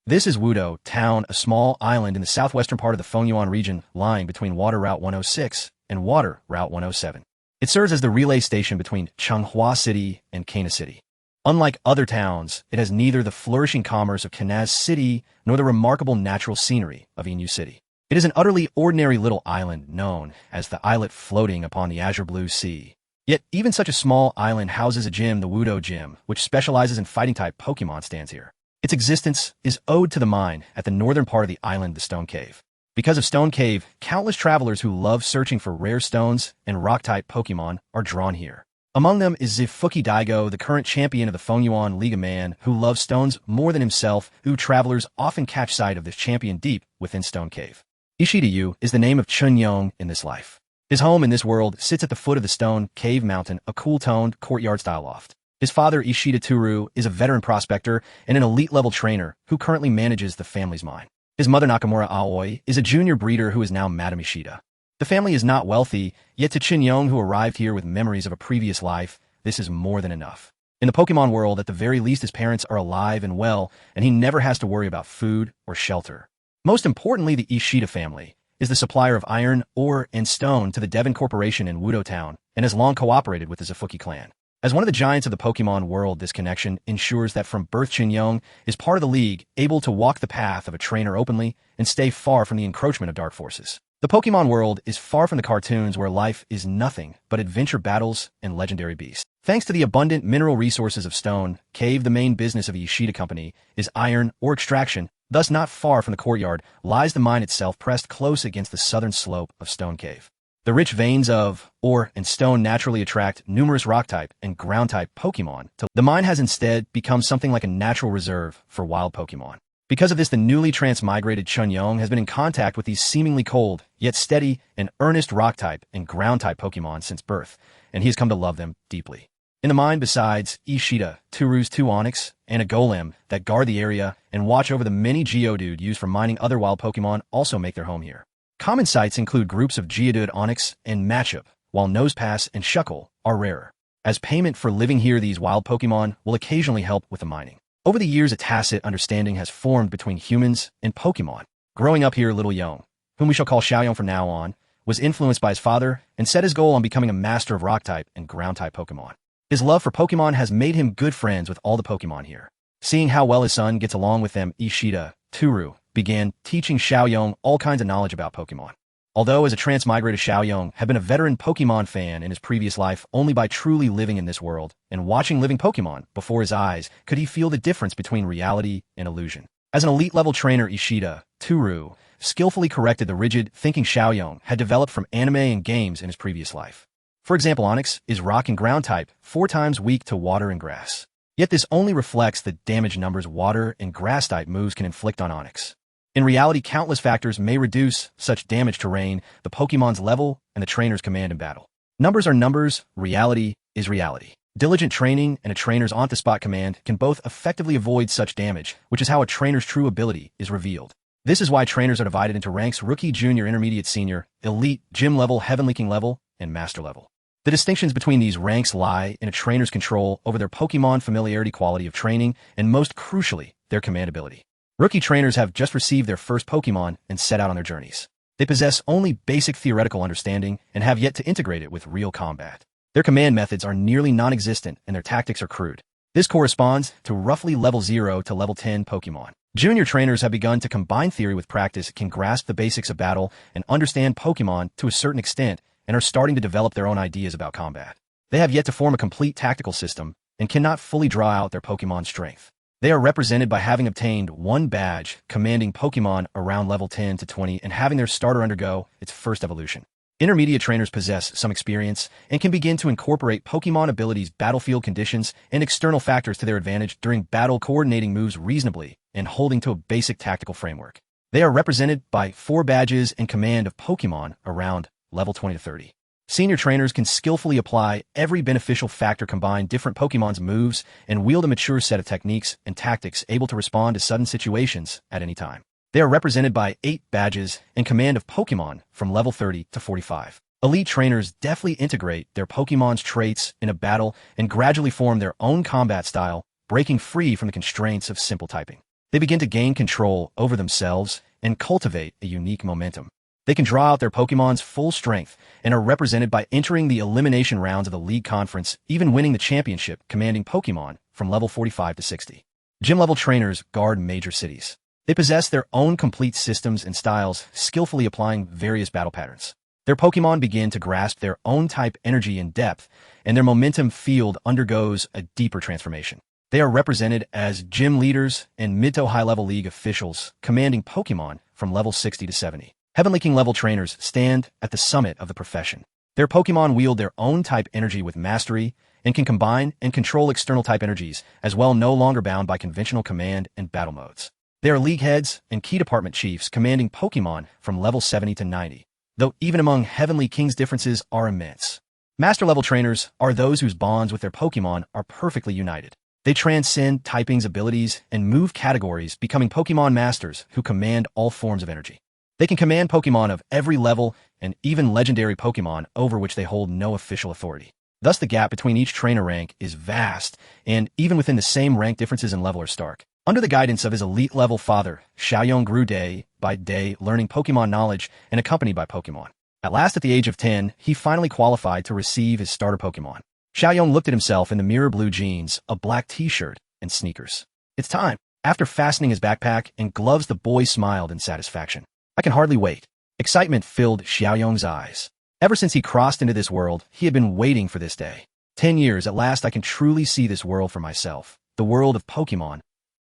This is Wudou Town, a small island in the southwestern part of the Fenyuan region, lying between Water Route 106 and Water Route 107. It serves as the relay station between Changhua City and Kana City. Unlike other towns, it has neither the flourishing commerce of Kanaz City nor the remarkable natural scenery of Inyu City. It is an utterly ordinary little island known as the islet floating upon the azure blue sea. Yet even such a small island houses a gym, the Rustboro Gym, which specializes in fighting-type Pokémon stands here. Its existence is owed to the mine at the northern part of the island, the Stone Cave. Because of Stone Cave, countless travelers who love searching for rare stones and rock-type Pokémon are drawn here. Among them is Zifuki Daigo, the current champion of the Fenyuan League, a man who loves stones more than himself, who travelers often catch sight of this champion deep within Stone Cave. Ishida Yu is the name of Chen Yong in this life. His home in this world sits at the foot of the Stone Cave Mountain, a cool-toned courtyard-style loft. His father, Ishida Yu, is a veteran prospector and an elite-level trainer who currently manages the family's mine. His mother, Nakamura Aoi, is a junior breeder who is now Madame Ishida. The family is not wealthy, yet to Chinyong, who arrived here with memories of a previous life, this is more than enough. In the Pokemon world, at the very least, his parents are alive and well, and he never has to worry about food or shelter. Most importantly, the Ishida family is the supplier of iron, ore, and stone to the Devon Corporation in Wudou Town, and has long cooperated with the Zifuki clan. As one of the giants of the Pokemon world, this connection ensures that from birth Chinyong is part of the league, able to walk the path of a trainer openly and stay far from the encroachment of dark forces. The Pokemon world is far from the cartoons where life is nothing but adventure battles and legendary beasts. Thanks to the abundant mineral resources of Stone Cave, the main business of the Ishida Company is iron ore extraction. Thus, not far from the courtyard lies the mine itself, pressed close against the southern slope of Stone Cave. The rich veins of ore and stone naturally attract numerous rock-type and ground-type Pokemon. The mine has instead become something like a natural reserve for wild Pokemon. Because of this, the newly transmigrated Chen Yong has been in contact with these seemingly cold, yet steady and earnest rock-type and ground-type Pokemon since birth, and he has come to love them deeply. In the mine, besides Ishida Yu's 2 Onix and a golem that guard the area and watch over the many Geodude used for mining other wild Pokemon also make their home here. Common sights include groups of Geodude Onix and Matchup, while Nosepass and Shuckle are rarer. As payment for living here, these wild Pokemon will occasionally help with the mining. Over the years, a tacit understanding has formed between humans and Pokemon. Growing up here, little Yong, whom we shall call Xiaoyong from now on, was influenced by his father and set his goal on becoming a master of rock-type and ground-type Pokemon. His love for Pokemon has made him good friends with all the Pokemon here. Seeing how well his son gets along with them, Ishida Yu began teaching Xiaoyong all kinds of knowledge about Pokemon. Although as a transmigrated Xiaoyong had been a veteran Pokemon fan in his previous life, only by truly living in this world and watching living Pokemon before his eyes could he feel the difference between reality and illusion. As an elite-level trainer, Ishida Yu skillfully corrected the rigid thinking Xiaoyong had developed from anime and games in his previous life. For example, Onix is rock and ground type, 4 times weak to water and grass. Yet this only reflects the damage numbers water and grass type moves can inflict on Onix. In reality, countless factors may reduce such damage terrain, the Pokemon's level, and the trainer's command in battle. Numbers are numbers, reality is reality. Diligent training and a trainer's on-the-spot command can both effectively avoid such damage, which is how a trainer's true ability is revealed. This is why trainers are divided into ranks: rookie, junior, intermediate, senior, elite, gym level, heavenly king level, and master level. The distinctions between these ranks lie in a trainer's control over their Pokemon familiarity, quality of training, and most crucially, their command ability. Rookie trainers have just received their first Pokemon and set out on their journeys. They possess only basic theoretical understanding and have yet to integrate it with real combat. Their command methods are nearly non-existent and their tactics are crude. This corresponds to roughly level 0 to level 10 Pokemon. Junior trainers have begun to combine theory with practice, can grasp the basics of battle, and understand Pokemon to a certain extent, and are starting to develop their own ideas about combat. They have yet to form a complete tactical system and cannot fully draw out their Pokemon's strength. They are represented by having obtained 1 badge commanding Pokemon around level 10 to 20 and having their starter undergo its first evolution. Intermediate trainers possess some experience and can begin to incorporate Pokemon abilities, battlefield conditions, and external factors to their advantage during battle, coordinating moves reasonably and holding to a basic tactical framework. They are represented by 4 badges and command of Pokemon around level 20 to 30. Senior trainers can skillfully apply every beneficial factor, combine different Pokemon's moves, and wield a mature set of techniques and tactics able to respond to sudden situations at any time. They are represented by 8 badges and command of Pokemon from level 30 to 45. Elite trainers deftly integrate their Pokemon's traits in a battle and gradually form their own combat style, breaking free from the constraints of simple typing. They begin to gain control over themselves and cultivate a unique momentum. They can draw out their Pokemon's full strength and are represented by entering the elimination rounds of the League Conference, even winning the championship, commanding Pokemon from level 45 to 60. Gym-level trainers guard major cities. They possess their own complete systems and styles, skillfully applying various battle patterns. Their Pokemon begin to grasp their own type energy in depth, and their momentum field undergoes a deeper transformation. They are represented as gym leaders and mid to high-level league officials, commanding Pokemon from level 60 to 70. Heavenly King-level trainers stand at the summit of the profession. Their Pokemon wield their own type energy with mastery and can combine and control external type energies, as well, no longer bound by conventional command and battle modes. They are league heads and key department chiefs, commanding Pokemon from level 70 to 90, though even among Heavenly Kings differences are immense. Master-level trainers are those whose bonds with their Pokemon are perfectly united. They transcend typing's abilities and move categories, becoming Pokemon masters who command all forms of energy. They can command Pokemon of every level and even legendary Pokemon over which they hold no official authority. Thus, the gap between each trainer rank is vast, and even within the same rank, differences in level are stark. Under the guidance of his elite-level father, Chinyong grew day by day, learning Pokemon knowledge and accompanied by Pokemon. At last, at the age of 10, he finally qualified to receive his starter Pokemon. Chinyong looked at himself in the mirror blue jeans, a black t-shirt, and sneakers. It's time. After fastening his backpack and gloves, the boy smiled in satisfaction. I can hardly wait. Excitement filled Xiaoyong's eyes. Ever since he crossed into this world, he had been waiting for this day. 10 years, at last I can truly see this world for myself. The world of Pokemon.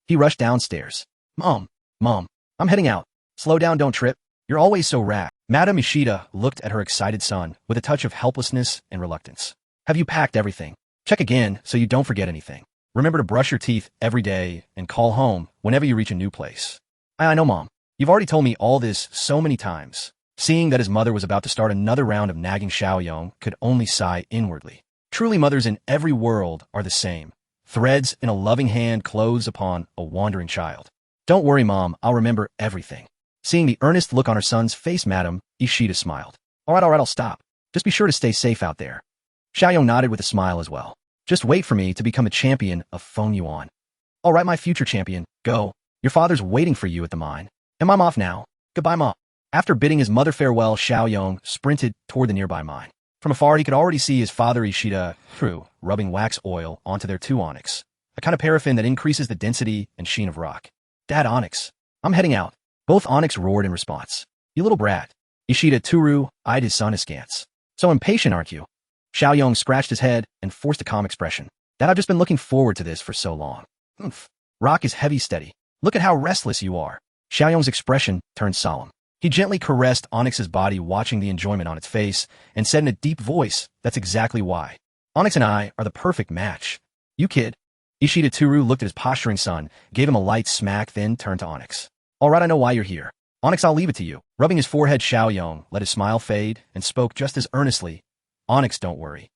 He rushed downstairs. Mom, I'm heading out. Slow down, don't trip. You're always so rash. Madame Ishida looked at her excited son with a touch of helplessness and reluctance. Have you packed everything? Check again so you don't forget anything. Remember to brush your teeth every day and call home whenever you reach a new place. I know, Mom. You've already told me all this so many times. Seeing that his mother was about to start another round of nagging, Xiaoyong could only sigh inwardly. Truly, mothers in every world are the same. Threads in a loving hand close upon a wandering child. Don't worry, Mom, I'll remember everything. Seeing the earnest look on her son's face, Madame Ishida smiled. All right, I'll stop. Just be sure to stay safe out there. Xiaoyong nodded with a smile as well. Just wait for me to become a champion of Fengyuan. All right, my future champion, go. Your father's waiting for you at the mine. And I'm off now. Goodbye, Mom. After bidding his mother farewell, Xiaoyong sprinted toward the nearby mine. From afar, he could already see his father Ishida Yu rubbing wax oil onto their two Onix, a kind of paraffin that increases the density and sheen of rock. Dad, Onix, I'm heading out. Both Onix roared in response. You little brat. Ishida Yu eyed his son askance. So impatient, aren't you? Xiaoyong scratched his head and forced a calm expression. Dad, I've just been looking forward to this for so long. Oomph. Rock is heavy steady. Look at how restless you are. Xiaoyong's expression turned solemn. He gently caressed Onix's body, watching the enjoyment on its face, and said in a deep voice, that's exactly why. Onix and I are the perfect match. You kid. Ishida Yu looked at his posturing son, gave him a light smack, then turned to Onix. All right, I know why you're here. Onix, I'll leave it to you. Rubbing his forehead, Xiaoyong let his smile fade and spoke just as earnestly. Onix, don't worry.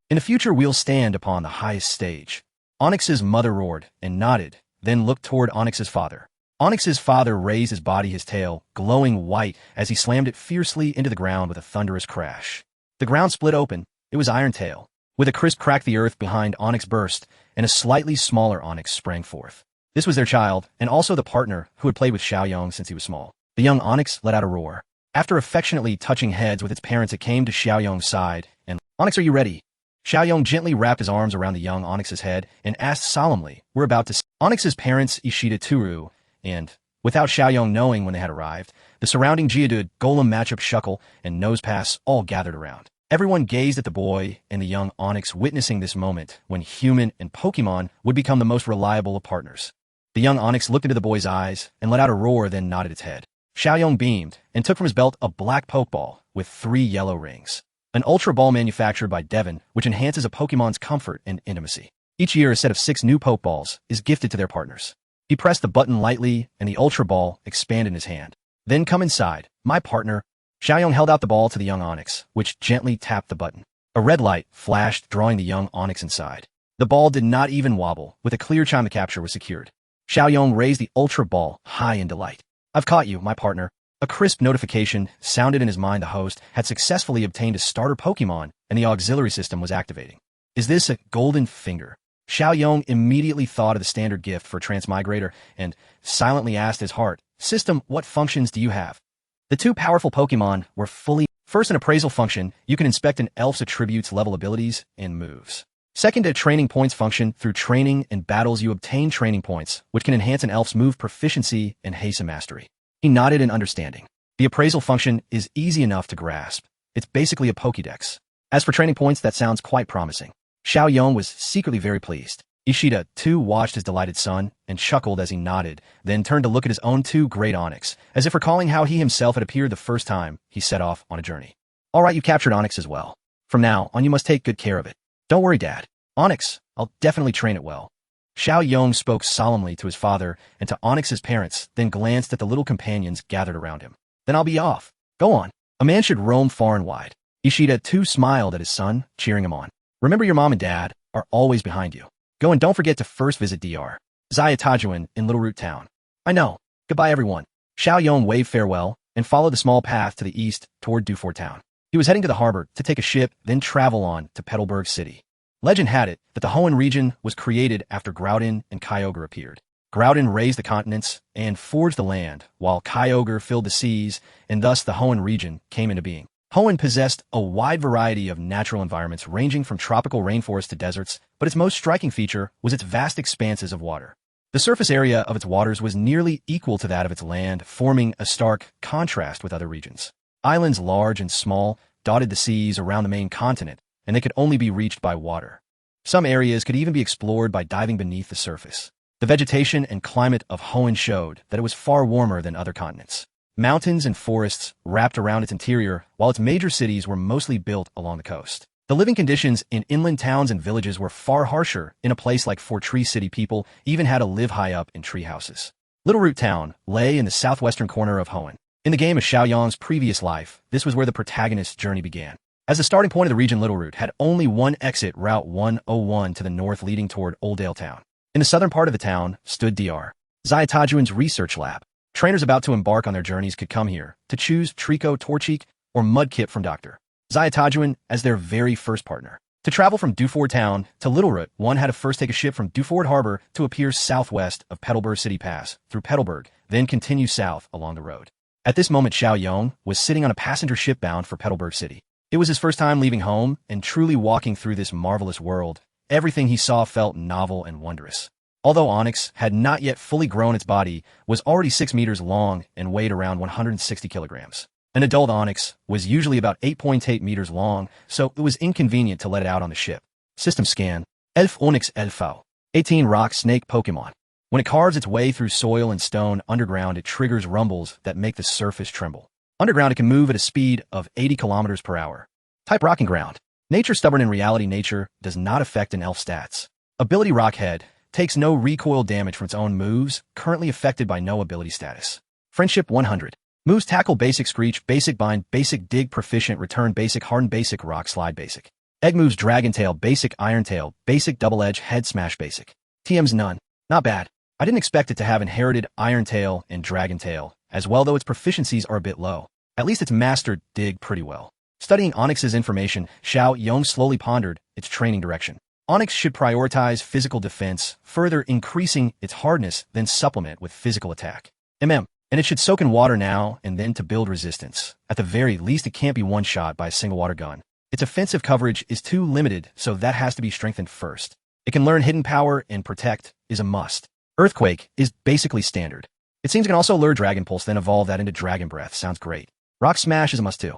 In the future, we'll stand upon the highest stage. Onix's mother roared and nodded, then looked toward Onix's father. Onix's father raised his body, his tail glowing white as he slammed it fiercely into the ground with a thunderous crash. The ground split open. It was Iron Tail. With a crisp crack, the earth behind Onix burst, and a slightly smaller Onix sprang forth. This was their child, and also the partner who had played with Xiaoyong since he was small. The young Onix let out a roar. After affectionately touching heads with its parents, it came to Xiaoyong's side, and, Onix, are you ready? Xiaoyong gently wrapped his arms around the young Onix's head and asked solemnly, we're about to see. Onix's parents, Ishida Yu, and, without Xiaoyong knowing when they had arrived, the surrounding Geodude, Golem matchup, Shuckle, and Nosepass all gathered around. Everyone gazed at the boy and the young Onix, witnessing this moment when human and Pokemon would become the most reliable of partners. The young Onix looked into the boy's eyes and let out a roar, then nodded its head. Xiaoyong beamed and took from his belt a black Pokeball with 3 yellow rings. An Ultra Ball manufactured by Devon, which enhances a Pokemon's comfort and intimacy. Each year, a set of 6 new Pokeballs is gifted to their partners. He pressed the button lightly, and the Ultra Ball expanded in his hand. Then come inside, my partner. Xiaoyong held out the ball to the young Onix, which gently tapped the button. A red light flashed, drawing the young Onix inside. The ball did not even wobble. With a clear chime, the capture was secured. Xiaoyong raised the Ultra Ball high in delight. I've caught you, my partner. A crisp notification sounded in his mind. The host had successfully obtained a starter Pokemon, and the auxiliary system was activating. Is this a golden finger? Xiao Yong immediately thought of the standard gift for a transmigrator and silently asked his heart, "System, what functions do you have?" The two powerful Pokemon were fully. First, an appraisal function. You can inspect an elf's attributes, level abilities, and moves. Second, a training points function. Through training and battles, you obtain training points, which can enhance an elf's move proficiency and haste mastery. He nodded in understanding. The appraisal function is easy enough to grasp. It's basically a Pokédex. As for training points, that sounds quite promising. Xiao Yong was secretly very pleased. Ishida, too, watched his delighted son and chuckled as he nodded, then turned to look at his own two great Onix, as if recalling how he himself had appeared the first time he set off on a journey. "All right, you captured Onix as well. From now on, you must take good care of it. Don't worry, Dad. Onix, I'll definitely train it well." Xiao Yong spoke solemnly to his father and to Onix's parents, then glanced at the little companions gathered around him. "Then I'll be off. Go on. A man should roam far and wide." Ishida, too, smiled at his son, cheering him on. "Remember, your mom and dad are always behind you. Go and don't forget to first visit Dr. Xiaotajuan in Littleroot Town." "I know. Goodbye, everyone." Xiao Yong waved farewell and followed the small path to the east toward Dewford Town. He was heading to the harbor to take a ship, then travel on to Petalburg City. Legend had it that the Hoenn region was created after Groudon and Kyogre appeared. Groudon raised the continents and forged the land, while Kyogre filled the seas, and thus the Hoenn region came into being. Hoenn possessed a wide variety of natural environments ranging from tropical rainforests to deserts, but its most striking feature was its vast expanses of water. The surface area of its waters was nearly equal to that of its land, forming a stark contrast with other regions. Islands large and small dotted the seas around the main continent, and they could only be reached by water. Some areas could even be explored by diving beneath the surface. The vegetation and climate of Hoenn showed that it was far warmer than other continents. Mountains and forests wrapped around its interior, while its major cities were mostly built along the coast. The living conditions in inland towns and villages were far harsher. In a place like Fort Tree City, people even had to live high up in tree houses. Littleroot Town lay in the southwestern corner of Hoenn. In the game of Xiao Yong's previous life, this was where the protagonist's journey began. As the starting point of the region, Littleroot had only one exit, Route 101 to the north leading toward Oldale Town. In the southern part of the town stood Dr. Xiaotajuan's research lab. Trainers about to embark on their journeys could come here to choose Trico, Torchic, or Mudkip from Dr. Xiaotajuan as their very first partner. To travel from Dewford Town to Littleroot, one had to first take a ship from Dewford Harbor to appear southwest of Petalburg City Pass, through Petalburg, then continue south along the road. At this moment, Xiao Yong was sitting on a passenger ship bound for Petalburg City. It was his first time leaving home and truly walking through this marvelous world. Everything he saw felt novel and wondrous. Although Onix had not yet fully grown, its body was already 6 meters long and weighed around 160 kilograms. An adult Onix was usually about 8.8 meters long, so it was inconvenient to let it out on the ship. System scan. Elf Onix Elfo. 18 rock snake Pokemon. When it carves its way through soil and stone underground, it triggers rumbles that make the surface tremble. Underground, it can move at a speed of 80 kilometers per hour. Type Rock and Ground. Nature stubborn. In reality, nature does not affect an elf stats. Ability Rockhead. Takes no recoil damage from its own moves, currently affected by no ability status. Friendship 100. Moves Tackle, Basic Screech, Basic Bind, Basic Dig, Proficient, Return, Basic Harden, Basic Rock Slide, Basic. Egg moves Dragon Tail, Basic Iron Tail, Basic Double Edge, Head Smash, Basic. TM's none. Not bad. I didn't expect it to have inherited Iron Tail and Dragon Tail as well, though its proficiencies are a bit low. At least it's mastered Dig pretty well. Studying Onix's information, Xiao Yong slowly pondered its training direction. Onix should prioritize physical defense, further increasing its hardness, then supplement with physical attack. And it should soak in water now and then to build resistance. At the very least, it can't be one-shot by a single water gun. Its offensive coverage is too limited, so that has to be strengthened first. It can learn Hidden Power, and Protect is a must. Earthquake is basically standard. It seems it can also lure Dragon Pulse, then evolve that into Dragon Breath. Sounds great. Rock Smash is a must too.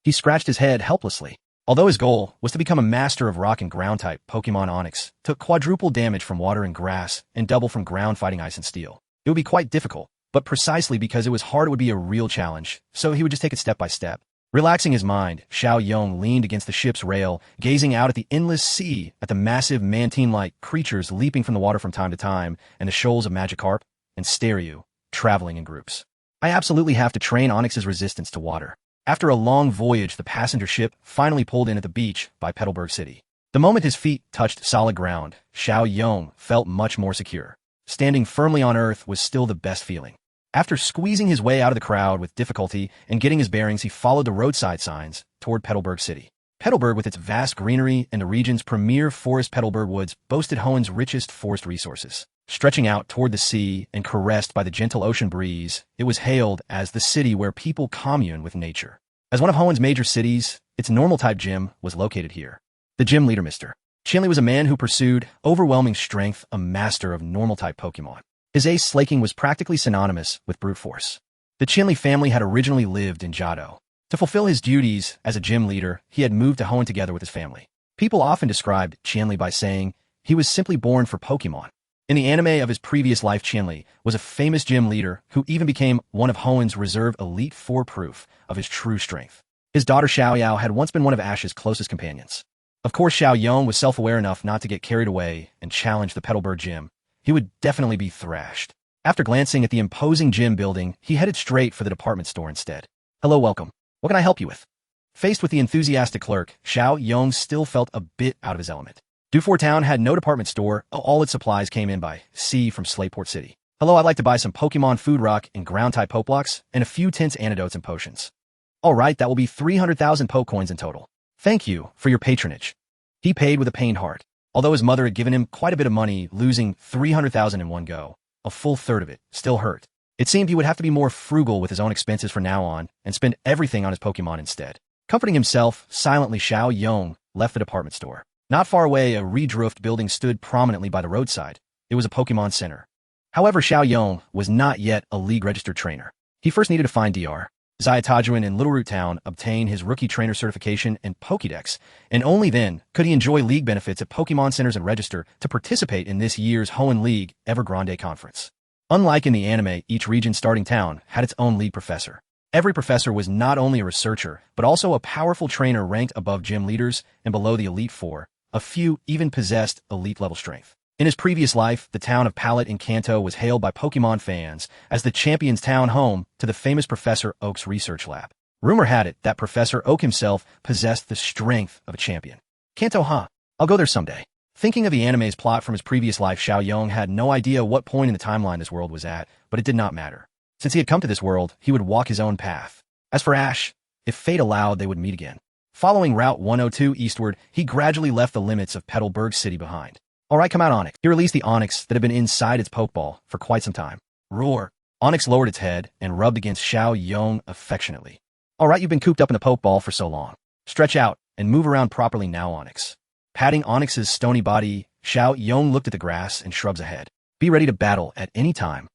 He scratched his head helplessly. Although his goal was to become a master of rock and ground type, Pokemon Onix took quadruple damage from water and grass and double from ground fighting ice and steel. It would be quite difficult, but precisely because it was hard, it would be a real challenge, so he would just take it step by step. Relaxing his mind, Xiao Yong leaned against the ship's rail, gazing out at the endless sea, at the massive mantine-like creatures leaping from the water from time to time, and the shoals of Magikarp and Staryu traveling in groups. I absolutely have to train Onix's resistance to water. After a long voyage, the passenger ship finally pulled in at the beach by Petalburg City. The moment his feet touched solid ground, Xiao Yong felt much more secure. Standing firmly on earth was still the best feeling. After squeezing his way out of the crowd with difficulty and getting his bearings, he followed the roadside signs toward Petalburg City. Petalburg, with its vast greenery and the region's premier forest, Petalburg Woods, boasted Hoenn's richest forest resources. Stretching out toward the sea and caressed by the gentle ocean breeze, it was hailed as the city where people commune with nature. As one of Hoenn's major cities, its normal-type gym was located here. The gym leader, Mr. Chen Yong, was a man who pursued overwhelming strength, a master of normal-type Pokémon. His ace slaking was practically synonymous with brute force. The Chen Yong family had originally lived in Jiado. To fulfill his duties as a gym leader, he had moved to Hoenn together with his family. People often described Chen Yong by saying he was simply born for Pokémon. In the anime of his previous life, Chen Yong was a famous gym leader who even became one of Hoenn's reserve Elite Four, proof of his true strength. His daughter Xiaoyao had once been one of Ash's closest companions. Of course, Xiaoyong was self-aware enough not to get carried away and challenge the Petalburg Gym. He would definitely be thrashed. After glancing at the imposing gym building, he headed straight for the department store instead. Hello, welcome. What can I help you with? Faced with the enthusiastic clerk, Xiaoyong still felt a bit out of his element. Dewford Town had no department store. All its supplies came in by sea from Slateport City. Hello, I'd like to buy some Pokemon food rock and ground-type Pokeblocks and a few tints, antidotes, and potions. All right, that will be 300,000 Pokecoins in total. Thank you for your patronage. He paid with a pained heart. Although his mother had given him quite a bit of money, losing 300,000 in one go, a full third of it, still hurt. It seemed he would have to be more frugal with his own expenses from now on and spend everything on his Pokemon instead. Comforting himself, silently Xiaoyong left the department store. Not far away, a redroofed building stood prominently by the roadside. It was a Pokemon Center. However, Xiaoyong was not yet a league-registered trainer. He first needed to find Dr. Xiaotajuan in Littleroot Town, obtain his rookie trainer certification and Pokédex, and only then could he enjoy league benefits at Pokemon Centers and register to participate in this year's Hoenn League Evergrande Conference. Unlike in the anime, each region starting town had its own league professor. Every professor was not only a researcher, but also a powerful trainer ranked above gym leaders and below the Elite Four. A few even possessed elite-level strength. In his previous life, the town of Pallet in Kanto was hailed by Pokemon fans as the champion's town, home to the famous Professor Oak's research lab. Rumor had it that Professor Oak himself possessed the strength of a champion. Kanto, huh? I'll go there someday. Thinking of the anime's plot from his previous life, Xiaoyong had no idea what point in the timeline this world was at, but it did not matter. Since he had come to this world, he would walk his own path. As for Ash, if fate allowed, they would meet again. Following Route 102 eastward, he gradually left the limits of Petalburg City behind. All right, come out, Onix. He released the Onix that had been inside its Pokeball for quite some time. Roar. Onix lowered its head and rubbed against Xiaoyong affectionately. All right, you've been cooped up in the Pokeball for so long. Stretch out and move around properly now, Onix. Patting Onix's stony body, Xiaoyong looked at the grass and shrugs a head. Be ready to battle at any time.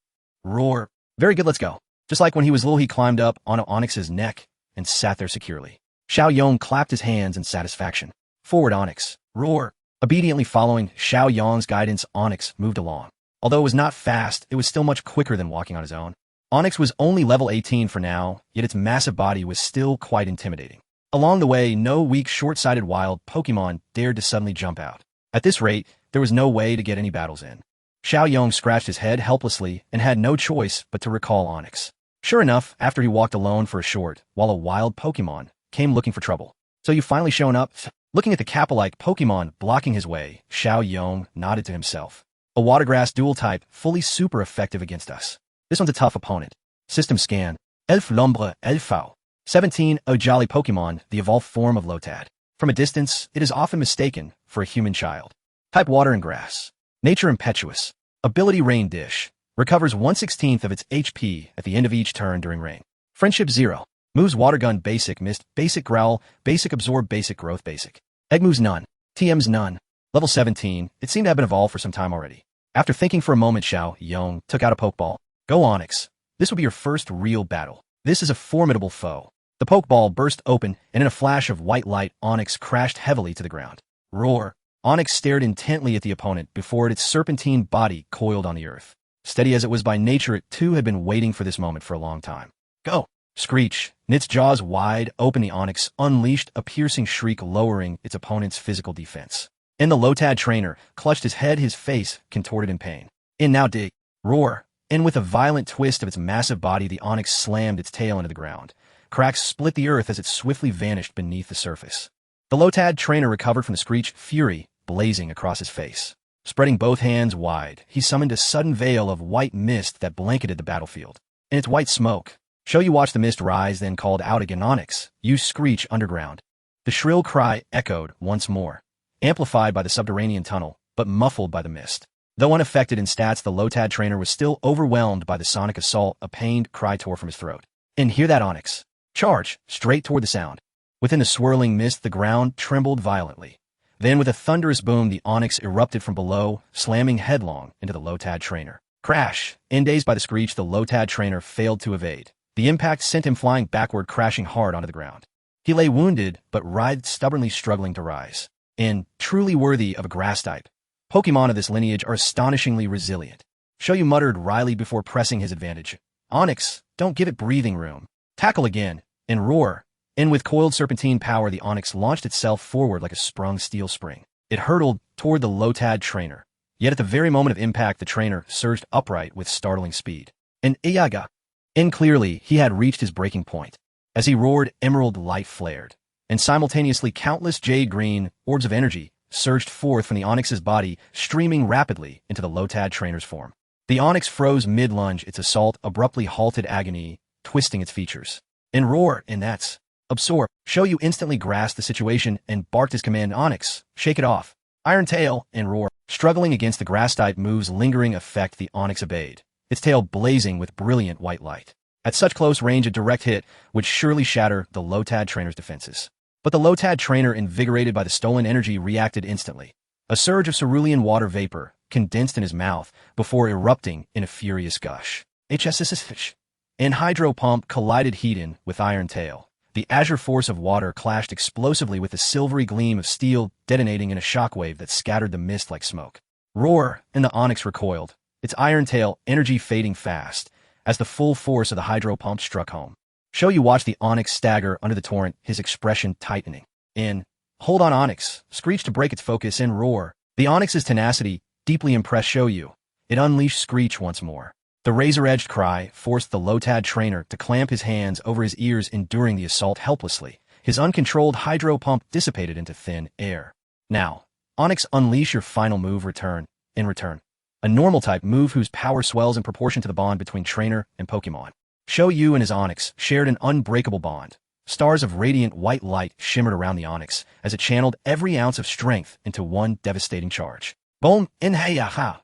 Roar. Very good, let's go. Just like when he was little, he climbed up onto Onix's neck and sat there securely. Xiaoyong clapped his hands in satisfaction. Forward, Onix. Roar. Obediently following Xiaoyong's guidance, Onix moved along. Although it was not fast, it was still much quicker than walking on his own. Onix was only level 18 for now, yet its massive body was still quite intimidating. Along the way, no weak, short-sighted wild Pokemon dared to suddenly jump out. At this rate, there was no way to get any battles in. Xiaoyong scratched his head helplessly and had no choice but to recall Onix. Sure enough, after he walked alone for a short, while a wild Pokemon came looking for trouble. So you've finally shown up? Looking at the Kappa-like Pokemon blocking his way, Xiaoyong nodded to himself. A watergrass dual-type, fully super effective against us. This one's a tough opponent. System scan. Elf Lombre Elfao. 17, a jolly Pokemon, the evolved form of Lotad. From a distance, it is often mistaken for a human child. Type water and grass. Nature impetuous. Ability rain dish. Recovers 1/16 of its HP at the end of each turn during rain. Friendship 0. Moves water gun, basic mist, basic growl, basic absorb, basic growth, basic. Egg moves none. TMs none. Level 17, it seemed to have been evolved for some time already. After thinking for a moment, Xiaoyong took out a Pokeball. Go Onix. This will be your first real battle. This is a formidable foe. The Pokeball burst open, and in a flash of white light, Onix crashed heavily to the ground. Roar. Onix stared intently at the opponent before its serpentine body coiled on the earth. Steady as it was by nature, it too had been waiting for this moment for a long time. Go. Screech. Its jaws wide open, the Onix unleashed a piercing shriek, lowering its opponent's physical defense. And the Lotad trainer clutched his head, his face contorted in pain. In now, dig. Roar. And with a violent twist of its massive body, the Onix slammed its tail into the ground. Cracks split the earth as it swiftly vanished beneath the surface. The Lotad trainer recovered from the screech, fury blazing across his face. Spreading both hands wide, he summoned a sudden veil of white mist that blanketed the battlefield. In its white smoke, Shoyu watched the mist rise, then called out again, Onix, use Screech underground. The shrill cry echoed once more, amplified by the subterranean tunnel, but muffled by the mist. Though unaffected in stats, the Lotad trainer was still overwhelmed by the sonic assault. A pained cry tore from his throat. And hear that, Onix. Charge, straight toward the sound. Within the swirling mist, the ground trembled violently. Then, with a thunderous boom, the Onix erupted from below, slamming headlong into the Lotad trainer. Crash! Dazed by the screech, the Lotad trainer failed to evade. The impact sent him flying backward, crashing hard onto the ground. He lay wounded, but writhed, stubbornly struggling to rise. And, truly worthy of a grass-type, Pokemon of this lineage are astonishingly resilient. Shoyu muttered wryly before pressing his advantage. Onix, don't give it breathing room. Tackle again, and roar. And with coiled serpentine power, the Onix launched itself forward like a sprung steel spring. It hurtled toward the Lotad trainer. Yet at the very moment of impact, the trainer surged upright with startling speed. And Iyaga. And clearly, he had reached his breaking point. As he roared, emerald light flared. And simultaneously, countless jade-green orbs of energy surged forth from the Onix's body, streaming rapidly into the Lotad trainer's form. The Onix froze mid-lunge, its assault abruptly halted, agony twisting its features. And roar, and that's absorb. Shoyu instantly grasped the situation and barked his command. Onix, shake it off. Iron Tail, and roar. Struggling against the grass-type move's lingering effect, the Onix obeyed, its tail blazing with brilliant white light. At such close range, a direct hit would surely shatter the Lotad trainer's defenses. But the Lotad trainer, invigorated by the stolen energy, reacted instantly. A surge of cerulean water vapor condensed in his mouth before erupting in a furious gush. HSSS. And Hydro Pump collided Hoenn with Iron Tail. The azure force of water clashed explosively with the silvery gleam of steel, detonating in a shockwave that scattered the mist like smoke. Roar, and the Onix recoiled, its Iron Tail energy fading fast as the full force of the Hydro Pump struck home. Shoyu watched the Onix stagger under the torrent, his expression tightening. In, hold on, Onix, screech to break its focus, and roar. The Onix's tenacity deeply impressed Shoyu. It unleashed Screech once more. The razor-edged cry forced the Lotad trainer to clamp his hands over his ears, enduring the assault helplessly. His uncontrolled Hydro Pump dissipated into thin air. Now, Onix, unleash your final move. Return. In return, a normal-type move whose power swells in proportion to the bond between trainer and Pokemon. Shoyu and his Onix shared an unbreakable bond. Stars of radiant white light shimmered around the Onix as it channeled every ounce of strength into one devastating charge. Boom! In-hey-ya-ha!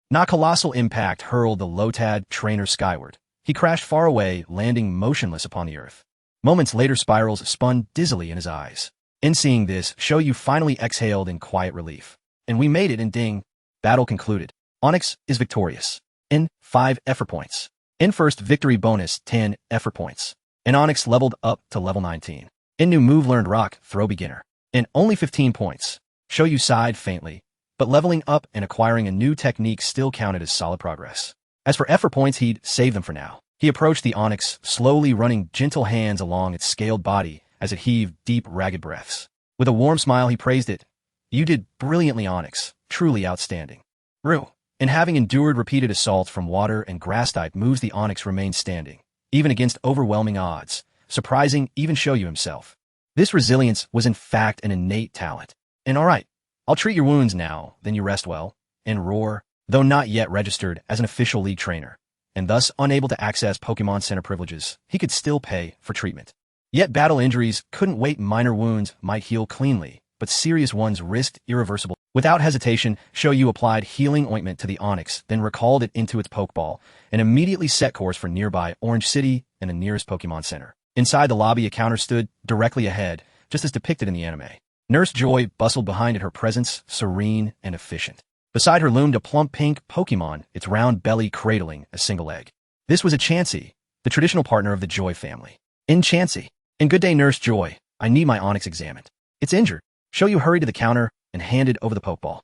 Na colossal impact hurled the Lotad trainer skyward. He crashed far away, landing motionless upon the earth. Moments later, spirals spun dizzily in his eyes. In seeing this, Shoyu finally exhaled in quiet relief. And we made it, and ding! Battle concluded. Onix is victorious. In 5 effort points. In first victory bonus 10 effort points. And Onix leveled up to level 19. In new move learned Rock, throw beginner. In only 15 points. Shoyu sighed faintly, but leveling up and acquiring a new technique still counted as solid progress. As for effort points, he'd save them for now. He approached the Onix, slowly running gentle hands along its scaled body as it heaved deep, ragged breaths. With a warm smile, he praised it. You did brilliantly, Onix. Truly outstanding. Rue. And having endured repeated assaults from water and grass-type moves, the Onix remained standing, even against overwhelming odds, surprising even Shoyu himself. This resilience was in fact an innate talent. And alright, I'll treat your wounds now, then you rest well. And roar, though not yet registered as an official league trainer, and thus unable to access Pokemon Center privileges, he could still pay for treatment. Yet battle injuries couldn't wait. Minor wounds might heal cleanly, but serious ones risked irreversible. Without hesitation, Shoyu applied healing ointment to the Onix, then recalled it into its Pokeball, and immediately set course for nearby Orange City and the nearest Pokemon Center. Inside the lobby, a counter stood directly ahead, just as depicted in the anime. Nurse Joy bustled behind it, her presence serene and efficient. Beside her loomed a plump pink Pokemon, its round belly cradling a single egg. This was a Chansey, the traditional partner of the Joy family. In Chansey. And good day, Nurse Joy. I need my Onix examined. It's injured. Shoyu hurried to the counter and handed over the Pokeball.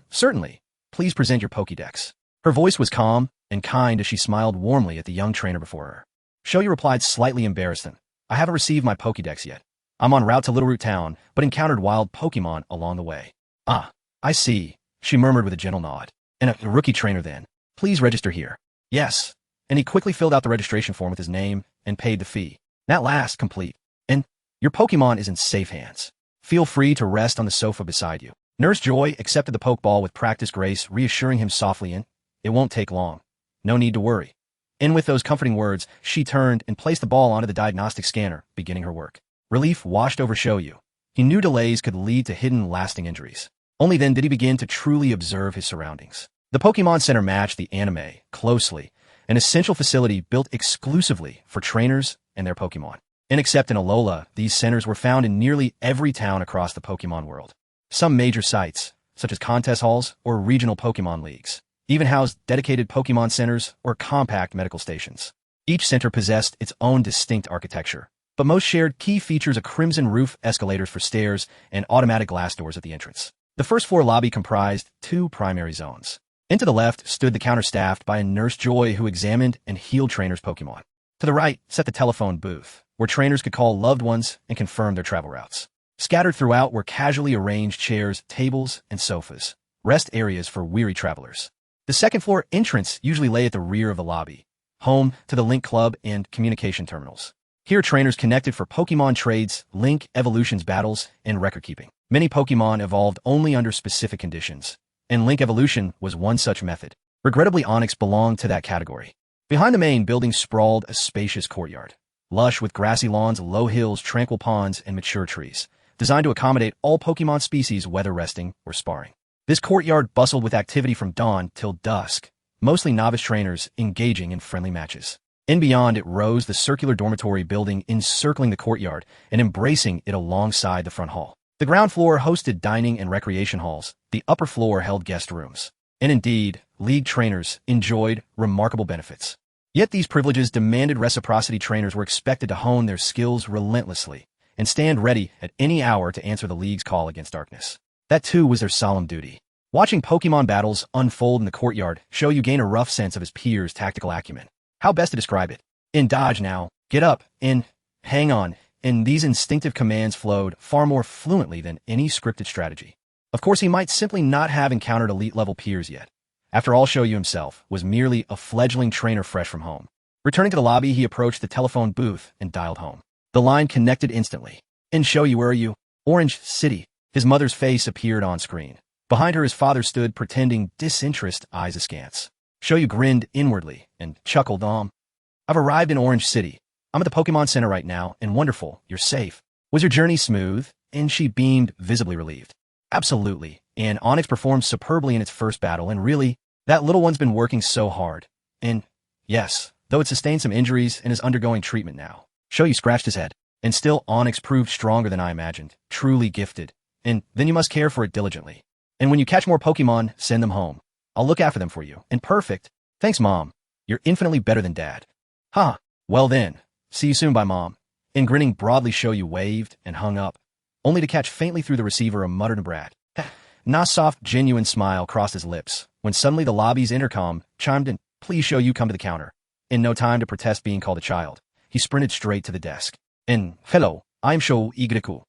Certainly. Please present your Pokédex. Her voice was calm and kind as she smiled warmly at the young trainer before her. Shoyu replied, slightly embarrassed. I haven't received my Pokédex yet. I'm en route to Littleroot Town, but encountered wild Pokemon along the way. Ah, I see, she murmured with a gentle nod. And a rookie trainer then. Please register here. Yes. And he quickly filled out the registration form with his name and paid the fee. That last complete. And your Pokemon is in safe hands. Feel free to rest on the sofa beside you. Nurse Joy accepted the Pokeball with practiced grace, reassuring him softly, and it won't take long. No need to worry. And with those comforting words, she turned and placed the ball onto the diagnostic scanner, beginning her work. Relief washed over Shoyu. he knew delays could lead to hidden, lasting injuries. Only then did he begin to truly observe his surroundings. The Pokemon Center matched the anime closely, an essential facility built exclusively for trainers and their Pokemon. And except in Alola, these centers were found in nearly every town across the Pokemon world. Some major sites, such as contest halls or regional Pokemon leagues, even housed dedicated Pokemon centers or compact medical stations. Each center possessed its own distinct architecture, but most shared key features: a crimson roof, escalators for stairs, and automatic glass doors at the entrance. The first floor lobby comprised 2 primary zones. And to the left stood the counter staffed by a Nurse Joy who examined and healed trainers' Pokemon. To the right sat the telephone booth, where trainers could call loved ones and confirm their travel routes. Scattered throughout were casually arranged chairs, tables, and sofas, rest areas for weary travelers. The second floor entrance usually lay at the rear of the lobby, home to the Link Club and communication terminals. Here trainers connected for Pokemon trades, Link evolutions battles, and record keeping. Many Pokemon evolved only under specific conditions, and Link evolution was one such method. Regrettably, Onix belonged to that category. Behind the main building sprawled a spacious courtyard, lush with grassy lawns, low hills, tranquil ponds, and mature trees, designed to accommodate all Pokemon species whether resting or sparring. This courtyard bustled with activity from dawn till dusk, mostly novice trainers engaging in friendly matches. And beyond it rose the circular dormitory building encircling the courtyard and embracing it alongside the front hall. The ground floor hosted dining and recreation halls. The upper floor held guest rooms. And indeed, league trainers enjoyed remarkable benefits. Yet these privileges demanded reciprocity. Trainers were expected to hone their skills relentlessly and stand ready at any hour to answer the league's call against darkness. That too was their solemn duty. Watching Pokemon battles unfold in the courtyard show you gain a rough sense of his peers' tactical acumen. How best to describe it? In dodge now, get up, in, hang on, and these instinctive commands flowed far more fluently than any scripted strategy. Of course, he might simply not have encountered elite-level peers yet. After all, Shoyu himself was merely a fledgling trainer fresh from home. Returning to the lobby, he approached the telephone booth and dialed home. The line connected instantly. "In Shoyu, where are you?" "Orange City." His mother's face appeared on screen. Behind her, his father stood, pretending disinterest, eyes askance. Shoyu grinned inwardly and chuckled, "I've arrived in Orange City. I'm at the Pokemon Center right now, and wonderful, you're safe. Was your journey smooth?" And she beamed, visibly relieved. "Absolutely, and Onix performed superbly in its first battle, and really, that little one's been working so hard. And, yes, though it sustained some injuries and is undergoing treatment now." Shoyu scratched his head. "And still, Onix proved stronger than I imagined, truly gifted. And then you must care for it diligently. And when you catch more Pokemon, send them home. I'll look after them for you. And perfect. Thanks, Mom. You're infinitely better than Dad." "Huh. Well then. See you soon, bye, Mom." And grinning broadly, Shoyu waved and hung up, only to catch faintly through the receiver a muttered brat. Na soft, genuine smile crossed his lips, when suddenly the lobby's intercom chimed in. "Please, Shoyu, come to the counter." In no time to protest being called a child, he sprinted straight to the desk. "In, hello, I'm Shoyu Igaraku."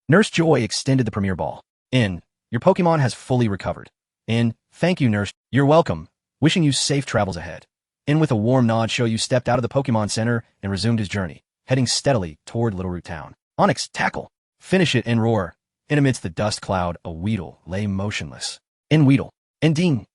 Nurse Joy extended the premier ball. "In, your Pokemon has fully recovered." "In, thank you, Nurse. You're welcome. Wishing you safe travels ahead." And with a warm nod, Shoyu stepped out of the Pokemon Center and resumed his journey, heading steadily toward Littleroot Town. "Onix, tackle! Finish it and roar!" And amidst the dust cloud, a Weedle lay motionless. In Weedle. And ding!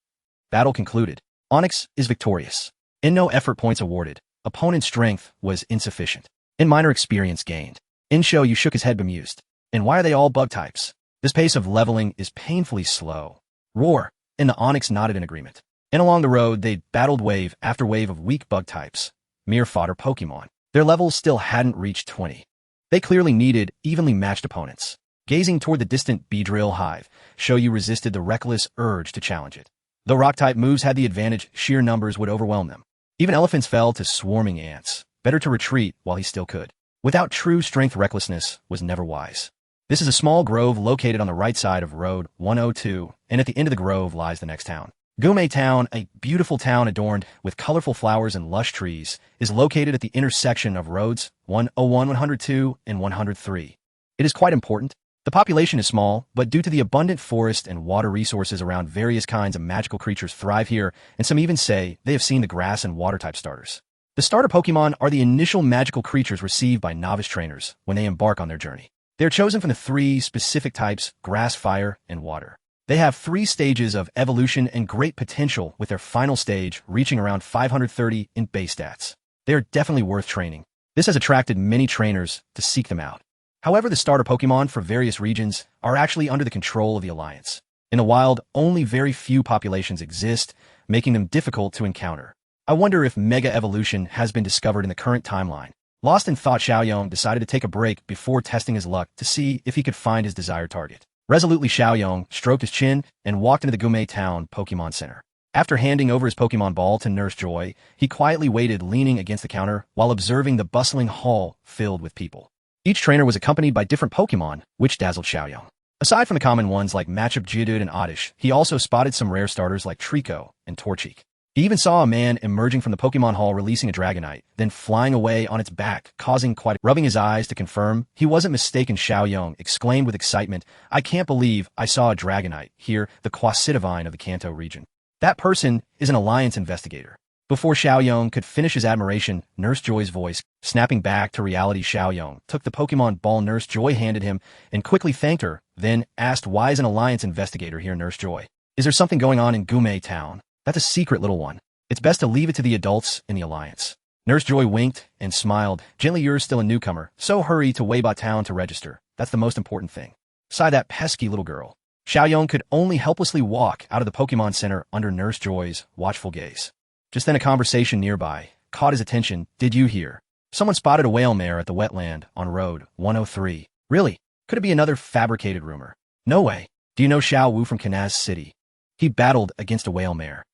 Battle concluded. Onix is victorious. In no effort points awarded. Opponent's strength was insufficient. In minor experience gained. In Shoyu shook his head bemused. And why are they all bug types? This pace of leveling is painfully slow. Roar! And the Onix nodded in agreement. And along the road, they battled wave after wave of weak bug types, mere fodder Pokemon. Their levels still hadn't reached 20. They clearly needed evenly matched opponents. Gazing toward the distant Beedrill hive, Shoyu resisted the reckless urge to challenge it. Though rock-type moves had the advantage, sheer numbers would overwhelm them. Even elephants fell to swarming ants. Better to retreat while he still could. Without true strength, recklessness was never wise. This is a small grove located on the right side of Road 102, and at the end of the grove lies the next town. Gume Town, a beautiful town adorned with colorful flowers and lush trees, is located at the intersection of roads 101, 102, and 103. It is quite important. The population is small, but due to the abundant forest and water resources around, various kinds of magical creatures thrive here, and some even say they have seen the grass and water-type starters. The starter Pokemon are the initial magical creatures received by novice trainers when they embark on their journey. They are chosen from the 3 specific types: grass, fire, and water. They have 3 stages of evolution and great potential, with their final stage reaching around 530 in base stats. They are definitely worth training. This has attracted many trainers to seek them out. However, the starter Pokemon for various regions are actually under the control of the Alliance. In the wild, only very few populations exist, making them difficult to encounter. I wonder if Mega Evolution has been discovered in the current timeline. Lost in thought, Chen Yong decided to take a break before testing his luck to see if he could find his desired target. Resolutely, Chen Yong stroked his chin and walked into the Gume Town Pokemon Center. After handing over his Pokemon ball to Nurse Joy, he quietly waited leaning against the counter while observing the bustling hall filled with people. Each trainer was accompanied by different Pokemon, which dazzled Chen Yong. Aside from the common ones like Matchup Geodude and Oddish, he also spotted some rare starters like Trico and Torchic. He even saw a man emerging from the Pokemon Hall releasing a Dragonite, then flying away on its back, causing quite a... Rubbing his eyes to confirm he wasn't mistaken, Chen Yong exclaimed with excitement, "I can't believe I saw a Dragonite here, the Quasidivine of the Kanto region. That person is an Alliance investigator." Before Chen Yong could finish his admiration, Nurse Joy's voice, snapping back to reality, Chen Yong took the Pokemon ball Nurse Joy handed him and quickly thanked her, then asked, "Why is an Alliance investigator here, Nurse Joy? Is there something going on in Gume Town? That's a secret, little one. It's best to leave it to the adults in the Alliance." Nurse Joy winked and smiled. "Gently, you're still a newcomer, so hurry to Weiba Town to register. That's the most important thing." Sigh, that pesky little girl. Chen Yong could only helplessly walk out of the Pokemon Center under Nurse Joy's watchful gaze. Just then a conversation nearby caught his attention. "Did you hear? Someone spotted a whale mare at the wetland on Road 103. Really? Could it be another fabricated rumor? No way. Do you know Xiao Wu from Kanaz City? He battled against a whale mare.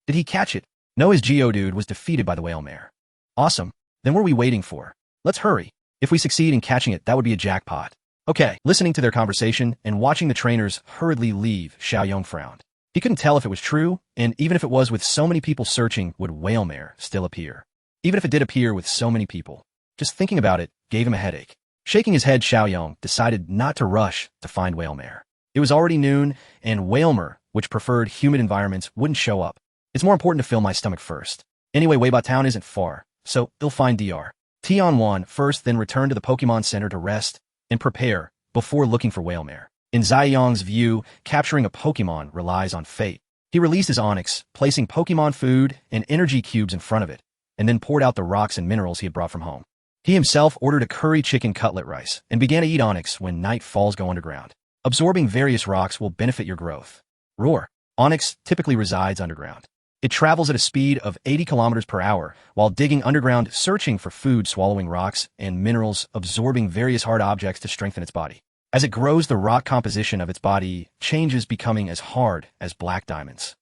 Did he catch it? No, his Geodude was defeated by the whale mare. Awesome. Then what are we waiting for? Let's hurry. If we succeed in catching it, that would be a jackpot." Okay. Listening to their conversation and watching the trainers hurriedly leave, Chen Yong frowned. He couldn't tell if it was true, and even if it was, with so many people searching, would whale mare still appear? Even if it did appear with so many people, just thinking about it gave him a headache. Shaking his head, Chen Yong decided not to rush to find whale mare. It was already noon, and whalemare, which preferred humid environments, wouldn't show up. It's more important to fill my stomach first. Anyway, Weiba Town isn't far, so they'll find Dr. Tianwan first, then return to the Pokemon Center to rest and prepare before looking for whale mare. In Ziyong's view, capturing a Pokemon relies on fate. He released his Onix, placing Pokemon food and energy cubes in front of it, and then poured out the rocks and minerals he had brought from home. He himself ordered a curry chicken cutlet rice and began to eat Onix when night falls go underground. Absorbing various rocks will benefit your growth. Roar. Onix typically resides underground. It travels at a speed of 80 kilometers per hour while digging underground, searching for food, swallowing rocks and minerals, absorbing various hard objects to strengthen its body. As it grows, the rock composition of its body changes, becoming as hard as black diamonds.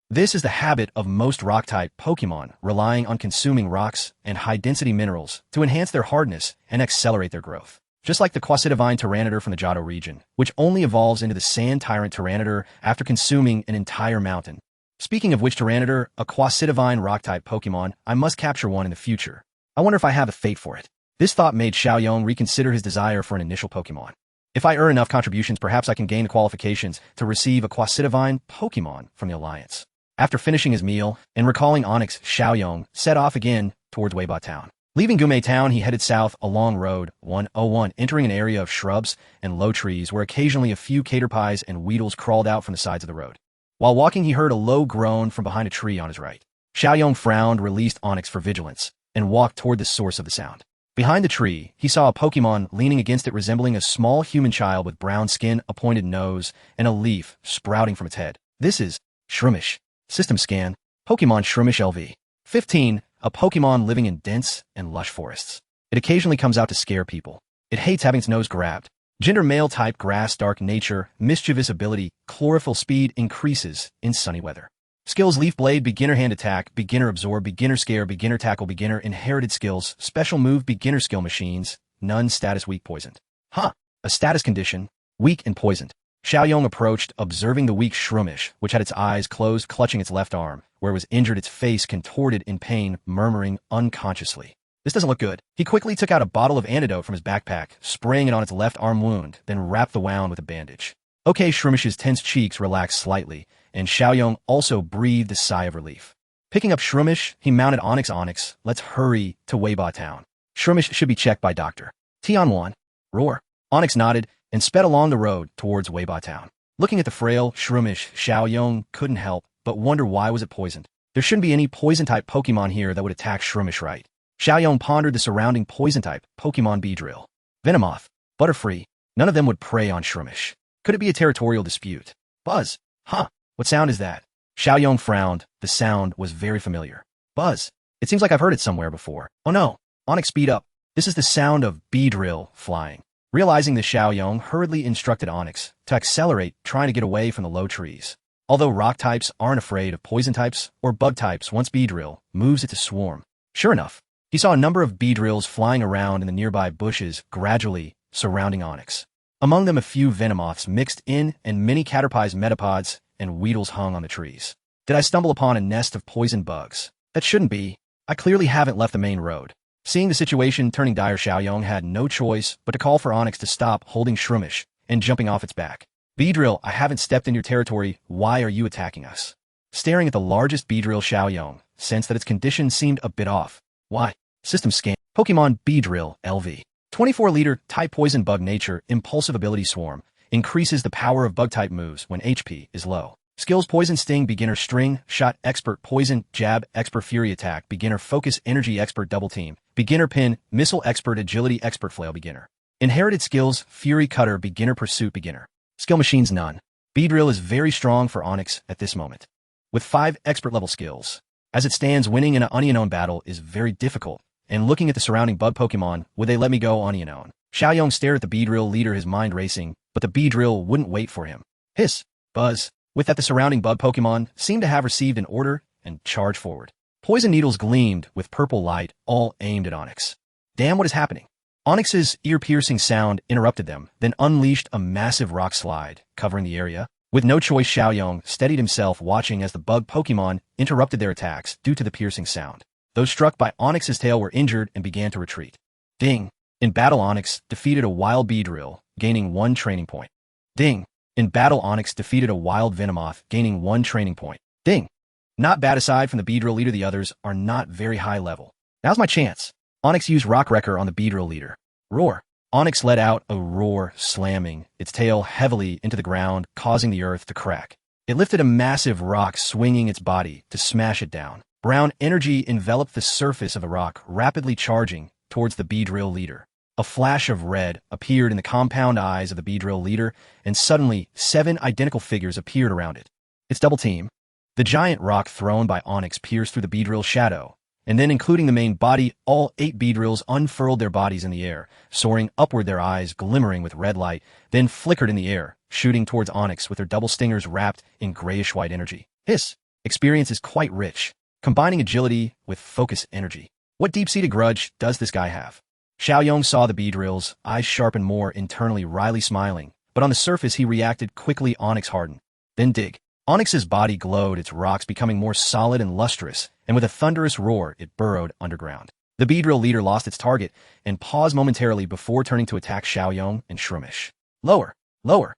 This is the habit of most rock-type Pokemon, relying on consuming rocks and high-density minerals to enhance their hardness and accelerate their growth. Just like the Quasidivine Tyranitar from the Johto region, which only evolves into the Sand Tyrant Tyranitar after consuming an entire mountain. Speaking of which, Tyranitar, a Quasidivine rock-type Pokemon, I must capture one in the future. I wonder if I have a fate for it. This thought made Chen Yong reconsider his desire for an initial Pokemon. If I earn enough contributions, perhaps I can gain the qualifications to receive a Quasidivine Pokemon from the Alliance. After finishing his meal and recalling Onix, Chen Yong set off again towards Weiba Town. Leaving Gume Town, he headed south along Road 101, entering an area of shrubs and low trees where occasionally a few caterpies and weedles crawled out from the sides of the road. While walking, he heard a low groan from behind a tree on his right. Chen Yong frowned, released Onix for vigilance, and walked toward the source of the sound. Behind the tree, he saw a Pokemon leaning against it, resembling a small human child with brown skin, a pointed nose, and a leaf sprouting from its head. This is Shroomish. System scan. Pokemon Shroomish LV. 15. A Pokemon living in dense and lush forests. It occasionally comes out to scare people. It hates having its nose grabbed. Gender male type, grass, dark nature, mischievous ability, chlorophyll speed increases in sunny weather. Skills: Leaf Blade, beginner hand attack, beginner absorb, beginner scare, beginner tackle, beginner inherited skills, special move, beginner skill machines, none status, weak, poisoned. Huh, a status condition, weak and poisoned. Chen Yong approached, observing the weak Shroomish, which had its eyes closed, clutching its left arm, where it was injured, its face contorted in pain, murmuring unconsciously. This doesn't look good. He quickly took out a bottle of antidote from his backpack, spraying it on its left arm wound, then wrapped the wound with a bandage. Okay, Shroomish's tense cheeks relaxed slightly, and Chen Yong also breathed a sigh of relief. Picking up Shroomish, he mounted Onix. Let's hurry to Weiba Town. Shroomish should be checked by Dr. Tianwan. Roar. Onix nodded and sped along the road towards Weiba Town. Looking at the frail Shroomish, Chen Yong couldn't help but wonder, why was it poisoned? There shouldn't be any poison-type Pokemon here that would attack Shroomish, right? Chen Yong pondered the surrounding poison-type Pokemon. Beedrill. Venomoth. Butterfree. None of them would prey on Shroomish. Could it be a territorial dispute? Buzz. Huh. What sound is that? Xiao Yong frowned. The sound was very familiar. Buzz. It seems like I've heard it somewhere before. Oh no. Onix, speed up. This is the sound of Beedrill flying. Realizing this, Xiao Yong hurriedly instructed Onix to accelerate, trying to get away from the low trees. Although rock types aren't afraid of poison types or bug types, once Beedrill moves it to swarm. Sure enough, he saw a number of Beedrills flying around in the nearby bushes, gradually surrounding Onix. Among them a few Venomoths mixed in, and many Caterpies, Metapods, and Weedles hung on the trees. Did I stumble upon a nest of poison bugs? That shouldn't be. I clearly haven't left the main road. Seeing the situation turning dire, Xiao Yong had no choice but to call for Onix to stop holding Shroomish and jumping off its back. Beedrill, I haven't stepped in your territory. Why are you attacking us? Staring at the largest Beedrill, Xiao Yong sensed that its condition seemed a bit off. Why? System scan. Pokemon Beedrill LV. 24-liter type poison bug nature, impulsive ability swarm, increases the power of bug-type moves when HP is low. Skills: Poison Sting, beginner String, Shot, Expert Poison, Jab, Expert Fury Attack, beginner Focus, Energy, Expert Double Team, beginner Pin, Missile, Expert Agility, Expert Flail, beginner. Inherited skills: Fury Cutter, beginner Pursuit, beginner. Skill machines: none. Beedrill is very strong for Onix at this moment, with 5 expert level skills. As it stands, winning in an unknown battle is very difficult, and looking at the surrounding bug Pokemon, would they let me go unknown? Xiao Yong stared at the Beedrill leader, his mind racing, but the Beedrill wouldn't wait for him. Hiss. Buzz. With that, the surrounding bug Pokemon seemed to have received an order and charged forward. Poison needles gleamed with purple light, all aimed at Onix. Damn, what is happening? Onix's ear-piercing sound interrupted them, then unleashed a massive rock slide, covering the area. With no choice, Xiao Yong steadied himself, watching as the bug Pokemon interrupted their attacks due to the piercing sound. Those struck by Onix's tail were injured and began to retreat. Ding! In battle, Onix defeated a wild Beedrill, gaining 1 training point. Ding! In battle, Onix defeated a wild Venomoth, gaining 1 training point. Ding! Not bad. Aside from the Beedrill leader, the others are not very high level. Now's my chance. Onix used Rock Wrecker on the Beedrill leader. Roar! Onix let out a roar, slamming its tail heavily into the ground, causing the earth to crack. It lifted a massive rock, swinging its body to smash it down. Brown energy enveloped the surface of the rock, rapidly charging towards the Beedrill leader. A flash of red appeared in the compound eyes of the Beedrill leader, and suddenly 7 identical figures appeared around it. It's double team. The giant rock thrown by Onix pierced through the Beedrill's shadow, and then, including the main body, all 8 Beedrills unfurled their bodies in the air, soaring upward, their eyes glimmering with red light, then flickered in the air, shooting towards Onix with their double stingers wrapped in grayish-white energy. His experience is quite rich, combining agility with focus energy. What deep-seated grudge does this guy have? Xiao Yong saw the Beedrill's eyes sharpen more internally, wryly smiling, but on the surface he reacted quickly. Onix hardened. Then dig. Onix's body glowed, its rocks becoming more solid and lustrous, and with a thunderous roar it burrowed underground. The Beedrill leader lost its target and paused momentarily before turning to attack Xiao Yong and Shroomish. Lower! Lower!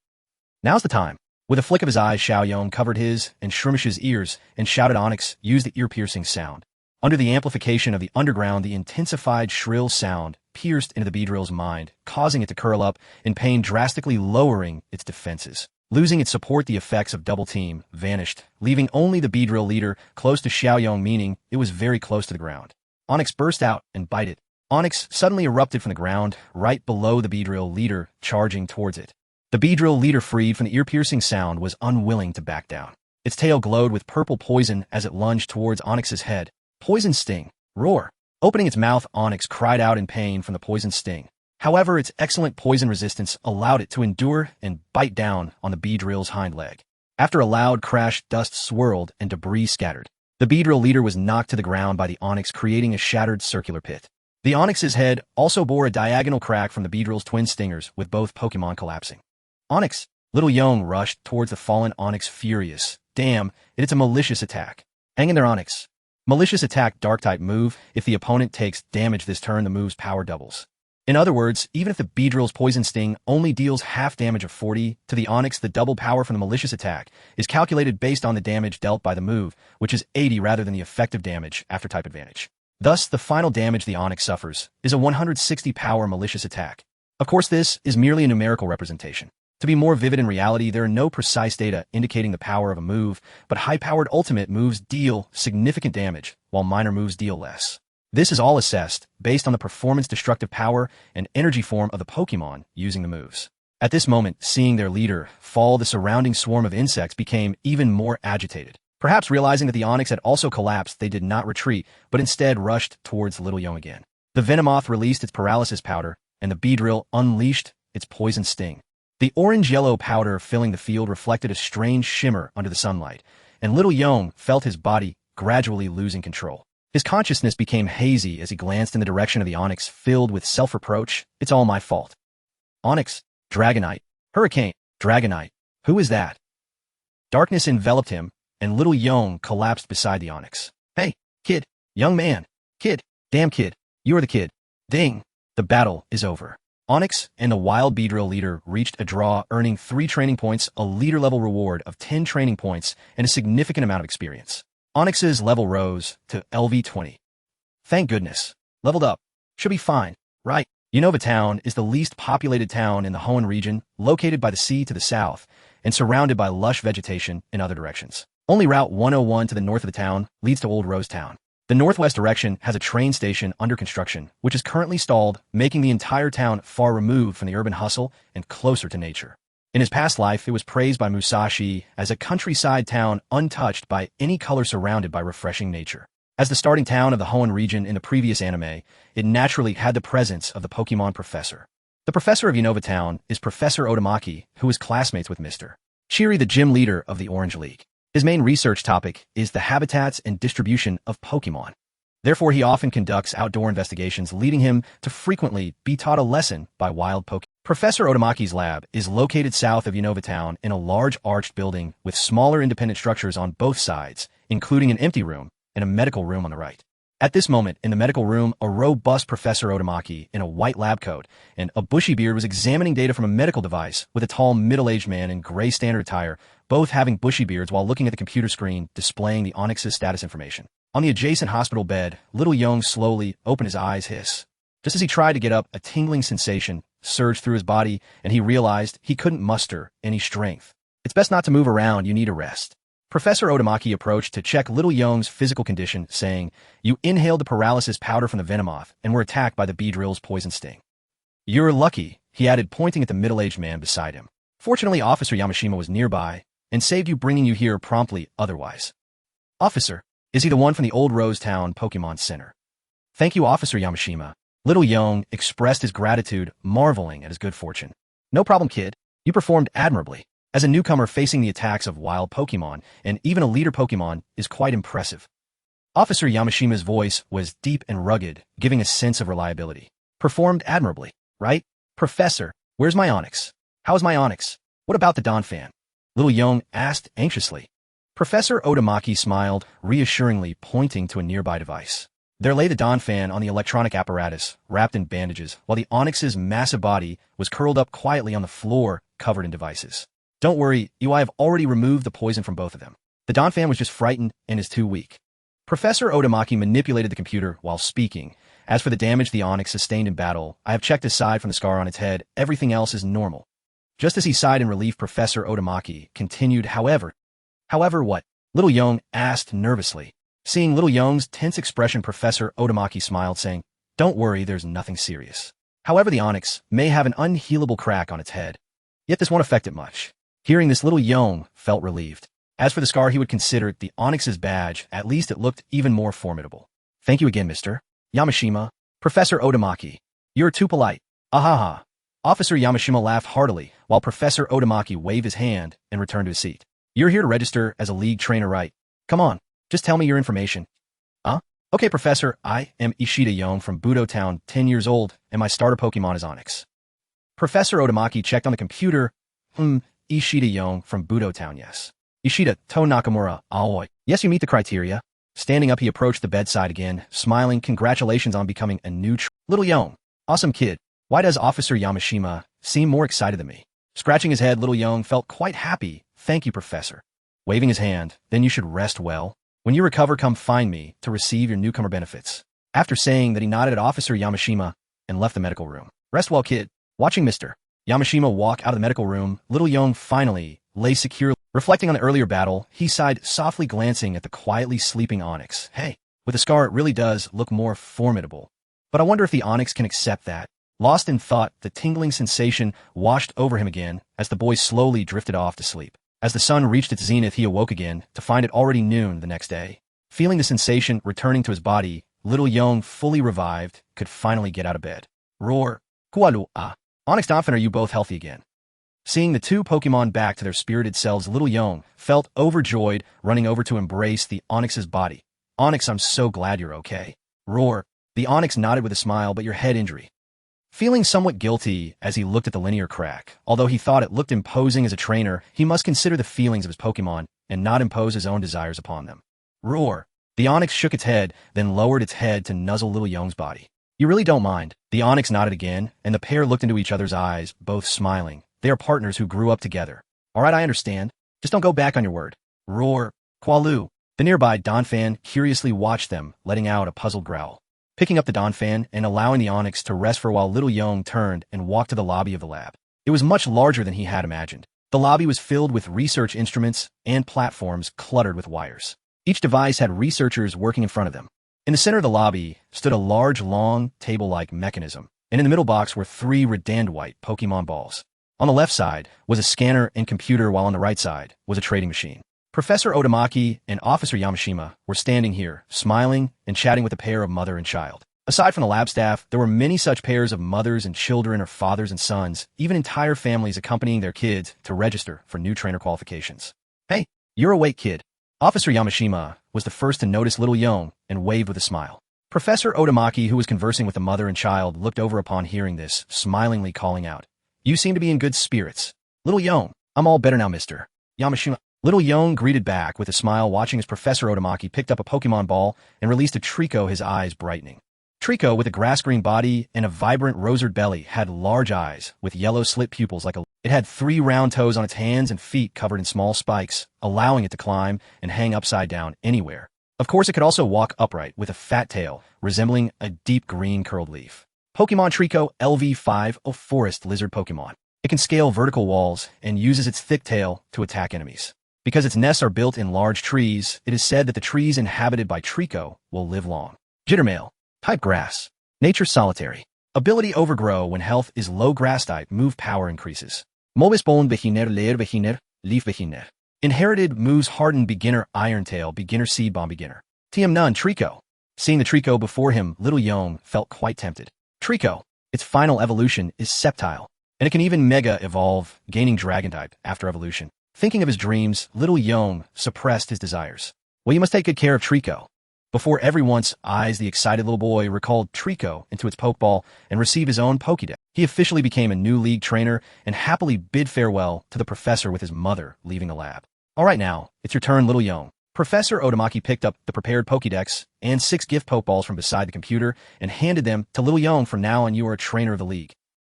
Now's the time. With a flick of his eyes, Xiao Yong covered his and Shroomish's ears and shouted. Onix used the ear-piercing sound. Under the amplification of the underground, the intensified shrill sound pierced into the Beedrill's mind, causing it to curl up in pain, drastically lowering its defenses. Losing its support, the effects of Double Team vanished, leaving only the Beedrill leader close to Xiao Yong, meaning it was very close to the ground. Onix burst out and bit it. Onix suddenly erupted from the ground, right below the Beedrill leader, charging towards it. The Beedrill leader, freed from the ear-piercing sound, was unwilling to back down. Its tail glowed with purple poison as it lunged towards Onix's head. Poison Sting. Roar. Opening its mouth, Onix cried out in pain from the poison sting. However, its excellent poison resistance allowed it to endure and bite down on the Beedrill's hind leg. After a loud crash, dust swirled and debris scattered. The Beedrill leader was knocked to the ground by the Onix, creating a shattered circular pit. The Onix's head also bore a diagonal crack from the Beedrill's twin stingers, with both Pokemon collapsing. Onix. Little Yong rushed towards the fallen Onix, furious. Damn, it's a malicious attack. Hang in there, Onix. Malicious attack, Dark-type move. If the opponent takes damage this turn, the move's power doubles. In other words, even if the Beedrill's poison sting only deals half damage of 40 to the Onix, the double power from the malicious attack is calculated based on the damage dealt by the move, which is 80 rather than the effective damage after type advantage. Thus, the final damage the Onix suffers is a 160 power malicious attack. Of course, this is merely a numerical representation. To be more vivid, in reality, there are no precise data indicating the power of a move, but high-powered ultimate moves deal significant damage, while minor moves deal less. This is all assessed based on the performance-destructive power and energy form of the Pokémon using the moves. At this moment, seeing their leader fall, the surrounding swarm of insects became even more agitated. Perhaps realizing that the Onix had also collapsed, they did not retreat, but instead rushed towards Little Yong again. The Venomoth released its paralysis powder, and the Beedrill unleashed its poison sting. The orange-yellow powder filling the field reflected a strange shimmer under the sunlight, and Little Yong felt his body gradually losing control. His consciousness became hazy as he glanced in the direction of the Onix, filled with self-reproach. It's all my fault. Onix, Dragonite, Hurricane, Dragonite, who is that? Darkness enveloped him, and Little Yong collapsed beside the Onix. Hey, kid, young man, kid, damn kid, you're the kid. Ding, the battle is over. Onix and the Wild Beedrill leader reached a draw, earning 3 training points, a leader-level reward of 10 training points, and a significant amount of experience. Onix's level rose to LV20. Thank goodness. Leveled up. Should be fine, right? Unova Town is the least populated town in the Hoenn region, located by the sea to the south, and surrounded by lush vegetation in other directions. Only Route 101 to the north of the town leads to Old Rose Town. The northwest direction has a train station under construction, which is currently stalled, making the entire town far removed from the urban hustle and closer to nature. In his past life, it was praised by Musashi as a countryside town untouched by any color, surrounded by refreshing nature. As the starting town of the Hoenn region in the previous anime, it naturally had the presence of the Pokemon professor. The professor of Unova Town is Professor Otamaki, who is classmates with Mr. Chiri, the gym leader of the Orange League. His main research topic is the habitats and distribution of Pokemon. Therefore, he often conducts outdoor investigations, leading him to frequently be taught a lesson by wild Pokemon. Professor Otamaki's lab is located south of Unova Town in a large arched building with smaller independent structures on both sides, including an empty room and a medical room on the right. At this moment, in the medical room, a robust Professor Otamaki in a white lab coat and a bushy beard was examining data from a medical device with a tall middle-aged man in gray standard attire, both having bushy beards, while looking at the computer screen displaying the Onix's status information. On the adjacent hospital bed, Little Yong slowly opened his eyes. Just as he tried to get up, a tingling sensation surged through his body, and he realized he couldn't muster any strength. It's best not to move around, you need a rest. Professor Otamaki approached to check Little Yong's physical condition, saying, "You inhaled the paralysis powder from the Venomoth and were attacked by the Beedrill's poison sting. You're lucky," he added, pointing at the middle-aged man beside him. "Fortunately, Officer Yamashima was nearby and saved you, bringing you here promptly otherwise." "Officer, is he the one from the Old Rose Town Pokemon Center?" "Thank you, Officer Yamashima." Little Yong expressed his gratitude, marveling at his good fortune. "No problem, kid. You performed admirably. As a newcomer facing the attacks of wild Pokemon, and even a leader Pokemon, is quite impressive." Officer Yamashima's voice was deep and rugged, giving a sense of reliability. "Performed admirably, right? Professor, where's my Onix? How's my Onix? What about the Donphan?" Little Yong asked anxiously. Professor Otamaki smiled, reassuringly, pointing to a nearby device. There lay the Donphan on the electronic apparatus, wrapped in bandages, while the Onix's massive body was curled up quietly on the floor, covered in devices. "Don't worry, I have already removed the poison from both of them. The Donphan was just frightened and is too weak." Professor Otamaki manipulated the computer while speaking. "As for the damage the Onix sustained in battle, I have checked aside from the scar on its head. Everything else is normal." Just as he sighed in relief, Professor Otamaki continued, However what?" Little Yong asked nervously. Seeing Little Yong's tense expression, Professor Otamaki smiled, saying, "Don't worry, there's nothing serious. However, the Onix may have an unhealable crack on its head. Yet this won't affect it much." Hearing this, Little Yong felt relieved. As for the scar, he would consider it the Onix's badge. At least it looked even more formidable. "Thank you again, Mr. Yamashima." "Professor Otamaki, you're too polite." "Ahaha." Officer Yamashima laughed heartily, while Professor Otamaki waved his hand and returned to his seat. "You're here to register as a league trainer, right? Come on, just tell me your information." "Okay, Professor, I am Ishida Yu from Wudou Town, 10 years old, and my starter Pokemon is Onix." Professor Otamaki checked on the computer. Ishida Yu from Wudou Town, yes. Ishida, To Nakamura, Aoi. Yes, you meet the criteria." Standing up, he approached the bedside again, smiling. "Congratulations on becoming a new Little Yong. Awesome kid. Why does Officer Yamashima seem more excited than me?" Scratching his head, Little Yong felt quite happy. "Thank you, Professor." Waving his hand, "Then you should rest well. When you recover, come find me to receive your newcomer benefits." After saying that, he nodded at Officer Yamashima and left the medical room. "Rest well, kid." Watching Mr. Yamashima walk out of the medical room, Little Yong finally lay securely. Reflecting on the earlier battle, he sighed softly, glancing at the quietly sleeping Onix. "Hey, With a scar, it really does look more formidable. But I wonder if the Onix can accept that. Lost in thought, the tingling sensation washed over him again as the boy slowly drifted off to sleep. As the sun reached its zenith, he awoke again to find it already noon the next day. Feeling the sensation returning to his body, little Yong, fully revived, could finally get out of bed. Roar. Kualu ah. Onix Donphin, are you both healthy again? Seeing the two Pokemon back to their spirited selves, little Yong felt overjoyed, running over to embrace the Onix's body. Onix, I'm so glad you're okay. Roar. The Onix nodded with a smile, but your head injury. Feeling somewhat guilty as he looked at the linear crack, although he thought it looked imposing as a trainer, he must consider the feelings of his Pokemon and not impose his own desires upon them. Roar. The Onix shook its head, then lowered its head to nuzzle little Yong's body. You really don't mind? The Onix nodded again, and the pair looked into each other's eyes, both smiling. They are partners who grew up together. All right, I understand. Just don't go back on your word. Roar. Kualu. The nearby Donphan curiously watched them, letting out a puzzled growl. Picking up the Donphan and allowing the Onix to rest for a while, little Yong turned and walked to the lobby of the lab. It was much larger than he had imagined. The lobby was filled with research instruments and platforms cluttered with wires. Each device had researchers working in front of them. In the center of the lobby stood a large, long, table-like mechanism, and in the middle box were 3 redandwhite Pokemon balls. On the left side was a scanner and computer, while on the right side was a trading machine. Professor Otamaki and Officer Yamashima were standing here, smiling and chatting with a pair of mother and child. Aside from the lab staff, there were many such pairs of mothers and children or fathers and sons, even entire families accompanying their kids to register for new trainer qualifications. Hey, you're awake, kid. Officer Yamashima was the first to notice little Yong and waved with a smile. Professor Otamaki, who was conversing with the mother and child, looked over upon hearing this, smilingly calling out, You seem to be in good spirits. Little Yong, I'm all better now, Mr. Yamashima. Little Yong greeted back with a smile, watching as Professor Otamaki picked up a Pokemon ball and released a Trico, his eyes brightening. Trico, with a grass-green body and a vibrant roseate belly, had large eyes with yellow slit pupils like a... It had 3 round toes on its hands and feet covered in small spikes, allowing it to climb and hang upside down anywhere. Of course, it could also walk upright with a fat tail, resembling a deep green curled leaf. Pokemon Trico LV5, a forest lizard Pokemon. It can scale vertical walls and uses its thick tail to attack enemies. Because its nests are built in large trees, it is said that the trees inhabited by Trico will live long. Jittermail. Type grass. Nature solitary. Ability overgrow when health is low. Grass type move power increases. Mobisbone beginner, leer beginner, leaf beginner. Inherited moves hardened beginner, iron tail beginner, seed bomb beginner. TM none. Trico. Seeing the Trico before him, little Yong felt quite tempted. Trico. Its final evolution is Sceptile, and it can even mega evolve, gaining dragon type after evolution. Thinking of his dreams, little Yong suppressed his desires. Well, you must take good care of Trico. Before everyone's eyes, the excited little boy recalled Trico into its Pokeball and received his own Pokédex. He officially became a new league trainer and happily bid farewell to the professor with his mother leaving the lab. All right, now, it's your turn, little Yong. Professor Otamaki picked up the prepared Pokédex and 6 gift Pokeballs from beside the computer and handed them to little Yong. From now on, you are a trainer of the league.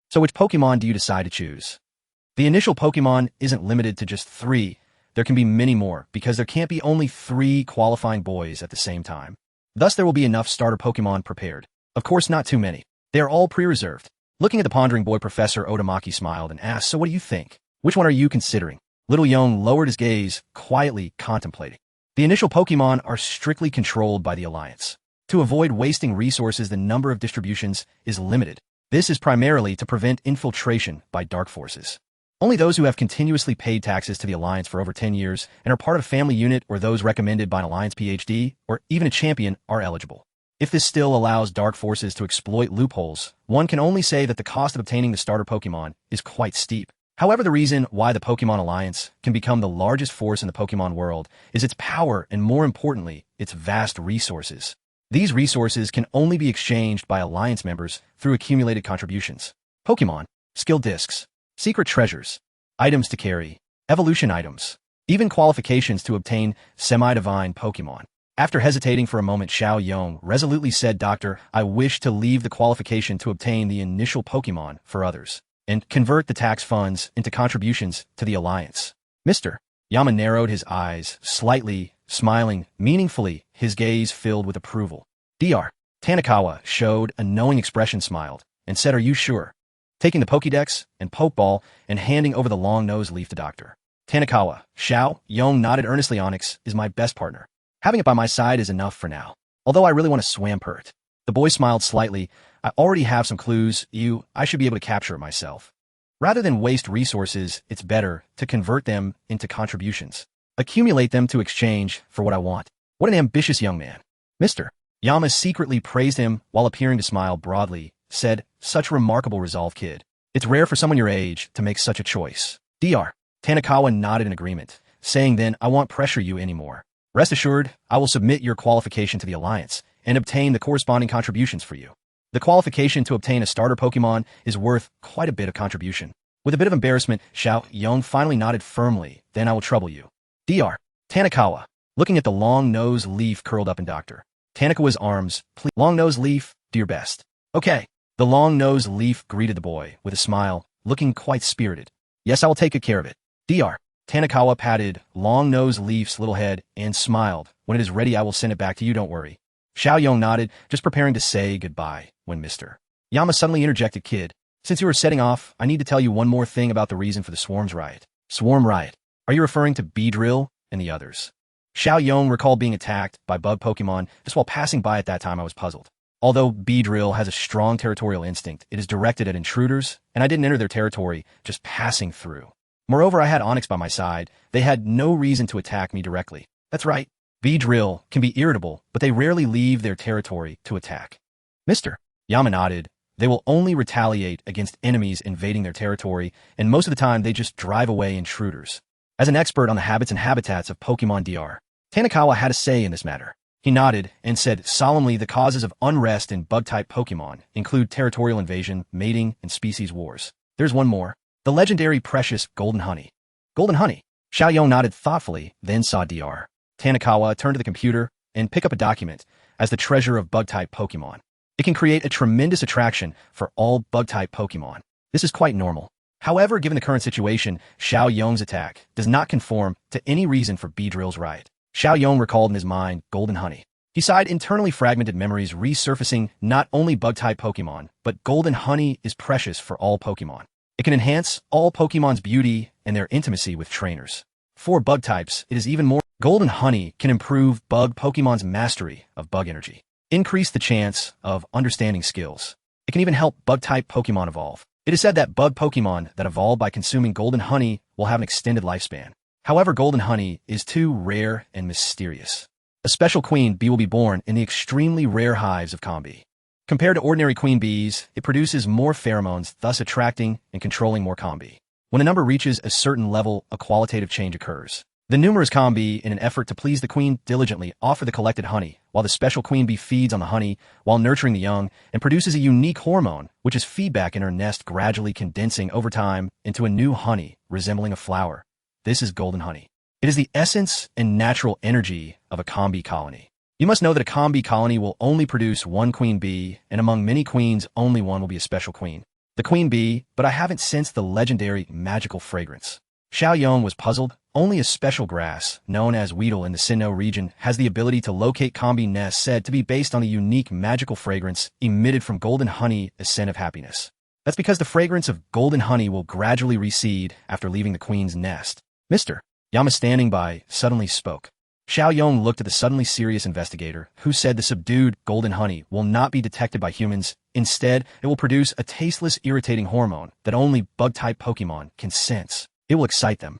So which Pokemon do you decide to choose? The initial Pokemon isn't limited to just 3. There can be many more, because there can't be only 3 qualifying boys at the same time. Thus, there will be enough starter Pokemon prepared. Of course, not too many. They are all pre-reserved. Looking at the pondering boy, Professor Otamaki smiled and asked, So what do you think? Which one are you considering? Little Yong lowered his gaze, quietly contemplating. The initial Pokemon are strictly controlled by the Alliance. To avoid wasting resources, the number of distributions is limited. This is primarily to prevent infiltration by dark forces. Only those who have continuously paid taxes to the Alliance for over 10 years and are part of a family unit or those recommended by an Alliance PhD or even a champion are eligible. If this still allows dark forces to exploit loopholes, one can only say that the cost of obtaining the starter Pokemon is quite steep. However, the reason why the Pokemon Alliance can become the largest force in the Pokemon world is its power and, more importantly, its vast resources. These resources can only be exchanged by Alliance members through accumulated contributions. Pokemon, skill discs, secret treasures, items to carry, evolution items, even qualifications to obtain semi-divine Pokemon. After hesitating for a moment, Xiao Yong resolutely said, Doctor, I wish to leave the qualification to obtain the initial Pokemon for others and convert the tax funds into contributions to the Alliance. Mr. Yama narrowed his eyes, slightly, smiling meaningfully, his gaze filled with approval. Dr. Tanikawa showed a knowing expression, smiled, and said, Are you sure? Taking the Pokédex and Pokeball and handing over the long-nosed leaf to Dr. Tanikawa, Xiao Yong nodded earnestly. Onix is my best partner. Having it by my side is enough for now. Although I really want to Swampert. The boy smiled slightly. I already have some clues, I should be able to capture it myself. Rather than waste resources, it's better to convert them into contributions. Accumulate them to exchange for what I want. What an ambitious young man. Mr. Yama secretly praised him while appearing to smile broadly, said, such remarkable resolve, kid. It's rare for someone your age to make such a choice. Dr. Tanakawa nodded in agreement, saying then, I won't pressure you anymore. Rest assured, I will submit your qualification to the Alliance and obtain the corresponding contributions for you. The qualification to obtain a starter Pokemon is worth quite a bit of contribution. With a bit of embarrassment, Chen Yong finally nodded firmly, then I will trouble you. Dr. Tanakawa, looking at the long-nosed leaf curled up in Dr. Tanakawa's arms, please. Long-nosed leaf, do your best. Okay. The long-nosed leaf greeted the boy with a smile, looking quite spirited. Yes, I will take good care of it. Dr. Tanakawa patted long-nosed leaf's little head and smiled. When it is ready, I will send it back to you, don't worry. Chen Yong nodded, just preparing to say goodbye, when Mr. Yama suddenly interjected, kid. Since you are setting off, I need to tell you one more thing about the reason for the Swarm's riot. Swarm riot. Are you referring to Beedrill and the others? Chen Yong recalled being attacked by bug Pokemon. Just while passing by at that time, I was puzzled. Although Beedrill has a strong territorial instinct, it is directed at intruders, and I didn't enter their territory, just passing through. Moreover, I had Onix by my side. They had no reason to attack me directly. That's right. Beedrill can be irritable, but they rarely leave their territory to attack. Mr. Yama nodded. They will only retaliate against enemies invading their territory, and most of the time they just drive away intruders. As an expert on the habits and habitats of Pokemon Dr. Tanakawa had a say in this matter. He nodded and said solemnly the causes of unrest in bug-type Pokemon include territorial invasion, mating, and species wars. There's one more. The legendary precious golden honey. Golden honey? Chen Yong nodded thoughtfully, then saw Dr. Tanakawa turn to the computer and pick up a document as the treasure of bug-type Pokemon. It can create a tremendous attraction for all bug-type Pokemon. This is quite normal. However, given the current situation, Chen Yong's attack does not conform to any reason for Beedrill's riot. Chen Yong recalled in his mind golden honey. He sighed, internally fragmented memories resurfacing not only bug-type Pokemon, but golden honey is precious for all Pokemon. It can enhance all Pokemon's beauty and their intimacy with trainers. For bug types, it is even more. Golden honey can improve bug Pokemon's mastery of bug energy, increase the chance of understanding skills. It can even help bug-type Pokemon evolve. It is said that bug Pokemon that evolve by consuming golden honey will have an extended lifespan. However, golden honey is too rare and mysterious. A special queen bee will be born in the extremely rare hives of Combi. Compared to ordinary queen bees, it produces more pheromones, thus attracting and controlling more Combi. When a number reaches a certain level, a qualitative change occurs. The numerous Combi, in an effort to please the queen, diligently offer the collected honey, while the special queen bee feeds on the honey while nurturing the young and produces a unique hormone, which is feedback in her nest, gradually condensing over time into a new honey resembling a flower. This is golden honey. It is the essence and natural energy of a Combi colony. You must know that a Combi colony will only produce one queen bee, and among many queens, only one will be a special queen. The queen bee, but I haven't sensed the legendary magical fragrance. Chen Yong was puzzled. Only a special grass, known as Wudou in the Sinnoh region, has the ability to locate Combi nests said to be based on a unique magical fragrance emitted from golden honey, a scent of happiness. That's because the fragrance of golden honey will gradually recede after leaving the queen's nest. Mr. Yama, standing by, suddenly spoke. Chen Yong looked at the suddenly serious investigator, who said the subdued golden honey will not be detected by humans. Instead, it will produce a tasteless, irritating hormone that only bug-type Pokemon can sense. It will excite them.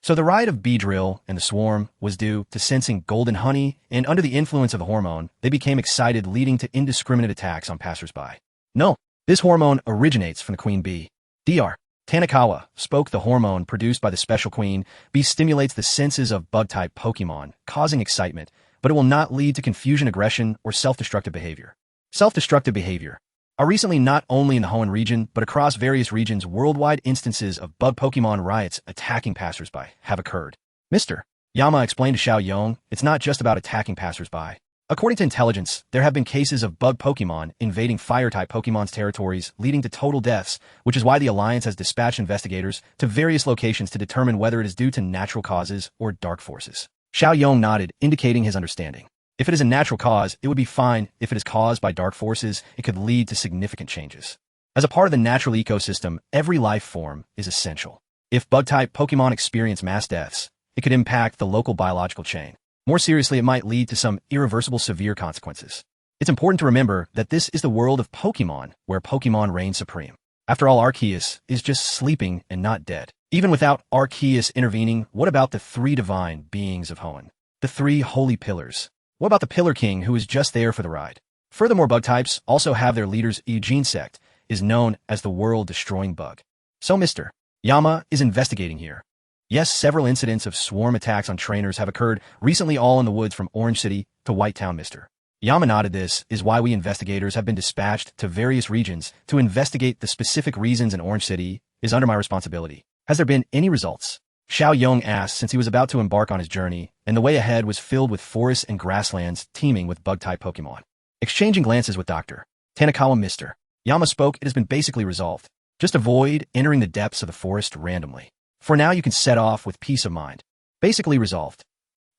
So the riot of Beedrill and the swarm was due to sensing golden honey, and under the influence of the hormone, they became excited, leading to indiscriminate attacks on passersby. No, this hormone originates from the queen bee. Dr. Tanakawa spoke. The hormone produced by the special queen bee stimulates the senses of bug-type Pokemon, causing excitement, but it will not lead to confusion, aggression, or self-destructive behavior. Self-destructive behavior are recently not only in the Hoenn region, but across various regions worldwide. Instances of bug Pokemon riots attacking passersby have occurred. Mr. Yama explained to Chen Yong, it's not just about attacking passersby. According to intelligence, there have been cases of bug Pokemon invading fire-type Pokemon's territories, leading to total deaths, which is why the Alliance has dispatched investigators to various locations to determine whether it is due to natural causes or dark forces. Chen Yong nodded, indicating his understanding. If it is a natural cause, it would be fine. If it is caused by dark forces, it could lead to significant changes. As a part of the natural ecosystem, every life form is essential. If bug-type Pokemon experience mass deaths, it could impact the local biological chain. More seriously, it might lead to some irreversible severe consequences. It's important to remember that this is the world of Pokemon, where Pokemon reign supreme. After all, Arceus is just sleeping and not dead. Even without Arceus intervening, what about the three divine beings of Hoenn? The three holy pillars. What about the Pillar King, who is just there for the ride? Furthermore, bug types also have their leaders. Yuji is known as the world-destroying bug. So Mr. Yama is investigating here. Yes, several incidents of swarm attacks on trainers have occurred recently, all in the woods from Orange City to White Town. Mr. Yama nodded. This is why we investigators have been dispatched to various regions to investigate the specific reasons in Orange City is under my responsibility. Has there been any results? Chen Yong asked, since he was about to embark on his journey, and the way ahead was filled with forests and grasslands teeming with bug-type Pokemon. Exchanging glances with Dr. Tanakawa, Mr. Yama spoke. It has been basically resolved. Just avoid entering the depths of the forest randomly. For now, you can set off with peace of mind. Basically resolved.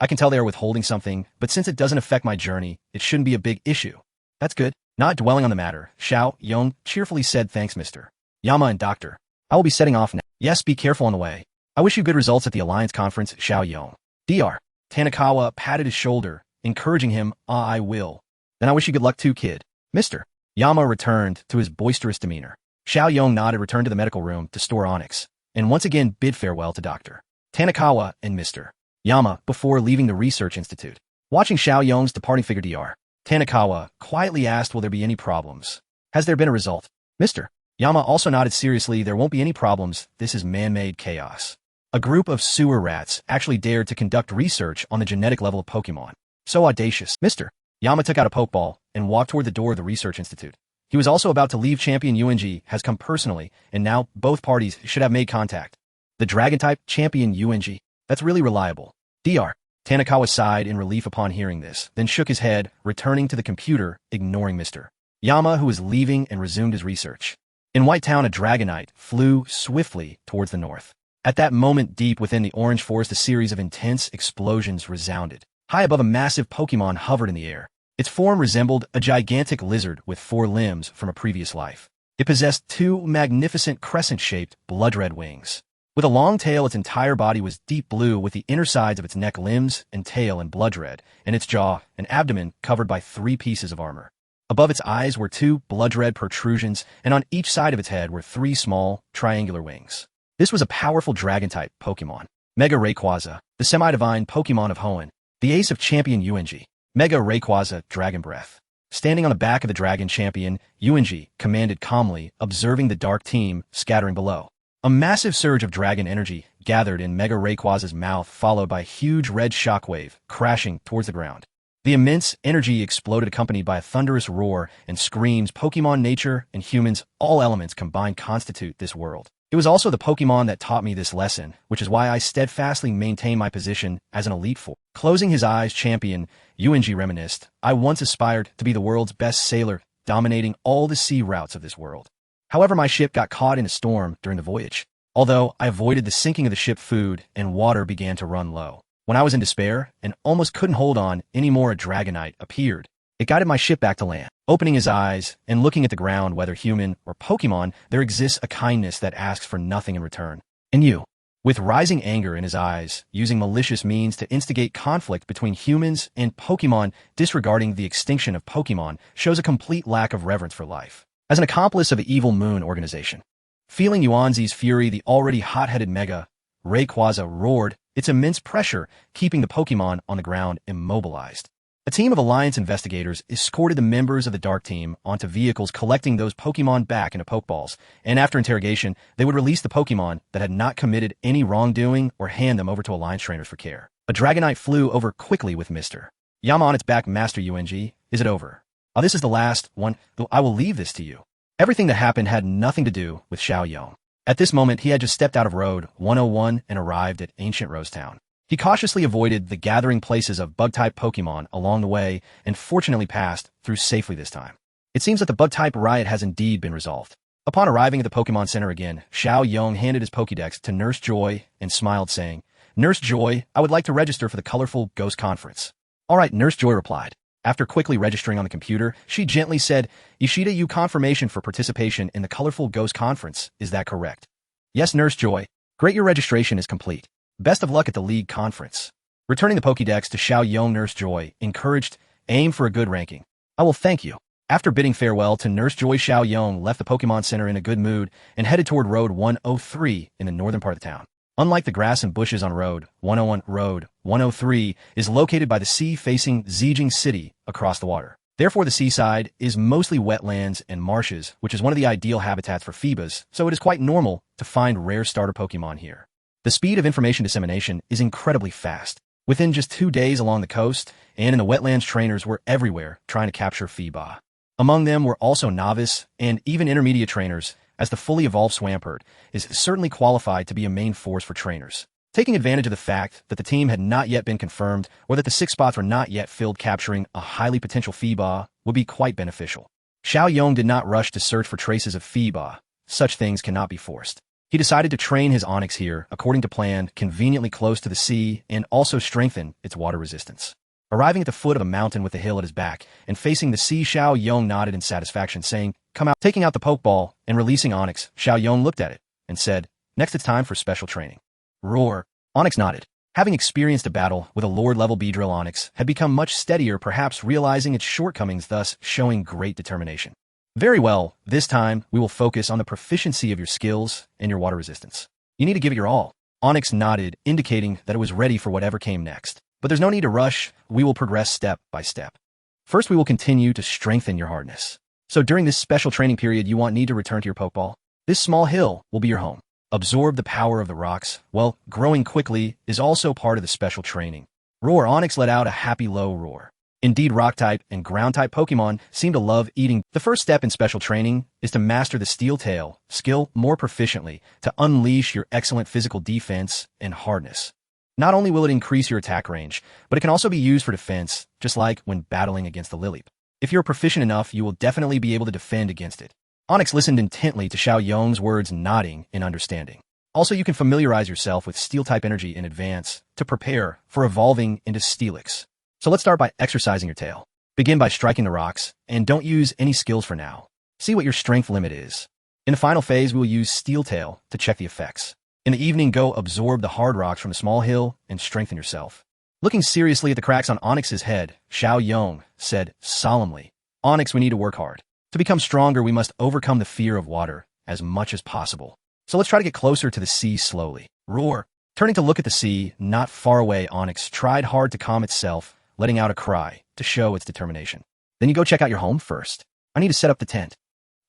I can tell they are withholding something, but since it doesn't affect my journey, it shouldn't be a big issue. That's good. Not dwelling on the matter, Chen Yong cheerfully said, thanks, Mr. Yama and Doctor. I will be setting off now. Yes, be careful on the way. I wish you good results at the Alliance Conference, Chen Yong. Dr. Tanakawa patted his shoulder, encouraging him. I will. Then I wish you good luck too, kid. Mr. Yama returned to his boisterous demeanor. Chen Yong nodded, returned to the medical room to store Onix, and once again bid farewell to Dr. Tanakawa and Mr. Yama before leaving the Research Institute. Watching Chen Yong's departing figure, Dr. Tanakawa quietly asked, will there be any problems? Has there been a result? Mr. Yama also nodded seriously. There won't be any problems. This is man-made chaos. A group of sewer rats actually dared to conduct research on the genetic level of Pokemon. So audacious. Mr. Yama took out a Pokeball and walked toward the door of the Research Institute. He was also about to leave. Champion Yuji has come personally, and now both parties should have made contact. The Dragon-type Champion Yuji. That's really reliable. Dr. Tanakawa sighed in relief upon hearing this, then shook his head, returning to the computer, ignoring Mr. Yama, who was leaving, and resumed his research. In White Town, a Dragonite flew swiftly towards the north. At that moment, deep within the orange forest, a series of intense explosions resounded. High above, a massive Pokemon hovered in the air. Its form resembled a gigantic lizard with 4 limbs from a previous life. It possessed 2 magnificent crescent-shaped blood-red wings. With a long tail, its entire body was deep blue, with the inner sides of its neck, limbs, and tail in blood red, and its jaw and abdomen covered by 3 pieces of armor. Above its eyes were 2 blood-red protrusions, and on each side of its head were 3 small, triangular wings. This was a powerful Dragon-type Pokemon. Mega Rayquaza, the semi-divine Pokemon of Hoenn, the ace of Champion Yuji. Mega Rayquaza, Dragon Breath. Standing on the back of the Dragon Champion, Yuji commanded calmly, observing the dark team scattering below. A massive surge of dragon energy gathered in Mega Rayquaza's mouth, followed by a huge red shockwave crashing towards the ground. The immense energy exploded, accompanied by a thunderous roar and screams. Pokemon, nature, and humans, all elements combined, constitute this world. It was also the Pokemon that taught me this lesson, which is why I steadfastly maintain my position as an Elite Four. Closing his eyes, Champion Yuji reminisced, I once aspired to be the world's best sailor, dominating all the sea routes of this world. However, my ship got caught in a storm during the voyage. Although I avoided the sinking of the ship, food and water began to run low. When I was in despair and almost couldn't hold on anymore, a Dragonite appeared. It guided my ship back to land. Opening his eyes and looking at the ground, whether human or Pokemon, there exists a kindness that asks for nothing in return. And you, with rising anger in his eyes, using malicious means to instigate conflict between humans and Pokemon, disregarding the extinction of Pokemon, shows a complete lack of reverence for life. As an accomplice of the Evil Moon organization. Feeling Yuanzi's fury, the already hot-headed Mega Rayquaza roared, its immense pressure keeping the Pokemon on the ground immobilized. A team of Alliance investigators escorted the members of the Dark Team onto vehicles, collecting those Pokemon back into Pokeballs, and after interrogation, they would release the Pokemon that had not committed any wrongdoing or hand them over to Alliance trainers for care. A Dragonite flew over quickly with Mr. Yama on its back. Master Yuji, is it over? Oh, this is the last one, though I will leave this to you. Everything that happened had nothing to do with Chen Yong. At this moment, he had just stepped out of Road 101 and arrived at Ancient Rose Town. He cautiously avoided the gathering places of bug-type Pokemon along the way and fortunately passed through safely this time. It seems that the bug-type riot has indeed been resolved. Upon arriving at the Pokemon Center again, Chen Yong handed his Pokédex to Nurse Joy and smiled, saying, Nurse Joy, I would like to register for the Colorful Ghost Conference. All right, Nurse Joy replied. After quickly registering on the computer, she gently said, Ishida Yu, confirmation for participation in the Colorful Ghost Conference, is that correct? Yes, Nurse Joy. Great, your registration is complete. Best of luck at the League Conference. Returning the Pokédex to Xiao Yong, Nurse Joy encouraged, aim for a good ranking. I will thank you. After bidding farewell to Nurse Joy, Xiao Yong left the Pokemon Center in a good mood and headed toward Road 103 in the northern part of the town. Unlike the grass and bushes on Road 101, Road 103 is located by the sea facing Zijing City across the water. Therefore, the seaside is mostly wetlands and marshes, which is one of the ideal habitats for Feebas, so it is quite normal to find rare starter Pokemon here. The speed of information dissemination is incredibly fast. Within just 2 days along the coast and in the wetlands, trainers were everywhere trying to capture Feebas. Among them were also novice and even intermediate trainers, as the fully evolved Swampert is certainly qualified to be a main force for trainers. Taking advantage of the fact that the team had not yet been confirmed or that the 6 spots were not yet filled, capturing a highly potential Feebas would be quite beneficial. Xiao Yong did not rush to search for traces of Feebas. Such things cannot be forced. He decided to train his Onix here, according to plan, conveniently close to the sea, and also strengthen its water resistance. Arriving at the foot of a mountain with a hill at his back and facing the sea, Xiao Yong nodded in satisfaction, saying, "Come out." Taking out the Pokeball and releasing Onix, Xiao Yong looked at it and said, "Next it's time for special training." Roar. Onix nodded. Having experienced a battle with a Lord-level Beedrill, Onix had become much steadier, perhaps realizing its shortcomings, thus showing great determination. Very well, this time we will focus on the proficiency of your skills and your water resistance. You need to give it your all. Onix nodded, indicating that it was ready for whatever came next. But there's no need to rush, we will progress step by step. First, we will continue to strengthen your hardness. So during this special training period, you won't need to return to your Pokeball. This small hill will be your home. Absorb the power of the rocks. Well, growing quickly is also part of the special training. Roar. Onix let out a happy low roar. Indeed, Rock-type and Ground-type Pokemon seem to love eating. The first step in special training is to master the Steel Tail skill more proficiently to unleash your excellent physical defense and hardness. Not only will it increase your attack range, but it can also be used for defense, just like when battling against the Lileep. If you're proficient enough, you will definitely be able to defend against it. Onix listened intently to Xiao Yong's words, nodding in understanding. Also, you can familiarize yourself with Steel-type energy in advance to prepare for evolving into Steelix. So let's start by exercising your tail. Begin by striking the rocks, and don't use any skills for now. See what your strength limit is. In the final phase, we will use Steel Tail to check the effects. In the evening, go absorb the hard rocks from the small hill and strengthen yourself. Looking seriously at the cracks on Onix's head, Xiao Yong said solemnly, "Onix, we need to work hard. To become stronger, we must overcome the fear of water as much as possible. So let's try to get closer to the sea slowly." Roar. Turning to look at the sea, not far away, Onix tried hard to calm itself, letting out a cry to show its determination. "Then you go check out your home first. I need to set up the tent."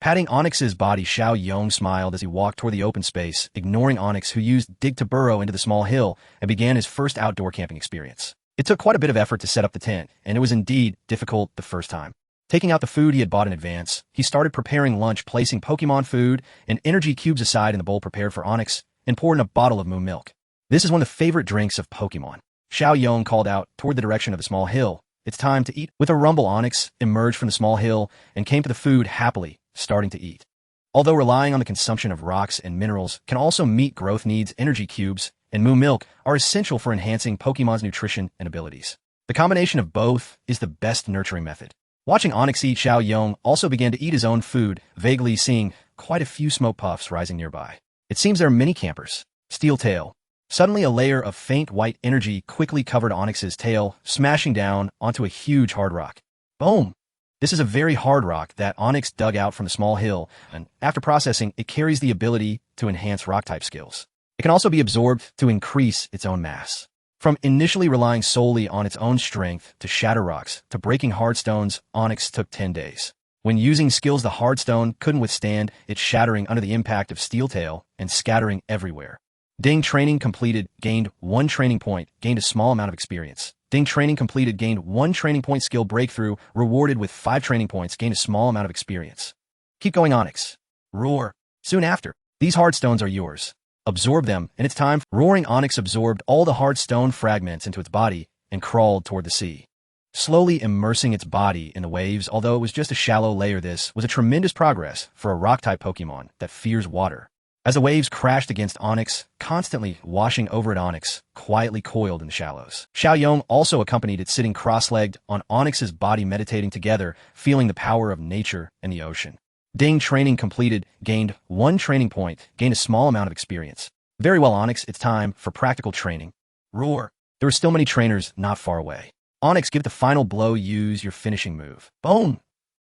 Patting Onix's body, Xiao Yong smiled as he walked toward the open space, ignoring Onix, who used Dig to burrow into the small hill and began his first outdoor camping experience. It took quite a bit of effort to set up the tent, and it was indeed difficult the first time. Taking out the food he had bought in advance, he started preparing lunch, placing Pokemon food and energy cubes aside in the bowl prepared for Onix, and poured in a bottle of moon milk. This is one of the favorite drinks of Pokemon. Xiao Yong called out toward the direction of the small hill. "It's time to eat." With a rumble, Onix emerged from the small hill and came to the food happily, starting to eat. Although relying on the consumption of rocks and minerals can also meet growth needs, energy cubes and moo milk are essential for enhancing Pokemon's nutrition and abilities. The combination of both is the best nurturing method. Watching Onix eat, Xiao Yong also began to eat his own food, vaguely seeing quite a few smoke puffs rising nearby. It seems there are many campers. Steel Tail. Suddenly, a layer of faint white energy quickly covered Onix's tail, smashing down onto a huge hard rock. Boom! This is a very hard rock that Onix dug out from the small hill, and after processing, it carries the ability to enhance rock-type skills. It can also be absorbed to increase its own mass. From initially relying solely on its own strength to shatter rocks to breaking hard stones, Onix took 10 days. When using skills, the hard stone couldn't withstand it shattering under the impact of Steel Tail and scattering everywhere. Ding training completed, gained 1 training point, gained a small amount of experience. Ding training completed, gained 1 training point, skill breakthrough, rewarded with 5 training points, gained a small amount of experience. Keep going, Onix. Roar. Soon after, these hard stones are yours. Absorb them, and it's time. Roaring, Onix absorbed all the hard stone fragments into its body and crawled toward the sea. Slowly immersing its body in the waves, although it was just a shallow layer, this was a tremendous progress for a rock-type Pokemon that fears water. As the waves crashed against Onix, constantly washing over at Onix, quietly coiled in the shallows. Xiao Yong also accompanied it, sitting cross-legged on Onix's body, meditating together, feeling the power of nature and the ocean. Ding training completed, gained 1 training point, gained a small amount of experience. Very well, Onix, it's time for practical training. Roar. there were still many trainers not far away. Onix, give the final blow, use your finishing move. Boom!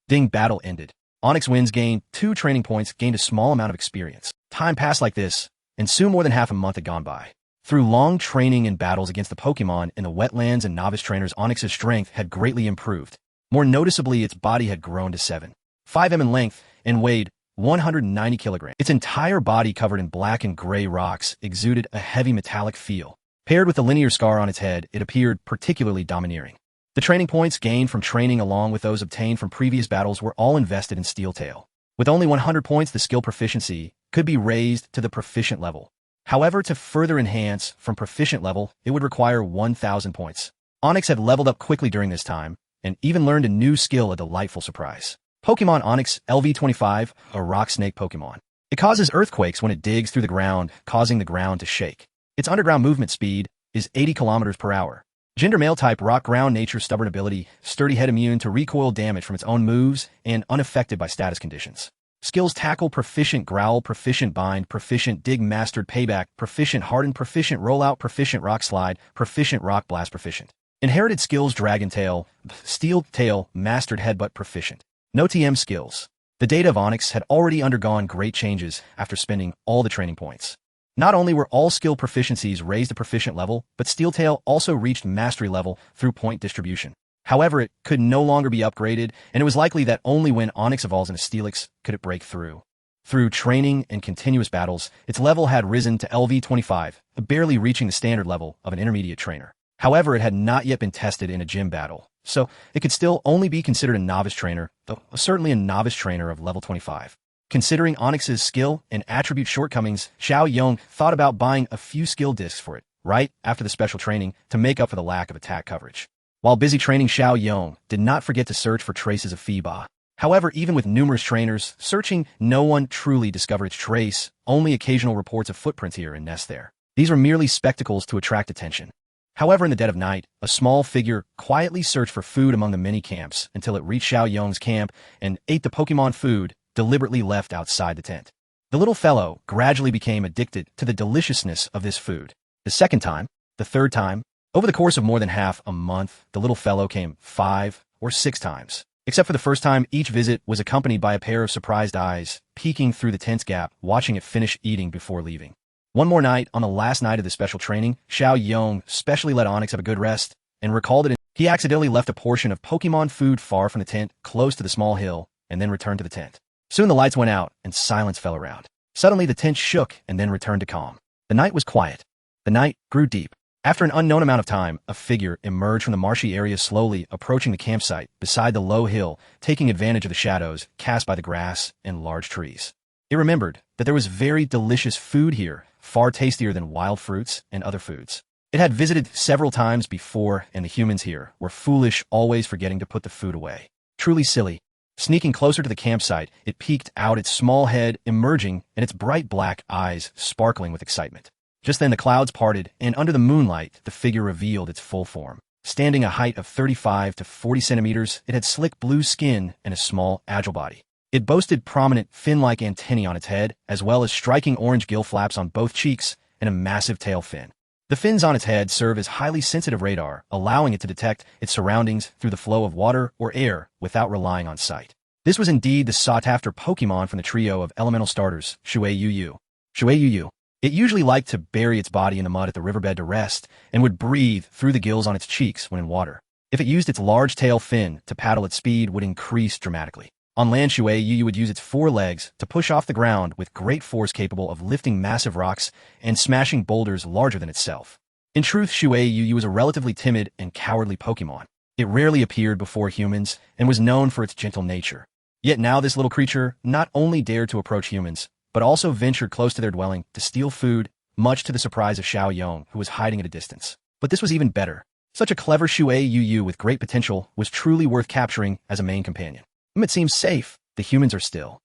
Ding, battle ended. Onix wins, gained 2 training points, gained a small amount of experience. Time passed like this, and soon more than half a month had gone by. Through long training and battles against the Pokemon in the wetlands and novice trainers, Onix's strength had greatly improved. More noticeably, its body had grown to 7.5 m in length and weighed 190 kilograms. Its entire body, covered in black and gray rocks, exuded a heavy metallic feel. Paired with the linear scar on its head, it appeared particularly domineering. The training points gained from training, along with those obtained from previous battles, were all invested in Steeltail. With only 100 points, the skill proficiency could be raised to the proficient level. However, to further enhance from proficient level, it would require 1,000 points. Onix had leveled up quickly during this time, and even learned a new skill, a delightful surprise. Pokemon Onix LV25, a rock snake Pokemon. It causes earthquakes when it digs through the ground, causing the ground to shake. Its underground movement speed is 80 kilometers per hour. Gender male type, rock ground, nature stubborn ability, sturdy head, immune to recoil damage from its own moves, and unaffected by status conditions. Skills: tackle, proficient growl, proficient bind, proficient dig, mastered payback, proficient harden, proficient rollout, proficient rock slide, proficient rock blast, proficient. Inherited skills: dragon tail, steel tail, mastered headbutt, proficient. No TM skills. The data of Onix had already undergone great changes after spending all the training points. Not only were all skill proficiencies raised to proficient level, but Steeltail also reached mastery level through point distribution. However, it could no longer be upgraded, and it was likely that only when Onix evolves into Steelix could it break through. Through training and continuous battles, its level had risen to LV25, barely reaching the standard level of an intermediate trainer. However, it had not yet been tested in a gym battle, so it could still only be considered a novice trainer, though certainly a novice trainer of level 25. Considering Onix's skill and attribute shortcomings, Chen Yong thought about buying a few skill discs for it, right after the special training, to make up for the lack of attack coverage. While busy training, Chen Yong did not forget to search for traces of Feebas. However, even with numerous trainers searching, no one truly discovered its trace, only occasional reports of footprints here and nests there. These were merely spectacles to attract attention. However, in the dead of night, a small figure quietly searched for food among the many camps until it reached Chen Yong's camp and ate the Pokemon food deliberately left outside the tent. The little fellow gradually became addicted to the deliciousness of this food. The second time, the third time, over the course of more than half a month, the little fellow came 5 or 6 times. Except for the first time, each visit was accompanied by a pair of surprised eyes peeking through the tent's gap, watching it finish eating before leaving. One more night, on the last night of the special training, Chen Yong specially let Onix have a good rest and recalled it. He accidentally left a portion of Pokemon food far from the tent, close to the small hill, and then returned to the tent. Soon the lights went out and silence fell around. Suddenly the tent shook and then returned to calm. The night was quiet. The night grew deep. After an unknown amount of time, a figure emerged from the marshy area, slowly approaching the campsite beside the low hill, taking advantage of the shadows cast by the grass and large trees. It remembered that there was very delicious food here, far tastier than wild fruits and other foods. It had visited several times before, and the humans here were foolish, always forgetting to put the food away. Truly silly. Sneaking closer to the campsite, it peeked out, its small head emerging and its bright black eyes sparkling with excitement. Just then the clouds parted, and under the moonlight, the figure revealed its full form. Standing a height of 35 to 40 centimeters, it had slick blue skin and a small, agile body. It boasted prominent fin-like antennae on its head, as well as striking orange gill flaps on both cheeks and a massive tail fin. The fins on its head serve as highly sensitive radar, allowing it to detect its surroundings through the flow of water or air without relying on sight. This was indeed the sought-after Pokemon from the trio of elemental starters, Ishida Yu. Ishida Yu. It usually liked to bury its body in the mud at the riverbed to rest, and would breathe through the gills on its cheeks when in water. If it used its large tail fin to paddle, its speed would increase dramatically. On land, Ishida Yu would use its 4 legs to push off the ground with great force, capable of lifting massive rocks and smashing boulders larger than itself. In truth, Ishida Yu was a relatively timid and cowardly Pokemon. It rarely appeared before humans and was known for its gentle nature. Yet now this little creature not only dared to approach humans, but also ventured close to their dwelling to steal food, much to the surprise of Chen Yong, who was hiding at a distance. But this was even better. Such a clever Ishida Yu with great potential was truly worth capturing as a main companion. It seems safe. The humans are still.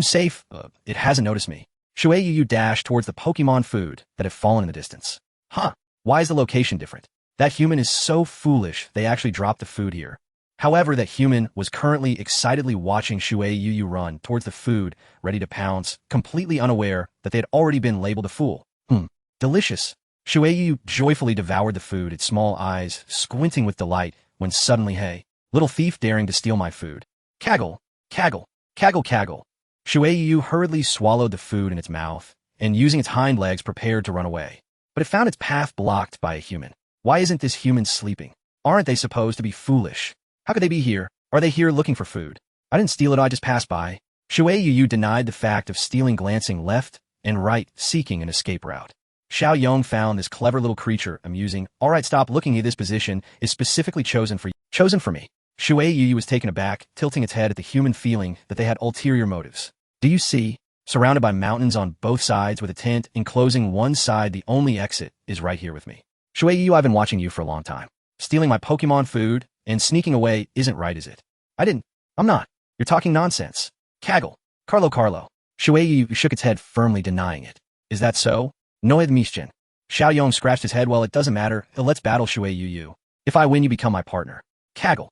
Safe. It hasn't noticed me. Ishida Yu dashed towards the Pokemon food that had fallen in the distance. Huh. Why is the location different? That human is so foolish they actually dropped the food here. However, that human was currently excitedly watching Ishida Yu run towards the food, ready to pounce, completely unaware that they had already been labeled a fool. Delicious. Shui Yu joyfully devoured the food, its small eyes squinting with delight, when suddenly, hey, little thief daring to steal my food. Kaggle, kaggle, kaggle, kaggle. Shui Yu hurriedly swallowed the food in its mouth, and using its hind legs prepared to run away. But it found its path blocked by a human. Why isn't this human sleeping? Aren't they supposed to be foolish? How could they be here? Are they here looking for food? I didn't steal it, I just passed by. Shui Yu denied the fact of stealing, glancing left and right, seeking an escape route. Xiao Yong found this clever little creature amusing. All right, stop looking at this position is specifically chosen for you. Chosen for me. Shui Yu was taken aback, tilting its head at the human feeling that they had ulterior motives. Do you see? Surrounded by mountains on both sides with a tent enclosing one side, the only exit is right here with me. Shui Yu, I've been watching you for a long time. Stealing my Pokemon food and sneaking away isn't right, is it? I'm not. You're talking nonsense. Kaggle. Carlo. Shui Yu shook its head, firmly denying it. Is that so? No admission. Xiao Yong scratched his head. Well, it doesn't matter. Let's battle, Shui Yu. If I win, you become my partner. Kaggle.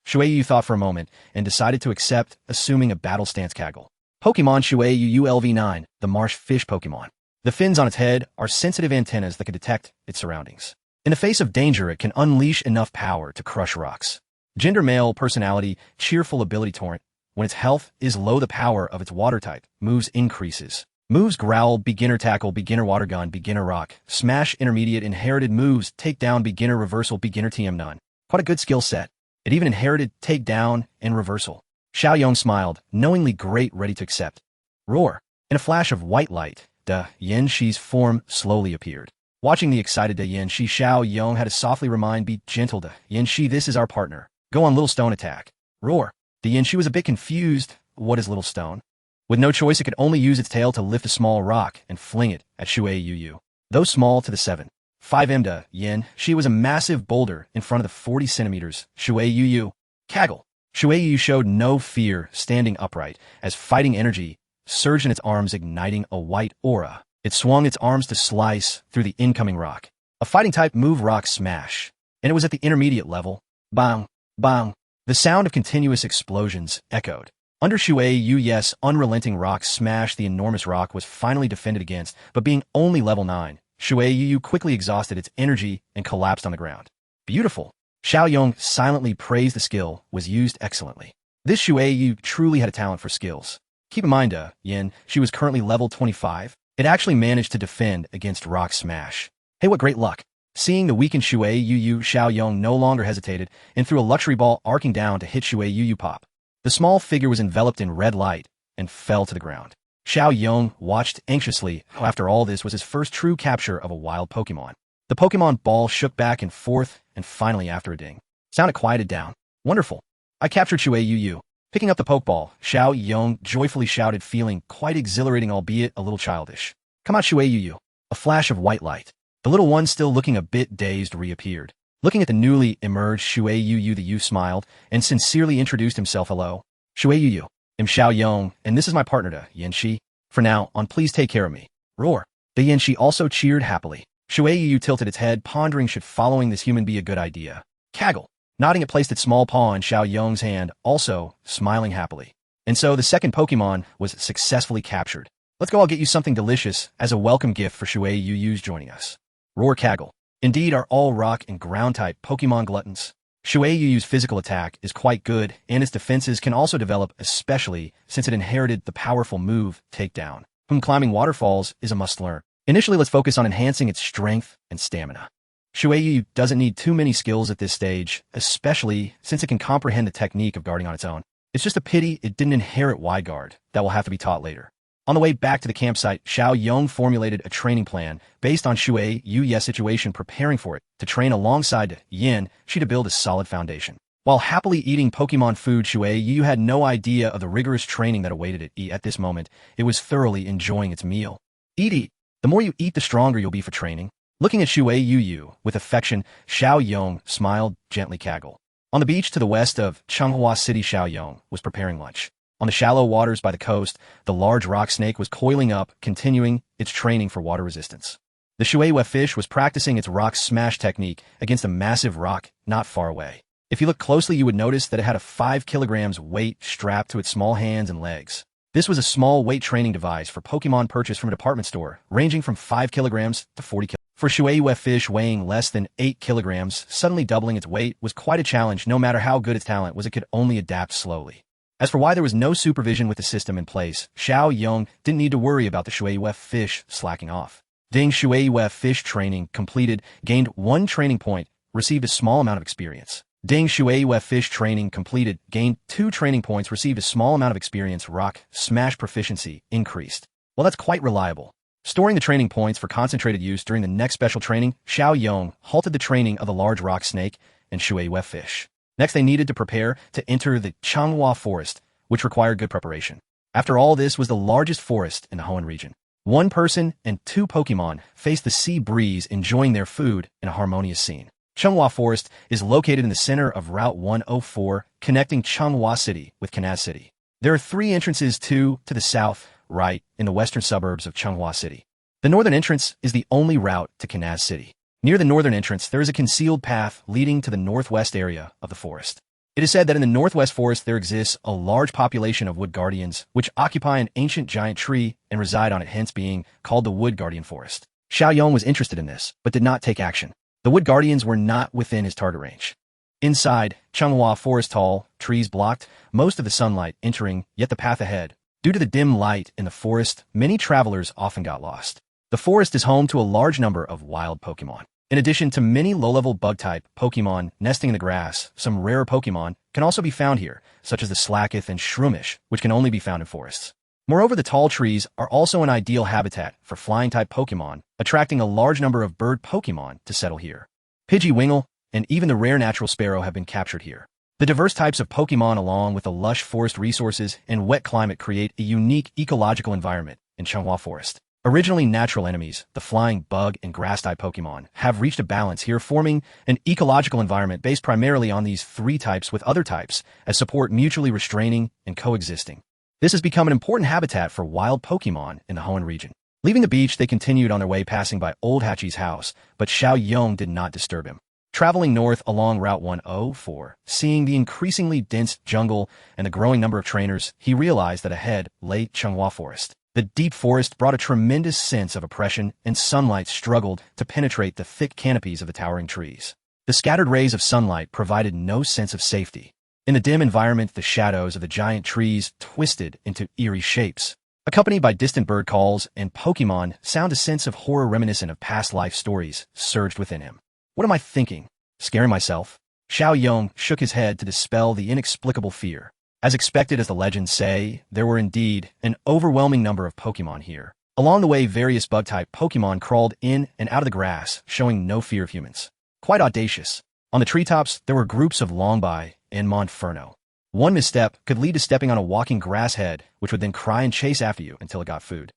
Shui Yu thought for a moment and decided to accept, assuming a battle stance. Kaggle. Pokemon Shui Yu LV9, the marsh fish Pokemon. The fins on its head are sensitive antennas that can detect its surroundings. In the face of danger, it can unleash enough power to crush rocks. Gender male, personality, cheerful, ability torrent. When its health is low, the power of its water type moves increases. Moves: growl, beginner tackle, beginner water gun, beginner rock, smash, intermediate. Inherited moves: takedown, beginner reversal, beginner TM. None. Quite a good skill set. It even inherited takedown and reversal. Xiao Yong smiled, knowingly great, ready to accept. Roar. In a flash of white light, Yanxi's form slowly appeared. Watching the excited Yanxi, Xiao Yong had to softly remind, be gentle, Yanxi, this is our partner. Go on, Little Stone, attack. Roar. Yanxi was a bit confused. What is Little Stone? With no choice, it could only use its tail to lift a small rock and fling it at Shui Yu. Though small to the 7.5 Yen, she was a massive boulder in front of the 40 centimeters. Shui Yu. Kaggle. Shui Yu showed no fear, standing upright, as fighting energy surged in its arms, igniting a white aura. It swung its arms to slice through the incoming rock. A fighting type move, rock smash. And it was at the intermediate level. Bang, bang. The sound of continuous explosions echoed. Under Shui Yu, yes, unrelenting rock smash. The enormous rock was finally defended against, but being only level 9, Shui Yu quickly exhausted its energy and collapsed on the ground. Beautiful. Xiao Yong silently praised the skill was used excellently. This Shui Yu truly had a talent for skills. Keep in mind, Yin, she was currently level 25. It actually managed to defend against rock smash. Hey, what great luck. Seeing the weakened Shui Yu, Xiao Yong no longer hesitated and threw a luxury ball arcing down to hit Shui Yu pop. The small figure was enveloped in red light and fell to the ground. Xiao Yong watched anxiously. After all, this was his first true capture of a wild Pokemon. The Pokemon ball shook back and forth, and finally, after a ding, sound it quieted down. Wonderful. I captured Shui Yu. Picking up the Pokeball, Xiao Yong joyfully shouted, feeling quite exhilarating, albeit a little childish. Come out, Shui Yu. A flash of white light. The little one, still looking a bit dazed, reappeared. Looking at the newly emerged Shui Yu, the youth smiled and sincerely introduced himself. Hello. Shui Yu. I'm Xiao Yong, and this is my partner, Yanxi. For now on, please take care of me. Roar. The Yanxi also cheered happily. Shui Yu tilted its head, pondering should following this human be a good idea. Kaggle. Nodding, it placed its small paw in Xiao Yong's hand, also smiling happily. And so the second Pokemon was successfully captured. Let's go, I'll get you something delicious as a welcome gift for Shui Yu's joining us. Roar. Kaggle. Indeed, are all rock and ground type Pokemon gluttons. Shui Yu's physical attack is quite good, and its defenses can also develop, especially since it inherited the powerful move, Takedown. Climbing waterfalls is a must-learn. Initially, let's focus on enhancing its strength and stamina. Shui Yu doesn't need too many skills at this stage, especially since it can comprehend the technique of guarding on its own. It's just a pity it didn't inherit Wide Guard. That will have to be taught later. On the way back to the campsite, Xiao Yong formulated a training plan based on Shui Yu's situation, preparing for it. To train alongside Yin, she to build a solid foundation. While happily eating Pokemon food, Shui Yu had no idea of the rigorous training that awaited it. At this moment, it was thoroughly enjoying its meal. Eat. The more you eat, the stronger you'll be for training. Looking at Shui Yu with affection, Xiao Yong smiled, gently. Kaggle. On the beach to the west of Changhua City, Xiao Yong was preparing lunch. On the shallow waters by the coast, the large rock snake was coiling up, continuing its training for water resistance. The Shui fish was practicing its rock smash technique against a massive rock not far away. If you look closely, you would notice that it had a 5 kilograms weight strapped to its small hands and legs. This was a small weight training device for Pokemon purchased from a department store, ranging from 5 kilograms to 40 kilograms. For Shueiyue fish weighing less than 8 kilograms, suddenly doubling its weight was quite a challenge. No matter how good its talent was, it could only adapt slowly. As for why there was no supervision with the system in place, Chen Yong didn't need to worry about the Shueiyue fish slacking off. Ding Shueiyue fish training completed, gained 1 training point, received a small amount of experience. Ding Shueiyue fish training completed, gained 2 training points, received a small amount of experience. Rock Smash proficiency increased. Well, that's quite reliable. Storing the training points for concentrated use during the next special training, Chen Yong halted the training of the large rock snake and Shueiyue fish. Next, they needed to prepare to enter the Changhua Forest, which required good preparation. After all, this was the largest forest in the Hoenn region. 1 person and 2 Pokemon faced the sea breeze, enjoying their food in a harmonious scene. Changhua Forest is located in the center of Route 104, connecting Changhua City with Kanaz City. There are 3 entrances to the south, right, in the western suburbs of Changhua City. The northern entrance is the only route to Kanaz City. Near the northern entrance, there is a concealed path leading to the northwest area of the forest. It is said that in the northwest forest there exists a large population of wood guardians, which occupy an ancient giant tree and reside on it, hence being called the Wood Guardian Forest. Chen Yong was interested in this, but did not take action. The wood guardians were not within his target range. Inside, Changhua Forest tall trees blocked most of the sunlight entering, yet the path ahead. Due to the dim light in the forest, many travelers often got lost. The forest is home to a large number of wild Pokemon. In addition to many low-level bug-type Pokemon nesting in the grass, some rarer Pokemon can also be found here, such as the Slacketh and Shroomish, which can only be found in forests. Moreover, the tall trees are also an ideal habitat for flying-type Pokemon, attracting a large number of bird Pokemon to settle here. Pidgeywingle and even the rare natural sparrow have been captured here. The diverse types of Pokemon, along with the lush forest resources and wet climate, create a unique ecological environment in Changhua Forest. Originally natural enemies, the flying bug and grass-type Pokemon, have reached a balance here, forming an ecological environment based primarily on these 3 types with other types as support, mutually restraining and coexisting. This has become an important habitat for wild Pokemon in the Hoenn region. Leaving the beach, they continued on their way, passing by Old Hachi's house, but Chen Yong did not disturb him. Traveling north along Route 104, seeing the increasingly dense jungle and the growing number of trainers, he realized that ahead lay Changhua Forest. The deep forest brought a tremendous sense of oppression, and sunlight struggled to penetrate the thick canopies of the towering trees. The scattered rays of sunlight provided no sense of safety. In the dim environment, the shadows of the giant trees twisted into eerie shapes. Accompanied by distant bird calls and Pokemon sound, a sense of horror reminiscent of past life stories surged within him. What am I thinking? Scaring myself? Chen Yong shook his head to dispel the inexplicable fear. As expected, as the legends say, there were indeed an overwhelming number of Pokemon here. Along the way, various bug-type Pokemon crawled in and out of the grass, showing no fear of humans. Quite audacious. On the treetops, there were groups of Longbai and Monferno. One misstep could lead to stepping on a walking grass head, which would then cry and chase after you until it got food.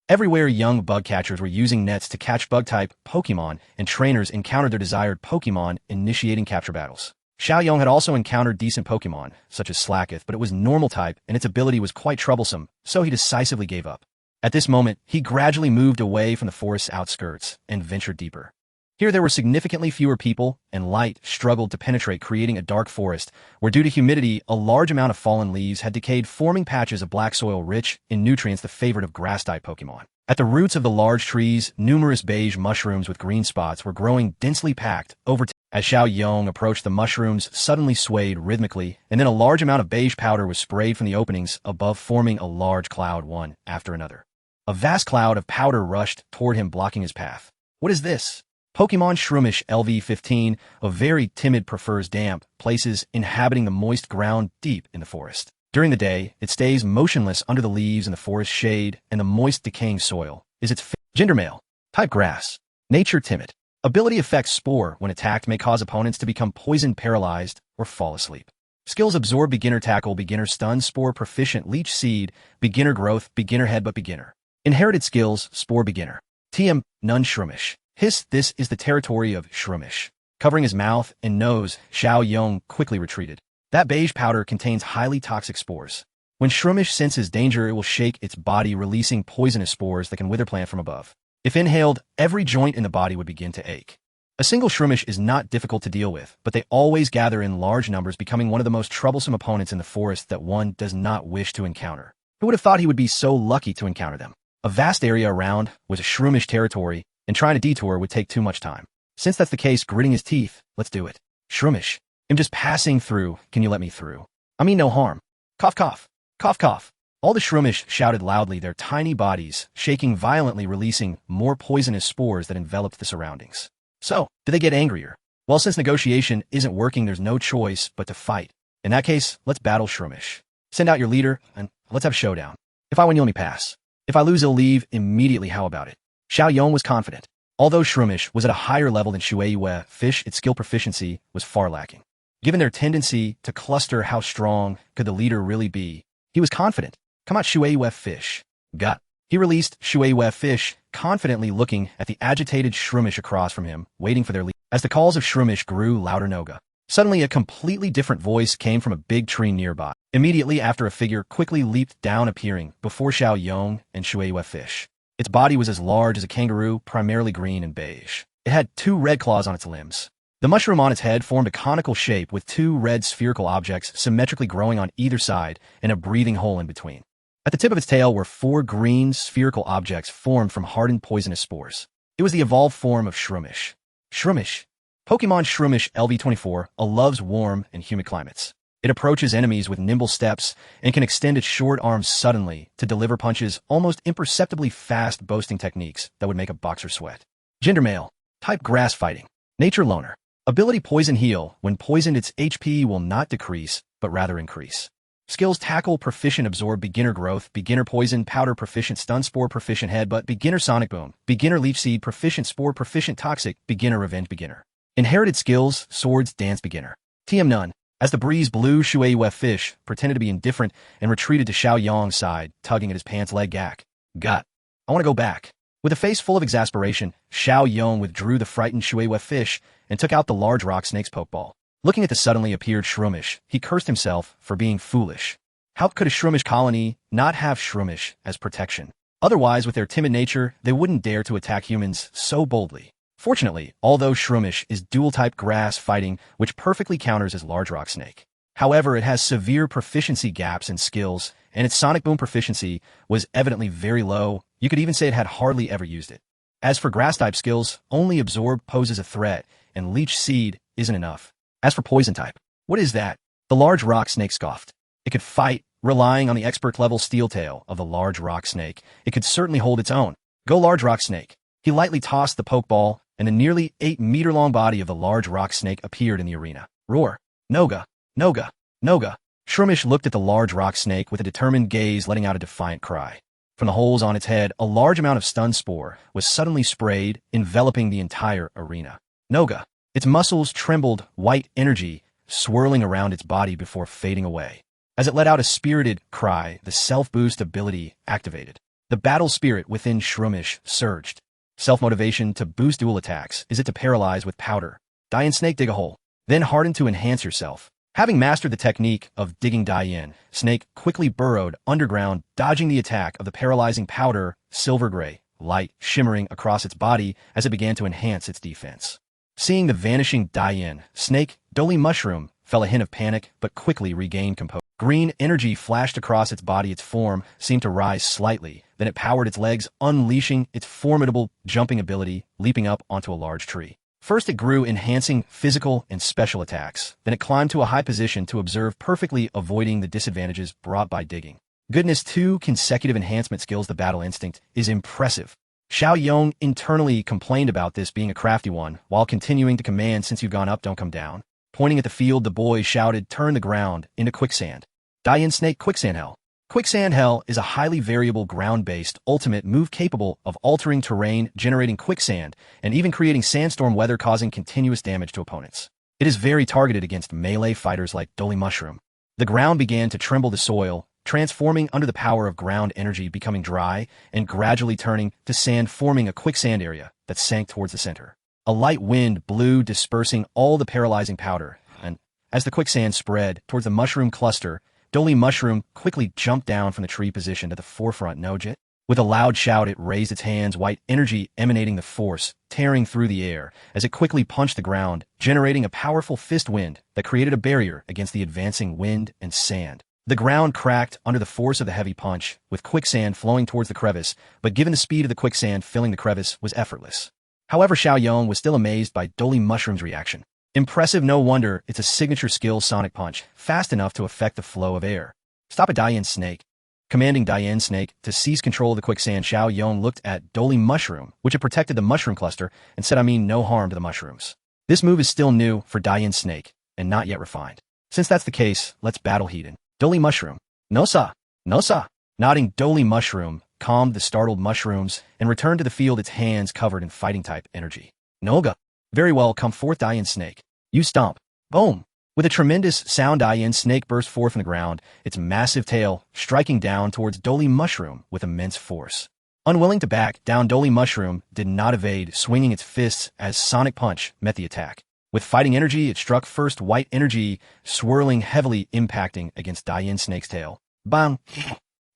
Everywhere, young bug catchers were using nets to catch bug-type Pokemon, and trainers encountered their desired Pokemon, initiating capture battles. Chen Yong had also encountered decent Pokemon, such as Slacketh, but it was normal type, and its ability was quite troublesome, so he decisively gave up. At this moment, he gradually moved away from the forest's outskirts and ventured deeper. Here there were significantly fewer people, and light struggled to penetrate, creating a dark forest, where due to humidity, a large amount of fallen leaves had decayed, forming patches of black soil rich in nutrients, the favorite of grass-type Pokemon. At the roots of the large trees, numerous beige mushrooms with green spots were growing densely packed over time. As Chen Yong approached, the mushrooms suddenly swayed rhythmically, and then a large amount of beige powder was sprayed from the openings above, forming a large cloud one after another. A vast cloud of powder rushed toward him, blocking his path. What is this? Pokemon Shroomish LV-15, a very timid, prefers damp places, inhabiting the moist ground deep in the forest. During the day, it stays motionless under the leaves in the forest shade and the moist, decaying soil. Is its gender male. Type grass. Nature timid. Ability affects Spore. When attacked, may cause opponents to become poisoned, paralyzed, or fall asleep. Skills: Absorb, Beginner Tackle, Beginner Stun, Spore, Proficient, Leech Seed, Beginner Growth, Beginner Headbutt, Beginner. Inherited Skills: Spore, Beginner. TM, None, Shroomish. Hiss, this is the territory of Shroomish. Covering his mouth and nose, Chen Yong quickly retreated. That beige powder contains highly toxic spores. When Shroomish senses danger, it will shake its body, releasing poisonous spores that can wither plant from above. If inhaled, every joint in the body would begin to ache. A single Shroomish is not difficult to deal with, but they always gather in large numbers, becoming one of the most troublesome opponents in the forest that one does not wish to encounter. Who would have thought he would be so lucky to encounter them? A vast area around was a Shroomish territory, and trying to detour would take too much time. Since that's the case, gritting his teeth, let's do it. Shroomish, I'm just passing through. Can you let me through? I mean no harm. Cough, cough. Cough, cough. All the Shroomish shouted loudly, their tiny bodies shaking violently, releasing more poisonous spores that enveloped the surroundings. So, did they get angrier? Well, since negotiation isn't working, there's no choice but to fight. In that case, let's battle Shroomish. Send out your leader, and let's have a showdown. If I win, you'll let me pass. If I lose, he'll leave immediately. How about it? Chen Yong was confident. Although Shroomish was at a higher level than Shui fish, its skill proficiency was far lacking. Given their tendency to cluster, how strong could the leader really be? He was confident. Come out, Shui fish. Gut. He released Shui fish, confidently looking at the agitated Shroomish across from him, waiting for their lead. As the calls of Shroomish grew louder, Noga. Suddenly, a completely different voice came from a big tree nearby. Immediately after, a figure quickly leaped down, appearing before Chen Yong and Shui fish. Its body was as large as a kangaroo, primarily green and beige. It had 2 red claws on its limbs. The mushroom on its head formed a conical shape with 2 red spherical objects symmetrically growing on either side and a breathing hole in between. At the tip of its tail were 4 green spherical objects formed from hardened poisonous spores. It was the evolved form of Shroomish. Shroomish. Pokemon Shroomish LV24 loves warm and humid climates. It approaches enemies with nimble steps and can extend its short arms suddenly to deliver punches almost imperceptibly fast, boasting techniques that would make a boxer sweat. Gender male. Type grass fighting. Nature loner. Ability poison heal. When poisoned, its HP will not decrease, but rather increase. Skills tackle proficient absorb beginner growth, beginner poison powder proficient stun spore proficient headbutt, beginner sonic boom, beginner leaf seed proficient spore proficient toxic, beginner revenge beginner. Inherited skills swords dance beginner. TM none. As the breeze blew, Shui fish pretended to be indifferent and retreated to Chen Yong's side, tugging at his pants leg. Gak. Gut. I want to go back. With a face full of exasperation, Chen Yong withdrew the frightened Shui fish and took out the large rock snake's pokeball. Looking at the suddenly appeared Shroomish, he cursed himself for being foolish. How could a Shroomish colony not have Shroomish as protection? Otherwise, with their timid nature, they wouldn't dare to attack humans so boldly. Fortunately, although Shroomish is dual-type grass fighting, which perfectly counters his large rock snake. However, it has severe proficiency gaps in skills, and its sonic boom proficiency was evidently very low. You could even say it had hardly ever used it. As for grass-type skills, only absorb poses a threat, and leech seed isn't enough. As for poison type, what is that? The large rock snake scoffed. It could fight, relying on the expert-level steel tail of the large rock snake. It could certainly hold its own. Go large rock snake. He lightly tossed the pokeball, and the nearly 8-meter-long body of the large rock snake appeared in the arena. Roar. Noga. Noga. Noga. Shroomish looked at the large rock snake with a determined gaze, letting out a defiant cry. From the holes on its head, a large amount of stun spore was suddenly sprayed, enveloping the entire arena. Noga. Its muscles trembled, white energy swirling around its body before fading away. As it let out a spirited cry, the self-boost ability activated. The battle spirit within Shroomish surged. Self-motivation to boost dual attacks is it to paralyze with powder. Die in snake, dig a hole. Then harden to enhance yourself. Having mastered the technique of digging die-in, Snake quickly burrowed underground, dodging the attack of the paralyzing powder, silver gray, light shimmering across its body as it began to enhance its defense. Seeing the vanishing die-in, Snake, dully mushroom, felt a hint of panic but quickly regained composure. Green energy flashed across its body. Its form seemed to rise slightly. Then it powered its legs, unleashing its formidable jumping ability, leaping up onto a large tree. First it grew, enhancing physical and special attacks. Then it climbed to a high position to observe, perfectly avoiding the disadvantages brought by digging. Goodness, 2 consecutive enhancement skills. The battle instinct is impressive. Chen Yong internally complained about this being a crafty one, while continuing to command, since you've gone up, don't come down. Pointing at the field, the boy shouted, turn the ground into quicksand. Die-in Snake, Quicksand Hell. Quicksand Hell is a highly variable ground-based ultimate move capable of altering terrain, generating quicksand, and even creating sandstorm weather, causing continuous damage to opponents. It is very targeted against melee fighters like Dolly Mushroom. The ground began to tremble, the soil, transforming under the power of ground energy, becoming dry and gradually turning to sand, forming a quicksand area that sank towards the center. A light wind blew, dispersing all the paralyzing powder, and as the quicksand spread towards the mushroom cluster, Dolly Mushroom quickly jumped down from the tree position to the forefront. Nojit. With a loud shout, it raised its hands, white energy emanating the force, tearing through the air, as it quickly punched the ground, generating a powerful fist wind that created a barrier against the advancing wind and sand. The ground cracked under the force of the heavy punch, with quicksand flowing towards the crevice, but given the speed of the quicksand filling the crevice was effortless. However, Chen Yong was still amazed by Dolly Mushroom's reaction. Impressive, no wonder, it's a signature skill sonic punch, fast enough to affect the flow of air. Stop it, Diane Snake. Commanding Diane Snake to seize control of the quicksand, Chen Yong looked at Dolly Mushroom, which had protected the mushroom cluster, and said, I mean no harm to the mushrooms. This move is still new for Diane Snake, and not yet refined. Since that's the case, let's battle Hoenn. Dolly Mushroom. No sa. No sa. Nodding, Dolly Mushroom calmed the startled mushrooms and returned to the field, its hands covered in fighting-type energy. Noga. Very well, come forth, Diane Snake. You stomp. Boom. With a tremendous sound, Diane Snake burst forth from the ground, its massive tail striking down towards Dolly Mushroom with immense force. Unwilling to back down, Dolly Mushroom did not evade, swinging its fists as Sonic Punch met the attack. With fighting energy, it struck first white energy, swirling heavily, impacting against Diane Snake's tail. Bang!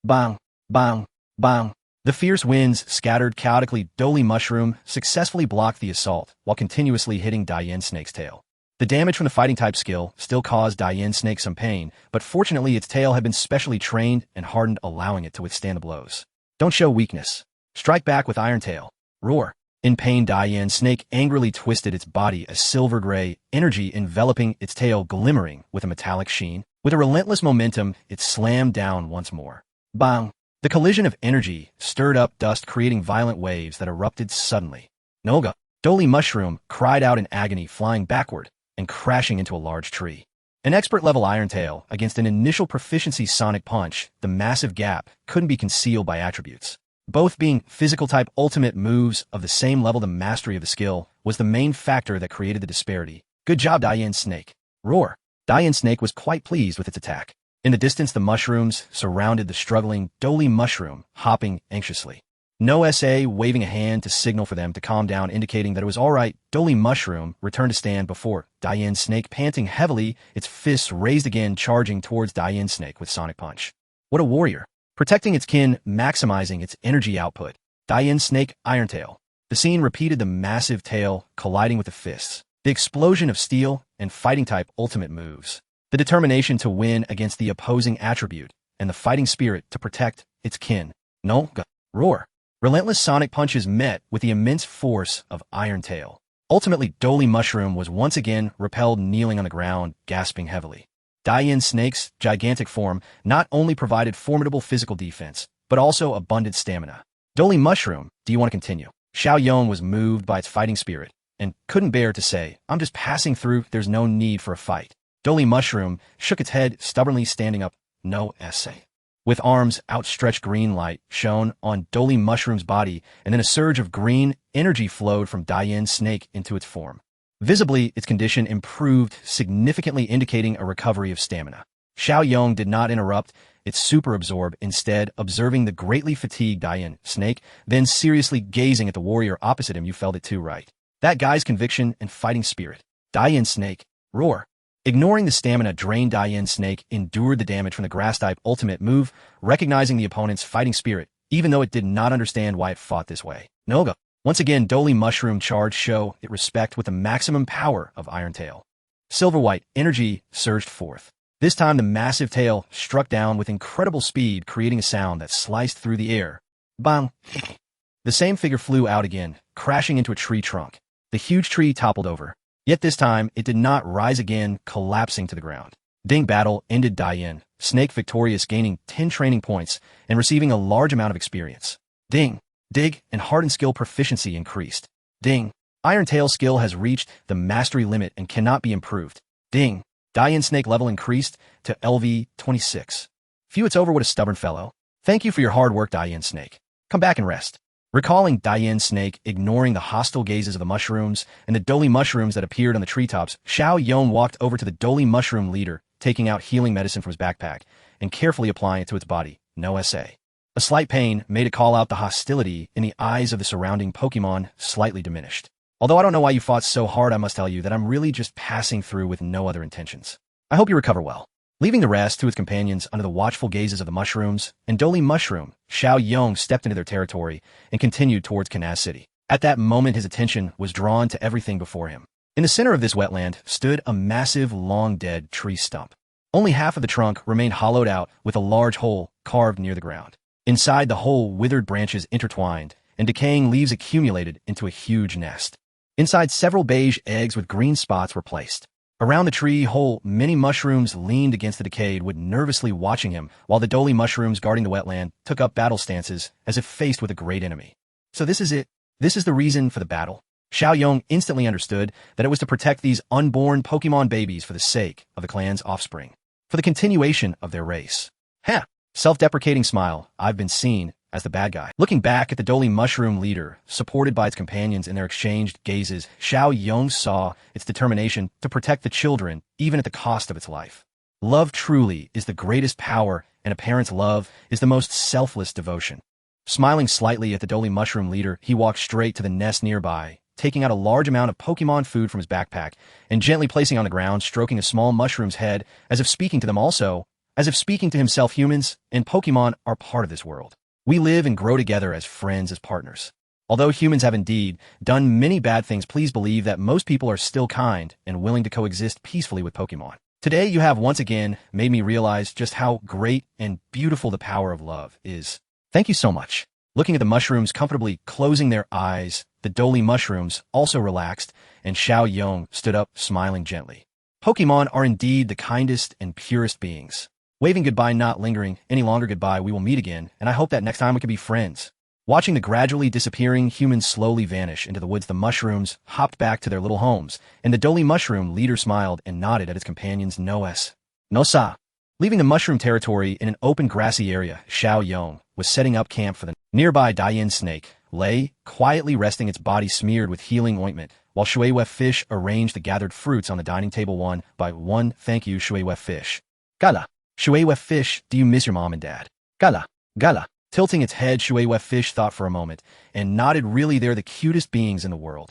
Bang! Bang! Bang! The fierce winds scattered chaotically. Dolly Mushroom successfully blocked the assault, while continuously hitting Diane Snake's tail. The damage from the fighting-type skill still caused Diane Snake some pain, but fortunately its tail had been specially trained and hardened, allowing it to withstand the blows. Don't show weakness. Strike back with Iron Tail. Roar. In pain, Diane Snake angrily twisted its body, a silver-gray energy enveloping its tail, glimmering with a metallic sheen. With a relentless momentum, it slammed down once more. Bang! The collision of energy stirred up dust, creating violent waves that erupted suddenly. Noga. Dolly Mushroom cried out in agony, flying backward and crashing into a large tree. An expert-level Iron Tail against an initial proficiency Sonic Punch, the massive gap couldn't be concealed by attributes. Both being physical-type ultimate moves of the same level, the mastery of the skill was the main factor that created the disparity. Good job, Diane Snake. Roar. Diane Snake was quite pleased with its attack. In the distance, the mushrooms surrounded the struggling Dolly Mushroom, hopping anxiously. No SA waving a hand to signal for them to calm down, indicating that it was all right. Dolly Mushroom returned to stand before Diane Snake, panting heavily, its fists raised again, charging towards Diane Snake with Sonic Punch. What a warrior. Protecting its kin, maximizing its energy output. Diane Snake, Iron Tail. The scene repeated, the massive tail colliding with the fists, the explosion of steel and fighting-type ultimate moves, the determination to win against the opposing attribute, and the fighting spirit to protect its kin. Noga. Roar. Relentless Sonic Punches met with the immense force of Iron Tail. Ultimately, Dolly Mushroom was once again repelled, kneeling on the ground, gasping heavily. Diane Snake's gigantic form not only provided formidable physical defense, but also abundant stamina. Dolly Mushroom, do you want to continue? Chen Yong was moved by its fighting spirit, and couldn't bear to say, I'm just passing through, there's no need for a fight. Dolly Mushroom shook its head, stubbornly standing up. No essay. With arms outstretched, green light shone on Dolly Mushroom's body, and then a surge of green energy flowed from Diane Snake into its form. Visibly, its condition improved significantly, indicating a recovery of stamina. Chen Yong did not interrupt its super absorb, instead observing the greatly fatigued Diane Snake, then seriously gazing at the warrior opposite him. You felt it too, right? That guy's conviction and fighting spirit. Diane Snake. Roar. Ignoring the stamina drained, Diane Snake endured the damage from the grass-type ultimate move, recognizing the opponent's fighting spirit, even though it did not understand why it fought this way. Noga. Once again, Dolly Mushroom charged, show it respect with the maximum power of Iron Tail. Silver-white energy surged forth. This time, the massive tail struck down with incredible speed, creating a sound that sliced through the air. Bang! The same figure flew out again, crashing into a tree trunk. The huge tree toppled over. Yet this time, it did not rise again, collapsing to the ground. Ding. Battle ended. Diane Snake victorious, gaining 10 training points and receiving a large amount of experience. Ding. Dig and hardened skill proficiency increased. Ding. Iron Tail skill has reached the mastery limit and cannot be improved. Ding. Diane Snake level increased to LV 26. Phew, it's over. What a stubborn fellow. Thank you for your hard work, Diane Snake. Come back and rest. Recalling Diane Snake ignoring the hostile gazes of the mushrooms and the Dolly Mushrooms that appeared on the treetops, Chen Yong walked over to the Dolly Mushroom leader, taking out healing medicine from his backpack and carefully applying it to its body. No SA. A slight pain made it call out. The hostility in the eyes of the surrounding Pokemon slightly diminished. Although I don't know why you fought so hard, I must tell you that I'm really just passing through with no other intentions. I hope you recover well. Leaving the rest to its companions under the watchful gazes of the mushrooms and Dolly Mushroom, Chen Yong stepped into their territory and continued towards Canaz City. At that moment, his attention was drawn to everything before him. In the center of this wetland stood a massive, long-dead tree stump. Only half of the trunk remained hollowed out with a large hole carved near the ground. Inside the hole, withered branches intertwined, and decaying leaves accumulated into a huge nest. Inside, several beige eggs with green spots were placed. Around the tree hole, many mushrooms leaned against the decayed wood, nervously watching him, while the doly mushrooms guarding the wetland took up battle stances as if faced with a great enemy. So this is it. This is the reason for the battle. Chen Yong instantly understood that it was to protect these unborn Pokemon babies for the sake of the clan's offspring, for the continuation of their race. Heh! Self-deprecating smile, I've been seen as the bad guy. Looking back at the doly mushroom leader, supported by its companions in their exchanged gazes, Chen Yong saw its determination to protect the children, even at the cost of its life. Love truly is the greatest power, and a parent's love is the most selfless devotion. Smiling slightly at the doly mushroom leader, he walked straight to the nest nearby, taking out a large amount of Pokemon food from his backpack, and gently placing on the ground, stroking a small mushroom's head, as if speaking to them also, as if speaking to himself. Humans and Pokemon are part of this world. We live and grow together as friends, as partners. Although humans have indeed done many bad things, please believe that most people are still kind and willing to coexist peacefully with Pokemon. Today you have once again made me realize just how great and beautiful the power of love is. Thank you so much. Looking at the mushrooms comfortably closing their eyes, the doly mushrooms also relaxed, and Chen Yong stood up, smiling gently. Pokemon are indeed the kindest and purest beings. Waving goodbye, not lingering any longer. Goodbye, we will meet again, and I hope that next time we can be friends. Watching the gradually disappearing humans slowly vanish into the woods, the mushrooms hopped back to their little homes, and the doly mushroom leader smiled and nodded at his companions. No sa. Leaving the mushroom territory in an open grassy area, Chen Yong was setting up camp for the nearby Dian snake lay quietly resting, its body smeared with healing ointment, while Shuiwei fish arranged the gathered fruits on the dining table one by one. Thank you, Shuiwei fish. Gala. Shuiwei fish, do you miss your mom and dad? Gala. Gala. Tilting its head, Shuiwei fish thought for a moment and nodded. Really, they're the cutest beings in the world.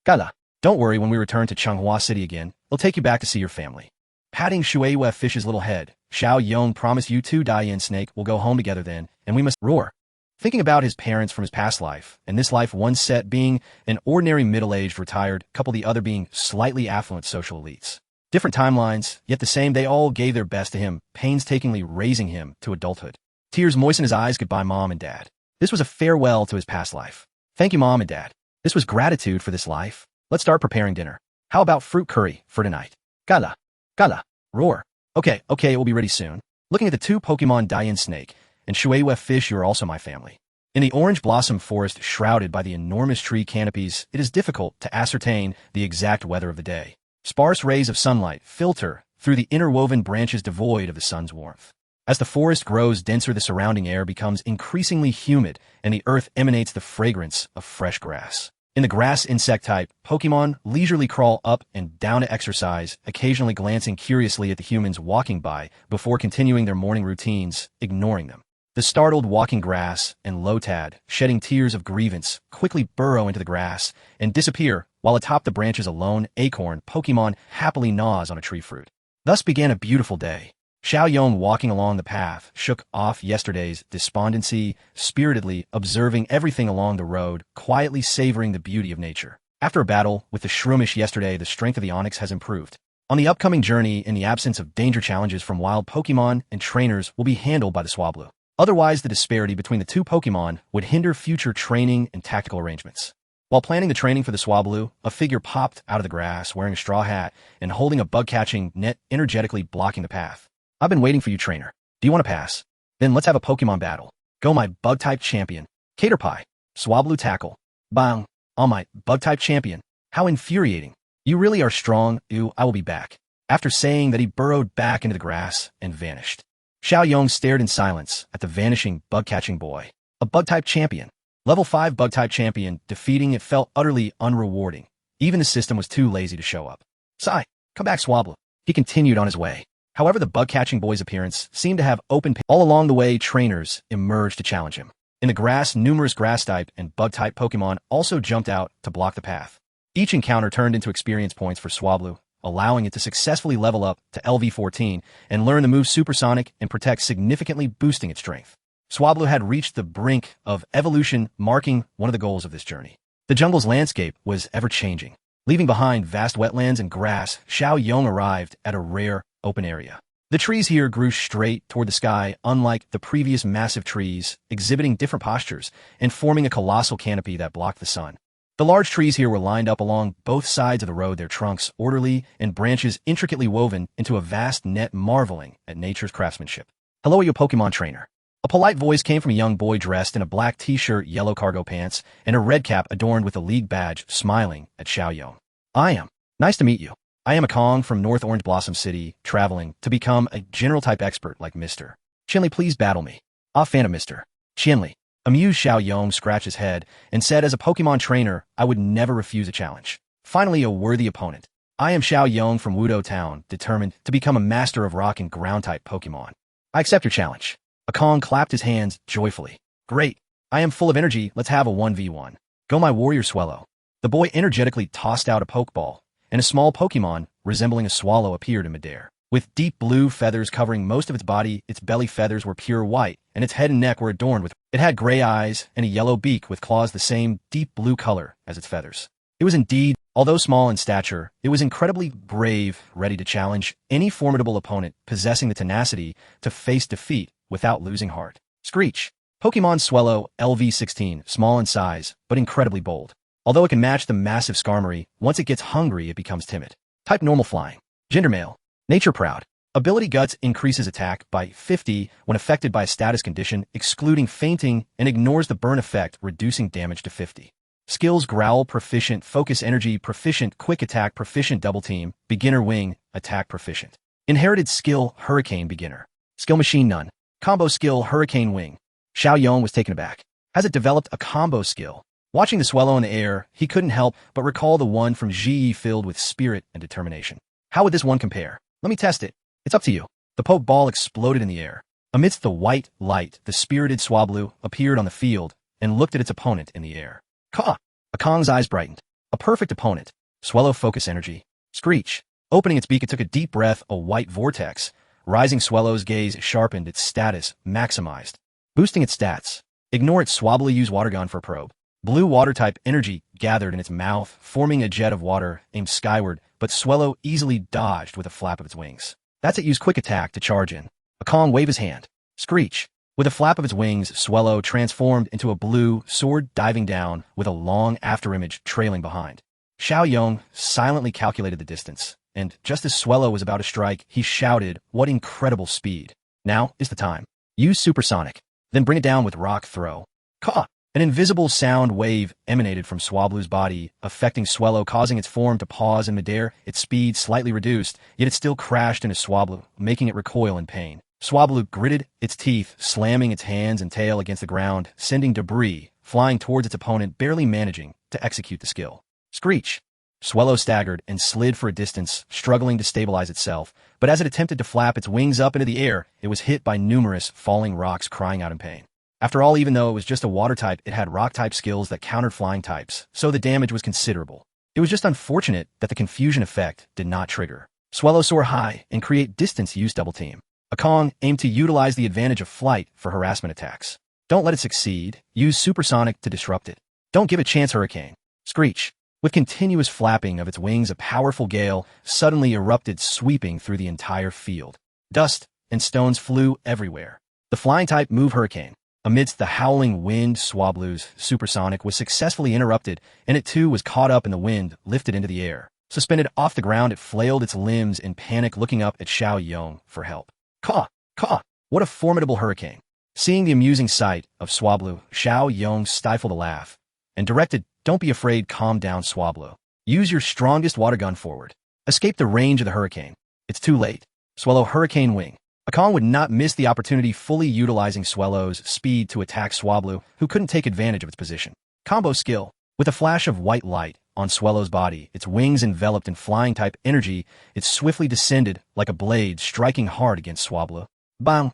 Gala. Don't worry, when we return to Changhua City again, we'll take you back to see your family. Patting Shuiwei fish's little head, Chen Yong promised, you two Dian snake will go home together then, and we must roar. Thinking about his parents from his past life, and this life, one set being an ordinary middle-aged retired couple, the other being slightly affluent social elites. Different timelines, yet the same. They all gave their best to him, painstakingly raising him to adulthood. Tears moistened his eyes. Goodbye, Mom and Dad. This was a farewell to his past life. Thank you, Mom and Dad. This was gratitude for this life. Let's start preparing dinner. How about fruit curry for tonight? Gala. Gala. Roar. Okay, it will be ready soon. Looking at the two Pokemon Dian snake and Shuiwei fish, you are also my family. In the orange blossom forest shrouded by the enormous tree canopies, it is difficult to ascertain the exact weather of the day. Sparse rays of sunlight filter through the interwoven branches devoid of the sun's warmth. As the forest grows denser, the surrounding air becomes increasingly humid, and the earth emanates the fragrance of fresh grass. In the grass insect-type, Pokemon leisurely crawl up and down to exercise, occasionally glancing curiously at the humans walking by before continuing their morning routines, ignoring them. The startled walking grass and Lotad, shedding tears of grievance, quickly burrow into the grass and disappear, while atop the branches a lone acorn Pokemon happily gnaws on a tree fruit. Thus began a beautiful day. Chen Yong, walking along the path, shook off yesterday's despondency, spiritedly observing everything along the road, quietly savoring the beauty of nature. After a battle with the Shroomish yesterday, the strength of the Onix has improved. On the upcoming journey, in the absence of danger, challenges from wild Pokemon and trainers will be handled by the Swablu. Otherwise, the disparity between the two Pokemon would hinder future training and tactical arrangements. While planning the training for the Swablu, a figure popped out of the grass wearing a straw hat and holding a bug-catching net, energetically blocking the path. I've been waiting for you, trainer. Do you want to pass? Then let's have a Pokemon battle. Go, my bug-type champion. Caterpie. Swablu tackle. Bang. Oh, my bug-type champion. How infuriating. You really are strong. Ew, I will be back. After saying that, he burrowed back into the grass and vanished. Chen Yong stared in silence at the vanishing bug-catching boy. A bug-type champion. Level 5 bug-type champion. Defeating it felt utterly unrewarding. Even the system was too lazy to show up. Sigh. Come back, Swablu. He continued on his way. However, the bug-catching boy's appearance seemed to have open all along the way. Trainers emerged to challenge him. In the grass, numerous grass-type and bug-type Pokemon also jumped out to block the path. Each encounter turned into experience points for Swablu, allowing it to successfully level up to LV14 and learn the move Supersonic and Protect, significantly boosting its strength. Swablu had reached the brink of evolution, marking one of the goals of this journey. The jungle's landscape was ever-changing. Leaving behind vast wetlands and grass, Chen Yong arrived at a rare, open area. The trees here grew straight toward the sky, unlike the previous massive trees, exhibiting different postures and forming a colossal canopy that blocked the sun. The large trees here were lined up along both sides of the road, their trunks orderly and branches intricately woven into a vast net, marveling at nature's craftsmanship. "Hello, you Pokemon trainer." A polite voice came from a young boy dressed in a black t-shirt, yellow cargo pants, and a red cap adorned with a league badge, smiling at Chen Yong. "I am. Nice to meet you. I am Akong from North Orange Blossom City, traveling to become a general-type expert like Mr. Chinley. Please battle me." "Ah, fan of Mr. Chinley." Amused, Chen Yong scratched his head and said, "As a Pokemon trainer, I would never refuse a challenge. Finally, a worthy opponent. I am Chen Yong from Wudou Town, determined to become a master of rock and ground-type Pokemon. I accept your challenge." Akong clapped his hands joyfully. "Great. I am full of energy. Let's have a 1v1. Go, my warrior Swellow." The boy energetically tossed out a Pokeball, and a small Pokemon, resembling a swallow, appeared in midair. With deep blue feathers covering most of its body, its belly feathers were pure white, and its head and neck were adorned with... It had gray eyes and a yellow beak with claws the same deep blue color as its feathers. It was indeed, although small in stature, it was incredibly brave, ready to challenge any formidable opponent, possessing the tenacity to face defeat without losing heart. Screech. Pokemon Swellow, LV16, small in size, but incredibly bold. Although it can match the massive Skarmory, once it gets hungry, it becomes timid. Type normal flying. Gender male. Nature proud. Ability Guts increases attack by 50 when affected by a status condition, excluding fainting, and ignores the burn effect, reducing damage to 50. Skills Growl proficient, Focus Energy proficient, Quick Attack proficient, Double Team, Beginner Wing, Attack proficient. Inherited Skill Hurricane Beginner. Skill Machine None. Combo Skill Hurricane Wing. Chen Yong was taken aback. Has it developed a combo skill? Watching the Swellow in the air, he couldn't help but recall the one from GE, filled with spirit and determination. How would this one compare? Let me test it. It's up to you. The Pokeball exploded in the air. Amidst the white light, the spirited Swablu appeared on the field and looked at its opponent in the air. Caw! Akong's eyes brightened. A perfect opponent. Swellow Focus Energy. Screech. Opening its beak, it took a deep breath, a white vortex. Rising Swellow's gaze sharpened, its status maximized. Boosting its stats. Ignore it. Swablu use Water Gun for a probe. Blue Water-type energy gathered in its mouth, forming a jet of water aimed skyward, but Swellow easily dodged with a flap of its wings. That's it. Use Quick Attack to charge in. Akong waved his hand. Screech. With a flap of its wings, Swellow transformed into a blue sword, diving down with a long afterimage trailing behind. Chen Yong silently calculated the distance, and just as Swellow was about to strike, he shouted, "What incredible speed! Now is the time. Use Supersonic. Then bring it down with Rock Throw." Caw! An invisible sound wave emanated from Swablu's body, affecting Swellow, causing its form to pause in midair, its speed slightly reduced, yet it still crashed into Swablu, making it recoil in pain. Swablu gritted its teeth, slamming its hands and tail against the ground, sending debris flying towards its opponent, barely managing to execute the skill. Screech. Swellow staggered and slid for a distance, struggling to stabilize itself, but as it attempted to flap its wings up into the air, it was hit by numerous falling rocks, crying out in pain. After all, even though it was just a water type, it had rock-type skills that countered flying types, so the damage was considerable. It was just unfortunate that the confusion effect did not trigger. Swellow soar high and create distance, use Double Team. Akong aimed to utilize the advantage of flight for harassment attacks. Don't let it succeed. Use Supersonic to disrupt it. Don't give it chance, Hurricane. Screech. With continuous flapping of its wings, a powerful gale suddenly erupted, sweeping through the entire field. Dust and stones flew everywhere. The flying type move Hurricane. Amidst the howling wind, Swablu's Supersonic was successfully interrupted, and it too was caught up in the wind, lifted into the air. Suspended off the ground, it flailed its limbs in panic, looking up at Chen Yong for help. Caw! Caw! What a formidable hurricane! Seeing the amusing sight of Swablu, Chen Yong stifled a laugh and directed, "Don't be afraid, calm down, Swablu. Use your strongest water gun forward. Escape the range of the hurricane. It's too late. Swellow Hurricane Wing." Akong would not miss the opportunity, fully utilizing Swellow's speed to attack Swablu, who couldn't take advantage of its position. Combo skill. With a flash of white light on Swellow's body, its wings enveloped in flying-type energy, it swiftly descended like a blade, striking hard against Swablu. Bang!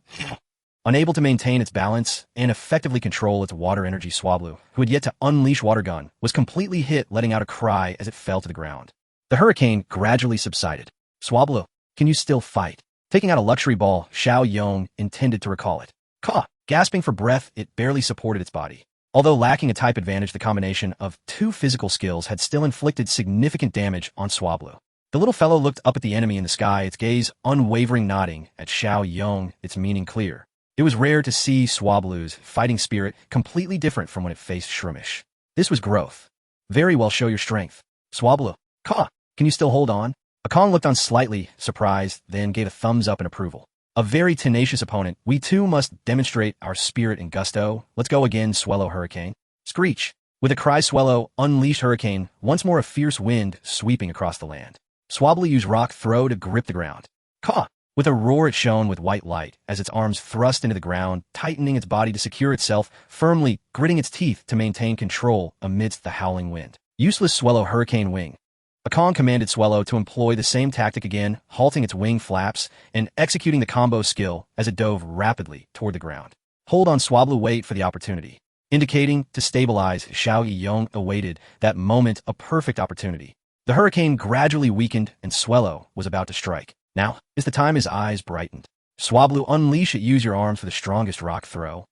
Unable to maintain its balance and effectively control its water energy, Swablu, who had yet to unleash Water Gun, was completely hit, letting out a cry as it fell to the ground. The hurricane gradually subsided. "Swablu, can you still fight?" Taking out a luxury ball, Chen Yong intended to recall it. Caw! Gasping for breath, it barely supported its body. Although lacking a type advantage, the combination of two physical skills had still inflicted significant damage on Swablu. The little fellow looked up at the enemy in the sky, its gaze unwavering, nodding at Xiao Yong, its meaning clear. It was rare to see Swablu's fighting spirit completely different from when it faced Shroomish. This was growth. Very well, show your strength. Swablu, Ka, can you still hold on? Akong looked on slightly surprised, then gave a thumbs up in approval. A very tenacious opponent. We too must demonstrate our spirit and gusto. Let's go again, Swellow Hurricane. Screech. With a cry, Swellow unleashed Hurricane, once more a fierce wind sweeping across the land. Swablu used Rock Throw to grip the ground. Ka. With a roar, it shone with white light as its arms thrust into the ground, tightening its body to secure itself, firmly gritting its teeth to maintain control amidst the howling wind. Useless, Swellow Hurricane Wing. Akong commanded Swellow to employ the same tactic again, halting its wing flaps and executing the combo skill as it dove rapidly toward the ground. Hold on, Swablu, wait for the opportunity. Indicating to stabilize, Xiao Yong awaited that moment, a perfect opportunity. The hurricane gradually weakened and Swellow was about to strike. Now is the time. His eyes brightened. Swablu, unleash it. Use your arms for the strongest rock throw.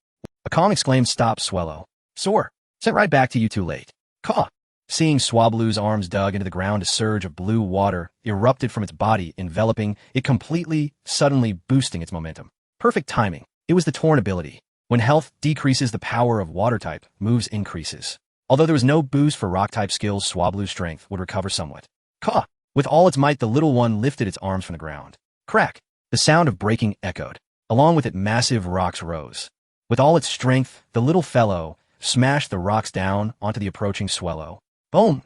Akong exclaimed, stop, Swellow. Soar. Sent right back to you, too late. Caw. Seeing Swablu's arms dug into the ground, a surge of blue water erupted from its body, enveloping it completely, suddenly boosting its momentum. Perfect timing. It was the torn ability. When health decreases, the power of water-type moves increases. Although there was no boost for rock-type skills, Swablu's strength would recover somewhat. Caw. With all its might, the little one lifted its arms from the ground. Crack! The sound of breaking echoed. Along with it, massive rocks rose. With all its strength, the little fellow smashed the rocks down onto the approaching Swellow. Boom!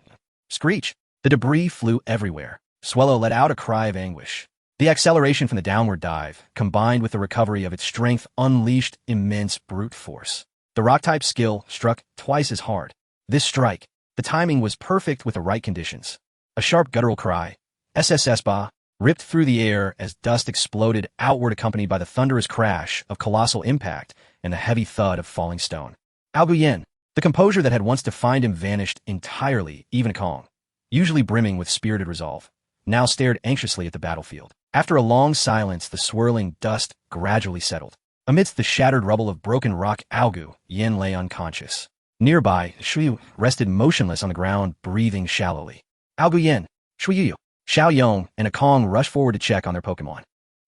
Screech! The debris flew everywhere. Swellow let out a cry of anguish. The acceleration from the downward dive, combined with the recovery of its strength, unleashed immense brute force. The rock-type skill struck twice as hard. This strike, the timing was perfect with the right conditions. A sharp guttural cry, SSS-ba, ripped through the air as dust exploded outward, accompanied by the thunderous crash of colossal impact and the heavy thud of falling stone. Alguyen, the composure that had once defined him, vanished entirely. Even Akong, usually brimming with spirited resolve, now stared anxiously at the battlefield. After a long silence, the swirling dust gradually settled. Amidst the shattered rubble of broken rock, Alguyen lay unconscious. Nearby, Shuyu rested motionless on the ground, breathing shallowly. Alguyen, Shuyu, Xiao Yong, and Akong rushed forward to check on their Pokemon.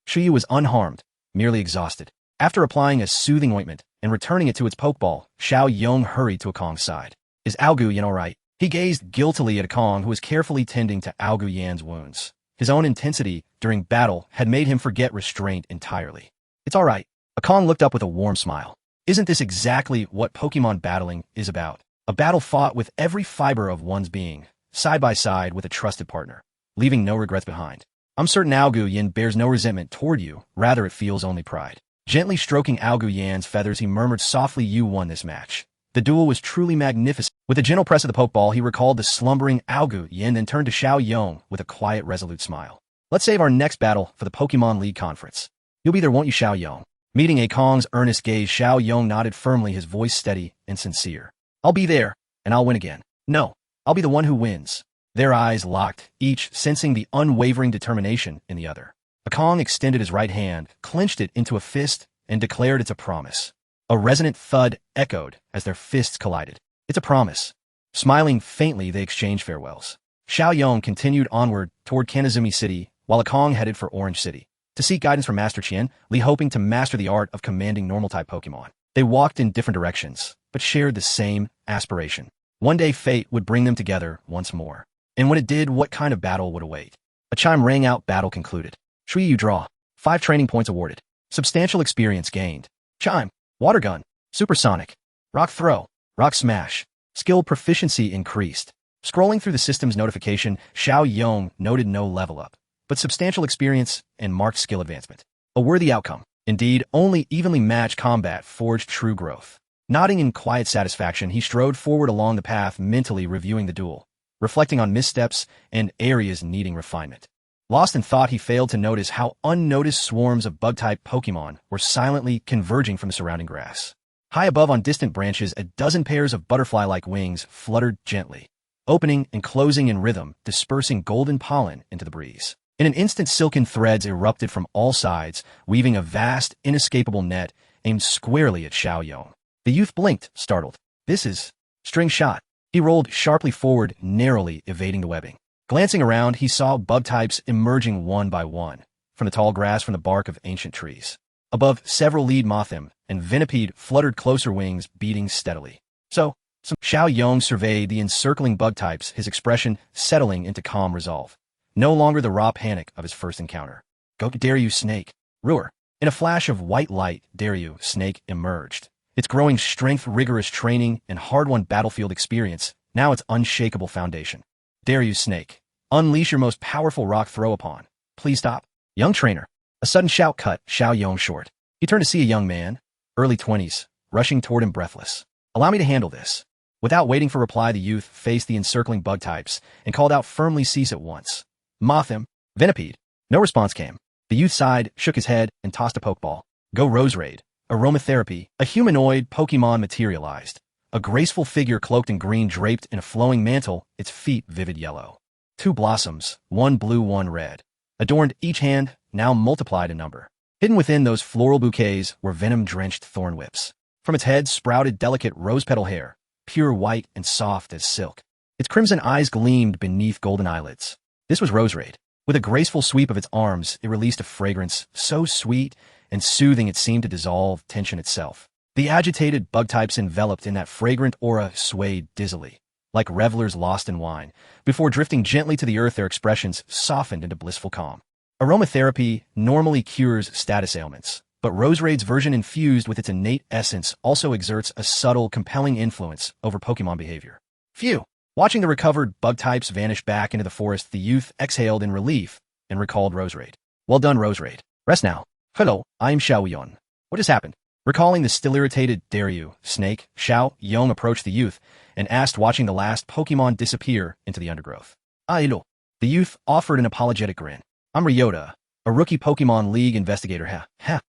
Shuyu was unharmed, merely exhausted. After applying a soothing ointment and returning it to its Pokeball, Xiao Yong hurried to Akong's side. Is Alguyen all right? He gazed guiltily at Akong, who was carefully tending to Alguyen's wounds. His own intensity during battle had made him forget restraint entirely. It's all right. Akong looked up with a warm smile. Isn't this exactly what Pokemon battling is about? A battle fought with every fiber of one's being, side by side with a trusted partner, leaving no regrets behind. I'm certain Alguyen bears no resentment toward you, rather it feels only pride. Gently stroking Alguyen's feathers, he murmured softly, you won this match. The duel was truly magnificent. With a gentle press of the Pokeball, he recalled the slumbering Alguyen, then turned to Xiao Yong with a quiet, resolute smile. Let's save our next battle for the Pokemon League Conference. You'll be there, won't you, Xiao Yong? Meeting Akong's earnest gaze, Xiao Yong nodded firmly, his voice steady and sincere. I'll be there, and I'll win again. No, I'll be the one who wins. Their eyes locked, each sensing the unwavering determination in the other. Akong extended his right hand, clenched it into a fist, and declared it's a promise. A resonant thud echoed as their fists collided. It's a promise. Smiling faintly, they exchanged farewells. Xiao Yong continued onward toward Kanazumi City, while Akong headed for Orange City to seek guidance from Master Chen, hoping to master the art of commanding normal-type Pokemon. They walked in different directions, but shared the same aspiration. One day fate would bring them together once more. And when it did, what kind of battle would await? A chime rang out, battle concluded. Shuyu draw. 5 training points awarded. Substantial experience gained. Chime. Water gun. Supersonic. Rock throw. Rock smash. Skill proficiency increased. Scrolling through the system's notification, Xiao Yong noted no level up, but substantial experience and marked skill advancement. A worthy outcome. Indeed, only evenly matched combat forged true growth. Nodding in quiet satisfaction, he strode forward along the path, mentally reviewing the duel, reflecting on missteps and areas needing refinement. Lost in thought, he failed to notice how unnoticed swarms of bug-type Pokemon were silently converging from the surrounding grass. High above on distant branches, a dozen pairs of butterfly-like wings fluttered gently, opening and closing in rhythm, dispersing golden pollen into the breeze. In an instant, silken threads erupted from all sides, weaving a vast, inescapable net aimed squarely at Xiao Yong. The youth blinked, startled. This is string shot. He rolled sharply forward, narrowly evading the webbing. Glancing around, he saw bug types emerging one by one, from the tall grass from the bark of ancient trees. Above, several lead Mothim and Venipede fluttered closer, wings beating steadily. So, Xiao Yong surveyed the encircling bug types, his expression settling into calm resolve. No longer the raw panic of his first encounter. Go, dare you, Snake. Roar. In a flash of white light, dare you, Snake emerged. Its growing strength, rigorous training, and hard-won battlefield experience, now its unshakable foundation. Dare you, Snake. Unleash your most powerful rock throw-upon. Please stop. Young trainer. A sudden shout cut Xiao Yong short. He turned to see a young man, early 20s, rushing toward him breathless. Allow me to handle this. Without waiting for reply, the youth faced the encircling bug types and called out firmly, cease at once. Mothim, Venipede. No response came. The youth sighed, shook his head, and tossed a pokeball. Go Roserade. Aromatherapy. A humanoid Pokemon materialized. A graceful figure cloaked in green, draped in a flowing mantle, its feet vivid yellow. 2 blossoms, one blue, one red, adorned each hand, now multiplied in number. Hidden within those floral bouquets were venom-drenched thorn whips. From its head sprouted delicate rose-petal hair, pure white and soft as silk. Its crimson eyes gleamed beneath golden eyelids. This was Roserade. With a graceful sweep of its arms, it released a fragrance so sweet and soothing it seemed to dissolve tension itself. The agitated bug types enveloped in that fragrant aura swayed dizzily, like revelers lost in wine. Before drifting gently to the earth, their expressions softened into blissful calm. Aromatherapy normally cures status ailments, but Roserade's version, infused with its innate essence, also exerts a subtle, compelling influence over Pokemon behavior. Phew! Watching the recovered bug types vanish back into the forest, the youth exhaled in relief and recalled Roserade. Well done, Roserade. Rest now. Hello, I'm Xiao Yong. What has happened? Recalling the still irritated dare you, Snake, Xiao Yong approached the youth and asked, watching the last Pokemon disappear into the undergrowth. Hello. The youth offered an apologetic grin. I'm Ryota, a rookie Pokemon League investigator. Huh.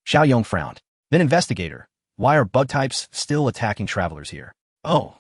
Xiao Yong frowned. Then investigator, why are bug types still attacking travelers here? Oh,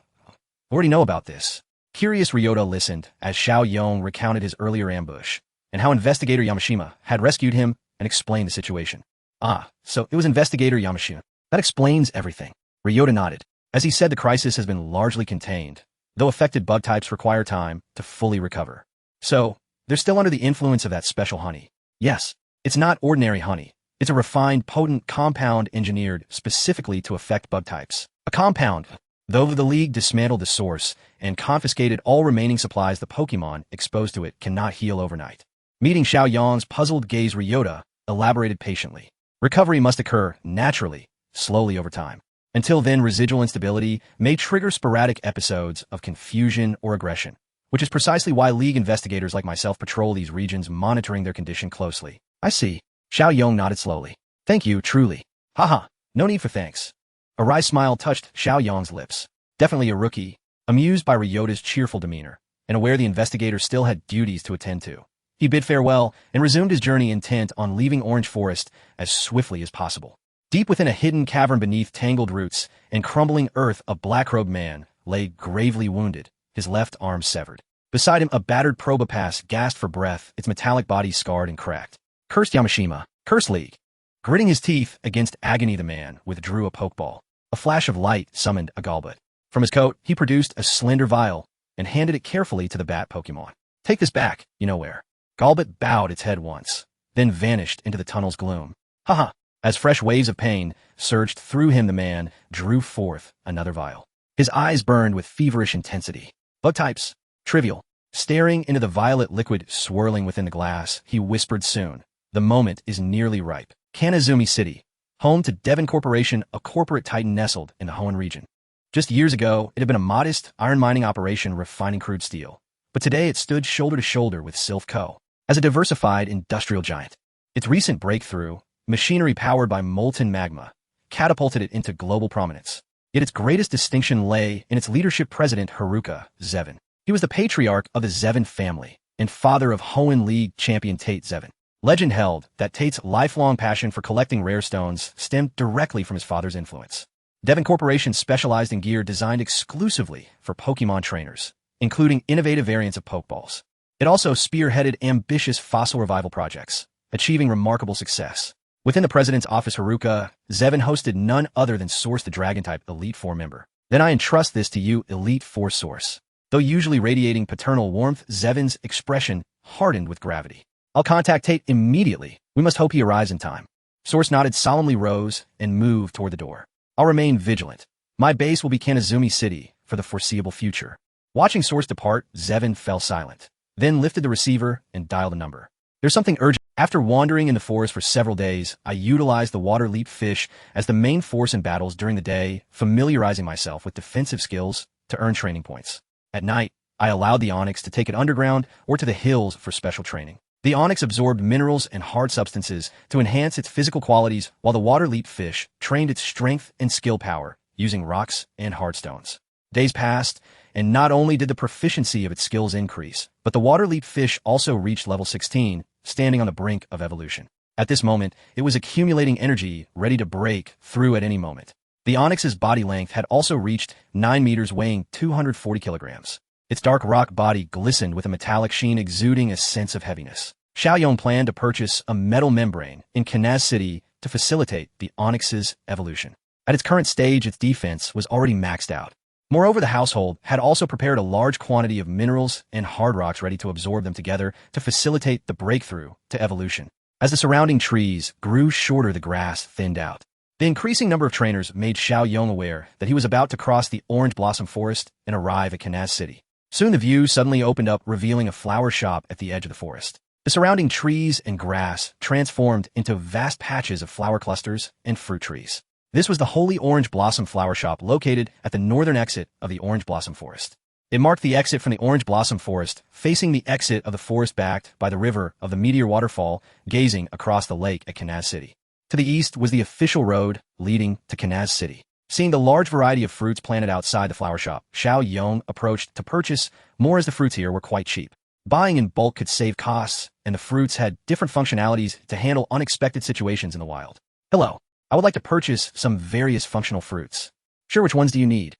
already know about this. Curious Ryota listened as Xiao Yong recounted his earlier ambush and how investigator Yamashima had rescued him and explained the situation. Ah, so it was investigator Yamashima. That explains everything. Ryota nodded. As he said, the crisis has been largely contained, though affected bug types require time to fully recover. So, they're still under the influence of that special honey. Yes, it's not ordinary honey. It's a refined, potent compound engineered specifically to affect bug types. A compound, though the League dismantled the source and confiscated all remaining supplies, the Pokemon exposed to it cannot heal overnight. Meeting Xiao Yong's puzzled gaze, Ryota elaborated patiently. Recovery must occur naturally, slowly over time. Until then, residual instability may trigger sporadic episodes of confusion or aggression, which is precisely why League investigators like myself patrol these regions, monitoring their condition closely. I see. Xiao Yong nodded slowly. Thank you, truly. Haha, no need for thanks. A wry smile touched Xiao Yong's lips. Definitely a rookie, amused by Ryota's cheerful demeanor, and aware the investigator still had duties to attend to. He bid farewell and resumed his journey, intent on leaving Orange Forest as swiftly as possible. Deep within a hidden cavern beneath tangled roots and crumbling earth, a black-robed man lay gravely wounded, his left arm severed. Beside him, a battered Probopass gasped for breath, its metallic body scarred and cracked. Cursed Yamashima, curse League. Gritting his teeth against agony, the man withdrew a Pokeball. A flash of light summoned a Golbat. From his coat, he produced a slender vial and handed it carefully to the bat Pokemon. Take this back, you know where. Golbat bowed its head once, then vanished into the tunnel's gloom. Haha! As fresh waves of pain surged through him, the man drew forth another vial. His eyes burned with feverish intensity. Bug types. Trivial. Staring into the violet liquid swirling within the glass, he whispered, soon. The moment is nearly ripe. Kanazumi City, home to Devon Corporation, a corporate titan nestled in the Hoenn region. Just years ago, it had been a modest iron mining operation refining crude steel. But today it stood shoulder to shoulder with Sylph Co. as a diversified industrial giant. Its recent breakthrough, machinery powered by molten magma, catapulted it into global prominence. Yet its greatest distinction lay in its leadership, President Haruka Zevon. He was the patriarch of the Zevon family and father of Hoenn League champion Tate Zevon. Legend held that Tate's lifelong passion for collecting rare stones stemmed directly from his father's influence. Devon Corporation specialized in gear designed exclusively for Pokemon trainers, including innovative variants of Pokeballs. It also spearheaded ambitious fossil revival projects, achieving remarkable success. Within the president's office, Haruka Zevon hosted none other than Source, the Dragon-type Elite Four member. Then I entrust this to you, Elite Four Source. Though usually radiating paternal warmth, Zevin's expression hardened with gravity. I'll contact Tate immediately. We must hope he arrives in time. Source nodded, solemnly rose, and moved toward the door. I'll remain vigilant. My base will be Kanazumi City for the foreseeable future. Watching Source depart, Zevin fell silent, then lifted the receiver and dialed a number. There's something urgent. After wandering in the forest for several days, I utilized the water leap fish as the main force in battles during the day, familiarizing myself with defensive skills to earn training points. At night, I allowed the Onix to take it underground or to the hills for special training. The Onix absorbed minerals and hard substances to enhance its physical qualities, while the water leap fish trained its strength and skill power using rocks and hard stones. Days passed, and not only did the proficiency of its skills increase, but the water leap fish also reached level 16, standing on the brink of evolution. At this moment, it was accumulating energy, ready to break through at any moment. The Onix's body length had also reached 9 meters, weighing 240 kilograms. Its dark rock body glistened with a metallic sheen, exuding a sense of heaviness. Xiaoyong planned to purchase a metal membrane in Kanaz City to facilitate the Onix's evolution. At its current stage, its defense was already maxed out. Moreover, the household had also prepared a large quantity of minerals and hard rocks ready to absorb them together to facilitate the breakthrough to evolution. As the surrounding trees grew shorter, the grass thinned out. The increasing number of trainers made Xiaoyong aware that he was about to cross the Orange Blossom Forest and arrive at Kanaz City. Soon the view suddenly opened up, revealing a flower shop at the edge of the forest. The surrounding trees and grass transformed into vast patches of flower clusters and fruit trees. This was the Holy Orange Blossom Flower Shop located at the northern exit of the Orange Blossom Forest. It marked the exit from the Orange Blossom Forest, facing the exit of the forest backed by the river of the Meteor Waterfall, gazing across the lake at Kanaz City. To the east was the official road leading to Kanaz City. Seeing the large variety of fruits planted outside the flower shop, Xiaoyong approached to purchase more, as the fruits here were quite cheap. Buying in bulk could save costs, and the fruits had different functionalities to handle unexpected situations in the wild. Hello. I would like to purchase some various functional fruits. Sure, which ones do you need?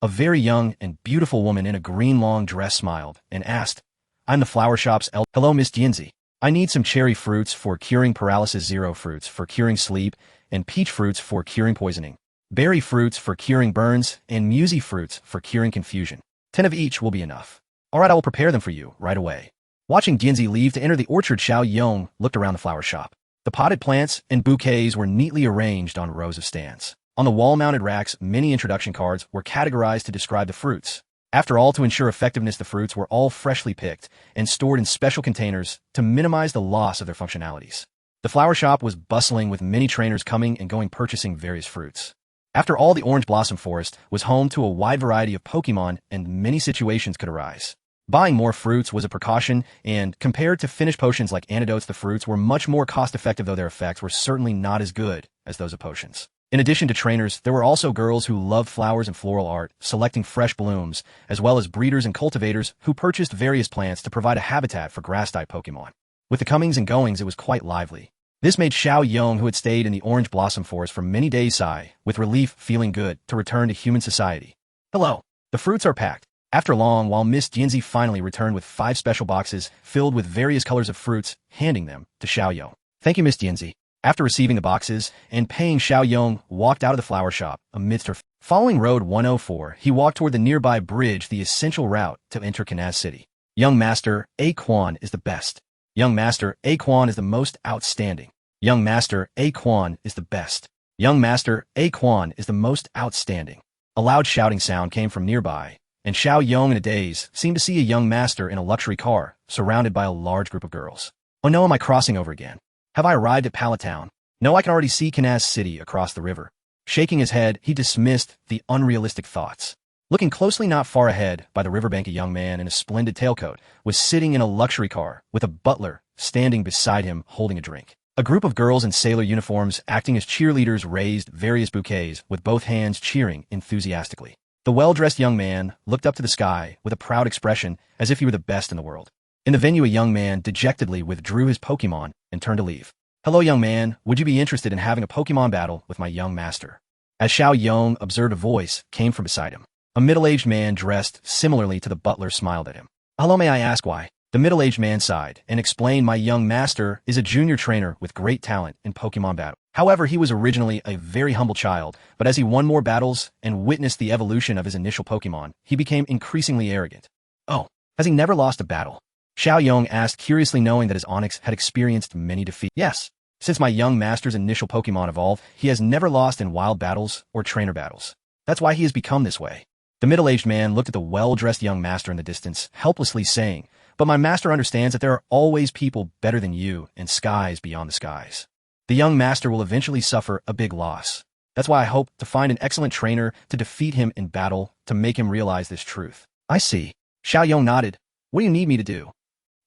A very young and beautiful woman in a green long dress smiled and asked, I'm the flower shop's elder. Hello, Miss Jianzi. I need some cherry fruits for curing paralysis, zero fruits for curing sleep, and peach fruits for curing poisoning, berry fruits for curing burns, and musi fruits for curing confusion. 10 of each will be enough. All right, I will prepare them for you right away. Watching Jianzi leave to enter the orchard, Xiaoyong looked around the flower shop. The potted plants and bouquets were neatly arranged on rows of stands. On the wall-mounted racks, many introduction cards were categorized to describe the fruits. After all, to ensure effectiveness, the fruits were all freshly picked and stored in special containers to minimize the loss of their functionalities. The flower shop was bustling with many trainers coming and going, purchasing various fruits. After all, the Orange Blossom Forest was home to a wide variety of Pokémon, and many situations could arise. Buying more fruits was a precaution, and compared to finished potions like antidotes, the fruits were much more cost-effective, though their effects were certainly not as good as those of potions. In addition to trainers, there were also girls who loved flowers and floral art, selecting fresh blooms, as well as breeders and cultivators who purchased various plants to provide a habitat for grass-type Pokémon. With the comings and goings, it was quite lively. This made Xiaoyong, who had stayed in the Orange Blossom Forest for many days, sigh, with relief, feeling good to return to human society. Hello. The fruits are packed. After long, while Miss Jianzi finally returned with 5 special boxes filled with various colors of fruits, handing them to Xiaoyong. Thank you, Miss Jianzi. After receiving the boxes and paying, Xiaoyong walked out of the flower shop amidst her. Following Road 104, he walked toward the nearby bridge, the essential route to enter Kanaz City. Young Master, Aquan is the best. Young Master, Aquan is the most outstanding. Young Master, Aquan is the best. Young Master, Aquan is the most outstanding. A loud shouting sound came from nearby, and Xiaoyong in a daze seemed to see a young master in a luxury car, surrounded by a large group of girls. Oh no, am I crossing over again? Have I arrived at Pallet Town? No, I can already see Kanaz City across the river. Shaking his head, he dismissed the unrealistic thoughts. Looking closely, not far ahead, by the riverbank, a young man in a splendid tailcoat was sitting in a luxury car, with a butler standing beside him holding a drink. A group of girls in sailor uniforms, acting as cheerleaders, raised various bouquets, with both hands cheering enthusiastically. The well-dressed young man looked up to the sky with a proud expression, as if he were the best in the world. In the venue, a young man dejectedly withdrew his Pokémon and turned to leave. Hello, young man. Would you be interested in having a Pokémon battle with my young master? As Xiaoyong observed, a voice came from beside him. A middle-aged man dressed similarly to the butler smiled at him. Hello, may I ask why? The middle-aged man sighed and explained my young master is a junior trainer with great talent in Pokemon battle. However, he was originally a very humble child, but as he won more battles and witnessed the evolution of his initial Pokemon, he became increasingly arrogant. Oh, has he never lost a battle? Chen Yong asked, curiously, knowing that his Onix had experienced many defeats. Yes. Since my young master's initial Pokemon evolved, he has never lost in wild battles or trainer battles. That's why he has become this way. The middle-aged man looked at the well-dressed young master in the distance, helplessly saying, but my master understands that there are always people better than you and skies beyond the skies. The young master will eventually suffer a big loss. That's why I hope to find an excellent trainer to defeat him in battle to make him realize this truth. I see. Chen Yong nodded. What do you need me to do?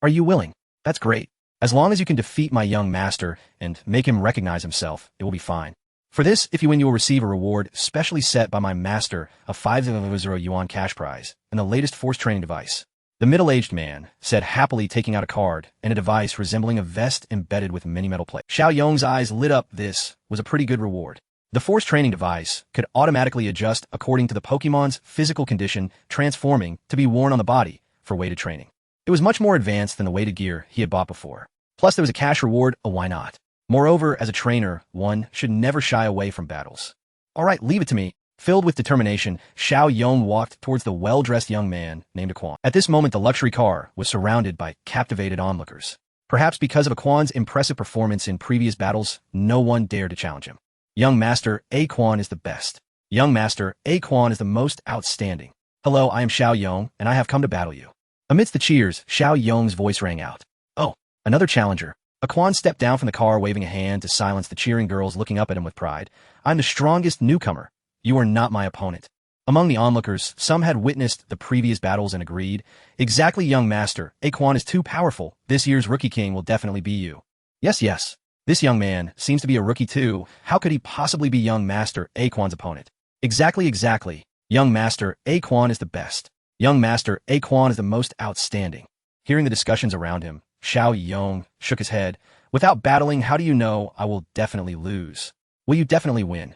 Are you willing? That's great. As long as you can defeat my young master and make him recognize himself, it will be fine. For this, if you win, you will receive a reward specially set by my master, a 500 yuan cash prize, and the latest force training device. The middle-aged man said, happily taking out a card and a device resembling a vest embedded with many metal plates. Chen Yong's eyes lit up. This was a pretty good reward. The force training device could automatically adjust according to the Pokemon's physical condition, transforming to be worn on the body for weighted training. It was much more advanced than the weighted gear he had bought before. Plus, there was a cash reward, why not? Moreover, as a trainer, one should never shy away from battles. All right, leave it to me. Filled with determination, Chen Yong walked towards the well-dressed young man named Aquan. At this moment, the luxury car was surrounded by captivated onlookers. Perhaps because of Aquan's impressive performance in previous battles, no one dared to challenge him. Young Master, Aquan is the best. Young Master, Aquan is the most outstanding. Hello, I am Chen Yong, and I have come to battle you. Amidst the cheers, Chen Yong's voice rang out. Oh, another challenger. Aquan stepped down from the car, waving a hand to silence the cheering girls looking up at him with pride. I'm the strongest newcomer. You are not my opponent. Among the onlookers, some had witnessed the previous battles and agreed, exactly, young master, Aquan is too powerful. This year's Rookie King will definitely be you. Yes. This young man seems to be a rookie too. How could he possibly be young master Aquan's opponent? Exactly. Young master Aquan is the best. Young master Aquan is the most outstanding. Hearing the discussions around him, Chen Yong shook his head. Without battling, how do you know I will definitely lose? Will you definitely win?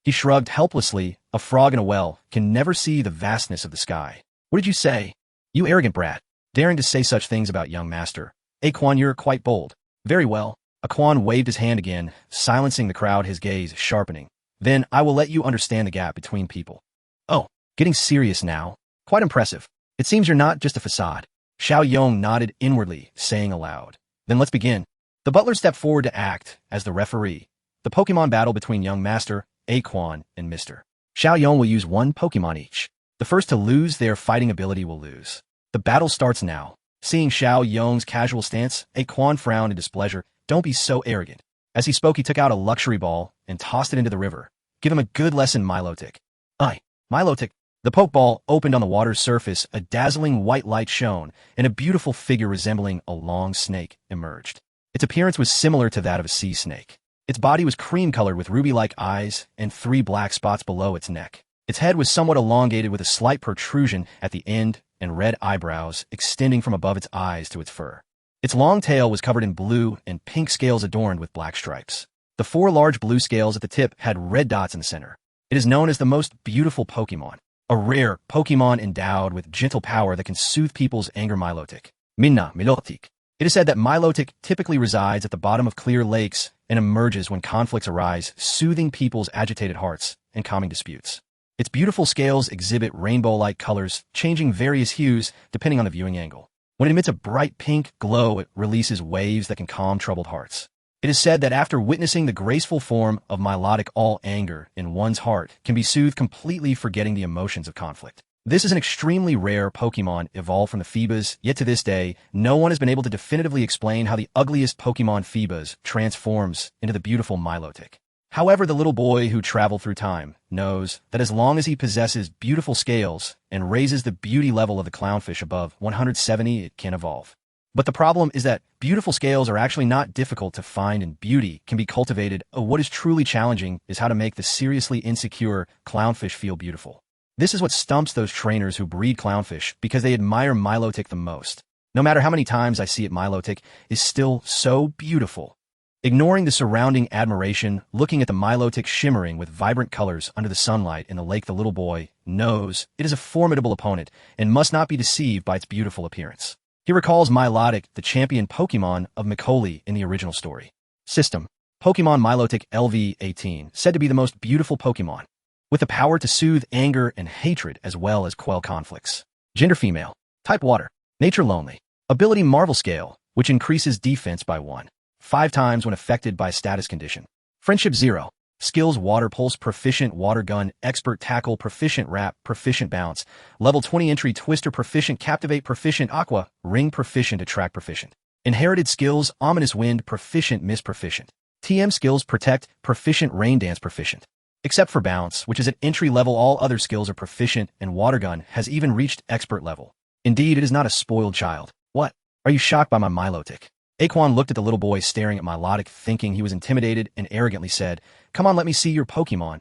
He shrugged helplessly. A frog in a well can never see the vastness of the sky. What did you say? You arrogant brat. Daring to say such things about young master. Aquan, you're quite bold. Very well. Aquan waved his hand again, silencing the crowd, his gaze sharpening. Then I will let you understand the gap between people. Oh, getting serious now. Quite impressive. It seems you're not just a facade. Chen Yong nodded inwardly, saying aloud. Then let's begin. The butler stepped forward to act as the referee. The Pokemon battle between young master Aquan and Mr. Chen Yong will use one Pokemon each. The first to lose their fighting ability will lose. The battle starts now. Seeing Chen Yong's casual stance, Aquan frowned in displeasure. Don't be so arrogant. As he spoke, he took out a luxury ball and tossed it into the river. Give him a good lesson, Milotic. Aye, Milotic. The Pokeball opened on the water's surface, a dazzling white light shone, and a beautiful figure resembling a long snake emerged. Its appearance was similar to that of a sea snake. Its body was cream-colored with ruby-like eyes and 3 black spots below its neck. Its head was somewhat elongated with a slight protrusion at the end and red eyebrows extending from above its eyes to its fur. Its long tail was covered in blue and pink scales adorned with black stripes. The 4 large blue scales at the tip had red dots in the center. It is known as the most beautiful Pokemon, a rare Pokemon endowed with gentle power that can soothe people's anger. Milotic. Milotic. It is said that Milotic typically resides at the bottom of clear lakes and emerges when conflicts arise, soothing people's agitated hearts and calming disputes. Its beautiful scales exhibit rainbow-like colors, changing various hues depending on the viewing angle. When it emits a bright pink glow, it releases waves that can calm troubled hearts. It is said that after witnessing the graceful form of Milotic, all anger in one's heart can be soothed, completely forgetting the emotions of conflict. This is an extremely rare Pokemon evolved from the Feebas, yet to this day, no one has been able to definitively explain how the ugliest Pokemon Feebas transforms into the beautiful Milotic. However, the little boy who traveled through time knows that as long as he possesses beautiful scales and raises the beauty level of the clownfish above 170, it can evolve. But the problem is that beautiful scales are actually not difficult to find, and beauty can be cultivated. What is truly challenging is how to make the seriously insecure clownfish feel beautiful. This is what stumps those trainers who breed clownfish because they admire Milotic the most. No matter how many times I see it, Milotic is still so beautiful. Ignoring the surrounding admiration, looking at the Milotic shimmering with vibrant colors under the sunlight in the lake, the little boy knows it is a formidable opponent and must not be deceived by its beautiful appearance. He recalls Milotic, the champion Pokemon of Macaulay in the original story. System: Pokemon Milotic LV-18, said to be the most beautiful Pokemon, with the power to soothe anger and hatred as well as quell conflicts. Gender: female. Type: water. Nature: lonely. Ability: Marvel Scale, which increases defense by 1.5 times when affected by a status condition. Friendship: 0. Skills: Water Pulse, Proficient Water Gun, Expert Tackle, Proficient Wrap, Proficient Bounce, Level 20 Entry Twister, Proficient Captivate, Proficient Aqua, Ring, Proficient Attract, Proficient. Inherited Skills: Ominous Wind, Proficient Miss, Proficient. TM Skills: Protect, Proficient Rain Dance, Proficient. Except for Bounce, which is at entry level, all other skills are proficient, and Water Gun has even reached expert level. Indeed, it is not a spoiled child. What? Are you shocked by my Milotic? Aquan looked at the little boy staring at Milotic, thinking he was intimidated, and arrogantly said, "Come on, let me see your Pokemon.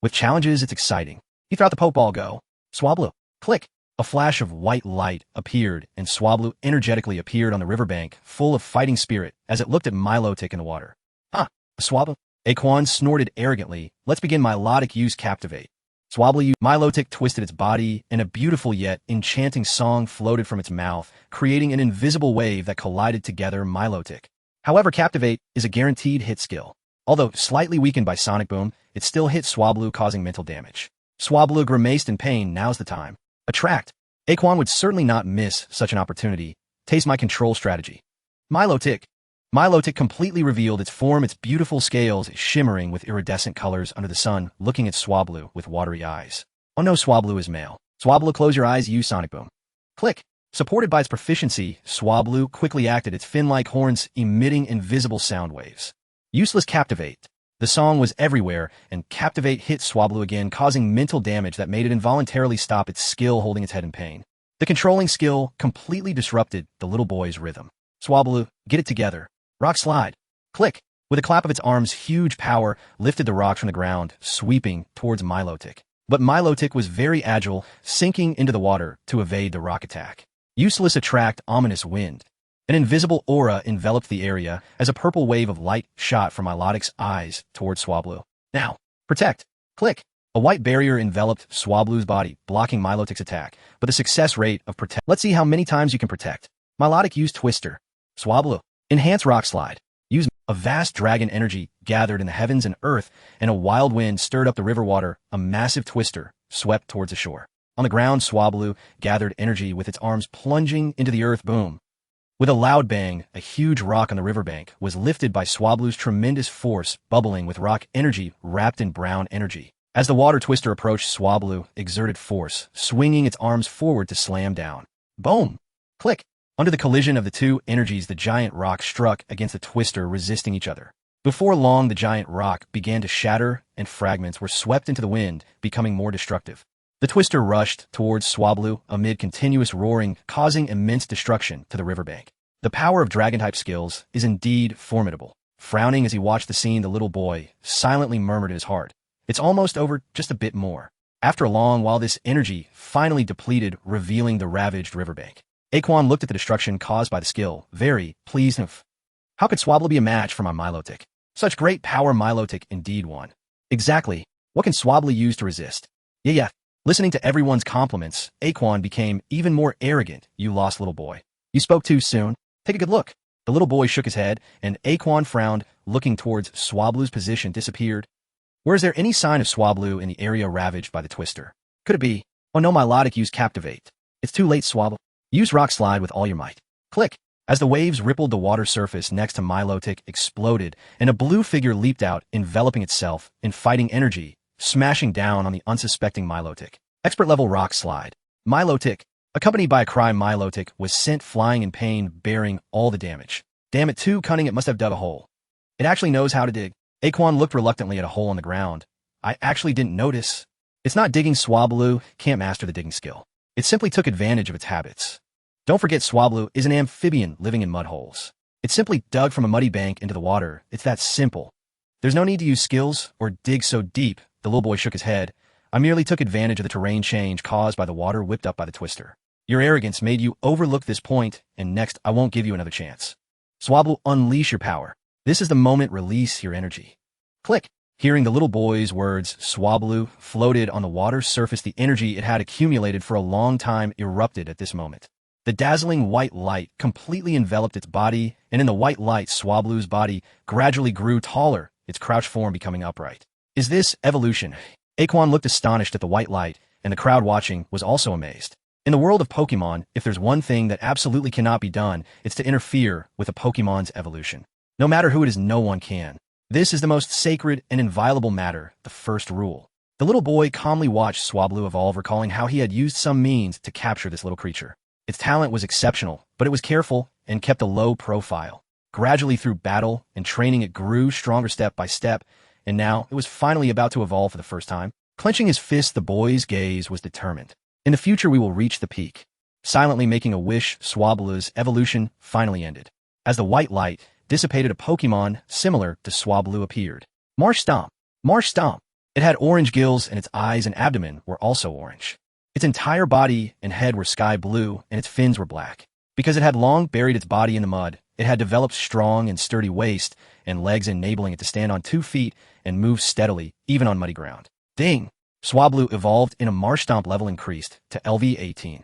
With challenges, it's exciting." He thought the Pokeball go. Swablu. Click. A flash of white light appeared, and Swablu energetically appeared on the riverbank, full of fighting spirit, as it looked at Milotic in the water. "Huh, a Swablu?" Aquan snorted arrogantly. "Let's begin. Milotic, use Captivate." Swablu. Milotic twisted its body, and a beautiful yet enchanting song floated from its mouth, creating an invisible wave that collided together Milotic. However, Captivate is a guaranteed hit skill. Although slightly weakened by Sonic Boom, it still hit Swablu, causing mental damage. Swablu grimaced in pain. "Now's the time." Attract. Aquan would certainly not miss such an opportunity. Taste my control strategy. Milotic. Milotic completely revealed its form, its beautiful scales shimmering with iridescent colors under the sun, looking at Swablu with watery eyes. "Oh no, Swablu is male." Swablu, close your eyes, use Sonic Boom. Click. Supported by its proficiency, Swablu quickly acted, its fin-like horns emitting invisible sound waves. Useless Captivate. The song was everywhere, and Captivate hit Swablu again, causing mental damage that made it involuntarily stop its skill, holding its head in pain. The controlling skill completely disrupted the little boy's rhythm. Swablu, get it together. Rock Slide. Click. With a clap of its arms, huge power lifted the rocks from the ground, sweeping towards Milotic. But Milotic was very agile, sinking into the water to evade the rock attack. Useless Attract, Ominous Wind. An invisible aura enveloped the area as a purple wave of light shot from Milotic's eyes towards Swablu. Now, Protect. Click. A white barrier enveloped Swablu's body, blocking Milotic's attack, but the success rate of Protect. Let's see how many times you can protect. Milotic used Twister. Swablu. Enhance Rock Slide. Use a vast dragon energy gathered in the heavens and earth, and a wild wind stirred up the river water. A massive Twister swept towards the shore. On the ground, Swablu gathered energy with its arms plunging into the earth. Boom. With a loud bang, a huge rock on the riverbank was lifted by Swablu's tremendous force, bubbling with rock energy wrapped in brown energy. As the water Twister approached, Swablu exerted force, swinging its arms forward to slam down. Boom! Click! Under the collision of the two energies, the giant rock struck against the Twister, resisting each other. Before long, the giant rock began to shatter, and fragments were swept into the wind, becoming more destructive. The Twister rushed towards Swablu amid continuous roaring, causing immense destruction to the riverbank. The power of Dragon-type skills is indeed formidable. Frowning as he watched the scene, the little boy silently murmured in his heart, "It's almost over, just a bit more." After a long while, this energy finally depleted, revealing the ravaged riverbank. Aquan looked at the destruction caused by the skill, very pleased. How could Swablu be a match for my Milotic? Such great power, Milotic indeed won. Exactly. What can Swablu use to resist? Yeah. Listening to everyone's compliments, Aquan became even more arrogant. "You lost, little boy. You spoke too soon. Take a good look." The little boy shook his head, and Aquan frowned, looking towards Swablu's position, disappeared. Where is there any sign of Swablu in the area ravaged by the Twister? Could it be? Oh no, Milotic used Captivate. It's too late, Swablu. Use Rock Slide with all your might. Click. As the waves rippled, the water surface next to Milotic exploded, and a blue figure leaped out, enveloping itself in fighting energy, smashing down on the unsuspecting Milotic. Expert level Rock Slide. Milotic, accompanied by a cry, Milotic was sent flying in pain, bearing all the damage. Damn it, too cunning, it must have dug a hole. It actually knows how to dig. Aquan looked reluctantly at a hole on the ground. I actually didn't notice. It's not digging. Swablu can't master the digging skill. It simply took advantage of its habits. Don't forget, Swablu is an amphibian living in mud holes. It simply dug from a muddy bank into the water. It's that simple. There's no need to use skills or dig so deep. The little boy shook his head. I merely took advantage of the terrain change caused by the water whipped up by the Twister. Your arrogance made you overlook this point, and next I won't give you another chance. Swablu, unleash your power. This is the moment. Release your energy. Click. Hearing the little boy's words, Swablu floated on the water's surface. The energy it had accumulated for a long time erupted at this moment. The dazzling white light completely enveloped its body, and in the white light, Swablu's body gradually grew taller, its crouched form becoming upright. Is this evolution? Aquan looked astonished at the white light, and the crowd watching was also amazed. In the world of Pokemon, if there's one thing that absolutely cannot be done, it's to interfere with a Pokemon's evolution. No matter who it is, no one can. This is the most sacred and inviolable matter, the first rule. The little boy calmly watched Swablu evolve, recalling how he had used some means to capture this little creature. Its talent was exceptional, but it was careful and kept a low profile. Gradually through battle and training, it grew stronger step by step, and now it was finally about to evolve for the first time. Clenching his fist, the boy's gaze was determined. In the future, we will reach the peak. Silently making a wish, Swablu's evolution finally ended. As the white light dissipated, a Pokemon similar to Swablu appeared. Marsh Stomp. Marsh Stomp. It had orange gills, and its eyes and abdomen were also orange. Its entire body and head were sky blue, and its fins were black. Because it had long buried its body in the mud, it had developed strong and sturdy waist and legs, enabling it to stand on 2 feet and move steadily, even on muddy ground. Ding! Swablu evolved in a Marshtomp, level increased to LV 18.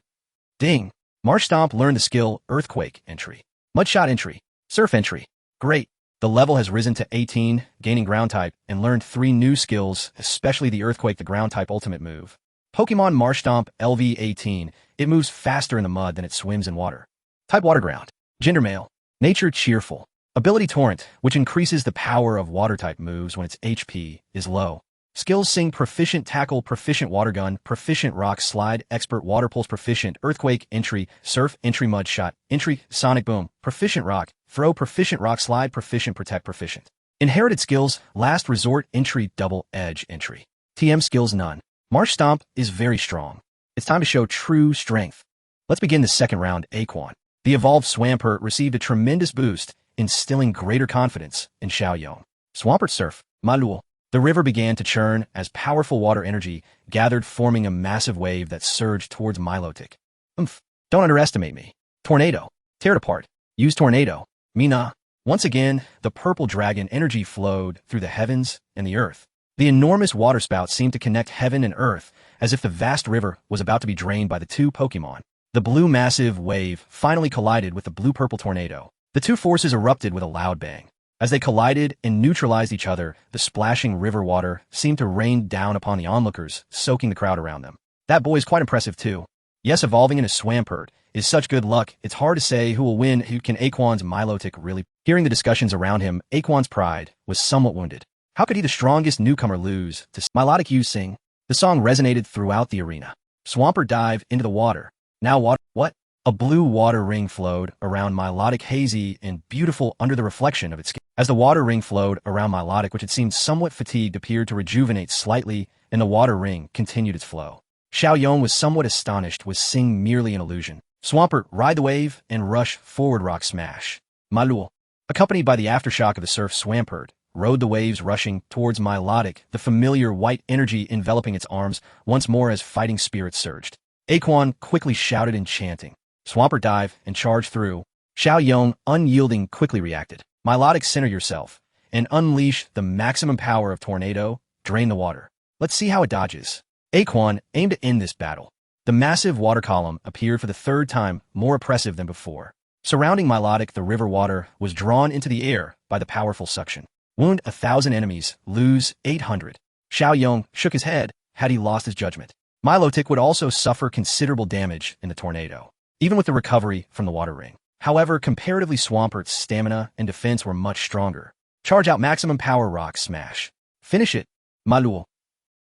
Ding! Marshtomp learned the skill Earthquake entry, Mudshot entry, Surf entry. Great! The level has risen to 18, gaining ground type, and learned 3 new skills, especially the Earthquake, the ground type ultimate move. Pokemon Marshtomp LV 18, it moves faster in the mud than it swims in water. Type Water Ground. Gender Male. Nature Cheerful. Ability Torrent, which increases the power of water-type moves when its HP is low. Skills Sing, Proficient Tackle, Proficient Water Gun, Proficient Rock Slide, Expert Water Pulse, Proficient Earthquake entry, Surf entry, Mud Shot entry, Sonic Boom, Proficient Rock, Throw, Proficient Rock Slide, Proficient Protect, Proficient. Inherited Skills, Last Resort entry, Double Edge entry. TM Skills None. Marsh Stomp is very strong. It's time to show true strength. Let's begin the second round. Aquan. The evolved Swampert received a tremendous boost, instilling greater confidence in Xiaoyong. Swampert Surf. Malul. The river began to churn as powerful water energy gathered, forming a massive wave that surged towards Milotic. Don't underestimate me. Tornado. Tear it apart. Use Tornado. Mina. Once again, the purple dragon energy flowed through the heavens and the earth. The enormous waterspout seemed to connect heaven and earth, as if the vast river was about to be drained by the 2 Pokemon. The blue massive wave finally collided with the blue-purple tornado. The 2 forces erupted with a loud bang. As they collided and neutralized each other, the splashing river water seemed to rain down upon the onlookers, soaking the crowd around them. That boy is quite impressive too. Yes, evolving in a Swampert is such good luck, it's hard to say who will win. Who can Aquan's Milotic really? Hearing the discussions around him, Aquan's pride was somewhat wounded. How could he, the strongest newcomer, lose to Milotic? You sing. The song resonated throughout the arena. Swampert dived into the water. Now water. What? A blue water ring flowed around Milotic, hazy and beautiful under the reflection of its skin. As the water ring flowed around Milotic, which had seemed somewhat fatigued, appeared to rejuvenate slightly, and the water ring continued its flow. Xiaoyong was somewhat astonished. Was Sing merely an illusion? Swampert, ride the wave and rush forward. Rock Smash. Malul. Accompanied by the aftershock of the surf, Swampert rode the waves, rushing towards Milotic, the familiar white energy enveloping its arms once more as fighting spirits surged. Aquan quickly shouted, enchanting. Swampert dive and charged through. Xiaoyong, unyielding, quickly reacted. Milotic, center yourself and unleash the maximum power of Tornado. Drain the water. Let's see how it dodges. Aquan aimed to end this battle. The massive water column appeared for the 3rd time, more oppressive than before. Surrounding Milotic, the river water was drawn into the air by the powerful suction. Wound 1,000 enemies, lose 800. Xiaoyong shook his head. Had he lost his judgment? Milotic would also suffer considerable damage in the tornado, even with the recovery from the water ring. However, comparatively, Swampert's stamina and defense were much stronger. Charge out maximum power. Rock Smash. Finish it. Malul.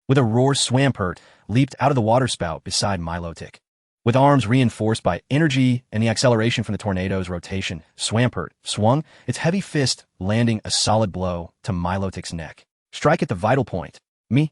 With a roar, Swampert leaped out of the waterspout beside Milotic. With arms reinforced by energy and the acceleration from the tornado's rotation, Swampert swung its heavy fist, landing a solid blow to Milotic's neck. Strike at the vital point. Me.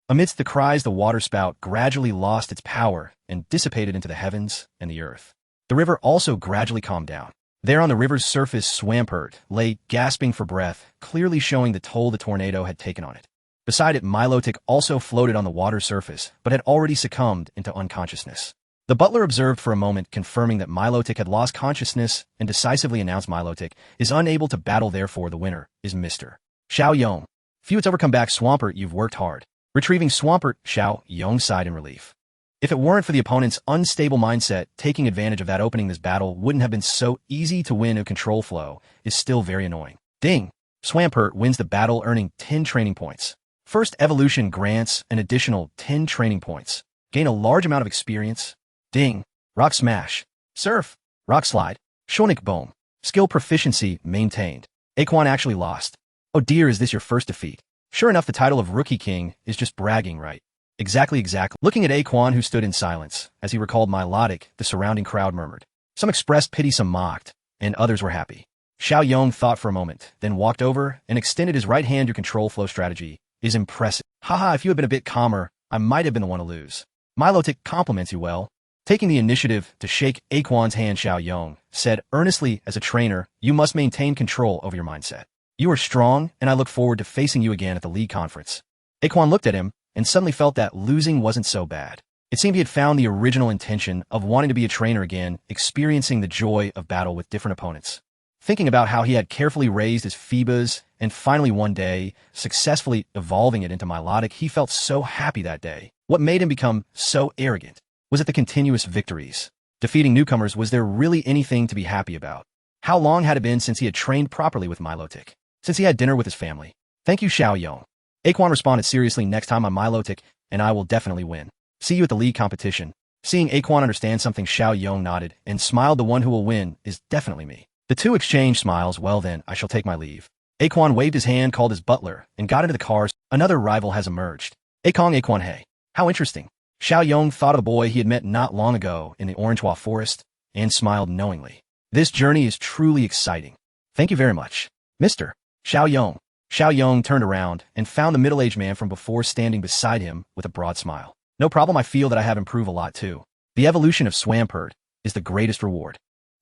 Amidst the cries, the waterspout gradually lost its power and dissipated into the heavens and the earth. The river also gradually calmed down. There on the river's surface, Swampert lay gasping for breath, clearly showing the toll the tornado had taken on it. Beside it, Milotic also floated on the water surface, but had already succumbed into unconsciousness. The butler observed for a moment, confirming that Milotic had lost consciousness, and decisively announced Milotic is unable to battle, therefore the winner is Mr. Xiaoyong. Few, it's overcome back. Swampert, you've worked hard. Retrieving Swampert, Xiaoyong sighed in relief. If it weren't for the opponent's unstable mindset, taking advantage of that opening this battle wouldn't have been so easy to win. A control flow is still very annoying. Ding! Swampert wins the battle, earning 10 training points. First evolution grants an additional 10 training points. Gain a large amount of experience. Ding! Rock Smash. Surf. Rock Slide. Shonik Boom. Skill proficiency maintained. Aquan actually lost. Oh dear, is this your first defeat? Sure enough, the title of Rookie King is just bragging, right? Exactly. Looking at Aquan, who stood in silence, as he recalled Milotic, the surrounding crowd murmured. Some expressed pity, some mocked, and others were happy. Xiao Yong thought for a moment, then walked over and extended his right hand. Your control flow strategy is impressive. Haha, if you had been a bit calmer, I might have been the one to lose. Milotic compliments you well. Taking the initiative to shake Aquan's hand, Xiao Yong said earnestly, as a trainer, you must maintain control over your mindset. You are strong, and I look forward to facing you again at the league conference. Aquan looked at him, and suddenly felt that losing wasn't so bad. It seemed he had found the original intention of wanting to be a trainer again, experiencing the joy of battle with different opponents. Thinking about how he had carefully raised his Feebas, and finally one day, successfully evolving it into Milotic, he felt so happy that day. What made him become so arrogant? Was it the continuous victories? Defeating newcomers, was there really anything to be happy about? How long had it been since he had trained properly with Milotic? Since he had dinner with his family? Thank you, Xiao Yong. Aquan responded seriously. Next time I'm Milotic, and I will definitely win. See you at the league competition. Seeing Aquan understand something, Xiao Yong nodded and smiled. The one who will win is definitely me. The two exchanged smiles. Well then, I shall take my leave. Aquan waved his hand, called his butler, and got into the cars. Another rival has emerged. Akong. Aquan, hey. How interesting. Xiao Yong thought of the boy he had met not long ago in the Orangewa Forest, and smiled knowingly. This journey is truly exciting. Thank you very much, Mr. Xiao Yong. Xiao Yong turned around and found the middle-aged man from before standing beside him with a broad smile. No problem, I feel that I have improved a lot too. The evolution of Swampert is the greatest reward.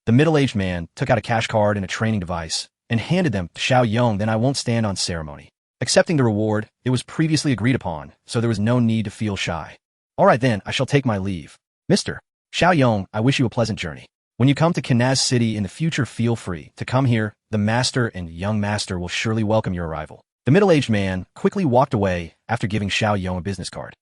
The middle-aged man took out a cash card and a training device and handed them to Xiao Yong. Then I won't stand on ceremony. Accepting the reward, it was previously agreed upon, so there was no need to feel shy. All right then, I shall take my leave. Mr. Xiao Yong, I wish you a pleasant journey. When you come to Kanaz City in the future, feel free to come here. The master and young master will surely welcome your arrival. The middle-aged man quickly walked away after giving Xiao Yong a business card.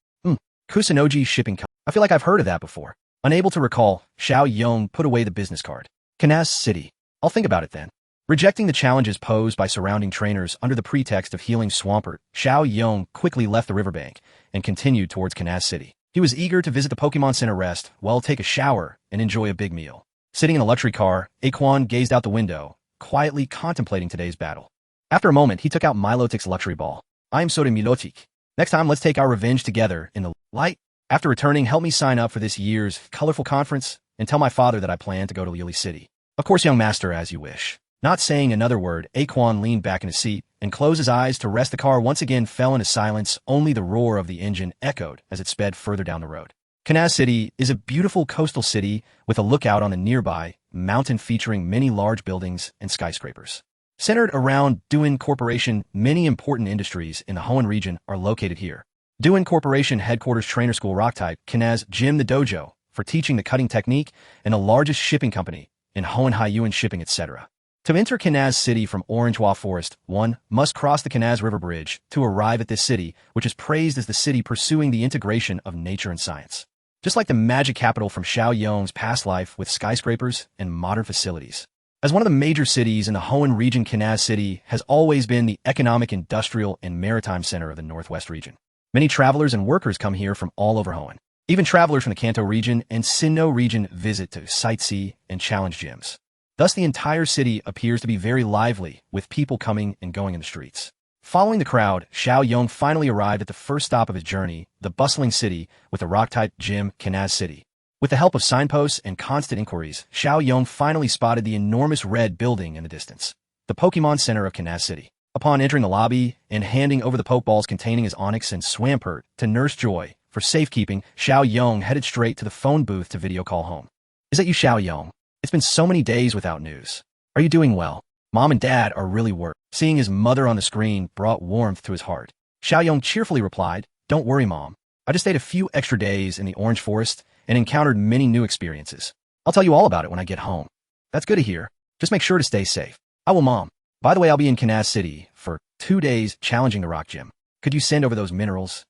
Kusunoji Shipping Company. I feel like I've heard of that before. Unable to recall, Xiao Yong put away the business card. Kanaz City. I'll think about it then. Rejecting the challenges posed by surrounding trainers under the pretext of healing Swampert, Xiao Yong quickly left the riverbank and continued towards Kanaz City. He was eager to visit the Pokemon Center, rest, well, take a shower, and enjoy a big meal. Sitting in a luxury car, Aquan gazed out the window, quietly contemplating today's battle. After a moment, he took out Milotic's luxury ball. I am Soda Milotic. Next time, let's take our revenge together in the light. After returning, help me sign up for this year's colorful conference and tell my father that I plan to go to Lily City. Of course, young master, as you wish. Not saying another word, Aquan leaned back in his seat and closed his eyes to rest. The car once again fell into silence. Only the roar of the engine echoed as it sped further down the road. Kanaz City is a beautiful coastal city with a lookout on the nearby mountain featuring many large buildings and skyscrapers. Centered around Devon Corporation, many important industries in the Hoenn region are located here. Devon Corporation headquarters, trainer school, Rock-type, Kanaz Gym, the dojo for teaching the cutting technique, and the largest shipping company in Hoenn, Haiyuan shipping, etc. To enter Kanaz City from Orangewa Forest, one must cross the Kanaz River Bridge to arrive at this city, which is praised as the city pursuing the integration of nature and science. Just like the magic capital from Xiao Yong's past life with skyscrapers and modern facilities. As one of the major cities in the Hoenn region, Kanaz City has always been the economic, industrial, and maritime center of the Northwest region. Many travelers and workers come here from all over Hoenn. Even travelers from the Kanto region and Sinnoh region visit to sightsee and challenge gyms. Thus, the entire city appears to be very lively, with people coming and going in the streets. Following the crowd, Xiao Yong finally arrived at the first stop of his journey, the bustling city with the Rock-type Gym, Kanaz City. With the help of signposts and constant inquiries, Xiao Yong finally spotted the enormous red building in the distance, the Pokemon Center of Kanaz City. Upon entering the lobby and handing over the Pokeballs containing his Onix and Swampert to Nurse Joy for safekeeping, Xiao Yong headed straight to the phone booth to video call home. Is that you, Xiao Yong? It's been so many days without news. Are you doing well? Mom and Dad are really worried. Seeing his mother on the screen brought warmth to his heart. Xiao Yong cheerfully replied, Don't worry, Mom. I just stayed a few extra days in the Orange Forest and encountered many new experiences. I'll tell you all about it when I get home. That's good to hear. Just make sure to stay safe. I will, Mom. By the way, I'll be in Kanaz City for 2 days challenging the Rock Gym. Could you send over those minerals?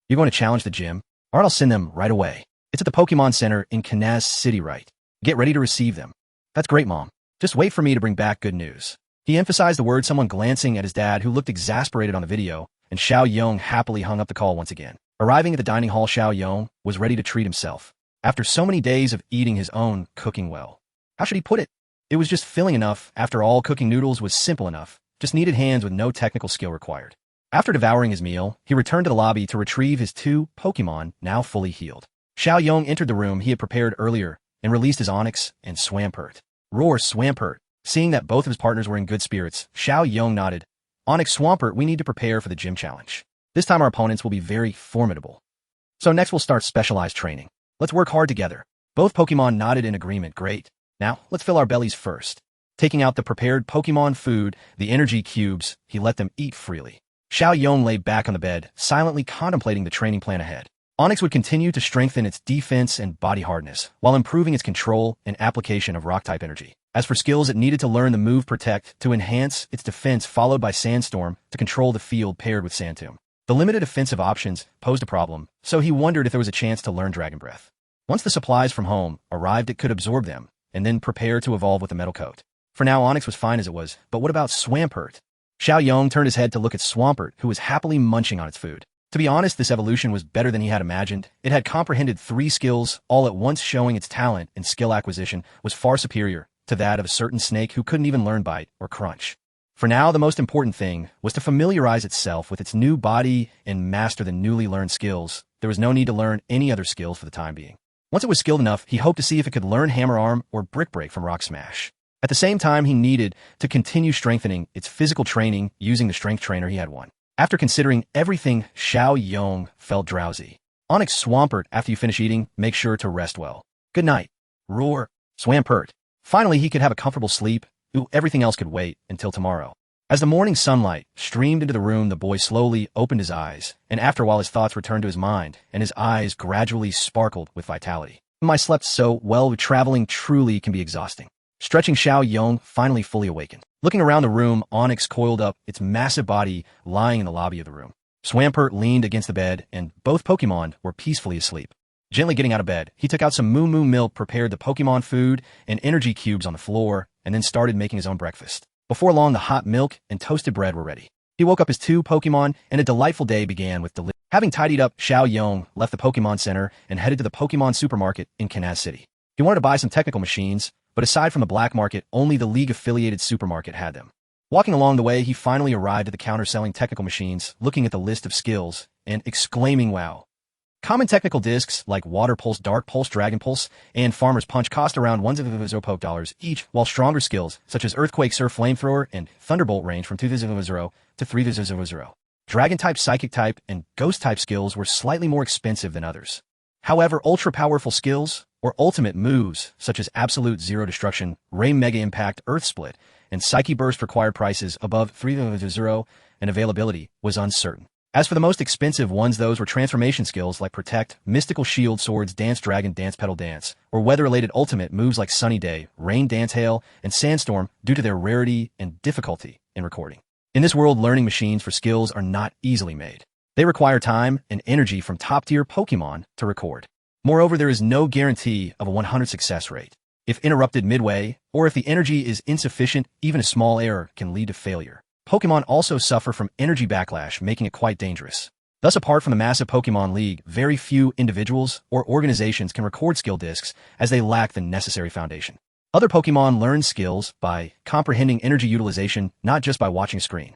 You're going to challenge the gym? Alright, I'll send them right away. It's at the Pokemon Center in Kansas City, right? Get ready to receive them. That's great, Mom. Just wait for me to bring back good news. He emphasized the word, someone glancing at his dad who looked exasperated on the video, and Chen Yong happily hung up the call once again. Arriving at the dining hall, Chen Yong was ready to treat himself. After so many days of eating his own cooking well. How should he put it? It was just filling enough. After all, cooking noodles was simple enough, just needed hands with no technical skill required. After devouring his meal, he returned to the lobby to retrieve his 2 Pokemon, now fully healed. Chen Yong entered the room he had prepared earlier and released his Onix and Swampert. Roar Swampert. Seeing that both of his partners were in good spirits, Chen Yong nodded. Onix Swampert, we need to prepare for the gym challenge. This time our opponents will be very formidable. So next we'll start specialized training. Let's work hard together. Both Pokemon nodded in agreement. Great. Now, let's fill our bellies first. Taking out the prepared Pokemon food, the energy cubes, he let them eat freely. Chen Yong lay back on the bed, silently contemplating the training plan ahead. Onix would continue to strengthen its defense and body hardness, while improving its control and application of Rock-type energy. As for skills, it needed to learn the move Protect to enhance its defense, followed by Sandstorm to control the field paired with Sandtomb. The limited offensive options posed a problem, so he wondered if there was a chance to learn Dragon Breath. Once the supplies from home arrived, it could absorb them, and then prepare to evolve with a metal coat. For now, Onix was fine as it was, but what about Swampert? Chen Yong turned his head to look at Swampert, who was happily munching on its food. To be honest, this evolution was better than he had imagined. It had comprehended 3 skills, all at once, showing its talent and skill acquisition was far superior to that of a certain snake who couldn't even learn Bite or Crunch. For now, the most important thing was to familiarize itself with its new body and master the newly learned skills. There was no need to learn any other skills for the time being. Once it was skilled enough, he hoped to see if it could learn Hammer Arm or Brick Break from Rock Smash. At the same time, he needed to continue strengthening its physical training using the strength trainer he had won. After considering everything, Chen Yong felt drowsy. Onix Swampert, after you finish eating, make sure to rest well. Good night. Roar Swampert. Finally, he could have a comfortable sleep. Everything else could wait until tomorrow. As the morning sunlight streamed into the room, the boy slowly opened his eyes, and after a while his thoughts returned to his mind, and his eyes gradually sparkled with vitality. I slept so well, traveling truly can be exhausting. Stretching, Chen Yong finally fully awakened. Looking around the room, Onix coiled up, its massive body lying in the lobby of the room. Swampert leaned against the bed, and both Pokemon were peacefully asleep. Gently getting out of bed, he took out some Moo Moo milk, prepared the Pokemon food and energy cubes on the floor, and then started making his own breakfast. Before long, the hot milk and toasted bread were ready. He woke up his 2 Pokemon, and a delightful day began with Having tidied up, Chen Yong left the Pokemon Center and headed to the Pokemon supermarket in Kansas City. He wanted to buy some technical machines, but aside from the black market, only the League-affiliated supermarket had them. Walking along the way, he finally arrived at the counter selling technical machines, looking at the list of skills, and exclaiming, wow. Common technical discs like Water Pulse, Dark Pulse, Dragon Pulse, and Farmer's Punch cost around $1,000 each, while stronger skills such as Earthquake, Surf, Flamethrower, and Thunderbolt range from $2,000 to $3,000. Dragon-type, Psychic-type, and Ghost-type skills were slightly more expensive than others. However, ultra-powerful skills, or ultimate moves, such as Absolute Zero Destruction, Ray Mega Impact, Earth Split, and Psyche Burst required prices above $3,000, and availability was uncertain. As for the most expensive ones, those were transformation skills like Protect, Mystical Shield, Swords, Dance Dragon, Dance Petal Dance, or weather-related ultimate moves like Sunny Day, Rain Dance Hail, and Sandstorm due to their rarity and difficulty in recording. In this world, learning machines for skills are not easily made. They require time and energy from top-tier Pokemon to record. Moreover, there is no guarantee of a 100% success rate. If interrupted midway, or if the energy is insufficient, even a small error can lead to failure. Pokemon also suffer from energy backlash, making it quite dangerous. Thus, apart from the massive Pokemon League, very few individuals or organizations can record skill discs as they lack the necessary foundation. Other Pokemon learn skills by comprehending energy utilization, not just by watching a screen.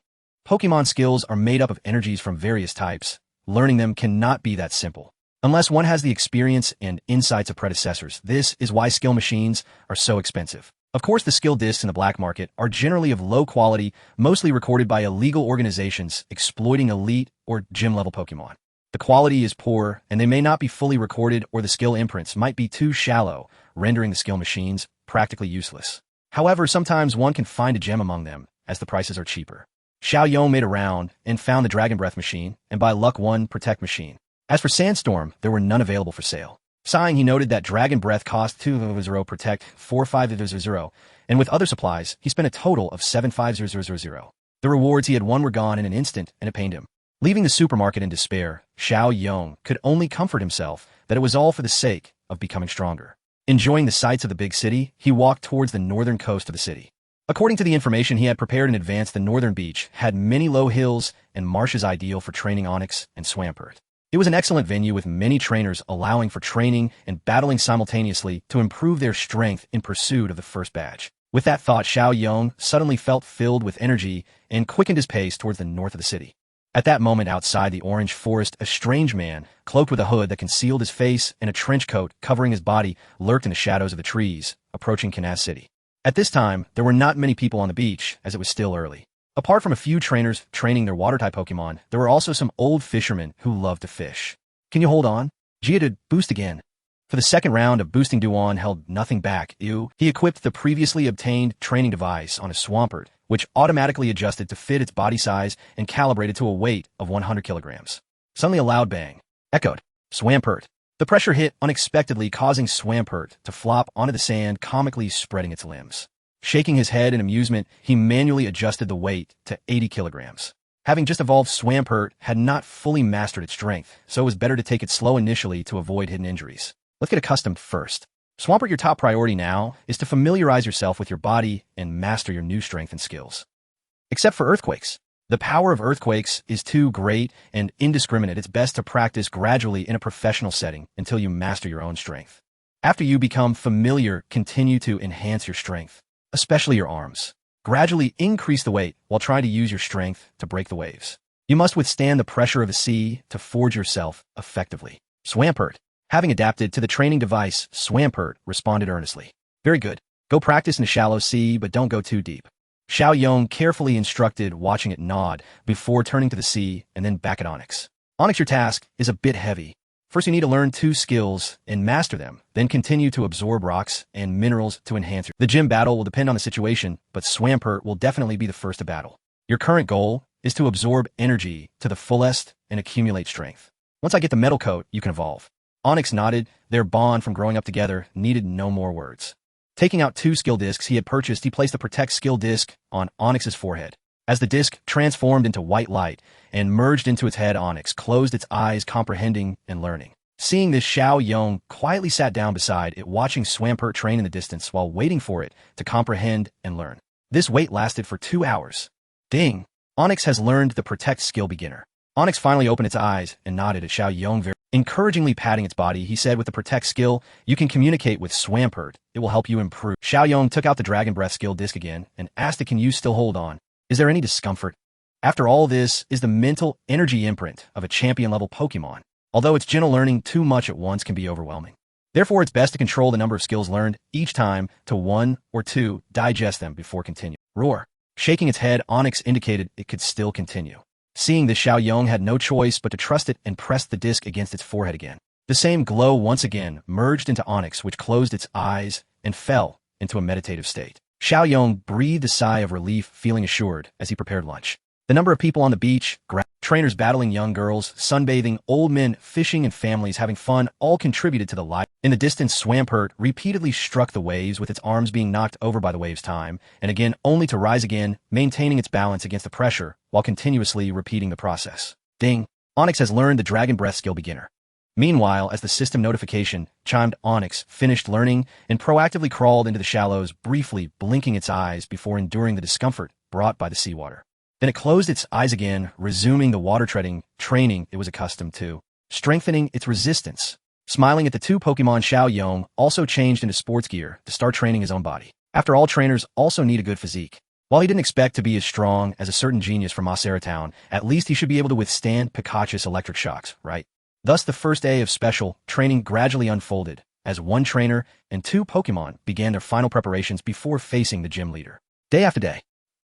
Pokemon skills are made up of energies from various types. Learning them cannot be that simple, unless one has the experience and insights of predecessors. This is why skill machines are so expensive. Of course, the skill discs in the black market are generally of low quality, mostly recorded by illegal organizations exploiting elite or gym-level Pokemon. The quality is poor, and they may not be fully recorded, or the skill imprints might be too shallow, rendering the skill machines practically useless. However, sometimes one can find a gem among them, as the prices are cheaper. Chen Yong made a round and found the Dragon Breath machine, and by luck one Protect machine. As for Sandstorm, there were none available for sale. Sighing, he noted that Dragon Breath cost $2,000, Protect $4,500, and with other supplies, he spent a total of $7,500. The rewards he had won were gone in an instant, and it pained him. Leaving the supermarket in despair, Chen Yong could only comfort himself that it was all for the sake of becoming stronger. Enjoying the sights of the big city, he walked towards the northern coast of the city. According to the information he had prepared in advance, the northern beach had many low hills and marshes ideal for training Onix and Swampert. It was an excellent venue with many trainers allowing for training and battling simultaneously to improve their strength in pursuit of the first badge. With that thought, Chen Yong suddenly felt filled with energy and quickened his pace towards the north of the city. At that moment, outside the orange forest, a strange man, cloaked with a hood that concealed his face and a trench coat covering his body, lurked in the shadows of the trees, approaching Kanaz City. At this time, there were not many people on the beach, as it was still early. Apart from a few trainers training their water-type Pokémon, there were also some old fishermen who loved to fish. Can you hold on? Gia did boost again. For the second round of boosting, Duan held nothing back. He equipped the previously obtained training device on his Swampert, which automatically adjusted to fit its body size and calibrated to a weight of 100 kilograms. Suddenly a loud bang echoed. Swampert. The pressure hit unexpectedly, causing Swampert to flop onto the sand, comically spreading its limbs. Shaking his head in amusement, he manually adjusted the weight to 80 kilograms. Having just evolved, Swampert had not fully mastered its strength, so it was better to take it slow initially to avoid hidden injuries. Let's get accustomed first. Swampert, your top priority now is to familiarize yourself with your body and master your new strength and skills. Except for earthquakes. The power of earthquakes is too great and indiscriminate. It's best to practice gradually in a professional setting until you master your own strength. After you become familiar, continue to enhance your strength, especially your arms. Gradually increase the weight while trying to use your strength to break the waves. You must withstand the pressure of the sea to forge yourself effectively. Swampert. Having adapted to the training device, Swampert responded earnestly. Very good. Go practice in a shallow sea, but don't go too deep. Chen Yong carefully instructed, watching it nod before turning to the sea and then back at Onix. Onix, your task is a bit heavy. First, you need to learn 2 skills and master them, then continue to absorb rocks and minerals to enhance your. The gym battle will depend on the situation, but Swampert will definitely be the first to battle. Your current goal is to absorb energy to the fullest and accumulate strength. Once I get the metal coat, you can evolve. Onix nodded. Their bond from growing up together needed no more words. Taking out 2 skill discs he had purchased, he placed the Protect skill disc on Onix's forehead. As the disc transformed into white light and merged into its head, Onix closed its eyes, comprehending and learning. Seeing this, Chen Yong quietly sat down beside it, watching Swampert train in the distance while waiting for it to comprehend and learn. This wait lasted for 2 hours. Ding! Onix has learned the Protect skill beginner. Onix finally opened its eyes and nodded at Chen Yong. Very encouragingly patting its body, he said, with the Protect skill, you can communicate with Swampert. It will help you improve. Chen Yong took out the Dragon Breath skill disc again and asked it, can you still hold on? Is there any discomfort? After all, this is the mental energy imprint of a champion-level Pokemon. Although its gentle learning too much at once can be overwhelming. Therefore, it's best to control the number of skills learned each time to 1 or 2, digest them before continuing. Roar. Shaking its head, Onix indicated it could still continue. Seeing this, Chen Yong had no choice but to trust it and pressed the disc against its forehead again. The same glow once again merged into Onix, which closed its eyes and fell into a meditative state. Chen Yong breathed a sigh of relief, feeling assured as he prepared lunch. The number of people on the beach, trainers battling young girls, sunbathing, old men fishing, and families having fun all contributed to the light. In the distance, Swampert repeatedly struck the waves, with its arms being knocked over by the waves time and again, only to rise again, maintaining its balance against the pressure while continuously repeating the process. Ding! Onix has learned the Dragon Breath skill beginner. Meanwhile, as the system notification chimed, Onix finished learning and proactively crawled into the shallows, briefly blinking its eyes before enduring the discomfort brought by the seawater. Then it closed its eyes again, resuming the water-treading training it was accustomed to, strengthening its resistance. Smiling at the 2 Pokemon, Chen Yong also changed into sports gear to start training his own body. After all, trainers also need a good physique. While he didn't expect to be as strong as a certain genius from Masera Town, at least he should be able to withstand Pikachu's electric shocks, right? Thus, the first day of special training gradually unfolded as 1 trainer and 2 Pokemon began their final preparations before facing the gym leader. Day after day.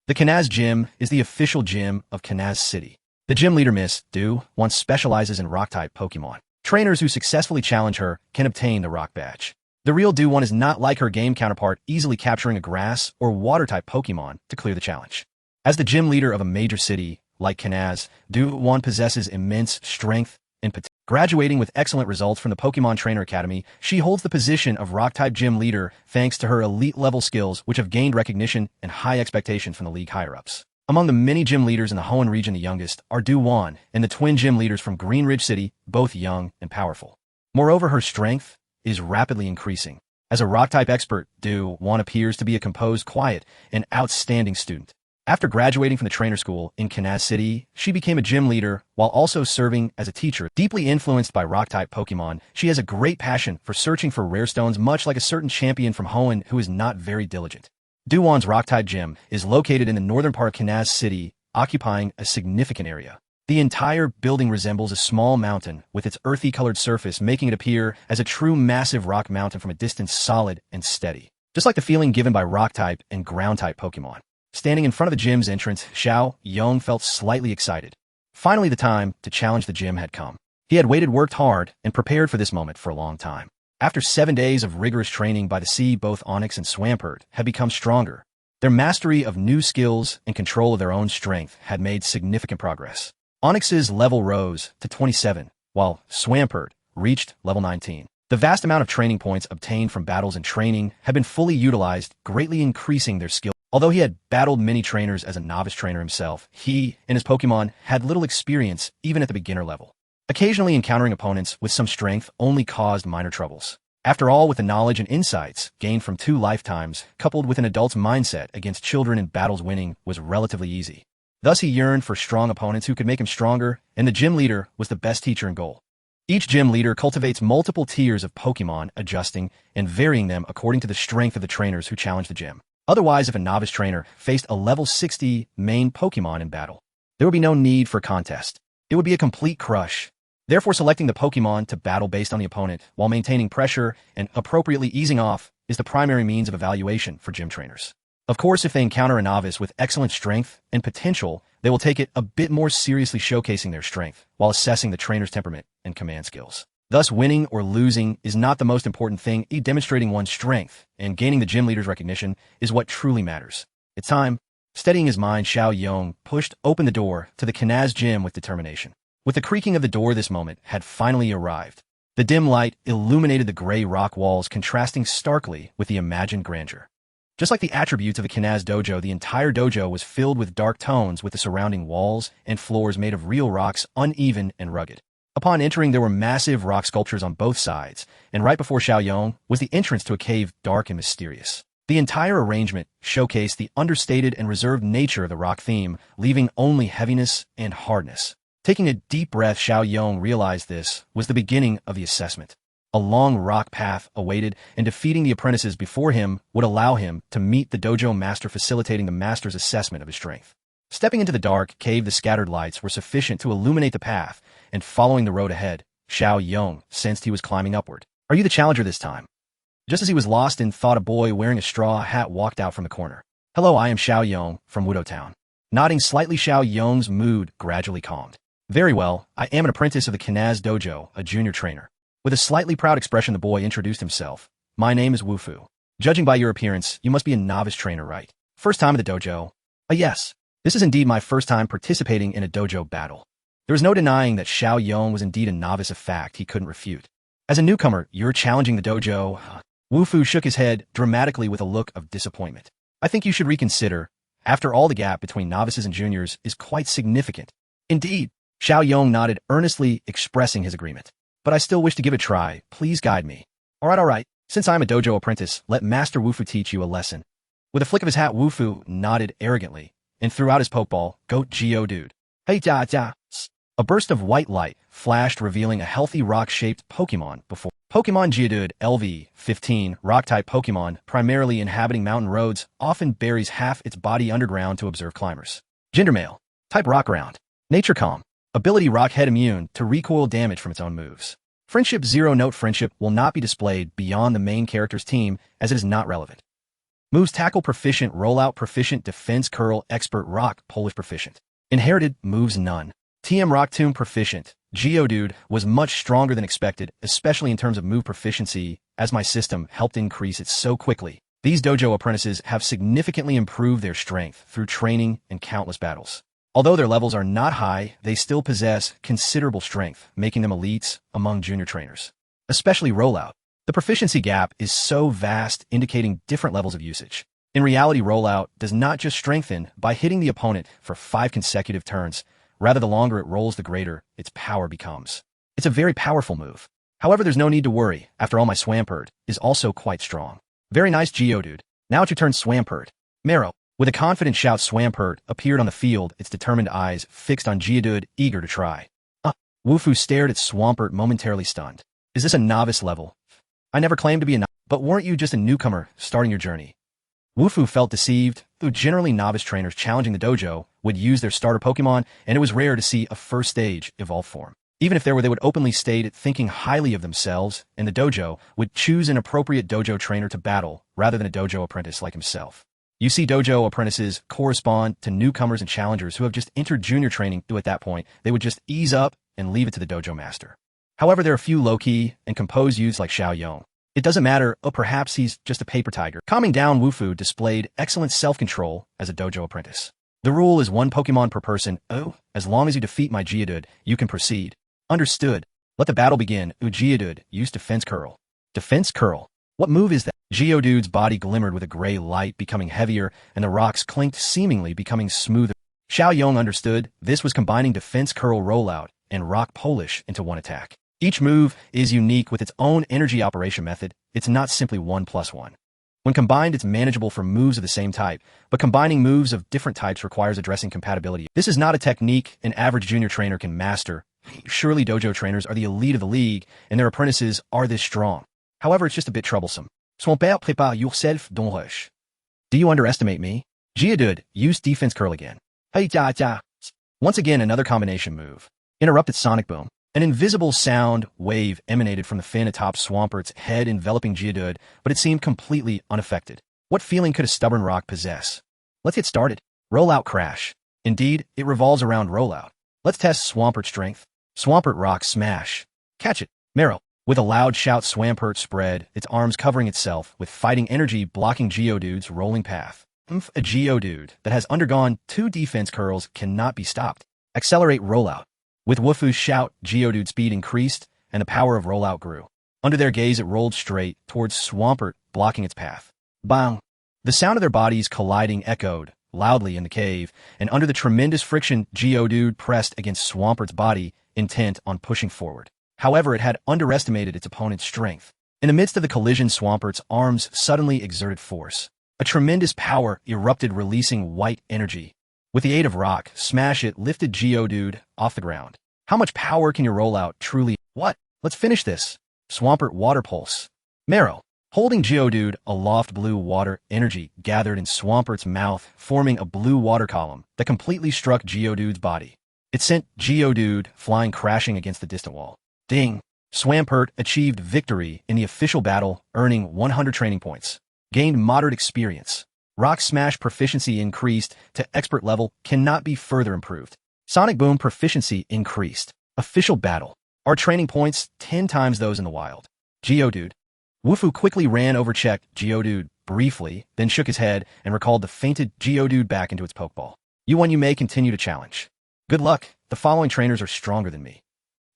The Kanaz Gym is the official gym of Kanaz City. The gym leader, Miss Du, once specializes in Rock-type Pokémon. Trainers who successfully challenge her can obtain the Rock badge. The real Du is not like her game counterpart, easily capturing a grass or water-type Pokémon to clear the challenge. As the gym leader of a major city like Kanaz, Du possesses immense strength and potential. Graduating with excellent results from the Pokemon Trainer Academy, she holds the position of Rock-type gym leader thanks to her elite-level skills, which have gained recognition and high expectations from the league higher-ups. Among the many gym leaders in the Hoenn region, the youngest are Du and the twin gym leaders from Green Ridge City, both young and powerful. Moreover, her strength is rapidly increasing. As a rock-type expert, Wudou appears to be a composed, quiet, and outstanding student. After graduating from the trainer school in Kanaz City, she became a gym leader while also serving as a teacher. Deeply influenced by rock-type Pokémon, she has a great passion for searching for rare stones, much like a certain champion from Hoenn who is not very diligent. Wudou's rock-type gym is located in the northern part of Kanaz City, occupying a significant area. The entire building resembles a small mountain, with its earthy-colored surface making it appear as a true massive rock mountain from a distance, solid and steady. Just like the feeling given by rock-type and ground-type Pokémon. Standing in front of the gym's entrance, Chen Yong felt slightly excited. Finally, the time to challenge the gym had come. He had worked hard, and prepared for this moment for a long time. After 7 days of rigorous training by the sea, both Onix and Swampert had become stronger. Their mastery of new skills and control of their own strength had made significant progress. Onix's level rose to 27, while Swampert reached level 19. The vast amount of training points obtained from battles and training had been fully utilized, greatly increasing their skill. Although he had battled many trainers as a novice trainer himself, he and his Pokemon had little experience even at the beginner level. Occasionally encountering opponents with some strength only caused minor troubles. After all, with the knowledge and insights gained from 2 lifetimes, coupled with an adult's mindset against children in battles, winning was relatively easy. Thus he yearned for strong opponents who could make him stronger, and the gym leader was the best teacher in goal. Each gym leader cultivates multiple tiers of Pokemon, adjusting and varying them according to the strength of the trainers who challenge the gym. Otherwise, if a novice trainer faced a level 60 main Pokemon in battle, there would be no need for contest. It would be a complete crush. Therefore, selecting the Pokemon to battle based on the opponent while maintaining pressure and appropriately easing off is the primary means of evaluation for gym trainers. Of course, if they encounter a novice with excellent strength and potential, they will take it a bit more seriously, showcasing their strength while assessing the trainer's temperament and command skills. Thus, winning or losing is not the most important thing. Demonstrating one's strength and gaining the gym leader's recognition is what truly matters. It's time. Steadying his mind, Chen Yong pushed open the door to the Kanaz gym with determination. With the creaking of the door, this moment had finally arrived. The dim light illuminated the gray rock walls, contrasting starkly with the imagined grandeur. Just like the attributes of the Kanaz dojo, the entire dojo was filled with dark tones, with the surrounding walls and floors made of real rocks, uneven and rugged. Upon entering, there were massive rock sculptures on both sides, and right before Chen Yong was the entrance to a cave, dark and mysterious. The entire arrangement showcased the understated and reserved nature of the rock theme, leaving only heaviness and hardness. Taking a deep breath, Chen Yong realized this was the beginning of the assessment. A long rock path awaited, and defeating the apprentices before him would allow him to meet the dojo master, facilitating the master's assessment of his strength. Stepping into the dark cave, the scattered lights were sufficient to illuminate the path, and following the road ahead, Chen Yong sensed he was climbing upward. "Are you the challenger this time?" Just as he was lost in thought, a boy wearing a straw hat walked out from the corner. "Hello, I am Chen Yong from Wudou Town." Nodding slightly, Chen Yong's mood gradually calmed. "Very well, I am an apprentice of the Kanaz dojo, a junior trainer." With a slightly proud expression, the boy introduced himself. "My name is Wufoo. Judging by your appearance, you must be a novice trainer, right? First time at the dojo?" Yes. This is indeed my first time participating in a dojo battle." There was no denying that Chen Yong was indeed a novice, a fact he couldn't refute. "As a newcomer, you're challenging the dojo." Wufoo shook his head dramatically with a look of disappointment. "I think you should reconsider. After all, the gap between novices and juniors is quite significant." "Indeed." Chen Yong nodded earnestly, expressing his agreement. "But I still wish to give it a try. Please guide me." All right. Since I am a dojo apprentice, let Master Wufoo teach you a lesson." With a flick of his hat, Wufoo nodded arrogantly and threw out his pokeball. "Goat Geodude." "Hey, ja. A burst of white light flashed, revealing a healthy rock-shaped Pokemon before. Pokemon Geodude, LV-15, rock-type Pokemon, primarily inhabiting mountain roads, often buries half its body underground to observe climbers. Gender male. Type rock ground. Nature calm. Ability Rockhead, immune to recoil damage from its own moves. Friendship 0. Note: friendship will not be displayed beyond the main character's team, as it is not relevant. Moves: tackle proficient, rollout proficient, defense curl, expert, rock, Polish proficient. Inherited moves: none. TM Rock Tomb proficient. Geodude was much stronger than expected, especially in terms of move proficiency, as my system helped increase it so quickly. These dojo apprentices have significantly improved their strength through training and countless battles. Although their levels are not high, they still possess considerable strength, making them elites among junior trainers. Especially rollout. The proficiency gap is so vast, indicating different levels of usage. In reality, rollout does not just strengthen by hitting the opponent for 5 consecutive turns. Rather, the longer it rolls, the greater its power becomes. It's a very powerful move. However, there's no need to worry. After all, my Swampert is also quite strong. Very nice, Geodude. Now it's your turn, Swampert. Marrow. With a confident shout, Swampert appeared on the field, its determined eyes fixed on Geodude, eager to try. Wufu stared at Swampert, momentarily stunned. Is this a novice level? I never claimed to be a novice, but weren't you just a newcomer starting your journey? Wufu felt deceived, though generally novice trainers challenging the dojo would use their starter Pokemon, and it was rare to see a first stage evolve form. Even if there were, they would openly state thinking highly of themselves, and the dojo would choose an appropriate dojo trainer to battle rather than a dojo apprentice like himself. You see, dojo apprentices correspond to newcomers and challengers who have just entered junior training, though at that point, they would just ease up and leave it to the dojo master. However, there are a few low-key and composed youths like Chen Yong. It doesn't matter, or perhaps he's just a paper tiger. Calming down, Wufu displayed excellent self-control as a dojo apprentice. The rule is 1 Pokemon per person. As long as you defeat my Geodude, you can proceed. Understood. Let the battle begin. Geodude, use Defense Curl. Defense Curl? What move is that? Geodude's body glimmered with a gray light, becoming heavier, and the rocks clinked, seemingly becoming smoother. Chen Yong understood this was combining Defense Curl rollout and Rock Polish into one attack. Each move is unique with its own energy operation method. It's not simply 1+1. When combined, it's manageable for moves of the same type, but combining moves of different types requires addressing compatibility. This is not a technique an average junior trainer can master. Surely dojo trainers are the elite of the league, and their apprentices are this strong. However, it's just a bit troublesome. Swampert, prépare yourself, don't rush. Do you underestimate me? Geodude, use Defense Curl again. Hey, cha. Once again, another combination move. Interrupted Sonic Boom. An invisible sound wave emanated from the fin atop Swampert's head, enveloping Geodude, but it seemed completely unaffected. What feeling could a stubborn rock possess? Let's get started. Rollout Crash. Indeed, it revolves around rollout. Let's test Swampert's strength. Swampert Rock Smash. Catch it. Marrow. With a loud shout, Swampert spread, its arms covering itself, with fighting energy blocking Geodude's rolling path. A Geodude that has undergone 2 defense curls cannot be stopped. Accelerate rollout. With Wufu's shout, Geodude's speed increased, and the power of rollout grew. Under their gaze, it rolled straight towards Swampert, blocking its path. Bang! The sound of their bodies colliding echoed loudly in the cave, and under the tremendous friction, Geodude pressed against Swampert's body, intent on pushing forward. However, it had underestimated its opponent's strength. In the midst of the collision, Swampert's arms suddenly exerted force. A tremendous power erupted, releasing white energy. With the aid of Rock Smash, it lifted Geodude off the ground. How much power can your rollout truly? What? Let's finish this. Swampert Water Pulse. Marrow. Holding Geodude aloft, blue water energy gathered in Swampert's mouth, forming a blue water column that completely struck Geodude's body. It sent Geodude flying, crashing against the distant wall. Ding! Swampert achieved victory in the official battle, earning 100 training points. Gained moderate experience. Rock Smash proficiency increased to expert level, cannot be further improved. Sonic Boom proficiency increased. Official battle. Our training points 10 times those in the wild. Geodude. Wufu quickly ran over, checked Geodude briefly, then shook his head and recalled the fainted Geodude back into its Pokeball. You may continue to challenge. Good luck. The following trainers are stronger than me.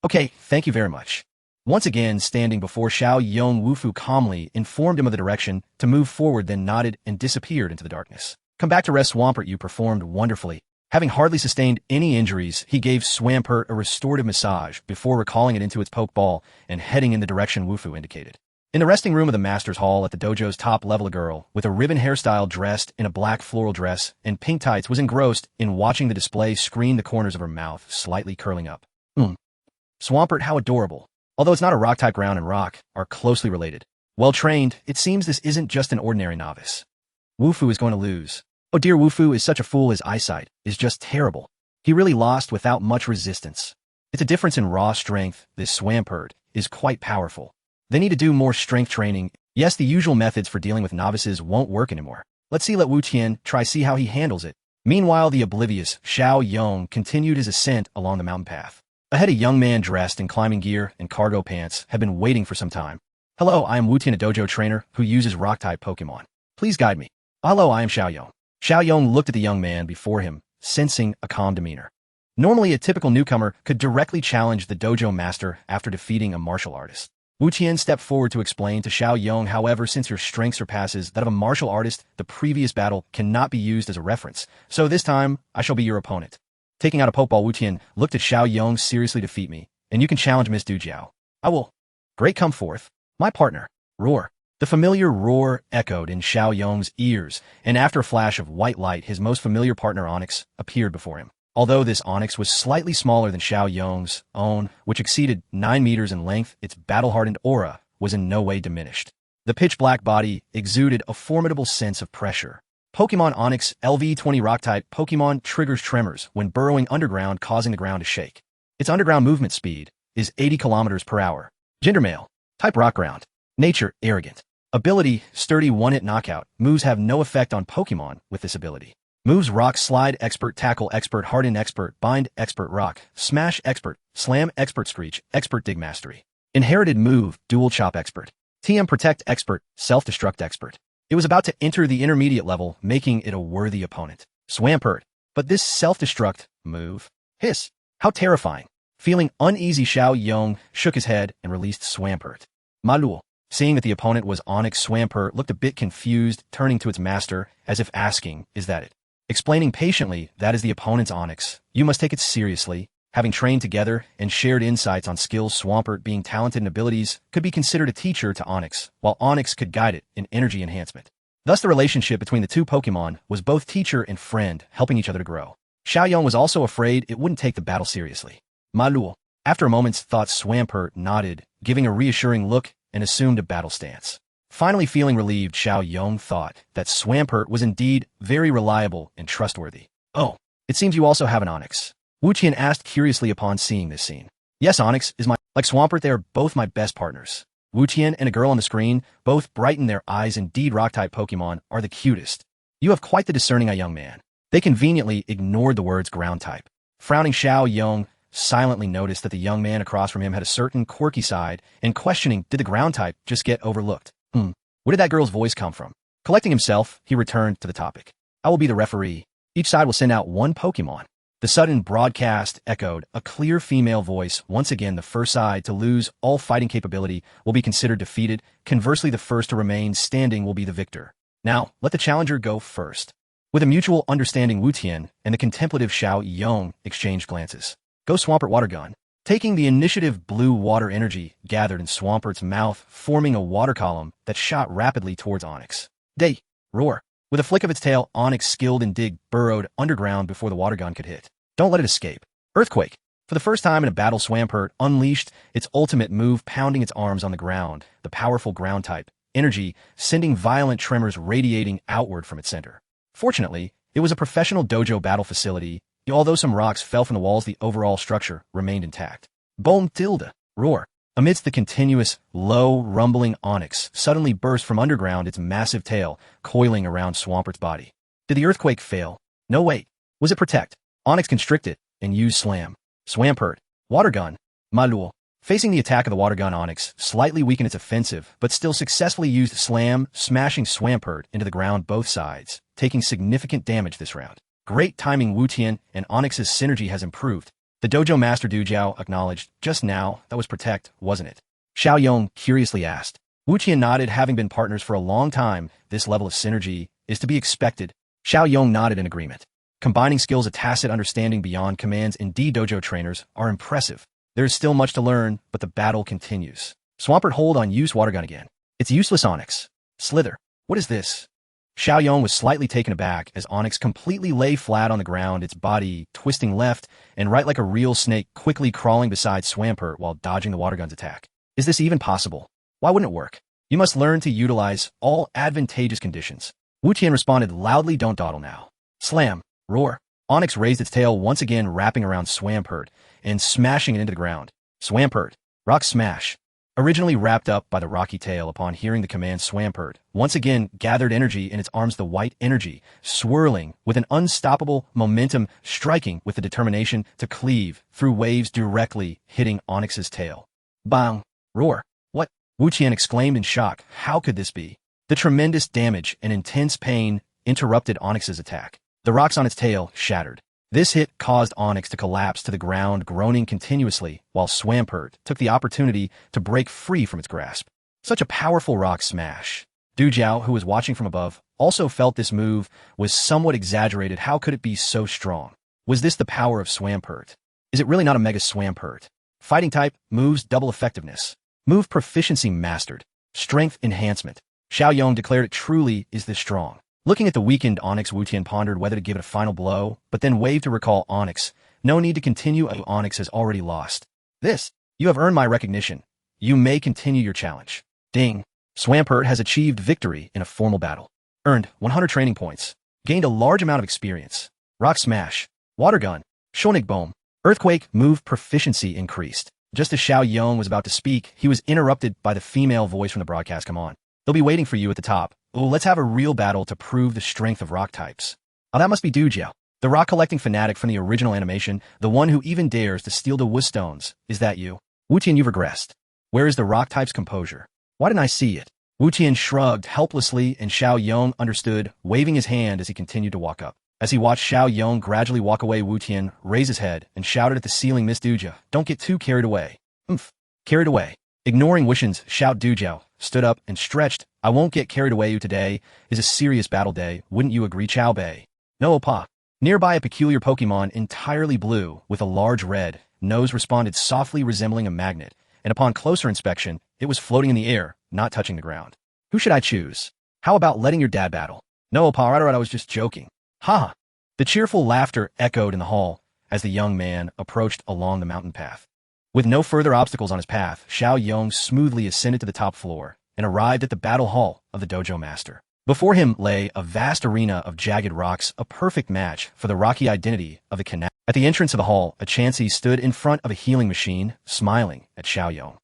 Okay, thank you very much. Once again, standing before Chen Yong, Wufu calmly informed him of the direction to move forward, then nodded and disappeared into the darkness. Come back to rest, Swampert. You performed wonderfully. Having hardly sustained any injuries, he gave Swampert a restorative massage before recalling it into its Pokeball and heading in the direction Wufu indicated. In the resting room of the Master's Hall at the dojo's top level, a girl with a ribbon hairstyle dressed in a black floral dress and pink tights was engrossed in watching the display screen, the corners of her mouth slightly curling up. Swampert, how adorable. Although it's not a rock-type, ground and rock are closely related. Well-trained, it seems this isn't just an ordinary novice. Wufu is going to lose. Oh dear, Wufu is such a fool. His eyesight is just terrible. He really lost without much resistance. It's a difference in raw strength. This Swampert is quite powerful. They need to do more strength training. Yes, the usual methods for dealing with novices won't work anymore. Let's let Wu Tian try, see how he handles it. Meanwhile, the oblivious Chen Yong continued his ascent along the mountain path. Ahead, a young man dressed in climbing gear and cargo pants had been waiting for some time. Hello, I am Wu Tian, a dojo trainer who uses rock-type Pokemon. Please guide me. Hello, I am Chen Yong. Chen Yong looked at the young man before him, sensing a calm demeanor. Normally, a typical newcomer could directly challenge the dojo master after defeating a martial artist. Wu Tian stepped forward to explain to Chen Yong, however, since your strength surpasses that of a martial artist, the previous battle cannot be used as a reference, so this time, I shall be your opponent. Taking out a Pokeball, Wu Tian looked at Chen Yong. Seriously, defeat me, and you can challenge Miss Du Jiao. I will. Great, come forth. My partner. Roar. The familiar roar echoed in Xiao Yong's ears, and after a flash of white light, his most familiar partner Onix appeared before him. Although this Onix was slightly smaller than Xiao Yong's own, which exceeded 9 meters in length, its battle-hardened aura was in no way diminished. The pitch-black body exuded a formidable sense of pressure. Pokemon Onix LV-20 Rock-type Pokémon triggers tremors when burrowing underground, causing the ground to shake. Its underground movement speed is 80 kilometers per hour. Gender male. Type rock ground. Nature arrogant. Ability sturdy one-hit knockout. Moves have no effect on Pokemon with this ability. Moves rock slide expert, tackle expert, harden expert, bind expert, rock, smash expert, slam expert, screech expert, dig mastery. Inherited move dual chop expert. TM protect expert, self-destruct expert. It was about to enter the intermediate level, making it a worthy opponent. Swampert. But this self-destruct move. Hiss. How terrifying. Feeling uneasy, Xiao Yong shook his head and released Swampert. Malul. Seeing that the opponent was Onix, Swampert looked a bit confused, turning to its master as if asking, is that it? Explaining patiently, that is the opponent's Onix. You must take it seriously. Having trained together and shared insights on skills, Swampert, being talented in abilities, could be considered a teacher to Onix, while Onix could guide it in energy enhancement. Thus the relationship between the two Pokemon was both teacher and friend, helping each other to grow. Xiao Yong was also afraid it wouldn't take the battle seriously. Malul. After a moment's thought, Swampert nodded, giving a reassuring look, and assumed a battle stance. Finally feeling relieved, Xiao Yong thought that Swampert was indeed very reliable and trustworthy. Oh, it seems you also have an Onix. Wu Qian asked curiously upon seeing this scene. Yes, Onix is like Swampert, they are both my best partners. Wu Qian and a girl on the screen both brighten their eyes. Indeed, rock-type Pokemon are the cutest. You have quite the discerning eye, young man. They conveniently ignored the words ground-type. Frowning, Xiao Yong silently noticed that the young man across from him had a certain quirky side, and questioning, did the ground-type just get overlooked? Where did that girl's voice come from? Collecting himself, he returned to the topic. I will be the referee. Each side will send out one Pokemon. The sudden broadcast echoed a clear female voice. Once again, the first side to lose all fighting capability will be considered defeated. Conversely, the first to remain standing will be the victor. Now, let the challenger go first. With a mutual understanding, Wu Tian and the contemplative Xiao Yong exchanged glances. Go, Swampert. Water gun. Taking the initiative, blue water energy gathered in Swampert's mouth, forming a water column that shot rapidly towards Onix. Day. Roar. With a flick of its tail, Onix, skilled in dig, burrowed underground before the water gun could hit. Don't let it escape. Earthquake. For the first time in a battle, Swampert unleashed its ultimate move, pounding its arms on the ground, the powerful ground-type energy sending violent tremors radiating outward from its center. Fortunately, it was a professional dojo battle facility. Although some rocks fell from the walls, the overall structure remained intact. Boom tilde. Roar. Amidst the continuous, low, rumbling, Onix suddenly burst from underground, its massive tail coiling around Swampert's body. Did the earthquake fail? No, wait. Was it protect? Onix constricted and used slam. Swampert. Water gun. Malul. Facing the attack of the water gun, Onix slightly weakened its offensive, but still successfully used slam, smashing Swampert into the ground both sides, taking significant damage this round. Great timing. Wu Tian and Onix's synergy has improved. The dojo master Du Jiao acknowledged, just now, that was protect, wasn't it? Xiao Yong curiously asked. Wu Tian nodded, having been partners for a long time. This level of synergy is to be expected. Xiao Yong nodded in agreement. Combining skills, a tacit understanding beyond commands. Indeed, dojo trainers are impressive. There is still much to learn, but the battle continues. Swampert, hold on, use water gun again. It's useless, Onix. Slither. What is this? Xiao Yong was slightly taken aback as Onix completely lay flat on the ground, its body twisting left and right like a real snake, quickly crawling beside Swampert while dodging the water gun's attack. Is this even possible? Why wouldn't it work? You must learn to utilize all advantageous conditions. Wu Tian responded loudly, don't dawdle now. Slam. Roar. Onix raised its tail once again, wrapping around Swampert and smashing it into the ground. Swampert. Rock smash. Originally wrapped up by the rocky tail, upon hearing the command, Swampert once again gathered energy in its arms, the white energy swirling with an unstoppable momentum, striking with the determination to cleave through waves, directly hitting Onix's tail. Bang! Roar! What? Wu Qian exclaimed in shock. How could this be? The tremendous damage and intense pain interrupted Onix's attack. The rocks on its tail shattered. This hit caused Onix to collapse to the ground, groaning continuously, while Swampert took the opportunity to break free from its grasp. Such a powerful rock smash. Du Jiao, who was watching from above, also felt this move was somewhat exaggerated. How could it be so strong? Was this the power of Swampert? Is it really not a Mega Swampert? Fighting type moves double effectiveness. Move proficiency mastered. Strength enhancement. Xiao Yong declared it truly is this strong. Looking at the weakened Onix, Wu Tian pondered whether to give it a final blow, but then waved to recall Onix. No need to continue, Onix has already lost. You have earned my recognition. You may continue your challenge. Ding. Swampert has achieved victory in a formal battle. Earned 100 training points. Gained a large amount of experience. Rock Smash. Water Gun. Shonik Boom. Earthquake move proficiency increased. Just as Xiao Yong was about to speak, he was interrupted by the female voice from the broadcast. Come on. They'll be waiting for you at the top. Oh, let's have a real battle to prove the strength of rock types. Oh, that must be Dujiao. The rock-collecting fanatic from the original animation, the one who even dares to steal the Wu stones. Is that you? Wu Tian, you've regressed. Where is the rock type's composure? Why didn't I see it? Wu Tian shrugged helplessly, and Xiao Yong understood, waving his hand as he continued to walk up. As he watched Xiao Yong gradually walk away, Wu Tian raised his head and shouted at the ceiling, Miss Dujiao, don't get too carried away. Carried away. Ignoring Wishen's shout, Dujiao stood up and stretched. I won't get carried away. Today is a serious battle day. Wouldn't you agree, Chao Bei? No, Opa. Nearby, a peculiar Pokemon, entirely blue, with a large red nose, responded softly, resembling a magnet, and upon closer inspection, it was floating in the air, not touching the ground. Who should I choose? How about letting your dad battle? No, Opa, right, I was just joking. Ha! The cheerful laughter echoed in the hall as the young man approached along the mountain path. With no further obstacles on his path, Xiao Yong smoothly ascended to the top floor and arrived at the battle hall of the dojo master. Before him lay a vast arena of jagged rocks, a perfect match for the rocky identity of the canal. At the entrance of the hall, a Chansey stood in front of a healing machine, smiling at Xiao Yong.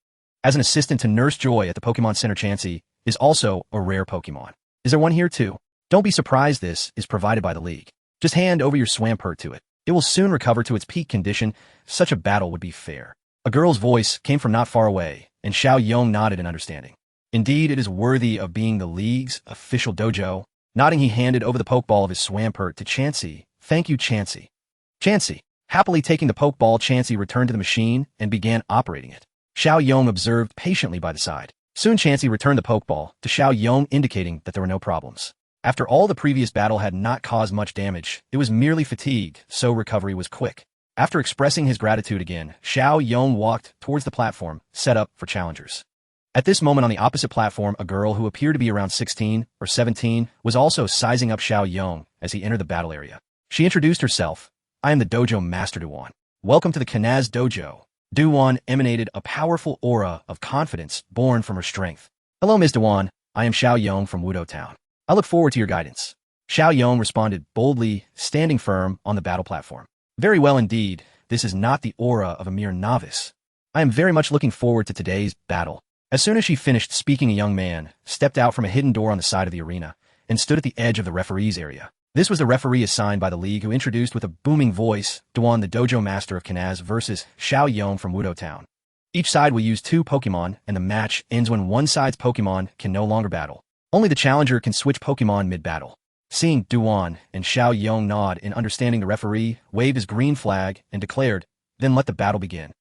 As an assistant to Nurse Joy at the Pokemon Center, Chansey is also a rare Pokemon. Is there one here too? Don't be surprised, this is provided by the League. Just hand over your Swampert to it. It will soon recover to its peak condition. Such a battle would be fair. A girl's voice came from not far away, and Xiao Yong nodded in understanding. Indeed, it is worthy of being the League's official dojo. Nodding, he handed over the Pokeball of his Swampert to Chansey. Thank you, Chansey. Chansey. Happily taking the Pokeball, Chansey returned to the machine and began operating it. Xiao Yong observed patiently by the side. Soon Chansey returned the Pokeball to Xiao Yong, indicating that there were no problems. After all, the previous battle had not caused much damage. It was merely fatigue, so recovery was quick. After expressing his gratitude again, Xiao Yong walked towards the platform set up for challengers. At this moment, on the opposite platform, a girl who appeared to be around 16 or 17 was also sizing up Xiao Yong as he entered the battle area. She introduced herself. I am the dojo master Duan. Welcome to the Kanaz dojo. Duan emanated a powerful aura of confidence born from her strength. Hello, Ms. Duan. I am Xiao Yong from Wudou Town. I look forward to your guidance. Xiao Yong responded boldly, standing firm on the battle platform. Very well indeed. This is not the aura of a mere novice. I am very much looking forward to today's battle. As soon as she finished speaking, a young man stepped out from a hidden door on the side of the arena and stood at the edge of the referee's area. This was the referee assigned by the League, who introduced with a booming voice, Duan, the dojo master of Kanaz, versus Xiao Yong from Wudou Town. Each side will use 2 Pokemon, and the match ends when one side's Pokemon can no longer battle. Only the challenger can switch Pokemon mid-battle. Seeing Duan and Xiao Yong nod in understanding, the referee waved his green flag and declared, then let the battle begin.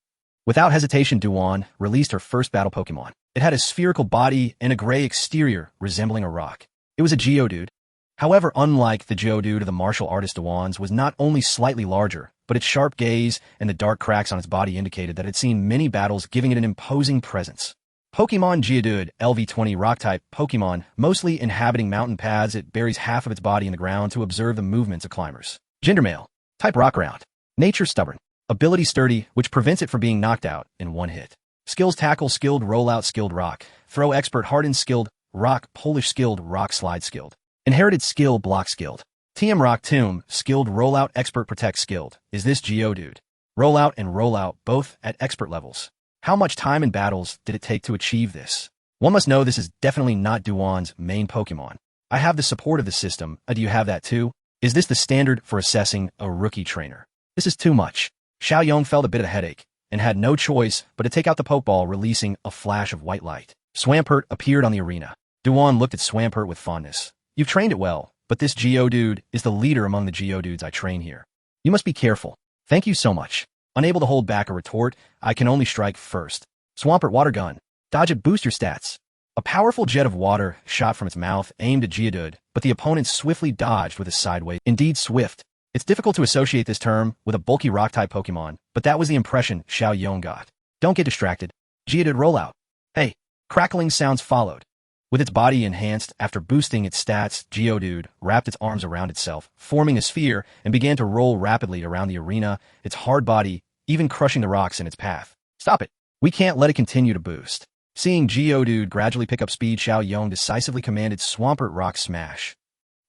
Without hesitation, Duan released her first battle Pokemon. It had a spherical body and a gray exterior resembling a rock. It was a Geodude. However, unlike the Geodude of the martial artist, Duan's was not only slightly larger, but its sharp gaze and the dark cracks on its body indicated that it had seen many battles, giving it an imposing presence. Pokemon Geodude, LV20 Rock-type Pokemon, mostly inhabiting mountain paths. It buries half of its body in the ground to observe the movements of climbers. Gender male. Type Rock Ground. Nature stubborn. Ability sturdy, which prevents it from being knocked out in one hit. Skills tackle, skilled rollout, skilled rock. Throw expert, hardened, skilled rock, Polish, skilled rock slide, skilled. Inherited skill, block, skilled. TM Rock Tomb, skilled rollout, expert protect, skilled. Is this Geodude? Rollout and rollout, both at expert levels. How much time and battles did it take to achieve this? One must know this is definitely not Duan's main Pokemon. I have the support of the system. Do you have that too? Is this the standard for assessing a rookie trainer? This is too much. Xiao Yong felt a bit of a headache and had no choice but to take out the Pokeball, releasing a flash of white light. Swampert appeared on the arena. Duan looked at Swampert with fondness. You've trained it well, but this Geodude is the leader among the Geodudes I train here. You must be careful. Thank you so much. Unable to hold back a retort, I can only strike first. Swampert Water Gun. Dodge it, boost your stats. A powerful jet of water shot from its mouth, aimed at Geodude, but the opponent swiftly dodged with a sideways. Indeed, swift. It's difficult to associate this term with a bulky rock-type Pokemon, but that was the impression Xiao Yong got. Don't get distracted. Geodude rollout. Hey, crackling sounds followed. With its body enhanced after boosting its stats, Geodude wrapped its arms around itself, forming a sphere, and began to roll rapidly around the arena, its hard body even crushing the rocks in its path. Stop it. We can't let it continue to boost. Seeing Geodude gradually pick up speed, Chen Yong decisively commanded Swampert Rock Smash.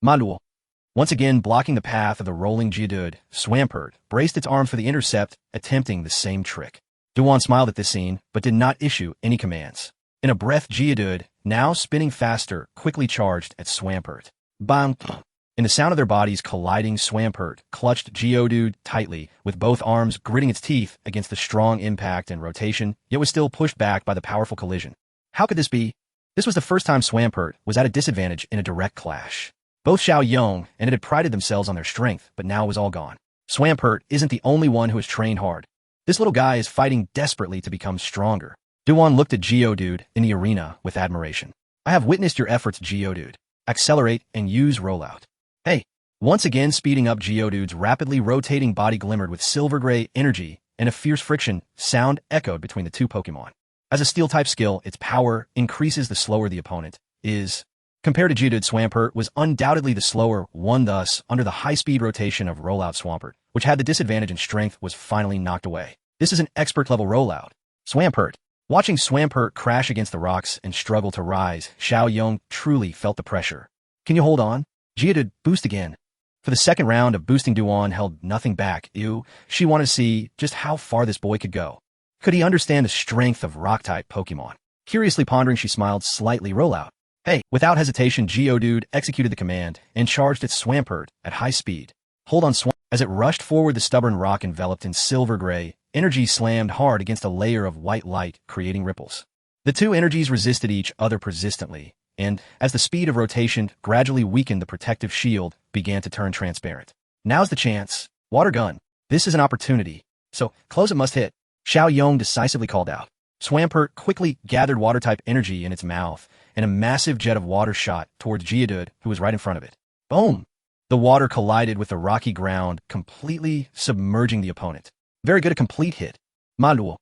Manuel. Once again blocking the path of the rolling Geodude, Swampert braced its arms for the intercept, attempting the same trick. Dewon smiled at this scene, but did not issue any commands. In a breath, Geodude, now spinning faster, quickly charged at Swampert. Bang! In the sound of their bodies colliding, Swampert clutched Geodude tightly, with both arms gritting its teeth against the strong impact and rotation, yet was still pushed back by the powerful collision. How could this be? This was the first time Swampert was at a disadvantage in a direct clash. Both Chen Yong and it had prided themselves on their strength, but now it was all gone. Swampert isn't the only one who has trained hard. This little guy is fighting desperately to become stronger. Dewon looked at Geodude in the arena with admiration. I have witnessed your efforts, Geodude. Accelerate and use rollout. Hey, once again speeding up, Geodude's rapidly rotating body glimmered with silver gray energy, and a fierce friction sound echoed between the two Pokemon. As a Steel-type skill, its power increases the slower the opponent is. Compared to Geodude, Swampert was undoubtedly the slower one, thus, under the high-speed rotation of rollout, Swampert, which had the disadvantage in strength, was finally knocked away. This is an expert-level rollout. Swampert. Watching Swampert crash against the rocks and struggle to rise, Chen Yong truly felt the pressure. Can you hold on? Geodude, boost again. For the second round of boosting, Dewon held nothing back. She wanted to see just how far this boy could go. Could he understand the strength of Rock-type Pokémon? Curiously pondering, she smiled slightly. Rollout. Hey, without hesitation, Geodude executed the command and charged its Swampert at high speed. Hold on, Swampert. As it rushed forward, the stubborn rock enveloped in silver gray energy slammed hard against a layer of white light, creating ripples. The two energies resisted each other persistently, and, as the speed of rotation gradually weakened, the protective shield began to turn transparent. Now's the chance. Water gun. This is an opportunity. So, close it must hit. Chen Yong decisively called out. Swampert quickly gathered water-type energy in its mouth, and a massive jet of water shot towards Geodude, who was right in front of it. Boom! The water collided with the rocky ground, completely submerging the opponent. Very good, a complete hit. Manuel.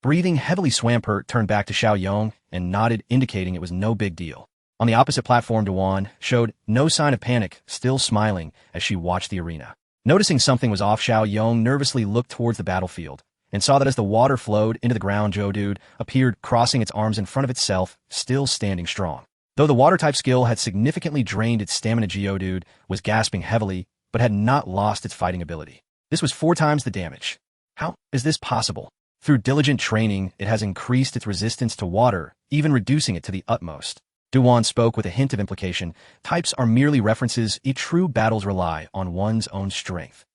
Breathing heavily, Swampert turned back to Chen Yong and nodded, indicating it was no big deal. On the opposite platform, Dewon showed no sign of panic, still smiling as she watched the arena. Noticing something was off, Chen Yong nervously looked towards the battlefield and saw that as the water flowed into the ground, Geodude appeared crossing its arms in front of itself, still standing strong. Though the water-type skill had significantly drained its stamina, Geodude was gasping heavily, but had not lost its fighting ability. This was 4 times the damage. How is this possible? Through diligent training, it has increased its resistance to water, even reducing it to the utmost. Dewon spoke with a hint of implication. Types are merely references. True battles rely on one's own strength.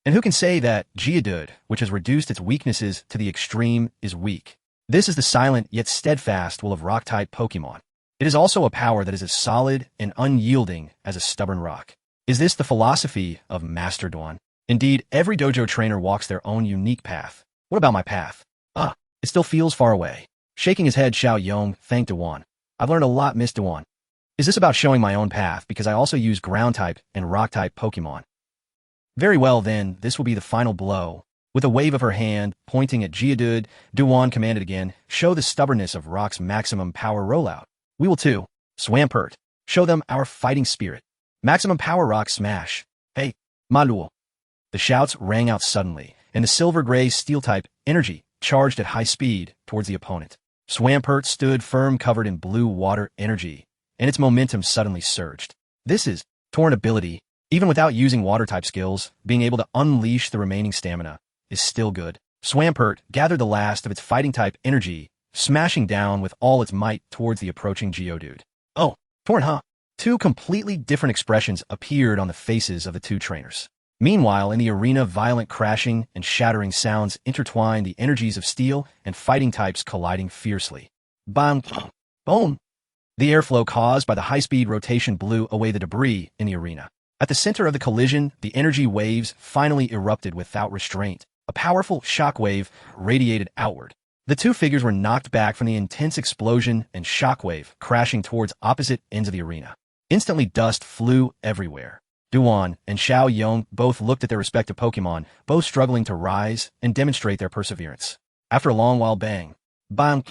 And who can say that Geodude, which has reduced its weaknesses to the extreme, is weak? This is the silent yet steadfast will of Rock-type Pokémon. It is also a power that is as solid and unyielding as a stubborn rock. Is this the philosophy of Master Dewon? Indeed, every dojo trainer walks their own unique path. What about my path? It still feels far away. Shaking his head, Chen Yong thanked Dewon. I've learned a lot, Miss Dewon. Is this about showing my own path, because I also use ground-type and rock-type Pokemon? Very well, then, this will be the final blow. With a wave of her hand, pointing at Geodude, Dewon commanded again, show the stubbornness of Rock's maximum power rollout. We will too. Swampert. Show them our fighting spirit. Maximum power Rock Smash. Hey, Manuel. The shouts rang out suddenly, and the silver-gray steel-type energy charged at high speed towards the opponent. Swampert stood firm, covered in blue water energy, and its momentum suddenly surged. This is torn ability. Even without using water-type skills, being able to unleash the remaining stamina is still good. Swampert gathered the last of its fighting-type energy, smashing down with all its might towards the approaching Geodude. Oh, torn, huh? 2 completely different expressions appeared on the faces of the 2 trainers. Meanwhile, in the arena, violent crashing and shattering sounds intertwined, the energies of steel and fighting types colliding fiercely. Bang! Boom! The airflow caused by the high-speed rotation blew away the debris in the arena. At the center of the collision, the energy waves finally erupted without restraint. A powerful shockwave radiated outward. The 2 figures were knocked back from the intense explosion and shockwave, crashing towards opposite ends of the arena. Instantly, dust flew everywhere. Dewon and Chen Yong both looked at their respective Pokemon, both struggling to rise and demonstrate their perseverance. After a long while, bang, bang,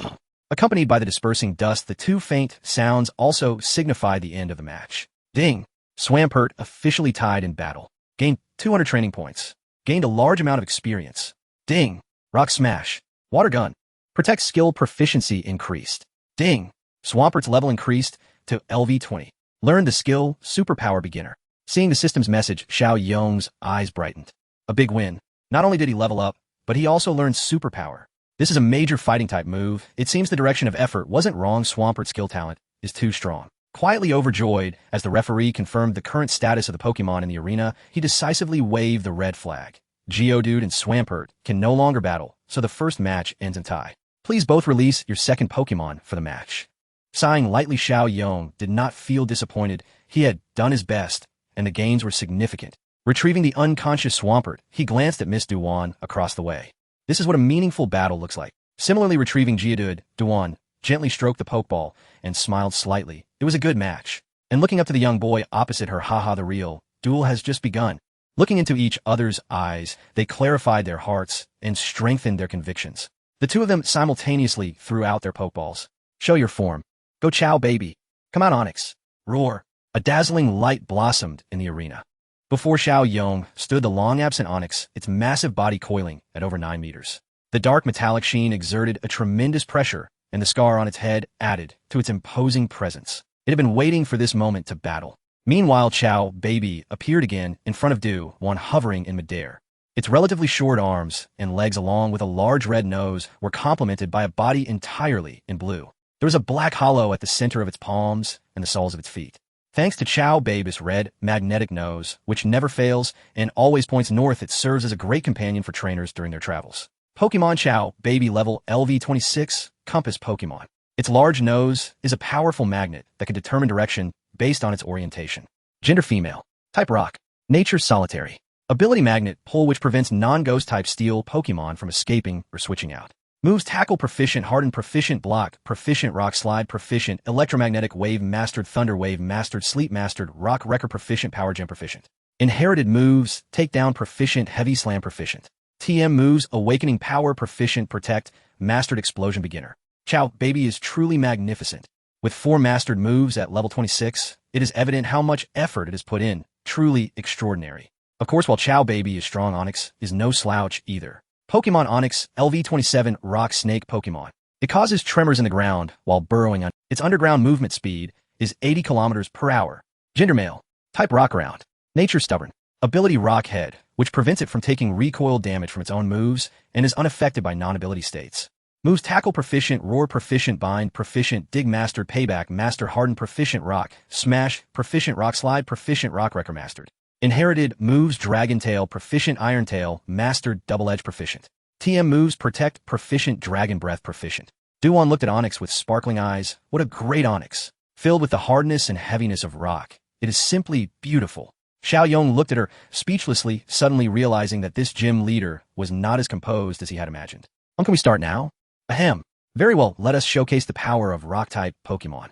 Accompanied by the dispersing dust, the two faint sounds also signify the end of the match. Ding! Swampert officially tied in battle. Gained 200 training points. Gained a large amount of experience. Ding! Rock Smash. Water Gun. Protect skill proficiency increased. Ding! Swampert's level increased to LV20. Learned the skill Superpower Beginner. Seeing the system's message, Chen Yong's eyes brightened. A big win. Not only did he level up, but he also learned Superpower. This is a major fighting type move. It seems the direction of effort wasn't wrong. Swampert's skill talent is too strong. Quietly overjoyed, as the referee confirmed the current status of the Pokemon in the arena, he decisively waved the red flag. Geodude and Swampert can no longer battle, so the first match ends in tie. Please both release your second Pokemon for the match. Sighing lightly, Chen Yong did not feel disappointed. He had done his best, and the gains were significant. Retrieving the unconscious Swampert, he glanced at Miss Duan across the way. This is what a meaningful battle looks like. Similarly, retrieving Geodude, Duan gently stroked the Pokeball and smiled slightly. It was a good match. And looking up to the young boy opposite her, haha, the real duel has just begun. Looking into each other's eyes, they clarified their hearts and strengthened their convictions. The two of them simultaneously threw out their Pokeballs. Show your form. Go Chow baby. Come out Onix. Roar. A dazzling light blossomed in the arena. Before Chen Yong stood the long-absent Onix, its massive body coiling at over 9 meters. The dark metallic sheen exerted a tremendous pressure, and the scar on its head added to its imposing presence. It had been waiting for this moment to battle. Meanwhile, Chow baby appeared again in front of Dewon, hovering in midair. Its relatively short arms and legs, along with a large red nose, were complemented by a body entirely in blue. There was a black hollow at the center of its palms and the soles of its feet. Thanks to Chow baby's red, magnetic nose, which never fails and always points north, it serves as a great companion for trainers during their travels. Pokemon Chow baby level LV26, Compass Pokemon. Its large nose is a powerful magnet that can determine direction based on its orientation. Gender female. Type rock. Nature solitary. Ability magnet pull, which prevents non-ghost type steel Pokemon from escaping or switching out. Moves tackle proficient, harden proficient, block proficient, rock slide proficient, electromagnetic wave mastered, thunder wave mastered, sleep mastered, rock wrecker proficient, power gem proficient. Inherited moves, takedown proficient, heavy slam proficient. TM moves, awakening power proficient, protect, mastered, explosion beginner. Chow baby is truly magnificent. With 4 mastered moves at level 26, it is evident how much effort it has put in. Truly extraordinary. Of course, while Chow baby is strong, Onix is no slouch either. Pokemon Onix, LV27 Rock Snake Pokemon. It causes tremors in the ground while burrowing. Its underground movement speed is 80 kilometers per hour. Gender male. Type rock round. Nature stubborn. Ability rock head, which prevents it from taking recoil damage from its own moves and is unaffected by non-ability states. Moves tackle proficient, roar proficient, bind proficient, dig mastered, payback master, harden proficient, rock smash proficient, rock slide proficient, rock wrecker mastered. Inherited moves, Dragon Tail proficient, Iron Tail mastered, Double Edge proficient. TM moves, protect proficient, Dragon Breath proficient. Dewon looked at Onix with sparkling eyes. What a great Onix! Filled with the hardness and heaviness of rock. It is simply beautiful. Chen Yong looked at her speechlessly, suddenly realizing that this gym leader was not as composed as he had imagined. Can we start now? Ahem. Very well, let us showcase the power of rock-type Pokemon.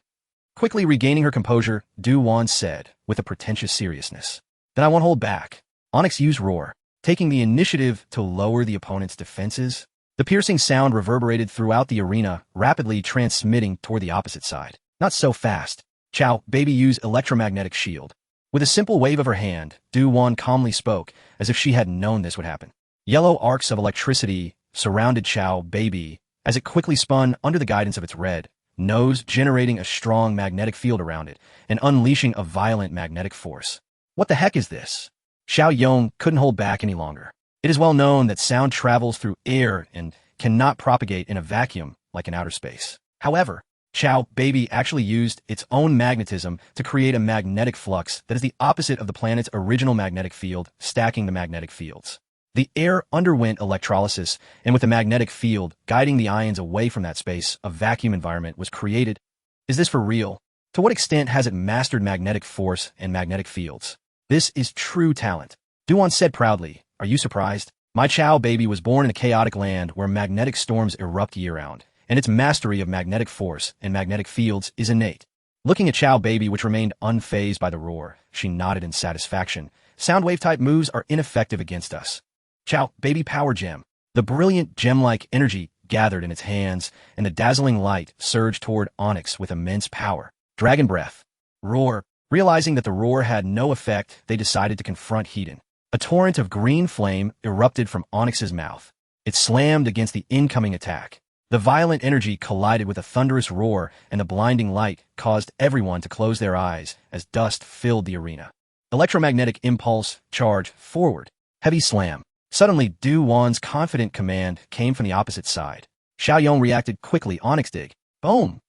Quickly regaining her composure, Dewon said, with a pretentious seriousness. Then I won't hold back. Onix used Roar, taking the initiative to lower the opponent's defenses. The piercing sound reverberated throughout the arena, rapidly transmitting toward the opposite side. Not so fast. Chow baby used electromagnetic shield. With a simple wave of her hand, Dewon calmly spoke, as if she had known this would happen. Yellow arcs of electricity surrounded Chow baby as it quickly spun under the guidance of its red nose, generating a strong magnetic field around it and unleashing a violent magnetic force. What the heck is this? Chen Yong couldn't hold back any longer. It is well known that sound travels through air and cannot propagate in a vacuum like in outer space. However, Chow baby actually used its own magnetism to create a magnetic flux that is the opposite of the planet's original magnetic field, stacking the magnetic fields. The air underwent electrolysis, and with the magnetic field guiding the ions away from that space, a vacuum environment was created. Is this for real? To what extent has it mastered magnetic force and magnetic fields? This is true talent. Dewon said proudly. Are you surprised? My Chow baby was born in a chaotic land where magnetic storms erupt year-round, and its mastery of magnetic force and magnetic fields is innate. Looking at Chow baby, which remained unfazed by the roar, she nodded in satisfaction. Soundwave-type moves are ineffective against us. Chow baby power gem. The brilliant gem-like energy gathered in its hands, and the dazzling light surged toward Onix with immense power. Dragon breath. Roar. Realizing that the roar had no effect, they decided to confront Hoenn. A torrent of green flame erupted from Onix's mouth. It slammed against the incoming attack. The violent energy collided with a thunderous roar, and the blinding light caused everyone to close their eyes as dust filled the arena. Electromagnetic impulse, charge, forward. Heavy slam. Suddenly, Dewon's confident command came from the opposite side. Chen Yong reacted quickly. Onix dig. Boom!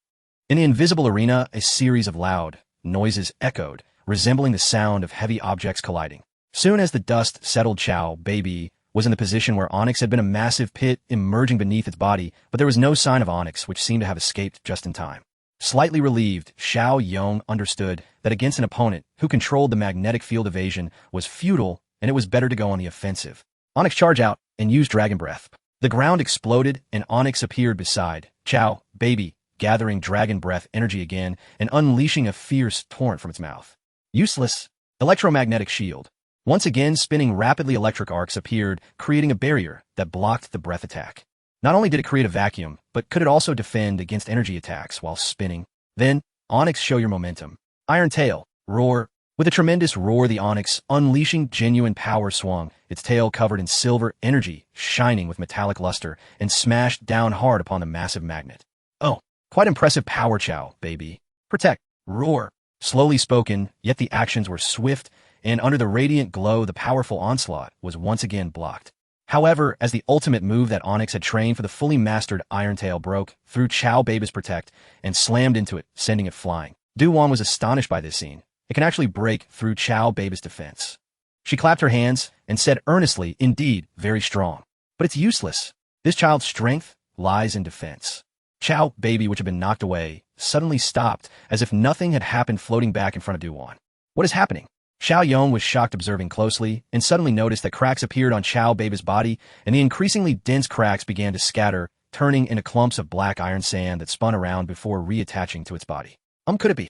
In the invisible arena, a series of loud noises echoed, resembling the sound of heavy objects colliding. Soon as the dust settled, Chow Baby was in the position where Onix had been a massive pit emerging beneath its body, but there was no sign of Onix, which seemed to have escaped just in time. Slightly relieved, Chen Yong understood that against an opponent who controlled the magnetic field evasion was futile, and it was better to go on the offensive. Onix charged out and used Dragon Breath. The ground exploded, and Onix appeared beside Chow Baby, gathering Dragon Breath energy again and unleashing a fierce torrent from its mouth. Useless. Electromagnetic shield. Once again, spinning rapidly, electric arcs appeared, creating a barrier that blocked the breath attack. Not only did it create a vacuum, but could it also defend against energy attacks while spinning? Then, Onix, show your momentum. Iron Tail. Roar. With a tremendous roar, the Onix, unleashing genuine power, swung, its tail covered in silver energy, shining with metallic luster, and smashed down hard upon the massive magnet. Oh, quite impressive power, Chow Baby. Protect. Roar. Slowly spoken, yet the actions were swift, and under the radiant glow, the powerful onslaught was once again blocked. However, as the ultimate move that Onix had trained for the fully mastered Iron Tail broke through Chow Baby's protect and slammed into it, sending it flying. Dewon was astonished by this scene. It can actually break through Chow Baby's defense. She clapped her hands and said earnestly, indeed, very strong. But it's useless. This child's strength lies in defense. Chow Baby, which had been knocked away, suddenly stopped, as if nothing had happened, floating back in front of Dewon. What is happening? Chen Yong was shocked, observing closely, and suddenly noticed that cracks appeared on Chow Baby's body, and the increasingly dense cracks began to scatter, turning into clumps of black iron sand that spun around before reattaching to its body. Could it be?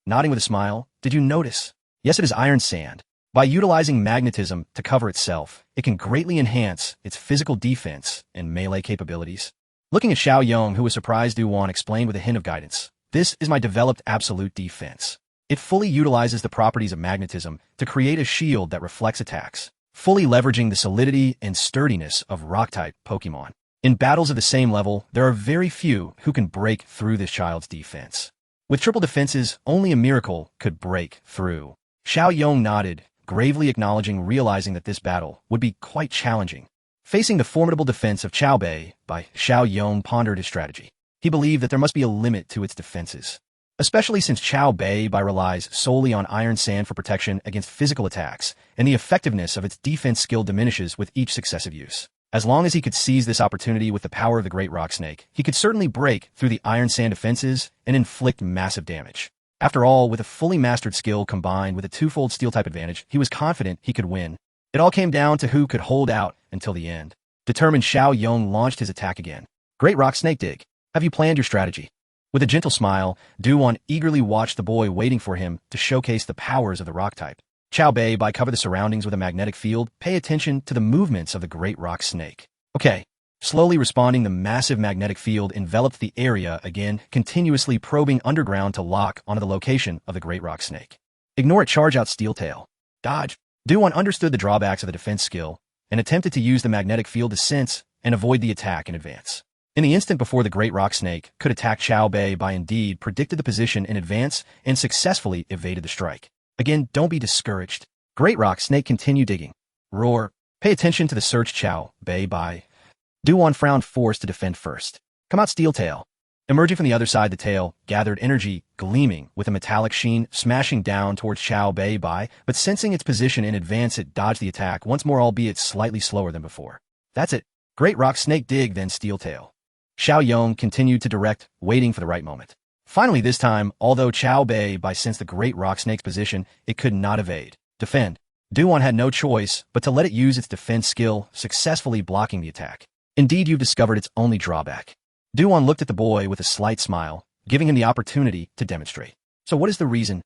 Nodding with a smile, did you notice? Yes, it is iron sand. By utilizing magnetism to cover itself, it can greatly enhance its physical defense and melee capabilities. Looking at Chen Yong, who was surprised, Dewon explained with a hint of guidance. This is my developed absolute defense. It fully utilizes the properties of magnetism to create a shield that reflects attacks, fully leveraging the solidity and sturdiness of Rock-type Pokémon. In battles of the same level, there are very few who can break through this child's defense. With triple defenses, only a miracle could break through. Chen Yong nodded, gravely acknowledging, realizing that this battle would be quite challenging. Facing the formidable defense of Chow Baby, Chen Yong pondered his strategy. He believed that there must be a limit to its defenses, especially since Chow Baby relies solely on iron sand for protection against physical attacks, and the effectiveness of its defense skill diminishes with each successive use. As long as he could seize this opportunity with the power of the Great Rock Snake, he could certainly break through the iron sand defenses and inflict massive damage. After all, with a fully mastered skill combined with a twofold steel-type advantage, he was confident he could win. It all came down to who could hold out until the end. Determined, Chen Yong launched his attack again. Great Rock Snake dig. Have you planned your strategy? With a gentle smile, Dewon eagerly watched the boy, waiting for him to showcase the powers of the rock type. Chow Baby, cover the surroundings with a magnetic field. Pay attention to the movements of the Great Rock Snake. Okay. Slowly responding, the massive magnetic field enveloped the area again, continuously probing underground to lock onto the location of the Great Rock Snake. Ignore it. Charge out Steel Tail. Dodge. Dewon understood the drawbacks of the defense skill and attempted to use the magnetic field to sense and avoid the attack in advance. In the instant before the Great Rock Snake could attack, Chow Baby indeed predicted the position in advance and successfully evaded the strike. Again, don't be discouraged. Great Rock Snake, continue digging. Roar. Pay attention to the search, Chow Baby. Dewon frowned, forced to defend first. Come out, Steel Tail. Emerging from the other side, the tail gathered energy, gleaming with a metallic sheen, smashing down towards Chow Baby, but sensing its position in advance, it dodged the attack once more, albeit slightly slower than before. That's it. Great Rock Snake dig, then Steel Tail. Chen Yong continued to direct, waiting for the right moment. Finally, this time, although Chow Baby sensed the Great Rock Snake's position, it could not evade. Defend. Dewon had no choice but to let it use its defense skill, successfully blocking the attack. Indeed, you've discovered its only drawback. Dewon looked at the boy with a slight smile, giving him the opportunity to demonstrate. So what is the reason?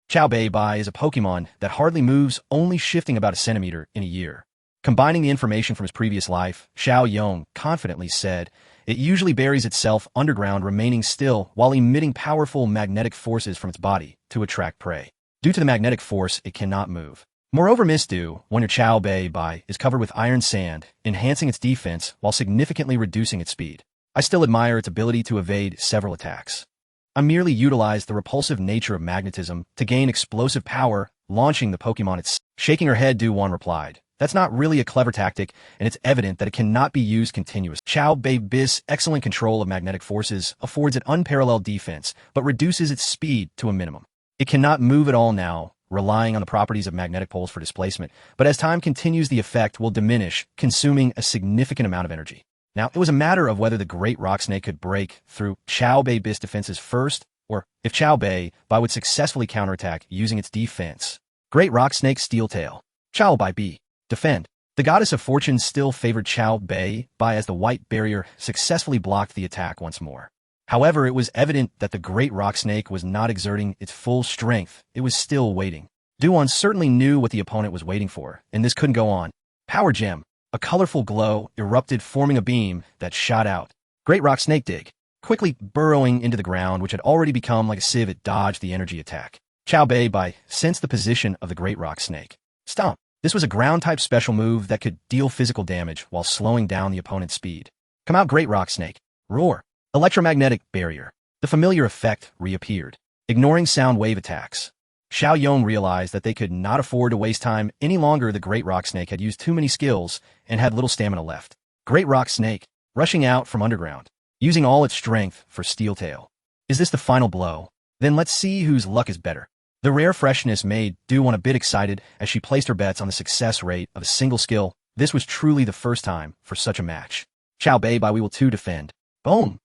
Chow Baby is a Pokemon that hardly moves, only shifting about a centimeter in a year. Combining the information from his previous life, Chen Yong confidently said, It usually buries itself underground, remaining still while emitting powerful magnetic forces from its body to attract prey. Due to the magnetic force, it cannot move. Moreover, Wudou, when your Chow Bei Bai is covered with iron sand, enhancing its defense while significantly reducing its speed. I still admire its ability to evade several attacks. I merely utilized the repulsive nature of magnetism to gain explosive power, launching the Pokemon itself. Shaking her head, Dewon replied, "That's not really a clever tactic, and it's evident that it cannot be used continuously. Chow Bei Bai's excellent control of magnetic forces affords it unparalleled defense, but reduces its speed to a minimum. It cannot move at all now, relying on the properties of magnetic poles for displacement, but as time continues the effect will diminish, consuming a significant amount of energy." Now, it was a matter of whether the Great Rock Snake could break through Chow Bei Bai's defenses first, or if Chow Bei Bai would successfully counterattack using its defense. Great Rock Snake Steel Tail. Chow Bei Bai. Defend. The goddess of fortune still favored Chow Bei Bai as the white barrier successfully blocked the attack once more. However, it was evident that the Great Rock Snake was not exerting its full strength. It was still waiting. Dewon certainly knew what the opponent was waiting for, and this couldn't go on. Power Gem. A colorful glow erupted, forming a beam that shot out. Great Rock Snake Dig. Quickly burrowing into the ground, which had already become like a sieve, it dodged the energy attack. Chow Bei Bai sensed the position of the Great Rock Snake. Stomp. This was a ground-type special move that could deal physical damage while slowing down the opponent's speed. Come out, Great Rock Snake. Roar. Electromagnetic barrier. The familiar effect reappeared, ignoring sound wave attacks. Xiao Yong realized that they could not afford to waste time any longer. The Great Rock Snake had used too many skills and had little stamina left. Great Rock Snake, rushing out from underground, using all its strength for Steel Tail. Is this the final blow? Then let's see whose luck is better. The rare freshness made Dewon a bit excited as she placed her bets on the success rate of a single skill. This was truly the first time for such a match. Chow Bei Bai, we will too defend. Boom!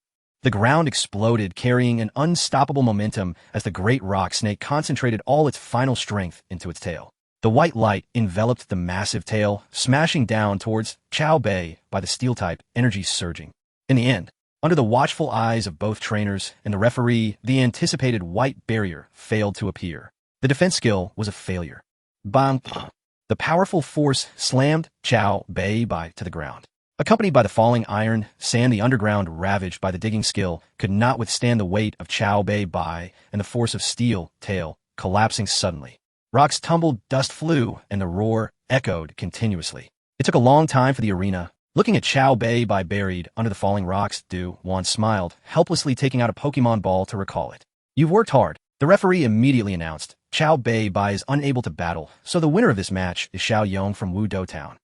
The ground exploded, carrying an unstoppable momentum as the Great Rock Snake concentrated all its final strength into its tail. The white light enveloped the massive tail, smashing down towards Chow Bei Bai, the Steel-type, energy surging. In the end, under the watchful eyes of both trainers and the referee, the anticipated white barrier failed to appear. The defense skill was a failure. Bang! The powerful force slammed Chow Bei Bai to the ground. Accompanied by the falling iron sand, the underground, ravaged by the digging skill, could not withstand the weight of Chow Bei Bai and the force of Steel Tail, collapsing suddenly. Rocks tumbled, dust flew, and the roar echoed continuously. It took a long time for the arena. Looking at Chow Bei Bai buried under the falling rocks, Dewon smiled, helplessly taking out a Pokemon ball to recall it. "You've worked hard," the referee immediately announced. Chow Bei Bai is unable to battle, so the winner of this match is Chen Yong from Wudou Town.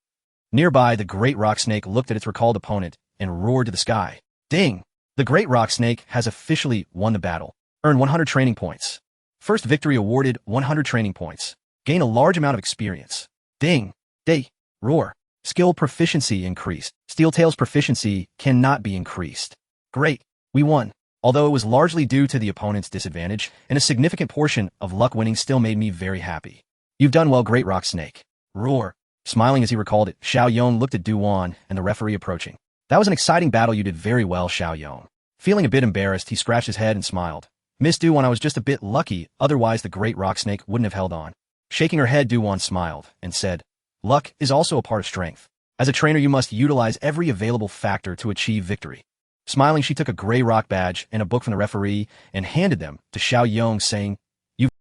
Nearby, the Great Rock Snake looked at its recalled opponent and roared to the sky. Ding! The Great Rock Snake has officially won the battle. Earn 100 training points. First victory awarded 100 training points. Gain a large amount of experience. Ding! Day! Roar! Skill proficiency increased. Steel Tail's proficiency cannot be increased. Great! We won. Although it was largely due to the opponent's disadvantage, and a significant portion of luck, winning still made me very happy. You've done well, Great Rock Snake. Roar! Smiling as he recalled it, Xiao Yong looked at Dewon and the referee approaching. That was an exciting battle. You did very well, Xiao Yong. Feeling a bit embarrassed, he scratched his head and smiled. Miss Dewon, I was just a bit lucky, otherwise the Great Rock Snake wouldn't have held on. Shaking her head, Dewon smiled and said, luck is also a part of strength. As a trainer, you must utilize every available factor to achieve victory. Smiling, she took a gray rock badge and a book from the referee and handed them to Xiao Yong, saying,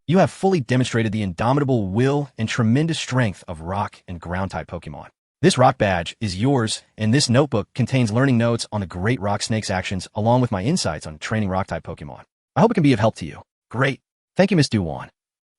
You have fully demonstrated the indomitable will and tremendous strength of rock and ground-type Pokemon. This rock badge is yours, and this notebook contains learning notes on the Great Rock Snake's actions along with my insights on training rock-type Pokemon. I hope it can be of help to you. Great. Thank you, Miss Dewon.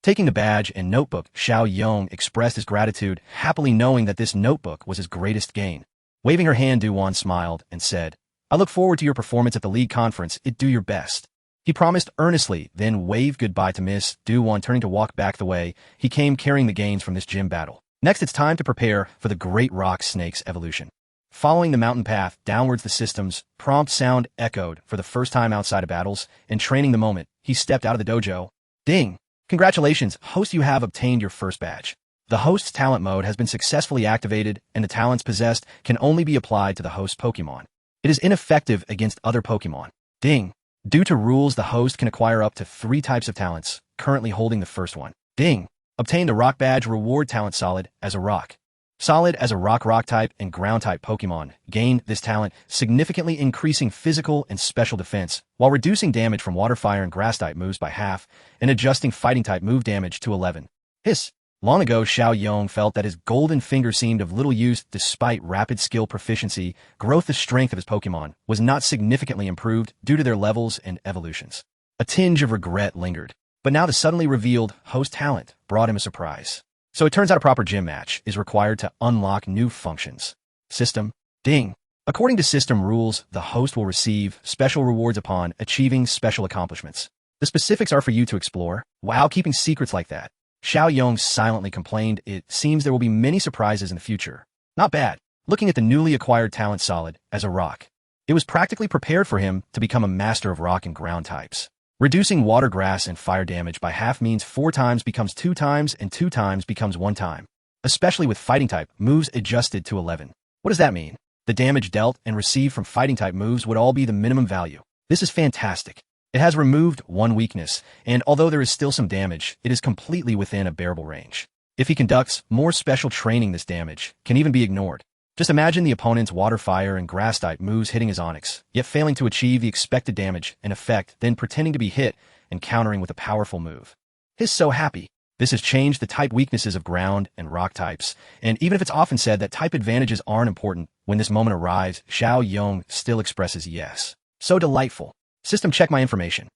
Taking the badge and notebook, Xiao Yong expressed his gratitude, happily knowing that this notebook was his greatest gain. Waving her hand, Dewon smiled and said, I look forward to your performance at the league conference. Do your best. He promised earnestly, then waved goodbye to Miss Dewon, turning to walk back the way he came, carrying the gains from this gym battle. Next, it's time to prepare for the Great Rock Snake's evolution. Following the mountain path downwards, the system's prompt sound echoed for the first time outside of battles, and training the moment he stepped out of the dojo. Ding! Congratulations, host, you have obtained your first badge. The host's talent mode has been successfully activated, and the talents possessed can only be applied to the host Pokemon. It is ineffective against other Pokemon. Ding! Due to rules, the host can acquire up to 3 types of talents, currently holding the first one. Ding! Obtain the Rock Badge, reward talent solid as a rock. Solid as a rock-type and ground-type Pokémon, gain this talent, significantly increasing physical and special defense, while reducing damage from water, fire, and grass-type moves by half, and adjusting fighting-type move damage to 11. Hiss. Long ago, Chen Yong felt that his golden finger seemed of little use despite rapid skill proficiency. Growth, the strength of his Pokémon was not significantly improved due to their levels and evolutions. A tinge of regret lingered, but now the suddenly revealed host talent brought him a surprise. So it turns out a proper gym match is required to unlock new functions. System. Ding. According to system rules, the host will receive special rewards upon achieving special accomplishments. The specifics are for you to explore. Wow, keeping secrets like that. Chen Yong silently complained, it seems there will be many surprises in the future. Not bad. Looking at the newly acquired talent Solid as a rock, it was practically prepared for him to become a master of rock and ground types. Reducing water, grass, and fire damage by half means 4 times becomes 2 times and 2 times becomes 1 time. Especially with fighting type moves adjusted to 11. What does that mean? The damage dealt and received from fighting type moves would all be the minimum value. This is fantastic. It has removed 1 weakness, and although there is still some damage, it is completely within a bearable range. If he conducts more special training, this damage can even be ignored. Just imagine the opponent's water, fire, and grass type moves hitting his Onix, yet failing to achieve the expected damage and effect, then pretending to be hit and countering with a powerful move. He's so happy. This has changed the type weaknesses of ground and rock types, and even if it's often said that type advantages aren't important, when this moment arrives, Chen Yong still expresses yes. So delightful. System, check my information.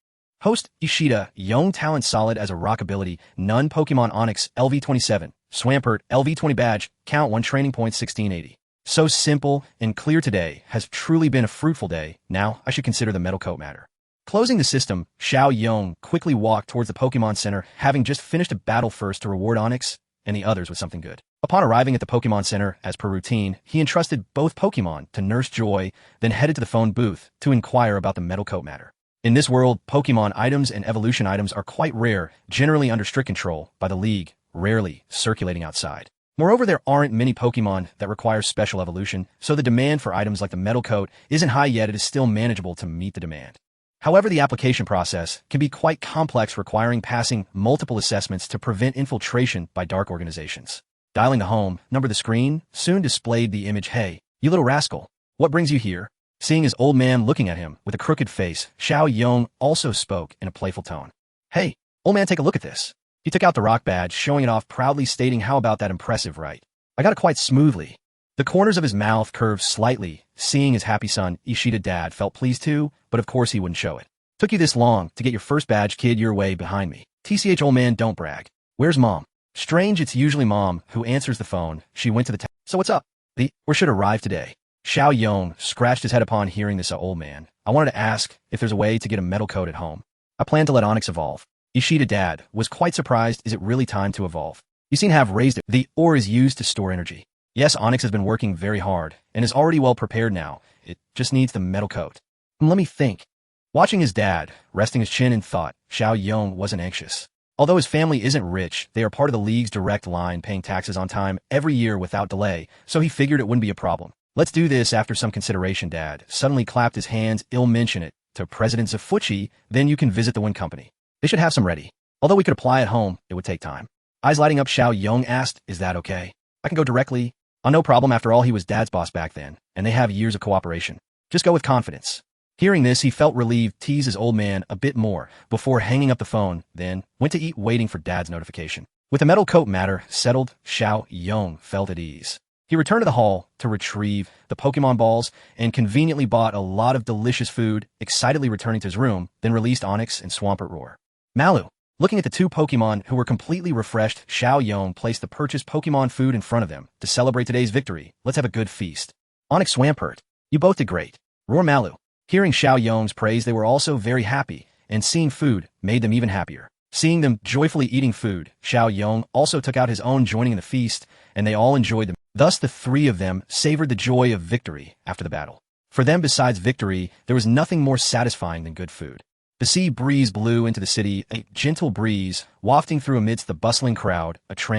Host Ishida Yu, talent Solid as a rock ability, none. Pokemon Onix, LV27, Swampert, LV20 badge, count 1 training points, 1680. So simple and clear. Today has truly been a fruitful day. Now I should consider the metal coat matter. Closing the system, Chen Yong quickly walked towards the Pokemon Center, having just finished a battle first to reward Onix and the others with something good. Upon arriving at the Pokemon Center, as per routine, he entrusted both Pokemon to Nurse Joy, then headed to the phone booth to inquire about the metal coat matter. In this world, Pokemon items and evolution items are quite rare, generally under strict control by the League, rarely circulating outside. Moreover, there aren't many Pokemon that require special evolution, so the demand for items like the metal coat isn't high yet. It is still manageable to meet the demand. However, the application process can be quite complex, requiring passing multiple assessments to prevent infiltration by dark organizations. Dialing the home number, the screen soon displayed the image. Hey, you little rascal, what brings you here? Seeing his old man looking at him with a crooked face, Chen Yong also spoke in a playful tone. Hey, old man, take a look at this. He took out the rock badge, showing it off proudly, stating, how about that, impressive, right? I got it quite smoothly. The corners of his mouth curved slightly. Seeing his happy son, Ishida dad felt pleased too, but of course he wouldn't show it. Took you this long to get your first badge, kid, you're way behind me. TCH, old man, don't brag. Where's mom? Strange, it's usually mom who answers the phone. She went to the town. So what's up? We should arrive today. Chen Yong scratched his head upon hearing this. Old man, I wanted to ask if there's a way to get a metal coat at home. I plan to let Onix evolve. Ishida dad was quite surprised. Is it really time to evolve? You seem to have raised it. The ore is used to store energy. Yes, Onix has been working very hard and is already well prepared now. It just needs the metal coat. Let me think. Watching his dad, resting his chin in thought, Chen Yong wasn't anxious. Although his family isn't rich, they are part of the League's direct line, paying taxes on time every year without delay, so he figured it wouldn't be a problem. Let's do this. After some consideration, dad suddenly clapped his hands. I'll mention it to President Zafuchi, then you can visit the Hoenn company. They should have some ready. Although we could apply at home, it would take time. Eyes lighting up, Chen Yong asked, is that okay? I can go directly. Oh, no problem. After all, he was dad's boss back then, and they have years of cooperation. Just go with confidence. Hearing this, he felt relieved, teased his old man a bit more before hanging up the phone, then went to eat, waiting for dad's notification. With the metal coat matter settled, Chen Yong felt at ease. He returned to the hall to retrieve the Pokemon balls and conveniently bought a lot of delicious food, excitedly returning to his room, then released Onix and Swampert Roar. Malu. Looking at the 2 Pokemon who were completely refreshed, Chen Yong placed the purchased Pokemon food in front of them to celebrate today's victory. Let's have a good feast. Onix, Swampert, you both did great. Roar, Malu. Hearing Chen Yong's praise, they were also very happy, and seeing food made them even happier. Seeing them joyfully eating food, Chen Yong also took out his own, joining in the feast, and they all enjoyed them. Thus the 3 of them savored the joy of victory after the battle. For them, besides victory, there was nothing more satisfying than good food. The sea breeze blew into the city, a gentle breeze, wafting through amidst the bustling crowd,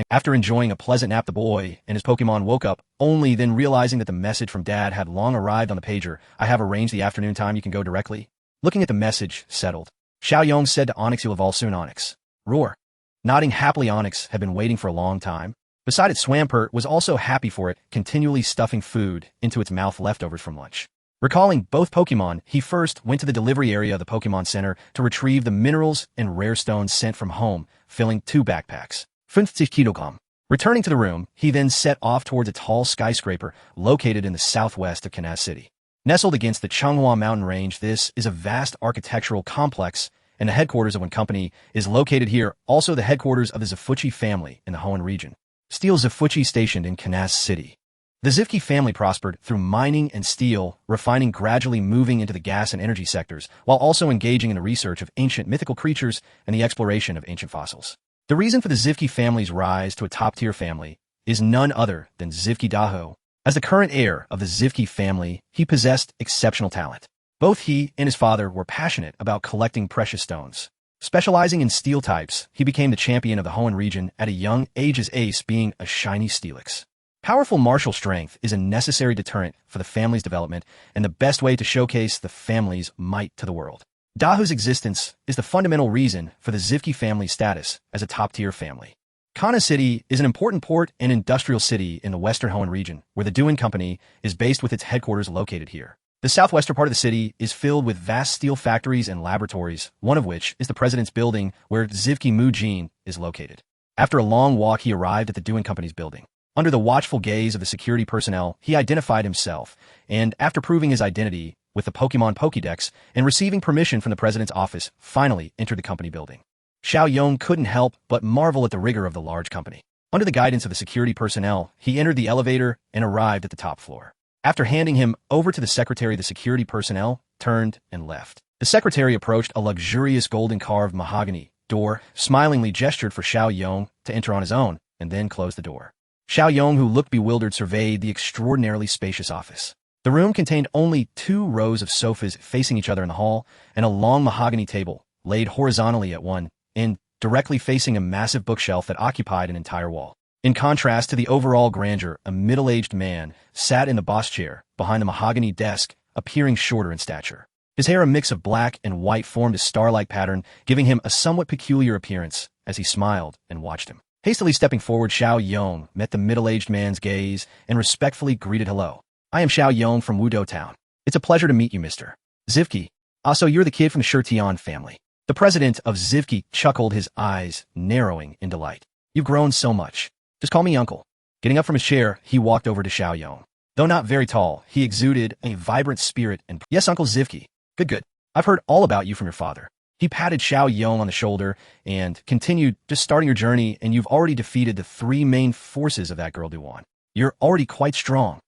After enjoying a pleasant nap, the boy and his Pokemon woke up, only then realizing that the message from Dad had long arrived on the pager. I have arranged the afternoon time, you can go directly. Looking at the message, settled. Chen Yong said to Onix, you'll evolve soon, Onix. Roar. Nodding happily, Onix had been waiting for a long time. Beside it, Swampert was also happy for it, continually stuffing food into its mouth leftovers from lunch. Recalling both Pokemon, he first went to the delivery area of the Pokemon Center to retrieve the minerals and rare stones sent from home, filling 2 backpacks. 50 Kilogramm. Returning to the room, he then set off towards a tall skyscraper located in the southwest of Kansas City. Nestled against the Changhua mountain range, this is a vast architectural complex, and the headquarters of one company is located here, also the headquarters of the Zafuchi family in the Hoenn region. Steel Zafuchi stationed in Kansas City. The Zivki family prospered through mining and steel, refining, gradually moving into the gas and energy sectors, while also engaging in the research of ancient mythical creatures and the exploration of ancient fossils. The reason for the Zivki family's rise to a top-tier family is none other than Zivki Daho. As the current heir of the Zivki family, he possessed exceptional talent. Both he and his father were passionate about collecting precious stones. Specializing in steel types, he became the champion of the Hoenn region at a young age, his ace being a shiny Steelix. Powerful martial strength is a necessary deterrent for the family's development and the best way to showcase the family's might to the world. Dahu's existence is the fundamental reason for the Zivki family's status as a top-tier family. Kansas City is an important port and industrial city in the western Hoenn region, where the Dewford Company is based with its headquarters located here. The southwestern part of the city is filled with vast steel factories and laboratories, one of which is the President's building, where Zivki Mujin is located. After a long walk, he arrived at the Dewford Company's building. Under the watchful gaze of the security personnel, he identified himself, and after proving his identity with the Pokemon Pokédex and receiving permission from the President's office, finally entered the company building. Chen Yong couldn't help but marvel at the rigor of the large company. Under the guidance of the security personnel, he entered the elevator and arrived at the top floor. After handing him over to the secretary, the security personnel turned and left. The secretary approached a luxurious golden-carved mahogany door, smilingly gestured for Chen Yong to enter on his own, and then closed the door. Chen Yong, who looked bewildered, surveyed the extraordinarily spacious office. The room contained only 2 rows of sofas facing each other in the hall, and a long mahogany table, laid horizontally at one end, directly facing a massive bookshelf that occupied an entire wall. In contrast to the overall grandeur, a middle-aged man sat in the boss chair behind the mahogany desk, appearing shorter in stature. His hair, a mix of black and white, formed a star-like pattern, giving him a somewhat peculiar appearance as he smiled and watched him. Hastily stepping forward, Chen Yong met the middle-aged man's gaze and respectfully greeted, "Hello. I am Chen Yong from Wudou Town. It's a pleasure to meet you, Mr. Zivki. So you're the kid from the Shurtion family." The president of Zivki chuckled, his eyes narrowing in delight. "You've grown so much. Just call me Uncle." Getting up from his chair, he walked over to Chen Yong. Though not very tall, he exuded a vibrant spirit and, "Yes, Uncle Zivki. Good. I've heard all about you from your father." He patted Chen Yong on the shoulder and continued, "Just starting your journey, and you've already defeated the 3 main forces of that girl Duan. You're already quite strong."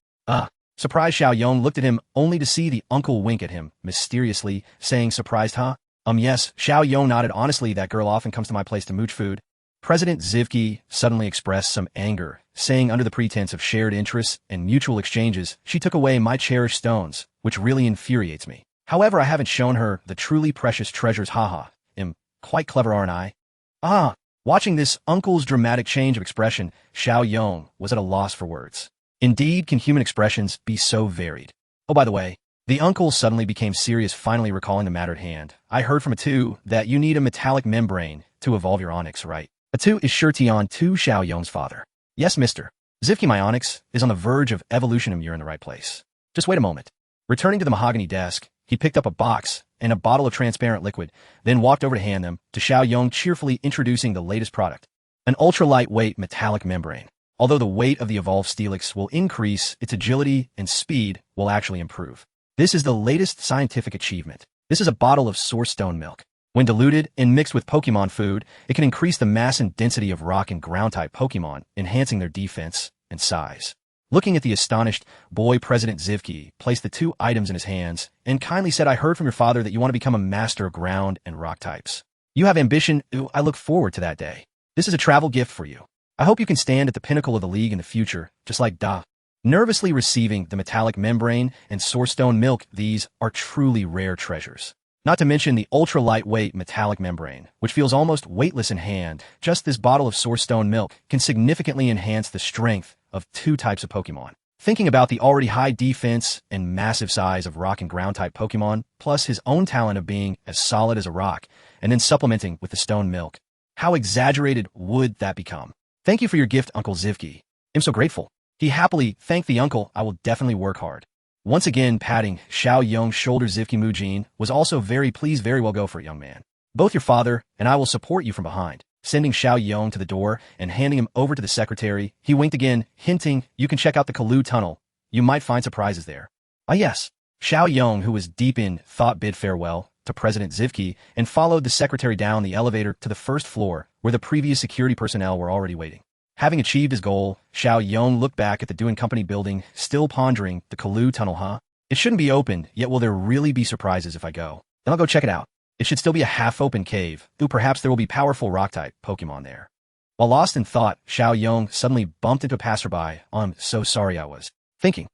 Surprised, Chen Yong looked at him only to see the uncle wink at him, mysteriously, saying, "Surprised, huh?" Yes." Chen Yong nodded. "Honestly, that girl often comes to my place to mooch food." President Zivki suddenly expressed some anger, saying, "Under the pretense of shared interests and mutual exchanges, she took away my cherished stones, which really infuriates me. However, I haven't shown her the truly precious treasures. Haha. Am quite clever, aren't I?" Watching this uncle's dramatic change of expression, Chen Yong was at a loss for words. Indeed, can human expressions be so varied? Oh, by the way, the uncle suddenly became serious, finally recalling the matter at hand. "I heard from Atu that you need a metallic membrane to evolve your Onix, right?" Atu is Shurtion 2, Chen Yong's father. "Yes, Mr. Zivki, my Onix is on the verge of evolution, and you're in the right place. Just wait a moment." Returning to the mahogany desk, he picked up a box and a bottle of transparent liquid, then walked over to hand them to Chen Yong, cheerfully introducing the latest product, an ultra-lightweight metallic membrane. Although the weight of the evolved Steelix will increase, its agility and speed will actually improve. This is the latest scientific achievement. This is a bottle of source stone milk. When diluted and mixed with Pokemon food, it can increase the mass and density of rock and ground-type Pokemon, enhancing their defense and size. Looking at the astonished boy, President Zivki placed the 2 items in his hands and kindly said, "I heard from your father that you want to become a master of ground and rock types. You have ambition. I look forward to that day. This is a travel gift for you. I hope you can stand at the pinnacle of the league in the future, just like Da." Nervously receiving the metallic membrane and source stone milk, these are truly rare treasures. Not to mention the ultra-lightweight metallic membrane, which feels almost weightless in hand. Just this bottle of source stone milk can significantly enhance the strength of 2 types of Pokemon. Thinking about the already high defense and massive size of rock and ground-type Pokemon, plus his own talent of being as solid as a rock, and then supplementing with the stone milk, how exaggerated would that become? Thank you for your gift, Uncle Zivki. I'm so grateful. He happily thanked the uncle. I will definitely work hard. Once again, patting Xiao Yong's shoulder, Zivki Mujin was also very pleased. Very well, go for it, young man. Both your father and I will support you from behind. Sending Xiao Yong to the door and handing him over to the secretary, he winked again, hinting, you can check out the Kalu tunnel. You might find surprises there. Ah yes. Xiao Yong, who was deep in thought, bid farewell to President Zivki and followed the secretary down the elevator to the first floor, where the previous security personnel were already waiting. Having achieved his goal, Xiao Yong looked back at the Dewin Company building, still pondering the Kalu tunnel, huh? It shouldn't be opened, yet will there really be surprises if I go? Then I'll go check it out. It should still be a half-open cave, though perhaps there will be powerful rock-type Pokémon there. While lost in thought, Xiao Yong suddenly bumped into a passerby. I'm so sorry, I was thinking.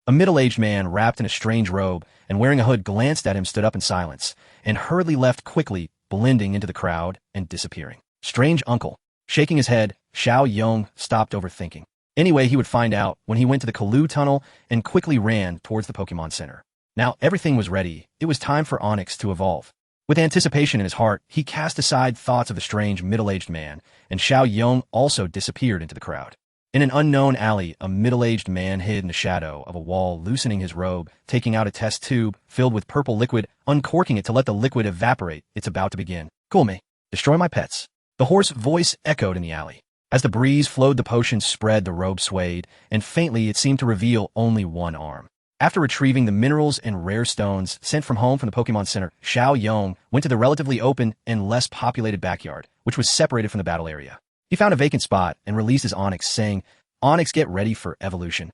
A middle-aged man wrapped in a strange robe and wearing a hood glanced at him, stood up in silence, and hurriedly left quickly, blending into the crowd and disappearing. Strange uncle. Shaking his head, Xiao Yong stopped overthinking. Anyway, he would find out when he went to the Kalu tunnel and quickly ran towards the Pokemon Center. Now everything was ready. It was time for Onix to evolve. With anticipation in his heart, he cast aside thoughts of the strange middle-aged man, and Xiao Yong also disappeared into the crowd. In an unknown alley, a middle-aged man hid in the shadow of a wall, loosening his robe, taking out a test tube filled with purple liquid, uncorking it to let the liquid evaporate. It's about to begin. Cool me. Destroy my pets. The hoarse voice echoed in the alley. As the breeze flowed, the potion spread, the robe swayed, and faintly it seemed to reveal only one arm. After retrieving the minerals and rare stones sent from home from the Pokemon Center, Xiao Yong went to the relatively open and less populated backyard, which was separated from the battle area. He found a vacant spot and released his Onix, saying, Onix, get ready for evolution.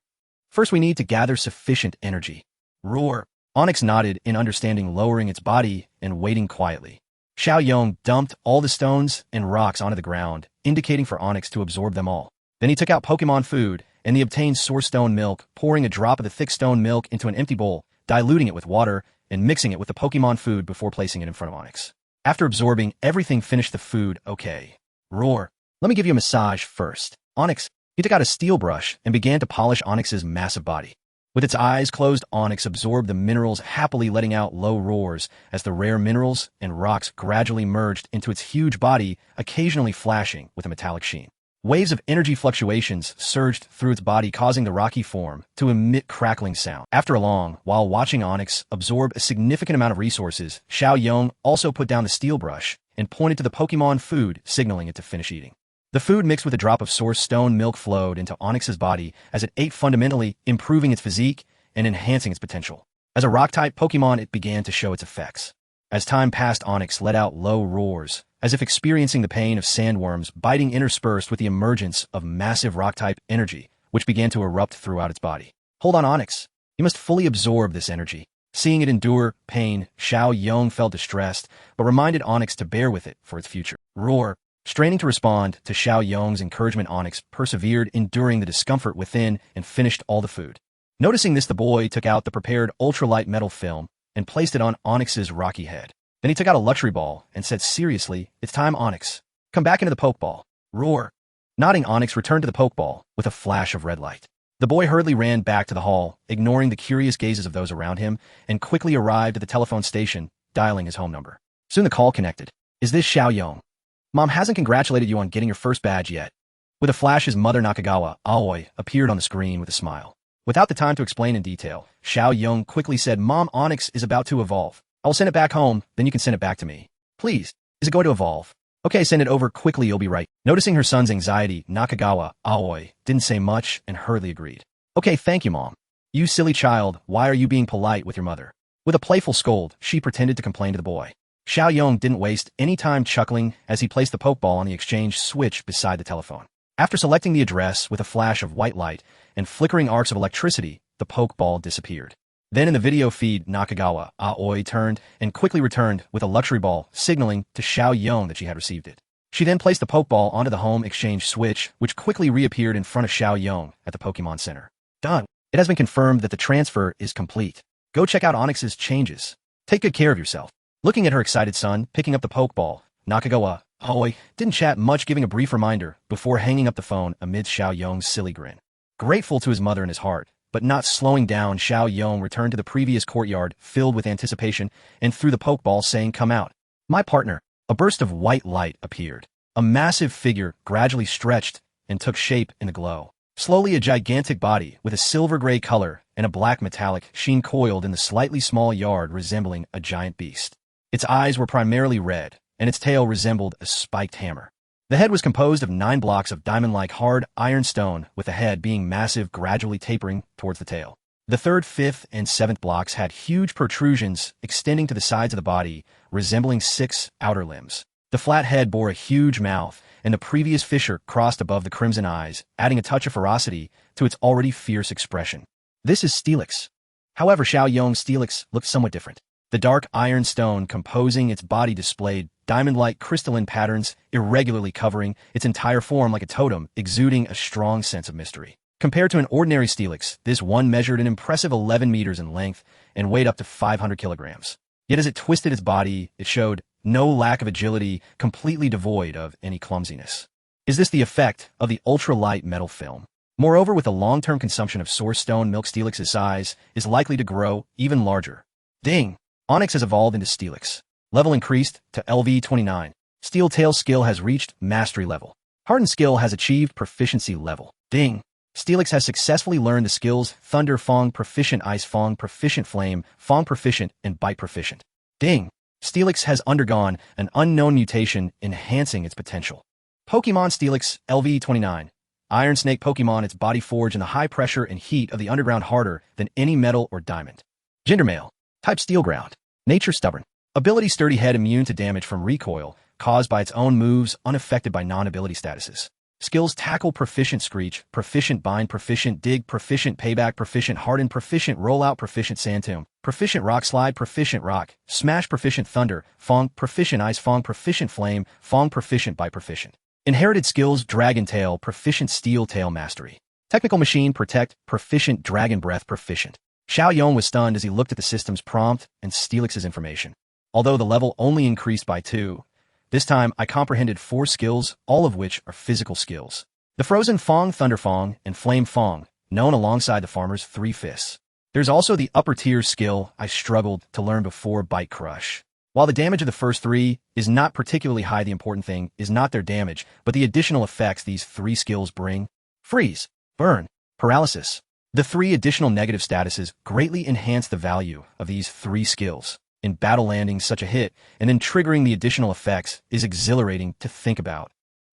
First, we need to gather sufficient energy. Roar. Onix nodded in understanding, lowering its body and waiting quietly. Xiao Yong dumped all the stones and rocks onto the ground, indicating for Onix to absorb them all. Then he took out Pokemon food and the obtained source stone milk, pouring a drop of the thick stone milk into an empty bowl, diluting it with water, and mixing it with the Pokemon food before placing it in front of Onix. After absorbing everything, finish the food. Okay. Roar. Let me give you a massage first. Onix. He took out a steel brush and began to polish Onix's massive body. With its eyes closed, Onix absorbed the minerals, happily letting out low roars as the rare minerals and rocks gradually merged into its huge body, occasionally flashing with a metallic sheen. Waves of energy fluctuations surged through its body, causing the rocky form to emit crackling sound. After a long while watching Onix absorb a significant amount of resources, Xiao Yong also put down the steel brush and pointed to the Pokemon food, signaling it to finish eating. The food mixed with a drop of source stone milk flowed into Onix's body as it ate, fundamentally improving its physique and enhancing its potential. As a rock-type Pokemon, it began to show its effects. As time passed, Onix let out low roars, as if experiencing the pain of sandworms biting, interspersed with the emergence of massive rock-type energy, which began to erupt throughout its body. Hold on, Onix. You must fully absorb this energy. Seeing it endure pain, Xiao Yong felt distressed, but reminded Onix to bear with it for its future. Roar. Straining to respond to Xiao Yong's encouragement, Onix persevered, enduring the discomfort within, and finished all the food. Noticing this, the boy took out the prepared ultralight metal film and placed it on Onix's rocky head. Then he took out a luxury ball and said seriously, It's time, Onix. Come back into the Pokeball. Roar. Nodding, Onix returned to the Pokeball with a flash of red light. The boy hurriedly ran back to the hall, ignoring the curious gazes of those around him, and quickly arrived at the telephone station, dialing his home number. Soon the call connected. Is this Xiao Yong? Mom hasn't congratulated you on getting your first badge yet. With a flash, his mother, Nakagawa, Aoi, appeared on the screen with a smile. Without the time to explain in detail, Xiao Yong quickly said, Mom, Onix is about to evolve. I will send it back home, then you can send it back to me. Please. Is it going to evolve? Okay, send it over quickly, you'll be right. Noticing her son's anxiety, Nakagawa, Aoi, didn't say much and hurriedly agreed. Okay, thank you, Mom. You silly child, why are you being polite with your mother? With a playful scold, she pretended to complain to the boy. Xiao Yong didn't waste any time chuckling as he placed the Pokeball on the exchange switch beside the telephone. After selecting the address with a flash of white light and flickering arcs of electricity, the Pokeball disappeared. Then in the video feed, Nakagawa, Aoi turned and quickly returned with a luxury ball, signaling to Xiao Yong that she had received it. She then placed the Pokeball onto the home exchange switch, which quickly reappeared in front of Xiao Yong at the Pokemon Center. Done. It has been confirmed that the transfer is complete. Go check out Onix's changes. Take good care of yourself. Looking at her excited son, picking up the Pokeball, Nakagawa, Aoi, didn't chat much, giving a brief reminder before hanging up the phone amid Xiao Yong's silly grin. Grateful to his mother in his heart, but not slowing down, Xiao Yong returned to the previous courtyard, filled with anticipation, and threw the Pokeball, saying, Come out. My partner. A burst of white light appeared. A massive figure gradually stretched and took shape in the glow. Slowly, a gigantic body with a silver-gray color and a black metallic sheen coiled in the slightly small yard resembling a giant beast. Its eyes were primarily red, and its tail resembled a spiked hammer. The head was composed of 9 blocks of diamond-like hard iron stone, with the head being massive, gradually tapering towards the tail. The 3rd, 5th, and 7th blocks had huge protrusions extending to the sides of the body, resembling 6 outer limbs. The flat head bore a huge mouth, and the previous fissure crossed above the crimson eyes, adding a touch of ferocity to its already fierce expression. This is Steelix. However, Xiao Yong's Steelix looked somewhat different. The dark iron stone composing its body displayed diamond-like crystalline patterns, irregularly covering its entire form like a totem, exuding a strong sense of mystery. Compared to an ordinary Steelix, this one measured an impressive 11 meters in length and weighed up to 500 kilograms. Yet as it twisted its body, it showed no lack of agility, completely devoid of any clumsiness. Is this the effect of the ultra-light metal film? Moreover, with the long-term consumption of source stone milk, Steelix's size is likely to grow even larger. Ding! Onix has evolved into Steelix. Level increased to LV29. Steel Tail skill has reached mastery level. Hardened skill has achieved proficiency level. Ding! Steelix has successfully learned the skills Thunder Fong Proficient, Ice Fong Proficient, Flame Fong Proficient, and Bite Proficient. Ding! Steelix has undergone an unknown mutation, enhancing its potential. Pokemon Steelix, LV29. Iron Snake Pokemon, its body forged in the high pressure and heat of the underground harder than any metal or diamond. Gender male. Type Steel Ground. Nature stubborn. Ability Sturdy Head, immune to damage from recoil caused by its own moves, unaffected by non-ability statuses. Skills Tackle Proficient, Screech Proficient, Bind Proficient, Dig Proficient, Payback Proficient, Harden Proficient, Rollout Proficient, Sand Tomb Proficient, Rock Slide Proficient, Rock Smash Proficient, Thunder Fong Proficient, Ice Fong Proficient, Flame Fong Proficient, Bite Proficient. Inherited Skills Dragon Tail Proficient, Steel Tail Mastery. Technical Machine Protect Proficient, Dragon Breath Proficient. Xiao Yong was stunned as he looked at the system's prompt and Steelix's information. Although the level only increased by 2, this time I comprehended 4 skills, all of which are physical skills. The Frozen Fong, Thunder Fong, and Flame Fong, known alongside the farmer's 3 fists. There's also the upper tier skill I struggled to learn before, Bite Crush. While the damage of the first 3 is not particularly high, the important thing is not their damage, but the additional effects these 3 skills bring. Freeze, Burn, Paralysis. The 3 additional negative statuses greatly enhance the value of these 3 skills. In battle, landing such a hit and then triggering the additional effects is exhilarating to think about.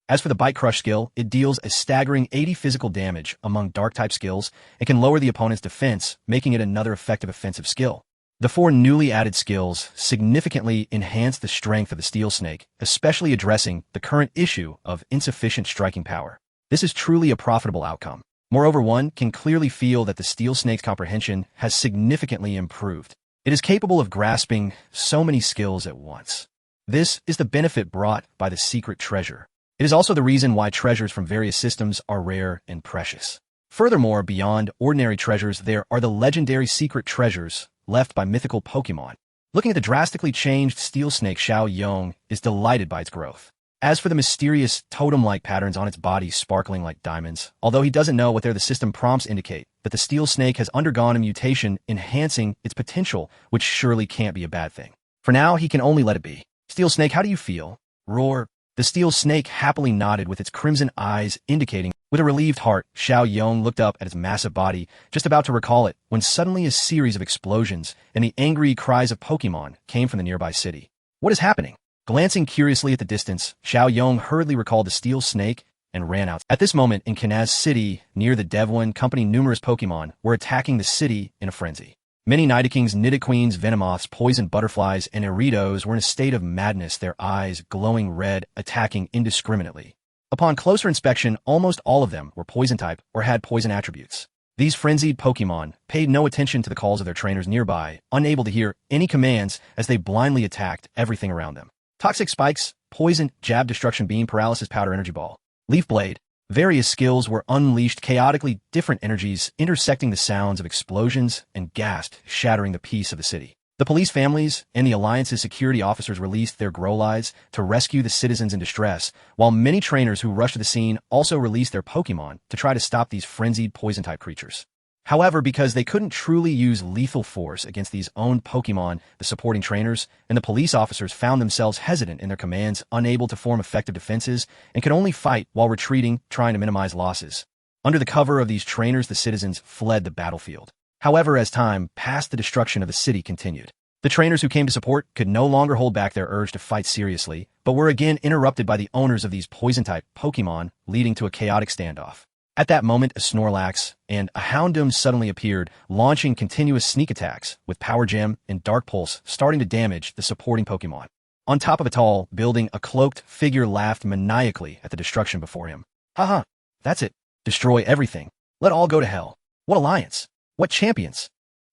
As for the Bite Crush skill, it deals a staggering 80 physical damage among Dark-type skills and can lower the opponent's defense, making it another effective offensive skill. The 4 newly added skills significantly enhance the strength of the Steel Snake, especially addressing the current issue of insufficient striking power. This is truly a profitable outcome. Moreover, one can clearly feel that the Steel Snake's comprehension has significantly improved. It is capable of grasping so many skills at once. This is the benefit brought by the secret treasure. It is also the reason why treasures from various systems are rare and precious. Furthermore, beyond ordinary treasures, there are the legendary secret treasures left by mythical Pokémon. Looking at the drastically changed Steel Snake, Xiao Yong is delighted by its growth. As for the mysterious totem-like patterns on its body sparkling like diamonds, although he doesn't know what they're, the system prompts indicate that the Steel Snake has undergone a mutation, enhancing its potential, which surely can't be a bad thing. For now, he can only let it be. Steel Snake, how do you feel? Roar. The Steel Snake happily nodded with its crimson eyes indicating. With a relieved heart, Xiao Yong looked up at its massive body, just about to recall it, when suddenly a series of explosions and the angry cries of Pokémon came from the nearby city. What is happening? Glancing curiously at the distance, Xiao Yong hurriedly recalled the Steel Snake and ran out. At this moment, in Kanaz City, near the Devon Company, numerous Pokémon were attacking the city in a frenzy. Many Nidokings, Nidoqueens, Venomoths, poison butterflies, and Eridos were in a state of madness, their eyes glowing red, attacking indiscriminately. Upon closer inspection, almost all of them were poison-type or had poison attributes. These frenzied Pokémon paid no attention to the calls of their trainers nearby, unable to hear any commands as they blindly attacked everything around them. Toxic Spikes, Poison, Jab, Destruction Beam, Paralysis Powder, Energy Ball, Leaf Blade. Various skills were unleashed, chaotically different energies intersecting the sounds of explosions and gasps shattering the peace of the city. The police families and the Alliance's security officers released their Growlies to rescue the citizens in distress, while many trainers who rushed to the scene also released their Pokémon to try to stop these frenzied poison-type creatures. However, because they couldn't truly use lethal force against these owned Pokemon, the supporting trainers and the police officers found themselves hesitant in their commands, unable to form effective defenses, and could only fight while retreating, trying to minimize losses. Under the cover of these trainers, the citizens fled the battlefield. However, as time passed, the destruction of the city continued. The trainers who came to support could no longer hold back their urge to fight seriously, but were again interrupted by the owners of these poison-type Pokemon, leading to a chaotic standoff. At that moment, a Snorlax and a Houndoom suddenly appeared, launching continuous sneak attacks, with Power Gem and Dark Pulse starting to damage the supporting Pokemon. On top of a tall building, a cloaked figure laughed maniacally at the destruction before him. Haha, that's it. Destroy everything. Let all go to hell. What alliance? What champions?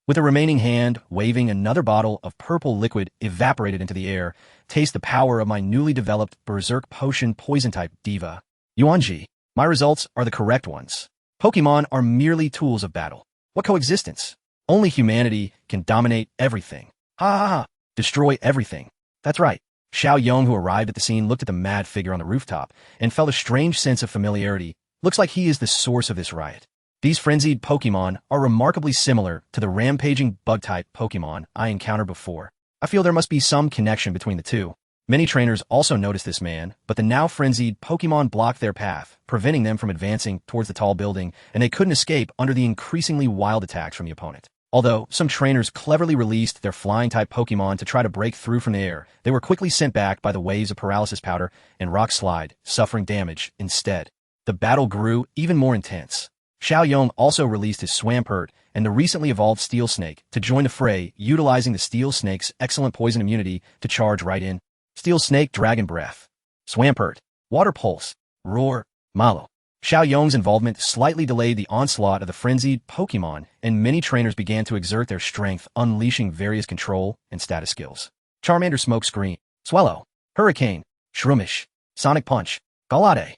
With a remaining hand waving, another bottle of purple liquid evaporated into the air. Taste the power of my newly developed berserk potion poison-type diva. Yuji. My results are the correct ones. Pokemon are merely tools of battle. What coexistence? Only humanity can dominate everything. Ha ha ha. Destroy everything. That's right. Chen Yong, who arrived at the scene, looked at the mad figure on the rooftop and felt a strange sense of familiarity. Looks like he is the source of this riot. These frenzied Pokemon are remarkably similar to the rampaging bug-type Pokemon I encountered before. I feel there must be some connection between the two. Many trainers also noticed this man, but the now frenzied Pokemon blocked their path, preventing them from advancing towards the tall building, and they couldn't escape under the increasingly wild attacks from the opponent. Although some trainers cleverly released their flying-type Pokemon to try to break through from the air, they were quickly sent back by the waves of paralysis powder and rock slide, suffering damage instead. The battle grew even more intense. Chen Yong also released his Swampert and the recently evolved Steel Snake to join the fray, utilizing the Steel Snake's excellent poison immunity to charge right in. Steel Snake, Dragon Breath. Swampert, Water Pulse, Roar, Malo. Chen Yong's involvement slightly delayed the onslaught of the frenzied Pokemon, and many trainers began to exert their strength, unleashing various control and status skills. Charmander, Smokescreen, Swallow, Hurricane, Shroomish, Sonic Punch, Galade,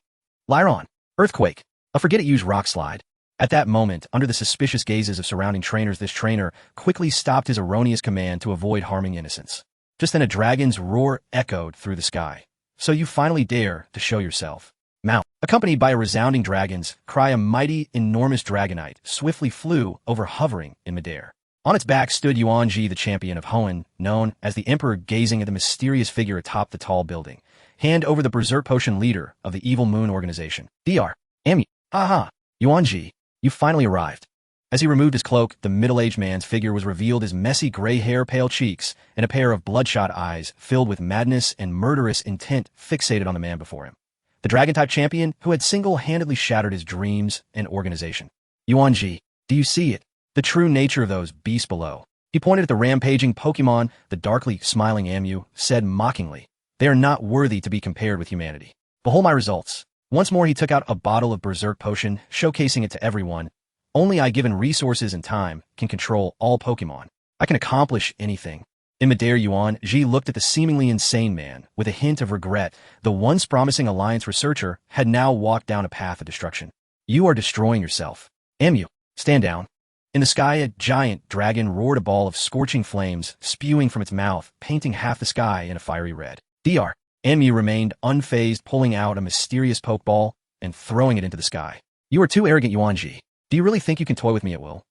Lyron, Earthquake, a Forget-It-Use Rock Slide. At that moment, under the suspicious gazes of surrounding trainers, this trainer quickly stopped his erroneous command to avoid harming innocents. Just then a dragon's roar echoed through the sky. So you finally dare to show yourself. Mount, accompanied by a resounding dragon's cry, a mighty, enormous Dragonite swiftly flew over, hovering in midair. On its back stood Yuji, the champion of Hoenn, known as the Emperor, gazing at the mysterious figure atop the tall building. Hand over the berserk potion, leader of the Evil Moon organization. Dr. Amu. Haha. Yuji, you finally arrived. As he removed his cloak, the middle-aged man's figure was revealed as messy gray hair, pale cheeks, and a pair of bloodshot eyes filled with madness and murderous intent fixated on the man before him. The Dragon-type champion who had single-handedly shattered his dreams and organization. Yuji, do you see it? The true nature of those beasts below. He pointed at the rampaging Pokemon. The darkly smiling Amu said mockingly, they are not worthy to be compared with humanity. Behold my results. Once more he took out a bottle of berserk potion, showcasing it to everyone. Only I, given resources and time, can control all Pokemon. I can accomplish anything. In midair, Yuji looked at the seemingly insane man with a hint of regret. The once promising Alliance researcher had now walked down a path of destruction. You are destroying yourself. Amu, stand down. In the sky, a giant dragon roared, a ball of scorching flames spewing from its mouth, painting half the sky in a fiery red. Dr. Amu remained unfazed, pulling out a mysterious Pokeball and throwing it into the sky. You are too arrogant, Yuji. Do you really think you can toy with me at will?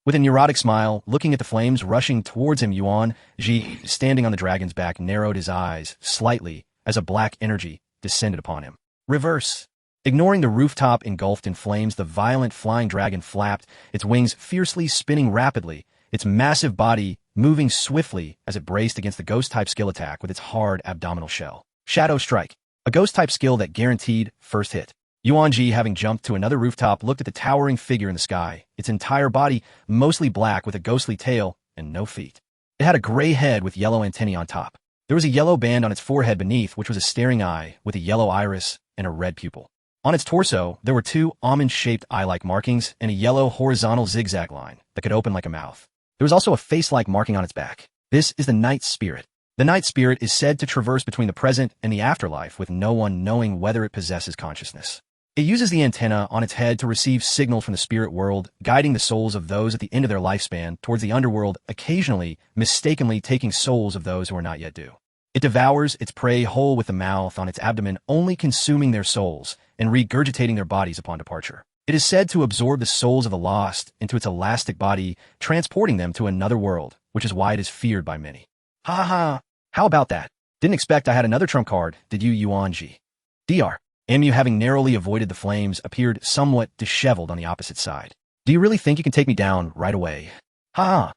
With a neurotic smile, looking at the flames rushing towards him, Yuji, standing on the dragon's back, narrowed his eyes slightly as a black energy descended upon him. Reverse. Ignoring the rooftop engulfed in flames, the violent flying dragon flapped, its wings fiercely spinning rapidly, its massive body moving swiftly as it braced against the ghost-type skill attack with its hard abdominal shell. Shadow Strike, a ghost-type skill that guaranteed first hit. Yuji, having jumped to another rooftop, looked at the towering figure in the sky, its entire body mostly black with a ghostly tail and no feet. It had a gray head with yellow antennae on top. There was a yellow band on its forehead beneath, which was a staring eye with a yellow iris and a red pupil. On its torso, there were two almond-shaped eye-like markings and a yellow horizontal zigzag line that could open like a mouth. There was also a face-like marking on its back. This is the Night Spirit. The Night Spirit is said to traverse between the present and the afterlife with no one knowing whether it possesses consciousness. It uses the antenna on its head to receive signals from the spirit world, guiding the souls of those at the end of their lifespan towards the underworld, occasionally mistakenly taking souls of those who are not yet due. It devours its prey whole with the mouth on its abdomen, only consuming their souls and regurgitating their bodies upon departure. It is said to absorb the souls of the lost into its elastic body, transporting them to another world, which is why it is feared by many. Ha ha! How about that? Didn't expect I had another trump card, did you, Yuanji? Dr. Mu, having narrowly avoided the flames, appeared somewhat disheveled on the opposite side. Do you really think you can take me down right away? Ha ha!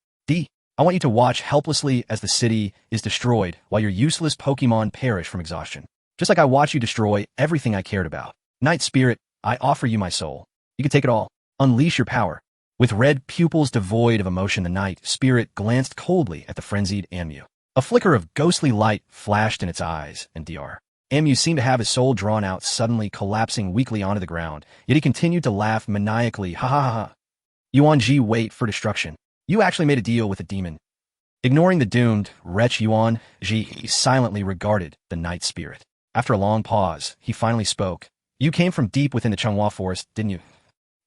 I want you to watch helplessly as the city is destroyed while your useless Pokemon perish from exhaustion. Just like I watch you destroy everything I cared about. Night Spirit, I offer you my soul. You can take it all. Unleash your power. With red pupils devoid of emotion, the Night Spirit glanced coldly at the frenzied Mu. A flicker of ghostly light flashed in its eyes, and Dr. Mu seemed to have his soul drawn out, suddenly collapsing weakly onto the ground, yet he continued to laugh maniacally. Ha ha ha ha. Yuanji, wait for destruction. You actually made a deal with a demon. Ignoring the doomed wretch, Yuanji silently regarded the Night Spirit. After a long pause, he finally spoke. You came from deep within the Changhua forest, didn't you?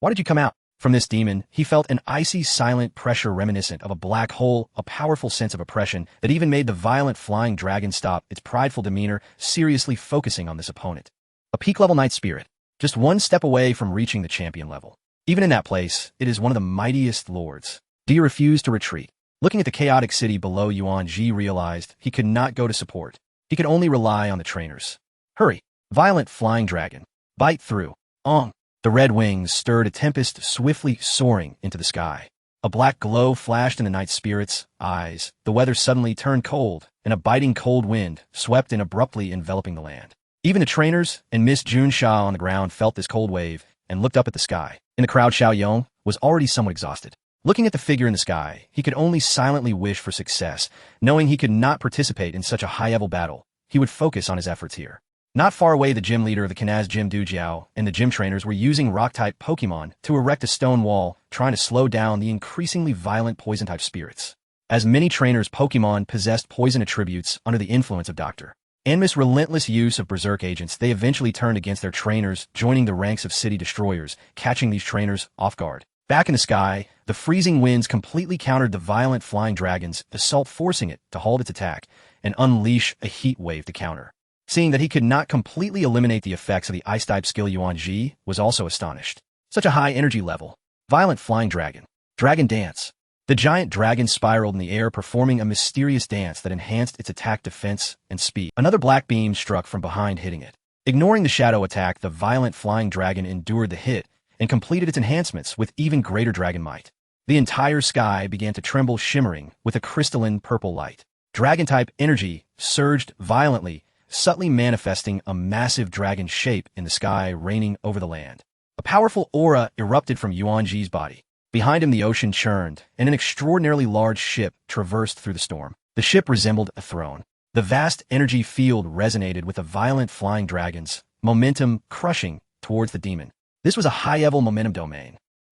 Why did you come out? From this demon, he felt an icy, silent pressure reminiscent of a black hole, a powerful sense of oppression that even made the violent flying dragon stop its prideful demeanor, seriously focusing on this opponent. A peak-level Night Spirit, just one step away from reaching the champion level. Even in that place, it is one of the mightiest lords. Dia refused to retreat. Looking at the chaotic city below, Yuanji realized he could not go to support. He could only rely on the trainers. Hurry! Violent flying dragon. Bite through. Ong! The red wings stirred a tempest swiftly soaring into the sky. A black glow flashed in the Night Spirit's eyes. The weather suddenly turned cold, and a biting cold wind swept in, abruptly enveloping the land. Even the trainers and Miss Junsha on the ground felt this cold wave and looked up at the sky. In the crowd, Xiao Yong was already somewhat exhausted. Looking at the figure in the sky, he could only silently wish for success. Knowing he could not participate in such a high-level battle, he would focus on his efforts here. Not far away, the gym leader of the Kanaz Gym, Dujiao, and the gym trainers were using Rock-type Pokémon to erect a stone wall, trying to slow down the increasingly violent Poison-type spirits. As many trainers' Pokémon possessed poison attributes under the influence of Dr. Anmus' relentless use of berserk agents, they eventually turned against their trainers, joining the ranks of city destroyers, catching these trainers off guard. Back in the sky, the freezing winds completely countered the violent flying dragon's assault, forcing it to halt its attack and unleash a heat wave to counter. Seeing that he could not completely eliminate the effects of the ice-type skill, Yuanji was also astonished. Such a high energy level. Violent flying dragon. Dragon dance. The giant dragon spiraled in the air, performing a mysterious dance that enhanced its attack, defense, and speed. Another black beam struck from behind, hitting it. Ignoring the shadow attack, the violent flying dragon endured the hit and completed its enhancements with even greater dragon might. The entire sky began to tremble, shimmering with a crystalline purple light. Dragon-type energy surged violently, subtly manifesting a massive dragon shape in the sky, reigning over the land. A powerful aura erupted from Yuanji's body. Behind him, the ocean churned, and an extraordinarily large ship traversed through the storm. The ship resembled a throne. The vast energy field resonated with the violent flying dragon's momentum, crushing towards the demon. This was a high-level momentum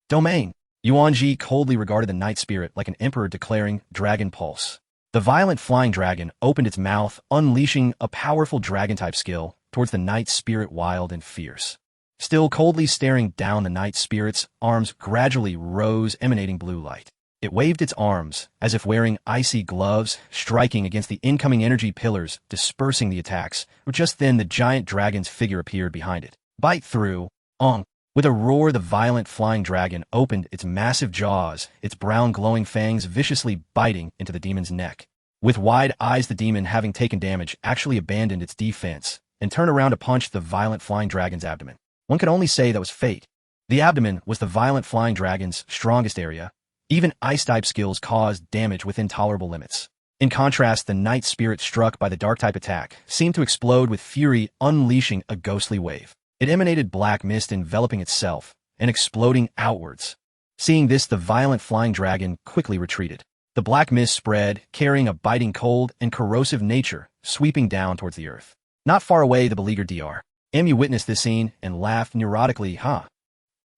domain. Yuanji coldly regarded the Night Spirit like an emperor declaring Dragon Pulse. The violent flying dragon opened its mouth, unleashing a powerful dragon-type skill towards the Night Spirit, wild and fierce. Still coldly staring down, the Night Spirit's arms gradually rose, emanating blue light. It waved its arms, as if wearing icy gloves, striking against the incoming energy pillars, dispersing the attacks. But just then, the giant dragon's figure appeared behind it. Bite through. Ong. With a roar, the violent flying dragon opened its massive jaws, its brown glowing fangs viciously biting into the demon's neck. With wide eyes, the demon, having taken damage, actually abandoned its defense and turned around to punch the violent flying dragon's abdomen. One could only say that was fate. The abdomen was the violent flying dragon's strongest area. Even ice-type skills caused damage within tolerable limits. In contrast, the Night Spirit, struck by the dark-type attack, seemed to explode with fury, unleashing a ghostly wave. It emanated black mist, enveloping itself and exploding outwards. Seeing this, the violent flying dragon quickly retreated. The black mist spread, carrying a biting cold and corrosive nature, sweeping down towards the earth. Not far away, the beleaguered Dr. Mu witnessed this scene and laughed neurotically. Ha!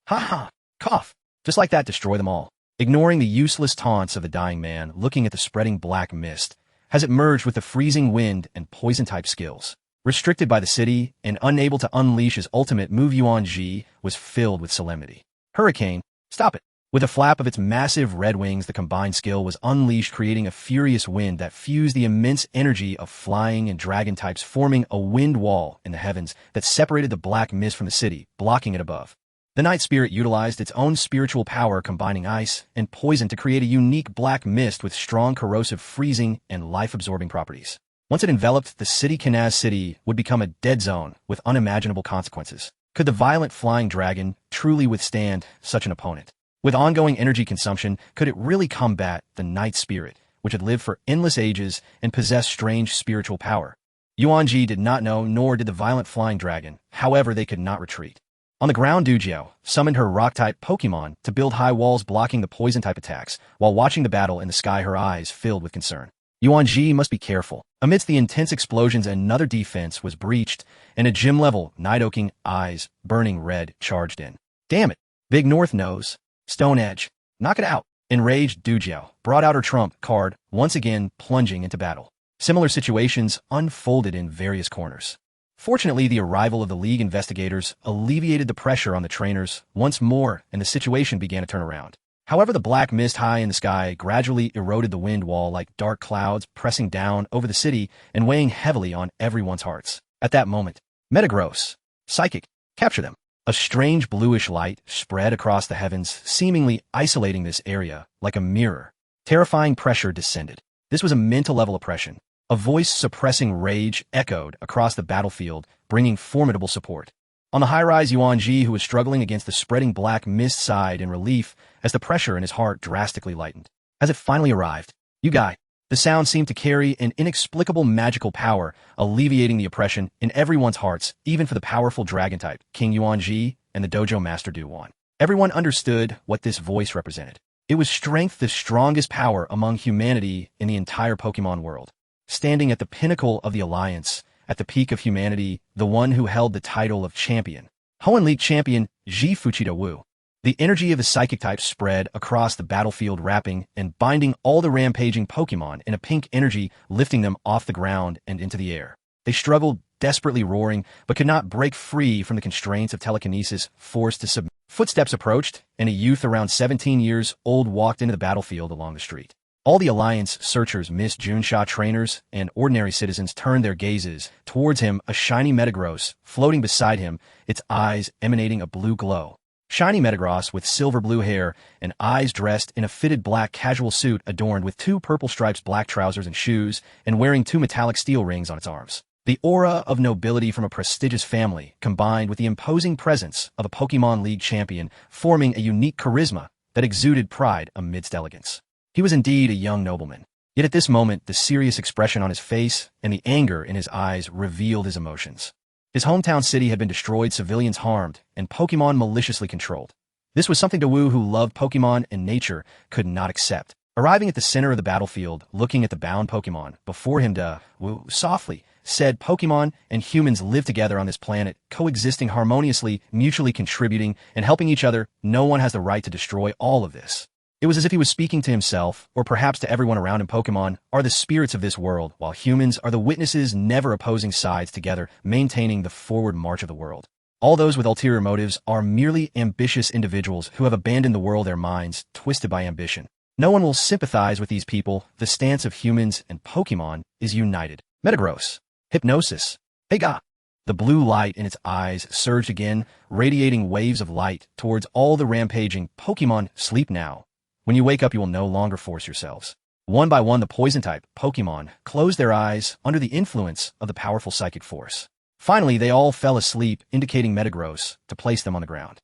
Ha ha! Cough! Just like that, destroy them all. Ignoring the useless taunts of the dying man, looking at the spreading black mist, as it merged with the freezing wind and poison-type skills. Restricted by the city and unable to unleash his ultimate move, Yuanji was filled with solemnity. Hurricane, stop it! With a flap of its massive red wings, the combined skill was unleashed, creating a furious wind that fused the immense energy of flying and dragon types, forming a wind wall in the heavens that separated the black mist from the city, blocking it above. The night spirit utilized its own spiritual power combining ice and poison to create a unique black mist with strong corrosive freezing and life-absorbing properties. Once it enveloped the city, Kanaz City would become a dead zone with unimaginable consequences. Could the violent flying dragon truly withstand such an opponent? With ongoing energy consumption, could it really combat the night spirit, which had lived for endless ages and possessed strange spiritual power? Yuanji did not know, nor did the violent flying dragon. However, they could not retreat. On the ground, Dujiao summoned her Rock-type Pokémon to build high walls blocking the Poison-type attacks, while watching the battle in the sky, her eyes filled with concern. Yuanji must be careful. Amidst the intense explosions, another defense was breached, and a gym-level Nidoking eyes, burning red, charged in. Damn it! Big North knows. Stone Edge. Knock it out! Enraged, Dujiao brought out her trump card, once again plunging into battle. Similar situations unfolded in various corners. Fortunately, the arrival of the League investigators alleviated the pressure on the trainers once more, and the situation began to turn around. However, the black mist high in the sky gradually eroded the wind wall like dark clouds pressing down over the city and weighing heavily on everyone's hearts. At that moment, Metagross, Psychic, capture them. A strange bluish light spread across the heavens, seemingly isolating this area like a mirror. Terrifying pressure descended. This was a mental-level oppression. A voice suppressing rage echoed across the battlefield, bringing formidable support. On the high-rise, Yuanji, who was struggling against the spreading black mist, sighed in relief as the pressure in his heart drastically lightened. As it finally arrived, Yugai. The sound seemed to carry an inexplicable magical power, alleviating the oppression in everyone's hearts, even for the powerful dragon-type, King Yuanji and the dojo master Duwan. Everyone understood what this voice represented. It was strength, the strongest power among humanity in the entire Pokemon world. Standing at the pinnacle of the alliance, at the peak of humanity, the one who held the title of champion. Hoenn League champion, Ishida Yu. The energy of the psychic type spread across the battlefield, wrapping and binding all the rampaging Pokemon in a pink energy, lifting them off the ground and into the air. They struggled, desperately roaring, but could not break free from the constraints of telekinesis, forced to submit. Footsteps approached, and a youth around 17 years old walked into the battlefield along the street. All the Alliance searchers, Miss Junsha trainers, and ordinary citizens turned their gazes towards him, a shiny Metagross floating beside him, its eyes emanating a blue glow. Shiny Metagross with silver blue hair and eyes, dressed in a fitted black casual suit adorned with 2 purple stripes, black trousers and shoes, and wearing 2 metallic steel rings on its arms. The aura of nobility from a prestigious family, combined with the imposing presence of a Pokemon League champion, forming a unique charisma that exuded pride amidst elegance. He was indeed a young nobleman. Yet at this moment, the serious expression on his face and the anger in his eyes revealed his emotions. His hometown city had been destroyed, civilians harmed, and Pokemon maliciously controlled. This was something Wu, who loved Pokemon and nature, could not accept. Arriving at the center of the battlefield, looking at the bound Pokemon before him, Wu softly said, "Pokemon and humans live together on this planet, coexisting harmoniously, mutually contributing, and helping each other. No one has the right to destroy all of this." It was as if he was speaking to himself, or perhaps to everyone around him. Pokemon are the spirits of this world, while humans are the witnesses, never opposing sides, together, maintaining the forward march of the world. All those with ulterior motives are merely ambitious individuals who have abandoned the world, their minds twisted by ambition. No one will sympathize with these people. The stance of humans and Pokemon is united. Metagross. Hypnosis. Hey ga! The blue light in its eyes surged again, radiating waves of light towards all the rampaging Pokemon. Sleep now. When you wake up, you will no longer force yourselves. One by one, the poison-type Pokemon closed their eyes under the influence of the powerful psychic force. Finally, they all fell asleep, indicating Metagross to place them on the ground.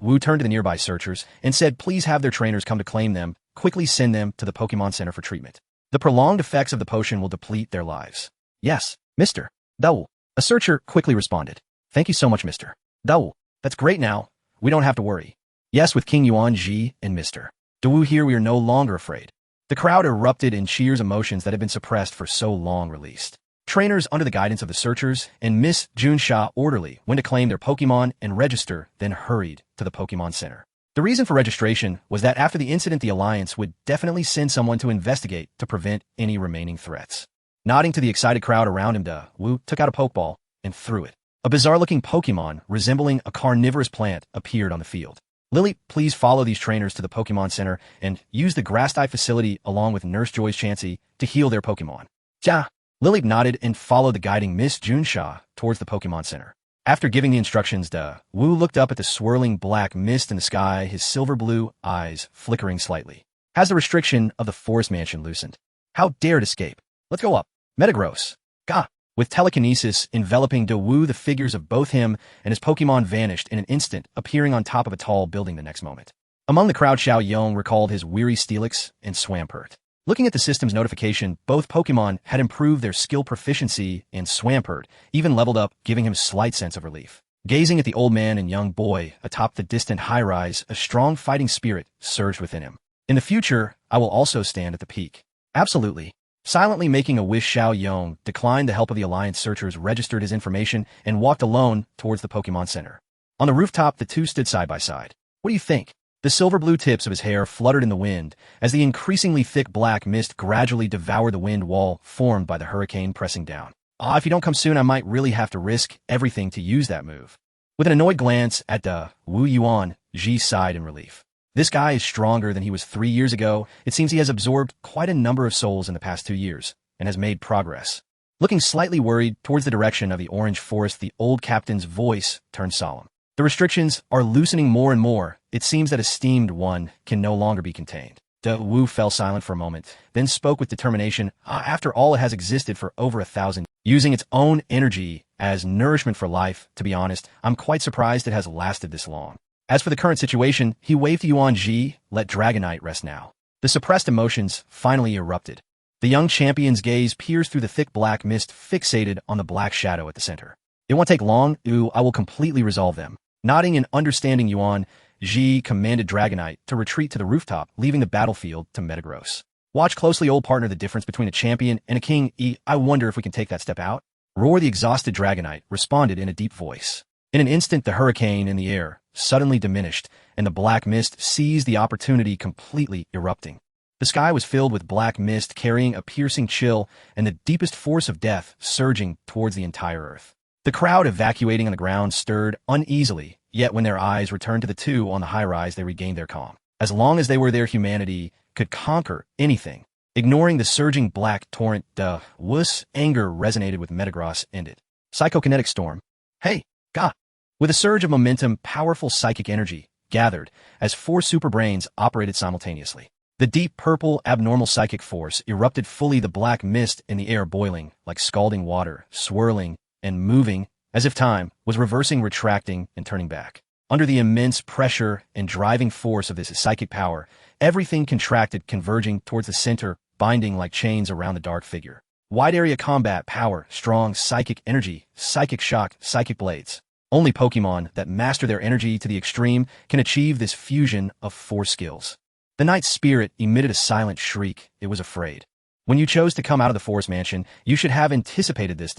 Wu turned to the nearby searchers and said, "Please have their trainers come to claim them. Quickly send them to the Pokemon Center for treatment. The prolonged effects of the potion will deplete their lives." "Yes, Mr. Dao." A searcher quickly responded. "Thank you so much, Mr. Dao. That's great now. We don't have to worry." "Yes, with King Yuanji and Mr. Wu here, we are no longer afraid." The crowd erupted in cheers, emotions that had been suppressed for so long released. Trainers, under the guidance of the searchers and Miss Junsha, orderly went to claim their Pokemon and register, then hurried to the Pokemon Center. The reason for registration was that after the incident, the Alliance would definitely send someone to investigate to prevent any remaining threats. Nodding to the excited crowd around him, Wu took out a Pokeball and threw it. A bizarre-looking Pokemon resembling a carnivorous plant appeared on the field. "Lily, please follow these trainers to the Pokemon Center and use the grass-type facility along with Nurse Joy's Chansey to heal their Pokemon." "Ja." Lily nodded and followed the guiding Miss Junsha towards the Pokemon Center. After giving the instructions, Wu looked up at the swirling black mist in the sky, his silver blue eyes flickering slightly. Has the restriction of the forest mansion loosened? How dare it escape? Let's go up. Metagross. Gah. With telekinesis enveloping Wu, the figures of both him and his Pokemon vanished in an instant, appearing on top of a tall building the next moment. Among the crowd, Chen Yong recalled his weary Steelix and Swampert. Looking at the system's notification, both Pokemon had improved their skill proficiency, and Swampert even leveled up, giving him a slight sense of relief. Gazing at the old man and young boy atop the distant high-rise, a strong fighting spirit surged within him. In the future, I will also stand at the peak. Absolutely. Silently making a wish, Chen Yong declined the help of the Alliance searchers, registered his information, and walked alone towards the Pokemon Center. On the rooftop, the two stood side by side. What do you think? The silver-blue tips of his hair fluttered in the wind as the increasingly thick black mist gradually devoured the wind wall formed by the hurricane pressing down. If you don't come soon, I might really have to risk everything to use that move. With an annoyed glance at Wu Yuan, Ji sighed in relief. This guy is stronger than he was 3 years ago. It seems he has absorbed quite a number of souls in the past 2 years, and has made progress. Looking slightly worried towards the direction of the orange forest, the old captain's voice turned solemn. The restrictions are loosening more and more. It seems that esteemed one can no longer be contained. Wu fell silent for a moment, then spoke with determination. After all, it has existed for over 1,000, using its own energy as nourishment for life. To be honest, I'm quite surprised it has lasted this long. As for the current situation, he waved to Yuan Ji, let Dragonite rest now. The suppressed emotions finally erupted. The young champion's gaze pierced through the thick black mist, fixated on the black shadow at the center. It won't take long, I will completely resolve them. Nodding in understanding, Yuan Ji commanded Dragonite to retreat to the rooftop, leaving the battlefield to Metagross. Watch closely, old partner, the difference between a champion and a king. I wonder if we can take that step out. Roar, the exhausted Dragonite responded in a deep voice. In an instant, the hurricane in the air suddenly diminished, and the black mist seized the opportunity, completely erupting. The sky was filled with black mist, carrying a piercing chill and the deepest force of death surging towards the entire earth. The crowd evacuating on the ground stirred uneasily, yet when their eyes returned to the two on the high-rise, they regained their calm. As long as they were there, humanity could conquer anything. Ignoring the surging black torrent, Wu's anger resonated with Metagross ended. Psychokinetic storm. Hey, God. With a surge of momentum, powerful psychic energy gathered as 4 super brains operated simultaneously. The deep purple abnormal psychic force erupted fully, the black mist in the air boiling like scalding water, swirling and moving as if time was reversing, retracting, and turning back. Under the immense pressure and driving force of this psychic power, everything contracted, converging towards the center, binding like chains around the dark figure. Wide area combat, power, strong psychic energy, psychic shock, psychic blades. Only Pokemon that master their energy to the extreme can achieve this fusion of 4 skills. The Night Spirit emitted a silent shriek. It was afraid. When you chose to come out of the Forest Mansion, you should have anticipated this,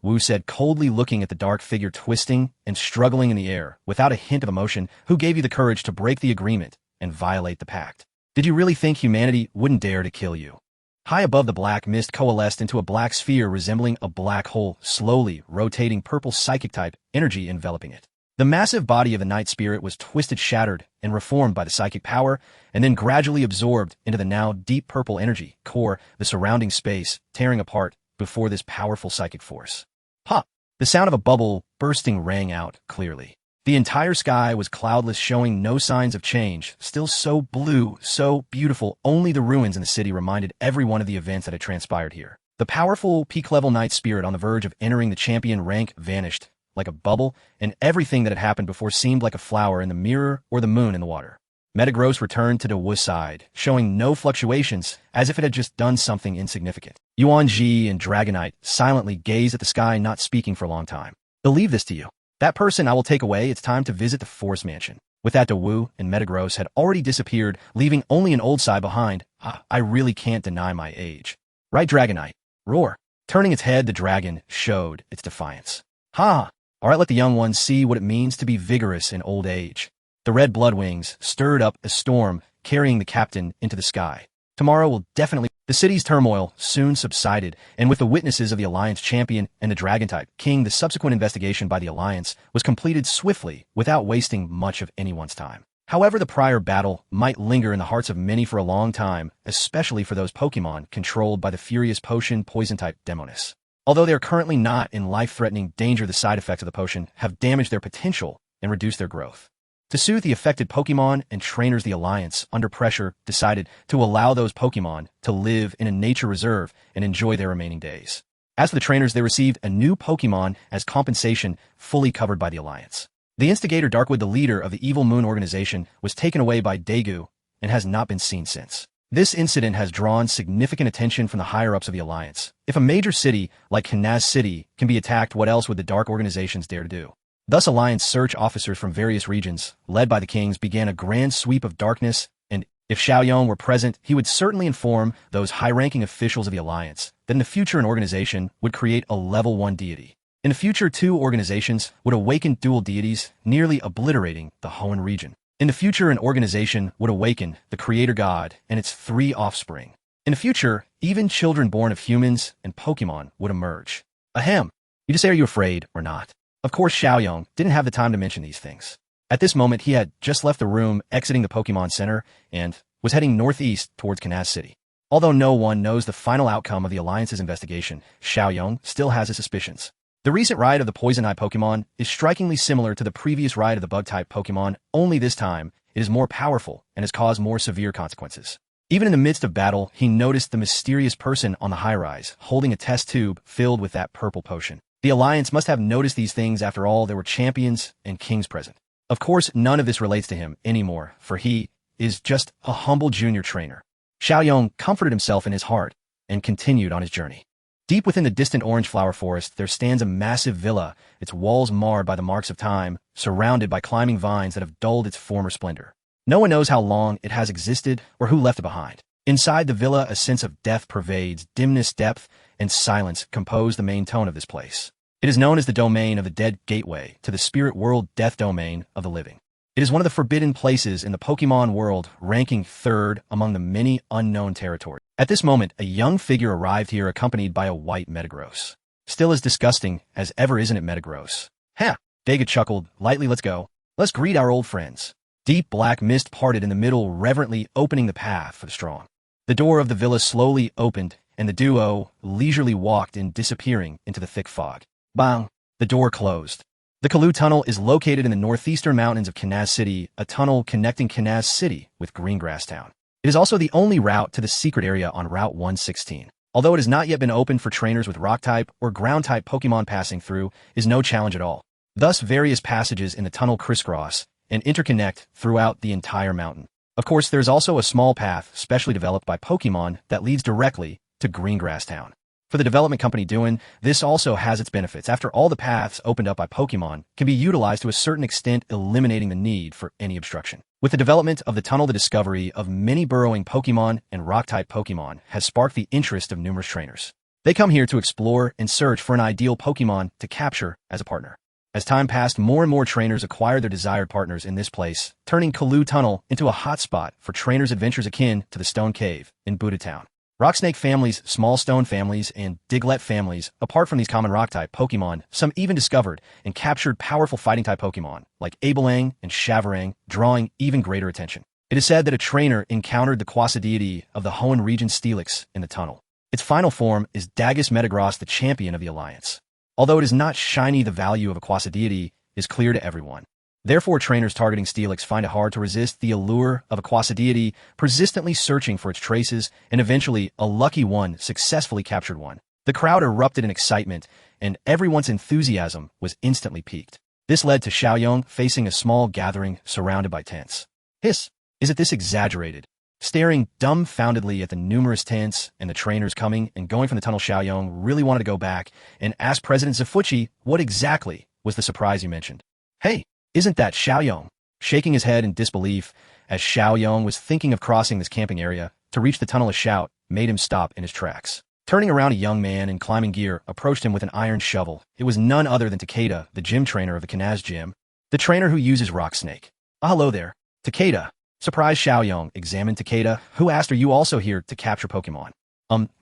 Wu said, coldly looking at the dark figure twisting and struggling in the air, without a hint of emotion. Who gave you the courage to break the agreement and violate the pact? Did you really think humanity wouldn't dare to kill you? High above, the black mist coalesced into a black sphere resembling a black hole, slowly rotating, purple psychic-type energy enveloping it. The massive body of the Night Spirit was twisted, shattered, and reformed by the psychic power, and then gradually absorbed into the now deep purple energy core, the surrounding space tearing apart before this powerful psychic force. Pop! The sound of a bubble bursting rang out clearly. The entire sky was cloudless, showing no signs of change, still so blue, so beautiful. Only the ruins in the city reminded everyone of the events that had transpired here. The powerful peak-level Night Spirit on the verge of entering the champion rank vanished like a bubble, and everything that had happened before seemed like a flower in the mirror or the moon in the water. Metagross returned to Wu's side, showing no fluctuations, as if it had just done something insignificant. Yuan Ji and Dragonite silently gazed at the sky, not speaking for a long time. Believe this to you. That person I will take away. It's time to visit the Forest Mansion. With that, Wu and Metagross had already disappeared, leaving only an old side behind. I really can't deny my age. Right, Dragonite? Roar. Turning its head, the dragon showed its defiance. Ha! All right, let the young ones see what it means to be vigorous in old age. The red blood wings stirred up a storm, carrying the captain into the sky. Tomorrow will definitely... The city's turmoil soon subsided, and with the witnesses of the Alliance champion and the Dragon-type king, the subsequent investigation by the Alliance was completed swiftly, without wasting much of anyone's time. However, the prior battle might linger in the hearts of many for a long time, especially for those Pokemon controlled by the furious potion poison-type Demonis. Although they are currently not in life-threatening danger, the side effects of the potion have damaged their potential and reduced their growth. To soothe the affected Pokemon and trainers, the Alliance, under pressure, decided to allow those Pokemon to live in a nature reserve and enjoy their remaining days. As for the trainers, they received a new Pokemon as compensation, fully covered by the Alliance. The instigator Darkwood, the leader of the Evil Moon organization, was taken away by Daegu and has not been seen since. This incident has drawn significant attention from the higher-ups of the Alliance. If a major city like Knaz City can be attacked, what else would the dark organizations dare to do? Thus, Alliance search officers from various regions, led by the kings, began a grand sweep of darkness, and if Xiaoyong were present, he would certainly inform those high-ranking officials of the Alliance that in the future an organization would create a level 1 deity. In the future, 2 organizations would awaken dual deities, nearly obliterating the Hoenn region. In the future, an organization would awaken the Creator God and its 3 offspring. In the future, even children born of humans and Pokemon would emerge. Ahem. You just say, are you afraid or not? Of course, Xiaoyong didn't have the time to mention these things. At this moment, he had just left the room, exiting the Pokemon Center, and was heading northeast towards Knaz City. Although no one knows the final outcome of the Alliance's investigation, Xiaoyong still has his suspicions. The recent riot of the Poison-type Pokemon is strikingly similar to the previous riot of the Bug-type Pokemon, only this time it is more powerful and has caused more severe consequences. Even in the midst of battle, he noticed the mysterious person on the high-rise, holding a test tube filled with that purple potion. The Alliance must have noticed these things. After all, there were champions and kings present. Of course, none of this relates to him anymore, for he is just a humble junior trainer. Xiaoyong comforted himself in his heart and continued on his journey. Deep within the distant orange flower forest, there stands a massive villa, its walls marred by the marks of time, surrounded by climbing vines that have dulled its former splendor. No one knows how long it has existed or who left it behind. Inside the villa, a sense of death pervades. Dimness, depth, and silence compose the main tone of this place. It is known as the domain of the dead, gateway to the spirit world, death domain of the living. It is one of the forbidden places in the Pokemon world, ranking 3rd among the many unknown territories. At this moment, a young figure arrived here accompanied by a white Metagross. Still as disgusting as ever, isn't it, Metagross? Ha! Daegu chuckled lightly. Let's go. Let's greet our old friends. Deep black mist parted in the middle, reverently opening the path for the strong. The door of the villa slowly opened, and the duo leisurely walked in, disappearing into the thick fog. Bang! The door closed. The Kalu Tunnel is located in the northeastern mountains of Knaz City, a tunnel connecting Knaz City with Greengrass Town. It is also the only route to the secret area on Route 116. Although it has not yet been opened for trainers with Rock-type or Ground-type Pokemon, passing through is no challenge at all. Thus, various passages in the tunnel crisscross and interconnect throughout the entire mountain. Of course, there is also a small path specially developed by Pokemon that leads directly to Greengrass Town. For the development company Dewford, this also has its benefits. After all, the paths opened up by Pokemon can be utilized to a certain extent, eliminating the need for any obstruction. With the development of the tunnel, the discovery of many burrowing Pokemon and Rock-type Pokemon has sparked the interest of numerous trainers. They come here to explore and search for an ideal Pokemon to capture as a partner. As time passed, more and more trainers acquired their desired partners in this place, turning Kalu Tunnel into a hotspot for trainers' adventures akin to the Stone Cave in Wudou Town. Rocksnake families, small stone families, and Diglett families, apart from these common Rock-type Pokemon, some even discovered and captured powerful Fighting-type Pokemon, like Abelang and Shavarang, drawing even greater attention. It is said that a trainer encountered the quasi-deity of the Hoenn region Steelix in the tunnel. Its final form is Dagus Metagross, the champion of the Alliance. Although it is not shiny, the value of a quasi-deity is clear to everyone. Therefore, trainers targeting Steelix find it hard to resist the allure of a quasi-deity, persistently searching for its traces, and eventually, a lucky one successfully captured one. The crowd erupted in excitement, and everyone's enthusiasm was instantly piqued. This led to Xiaoyong facing a small gathering surrounded by tents. Hiss! Isn't this exaggerated? Staring dumbfoundedly at the numerous tents and the trainers coming and going from the tunnel, Xiaoyong really wanted to go back and ask President Zafuchi what exactly was the surprise you mentioned. Hey! Isn't that Xiaoyong? Shaking his head in disbelief, as Xiaoyong was thinking of crossing this camping area to reach the tunnel, a shout made him stop in his tracks. Turning around, a young man in climbing gear approached him with an iron shovel. It was none other than Takeda, the gym trainer of the Knaz Gym, the trainer who uses Rock Snake. Hello there, Takeda. Surprised Xiaoyong examined Takeda, who asked, are you also here to capture Pokemon?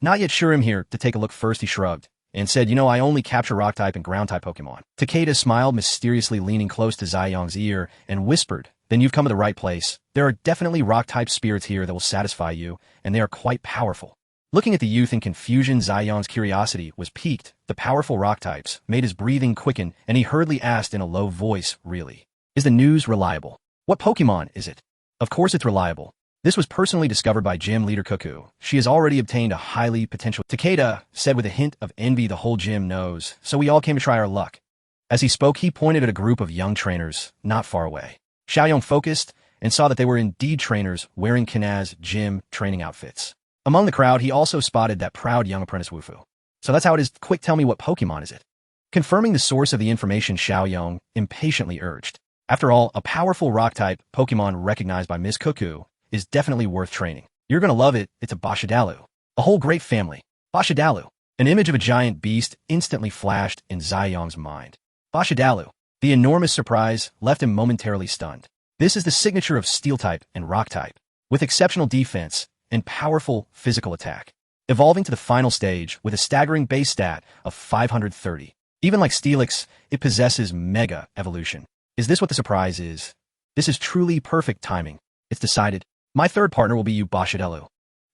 Not yet sure. I'm here to take a look first, he shrugged, and said, I only capture Rock-type and Ground-type Pokemon. Takeda smiled mysteriously, leaning close to Xiaoyong's ear, and whispered, then you've come to the right place. There are definitely Rock-type spirits here that will satisfy you, and they are quite powerful. Looking at the youth in confusion, Xianyong's curiosity was piqued. The powerful rock types made his breathing quicken, and he hurriedly asked in a low voice, "Really? Is the news reliable? What Pokemon is it?" "Of course it's reliable. This was personally discovered by gym leader Cuckoo. She has already obtained a highly potential." Takeda said with a hint of envy the whole gym knows, so we all came to try our luck. As he spoke, he pointed at a group of young trainers not far away. Xianyong focused and saw that they were indeed trainers wearing Kanaz gym training outfits. Among the crowd, he also spotted that proud young apprentice Wufu. "So that's how it is. Quick, tell me, what Pokemon is it?" Confirming the source of the information, Xianyong impatiently urged. After all, a powerful rock-type Pokemon recognized by Ms. Cuckoo is definitely worth training. "You're gonna love it. It's a Bashadalu. A whole great family." Bashadalu. An image of a giant beast instantly flashed in Xianyong's mind. Bashadalu. The enormous surprise left him momentarily stunned. This is the signature of Steel-type and Rock-type, with exceptional defense and powerful physical attack, evolving to the final stage with a staggering base stat of 530. Even like Steelix, it possesses Mega Evolution. Is this what the surprise is? This is truly perfect timing. It's decided. My third partner will be you, Bashadalu.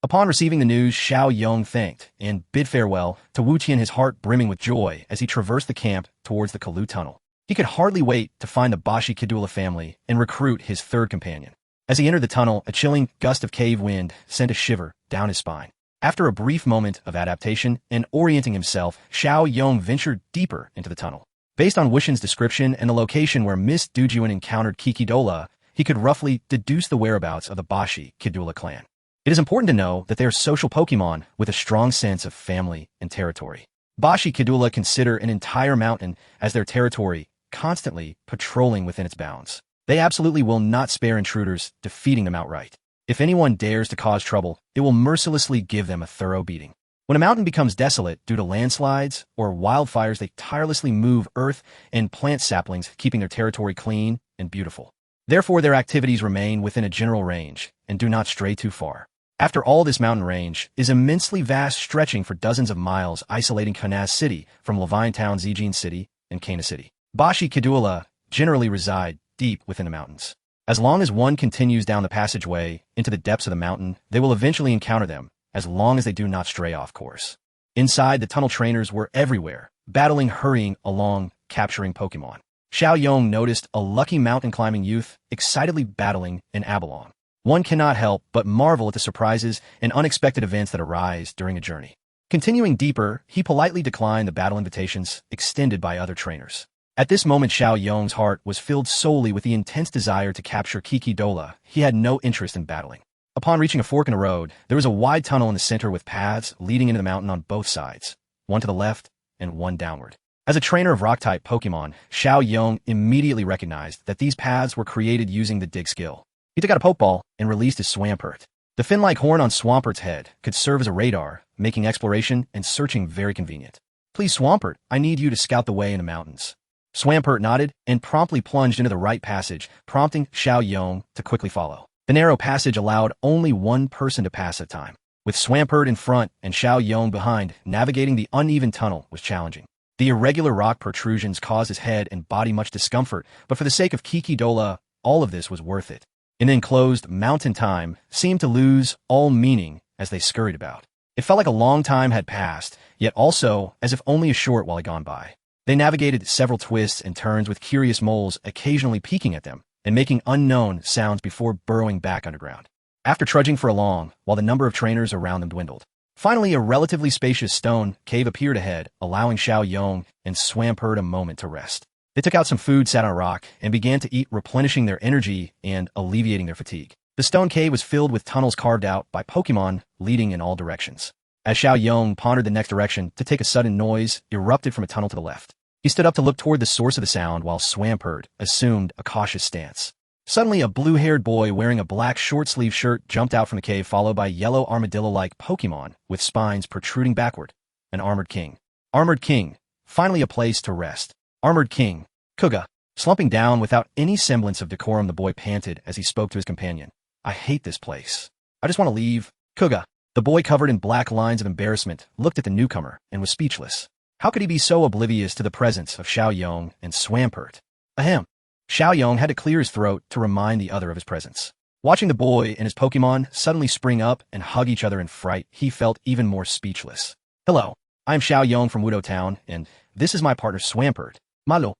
Upon receiving the news, Xianyong thanked and bid farewell to Wuqian, his heart brimming with joy as he traversed the camp towards the Kalu Tunnel. He could hardly wait to find the Bashikidula family and recruit his third companion. As he entered the tunnel, a chilling gust of cave wind sent a shiver down his spine. After a brief moment of adaptation and orienting himself, Xianyong ventured deeper into the tunnel. Based on Wuxian's description and the location where Miss Dujuan encountered Kikidola, he could roughly deduce the whereabouts of the Bashikidula clan. It is important to know that they are social Pokemon with a strong sense of family and territory. Bashikidula consider an entire mountain as their territory, constantly patrolling within its bounds. They absolutely will not spare intruders, defeating them outright. If anyone dares to cause trouble, it will mercilessly give them a thorough beating. When a mountain becomes desolate due to landslides or wildfires, they tirelessly move earth and plant saplings, keeping their territory clean and beautiful. Therefore, their activities remain within a general range and do not stray too far. After all, this mountain range is immensely vast, stretching for dozens of miles, isolating Kanaz City from Levine Town, Zijin City, and Kana City. Bashikidula generally reside deep within the mountains. As long as one continues down the passageway into the depths of the mountain, they will eventually encounter them, as long as they do not stray off course. Inside, the tunnel trainers were everywhere, battling, hurrying along, capturing Pokemon. Xianyong noticed a lucky mountain-climbing youth excitedly battling an Abalong. One cannot help but marvel at the surprises and unexpected events that arise during a journey. Continuing deeper, he politely declined the battle invitations extended by other trainers. At this moment, Xianyong's heart was filled solely with the intense desire to capture Kikidola. He had no interest in battling. Upon reaching a fork in the road, there was a wide tunnel in the center with paths leading into the mountain on both sides, one to the left and one downward. As a trainer of rock-type Pokemon, Xianyong immediately recognized that these paths were created using the dig skill. He took out a Pokeball and released his Swampert. The fin-like horn on Swampert's head could serve as a radar, making exploration and searching very convenient. "Please, Swampert, I need you to scout the way in the mountains." Swampert nodded and promptly plunged into the right passage, prompting Xianyong to quickly follow. The narrow passage allowed only one person to pass at a time. With Swampert in front and Xianyong behind, navigating the uneven tunnel was challenging. The irregular rock protrusions caused his head and body much discomfort, but for the sake of Kikidola, all of this was worth it. An enclosed mountain time seemed to lose all meaning as they scurried about. It felt like a long time had passed, yet also as if only a short while had gone by. They navigated several twists and turns with curious moles occasionally peeking at them and making unknown sounds before burrowing back underground. After trudging for a long while, the number of trainers around them dwindled. Finally, a relatively spacious stone cave appeared ahead, allowing Xianyong and Swampert a moment to rest. They took out some food, sat on a rock, and began to eat, replenishing their energy and alleviating their fatigue. The stone cave was filled with tunnels carved out by Pokemon leading in all directions. As Xianyong pondered the next direction to take, a sudden noise erupted from a tunnel to the left. He stood up to look toward the source of the sound while Swampert assumed a cautious stance. Suddenly, a blue-haired boy wearing a black short-sleeved shirt jumped out from the cave, followed by yellow armadillo-like Pokemon with spines protruding backward. An Armored King. Armored King. Finally a place to rest. Armored King. Kuga. Slumping down without any semblance of decorum, the boy panted as he spoke to his companion. "I hate this place. I just want to leave." Kuga. The boy, covered in black lines of embarrassment, looked at the newcomer and was speechless. How could he be so oblivious to the presence of Xianyong and Swampert? Ahem. Xianyong had to clear his throat to remind the other of his presence. Watching the boy and his Pokemon suddenly spring up and hug each other in fright, he felt even more speechless. Hello, I am Chen Yong from Wudou Town, and this is my partner Swampert. Malo.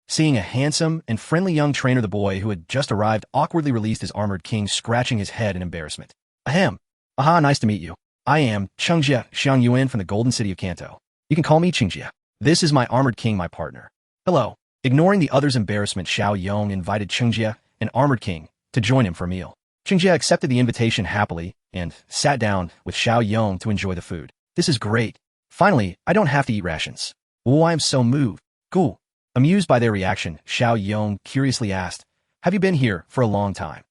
Seeing a handsome and friendly young trainer, the boy who had just arrived awkwardly released his armored king, scratching his head in embarrassment. Ahem. Aha, nice to meet you. I am Chengjie Xiang Yuan from the Golden City of Kanto. You can call me Chengjie. This is my armored king, my partner. Hello. Ignoring the other's embarrassment, Chen Yong invited Chengjie, an armored king, to join him for a meal. Chengjie accepted the invitation happily and sat down with Chen Yong to enjoy the food. This is great. Finally, I don't have to eat rations. Oh, I am so moved. Cool. Amused by their reaction, Chen Yong curiously asked, have you been here for a long time?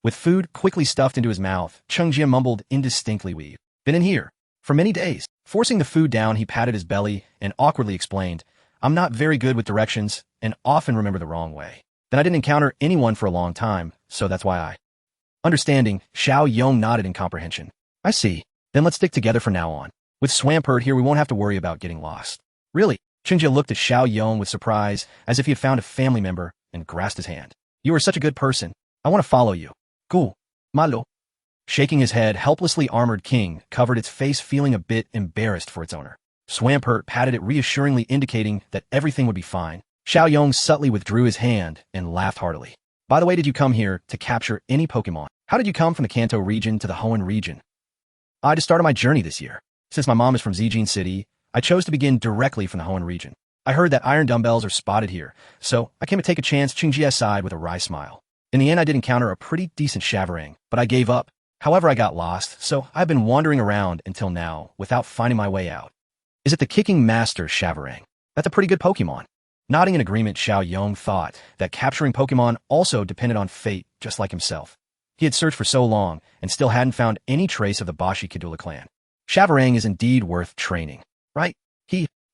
With food quickly stuffed into his mouth, Chengjie mumbled indistinctly, we've been in here for many days. Forcing the food down, he patted his belly and awkwardly explained, I'm not very good with directions and often remember the wrong way. Then I didn't encounter anyone for a long time, so that's why I... Understanding, Chen Yong nodded in comprehension. I see. Then let's stick together from now on. With Swampert here, we won't have to worry about getting lost. Really? Chengjie looked at Chen Yong with surprise, as if he had found a family member, and grasped his hand. You are such a good person. I want to follow you. Cool. Malo. Shaking his head, helplessly armored king covered its face, feeling a bit embarrassed for its owner. Swampert patted it reassuringly, indicating that everything would be fine. Chen Yong subtly withdrew his hand and laughed heartily. By the way, did you come here to capture any Pokemon? How did you come from the Kanto region to the Hoenn region? I just started my journey this year. Since my mom is from Zijin City, I chose to begin directly from the Hoenn region. I heard that iron dumbbells are spotted here, so I came to take a chance, Chengjie sighed with a wry smile. In the end, I did encounter a pretty decent Shavarang, but I gave up. However, I got lost, so I've been wandering around until now without finding my way out. Is it the Kicking Master Shavarang? That's a pretty good Pokemon. Nodding in agreement, Chen Yong thought that capturing Pokemon also depended on fate, just like himself. He had searched for so long and still hadn't found any trace of the Bashikidula clan. Shavarang is indeed worth training, right?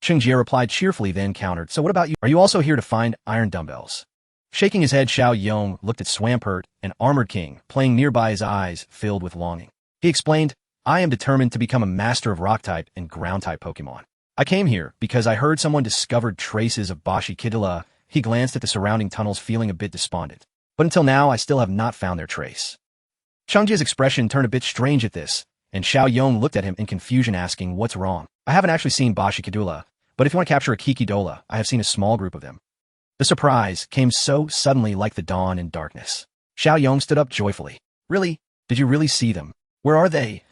Chengjie replied cheerfully, then countered, so what about you? Are you also here to find iron dumbbells? Shaking his head, Chen Yong looked at Swampert, an armored king, playing nearby, his eyes filled with longing. He explained, I am determined to become a master of rock-type and ground-type Pokemon. I came here because I heard someone discovered traces of Bashikidula. He glanced at the surrounding tunnels, feeling a bit despondent. But until now, I still have not found their trace. Chengjie's expression turned a bit strange at this, and Chen Yong looked at him in confusion, asking, what's wrong? I haven't actually seen Bashikidula, but if you want to capture a Kikidola, I have seen a small group of them. The surprise came so suddenly, like the dawn in darkness. Chen Yong stood up joyfully. Really? Did you really see them? Where are they?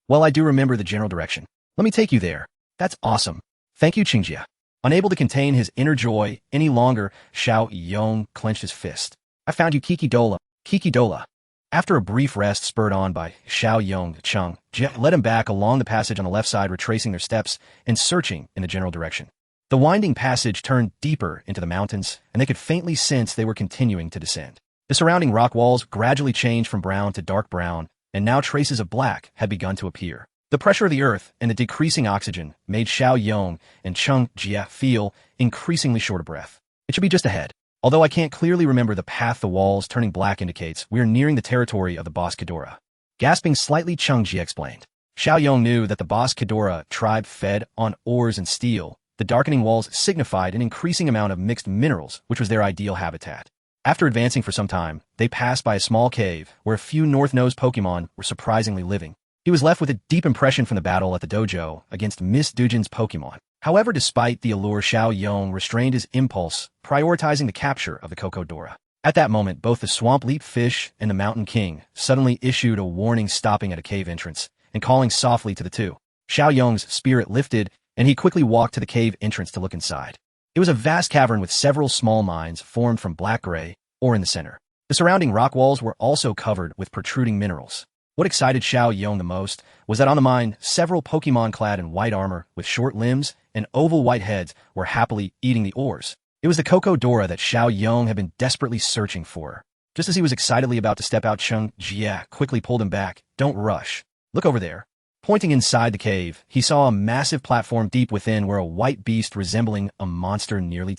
Well, I do remember the general direction. Let me take you there. That's awesome. Thank you, Chengjie. Unable to contain his inner joy any longer, Chen Yong clenched his fist. I found you, Kikidola. Kikidola. After a brief rest spurred on by Chen Yong, Chengjie led him back along the passage on the left side, retracing their steps and searching in the general direction. The winding passage turned deeper into the mountains, and they could faintly sense they were continuing to descend. The surrounding rock walls gradually changed from brown to dark brown, and now traces of black had begun to appear. The pressure of the earth and the decreasing oxygen made Chen Yong and Chengjie feel increasingly short of breath. It should be just ahead. Although I can't clearly remember the path the walls turning black indicates, we are nearing the territory of the Bashikidora. Gasping slightly, Chengjie explained. Chen Yong knew that the Bashikidora tribe fed on ores and steel. The darkening walls signified an increasing amount of mixed minerals, which was their ideal habitat. After advancing for some time, they passed by a small cave where a few North-Nose Pokemon were surprisingly living. He was left with a deep impression from the battle at the dojo against Miss Dujin's Pokemon. However, despite the allure, Chen Yong restrained his impulse, prioritizing the capture of the Cocodora. At that moment, both the Swamp Leap Fish and the Mountain King suddenly issued a warning, stopping at a cave entrance and calling softly to the two. Chen Yong's spirit lifted, and he quickly walked to the cave entrance to look inside. It was a vast cavern with several small mines formed from black-gray ore in the center. The surrounding rock walls were also covered with protruding minerals. What excited Chen Yong the most was that on the mine, several Pokemon clad in white armor with short limbs and oval white heads were happily eating the ores. It was the Cocodora that Chen Yong had been desperately searching for. Just as he was excitedly about to step out, Chengjie quickly pulled him back. Don't rush. Look over there. Pointing inside the cave, he saw a massive platform deep within where a white beast resembling a monster nearly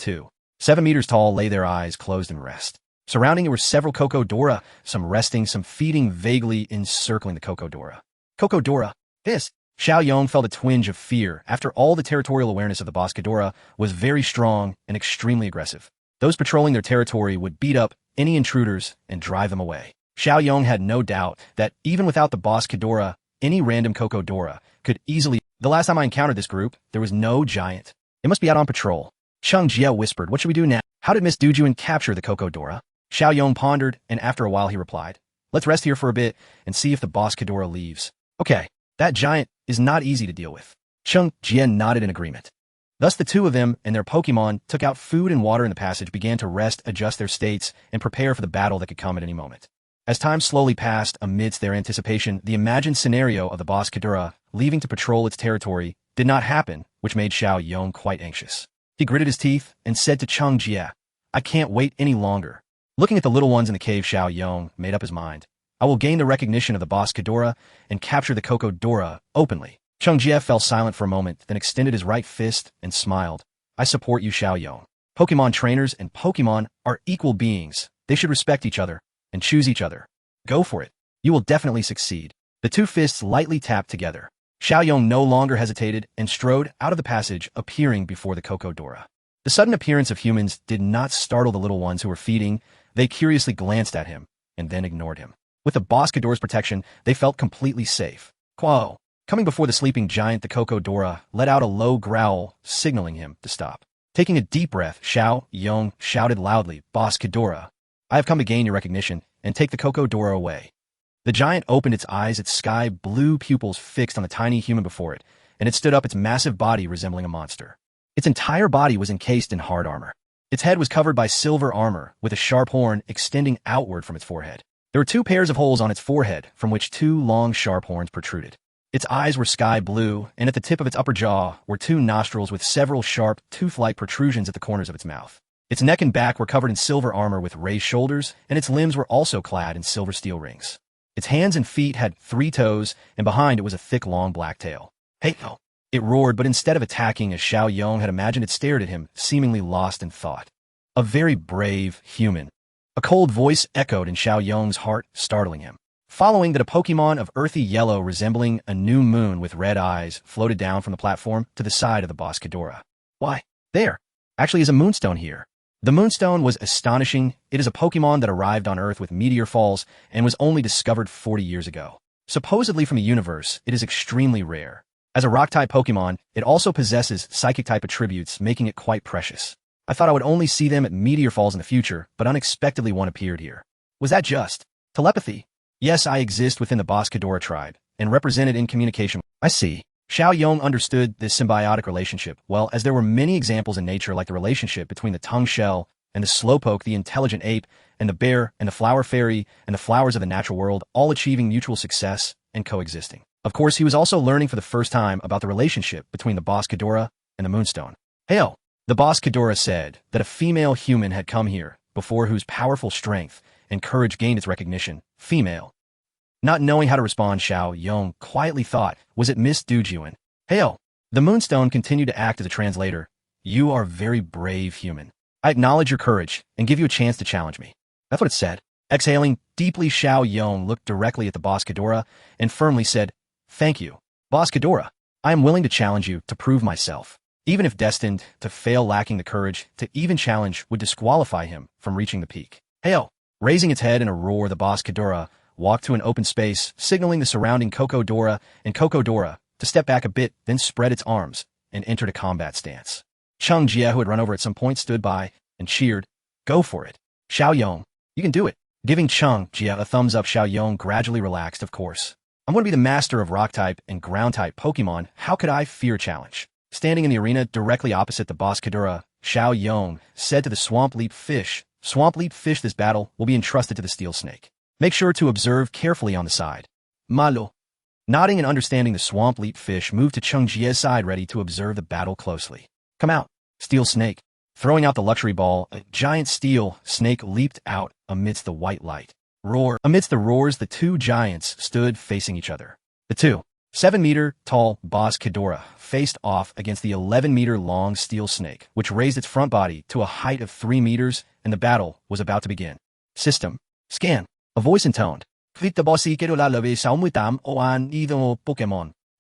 7 meters tall lay, their eyes closed in rest. Surrounding it were several Cocodora, some resting, some feeding, vaguely encircling the Cocodora. Cocodora? This? Chen Yong felt a twinge of fear. After all, the territorial awareness of the Bashikidora was very strong and extremely aggressive. Those patrolling their territory would beat up any intruders and drive them away. Xiao Yong had no doubt that even without the boss Kadora, any random Kokodora could easily... The last time I encountered this group, there was no giant. It must be out on patrol. Cheng Jie whispered, what should we do now? How did Miss Dujuan capture the Kokodora? Xiao Yong pondered, and after a while he replied, let's rest here for a bit and see if the boss Kadora leaves. Okay, that giant is not easy to deal with. Cheng Jie nodded in agreement. Thus the two of them and their Pokemon took out food and water in the passage, began to rest, adjust their states, and prepare for the battle that could come at any moment. As time slowly passed amidst their anticipation, the imagined scenario of the boss Kadora leaving to patrol its territory did not happen, which made Xiao Yong quite anxious. He gritted his teeth and said to Cheng Jie, I can't wait any longer. Looking at the little ones in the cave, Xiao Yong made up his mind. I will gain the recognition of the boss Kadora and capture the Kokodora openly. Cheng Jie fell silent for a moment, then extended his right fist and smiled. I support you, Xiao Yong. Pokemon trainers and Pokemon are equal beings. They should respect each other and choose each other. Go for it. You will definitely succeed. The two fists lightly tapped together. Xiao Yong no longer hesitated and strode out of the passage, appearing before the Kokodora. The sudden appearance of humans did not startle the little ones who were feeding. They curiously glanced at him and then ignored him. With the boss Kadora's protection, they felt completely safe. Quo. Coming before the sleeping giant, the Kokodora let out a low growl, signaling him to stop. Taking a deep breath, Xiao Yong shouted loudly, Boss Kadora, I have come to gain your recognition and take the Kokodora away. The giant opened its eyes, its sky-blue pupils fixed on the tiny human before it, and it stood up, its massive body resembling a monster. Its entire body was encased in hard armor. Its head was covered by silver armor, with a sharp horn extending outward from its forehead. There were 2 pairs of holes on its forehead, from which 2 long sharp horns protruded. Its eyes were sky blue, and at the tip of its upper jaw were 2 nostrils with several sharp, tooth-like protrusions at the corners of its mouth. Its neck and back were covered in silver armor with raised shoulders, and its limbs were also clad in silver steel rings. Its hands and feet had 3 toes, and behind it was a thick, long black tail. Hey, oh! It roared, but instead of attacking as Xiao Yong had imagined, it stared at him, seemingly lost in thought. A very brave human. A cold voice echoed in Xiao Yong's heart, startling him. Following that, a Pokemon of earthy yellow resembling a new moon with red eyes floated down from the platform to the side of the boss Kadora. Why, there actually is a moonstone here. The moonstone was astonishing. It is a Pokemon that arrived on Earth with meteor falls and was only discovered 40 years ago. Supposedly from the universe, it is extremely rare. As a rock-type Pokemon, it also possesses psychic-type attributes, making it quite precious. I thought I would only see them at meteor falls in the future, but unexpectedly one appeared here. Was that just telepathy? Yes, I exist within the boss Kadora tribe, and represented in communication. I see. Xiao Yong understood this symbiotic relationship well, as there were many examples in nature, like the relationship between the tongue shell and the slowpoke, the intelligent ape, and the bear and the flower fairy and the flowers of the natural world, all achieving mutual success and coexisting. Of course, he was also learning for the first time about the relationship between the boss Kadora and the moonstone. Hail! The boss Kadora said that a female human had come here, before whose powerful strength and courage gained its recognition. Female. Not knowing how to respond, Xiao Yong quietly thought, was it Miss Dujuan? Hail! The moonstone continued to act as a translator. You are a very brave human. I acknowledge your courage and give you a chance to challenge me. That's what it said. Exhaling deeply, Xiao Yong looked directly at the boss Kadora and firmly said, Thank you. Boss Kadora, I am willing to challenge you to prove myself. Even if destined to fail, lacking the courage to even challenge would disqualify him from reaching the peak. Hail! Raising its head in a roar, the boss Kadora walked to an open space, signaling the surrounding Kokodora and Kokodora to step back a bit, then spread its arms and entered a combat stance. Cheng Jie, who had run over at some point, stood by and cheered, Go for it. Xiao Yong, you can do it. Giving Cheng Jie a thumbs up, Xiao Yong gradually relaxed. Of course. I'm going to be the master of rock-type and ground-type Pokemon. How could I fear a challenge? Standing in the arena directly opposite the boss Kadora, Xiao Yong said to the Swamp Leap Fish, Swamp Leap Fish, this battle will be entrusted to the Steel Snake. Make sure to observe carefully on the side. Malo. Nodding and understanding, the Swamp Leap Fish moved to Cheng Jie's side, ready to observe the battle closely. Come out, Steel Snake. Throwing out the luxury ball, a giant steel snake leaped out amidst the white light. Roar. Amidst the roars, the 2 giants stood facing each other. The 7-meter-tall boss Kadora faced off against the 11-meter-long steel snake, which raised its front body to a height of 3 meters, and the battle was about to begin. System. Scan. A voice intoned. It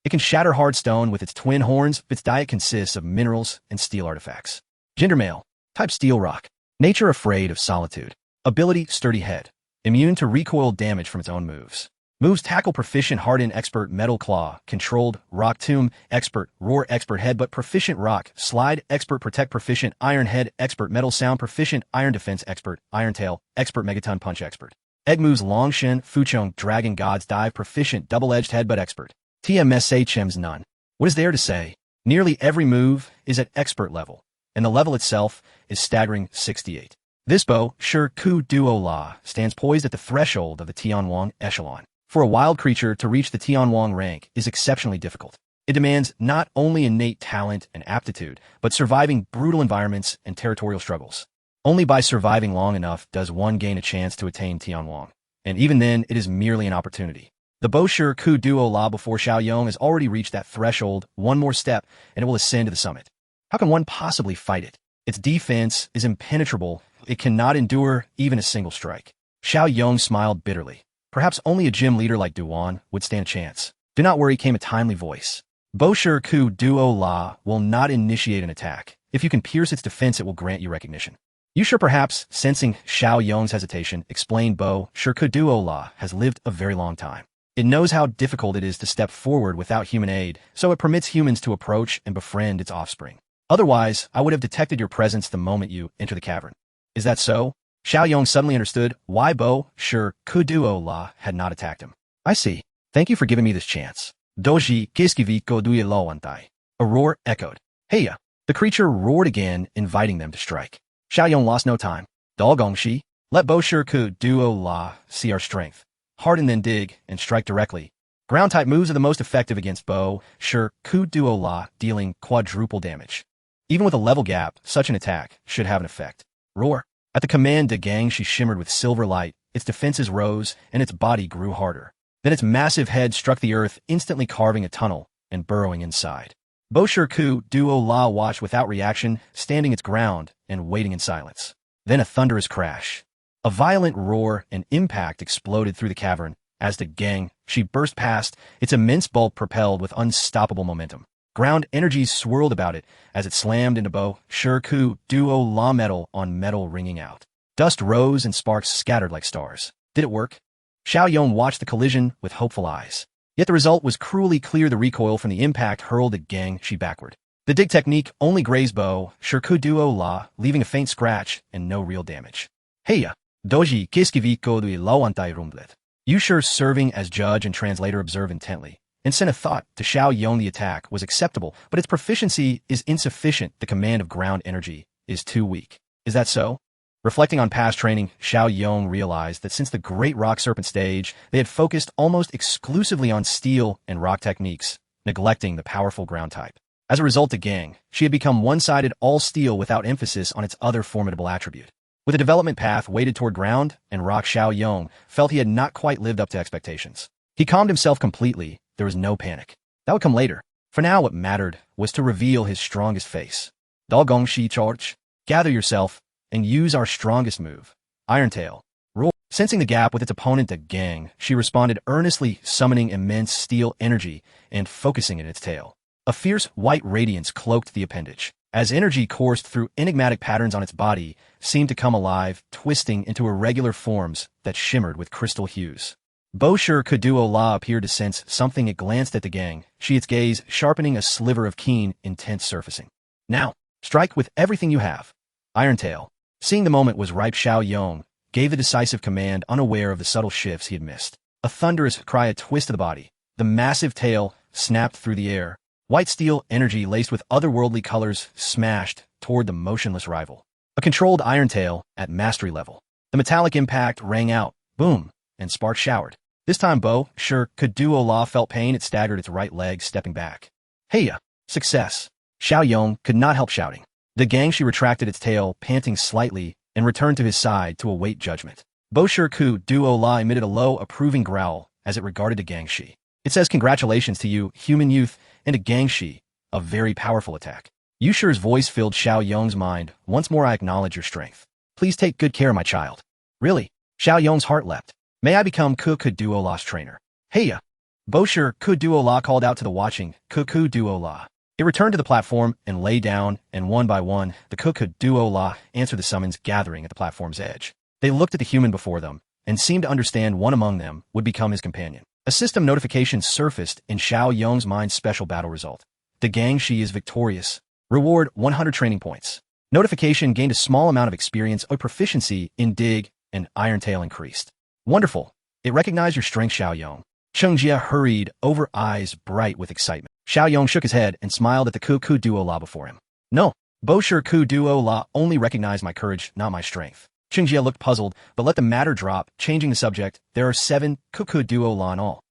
can shatter hard stone with its twin horns. Its diet consists of minerals and steel artifacts. Gender male. Type steel rock. Nature afraid of solitude. Ability sturdy head. immune to recoil damage from its own moves. Moves tackle proficient harden expert metal claw, controlled rock tomb expert roar expert headbutt proficient rock slide expert protect proficient iron head expert metal sound proficient iron defense expert iron tail expert megaton punch expert. Egg moves long shen fuchong dragon god's dive proficient double-edged headbutt expert. TMSA chems none. What is there to say? Nearly every move is at expert level, and the level itself is staggering 68. This bow, Shi Ku Duo La, stands poised at the threshold of the Tianwang echelon. For a wild creature to reach the Tianwang rank is exceptionally difficult. It demands not only innate talent and aptitude, but surviving brutal environments and territorial struggles. Only by surviving long enough does one gain a chance to attain Tianwang, and even then it is merely an opportunity. The bow Shi Ku Duo La before Chen Yong has already reached that threshold, one more step, and it will ascend to the summit. How can one possibly fight it? Its defense is impenetrable. It cannot endure even a single strike. Chen Yong smiled bitterly. Perhaps only a gym leader like Duan would stand a chance. Do not worry, came a timely voice. Bo Shi Ku Duo La will not initiate an attack. If you can pierce its defense, it will grant you recognition. You sure perhaps, sensing Chen Yong's hesitation, explained Bo Shi Ku Duo La has lived a very long time. It knows how difficult it is to step forward without human aid, so it permits humans to approach and befriend its offspring. Otherwise, I would have detected your presence the moment you enter the cavern. Is that so? Chen Yong suddenly understood why Bo Shi Ku Duo La had not attacked him. I see. Thank you for giving me this chance. Doji Kiskivi Koduye Lowantai. A roar echoed. Heya! The creature roared again, inviting them to strike. Chen Yong lost no time. Dalgongshi, let Bo Shi Ku Duo La see our strength. Harden then dig and strike directly. Ground-type moves are the most effective against Bo Shi Ku Duo La, dealing quadruple damage. Even with a level gap, such an attack should have an effect. Roar. At the command de Gang, she shimmered with silver light, its defenses rose, and its body grew harder. Then its massive head struck the earth, instantly carving a tunnel and burrowing inside. Bo Shi Ku Duo La watched without reaction, standing its ground and waiting in silence. Then a thunderous crash. A violent roar and impact exploded through the cavern. As the Gang, she burst past, its immense bulk propelled with unstoppable momentum. Ground energies swirled about it as it slammed into Bo Shi Ku Duo La metal on metal ringing out. Dust rose and sparks scattered like stars. Did it work? Chen Yong watched the collision with hopeful eyes. Yet the result was cruelly clear. The recoil from the impact hurled the Gang she backward. The dig technique only grazed Bo Shi Ku Duo La, leaving a faint scratch and no real damage. Heya! Doji Kiskivi Kodui Lawantai Rumblet. You sure serving as judge and translator observe intently, and sent a thought to Chen Yong. The attack was acceptable, but its proficiency is insufficient. The command of ground energy is too weak. Is that so? Reflecting on past training, Chen Yong realized that since the Great Rock Serpent stage, they had focused almost exclusively on steel and rock techniques, neglecting the powerful ground type. As a result of Gang, she had become one-sided all steel without emphasis on its other formidable attribute. With a development path weighted toward ground and rock, Chen Yong felt he had not quite lived up to expectations. He calmed himself completely. There was no panic. That would come later. For now, what mattered was to reveal his strongest face. Dalgong Shi Charge. Gather yourself and use our strongest move. Iron Tail. Roar. Sensing the gap with its opponent, the Gang, she responded earnestly, summoning immense steel energy and focusing in its tail. A fierce white radiance cloaked the appendage. As energy coursed through enigmatic patterns on its body, seemed to come alive, twisting into irregular forms that shimmered with crystal hues. Bo Shi Ku Duo La appeared to sense something. It glanced at the Gang, its gaze sharpening a sliver of keen, intense surfacing. Now, strike with everything you have. Iron Tail. Seeing the moment was ripe, Chen Yong gave the decisive command, unaware of the subtle shifts he had missed. A thunderous cry, a twist of the body. The massive tail snapped through the air. White steel energy laced with otherworldly colors smashed toward the motionless rival. A controlled Iron Tail at mastery level. The metallic impact rang out, boom, and sparks showered. This time Bo Shi Ku Duo La felt pain. It staggered its right leg, stepping back. Heya! Success! Chen Yong could not help shouting. The Gang, she retracted its tail, panting slightly, and returned to his side to await judgment. Bo Shi Ku Duo La emitted a low, approving growl as it regarded the Gang Shi. It says congratulations to you, human youth, and a Gang Shi, a very powerful attack. Yushi's voice filled Chen Yong's mind. Once more I acknowledge your strength. Please take good care of my child. Really? Chen Yong's heart leapt. May I become Ku Duo La's trainer? Heya! Bo Shi Ku Duo La called out to the watching Ku Duo La. It returned to the platform and lay down, and one by one, the Ku Duo La answered the summons, gathering at the platform's edge. They looked at the human before them, and seemed to understand one among them would become his companion. A system notification surfaced in Xiao Yong's mind's special battle result. The gang Shi is victorious. Reward 100 training points. Notification gained a small amount of experience or proficiency in dig and Iron Tail increased. Wonderful. It recognized your strength, Xiao Yong. Cheng Jia hurried over, eyes bright with excitement. Xiao Yong shook his head and smiled at the Ku Duo La before him. No, Bosher Ku Duo La only recognized my courage, not my strength. Cheng Jia looked puzzled, but let the matter drop, changing the subject. There are 7 Ku Duo La in all.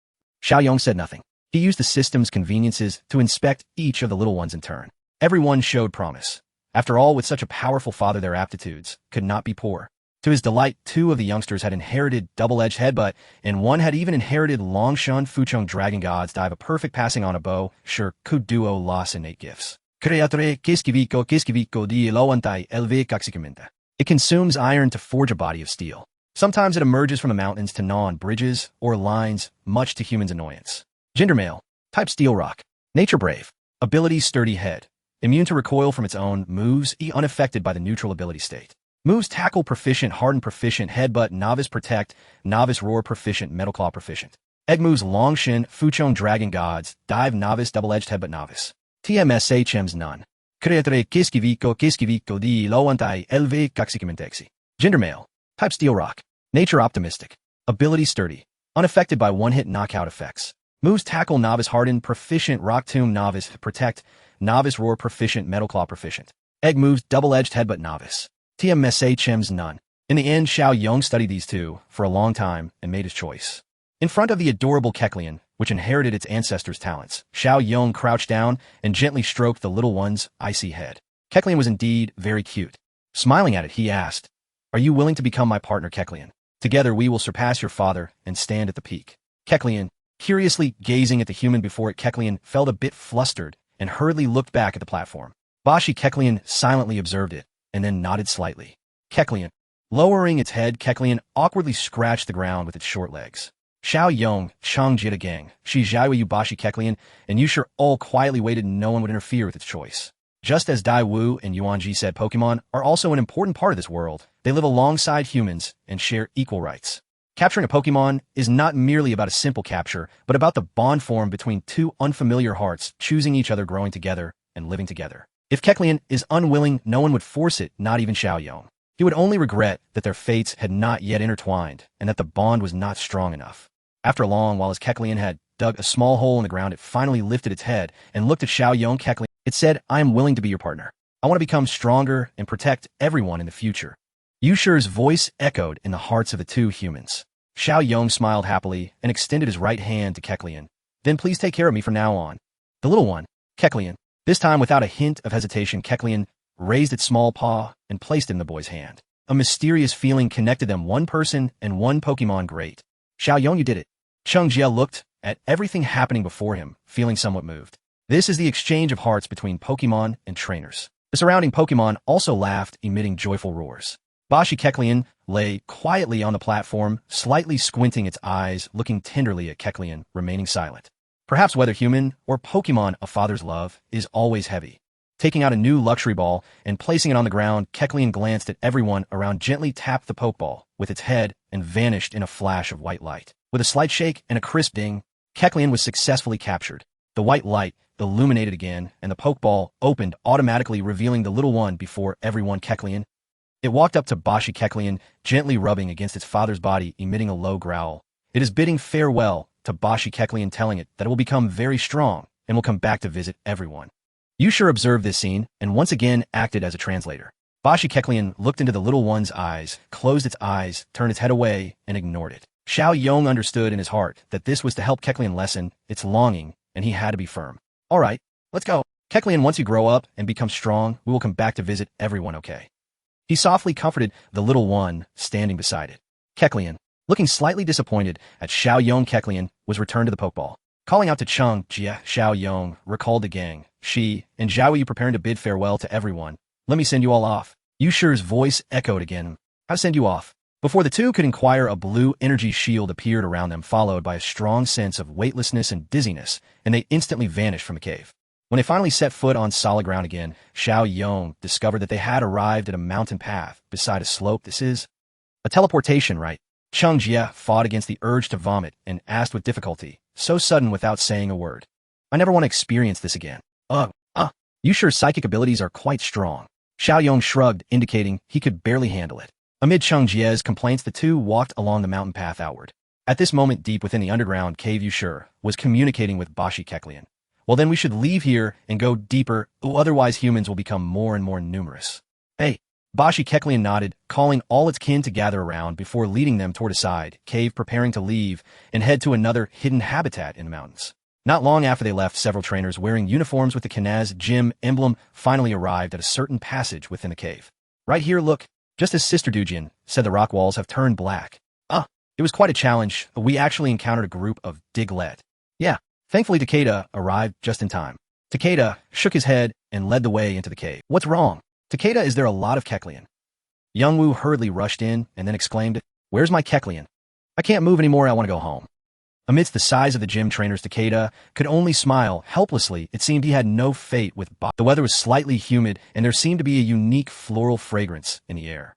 Xiao Yong said nothing. He used the system's conveniences to inspect each of the little ones in turn. Everyone showed promise. After all, with such a powerful father, their aptitudes could not be poor. To his delight, 2 of the youngsters had inherited double-edged headbutt, and 1 had even inherited Longshun Fuchong Dragon God's dive, a perfect passing on a bow. Sure, Ku Duo La's innate gifts. Creatore Kiskiviko di Loantai Elve Kaxikimenta. It consumes iron to forge a body of steel. Sometimes it emerges from the mountains to gnaw on bridges or lines, much to humans' annoyance. Gender male. Type steel rock. Nature brave. Ability sturdy head. Immune to recoil from its own moves, unaffected by the neutral ability state. Moves tackle proficient, harden proficient, headbutt, novice protect, novice roar proficient, metal claw proficient. Egg moves Longshin, Fuchong Dragon Gods, dive novice, double-edged headbutt novice. TMSA chems none. Createre Kiskiviko di Loantai Elve Kaxikimintexi. Gender male. Type steel rock. Nature optimistic. Ability sturdy. Unaffected by one-hit knockout effects. Moves tackle novice harden proficient, rock tomb novice protect, novice roar proficient, metal claw proficient. Egg moves double-edged headbutt novice. TMSA chems none. In the end, Xiao Yong studied these 2 for a long time and made his choice. In front of the adorable Kecleon, which inherited its ancestors' talents, Xiao Yong crouched down and gently stroked the little one's icy head. Kecleon was indeed very cute. Smiling at it, he asked, "Are you willing to become my partner, Kecleon? Together we will surpass your father and stand at the peak." Kecleon, curiously gazing at the human before it, Kecleon felt a bit flustered and hurriedly looked back at the platform. Bashi Kecleon silently observed it and then nodded slightly. Kecleon, lowering its head, Kecleon awkwardly scratched the ground with its short legs. Xiao Yong, Chang Jita Gang, Shi Yu Bashi Kecleon, and Yushir all quietly waited no one would interfere with its choice. Just as Dai Wu and Yuanji said, Pokemon are also an important part of this world. They live alongside humans and share equal rights. Capturing a Pokemon is not merely about a simple capture, but about the bond formed between 2 unfamiliar hearts choosing each other, growing together, and living together. If Kecleon is unwilling, no one would force it, not even Xiao Yong. He would only regret that their fates had not yet intertwined and that the bond was not strong enough. After a long while, as Kecleon had dug a small hole in the ground, it finally lifted its head and looked at Xiao Yong. Kecleon, it said, "I am willing to be your partner. I want to become stronger and protect everyone in the future." Yushir's voice echoed in the hearts of the 2 humans. Xiao Yong smiled happily and extended his right hand to Kecleon. "Then please take care of me from now on." The little one, Kecleon, this time without a hint of hesitation, Kecleon raised its small paw and placed it in the boy's hand. A mysterious feeling connected them, 1 person and 1 Pokemon. Great. Xiao Yong, you did it. Cheng Jia looked at everything happening before him, feeling somewhat moved. This is the exchange of hearts between Pokemon and trainers. The surrounding Pokemon also laughed, emitting joyful roars. Bashi Kecleon lay quietly on the platform, slightly squinting its eyes, looking tenderly at Kecleon, remaining silent. Perhaps whether human or Pokemon, a father's love is always heavy. Taking out a new luxury ball and placing it on the ground, Kecleon glanced at everyone around, gently tapped the Pokeball with its head, and vanished in a flash of white light. With a slight shake and a crisp ding, Kecleon was successfully captured. The white light illuminated again, and the Pokeball opened automatically, revealing the little one before everyone. Kecleon. It walked up to Bashi Kecleon, gently rubbing against its father's body, emitting a low growl. It is bidding farewell to Bashi Kecleon, telling it that it will become very strong and will come back to visit everyone. Yushir observed this scene and once again acted as a translator. Bashi Kecleon looked into the little one's eyes, closed its eyes, turned its head away, and ignored it. Xiao Yong understood in his heart that this was to help Kecleon lessen its longing, and he had to be firm. "All right, let's go. Kecleon, once you grow up and become strong, we will come back to visit everyone, okay?" He softly comforted the little one standing beside it. Kecleon, looking slightly disappointed at Xiao Yong, Kecleon was returned to the Pokeball. Calling out to Cheng Jia, Xiao Yong recalled the gang. She and Xiao Yu preparing to bid farewell to everyone. "Let me send you all off." Yushir's voice echoed again. "How to send you off?" Before the 2 could inquire, a blue energy shield appeared around them, followed by a strong sense of weightlessness and dizziness, and they instantly vanished from the cave. When they finally set foot on solid ground again, Xiao Yong discovered that they had arrived at a mountain path beside a slope. "This is a teleportation, right?" Chen Yong fought against the urge to vomit and asked with difficulty, so sudden without saying a word. I never want to experience this again. You sure psychic abilities are quite strong. Xiao Yong shrugged, indicating he could barely handle it. Amid Chen Yong's complaints, the two walked along the mountain path outward. At this moment, deep within the underground cave, Yushi was communicating with Bashi Keklian. Well, then we should leave here and go deeper, otherwise humans will become more and more numerous. Hey, Bashi Keklian nodded, calling all its kin to gather around before leading them toward a side cave, preparing to leave and head to another hidden habitat in the mountains. Not long after they left, several trainers wearing uniforms with the Kanaz Gym emblem finally arrived at a certain passage within the cave. Right here, look. Just as Sister Dujin said, the rock walls have turned black. It was quite a challenge. We actually encountered a group of Diglett. Yeah, thankfully Takeda arrived just in time. Takeda shook his head and led the way into the cave. What's wrong? Takeda, is there a lot of Keklian? Youngwoo hurriedly rushed in and then exclaimed, Where's my Keklian? I can't move anymore, I want to go home. Amidst the size of the gym trainers, Takeda could only smile helplessly. It seemed he had no fate with The weather was slightly humid, and there seemed to be a unique floral fragrance in the air.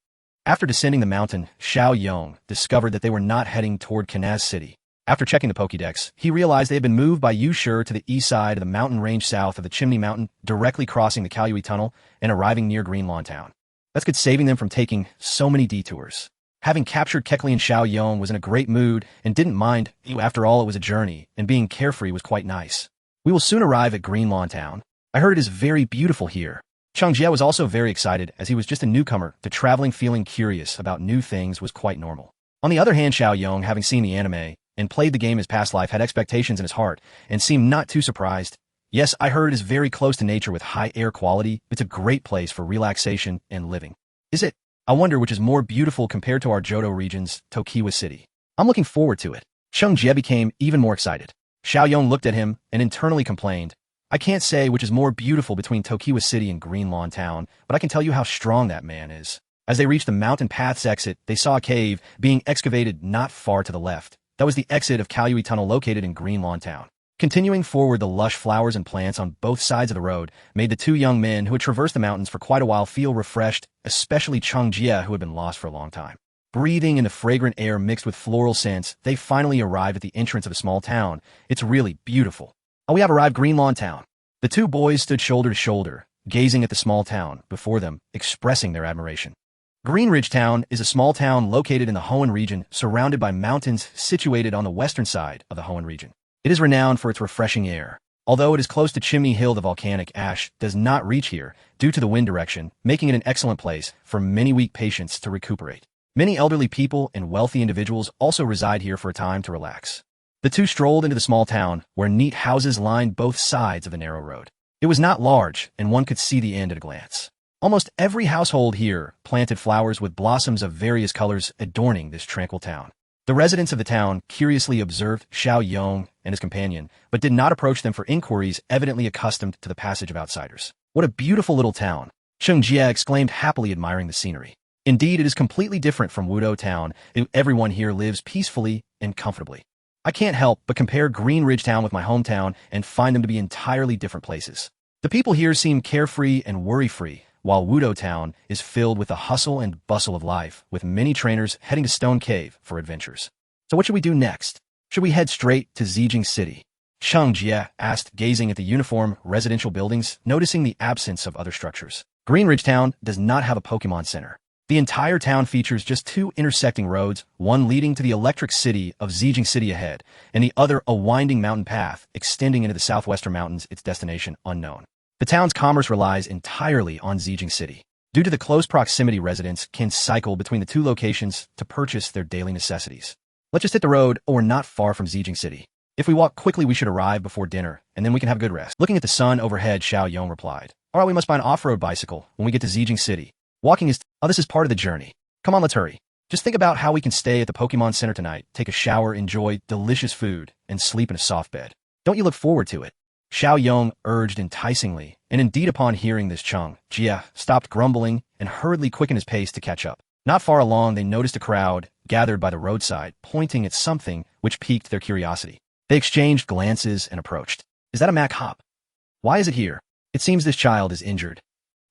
After descending the mountain, Xiao Yong discovered that they were not heading toward Kanaz City. After checking the Pokédex, he realized they had been moved by Yushi to the east side of the mountain range south of the Chimney Mountain, directly crossing the Kalyui Tunnel and arriving near Greenlawn Town. That's good, saving them from taking so many detours. Having captured Keklian, Xiao Yong was in a great mood and didn't mind. After all, it was a journey, and being carefree was quite nice. We will soon arrive at Greenlawn Town. I heard it is very beautiful here. Chen Yong was also very excited, as he was just a newcomer to traveling. Feeling curious about new things was quite normal. On the other hand, Xiao Yong, having seen the anime and played the game his past life, had expectations in his heart and seemed not too surprised. Yes, I heard it is very close to nature with high air quality. It's a great place for relaxation and living. Is it? I wonder which is more beautiful compared to our Johto region's Tokiwa City. I'm looking forward to it. Chen Yong became even more excited. Xiao Yong looked at him and internally complained, I can't say which is more beautiful between Tokiwa City and Greenlawn Town, but I can tell you how strong that man is. As they reached the mountain path's exit, they saw a cave being excavated not far to the left. That was the exit of Kalyui Tunnel located in Greenlawn Town. Continuing forward, the lush flowers and plants on both sides of the road made the two young men who had traversed the mountains for quite a while feel refreshed, especially Chen Yong, who had been lost for a long time. Breathing in the fragrant air mixed with floral scents, they finally arrived at the entrance of a small town. It's really beautiful. We have arrived Greenlawn Town. The two boys stood shoulder to shoulder, gazing at the small town before them, expressing their admiration. Greenridge Town is a small town located in the Hoenn region, surrounded by mountains situated on the western side of the Hoenn region. It is renowned for its refreshing air. Although it is close to Chimney Hill, the volcanic ash does not reach here due to the wind direction, making it an excellent place for many weak patients to recuperate. Many elderly people and wealthy individuals also reside here for a time to relax. The two strolled into the small town, where neat houses lined both sides of the narrow road. It was not large, and one could see the end at a glance. Almost every household here planted flowers with blossoms of various colors adorning this tranquil town. The residents of the town curiously observed Xiao Yong and his companion, but did not approach them for inquiries, evidently accustomed to the passage of outsiders. What a beautiful little town! Chen Yong exclaimed, happily admiring the scenery. Indeed, it is completely different from Wudou Town, and everyone here lives peacefully and comfortably. I can't help but compare Greenridge Town with my hometown and find them to be entirely different places. The people here seem carefree and worry-free, while Wudou Town is filled with the hustle and bustle of life, with many trainers heading to Stone Cave for adventures. So what should we do next? Should we head straight to Zijing City? Chen Yong asked, gazing at the uniform residential buildings, noticing the absence of other structures. Greenridge Town does not have a Pokemon Center. The entire town features just two intersecting roads, one leading to the electric city of Zijing City ahead, and the other a winding mountain path extending into the southwestern mountains, its destination unknown. The town's commerce relies entirely on Zijing City. Due to the close proximity, residents can cycle between the two locations to purchase their daily necessities. Let's just hit the road, or we're not far from Zijing City. If we walk quickly, we should arrive before dinner, and then we can have a good rest. Looking at the sun overhead, Xiao Yong replied, All right, we must buy an off-road bicycle when we get to Zijing City. Walking is... this is part of the journey. Come on, let's hurry. Just think about how we can stay at the Pokemon Center tonight, take a shower, enjoy delicious food, and sleep in a soft bed. Don't you look forward to it? Xiao Yong urged enticingly, and indeed upon hearing this, Chen Yong stopped grumbling and hurriedly quickened his pace to catch up. Not far along, they noticed a crowd gathered by the roadside, pointing at something which piqued their curiosity. They exchanged glances and approached. Is that a Mac Hop? Why is it here? It seems this child is injured.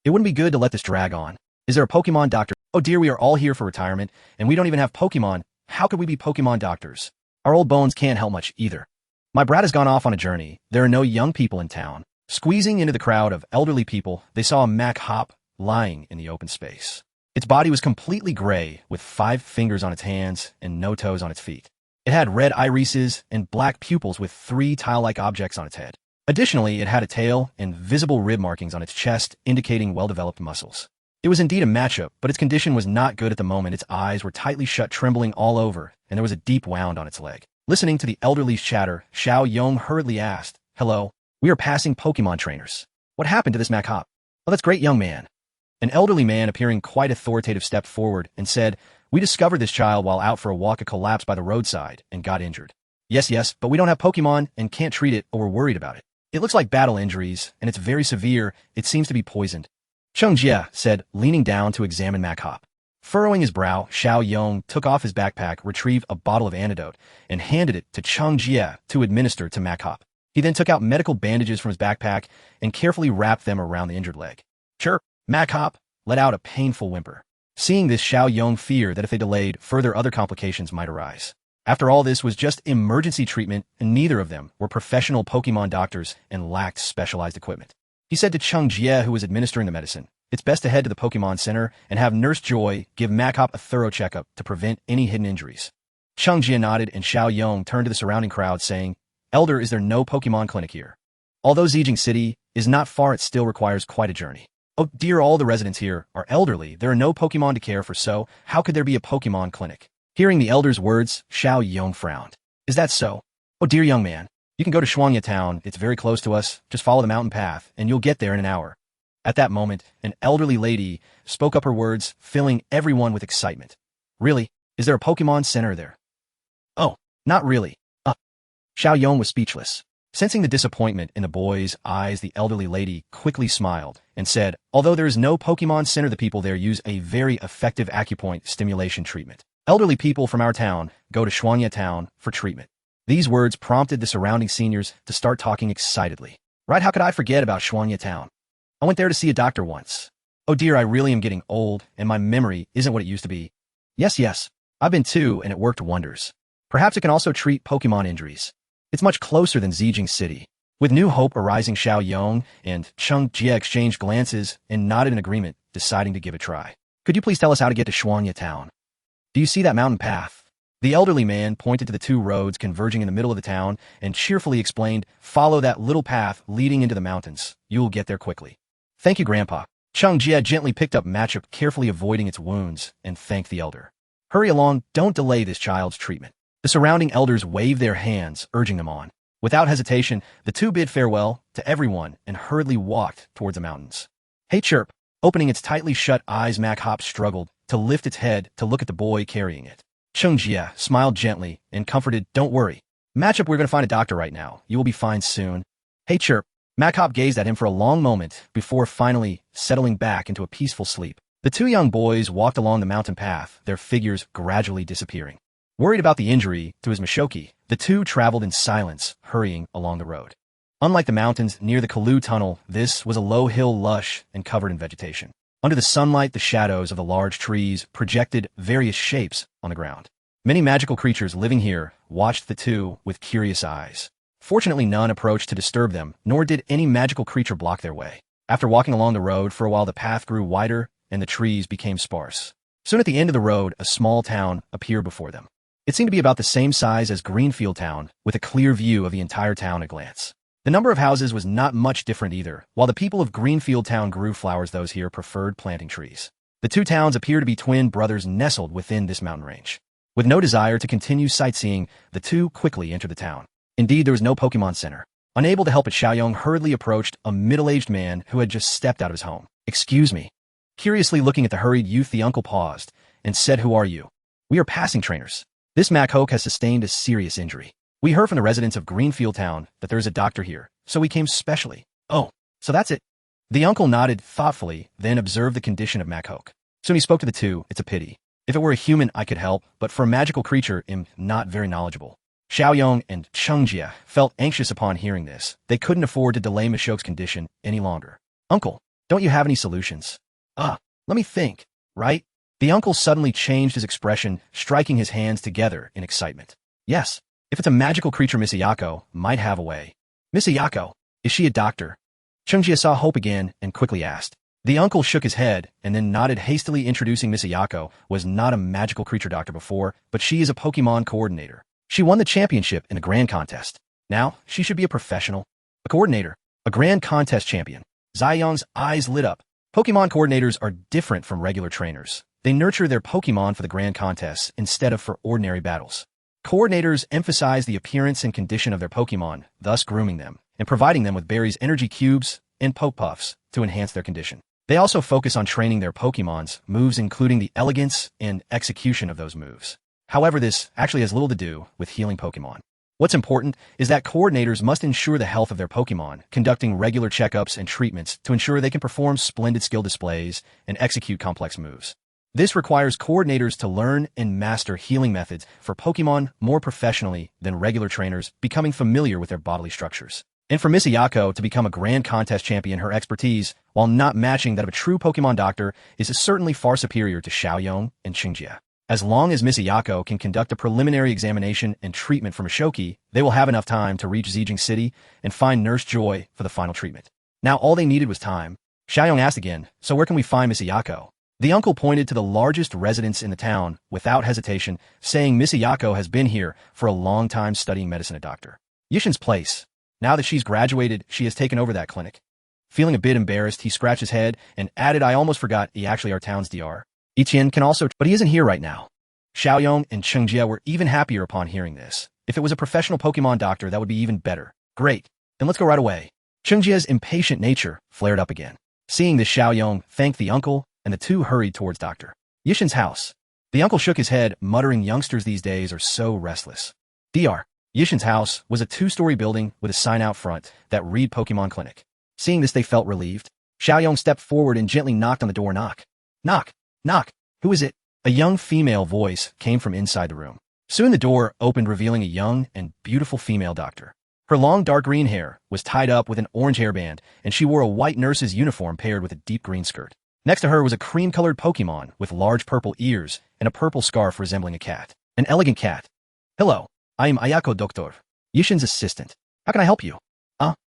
It wouldn't be good to let this drag on. Is there a Pokemon doctor? Oh dear, we are all here for retirement, and we don't even have Pokemon. How could we be Pokemon doctors? Our old bones can't help much either. My brat has gone off on a journey. There are no young people in town. Squeezing into the crowd of elderly people, they saw a Mach-Hop lying in the open space. Its body was completely gray, with 5 fingers on its hands and no toes on its feet. It had red irises and black pupils with 3 tile-like objects on its head. Additionally, it had a tail and visible rib markings on its chest, indicating well-developed muscles. It was indeed a matchup, but its condition was not good at the moment. Its eyes were tightly shut, trembling all over, and there was a deep wound on its leg. Listening to the elderly's chatter, Chen Yong hurriedly asked, "Hello, we are passing Pokemon trainers. What happened to this Mach-Hop?" "Oh, that's great, young man." An elderly man, appearing quite authoritative, stepped forward and said, "We discovered this child while out for a walk. It collapsed by the roadside and got injured." Yes, but we don't have Pokemon and can't treat it, or we're worried about it. It looks like battle injuries, and it's very severe. It seems to be poisoned." Cheng Jie said, leaning down to examine Mach-Hop. Furrowing his brow, Chen Yong took off his backpack, retrieved a bottle of antidote, and handed it to Cheng Jie to administer to Mach-Hop. He then took out medical bandages from his backpack and carefully wrapped them around the injured leg. Chirp! Mach-Hop let out a painful whimper. Seeing this, Chen Yong feared that if they delayed, further other complications might arise. After all, this was just emergency treatment, and neither of them were professional Pokemon doctors and lacked specialized equipment. He said to Cheng Jie, who was administering the medicine, "It's best to head to the Pokemon Center and have Nurse Joy give Mach-Hop a thorough checkup to prevent any hidden injuries." Cheng Jie nodded, and Chen Yong turned to the surrounding crowd, saying, "Elder, is there no Pokemon clinic here? Although Zijing City is not far, it still requires quite a journey. Oh dear, all the residents here are elderly. There are no Pokemon to care for, so how could there be a Pokemon clinic?" Hearing the elder's words, Chen Yong frowned. "Is that so? Oh dear, young man. You can go to Shuangya Town. It's very close to us. Just follow the mountain path, and you'll get there in an hour." At that moment, an elderly lady spoke up, her words filling everyone with excitement. "Really? Is there a Pokemon Center there?" "Oh, not really. Chen Yong was speechless. Sensing the disappointment in the boy's eyes, the elderly lady quickly smiled and said, "Although there is no Pokemon Center, the people there use a very effective acupoint stimulation treatment. Elderly people from our town go to Shuangya Town for treatment." These words prompted the surrounding seniors to start talking excitedly. "Right, how could I forget about Shuangya Town? I went there to see a doctor once. Oh dear, I really am getting old, and my memory isn't what it used to be." Yes, I've been too, and it worked wonders. Perhaps it can also treat Pokemon injuries. It's much closer than Zijing City." With new hope arising, Chen Yong and Cheng Jie exchanged glances and nodded in agreement, deciding to give it a try. "Could you please tell us how to get to Shuangya Town?" "Do you see that mountain path?" The elderly man pointed to the 2 roads converging in the middle of the town and cheerfully explained, "Follow that little path leading into the mountains. You'll get there quickly." "Thank you, Grandpa." Cheng Jie gently picked up Mach-Hop, carefully avoiding its wounds, and thanked the elder. "Hurry along, don't delay this child's treatment." The surrounding elders waved their hands, urging them on. Without hesitation, the 2 bid farewell to everyone and hurriedly walked towards the mountains. "Hey, Chirp!" Opening its tightly shut eyes, Mach-Hop struggled to lift its head to look at the boy carrying it. Cheng Jie smiled gently and comforted, "Don't worry. Mach-Hop, we're going to find a doctor right now. You will be fine soon." "Hey, Chirp!" Mach-Hop gazed at him for a long moment before finally settling back into a peaceful sleep. The 2 young boys walked along the mountain path, their figures gradually disappearing. Worried about the injury to his Mishoki, the 2 traveled in silence, hurrying along the road. Unlike the mountains near the Kalu Tunnel, this was a low hill, lush and covered in vegetation. Under the sunlight, the shadows of the large trees projected various shapes on the ground. Many magical creatures living here watched the 2 with curious eyes. Fortunately, none approached to disturb them, nor did any magical creature block their way. After walking along the road for a while, the path grew wider and the trees became sparse. Soon at the end of the road, a small town appeared before them. It seemed to be about the same size as Greenfield Town, with a clear view of the entire town at a glance. The number of houses was not much different either. While the people of Greenfield Town grew flowers, those here preferred planting trees. The 2 towns appear to be twin brothers nestled within this mountain range. With no desire to continue sightseeing, the 2 quickly entered the town. Indeed, there was no Pokemon Center. Unable to help it, Chen Yong hurriedly approached a middle-aged man who had just stepped out of his home. "Excuse me." Curiously looking at the hurried youth, the uncle paused and said, "Who are you?" "We are passing trainers. This Mach-Hop has sustained a serious injury. We heard from the residents of Greenfield Town that there is a doctor here, so we came specially." "Oh, so that's it." The uncle nodded thoughtfully, then observed the condition of Mach-Hop. Soon he spoke to the 2. "It's a pity. If it were a human, I could help, but for a magical creature, I'm not very knowledgeable." Chen Yong and Cheng Jie felt anxious upon hearing this. They couldn't afford to delay Mach-Hop's condition any longer. "Uncle, don't you have any solutions?" Let me think. Right? The uncle suddenly changed his expression, striking his hands together in excitement. Yes, if it's a magical creature, Misayako might have a way. Misayako, is she a doctor? Chungjia saw hope again and quickly asked. The uncle shook his head and then nodded, hastily introducing Misayako was not a magical creature doctor before, but she is a Pokemon coordinator. She won the championship in a grand contest. Now, she should be a professional. A coordinator. A grand contest champion. Ziyong's eyes lit up. Pokemon coordinators are different from regular trainers. They nurture their Pokemon for the grand contests instead of for ordinary battles. Coordinators emphasize the appearance and condition of their Pokemon, thus grooming them, and providing them with berries, energy cubes, and Poke Puffs to enhance their condition. They also focus on training their Pokemon's moves, including the elegance and execution of those moves. However, this actually has little to do with healing Pokemon. What's important is that coordinators must ensure the health of their Pokemon, conducting regular checkups and treatments to ensure they can perform splendid skill displays and execute complex moves. This requires coordinators to learn and master healing methods for Pokemon more professionally than regular trainers, becoming familiar with their bodily structures. And for Misayako to become a grand contest champion, her expertise, while not matching that of a true Pokemon doctor, is certainly far superior to Xiaoyong and Qingjia. As long as Misayako can conduct a preliminary examination and treatment for Mishoki, they will have enough time to reach Zijing City and find Nurse Joy for the final treatment. Now all they needed was time. Xiaoyong asked again, so where can we find Misayako? The uncle pointed to the largest residence in the town without hesitation, saying Misayako has been here for a long time studying medicine, a doctor. Yishin's place. Now that she's graduated, she has taken over that clinic. Feeling a bit embarrassed, he scratched his head and added, I almost forgot, he actually our town's DR. Ichien can also, but he isn't here right now. Xiaoyong and Chengjia were even happier upon hearing this. If it was a professional Pokemon doctor, that would be even better. Great. Then let's go right away. Chengjia's impatient nature flared up again. Seeing this, Xiaoyong thanked the uncle, and the two hurried towards Dr. Yishin's house. The uncle shook his head, muttering, youngsters these days are so restless. Dr. Yishin's house was a two-story building with a sign out front that read Pokemon Clinic. Seeing this, they felt relieved. Xiaoyong stepped forward and gently knocked on the door. Knock. Knock. Knock. Who is it? A young female voice came from inside the room. Soon the door opened, revealing a young and beautiful female doctor. Her long dark green hair was tied up with an orange hairband, and she wore a white nurse's uniform paired with a deep green skirt. Next to her was a cream-colored Pokemon with large purple ears and a purple scarf resembling a cat. An elegant cat. Hello, I am Ayako Doctor, Yishin's assistant. How can I help you?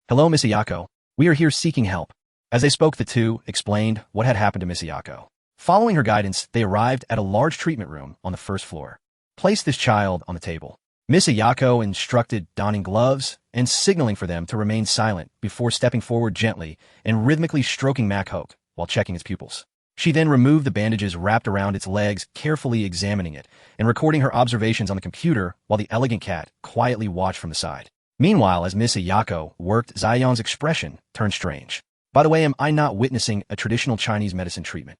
Hello, Miss Ayako. We are here seeking help. As they spoke, the two explained what had happened to Miss Ayako. Following her guidance, they arrived at a large treatment room on the first floor. Place this child on the table. Miss Ayako instructed, donning gloves and signaling for them to remain silent before stepping forward gently and rhythmically stroking Makhoke while checking its pupils. She then removed the bandages wrapped around its legs, carefully examining it and recording her observations on the computer while the elegant cat quietly watched from the side. Meanwhile, as Miss Ayako worked, Ziyong's expression turned strange. By the way, am I not witnessing a traditional Chinese medicine treatment?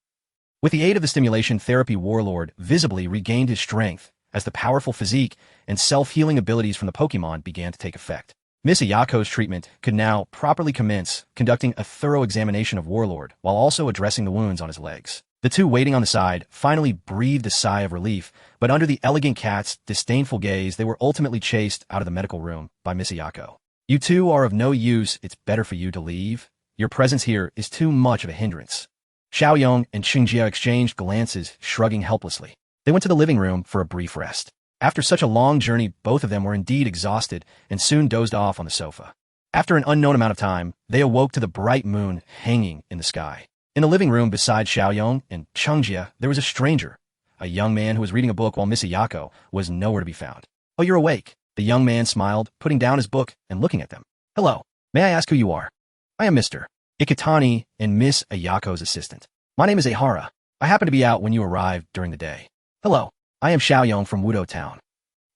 With the aid of the stimulation therapy, Warlord visibly regained his strength as the powerful physique and self-healing abilities from the Pokemon began to take effect. Miss Ayako's treatment could now properly commence, conducting a thorough examination of Warlord while also addressing the wounds on his legs. The two waiting on the side finally breathed a sigh of relief, but under the elegant cat's disdainful gaze, they were ultimately chased out of the medical room by Miss Ayako. You two are of no use. It's better for you to leave. Your presence here is too much of a hindrance. Xiaoyong and Qingjia exchanged glances, shrugging helplessly. They went to the living room for a brief rest. After such a long journey, both of them were indeed exhausted and soon dozed off on the sofa. After an unknown amount of time, they awoke to the bright moon hanging in the sky. In the living room beside Xiaoyong and Qingjia, there was a stranger, a young man who was reading a book while Miss Ayako was nowhere to be found. Oh, you're awake. The young man smiled, putting down his book and looking at them. Hello. May I ask who you are? I am Mr. Ikitani and Miss Ayako's assistant. My name is Ehara. I happened to be out when you arrived during the day. Hello, I am Xiaoyong from Wudou Town.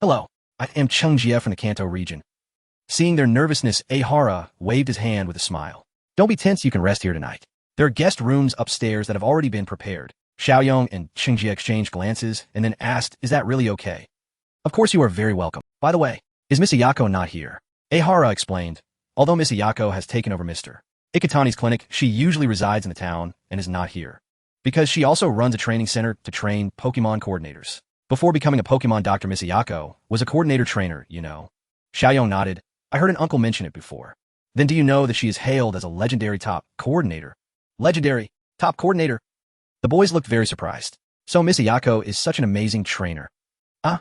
Hello, I am Chengjia from the Kanto region. Seeing their nervousness, Ehara waved his hand with a smile. Don't be tense, you can rest here tonight. There are guest rooms upstairs that have already been prepared. Xiaoyong and Chengjia exchanged glances and then asked, is that really okay? Of course you are very welcome. By the way, is Miss Ayako not here? Ehara explained. Although Miss Ayako has taken over Mr. Ikitani's clinic, she usually resides in the town and is not here, because she also runs a training center to train Pokemon coordinators. Before becoming a Pokemon doctor, Miss Ayako was a coordinator trainer, you know. Xiaoyong nodded. I heard an uncle mention it before. Then do you know that she is hailed as a legendary top coordinator? Legendary top coordinator? The boys looked very surprised. So Misayako is such an amazing trainer. Ah,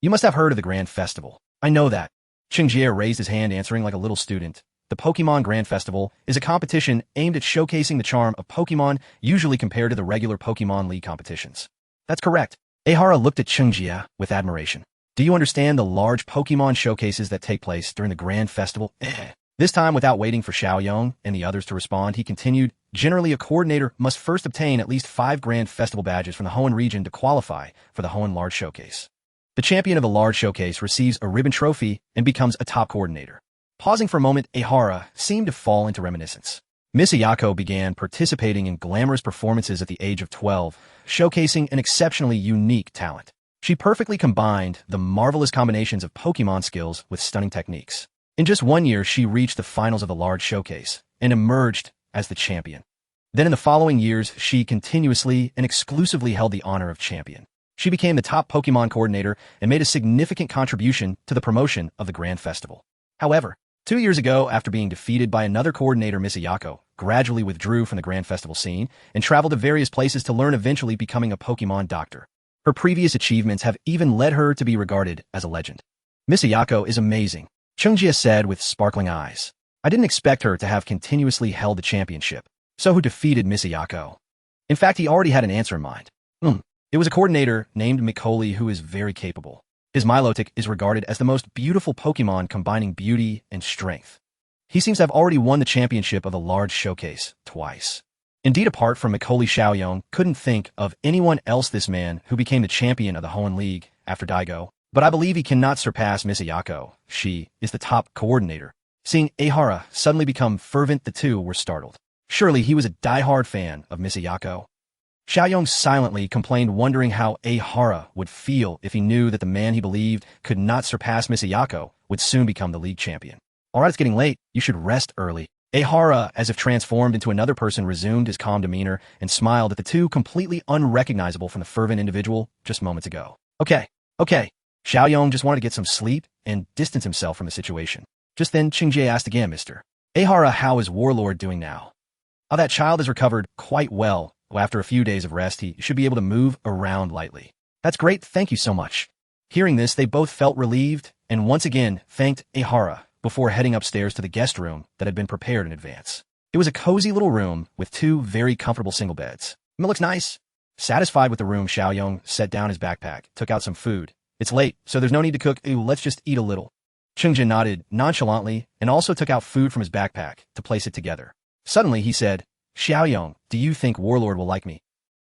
you must have heard of the Grand Festival. I know that. Qingjie raised his hand, answering like a little student. The Pokemon Grand Festival is a competition aimed at showcasing the charm of Pokemon, usually compared to the regular Pokemon League competitions. That's correct. Ehara looked at Qingjie with admiration. Do you understand the large Pokemon showcases that take place during the Grand Festival? This time, without waiting for Xiao Yong and the others to respond, he continued, generally a coordinator must first obtain at least 5 Grand Festival badges from the Hoenn region to qualify for the Hoenn Large Showcase. The champion of the Large Showcase receives a ribbon trophy and becomes a top coordinator. Pausing for a moment, Ehara seemed to fall into reminiscence. Misayako began participating in glamorous performances at the age of 12, showcasing an exceptionally unique talent. She perfectly combined the marvelous combinations of Pokemon skills with stunning techniques. In just 1 year, she reached the finals of the Large Showcase and emerged as the champion. Then in the following years, she continuously and exclusively held the honor of champion. She became the top Pokemon coordinator and made a significant contribution to the promotion of the Grand Festival. However, 2 years ago, after being defeated by another coordinator, Misayako gradually withdrew from the Grand Festival scene and traveled to various places to learn, eventually becoming a Pokemon doctor. Her previous achievements have even led her to be regarded as a legend. Misayako is amazing, Qingjie said with sparkling eyes. I didn't expect her to have continuously held the championship. So who defeated Misayako? In fact, he already had an answer in mind. It was a coordinator named Mikoli who is very capable. His Milotic is regarded as the most beautiful Pokemon, combining beauty and strength. He seems to have already won the championship of the Large Showcase twice. Indeed, apart from Mikoli, Xiao Yong couldn't think of anyone else this man who became the champion of the Hoenn League after Daigo. But I believe he cannot surpass Misayako. She is the top coordinator. Seeing Ehara suddenly become fervent, the two were startled. Surely he was a die-hard fan of Misayako. Xiao Yong silently complained, wondering how Ehara would feel if he knew that the man he believed could not surpass Misayako would soon become the league champion. Alright, it's getting late. You should rest early. Ehara, as if transformed into another person, resumed his calm demeanor and smiled at the two, completely unrecognizable from the fervent individual just moments ago. Okay. Xiao Yong just wanted to get some sleep and distance himself from the situation. Just then, Qingjie asked again, Mr. Ehara, how is Warlord doing now? Oh, that child has recovered quite well. After a few days of rest, he should be able to move around lightly. That's great, thank you so much. Hearing this, they both felt relieved and once again thanked Ehara before heading upstairs to the guest room that had been prepared in advance. It was a cozy little room with 2 very comfortable single beds. It looks nice. Satisfied with the room, Xiao Yong set down his backpack, took out some food. It's late, so there's no need to cook. Let's just eat a little. Qingjie nodded nonchalantly and also took out food from his backpack to place it together. Suddenly, he said, Xiao Yong, do you think Warlord will like me?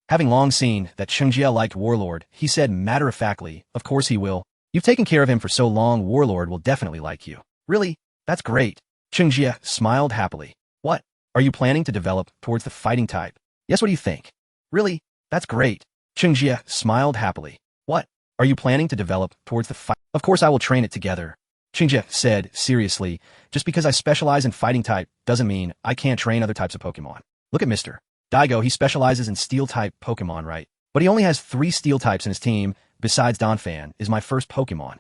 Having long seen that Qingjie liked Warlord, he said matter-of-factly, of course he will. You've taken care of him for so long, Warlord will definitely like you. Really? That's great. Qingjie smiled happily. What? Are you planning to develop towards the fighting type? Yes, what do you think? Really? That's great. Qingjie smiled happily. What? Are you planning to develop towards the fight? Of course I will train it together. Qingjie said seriously, just because I specialize in fighting type doesn't mean I can't train other types of Pokemon. Look at Mr. Daigo, he specializes in steel-type Pokemon, right? But he only has 3 steel types in his team, besides Donphan is my first Pokemon.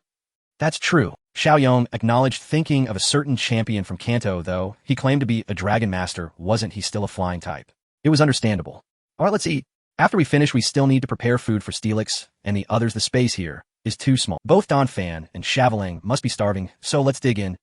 That's true. Xiao Yong acknowledged, thinking of a certain champion from Kanto, though he claimed to be a Dragon Master, wasn't he still a flying type? It was understandable. Alright, let's eat. After we finish, we still need to prepare food for Steelix and the others. The space here is too small. Both Donphan and Shaveling must be starving, so let's dig in.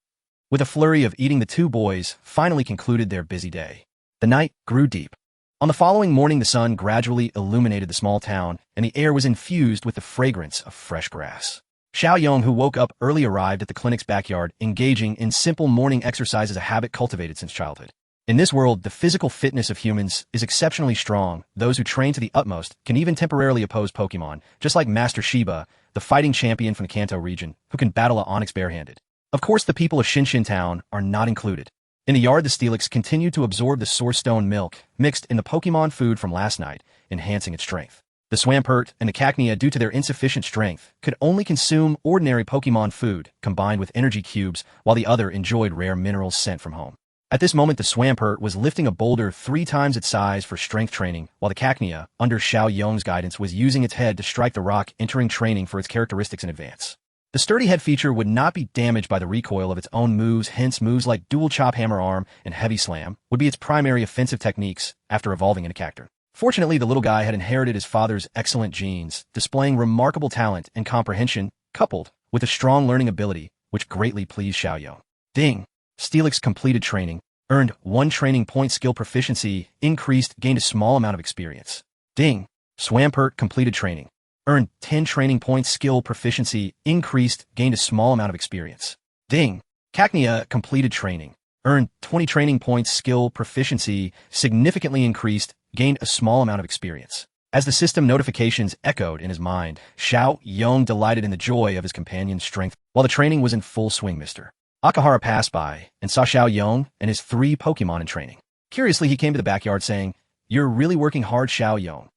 With a flurry of eating, the 2 boys finally concluded their busy day. The night grew deep. On the following morning, the sun gradually illuminated the small town, and the air was infused with the fragrance of fresh grass. Xiao Yong, who woke up early, arrived at the clinic's backyard, engaging in simple morning exercise as a habit cultivated since childhood. In this world, the physical fitness of humans is exceptionally strong. Those who train to the utmost can even temporarily oppose Pokemon, just like Master Shiba, the fighting champion from the Kanto region, who can battle a Onix barehanded. Of course, the people of Shinshin Town are not included. In the yard, the Steelix continued to absorb the Source Stone milk mixed in the Pokemon food from last night, enhancing its strength. The Swampert and the Cacnea, due to their insufficient strength, could only consume ordinary Pokemon food combined with energy cubes, while the other enjoyed rare minerals sent from home. At this moment, the Swampert was lifting a boulder 3 times its size for strength training, while the Cacnea, under Xiao Yong's guidance, was using its head to strike the rock, entering training for its characteristics in advance. The sturdy head feature would not be damaged by the recoil of its own moves, hence moves like Dual Chop, Hammer Arm, and Heavy Slam would be its primary offensive techniques after evolving into Cacturn. Fortunately, the little guy had inherited his father's excellent genes, displaying remarkable talent and comprehension, coupled with a strong learning ability, which greatly pleased Xiao Yong. Ding! Steelix completed training, earned 1 training point skill proficiency, increased, gained a small amount of experience. Ding! Swampert completed training, earned 10 training points skill proficiency, increased, gained a small amount of experience. Ding! Cacnea completed training, earned 20 training points skill proficiency, significantly increased, gained a small amount of experience. As the system notifications echoed in his mind, Xiao Yong delighted in the joy of his companion's strength. While the training was in full swing, Mr. Akahara passed by and saw Xiao Yong and his 3 Pokemon in training. Curiously, he came to the backyard saying, "You're really working hard, Xiao Yong."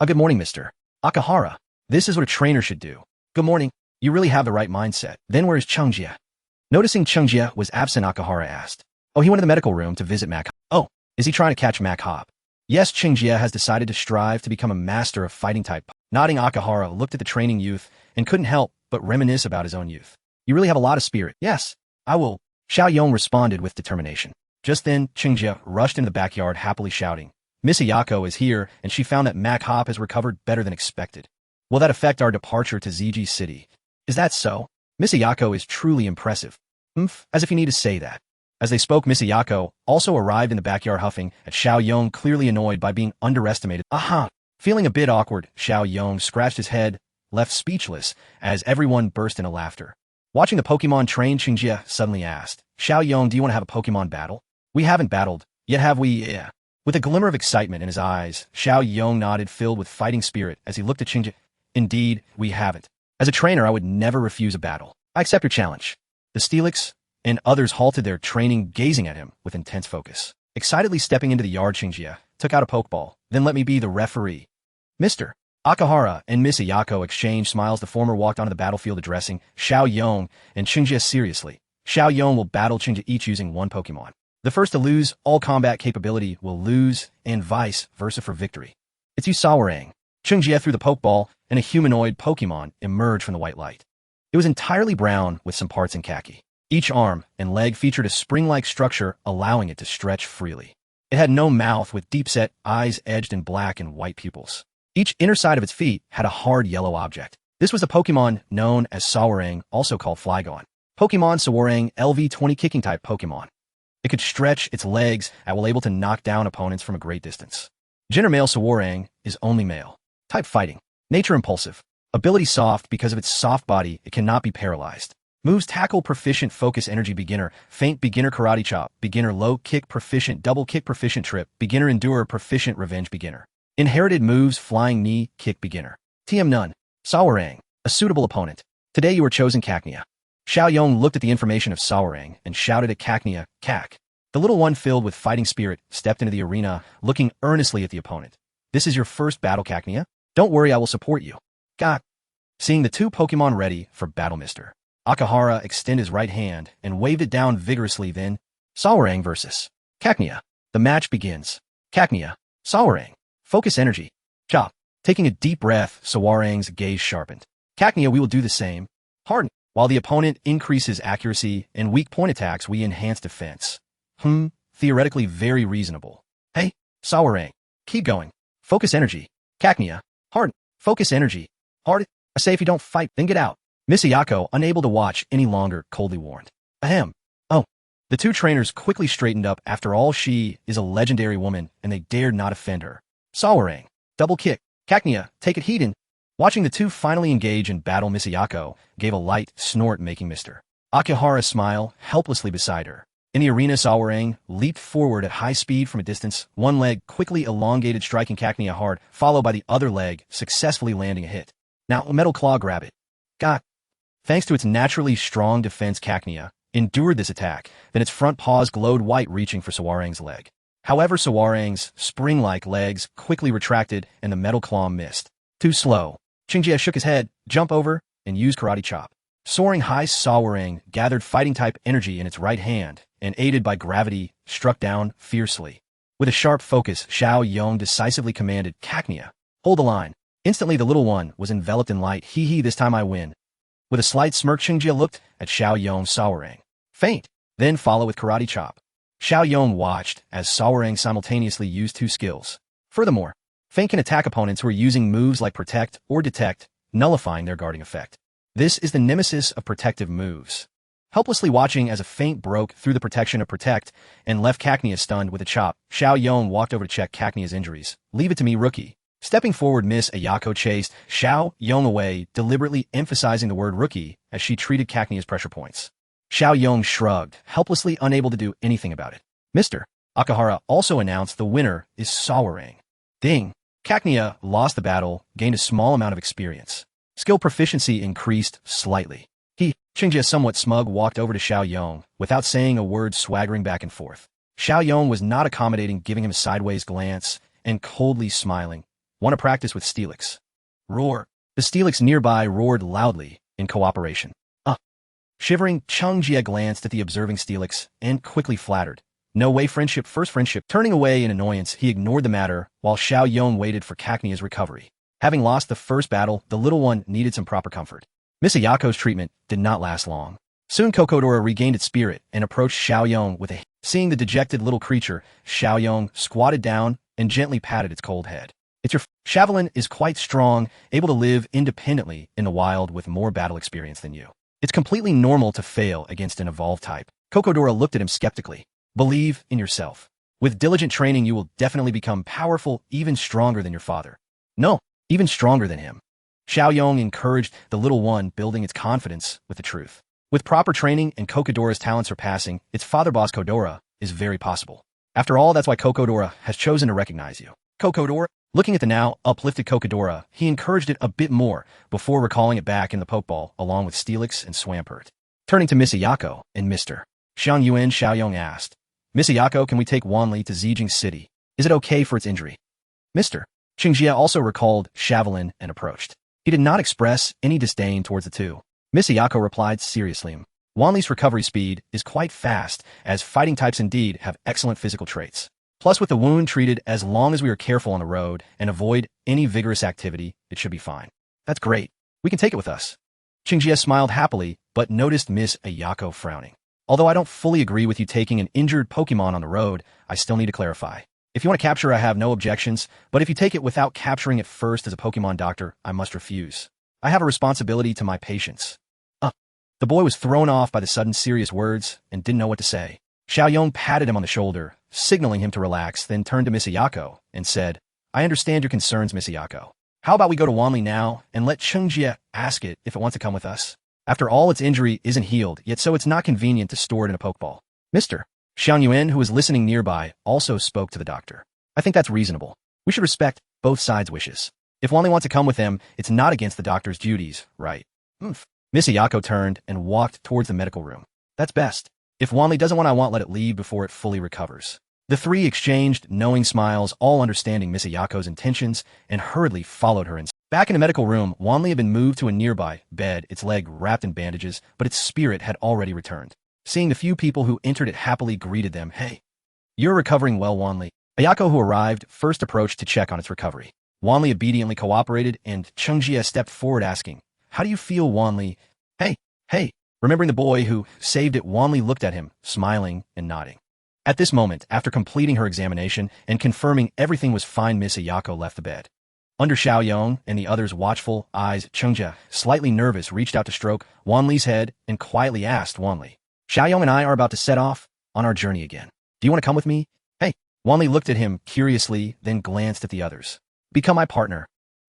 Good morning, Mr. Akahara. This is what a trainer should do." "Good morning. You really have the right mindset." "Then where's Chengjie?" Noticing Chengjie was absent, Akahara asked. "Oh, he went to the medical room to visit Mac." "Oh, is he trying to catch Mac Hop?" "Yes, Chengjie has decided to strive to become a master of fighting type." Nodding, Akahara looked at the training youth and couldn't help but reminisce about his own youth. "You really have a lot of spirit." "Yes, I will," Xiao Yong responded with determination. Just then, Chengjie rushed into the backyard happily shouting, "Miss Ayako is here, and she found that Mac Hop has recovered better than expected. Will that affect our departure to ZG City?" "Is that so? Miss Ayako is truly impressive." As if you need to say that." As they spoke, Miss Ayako also arrived in the backyard huffing at Xiao Yong, clearly annoyed by being underestimated. Feeling a bit awkward, Xiao Yong scratched his head, left speechless, as everyone burst into laughter. Watching the Pokemon train, Chengjie suddenly asked, "Xiao Yong, do you want to have a Pokemon battle?" "We haven't battled, yet have we?" "Yeah." With a glimmer of excitement in his eyes, Xiao Yong nodded, filled with fighting spirit, as he looked at Chengjie. "Indeed, we haven't. As a trainer, I would never refuse a battle. I accept your challenge." The Steelix and others halted their training, gazing at him with intense focus. Excitedly stepping into the yard, Chengjie took out a Pokeball. "Then let me be the referee." Mr. Akahara and Miss Ayako exchanged smiles. The former walked onto the battlefield, addressing Xiao Yong and Chengjie seriously. "Xiao Yong will battle Chengjie, each using 1 Pokemon. The first to lose all combat capability will lose, and vice versa for victory. It's you, Sawarang." Chengjie threw the Pokeball, and a humanoid Pokemon emerged from the white light. It was entirely brown with some parts in khaki. Each arm and leg featured a spring-like structure, allowing it to stretch freely. It had no mouth, with deep-set eyes edged in black and white pupils. Each inner side of its feet had a hard yellow object. This was the Pokemon known as Sawarang, also called Flygon. Pokemon Sawarang LV-20 kicking type Pokemon. It could stretch its legs and was able to knock down opponents from a great distance. Gender male Sawarang is only male. Type fighting. Nature impulsive. Ability soft. Because of its soft body, it cannot be paralyzed. Moves tackle proficient, focus energy beginner, feint beginner, karate chop beginner, low kick proficient, double kick proficient, trip beginner, endure proficient, revenge beginner. Inherited moves, flying knee kick beginner. TM none. Sawarang, a suitable opponent. Today you were chosen, Cacnea. Xiao Yong looked at the information of Sawarang and shouted at Cacnea, "Cac." The little one, filled with fighting spirit, stepped into the arena, looking earnestly at the opponent. "This is your first battle, Cacnea? Don't worry, I will support you." "Gah." Seeing the 2 Pokemon ready for battle, Mr. Akahara extended his right hand and waved it down vigorously. Then, Sawarang versus Cacnea. The match begins. Cacnea, Sawarang. Focus energy. Chop. Taking a deep breath, Sawarang's gaze sharpened. "Cacnea, we will do the same. Harden. While the opponent increases accuracy and weak point attacks, we enhance defense." Theoretically very reasonable. "Hey, Sawarang. Keep going. Focus energy. Cacnea. Harden. Focus energy. Hard. I say if you don't fight, then get out." Miss Ayako, unable to watch any longer, coldly warned. "Ahem. Oh." The 2 trainers quickly straightened up. After all, she is a legendary woman, and they dared not offend her. Sawarang. Double kick. Cacnea, take it, Hoenn. Watching the 2 finally engage in battle, Miss Ayako gave a light snort, making Mr. Akahara smile helplessly beside her. In the arena, Sawarang leaped forward at high speed from a distance, one leg quickly elongated, striking Cacnea hard, followed by the other leg successfully landing a hit. Now, a Metal Claw, grab it. Gah. Thanks to its naturally strong defense, Cacnea endured this attack. Then its front paws glowed white, reaching for Sawarang's leg. However, Sawarang's spring-like legs quickly retracted, and the Metal Claw missed. Too slow. Chengjie shook his head, jumped over, and used Karate Chop. Soaring high, Sawarang gathered fighting-type energy in its right hand, and aided by gravity, struck down fiercely. With a sharp focus, Xiao Yong decisively commanded, "Cacnea, hold the line." Instantly, the little one was enveloped in light. Hee, this time I win." With a slight smirk, Chengjie looked at Xiao Yong. "Sawarang. Feint. Then follow with Karate Chop." Xiao Yong watched as Sawarang simultaneously used 2 skills. Furthermore, Feint can attack opponents who are using moves like Protect or Detect, nullifying their guarding effect. This is the nemesis of protective moves. Helplessly watching as a feint broke through the protection of Protect and left Cacnea stunned with a chop, Xiao Yong walked over to check Cacnea's injuries. Leave it to me, rookie. Stepping forward, Miss Ayako chased Xiao Yong away, deliberately emphasizing the word rookie as she treated Cacnea's pressure points. Xiao Yong shrugged, helplessly unable to do anything about it. Mr. Akahara also announced the winner is Sawarang. Ding. Cacnea lost the battle, gained a small amount of experience. Skill proficiency increased slightly. Qingjie, somewhat smug, walked over to Xiao Yong, without saying a word, swaggering back and forth. Xiao Yong was not accommodating, giving him a sideways glance and coldly smiling. Want to practice with Steelix? Roar. The Steelix nearby roared loudly in cooperation. Shivering, Qingjie glanced at the observing Steelix and quickly flattered. No way, friendship first, friendship. Turning away in annoyance, he ignored the matter while Xiao Yong waited for Cacnea's recovery. Having lost the first battle, the little one needed some proper comfort. Miss Ayako's treatment did not last long. Soon Kokodora regained its spirit and approached Xiao Yong with a Seeing the dejected little creature, Xiao Yong squatted down and gently patted its cold head. It's your Javelin is quite strong, able to live independently in the wild with more battle experience than you. It's completely normal to fail against an evolved type. Kokodora looked at him skeptically. Believe in yourself. With diligent training, you will definitely become powerful, even stronger than your father. No, even stronger than him. Xiao Yong encouraged the little one, building its confidence with the truth. With proper training and Kokodora's talent surpassing its father boss Kodora is very possible. After all, that's why Kokodora has chosen to recognize you. Kokodora, looking at the now uplifted Kokodora, he encouraged it a bit more before recalling it back in the Pokeball along with Steelix and Swampert. Turning to Miss Ayako and Mr. Xiang Yuan, Xiao Yong asked, Miss Ayako, can we take Wanli to Zijing City? Is it okay for its injury? Mr. Qingjie also recalled Javelin and approached. He did not express any disdain towards the two. Miss Ayako replied seriously. Wanli's recovery speed is quite fast, as fighting types indeed have excellent physical traits. Plus, with the wound treated, as long as we are careful on the road and avoid any vigorous activity, it should be fine. That's great. We can take it with us. Qingjie smiled happily, but noticed Miss Ayako frowning. Although I don't fully agree with you taking an injured Pokemon on the road, I still need to clarify. If you want to capture, I have no objections, but if you take it without capturing it first as a Pokemon doctor, I must refuse. I have a responsibility to my patients. The boy was thrown off by the sudden serious words and didn't know what to say. Xiao Yong patted him on the shoulder, signaling him to relax, then turned to Miss Ayako and said, I understand your concerns, Miss Ayako. How about we go to Wanli now and let Qingjie ask it if it wants to come with us? After all, its injury isn't healed, yet so it's not convenient to store it in a Pokeball. Mr. Xiang Yuan, who was listening nearby, also spoke to the doctor. I think that's reasonable. We should respect both sides' wishes. If Wanli wants to come with them, it's not against the doctor's duties, right? Miss Ayako turned and walked towards the medical room. That's best. If Wanli doesn't want, I won't let it leave before it fully recovers. The three exchanged knowing smiles, all understanding Miss Ayako's intentions, and hurriedly followed her inside. Back in the medical room, Wanli had been moved to a nearby bed, its leg wrapped in bandages, but its spirit had already returned. Seeing the few people who entered, it happily greeted them. Hey, you're recovering well, Wanli. Ayako, who arrived, first approached to check on its recovery. Wanli obediently cooperated, and Qingjie stepped forward asking, How do you feel, Wanli? Hey. Remembering the boy who saved it, Wanli looked at him, smiling and nodding. At this moment, after completing her examination and confirming everything was fine, Miss Ayako left the bed. Under Xiao Yong and the others' watchful eyes, Qingjie, slightly nervous, reached out to stroke Wanli's head and quietly asked Wanli, Xiao Yong and I are about to set off on our journey again. Do you want to come with me? Hey. Wanli looked at him curiously, then glanced at the others. Become my partner.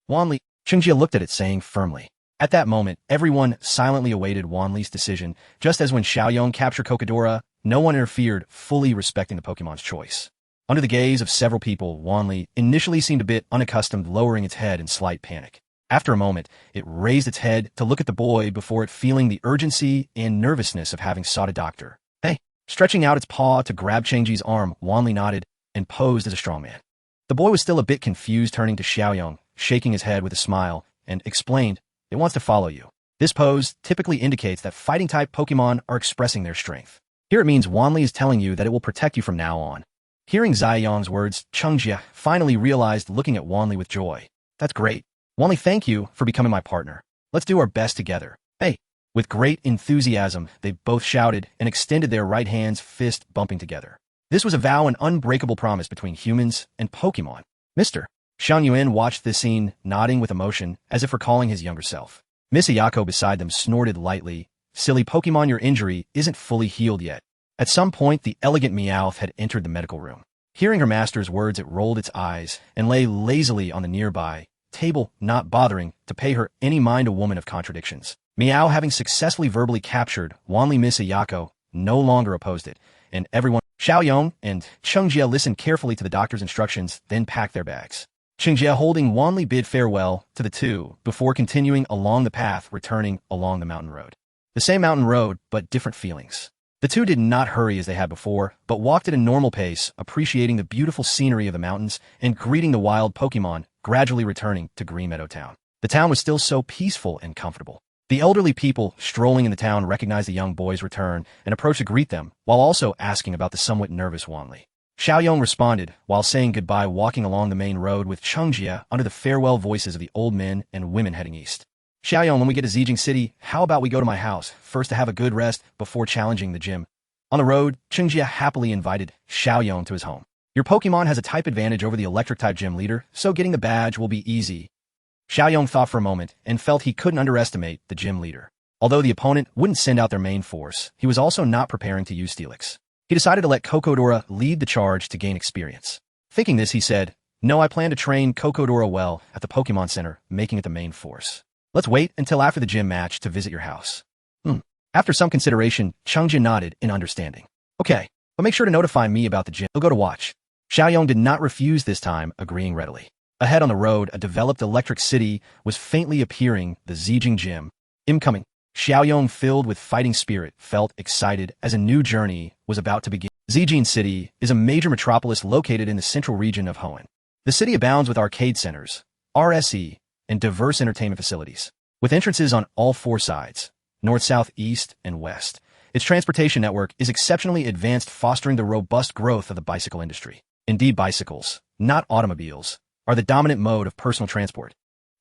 Wanli. Qingjie looked at it, saying firmly. At that moment, everyone silently awaited Wanli's decision, just as when Xiao Yong captured Kokodora, no one interfered, fully respecting the Pokemon's choice. Under the gaze of several people, Wanli initially seemed a bit unaccustomed, lowering its head in slight panic. After a moment, it raised its head to look at the boy before it feeling the urgency and nervousness of having sought a doctor. Hey. Stretching out its paw to grab Qingjie's arm, Wanli nodded and posed as a strongman. The boy was still a bit confused, turning to Xiao Yong, shaking his head with a smile, and explained, It wants to follow you. This pose typically indicates that fighting-type Pokemon are expressing their strength. Here it means Wanli is telling you that it will protect you from now on. Hearing Xia Yong's words, Qingjie finally realized, looking at Wanli with joy. That's great. Wanli, thank you for becoming my partner. Let's do our best together. Hey. With great enthusiasm, they both shouted and extended their right hands, fist bumping together. This was a vow, an unbreakable promise between humans and Pokemon. Mr. Chen Yong watched this scene, nodding with emotion, as if recalling his younger self. Miss Ayako beside them snorted lightly. Silly Pokemon, your injury isn't fully healed yet. At some point, the elegant Meowth had entered the medical room. Hearing her master's words, it rolled its eyes and lay lazily on the nearby table, not bothering to pay her any mind, a woman of contradictions. Meow, having successfully verbally captured Wanli, Miss Ayako no longer opposed it, and everyone, Xiaoyong and Chengjie, listened carefully to the doctor's instructions, then packed their bags. Chengjie, holding Wanli, bid farewell to the two before continuing along the path, returning along the mountain road. The same mountain road, but different feelings. The two did not hurry as they had before, but walked at a normal pace, appreciating the beautiful scenery of the mountains and greeting the wild Pokemon, gradually returning to Green Meadow Town. The town was still so peaceful and comfortable. The elderly people strolling in the town recognized the young boy's return and approached to greet them, while also asking about the somewhat nervous Wanli. Xiaoyong responded, while saying goodbye, walking along the main road with Chengjie under the farewell voices of the old men and women heading east. Xiaoyong, when we get to Zijing City, how about we go to my house, first to have a good rest before challenging the gym? On the road, Chengjie happily invited Xiaoyong to his home. Your Pokemon has a type advantage over the electric-type gym leader, so getting the badge will be easy. Xiaoyong thought for a moment and felt he couldn't underestimate the gym leader. Although the opponent wouldn't send out their main force, he was also not preparing to use Steelix. He decided to let Kokodora lead the charge to gain experience. Thinking this, he said, "No, I plan to train Kokodora well at the Pokemon Center, making it the main force. Let's wait until after the gym match to visit your house." After some consideration, Chengjie nodded in understanding. "Okay, but make sure to notify me about the gym. He'll go to watch." Xiaoyong did not refuse this time, agreeing readily. Ahead on the road, a developed electric city was faintly appearing, the Zijing Gym. Incoming. Xiaoyong, filled with fighting spirit, felt excited as a new journey was about to begin. Zijing City is a major metropolis located in the central region of Hoenn. The city abounds with arcade centers, RSE, and diverse entertainment facilities. With entrances on all four sides, north, south, east, and west, its transportation network is exceptionally advanced, fostering the robust growth of the bicycle industry. Indeed, bicycles, not automobiles, are the dominant mode of personal transport.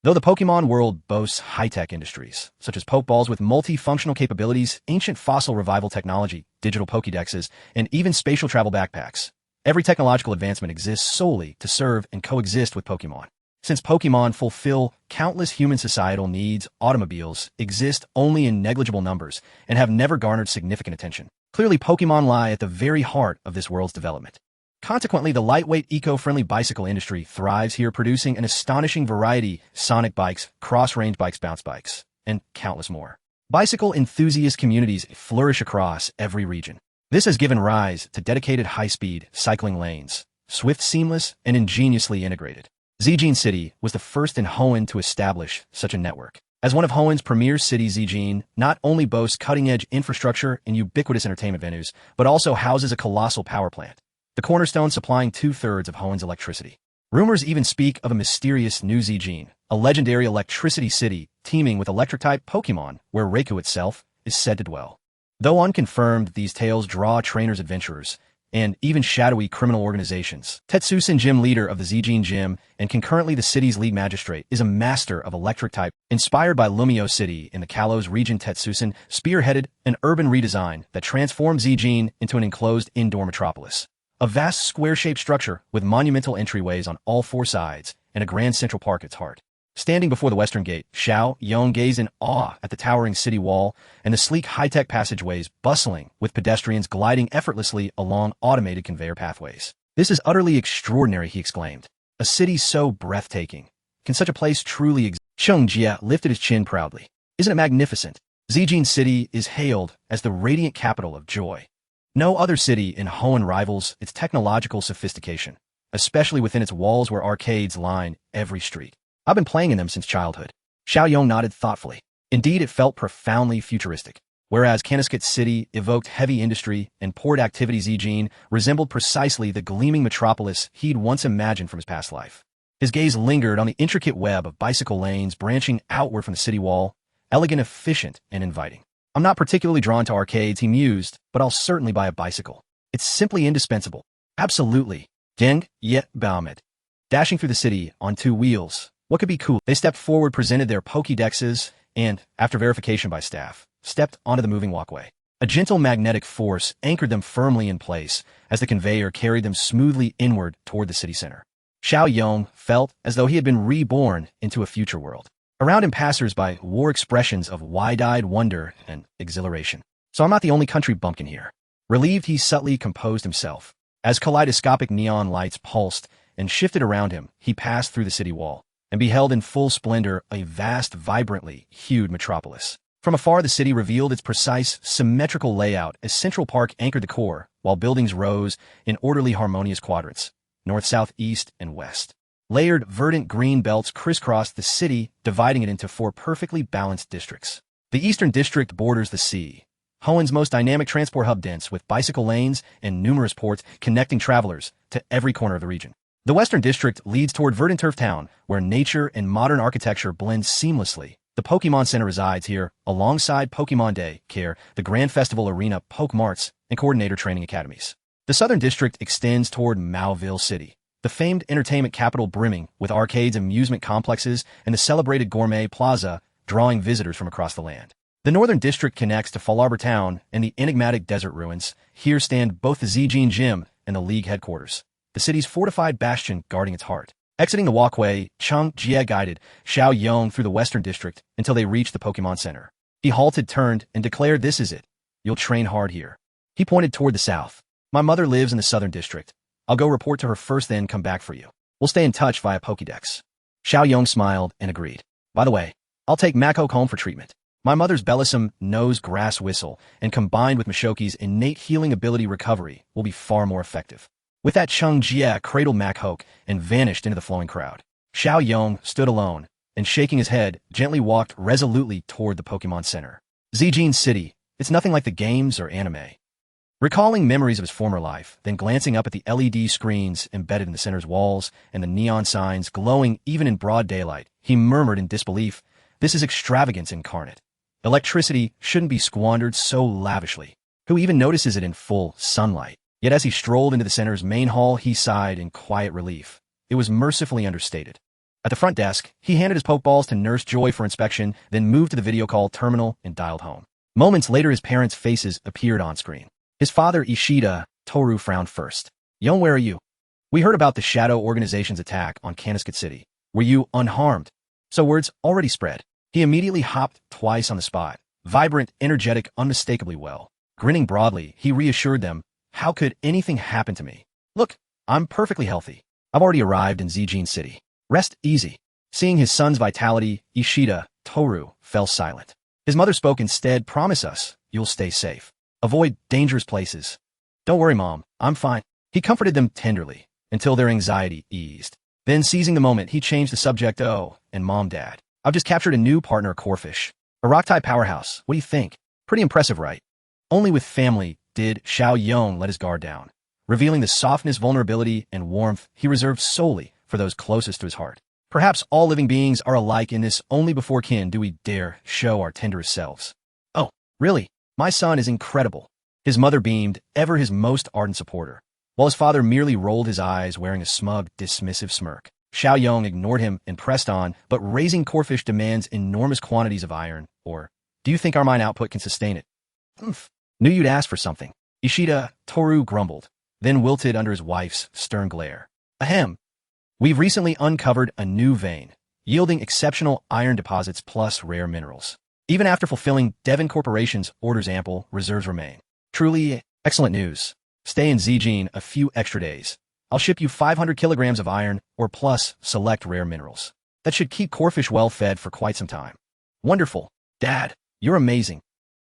Though the Pokemon world boasts high-tech industries, such as Pokeballs with multi-functional capabilities, ancient fossil revival technology, digital Pokédexes, and even spatial travel backpacks, every technological advancement exists solely to serve and coexist with Pokemon. Since Pokemon fulfill countless human societal needs, automobiles exist only in negligible numbers and have never garnered significant attention. Clearly, Pokemon lie at the very heart of this world's development. Consequently, the lightweight, eco-friendly bicycle industry thrives here, producing an astonishing variety: sonic bikes, cross-range bikes, bounce bikes, and countless more. Bicycle enthusiast communities flourish across every region. This has given rise to dedicated high-speed cycling lanes, swift, seamless, and ingeniously integrated. Zijing City was the first in Hoenn to establish such a network. As one of Hoenn's premier cities, Zijing not only boasts cutting-edge infrastructure and ubiquitous entertainment venues, but also houses a colossal power plant, the cornerstone supplying 2/3 of Hoenn's electricity. Rumors even speak of a mysterious new Zijing, a legendary electricity city teeming with electric-type Pokemon, where Raikou itself is said to dwell. Though unconfirmed, these tales draw trainers, adventurers, and even shadowy criminal organizations. Tetsusen, gym leader of the Zijing Gym and concurrently the city's league magistrate, is a master of electric type. Inspired by Lumio City in the Kalos region, Tetsusen spearheaded an urban redesign that transformed Zijing into an enclosed indoor metropolis. A vast square-shaped structure with monumental entryways on all four sides and a grand central park at its heart. Standing before the western gate, Xiaoyong gazed in awe at the towering city wall and the sleek high-tech passageways bustling with pedestrians gliding effortlessly along automated conveyor pathways. "This is utterly extraordinary," he exclaimed. "A city so breathtaking. Can such a place truly exist?" Chengjie lifted his chin proudly. "Isn't it magnificent? Zijing City is hailed as the radiant capital of joy. No other city in Hoenn rivals its technological sophistication, especially within its walls where arcades line every street. I've been playing in them since childhood." Xiaoyong nodded thoughtfully. Indeed, it felt profoundly futuristic. Whereas Caniskit City evoked heavy industry and port activity, Zijing resembled precisely the gleaming metropolis he'd once imagined from his past life. His gaze lingered on the intricate web of bicycle lanes branching outward from the city wall, elegant, efficient, and inviting. "I'm not particularly drawn to arcades," he mused, "but I'll certainly buy a bicycle. It's simply indispensable." "Absolutely." Deng Yet Baomet. Dashing through the city on two wheels. What could be cool? They stepped forward, presented their Pokédexes, and, after verification by staff, stepped onto the moving walkway. A gentle magnetic force anchored them firmly in place as the conveyor carried them smoothly inward toward the city center. Xiao Yong felt as though he had been reborn into a future world. Around him passers-by wore expressions of wide-eyed wonder and exhilaration. So I'm not the only country bumpkin here. Relieved, he subtly composed himself. As kaleidoscopic neon lights pulsed and shifted around him, he passed through the city wall and beheld in full splendor a vast, vibrantly hued metropolis. From afar, the city revealed its precise, symmetrical layout as Central Park anchored the core, while buildings rose in orderly, harmonious quadrants, north, south, east, and west. Layered, verdant green belts crisscrossed the city, dividing it into 4 perfectly balanced districts. The eastern district borders the sea, Hoenn's most dynamic transport hub, dense with bicycle lanes and numerous ports connecting travelers to every corner of the region. The western district leads toward verdant Turf Town, where nature and modern architecture blend seamlessly. The Pokemon Center resides here, alongside Pokemon Day, Care, the Grand Festival Arena, Poke Marts, and Coordinator Training Academies. The southern district extends toward Mauville City, the famed entertainment capital brimming with arcades, amusement complexes, and the celebrated Gourmet Plaza, drawing visitors from across the land. The northern district connects to Fetalburg Town and the enigmatic desert ruins. Here stand both the Zijin Gym and the League headquarters, the city's fortified bastion guarding its heart. Exiting the walkway, Chen Yong guided Xiao Yong through the western district until they reached the Pokemon Center. He halted, turned, and declared, "This is it. You'll train hard here." He pointed toward the south. "My mother lives in the southern district. I'll go report to her first, then come back for you. We'll stay in touch via Pokédex." Xiao Yong smiled and agreed. "By the way, I'll take Makok home for treatment. My mother's Bellisum nose grass whistle, and combined with Mashoki's innate healing ability, recovery will be far more effective." With that, Chen Yong cradled Makok and vanished into the flowing crowd. Xiao Yong stood alone and, shaking his head, gently walked resolutely toward the Pokemon Center. Zijin City, it's nothing like the games or anime. Recalling memories of his former life, then glancing up at the LED screens embedded in the center's walls and the neon signs glowing even in broad daylight, he murmured in disbelief, "This is extravagance incarnate. Electricity shouldn't be squandered so lavishly. Who even notices it in full sunlight?" Yet as he strolled into the center's main hall, he sighed in quiet relief. It was mercifully understated. At the front desk, he handed his Pokeballs to Nurse Joy for inspection, then moved to the video call terminal and dialed home. Moments later, his parents' faces appeared on screen. His father, Ishida Yu, frowned first. "Young, where are you? We heard about the Shadow Organization's attack on Caniskett City. Were you unharmed?" So word's already spread. He immediately hopped twice on the spot. Vibrant, energetic, unmistakably well. Grinning broadly, he reassured them, "How could anything happen to me? Look, I'm perfectly healthy. I've already arrived in Zijin City. Rest easy." Seeing his son's vitality, Ishida Yu fell silent. His mother spoke instead. "Promise us you'll stay safe. Avoid dangerous places." "Don't worry, Mom. I'm fine." He comforted them tenderly until their anxiety eased. Then, seizing the moment, he changed the subject. "Oh, and Mom, Dad, I've just captured a new partner, a Corphish. A Rock-type powerhouse. What do you think? Pretty impressive, right?" Only with family did Xiao Yong let his guard down, revealing the softness, vulnerability, and warmth he reserved solely for those closest to his heart. Perhaps all living beings are alike in this. Only before kin do we dare show our tenderest selves. "Oh, really? My son is incredible." His mother beamed, ever his most ardent supporter, while his father merely rolled his eyes, wearing a smug, dismissive smirk. Xiao Yong ignored him and pressed on, "But raising Corphish demands enormous quantities of iron, or do you think our mine output can sustain it?" "Humph. Knew you'd ask for something." Ishida Yu grumbled, then wilted under his wife's stern glare. "Ahem. We've recently uncovered a new vein, yielding exceptional iron deposits plus rare minerals. Even after fulfilling Devon Corporation's orders, ample reserves remain. Truly excellent news. Stay in Zijin a few extra days. I'll ship you 500 kilograms of iron, or plus select rare minerals. That should keep Corphish well fed for quite some time." "Wonderful. Dad, you're amazing."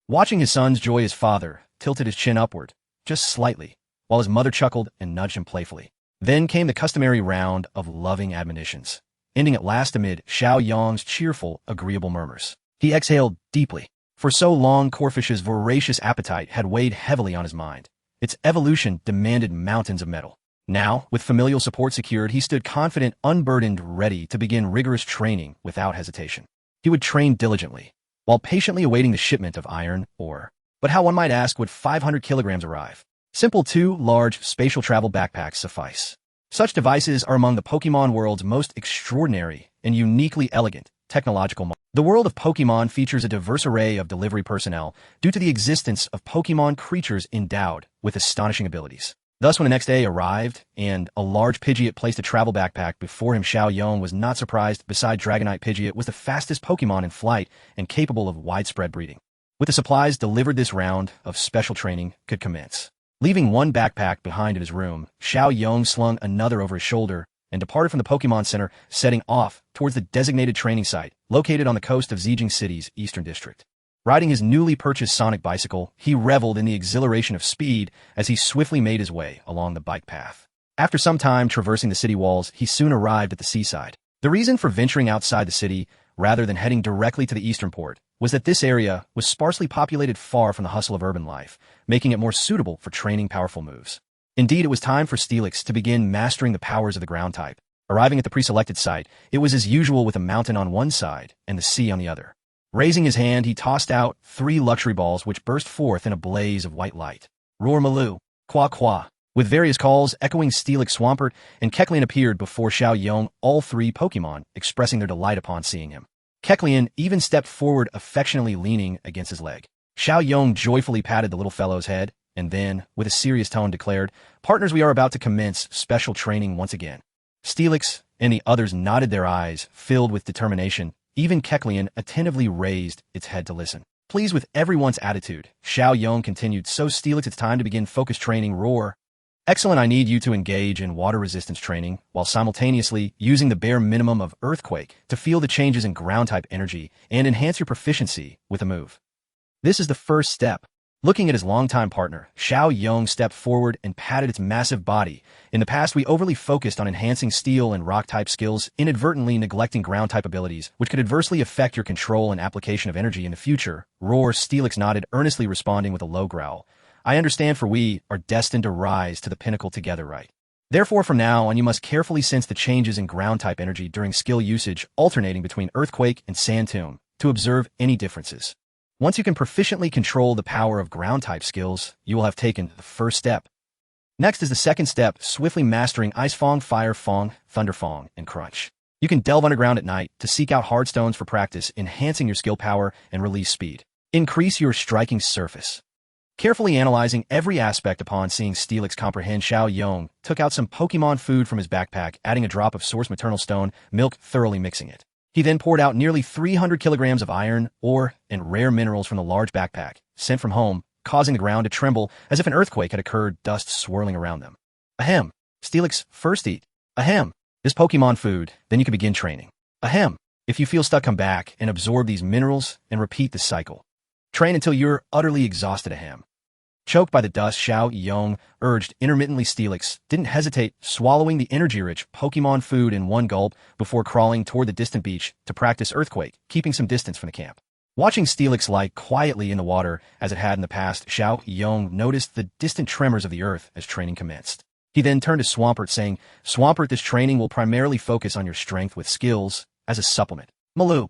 Watching his son's joy, his father tilted his chin upward, just slightly, while his mother chuckled and nudged him playfully. Then came the customary round of loving admonitions, ending at last amid Xiao Yong's cheerful, agreeable murmurs. He exhaled deeply. For so long, Corphish's voracious appetite had weighed heavily on his mind. Its evolution demanded mountains of metal. Now, with familial support secured, he stood confident, unburdened, ready to begin rigorous training without hesitation. He would train diligently, while patiently awaiting the shipment of iron ore. But how, one might ask, would 500 kilograms arrive? Simple 2 large spatial travel backpacks suffice. Such devices are among the Pokemon world's most extraordinary and uniquely elegant technological models. The world of Pokemon features a diverse array of delivery personnel due to the existence of Pokemon creatures endowed with astonishing abilities. Thus, when the next day arrived, and a large Pidgeot placed a travel backpack before him, Chen Yong was not surprised. Beside Dragonite, Pidgeot was the fastest Pokemon in flight and capable of widespread breeding. With the supplies delivered, this round of special training could commence. Leaving one backpack behind in his room, Chen Yong slung another over his shoulder and departed from the Pokemon Center, setting off towards the designated training site, located on the coast of Zijing City's eastern district. Riding his newly purchased Sonic bicycle, he reveled in the exhilaration of speed as he swiftly made his way along the bike path. After some time traversing the city walls, he soon arrived at the seaside. The reason for venturing outside the city, rather than heading directly to the eastern port, was that this area was sparsely populated, far from the hustle of urban life, making it more suitable for training powerful moves. Indeed, it was time for Steelix to begin mastering the powers of the ground type. Arriving at the pre-selected site, it was as usual, with a mountain on one side and the sea on the other. Raising his hand, he tossed out 3 luxury balls which burst forth in a blaze of white light. Roar Maloo, Qua Qua. With various calls echoing, Steelix, Swampert, and Kecleon appeared before Chen Yong, all 3 Pokemon expressing their delight upon seeing him. Kecleon even stepped forward, affectionately leaning against his leg. Chen Yong joyfully patted the little fellow's head, and then, with a serious tone, declared, "Partners, we are about to commence special training once again." Steelix and the others nodded, their eyes filled with determination. Even Kecleon attentively raised its head to listen. Pleased with everyone's attitude, Chen Yong continued, "So Steelix, it's time to begin focus training. Roar. Excellent, I need you to engage in water resistance training, while simultaneously using the bare minimum of Earthquake to feel the changes in ground-type energy and enhance your proficiency with a move. This is the first step." Looking at his longtime partner, Chen Yong stepped forward and patted its massive body. "In the past, we overly focused on enhancing steel and rock-type skills, inadvertently neglecting ground-type abilities, which could adversely affect your control and application of energy in the future." Roar. Steelix nodded, earnestly responding with a low growl. "I understand, for we are destined to rise to the pinnacle together, right? Therefore, from now on, you must carefully sense the changes in ground-type energy during skill usage, alternating between Earthquake and Sand Tomb, to observe any differences. Once you can proficiently control the power of ground-type skills, you will have taken the first step. Next is the second step, swiftly mastering Ice Fong, Fire Fong, Thunder Fong, and Crunch. You can delve underground at night to seek out hard stones for practice, enhancing your skill power and release speed. Increase your striking surface." Carefully analyzing every aspect upon seeing Steelix comprehend, Chen Yong took out some Pokemon food from his backpack, adding a drop of source maternal stone milk, thoroughly mixing it. He then poured out nearly 300 kilograms of iron, ore, and rare minerals from the large backpack, sent from home, causing the ground to tremble as if an earthquake had occurred, dust swirling around them. "Ahem. Steelix, first eat. Ahem. This Pokemon food, then you can begin training. Ahem. If you feel stuck, come back and absorb these minerals and repeat the cycle. Train until you're utterly exhausted." Ahem. Choked by the dust, Chen Yong urged intermittently. Steelix didn't hesitate, swallowing the energy-rich Pokemon food in one gulp before crawling toward the distant beach to practice Earthquake, keeping some distance from the camp. Watching Steelix lie quietly in the water as it had in the past, Chen Yong noticed the distant tremors of the earth as training commenced. He then turned to Swampert, saying, "Swampert, this training will primarily focus on your strength with skills as a supplement. Maloo.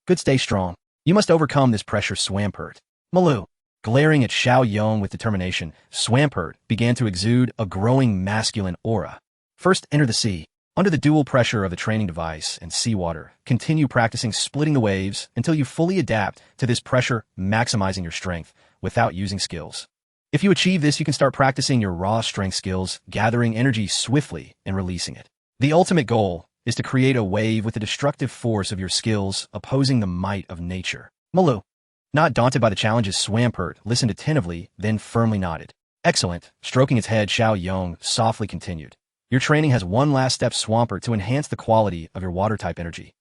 Good, stay strong. You must overcome this pressure, Swampert. Maloo." Glaring at Chen Yong with determination, Swampert began to exude a growing masculine aura. First, enter the sea. Under the dual pressure of the training device and seawater, continue practicing splitting the waves until you fully adapt to this pressure, maximizing your strength without using skills. If you achieve this, you can start practicing your raw strength skills, gathering energy swiftly and releasing it. The ultimate goal is to create a wave with the destructive force of your skills, opposing the might of nature. Maloo. Not daunted by the challenges, Swampert listened attentively, then firmly nodded. "Excellent." Stroking its head, Chen Yong softly continued. "Your training has one last step, Swampert, to enhance the quality of your water-type energy.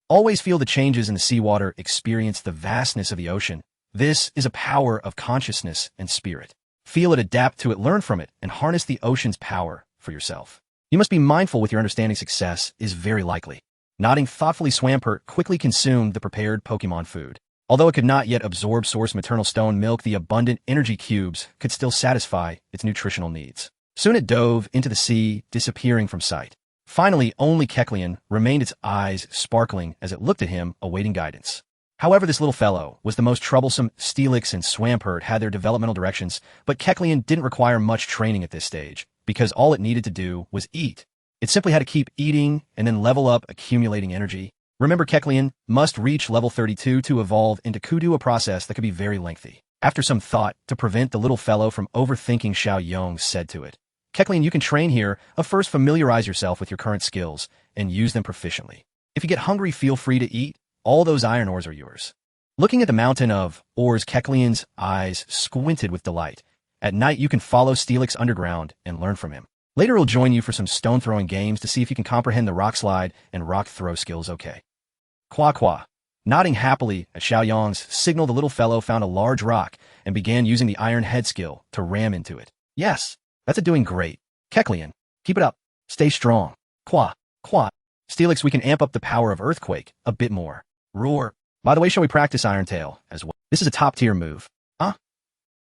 Always feel the changes in the seawater, experience the vastness of the ocean. This is a power of consciousness and spirit. Feel it, adapt to it, learn from it, and harness the ocean's power for yourself. You must be mindful with your understanding. Success is very likely." Nodding thoughtfully, Swampert quickly consumed the prepared Pokemon food. Although it could not yet absorb source maternal stone milk, the abundant energy cubes could still satisfy its nutritional needs. Soon it dove into the sea, disappearing from sight. Finally, only Kecleon remained, its eyes sparkling as it looked at him, awaiting guidance. However, this little fellow was the most troublesome. Steelix and Swampert had their developmental directions, but Kecleon didn't require much training at this stage, because all it needed to do was eat. It simply had to keep eating and then level up, accumulating energy. Remember, Kecleon must reach level 32 to evolve into Kudu, a process that could be very lengthy. After some thought to prevent the little fellow from overthinking, Chen Yong said to it, Kecleon, you can train here. First, familiarize yourself with your current skills and use them proficiently. If you get hungry, feel free to eat. All those iron ores are yours. Looking at the mountain of ores, Kecleon's eyes squinted with delight. At night, you can follow Steelix underground and learn from him. Later, he'll join you for some stone-throwing games to see if you can comprehend the rock slide and rock throw skills okay. Qua. Nodding happily at Xiao Yong's signal, the little fellow found a large rock and began using the iron head skill to ram into it. Yes, that's doing great. Kecleon, keep it up. Stay strong. Qua. Steelix, we can amp up the power of Earthquake a bit more. Roar. By the way, shall we practice Iron Tail as well? This is a top-tier move. Huh?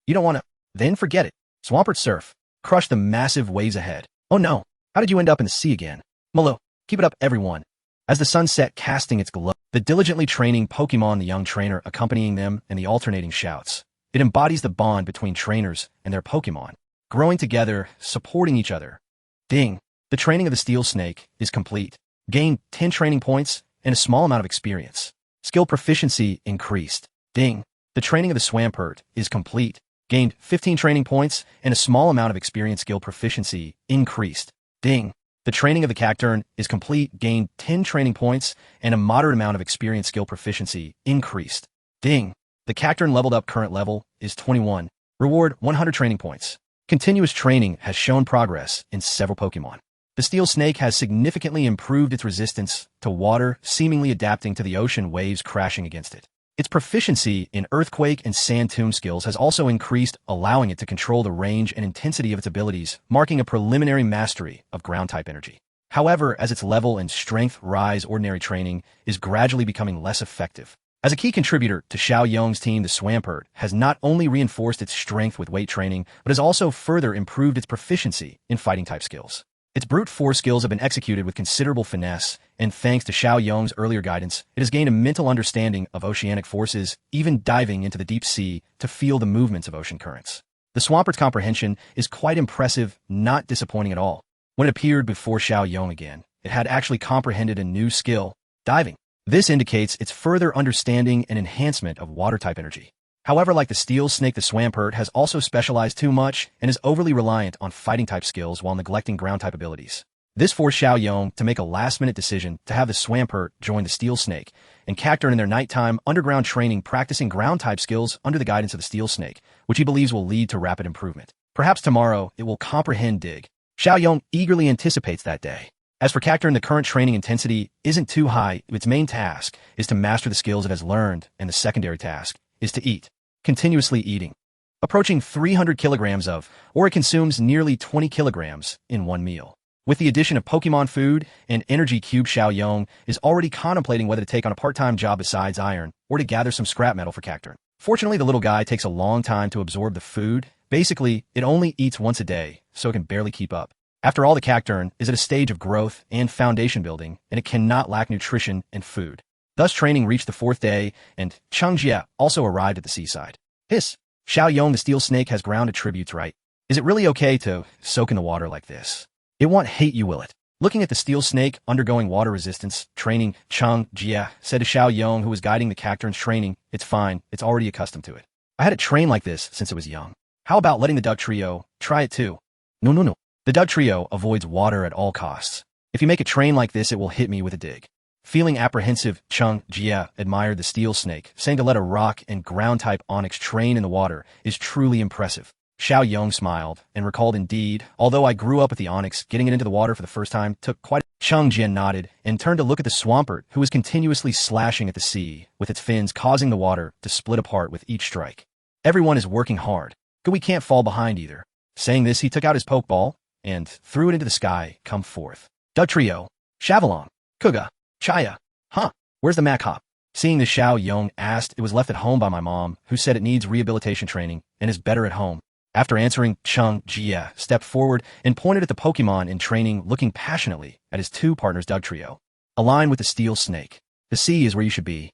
You don't want to? Then forget it. Swampert Surf. Crush the massive waves ahead. Oh no. How did you end up in the sea again? Malo, keep it up, everyone. As the sun set, casting its glow, the diligently training Pokemon, the young trainer accompanying them, and the alternating shouts. It embodies the bond between trainers and their Pokemon, growing together, supporting each other. Ding. The training of the Steel Snake is complete. Gain 10 training points and a small amount of experience. Skill proficiency increased. Ding. The training of the Swampert is complete. Gained 15 training points and a small amount of experience. Skill proficiency increased. Ding. The training of the Cacturn is complete. Gained 10 training points and a moderate amount of experience. Skill proficiency increased. Ding. The Cacturn leveled up. Current level is 21. Reward 100 training points. Continuous training has shown progress in several Pokemon. The Steel Snake has significantly improved its resistance to water, seemingly adapting to the ocean waves crashing against it. Its proficiency in Earthquake and Sand Tomb skills has also increased, allowing it to control the range and intensity of its abilities, marking a preliminary mastery of Ground-type energy. However, as its level and strength rise, ordinary training is gradually becoming less effective. As a key contributor to Xiao Yong's team, the Swampert has not only reinforced its strength with weight training, but has also further improved its proficiency in fighting-type skills. Its brute force skills have been executed with considerable finesse, and thanks to Xiao Yong's earlier guidance, it has gained a mental understanding of oceanic forces, even diving into the deep sea to feel the movements of ocean currents. The Swampert's comprehension is quite impressive, not disappointing at all. When it appeared before Xiao Yong again, it had actually comprehended a new skill, diving. This indicates its further understanding and enhancement of water-type energy. However, like the Steel Snake, the Swampert has also specialized too much and is overly reliant on fighting-type skills while neglecting ground-type abilities. This forced Xiao Yong to make a last-minute decision to have the Swampert join the Steel Snake and Cacturn in their nighttime underground training, practicing ground-type skills under the guidance of the Steel Snake, which he believes will lead to rapid improvement. Perhaps tomorrow it will comprehend Dig. Xiao Yong eagerly anticipates that day. As for Cacturn, the current training intensity isn't too high. Its main task is to master the skills it has learned, and the secondary task is to eat. Continuously eating. Approaching 300 kilograms of, or it consumes nearly 20 kilograms in one meal. With the addition of Pokemon food and energy cube, Xiao Yong is already contemplating whether to take on a part-time job besides iron, or to gather some scrap metal for Cacturn. Fortunately, the little guy takes a long time to absorb the food. Basically, it only eats once a day, so it can barely keep up. After all, the Cacturn is at a stage of growth and foundation building, and it cannot lack nutrition and food. Thus, training reached the 4th day, and Changjia also arrived at the seaside. Hiss! Xiao Yong, the Steel Snake, has ground attributes, right? Is it really okay to soak in the water like this? It won't hate you, will it? Looking at the Steel Snake undergoing water resistance training, Changjia said to Xiao Yong, who was guiding the Cacturn's training, "It's fine, it's already accustomed to it. I had it train like this since it was young. How about letting the Duck Trio try it too?" No. The Duck Trio avoids water at all costs. If you make it train like this, it will hit me with a dig. Feeling apprehensive, Changjia admired the Steel Snake, saying to let a rock and ground-type Onix train in the water is truly impressive. Xiao Yong smiled and recalled, indeed, although I grew up with the Onix, getting it into the water for the first time took quite a... Changjia nodded and turned to look at the Swampert, who was continuously slashing at the sea, with its fins causing the water to split apart with each strike. Everyone is working hard. Good, we can't fall behind either. Saying this, he took out his Pokeball and threw it into the sky. Come forth. Duck Trio. Shavalong. Kuga. Chaya. Huh, where's the Mac Hop? Seeing this, Xiao Yong asked. It was left at home by my mom, who said it needs rehabilitation training and is better at home. After answering, Changjia stepped forward and pointed at the Pokemon in training, looking passionately at his two partners. Duck Trio. Align with the Steel Snake. The sea is where you should be.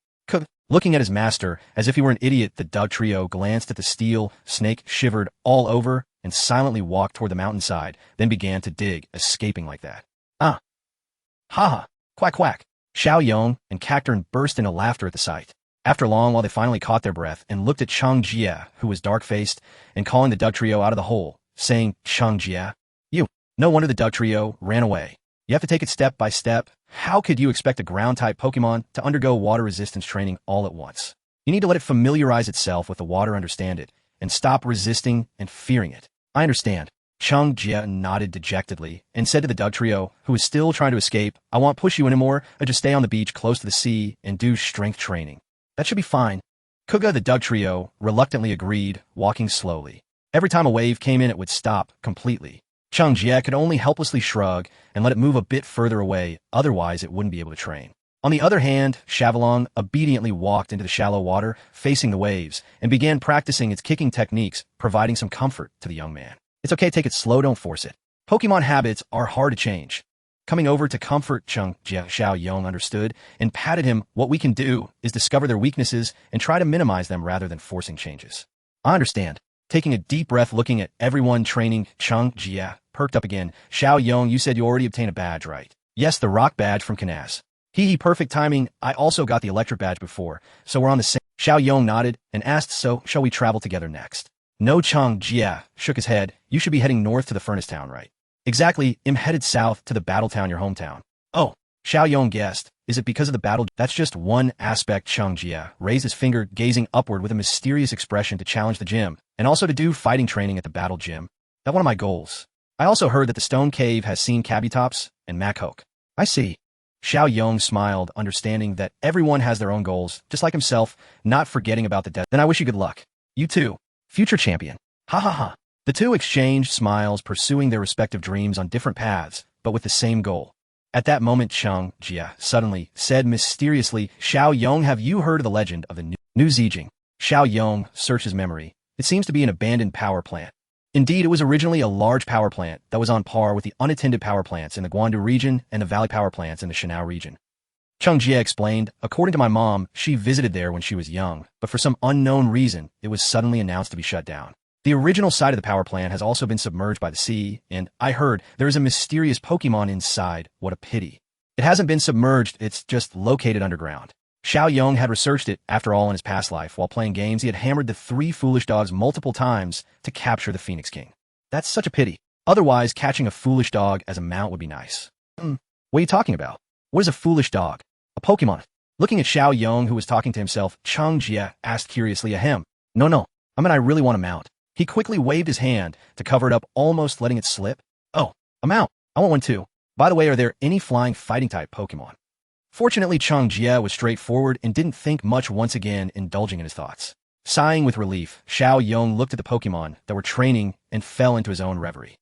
Looking at his master, as if he were an idiot, the Duck Trio glanced at the Steel Snake, shivered all over, and silently walked toward the mountainside, then began to dig, escaping like that. Ah. Ha. Quack quack. Xiao Yong and Cacturn burst into laughter at the sight. After long, while they finally caught their breath and looked at Changjia, who was dark-faced, and calling the Duck Trio out of the hole, saying, "Changjia, you." No wonder the Doug trio ran away. You have to take it step by step. How could you expect a ground-type Pokemon to undergo water resistance training all at once? You need to let it familiarize itself with the water, understand it, and stop resisting and fearing it. I understand. Chen Yong nodded dejectedly and said to the Doug trio, who was still trying to escape, I won't push you anymore. I just stay on the beach close to the sea and do strength training. That should be fine. Kuga, the Doug trio, reluctantly agreed, walking slowly. Every time a wave came in, it would stop completely. Chen Yong could only helplessly shrug and let it move a bit further away, otherwise it wouldn't be able to train. On the other hand, Chevelong obediently walked into the shallow water, facing the waves, and began practicing its kicking techniques, providing some comfort to the young man. It's okay, take it slow, don't force it. Pokemon habits are hard to change. Coming over to comfort Chen Yong understood and patted him. What we can do is discover their weaknesses and try to minimize them rather than forcing changes. I understand. Taking a deep breath, looking at everyone training, Chen Yong perked up again. Yong, you said you already obtained a badge, right? Yes, the rock badge from Knaz. Perfect timing. I also got the electric badge before, so we're on the same. Yong nodded and asked, so shall we travel together next? No, Chen Yong shook his head. You should be heading north to the Furnace Town, right? Exactly, I'm headed south to the Battle Town, your hometown. Oh, Yong guessed. Is it because of the battle? That's just one aspect. Chen Yong raised his finger, gazing upward with a mysterious expression to challenge the gym, and also to do fighting training at the battle gym. That's one of my goals. I also heard that the Stone Cave has seen Kabutops and Machoke. I see. Yong smiled, understanding that everyone has their own goals, just like himself, not forgetting about the death. Then I wish you good luck. You too. Future champion. Ha ha ha. The two exchanged smiles, pursuing their respective dreams on different paths, but with the same goal. At that moment, Chen Yong suddenly said mysteriously, Yong, have you heard of the legend of the new Zijing? Yong searched his memory. It seems to be an abandoned power plant. Indeed, it was originally a large power plant that was on par with the unattended power plants in the Guandu region and the valley power plants in the Shanao region. Chen Yong explained, according to my mom, she visited there when she was young, but for some unknown reason, it was suddenly announced to be shut down. The original site of the power plant has also been submerged by the sea, and I heard there is a mysterious Pokemon inside. What a pity. It hasn't been submerged, it's just located underground. Yong had researched it. After all, in his past life, while playing games, he had hammered the 3 foolish dogs multiple times to capture the Phoenix King. That's such a pity. Otherwise, catching a foolish dog as a mount would be nice. What are you talking about? What is a foolish dog? A Pokemon. Looking at Yong, who was talking to himself, Chen Yong asked curiously, ahem. No. I really want a mount. He quickly waved his hand to cover it up, almost letting it slip. Oh, a mount. I want one too. By the way, are there any flying fighting-type Pokemon? Fortunately, Chen Yong was straightforward and didn't think much, once again indulging in his thoughts. Sighing with relief, Yong looked at the Pokemon that were training and fell into his own reverie.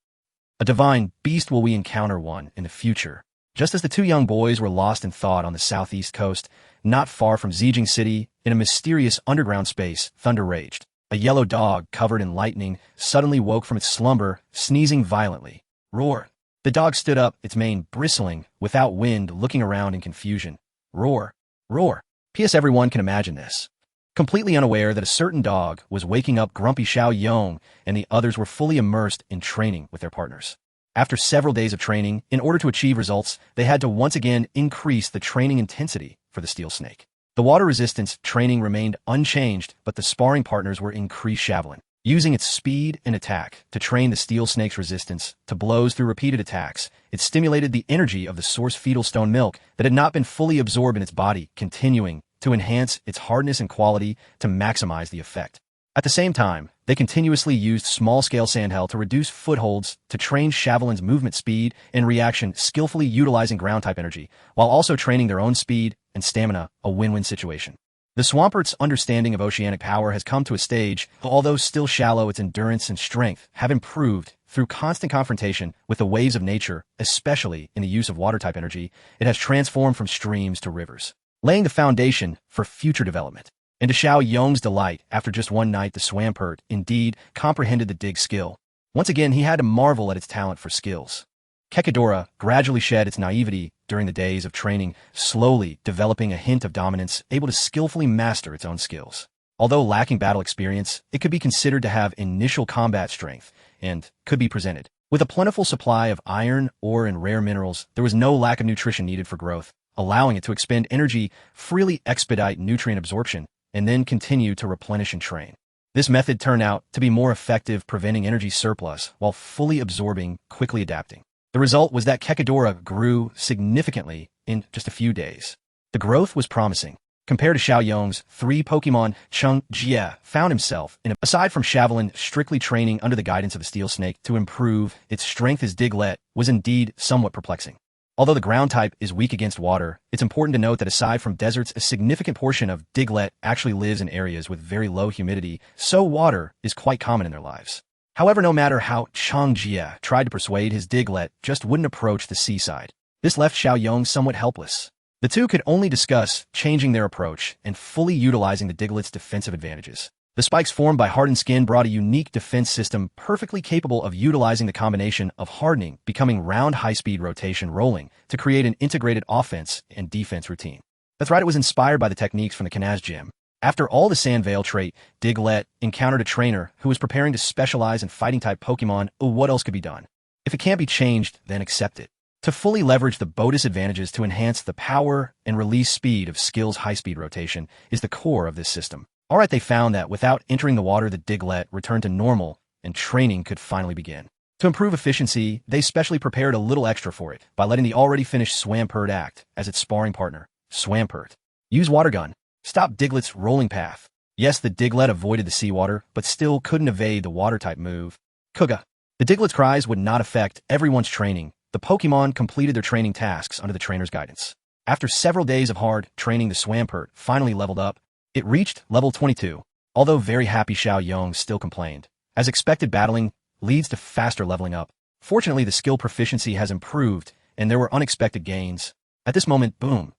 A divine beast, will we encounter one in the future? Just as the two young boys were lost in thought on the southeast coast, not far from Zijing City, in a mysterious underground space, thunder raged. A yellow dog, covered in lightning, suddenly woke from its slumber, sneezing violently. Roar. The dog stood up, its mane bristling, without wind, looking around in confusion. Roar. Roar. P.S. Everyone can imagine this. Completely unaware that a certain dog was waking up grumpy Yong, and the others were fully immersed in training with their partners. After several days of training, in order to achieve results, they had to once again increase the training intensity for the Steel Snake. The water resistance training remained unchanged, but the sparring partners were increased Chevelong, using its speed and attack to train the Steel Snake's resistance to blows through repeated attacks. It stimulated the energy of the source fetal stone milk that had not been fully absorbed in its body, continuing to enhance its hardness and quality to maximize the effect. At the same time, they continuously used small-scale sandhell to reduce footholds to train Chevelong's movement speed and reaction, skillfully utilizing ground-type energy, while also training their own speed and stamina, a win-win situation. The Swampert's understanding of oceanic power has come to a stage, although still shallow, its endurance and strength have improved through constant confrontation with the waves of nature, especially in the use of water-type energy. It has transformed from streams to rivers, laying the foundation for future development. And to Yong's delight, after just one night, the Swampert indeed comprehended the dig skill. Once again, he had to marvel at its talent for skills. Kekadora gradually shed its naivety during the days of training, slowly developing a hint of dominance, able to skillfully master its own skills. Although lacking battle experience, it could be considered to have initial combat strength and could be presented. With a plentiful supply of iron, ore, and rare minerals, there was no lack of nutrition needed for growth, allowing it to expend energy, freely expedite nutrient absorption, and then continue to replenish and train. This method turned out to be more effective, preventing energy surplus while fully absorbing, quickly adapting. The result was that Kekadora grew significantly in just a few days. The growth was promising. Compared to Xiao Yong's 3 Pokemon, Cheng Jie found himself aside from Shavelin strictly training under the guidance of the Steel Snake to improve its strength, as Diglett was indeed somewhat perplexing. Although the ground type is weak against water, it's important to note that aside from deserts, a significant portion of Diglett actually lives in areas with very low humidity, so water is quite common in their lives. However, no matter how Cheng Jie tried to persuade his Diglett, just wouldn't approach the seaside. This left Xiao Yong somewhat helpless. The two could only discuss changing their approach and fully utilizing the Diglett's defensive advantages. The spikes formed by hardened skin brought a unique defense system perfectly capable of utilizing the combination of hardening, becoming round high-speed rotation rolling to create an integrated offense and defense routine. That's right, it was inspired by the techniques from the Kanaz Gym. After all the Sandvale trait, Diglett encountered a trainer who was preparing to specialize in fighting-type Pokemon. What else could be done? If it can't be changed, then accept it. To fully leverage the bonus advantages to enhance the power and release speed of skills, high-speed rotation is the core of this system. Alright, they found that without entering the water, the Diglett returned to normal and training could finally begin. To improve efficiency, they specially prepared a little extra for it by letting the already finished Swampert act as its sparring partner. Swampert. Use Water Gun. Stop Diglett's rolling path. Yes, the Diglett avoided the seawater, but still couldn't evade the water-type move. Kuga. The Diglett's cries would not affect everyone's training. The Pokemon completed their training tasks under the trainer's guidance. After several days of hard training, the Swampert finally leveled up. It reached level 22. Although very happy, Xiao Yong still complained. As expected, battling leads to faster leveling up. Fortunately, the skill proficiency has improved, and there were unexpected gains. At this moment, boom.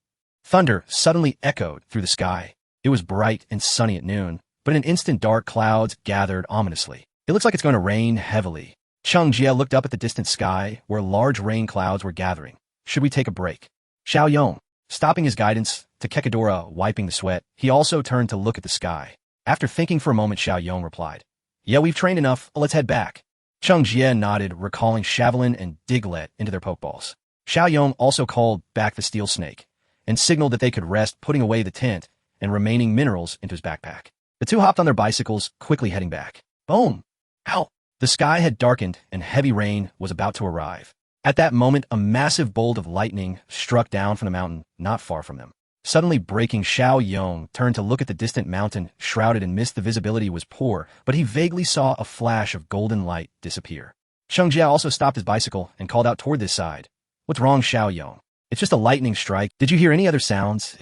Thunder suddenly echoed through the sky. It was bright and sunny at noon, but in an instant dark clouds gathered ominously. It looks like it's going to rain heavily. Cheng Jie looked up at the distant sky, where large rain clouds were gathering. Should we take a break? Xiao Yong, stopping his guidance to Kekadora, wiping the sweat, he also turned to look at the sky. After thinking for a moment, Xiao Yong replied, "Yeah, we've trained enough. Let's head back." Cheng Jie nodded, recalling Shavelin and Diglett into their Pokeballs. Xiao Yong also called back the Steel Snake and signaled that they could rest, putting away the tent and remaining minerals into his backpack. The two hopped on their bicycles, quickly heading back. Boom! Ow! The sky had darkened and heavy rain was about to arrive. At that moment, a massive bolt of lightning struck down from the mountain not far from them. Suddenly breaking, Xiao Yong turned to look at the distant mountain, shrouded in mist. The visibility was poor, but he vaguely saw a flash of golden light disappear. Cheng Jie also stopped his bicycle and called out toward this side. "What's wrong, Xiao Yong? It's just a lightning strike. Did you hear any other sounds?"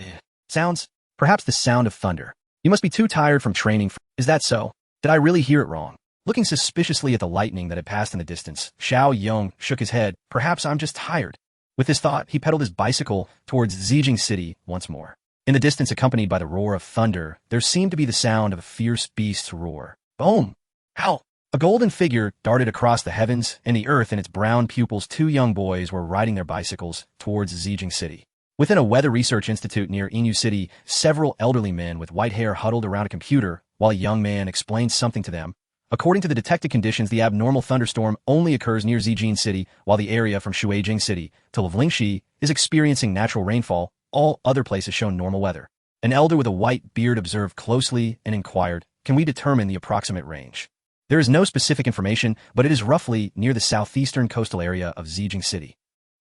Sounds? Perhaps the sound of thunder. You must be too tired from training. Is that so? Did I really hear it wrong? Looking suspiciously at the lightning that had passed in the distance, Xiao Yong shook his head. Perhaps I'm just tired. With this thought, he pedaled his bicycle towards Zijing City once more. In the distance, accompanied by the roar of thunder, there seemed to be the sound of a fierce beast's roar. Boom! Ow! A golden figure darted across the heavens and the earth, and its brown pupils. 2 young boys were riding their bicycles towards Zijing City. Within a weather research institute near Inu City, several elderly men with white hair huddled around a computer while a young man explained something to them. According to the detected conditions, the abnormal thunderstorm only occurs near Zijing City, while the area from Shuijing City to Livlingshi is experiencing natural rainfall. All other places show normal weather. An elder with a white beard observed closely and inquired, "Can we determine the approximate range?" There is no specific information, but it is roughly near the southeastern coastal area of Zijing City.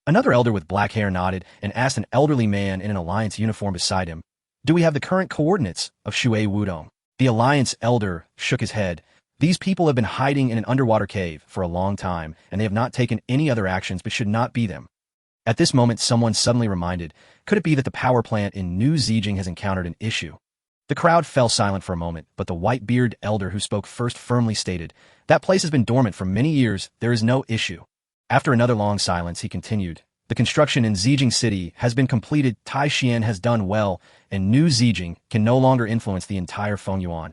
Another elder with black hair nodded and asked an elderly man in an Alliance uniform beside him, "Do we have the current coordinates of Shui Wudong?" The Alliance elder shook his head. "These people have been hiding in an underwater cave for a long time, and they have not taken any other actions but should not be them." At this moment, someone suddenly reminded, could it be that the power plant in New Zijing has encountered an issue? The crowd fell silent for a moment, but the white-bearded elder who spoke first firmly stated, "That place has been dormant for many years. There is no issue." After another long silence, he continued, "The construction in Zijing City has been completed. Tai Xian has done well, and New Zijing can no longer influence the entire Fengyuan."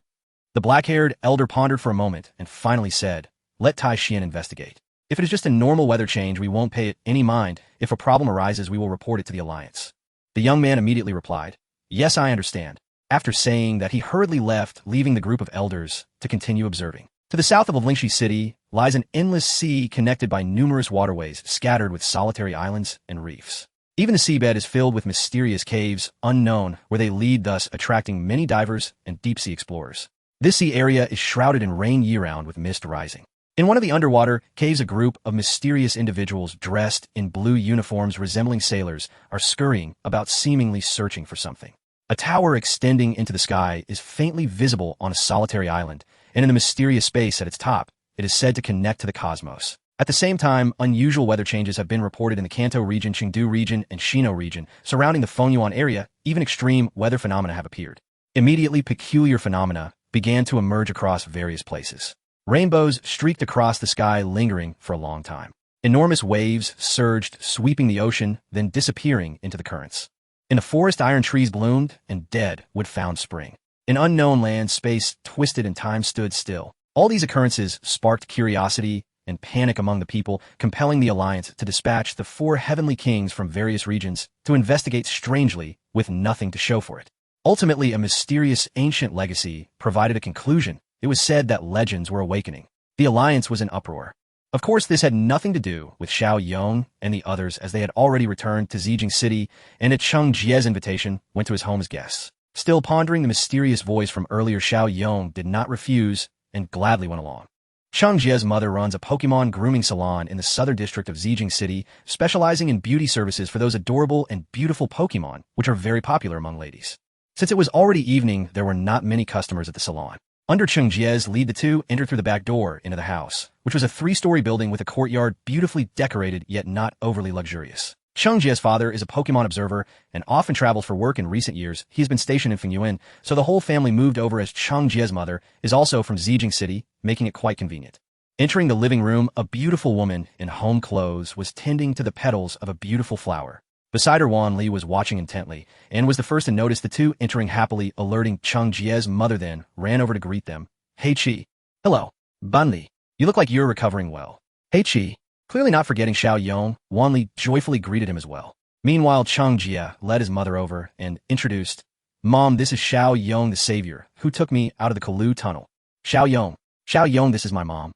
The black-haired elder pondered for a moment and finally said, "Let Tai Xian investigate. If it is just a normal weather change, we won't pay it any mind. If a problem arises, we will report it to the Alliance." The young man immediately replied, "Yes, I understand." After saying that, he hurriedly left, leaving the group of elders to continue observing. To the south of Livlingshi City lies an endless sea connected by numerous waterways scattered with solitary islands and reefs. Even the seabed is filled with mysterious caves, unknown where they lead, thus attracting many divers and deep-sea explorers. This sea area is shrouded in rain year-round with mist rising. In one of the underwater caves, a group of mysterious individuals dressed in blue uniforms resembling sailors are scurrying about, seemingly searching for something. A tower extending into the sky is faintly visible on a solitary island, and in the mysterious space at its top, it is said to connect to the cosmos. At the same time, unusual weather changes have been reported in the Kanto region, Chengdu region, and Shino region surrounding the Fenyuan area. Even extreme weather phenomena have appeared. Immediately, peculiar phenomena began to emerge across various places. Rainbows streaked across the sky, lingering for a long time. Enormous waves surged, sweeping the ocean, then disappearing into the currents. In the forest, iron trees bloomed, and dead wood found spring. In unknown lands, space twisted and time stood still. All these occurrences sparked curiosity and panic among the people, compelling the Alliance to dispatch the 4 heavenly kings from various regions to investigate strangely with nothing to show for it. Ultimately, a mysterious ancient legacy provided a conclusion. It was said that legends were awakening. The Alliance was in uproar. Of course, this had nothing to do with Chen Yong and the others, as they had already returned to Zijing City and at Cheng Jie's invitation went to his home as guests. Still pondering the mysterious voice from earlier, Chen Yong did not refuse and gladly went along. Cheng Jie's mother runs a Pokemon grooming salon in the southern district of Zijing City, specializing in beauty services for those adorable and beautiful Pokemon, which are very popular among ladies. Since it was already evening, there were not many customers at the salon. Under Cheng Jie's lead, the two entered through the back door into the house, which was a 3-story building with a courtyard beautifully decorated yet not overly luxurious. Cheng Jie's father is a Pokemon observer and often travels for work. In recent years, he has been stationed in Fenyuan, so the whole family moved over, as Cheng Jie's mother is also from Zijing City, making it quite convenient. Entering the living room, a beautiful woman in home clothes was tending to the petals of a beautiful flower. Beside her, Wan Li was watching intently, and was the first to notice the two entering happily, alerting Cheng Jie's mother, then ran over to greet them. Hey Chi. Hello. Ban Li. You look like you're recovering well. Hey Chi. Clearly not forgetting Xiao Yong, Wan Li joyfully greeted him as well. Meanwhile, Cheng Jie led his mother over and introduced, Mom, this is Xiao Yong, the savior, who took me out of the Kalu tunnel. Xiao Yong, this is my mom.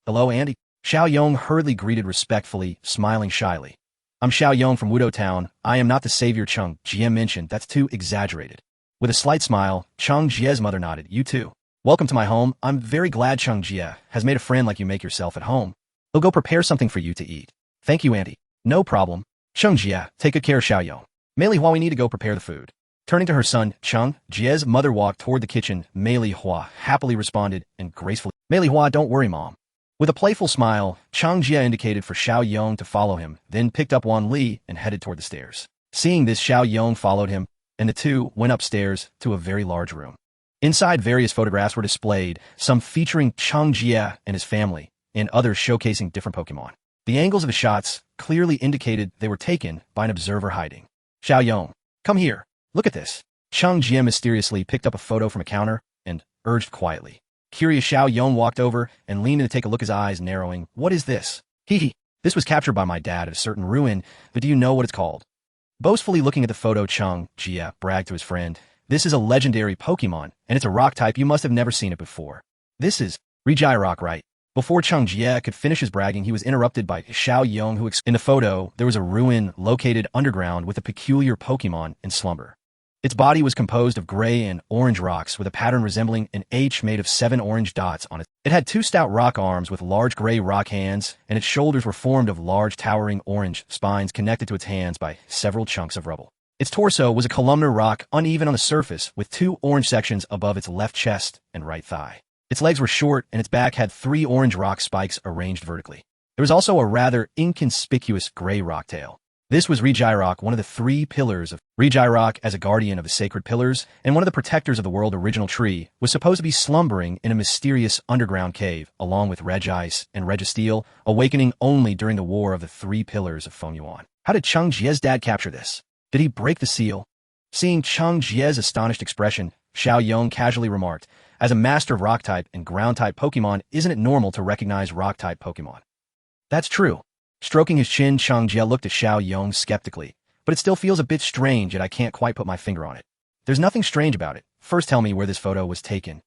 Hello, Andy. Xiao Yong hurriedly greeted respectfully, smiling shyly. I'm Xiao Yong from Wudou Town. I am not the savior Cheng Jie mentioned. That's too exaggerated. With a slight smile, Cheng Jie's mother nodded. You too. Welcome to my home. I'm very glad Cheng Jie has made a friend like you make yourself at home. He'll go prepare something for you to eat. Thank you, Auntie. No problem. Cheng Jie, take good care of Xiao Yong. Mei Hua, we need to go prepare the food. Turning to her son, Cheng Jie's mother walked toward the kitchen. Mei Hua happily responded and gracefully, Mei Hua, don't worry, Mom. With a playful smile, Cheng Jie indicated for Xiao Yong to follow him, then picked up Wan Li and headed toward the stairs. Seeing this, Xiao Yong followed him, and the two went upstairs to a very large room. Inside, various photographs were displayed, some featuring Cheng Jie and his family, and others showcasing different Pokemon. The angles of the shots clearly indicated they were taken by an observer hiding. Xiao Yong, come here. Look at this. Cheng Jie mysteriously picked up a photo from a counter and urged quietly. Curious, Xiao Yong walked over and leaned in to take a look, his eyes narrowing. What is this? Hee. This was captured by my dad at a certain ruin, but do you know what it's called? Boastfully looking at the photo, Cheng Jie bragged to his friend. This is a legendary Pokemon, and it's a rock type. You must have never seen it before. This is Regirock, right? Before Cheng Jie could finish his bragging, he was interrupted by Xiao Yong, who in the photo, there was a ruin located underground with a peculiar Pokemon in slumber. Its body was composed of gray and orange rocks with a pattern resembling an H made of 7 orange dots on it. It had 2 stout rock arms with large gray rock hands, and its shoulders were formed of large towering orange spines connected to its hands by several chunks of rubble. Its torso was a columnar rock, uneven on the surface, with 2 orange sections above its left chest and right thigh. Its legs were short, and its back had 3 orange rock spikes arranged vertically. There was also a rather inconspicuous gray rock tail. This was Regirock, one of the 3 pillars of Regirock. As a guardian of the sacred pillars and one of the protectors of the world original tree, was supposed to be slumbering in a mysterious underground cave, along with Regice and Registeel, awakening only during the War of the 3 Pillars of Fenyuan. How did Cheng Jie's dad capture this? Did he break the seal? Seeing Cheng Jie's astonished expression, Xiao Yong casually remarked, as a master of rock-type and ground-type Pokemon, isn't it normal to recognize rock-type Pokemon? That's true. Stroking his chin, Cheng Jie looked at Xiao Yong skeptically. But it still feels a bit strange, yet I can't quite put my finger on it. There's nothing strange about it. First tell me where this photo was taken.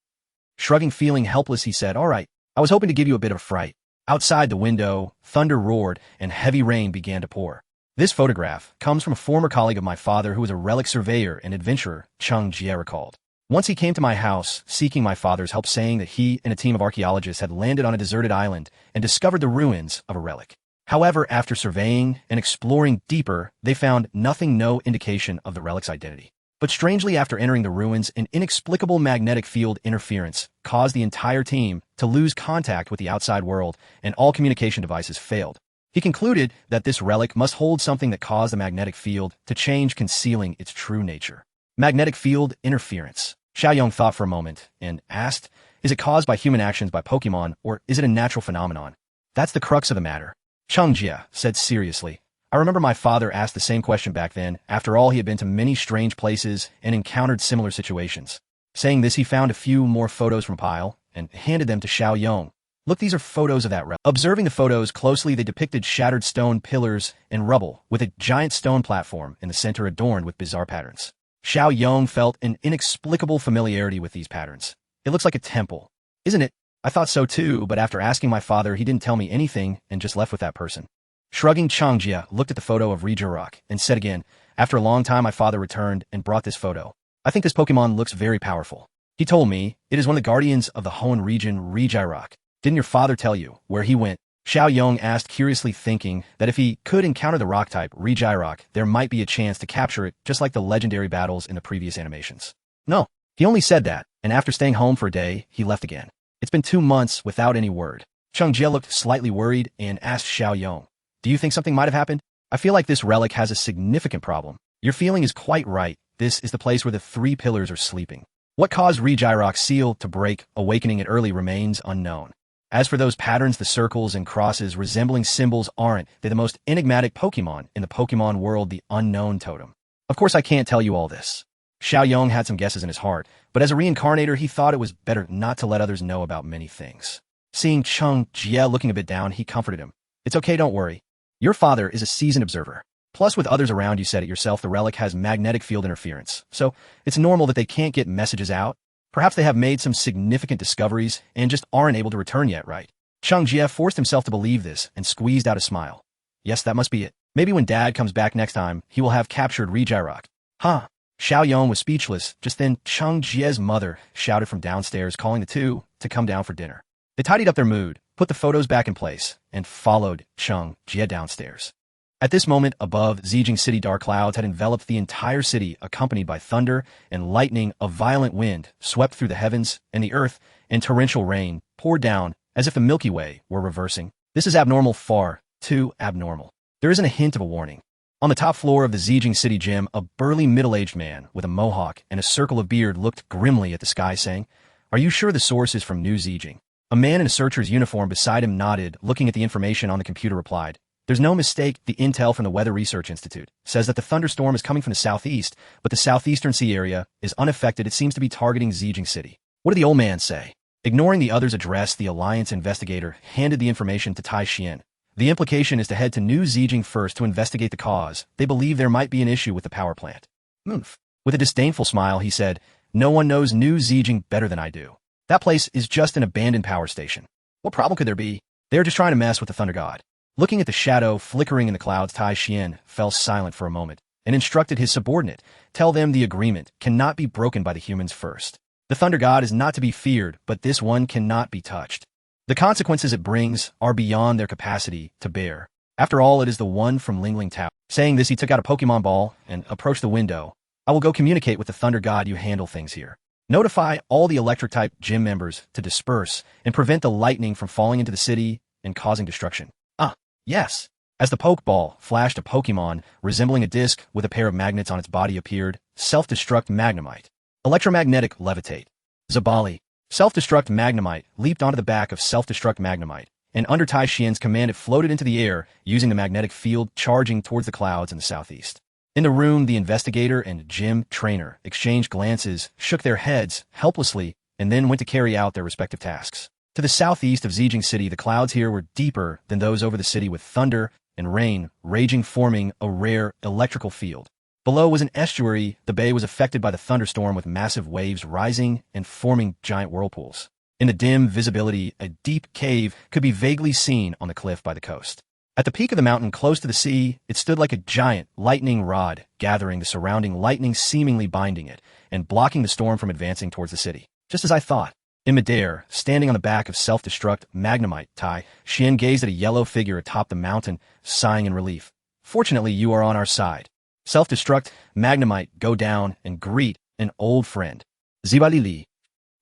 Shrugging, feeling helpless, he said, all right, I was hoping to give you a bit of a fright. Outside the window, thunder roared and heavy rain began to pour. This photograph comes from a former colleague of my father who was a relic surveyor and adventurer, Cheng Jie recalled. Once he came to my house, seeking my father's help, saying that he and a team of archaeologists had landed on a deserted island and discovered the ruins of a relic. However, after surveying and exploring deeper, they found nothing, no indication of the relic's identity. But strangely, after entering the ruins, an inexplicable magnetic field interference caused the entire team to lose contact with the outside world, and all communication devices failed. He concluded that this relic must hold something that caused the magnetic field to change, concealing its true nature. Magnetic field interference. Xiao Yong thought for a moment and asked, is it caused by human actions by Pokemon, or is it a natural phenomenon? That's the crux of the matter. Cheng Jie said seriously. I remember my father asked the same question back then. After all, he had been to many strange places and encountered similar situations. Saying this, he found a few more photos from a pile and handed them to Xiao Yong. Look, these are photos of that relic. Observing the photos closely, they depicted shattered stone pillars and rubble, with a giant stone platform in the center adorned with bizarre patterns. Xiao Yong felt an inexplicable familiarity with these patterns. It looks like a temple. Isn't it? I thought so too, but after asking my father, he didn't tell me anything and just left with that person. Shrugging, Cheng Jie looked at the photo of Regirock and said again, after a long time my father returned and brought this photo. I think this Pokemon looks very powerful. He told me it is one of the guardians of the Hoenn region, Regirock. Didn't your father tell you where he went? Xiao Yong asked, curiously, thinking that if he could encounter the rock-type Regirock, there might be a chance to capture it, just like the legendary battles in the previous animations. No, he only said that, and after staying home for a day, he left again. It's been 2 months without any word. Cheng Jie looked slightly worried and asked Xiao Yong, do you think something might have happened? I feel like this relic has a significant problem. Your feeling is quite right. This is the place where the 3 pillars are sleeping. What caused Regirock's seal to break, awakening it early, remains unknown. As for those patterns, the circles and crosses resembling symbols, aren't they the most enigmatic Pokemon in the Pokemon world, the unknown totem? Of course I can't tell you all this. Xiao Yong had some guesses in his heart, but as a reincarnator he thought it was better not to let others know about many things. Seeing Cheng Jie looking a bit down, he comforted him. It's okay, don't worry. Your father is a seasoned observer. Plus, with others around, you said it yourself, the relic has magnetic field interference, so it's normal that they can't get messages out. Perhaps they have made some significant discoveries and just aren't able to return yet, right? Cheng Jie forced himself to believe this and squeezed out a smile. Yes, that must be it. Maybe when Dad comes back next time, he will have captured Regirock. Huh? Xiao Yong was speechless. Just then, Cheng Jie's mother shouted from downstairs, calling the two to come down for dinner. They tidied up their mood, put the photos back in place, and followed Cheng Jie downstairs. At this moment, above Zijing City, dark clouds had enveloped the entire city, accompanied by thunder and lightning. A violent wind swept through the heavens, and the earth, and torrential rain poured down as if the Milky Way were reversing. This is abnormal, far too abnormal. There isn't a hint of a warning. On the top floor of the Zijing City gym, a burly middle-aged man with a mohawk and a circle of beard looked grimly at the sky, saying, "Are you sure the source is from New Zijing?" A man in a searcher's uniform beside him nodded, looking at the information on the computer, replied, "There's no mistake. The intel from the Weather Research Institute says that the thunderstorm is coming from the southeast, but the southeastern sea area is unaffected. It seems to be targeting Zijing City." What did the old man say? Ignoring the other's address, the Alliance investigator handed the information to Tai Xian. The implication is to head to New Zijing first to investigate the cause. They believe there might be an issue with the power plant. Oomph. With a disdainful smile, he said, "No one knows New Zijing better than I do. That place is just an abandoned power station. What problem could there be? They're just trying to mess with the Thunder God." Looking at the shadow flickering in the clouds, Tai Xian fell silent for a moment and instructed his subordinate, "Tell them the agreement cannot be broken by the humans first. The Thunder God is not to be feared, but this one cannot be touched. The consequences it brings are beyond their capacity to bear. After all, it is the one from Lingling Tower." Saying this, he took out a Pokemon ball and approached the window. "I will go communicate with the Thunder God. You handle things here. Notify all the electric-type gym members to disperse and prevent the lightning from falling into the city and causing destruction." "Ah, yes." As the Pokeball flashed, a Pokemon resembling a disc with a pair of magnets on its body appeared. Self-destruct Magnemite. Electromagnetic levitate. Zabali. Self-destruct Magnemite leaped onto the back of self-destruct Magnemite, and under Tai Xian's command it floated into the air, using the magnetic field charging towards the clouds in the southeast. In the room, the investigator and gym trainer exchanged glances, shook their heads helplessly, and then went to carry out their respective tasks. To the southeast of Zijing City, the clouds here were deeper than those over the city, with thunder and rain raging, forming a rare electrical field. Below was an estuary. The bay was affected by the thunderstorm, with massive waves rising and forming giant whirlpools. In the dim visibility, a deep cave could be vaguely seen on the cliff by the coast. At the peak of the mountain close to the sea, it stood like a giant lightning rod, gathering the surrounding lightning, seemingly binding it, and blocking the storm from advancing towards the city. Just as I thought. In midair, standing on the back of self-destruct Magnemite Tai, Xian gazed at a yellow figure atop the mountain, sighing in relief. Fortunately, you are on our side. Self-destruct Magnemite, go down and greet an old friend. Zibalili.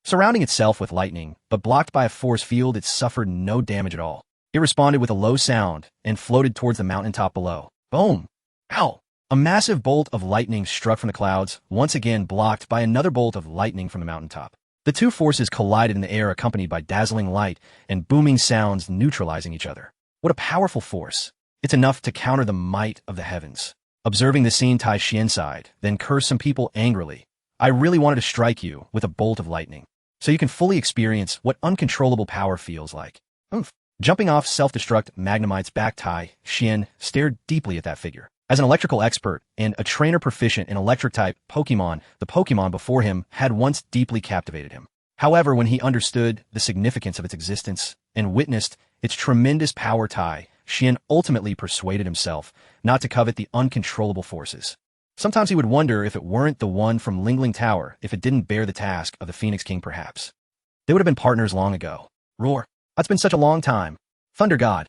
Surrounding itself with lightning, but blocked by a force field, it suffered no damage at all. It responded with a low sound and floated towards the mountaintop below. Boom! Ow! A massive bolt of lightning struck from the clouds, once again blocked by another bolt of lightning from the mountaintop. The two forces collided in the air, accompanied by dazzling light and booming sounds neutralizing each other. What a powerful force. It's enough to counter the might of the heavens. Observing the scene, Tai Xian sighed, then cursed some people angrily. I really wanted to strike you with a bolt of lightning, so you can fully experience what uncontrollable power feels like. Oomph. Jumping off self-destruct Magnemite's back, Tai Xian stared deeply at that figure. As an electrical expert and a trainer proficient in electric-type Pokémon, the Pokémon before him had once deeply captivated him. However, when he understood the significance of its existence and witnessed its tremendous power, Tai Xian ultimately persuaded himself not to covet the uncontrollable forces. Sometimes he would wonder if it weren't the one from Lingling Tower, if it didn't bear the task of the Phoenix King perhaps. They would have been partners long ago. Roar. It's been such a long time. Thunder God.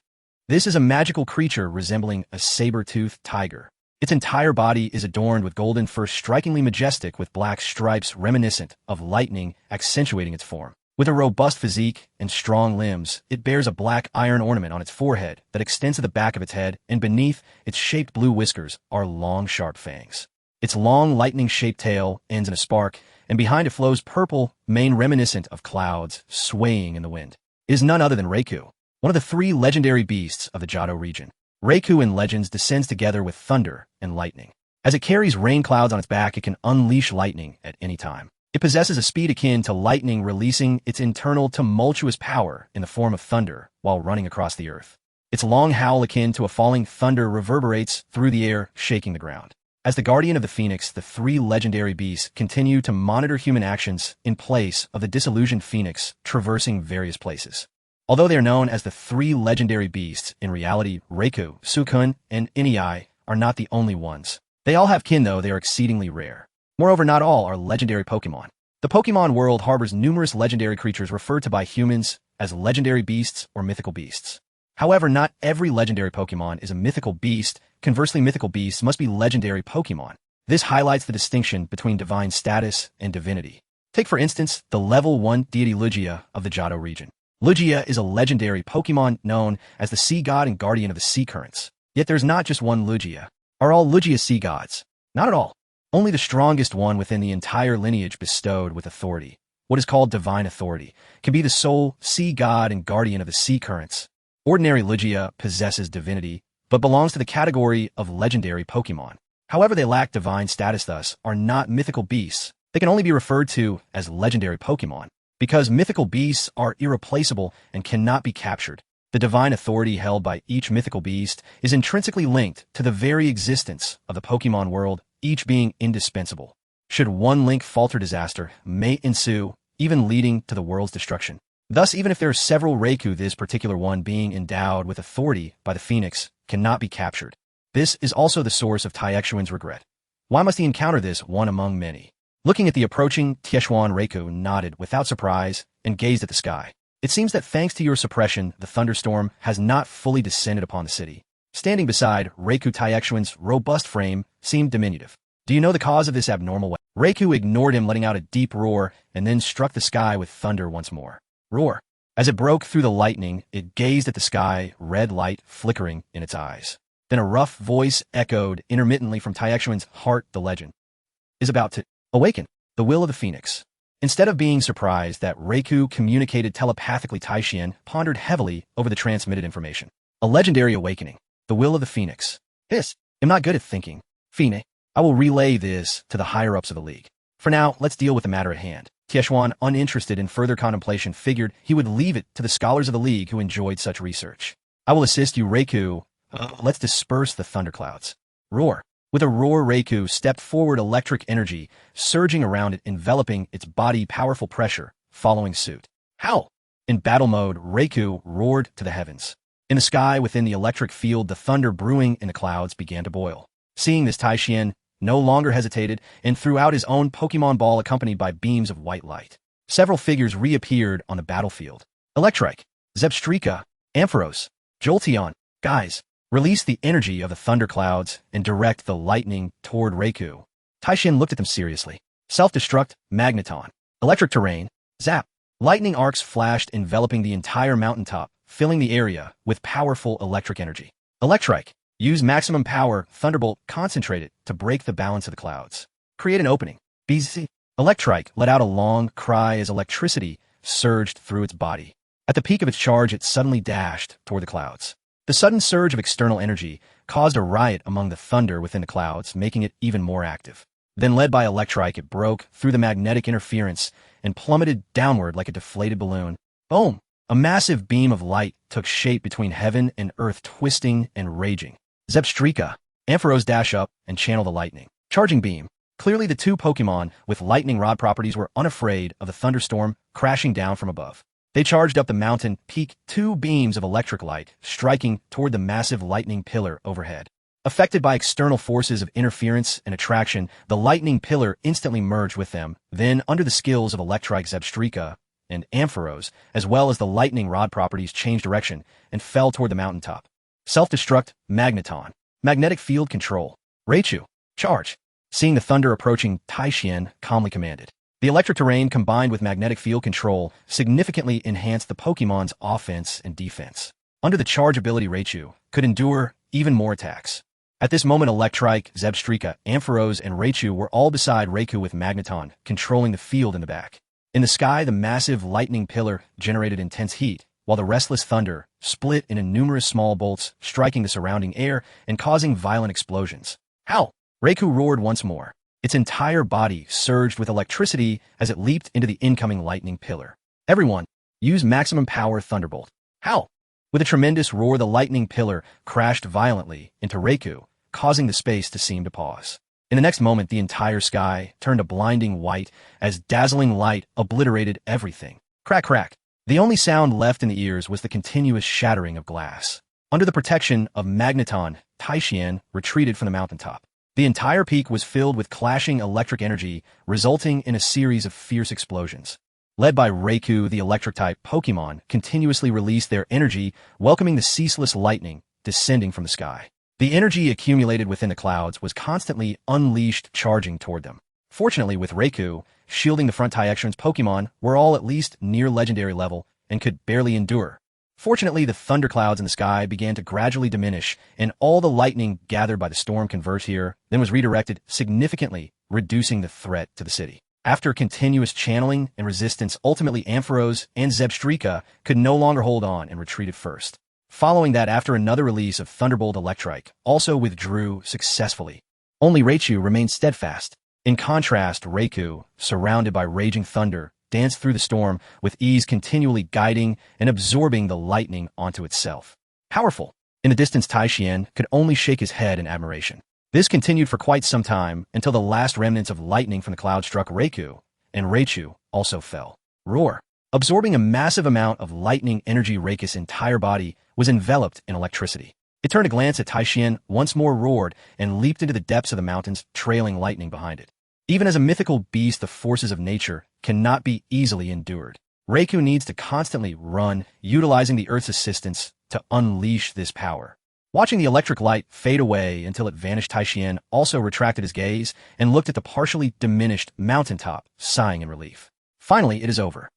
This is a magical creature resembling a saber-toothed tiger. Its entire body is adorned with golden fur, strikingly majestic, with black stripes reminiscent of lightning accentuating its form. With a robust physique and strong limbs, it bears a black iron ornament on its forehead that extends to the back of its head, and beneath its shaped blue whiskers are long, sharp fangs. Its long, lightning-shaped tail ends in a spark, and behind it flows purple mane reminiscent of clouds swaying in the wind. It is none other than Raikou, one of the three legendary beasts of the Johto region. Raikou in Legends descends together with thunder and lightning. As it carries rain clouds on its back, it can unleash lightning at any time. It possesses a speed akin to lightning, releasing its internal tumultuous power in the form of thunder while running across the earth. Its long howl, akin to a falling thunder, reverberates through the air, shaking the ground. As the guardian of the Phoenix, the three legendary beasts continue to monitor human actions in place of the disillusioned Phoenix traversing various places. Although they are known as the three legendary beasts, in reality, Raikou, Suicune, and Inai are not the only ones. They all have kin, though they are exceedingly rare. Moreover, not all are legendary Pokémon. The Pokémon world harbors numerous legendary creatures referred to by humans as legendary beasts or mythical beasts. However, not every legendary Pokémon is a mythical beast. Conversely, mythical beasts must be legendary Pokémon. This highlights the distinction between divine status and divinity. Take, for instance, the level 1 deity Lugia of the Johto region. Lugia is a legendary Pokémon known as the sea god and guardian of the sea currents. Yet there's not just one Lugia. Are all Lugia sea gods? Not at all. Only the strongest one within the entire lineage bestowed with authority, what is called divine authority, can be the sole sea god and guardian of the sea currents. Ordinary Lugia possesses divinity, but belongs to the category of legendary Pokémon. However, they lack divine status, thus are not mythical beasts. They can only be referred to as legendary Pokémon, because mythical beasts are irreplaceable and cannot be captured. The divine authority held by each mythical beast is intrinsically linked to the very existence of the Pokémon world, each being indispensable. Should one link falter, disaster may ensue, even leading to the world's destruction. Thus, even if there are several Raikou, this particular one, being endowed with authority by the Phoenix, cannot be captured. This is also the source of Taixuan's regret. Why must he encounter this one among many? Looking at the approaching Taixuan, Raikou nodded without surprise and gazed at the sky. It seems that thanks to your suppression, the thunderstorm has not fully descended upon the city. Standing beside Raikou, Taixuan's robust frame seemed diminutive. Do you know the cause of this abnormal weather? Raikou ignored him, letting out a deep roar, and then struck the sky with thunder once more. Roar. As it broke through the lightning, it gazed at the sky, red light flickering in its eyes. Then a rough voice echoed intermittently from Taixuan's heart. The legend is about to awaken. The will of the Phoenix. Instead of being surprised that Raikou communicated telepathically, Taixuan pondered heavily over the transmitted information. A legendary awakening. The will of the Phoenix. I'm not good at thinking. Fine. I will relay this to the higher-ups of the league. For now, let's deal with the matter at hand. Taixuan, uninterested in further contemplation, figured he would leave it to the scholars of the league who enjoyed such research. I will assist you, Raikou. Let's disperse the thunderclouds. Roar. With a roar, Raikou stepped forward, electric energy surging around it, enveloping its body, powerful pressure following suit. Howl! In battle mode, Raikou roared to the heavens. In the sky within the electric field, the thunder brewing in the clouds began to boil. Seeing this, Taishian no longer hesitated and threw out his own Pokemon ball accompanied by beams of white light. Several figures reappeared on the battlefield. Electrike, Zebstrika, Ampharos, Jolteon. Guys, release the energy of the thunderclouds and direct the lightning toward Raikou. Taishin looked at them seriously. Self-destruct, Magneton. Electric terrain, Zap. Lightning arcs flashed, enveloping the entire mountaintop, filling the area with powerful electric energy. Electrike, use maximum power, Thunderbolt, concentrated to break the balance of the clouds. Create an opening. BZ. Electrike let out a long cry as electricity surged through its body. At the peak of its charge, it suddenly dashed toward the clouds. The sudden surge of external energy caused a riot among the thunder within the clouds, making it even more active. Then, led by Electrike, it broke through the magnetic interference and plummeted downward like a deflated balloon. Boom! A massive beam of light took shape between heaven and earth, twisting and raging. Zebstrika, Ampharos, dash up and channel the lightning. Charging beam. Clearly, the two Pokemon with lightning rod properties were unafraid of the thunderstorm crashing down from above. They charged up the mountain peak, two beams of electric light striking toward the massive lightning pillar overhead. Affected by external forces of interference and attraction, the lightning pillar instantly merged with them. Then, under the skills of Electrike, Zebstrika, and Ampharos, as well as the lightning rod properties, changed direction and fell toward the mountaintop. Self-destruct, Magneton. Magnetic field control. Raichu, charge. Seeing the thunder approaching, Taishian calmly commanded. The electric terrain combined with magnetic field control significantly enhanced the Pokemon's offense and defense. Under the charge ability, Raichu could endure even more attacks. At this moment, Electrike, Zebstrika, Ampharos, and Raichu were all beside Raikou with Magneton controlling the field in the back. In the sky, the massive lightning pillar generated intense heat, while the restless thunder split into numerous small bolts, striking the surrounding air and causing violent explosions. How? Raikou roared once more. Its entire body surged with electricity as it leaped into the incoming lightning pillar. Everyone, use maximum power Thunderbolt. How? With a tremendous roar, the lightning pillar crashed violently into Raikou, causing the space to seem to pause. In the next moment, the entire sky turned a blinding white as dazzling light obliterated everything. Crack, crack. The only sound left in the ears was the continuous shattering of glass. Under the protection of Magneton, Taishian retreated from the mountaintop. The entire peak was filled with clashing electric energy, resulting in a series of fierce explosions. Led by Raikou, the electric-type Pokémon continuously released their energy, welcoming the ceaseless lightning descending from the sky. The energy accumulated within the clouds was constantly unleashed, charging toward them. Fortunately, with Raikou shielding the front, Taishian's Pokémon were all at least near legendary level and could barely endure. Fortunately, the thunderclouds in the sky began to gradually diminish, and all the lightning gathered by the storm converged here, then was redirected, significantly reducing the threat to the city. After continuous channeling and resistance, ultimately Ampharos and Zebstrika could no longer hold on and retreated first. Following that, after another release of Thunderbolt, Electrike also withdrew successfully. Only Raichu remained steadfast. In contrast, Raikou, surrounded by raging thunder, danced through the storm with ease, continually guiding and absorbing the lightning onto itself. Powerful. In the distance, Taishian could only shake his head in admiration. This continued for quite some time until the last remnants of lightning from the cloud struck Raikou, and Raichu also fell. Roar. Absorbing a massive amount of lightning energy, Raikou's entire body was enveloped in electricity. It turned to glance at Taishian, once more roared, and leaped into the depths of the mountains, trailing lightning behind it. Even as a mythical beast, the forces of nature cannot be easily endured. Raikou needs to constantly run, utilizing the Earth's assistance to unleash this power. Watching the electric light fade away until it vanished, Taishian also retracted his gaze and looked at the partially diminished mountaintop, sighing in relief. Finally, it is over.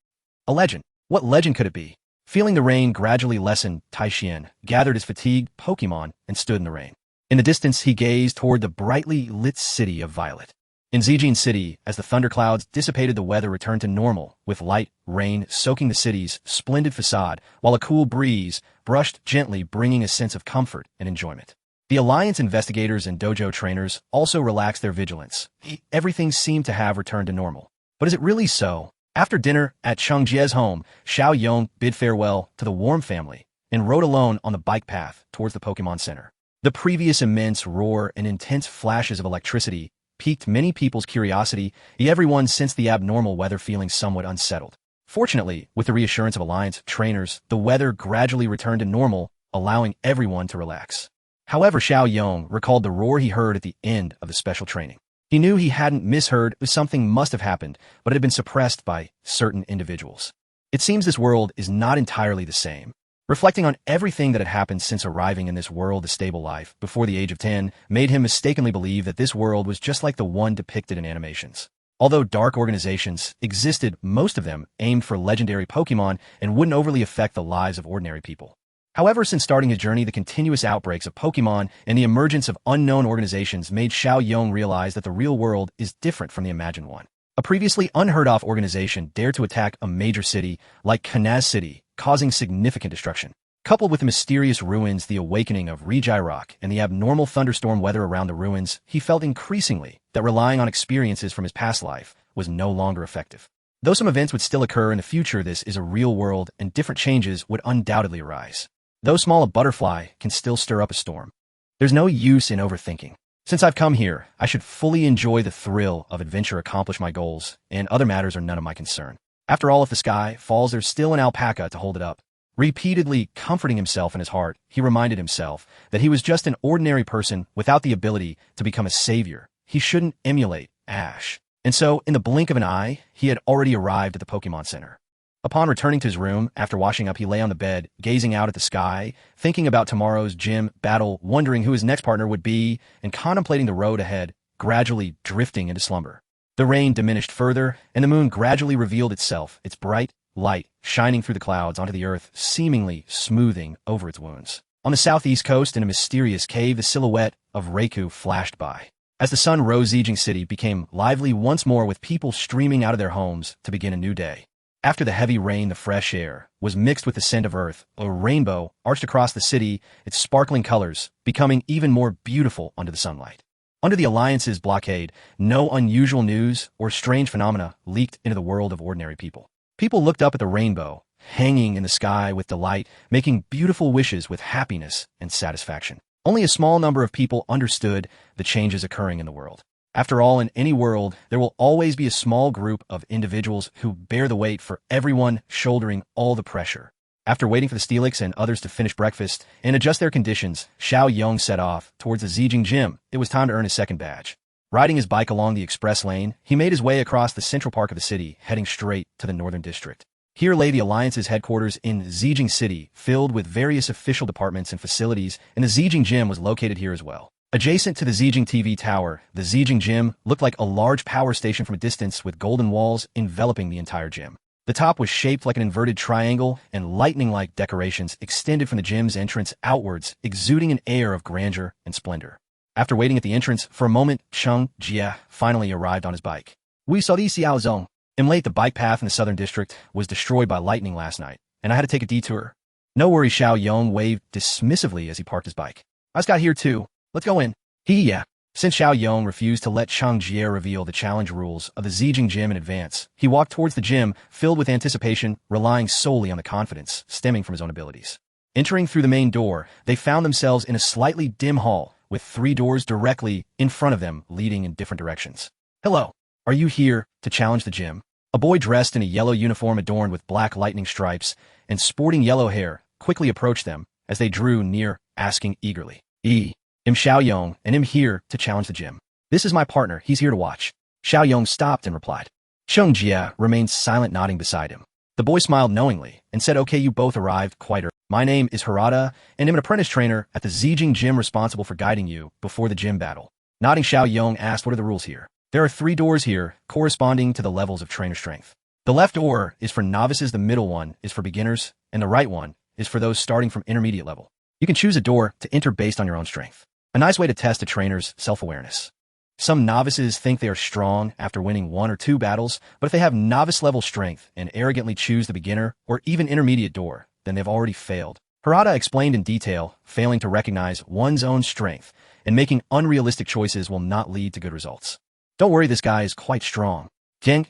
A legend. What legend could it be? Feeling the rain gradually lessen, Taishian gathered his fatigued Pokemon and stood in the rain. In the distance, he gazed toward the brightly lit city of Violet. In Zijin City, as the thunderclouds dissipated, the weather returned to normal, with light rain soaking the city's splendid facade, while a cool breeze brushed gently, bringing a sense of comfort and enjoyment. The Alliance investigators and dojo trainers also relaxed their vigilance. Everything seemed to have returned to normal. But is it really so? After dinner at Chungjie's home, Xiao Yong bid farewell to the Warm family and rode alone on the bike path towards the Pokemon Center. The previous immense roar and intense flashes of electricity piqued many people's curiosity, yet everyone sensed the abnormal weather, feeling somewhat unsettled. Fortunately, with the reassurance of Alliance trainers, the weather gradually returned to normal, allowing everyone to relax. However, Chen Yong recalled the roar he heard at the end of the special training. He knew he hadn't misheard, something must have happened, but it had been suppressed by certain individuals. It seems this world is not entirely the same. Reflecting on everything that had happened since arriving in this world, the stable life, before the age of 10, made him mistakenly believe that this world was just like the one depicted in animations. Although dark organizations existed, most of them aimed for legendary Pokémon and wouldn't overly affect the lives of ordinary people. However, since starting his journey, the continuous outbreaks of Pokémon and the emergence of unknown organizations made Chen Yong realize that the real world is different from the imagined one. A previously unheard-of organization dared to attack a major city like Kanaz City, causing significant destruction. Coupled with the mysterious ruins, the awakening of Rock, and the abnormal thunderstorm weather around the ruins, he felt increasingly that relying on experiences from his past life was no longer effective. Though some events would still occur in the future, this is a real world and different changes would undoubtedly arise. Though small, a butterfly can still stir up a storm. There's no use in overthinking. Since I've come here, I should fully enjoy the thrill of adventure, accomplish my goals, and other matters are none of my concern. After all, if the sky falls, there's still an alpaca to hold it up. Repeatedly comforting himself in his heart, he reminded himself that he was just an ordinary person without the ability to become a savior. He shouldn't emulate Ash. And so, in the blink of an eye, he had already arrived at the Pokemon Center. Upon returning to his room, after washing up, he lay on the bed, gazing out at the sky, thinking about tomorrow's gym battle, wondering who his next partner would be, and contemplating the road ahead, gradually drifting into slumber. The rain diminished further, and the moon gradually revealed itself, its bright light shining through the clouds onto the earth, seemingly smoothing over its wounds. On the southeast coast, in a mysterious cave, the silhouette of Raikou flashed by. As the sun rose, Zijing City became lively once more, with people streaming out of their homes to begin a new day. After the heavy rain, the fresh air was mixed with the scent of earth. A rainbow arched across the city, its sparkling colors becoming even more beautiful under the sunlight. Under the Alliance's blockade, no unusual news or strange phenomena leaked into the world of ordinary people. People looked up at the rainbow, hanging in the sky with delight, making beautiful wishes with happiness and satisfaction. Only a small number of people understood the changes occurring in the world. After all, in any world, there will always be a small group of individuals who bear the weight for everyone shouldering all the pressure. After waiting for the Steelix and others to finish breakfast and adjust their conditions, Chen Yong set off towards the Zijing Gym. It was time to earn his second badge. Riding his bike along the express lane, he made his way across the central park of the city, heading straight to the northern district. Here lay the Alliance's headquarters in Zijing City, filled with various official departments and facilities, and the Zijing Gym was located here as well. Adjacent to the Zijing TV tower, the Zijing Gym looked like a large power station from a distance, with golden walls enveloping the entire gym. The top was shaped like an inverted triangle, and lightning-like decorations extended from the gym's entrance outwards, exuding an air of grandeur and splendor. After waiting at the entrance for a moment, Cheng Jia finally arrived on his bike. We saw the Xiao Zone. In late, the bike path in the southern district was destroyed by lightning last night, and I had to take a detour. No worries, Chen Yong waved dismissively as he parked his bike. I just got here too. Let's go in. Yeah. Since Chen Yong refused to let Cheng Jia reveal the challenge rules of the Zijing Gym in advance, he walked towards the gym, filled with anticipation, relying solely on the confidence stemming from his own abilities. Entering through the main door, they found themselves in a slightly dim hall, with 3 doors directly in front of them, leading in different directions. Hello. Are you here to challenge the gym? A boy dressed in a yellow uniform adorned with black lightning stripes and sporting yellow hair quickly approached them as they drew near, asking eagerly, I'm Chen Yong, and I'm here to challenge the gym. This is my partner, he's here to watch. Chen Yong stopped and replied. Cheng Jia remained silent, nodding beside him. The boy smiled knowingly and said, okay, you both arrived quite early. My name is Harada, and I'm an apprentice trainer at the Zijing Gym responsible for guiding you before the gym battle. Nodding, Chen Yong asked, what are the rules here? There are 3 doors here, corresponding to the levels of trainer strength. The left door is for novices, the middle one is for beginners, and the right one is for those starting from intermediate level. You can choose a door to enter based on your own strength. A nice way to test a trainer's self-awareness. Some novices think they are strong after winning 1 or 2 battles, but if they have novice-level strength and arrogantly choose the beginner or even intermediate door, then they've already failed. Harada explained in detail, failing to recognize one's own strength and making unrealistic choices will not lead to good results. Don't worry, this guy is quite strong. Hey,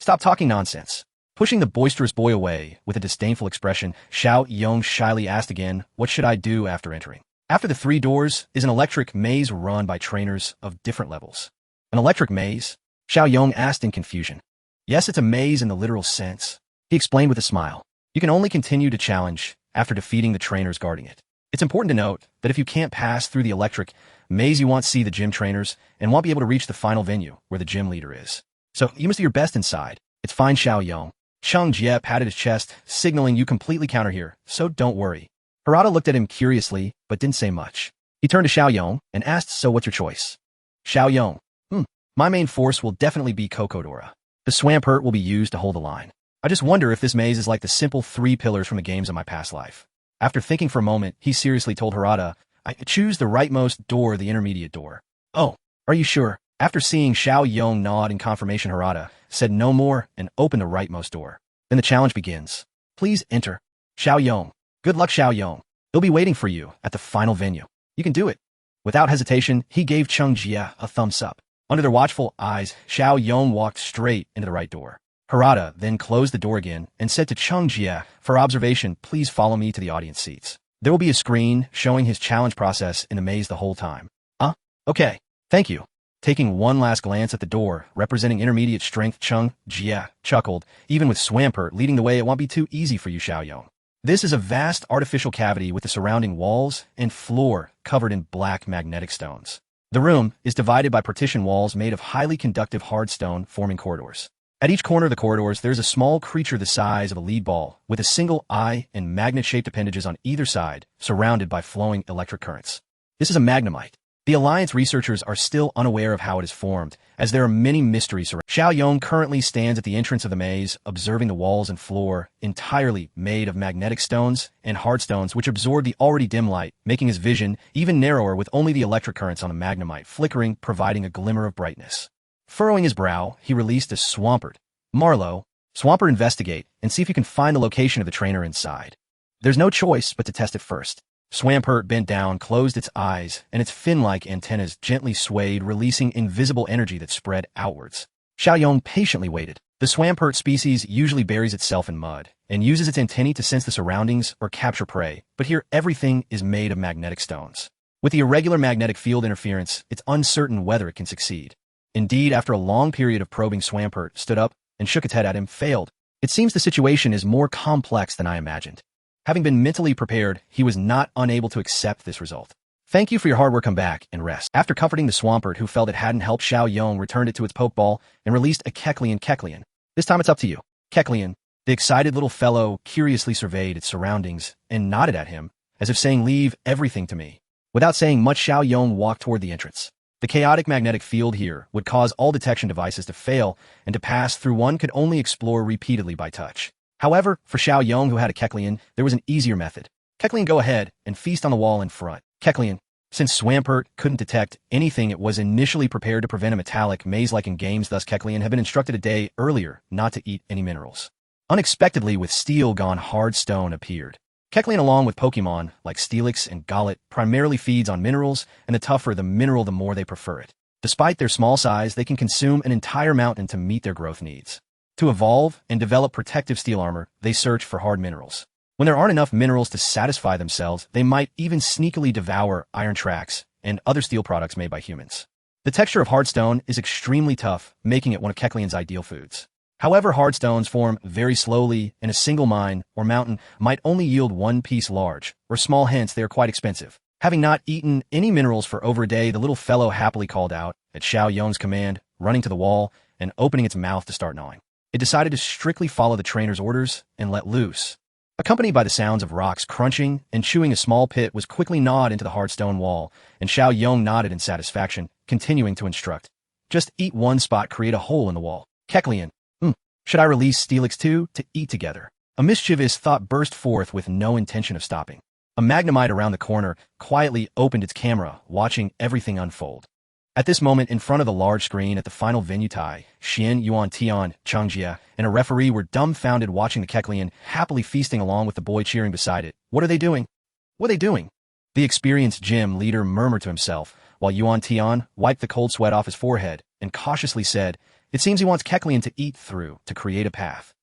stop talking nonsense. Pushing the boisterous boy away with a disdainful expression, Chen Yong shyly asked again, what should I do after entering? After the 3 doors is an electric maze run by trainers of different levels. An electric maze? Chen Yong asked in confusion. Yes, it's a maze in the literal sense. He explained with a smile. You can only continue to challenge after defeating the trainers guarding it. It's important to note that if you can't pass through the electric maze, you won't see the gym trainers and won't be able to reach the final venue where the gym leader is. So you must do your best inside. It's fine, Xiao Yong. Cheng Jie patted his chest, signaling you completely counter here, so don't worry. Harada looked at him curiously, but didn't say much. He turned to Xiao Yong and asked, so what's your choice? Xiao Yong. My main force will definitely be Kokodora. The Swampert will be used to hold the line. I just wonder if this maze is like the simple 3 pillars from the games of my past life. After thinking for a moment, he seriously told Harada, I choose the rightmost door, the intermediate door. Oh, are you sure? After seeing Xiao Yong nod in confirmation, Harada said no more and opened the rightmost door. Then the challenge begins. Please enter. Xiao Yong. Good luck, Xiao Yong. They'll be waiting for you at the final venue. You can do it. Without hesitation, he gave Cheng Jie a thumbs up. Under their watchful eyes, Xiao Yong walked straight into the right door. Harada then closed the door again and said to Cheng Jie, for observation, please follow me to the audience seats. There will be a screen showing his challenge process in the maze the whole time. Okay. Thank you. Taking one last glance at the door, representing intermediate strength, Cheng Jie chuckled. Even with Swampert leading the way, it won't be too easy for you, Xiao Yong. This is a vast artificial cavity with the surrounding walls and floor covered in black magnetic stones. The room is divided by partition walls made of highly conductive hard stone forming corridors. At each corner of the corridors, there is a small creature the size of a lead ball with a single eye and magnet-shaped appendages on either side, surrounded by flowing electric currents. This is a Magnemite. The Alliance researchers are still unaware of how it is formed, as there are many mysteries surrounding. Xiao Yong currently stands at the entrance of the maze, observing the walls and floor, entirely made of magnetic stones and hard stones which absorb the already dim light, making his vision even narrower with only the electric currents on the Magnemite flickering, providing a glimmer of brightness. Furrowing his brow, he released a Swampert. Marlowe, Swampert, investigate and see if you can find the location of the trainer inside. There's no choice but to test it first. Swampert bent down, closed its eyes, and its fin-like antennas gently swayed, releasing invisible energy that spread outwards. Xiao Yong patiently waited. The Swampert species usually buries itself in mud and uses its antennae to sense the surroundings or capture prey, but here everything is made of magnetic stones. With the irregular magnetic field interference, it's uncertain whether it can succeed. Indeed, after a long period of probing, Swampert stood up and shook its head at him, failed. It seems the situation is more complex than I imagined. Having been mentally prepared, he was not unable to accept this result. Thank you for your hard work, come back and rest. After comforting the Swampert, who felt it hadn't helped, Xiao Yong returned it to its Pokeball and released a Kecleon. This time it's up to you. Kecleon. The excited little fellow curiously surveyed its surroundings and nodded at him, as if saying, leave everything to me. Without saying much, Xiao Yong walked toward the entrance. The chaotic magnetic field here would cause all detection devices to fail, and to pass through one could only explore repeatedly by touch. However, for Xiao Yong, who had a Kecleon, there was an easier method. Kecleon, go ahead and feast on the wall in front. Kecleon. Since Swampert couldn't detect anything, it was initially prepared to prevent a metallic maze like in games, thus Kecleon had been instructed a day earlier not to eat any minerals. Unexpectedly, with steel gone, hard stone appeared. Kecleon, along with Pokemon like Steelix and Golett, primarily feeds on minerals, and the tougher the mineral, the more they prefer it. Despite their small size, they can consume an entire mountain to meet their growth needs. To evolve and develop protective steel armor, they search for hard minerals. When there aren't enough minerals to satisfy themselves, they might even sneakily devour iron tracks and other steel products made by humans. The texture of hard stone is extremely tough, making it one of Kecleon's ideal foods. However, hard stones form very slowly, and a single mine or mountain might only yield one piece large or small, hence they are quite expensive. Having not eaten any minerals for over a day, the little fellow happily called out, at Xiao Yong's command, running to the wall and opening its mouth to start gnawing. It decided to strictly follow the trainer's orders and let loose. Accompanied by the sounds of rocks crunching and chewing, a small pit was quickly gnawed into the hard stone wall, and Xiao Yong nodded in satisfaction, continuing to instruct. Just eat one spot, create a hole in the wall. Kecleon. Should I release Steelix too, to eat together? A mischievous thought burst forth with no intention of stopping. A Magnemite around the corner quietly opened its camera, watching everything unfold. At this moment, in front of the large screen at the final venue, Tai, Xian, Yuan Tian, Cheng, and a referee were dumbfounded, watching the Kecleon happily feasting along with the boy cheering beside it. What are they doing? What are they doing? The experienced gym leader murmured to himself, while Yuan Tian wiped the cold sweat off his forehead and cautiously said, it seems he wants Kecleon to eat through to create a path.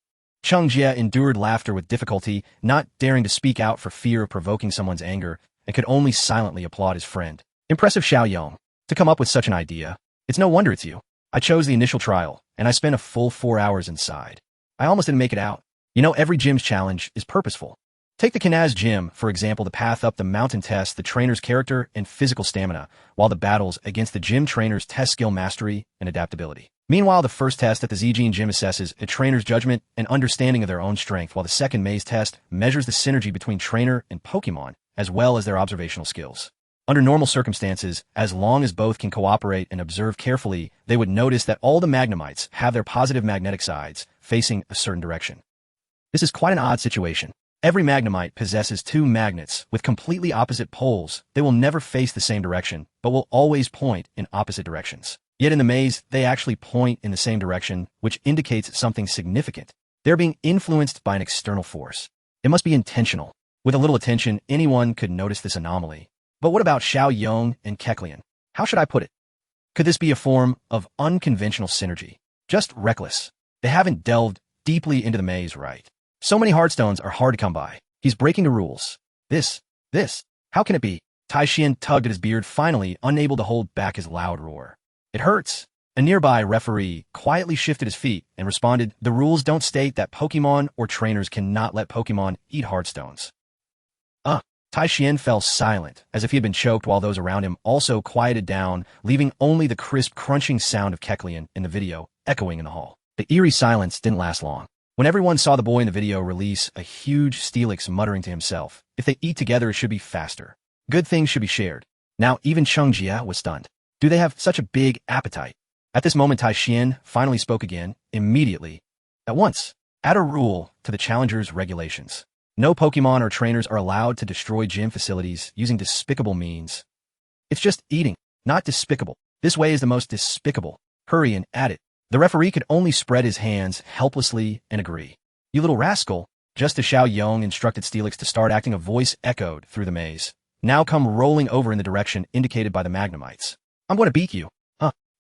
Cheng Jie endured laughter with difficulty, not daring to speak out for fear of provoking someone's anger, and could only silently applaud his friend. Impressive, Xiao Yong. To come up with such an idea. It's no wonder it's you. I chose the initial trial, and I spent a full 4 hours inside. I almost didn't make it out. You know, every gym's challenge is purposeful. Take the Kanaz gym, for example. The path up the mountain tests the trainer's character and physical stamina, while the battles against the gym trainers test skill mastery and adaptability. Meanwhile, the first test at the Zijin gym assesses a trainer's judgment and understanding of their own strength, while the second maze test measures the synergy between trainer and Pokemon, as well as their observational skills. Under normal circumstances, as long as both can cooperate and observe carefully, they would notice that all the Magnemites have their positive magnetic sides facing a certain direction. This is quite an odd situation. Every Magnemite possesses two magnets with completely opposite poles. They will never face the same direction, but will always point in opposite directions. Yet in the maze, they actually point in the same direction, which indicates something significant. They're being influenced by an external force. It must be intentional. With a little attention, anyone could notice this anomaly. But what about Chen Yong and Kecleon? How should I put it? Could this be a form of unconventional synergy? Just reckless. They haven't delved deeply into the maze, right? So many Heartstones are hard to come by. He's breaking the rules. This. How can it be? Tai Xian tugged at his beard, finally unable to hold back his loud roar. It hurts. A nearby referee quietly shifted his feet and responded, the rules don't state that Pokemon or trainers cannot let Pokemon eat Heartstones. Tai Xian fell silent, as if he had been choked, while those around him also quieted down, leaving only the crisp crunching sound of Kecleon in the video echoing in the hall. The eerie silence didn't last long. When everyone saw the boy in the video release a huge Steelix, muttering to himself, if they eat together it should be faster. Good things should be shared. Now even Cheng Jia was stunned. Do they have such a big appetite? At this moment, Tai Xian finally spoke again, immediately. At once. Add a rule to the challenger's regulations. No Pokemon or trainers are allowed to destroy gym facilities using despicable means. It's just eating, not despicable. This way is the most despicable. Hurry and add it. The referee could only spread his hands helplessly and agree. You little rascal. Just as Chen Yong instructed Steelix to start acting, a voice echoed through the maze. Now come rolling over in the direction indicated by the Magnemites. I'm going to beat you.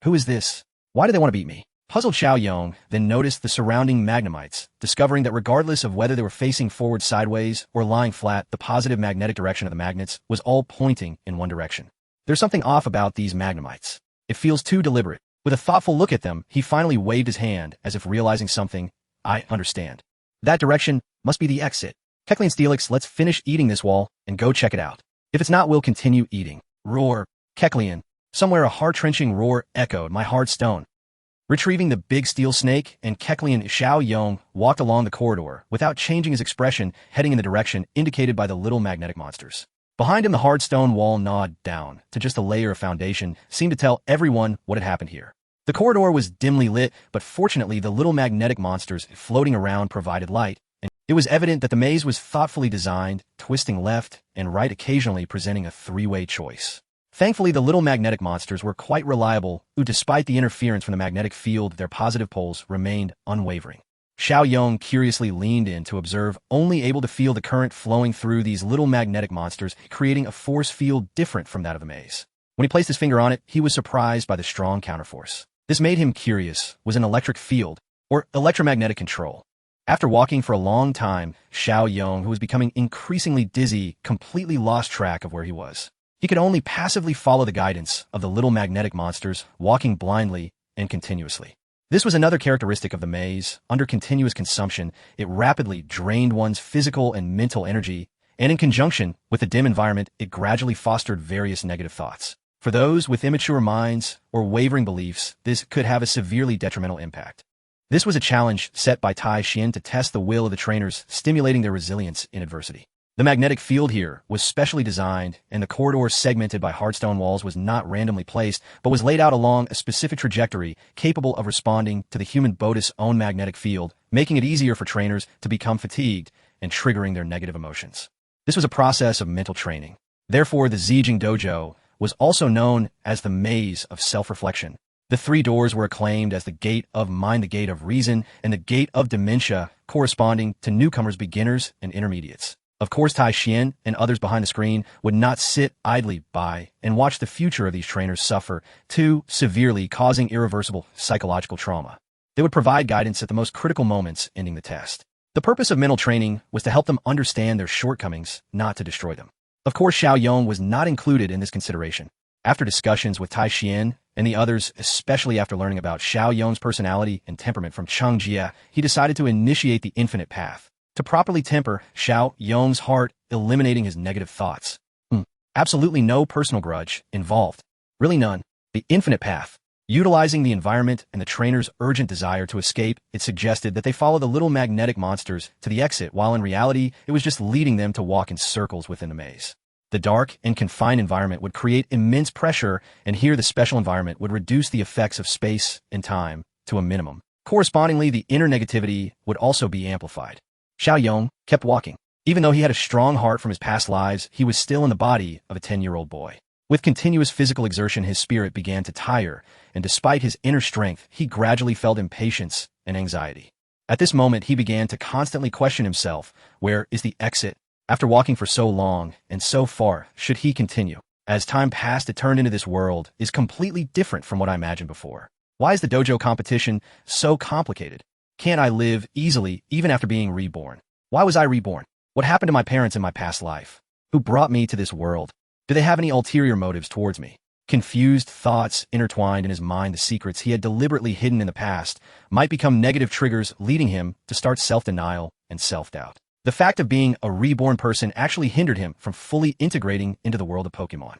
Who is this? Why do they want to beat me? Puzzled Chen Yong then noticed the surrounding Magnemites, discovering that regardless of whether they were facing forward sideways or lying flat, the positive magnetic direction of the magnets was all pointing in one direction. There's something off about these Magnemites. It feels too deliberate. With a thoughtful look at them, he finally waved his hand as if realizing something. I understand. That direction must be the exit. Kecleon, Steelix, let's finish eating this wall and go check it out. If it's not, we'll continue eating. Roar. Kecleon. Somewhere a heart-wrenching roar echoed my hard stone. Retrieving the big steel snake, and Kecleon Chen Yong walked along the corridor without changing his expression, heading in the direction indicated by the little magnetic monsters. Behind him, the hard stone wall gnawed down to just a layer of foundation, seemed to tell everyone what had happened here. The corridor was dimly lit, but fortunately the little magnetic monsters floating around provided light, and it was evident that the maze was thoughtfully designed, twisting left and right, occasionally presenting a three-way choice. Thankfully, the little magnetic monsters were quite reliable, despite the interference from the magnetic field, their positive poles remained unwavering. Chen Yong curiously leaned in to observe, only able to feel the current flowing through these little magnetic monsters, creating a force field different from that of the maze. When he placed his finger on it, he was surprised by the strong counterforce. This made him curious. Was an electric field, or electromagnetic control? After walking for a long time, Chen Yong, who was becoming increasingly dizzy, completely lost track of where he was. He could only passively follow the guidance of the little magnetic monsters, walking blindly and continuously. This was another characteristic of the maze. Under continuous consumption, it rapidly drained one's physical and mental energy, and in conjunction with the dim environment, it gradually fostered various negative thoughts. For those with immature minds or wavering beliefs, this could have a severely detrimental impact. This was a challenge set by Tai Xian to test the will of the trainers, stimulating their resilience in adversity. The magnetic field here was specially designed, and the corridor segmented by hardstone walls was not randomly placed, but was laid out along a specific trajectory capable of responding to the human body's own magnetic field, making it easier for trainers to become fatigued and triggering their negative emotions. This was a process of mental training. Therefore, the Zijing Dojo was also known as the Maze of Self-Reflection. The three doors were acclaimed as the Gate of Mind, the Gate of Reason, and the Gate of Dementia, corresponding to newcomers, beginners, and intermediates. Of course, Tai Xian and others behind the screen would not sit idly by and watch the future of these trainers suffer too severely, causing irreversible psychological trauma. They would provide guidance at the most critical moments, ending the test. The purpose of mental training was to help them understand their shortcomings, not to destroy them. Of course, Chen Yong was not included in this consideration. After discussions with Tai Xian and the others, especially after learning about Xiao Yong's personality and temperament from Cheng Jie, he decided to initiate the infinite path to properly temper Xiao Yong's heart, eliminating his negative thoughts. Absolutely no personal grudge involved. Really none. The infinite path. Utilizing the environment and the trainer's urgent desire to escape, it suggested that they follow the little magnetic monsters to the exit, while in reality, it was just leading them to walk in circles within the maze. The dark and confined environment would create immense pressure, and here the special environment would reduce the effects of space and time to a minimum. Correspondingly, the inner negativity would also be amplified. Xiao Yong kept walking. Even though he had a strong heart from his past lives, he was still in the body of a 10-year-old boy. With continuous physical exertion, his spirit began to tire, and despite his inner strength, he gradually felt impatience and anxiety. At this moment, he began to constantly question himself, where is the exit? After walking for so long and so far, should he continue? As time passed, it turned into this world is completely different from what I imagined before. Why is the dojo competition so complicated? Can't I live easily even after being reborn? Why was I reborn? What happened to my parents in my past life? Who brought me to this world? Do they have any ulterior motives towards me? Confused thoughts intertwined in his mind. The secrets he had deliberately hidden in the past might become negative triggers, leading him to start self-denial and self-doubt. The fact of being a reborn person actually hindered him from fully integrating into the world of Pokemon.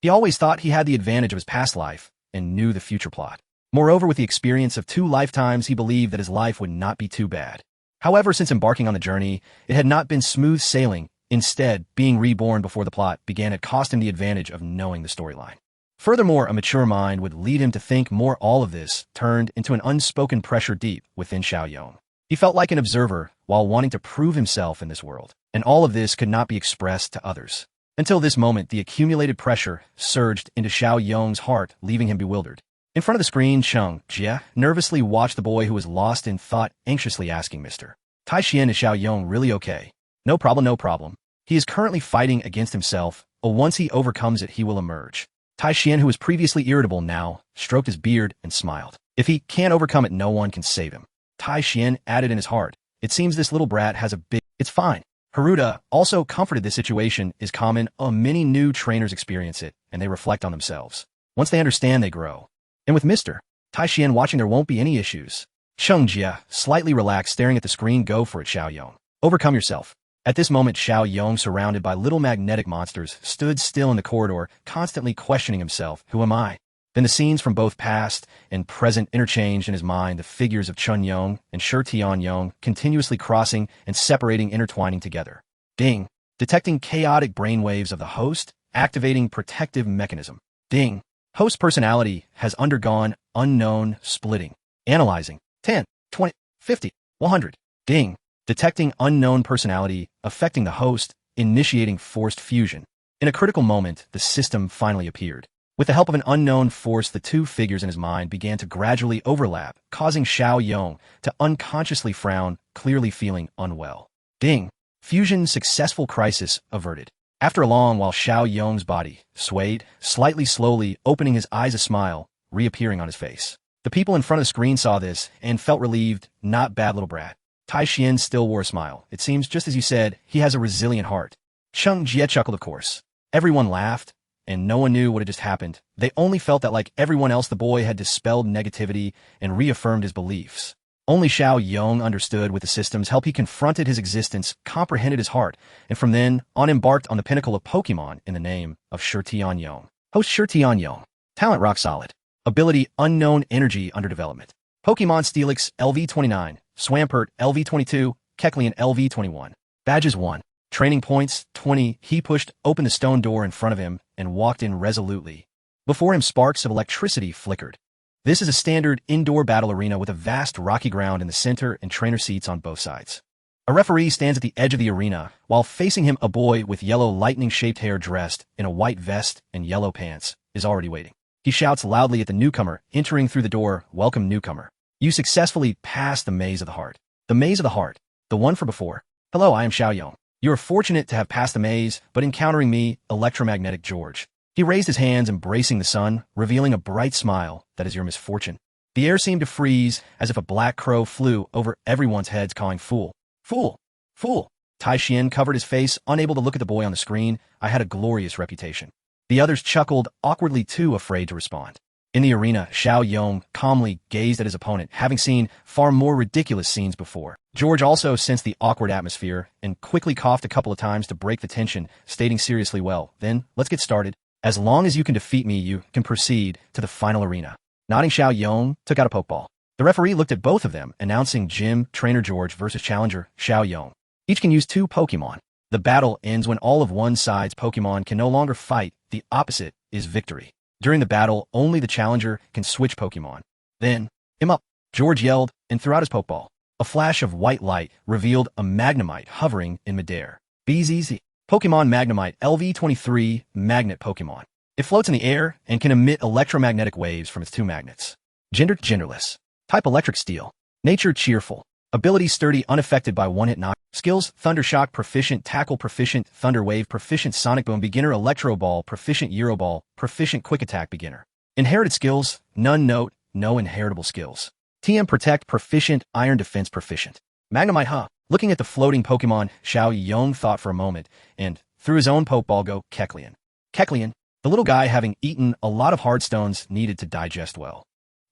He always thought he had the advantage of his past life and knew the future plot. Moreover, with the experience of 2 lifetimes, he believed that his life would not be too bad. However, since embarking on the journey, it had not been smooth sailing. Instead, being reborn before the plot began had cost him the advantage of knowing the storyline. Furthermore, a mature mind would lead him to think more. All of this turned into an unspoken pressure deep within Xiao Yong. He felt like an observer while wanting to prove himself in this world, and all of this could not be expressed to others. Until this moment, the accumulated pressure surged into Xiao Yong's heart, leaving him bewildered. In front of the screen, Cheng Jie nervously watched the boy who was lost in thought, anxiously asking, Mr. Tai Xian, is Xiao Yong really okay? No problem, no problem. He is currently fighting against himself, but once he overcomes it, he will emerge. Tai Xian, who was previously irritable, now stroked his beard and smiled. If he can't overcome it, no one can save him. Tai Xian added in his heart, it seems this little brat has a big... It's fine. Haruta also comforted this situation is common. Many new trainers experience it, and they reflect on themselves. Once they understand, they grow. And with Mr. Tai Xian watching, there won't be any issues. Cheng Jie, slightly relaxed, staring at the screen. Go for it, Xiao Yong. Overcome yourself. At this moment, Xiao Yong, surrounded by little magnetic monsters, stood still in the corridor, constantly questioning himself. Who am I? Then the scenes from both past and present interchanged in his mind, the figures of Chen Yong and Chinyong continuously crossing and separating, intertwining together. Ding. Detecting chaotic brainwaves of the host, activating protective mechanism. Ding. Host personality has undergone unknown splitting. Analyzing. 10, 20, 50, 100. Ding. Detecting unknown personality affecting the host, initiating forced fusion. In a critical moment, the system finally appeared. With the help of an unknown force, the 2 figures in his mind began to gradually overlap, causing Xiao Yong to unconsciously frown, clearly feeling unwell. Ding. Fusion successful, crisis averted. After a long while, Xiao Yong's body swayed, slightly slowly, opening his eyes, a smile reappearing on his face. The people in front of the screen saw this and felt relieved. Not bad, little brat. Tai Xian still wore a smile. It seems, just as you said, he has a resilient heart. Cheng Jie chuckled, of course. Everyone laughed, and no one knew what had just happened. They only felt that, like everyone else, the boy had dispelled negativity and reaffirmed his beliefs. Only Xiao Yong understood. With the system's help, he confronted his existence, comprehended his heart, and from then on embarked on the pinnacle of Pokemon in the name of Chinyong. Host Chinyong. Talent rock solid. Ability unknown, energy under development. Pokemon Steelix LV29, Swampert LV22, Kecleon LV21. Badges 1. Training points 20. He pushed open the stone door in front of him and walked in resolutely. Before him, sparks of electricity flickered. This is a standard indoor battle arena with a vast rocky ground in the center and trainer seats on both sides. A referee stands at the edge of the arena, while facing him a boy with yellow lightning-shaped hair dressed in a white vest and yellow pants is already waiting. He shouts loudly at the newcomer, entering through the door, welcome newcomer. You successfully passed the maze of the heart. The maze of the heart. The one from before. Hello, I am Xiao Yong. You are fortunate to have passed the maze, but encountering me, electromagnetic George. He raised his hands, embracing the sun, revealing a bright smile. That is your misfortune. The air seemed to freeze, as if a black crow flew over everyone's heads, calling, fool, fool, fool. Tai Xian covered his face, unable to look at the boy on the screen. I had a glorious reputation. The others chuckled, awkwardly too afraid to respond. In the arena, Chen Yong calmly gazed at his opponent, having seen far more ridiculous scenes before. George also sensed the awkward atmosphere and quickly coughed a couple of times to break the tension, stating seriously, "Well, then, let's get started. As long as you can defeat me, you can proceed to the final arena." Nodding, Chen Yong took out a Pokeball. The referee looked at both of them, announcing Gym Trainer George versus Challenger Chen Yong. Each can use 2 Pokemon. The battle ends when all of one side's Pokemon can no longer fight. The opposite is victory. During the battle, only the challenger can switch Pokemon. Then, "Him up!" George yelled and threw out his Pokeball. A flash of white light revealed a Magnemite hovering in midair. BZZ. Pokemon Magnemite LV23 Magnet Pokemon. It floats in the air and can emit electromagnetic waves from its 2 magnets. Gender genderless. Type electric steel. Nature cheerful. Ability sturdy, unaffected by one-hit knock. Skills: Thunder Shock proficient, Tackle proficient, Thunder Wave proficient, Sonic Boom beginner, Electro Ball proficient, Euro Ball proficient, Quick Attack beginner. Inherited skills: None. Note, no inheritable skills. TM Protect proficient, Iron Defense proficient. Magnemite, huh? Looking at the floating Pokemon, Chen Yong thought for a moment and threw his own Pokeball. Go Kecleon. Kecleon, the little guy having eaten a lot of hard stones, needed to digest well.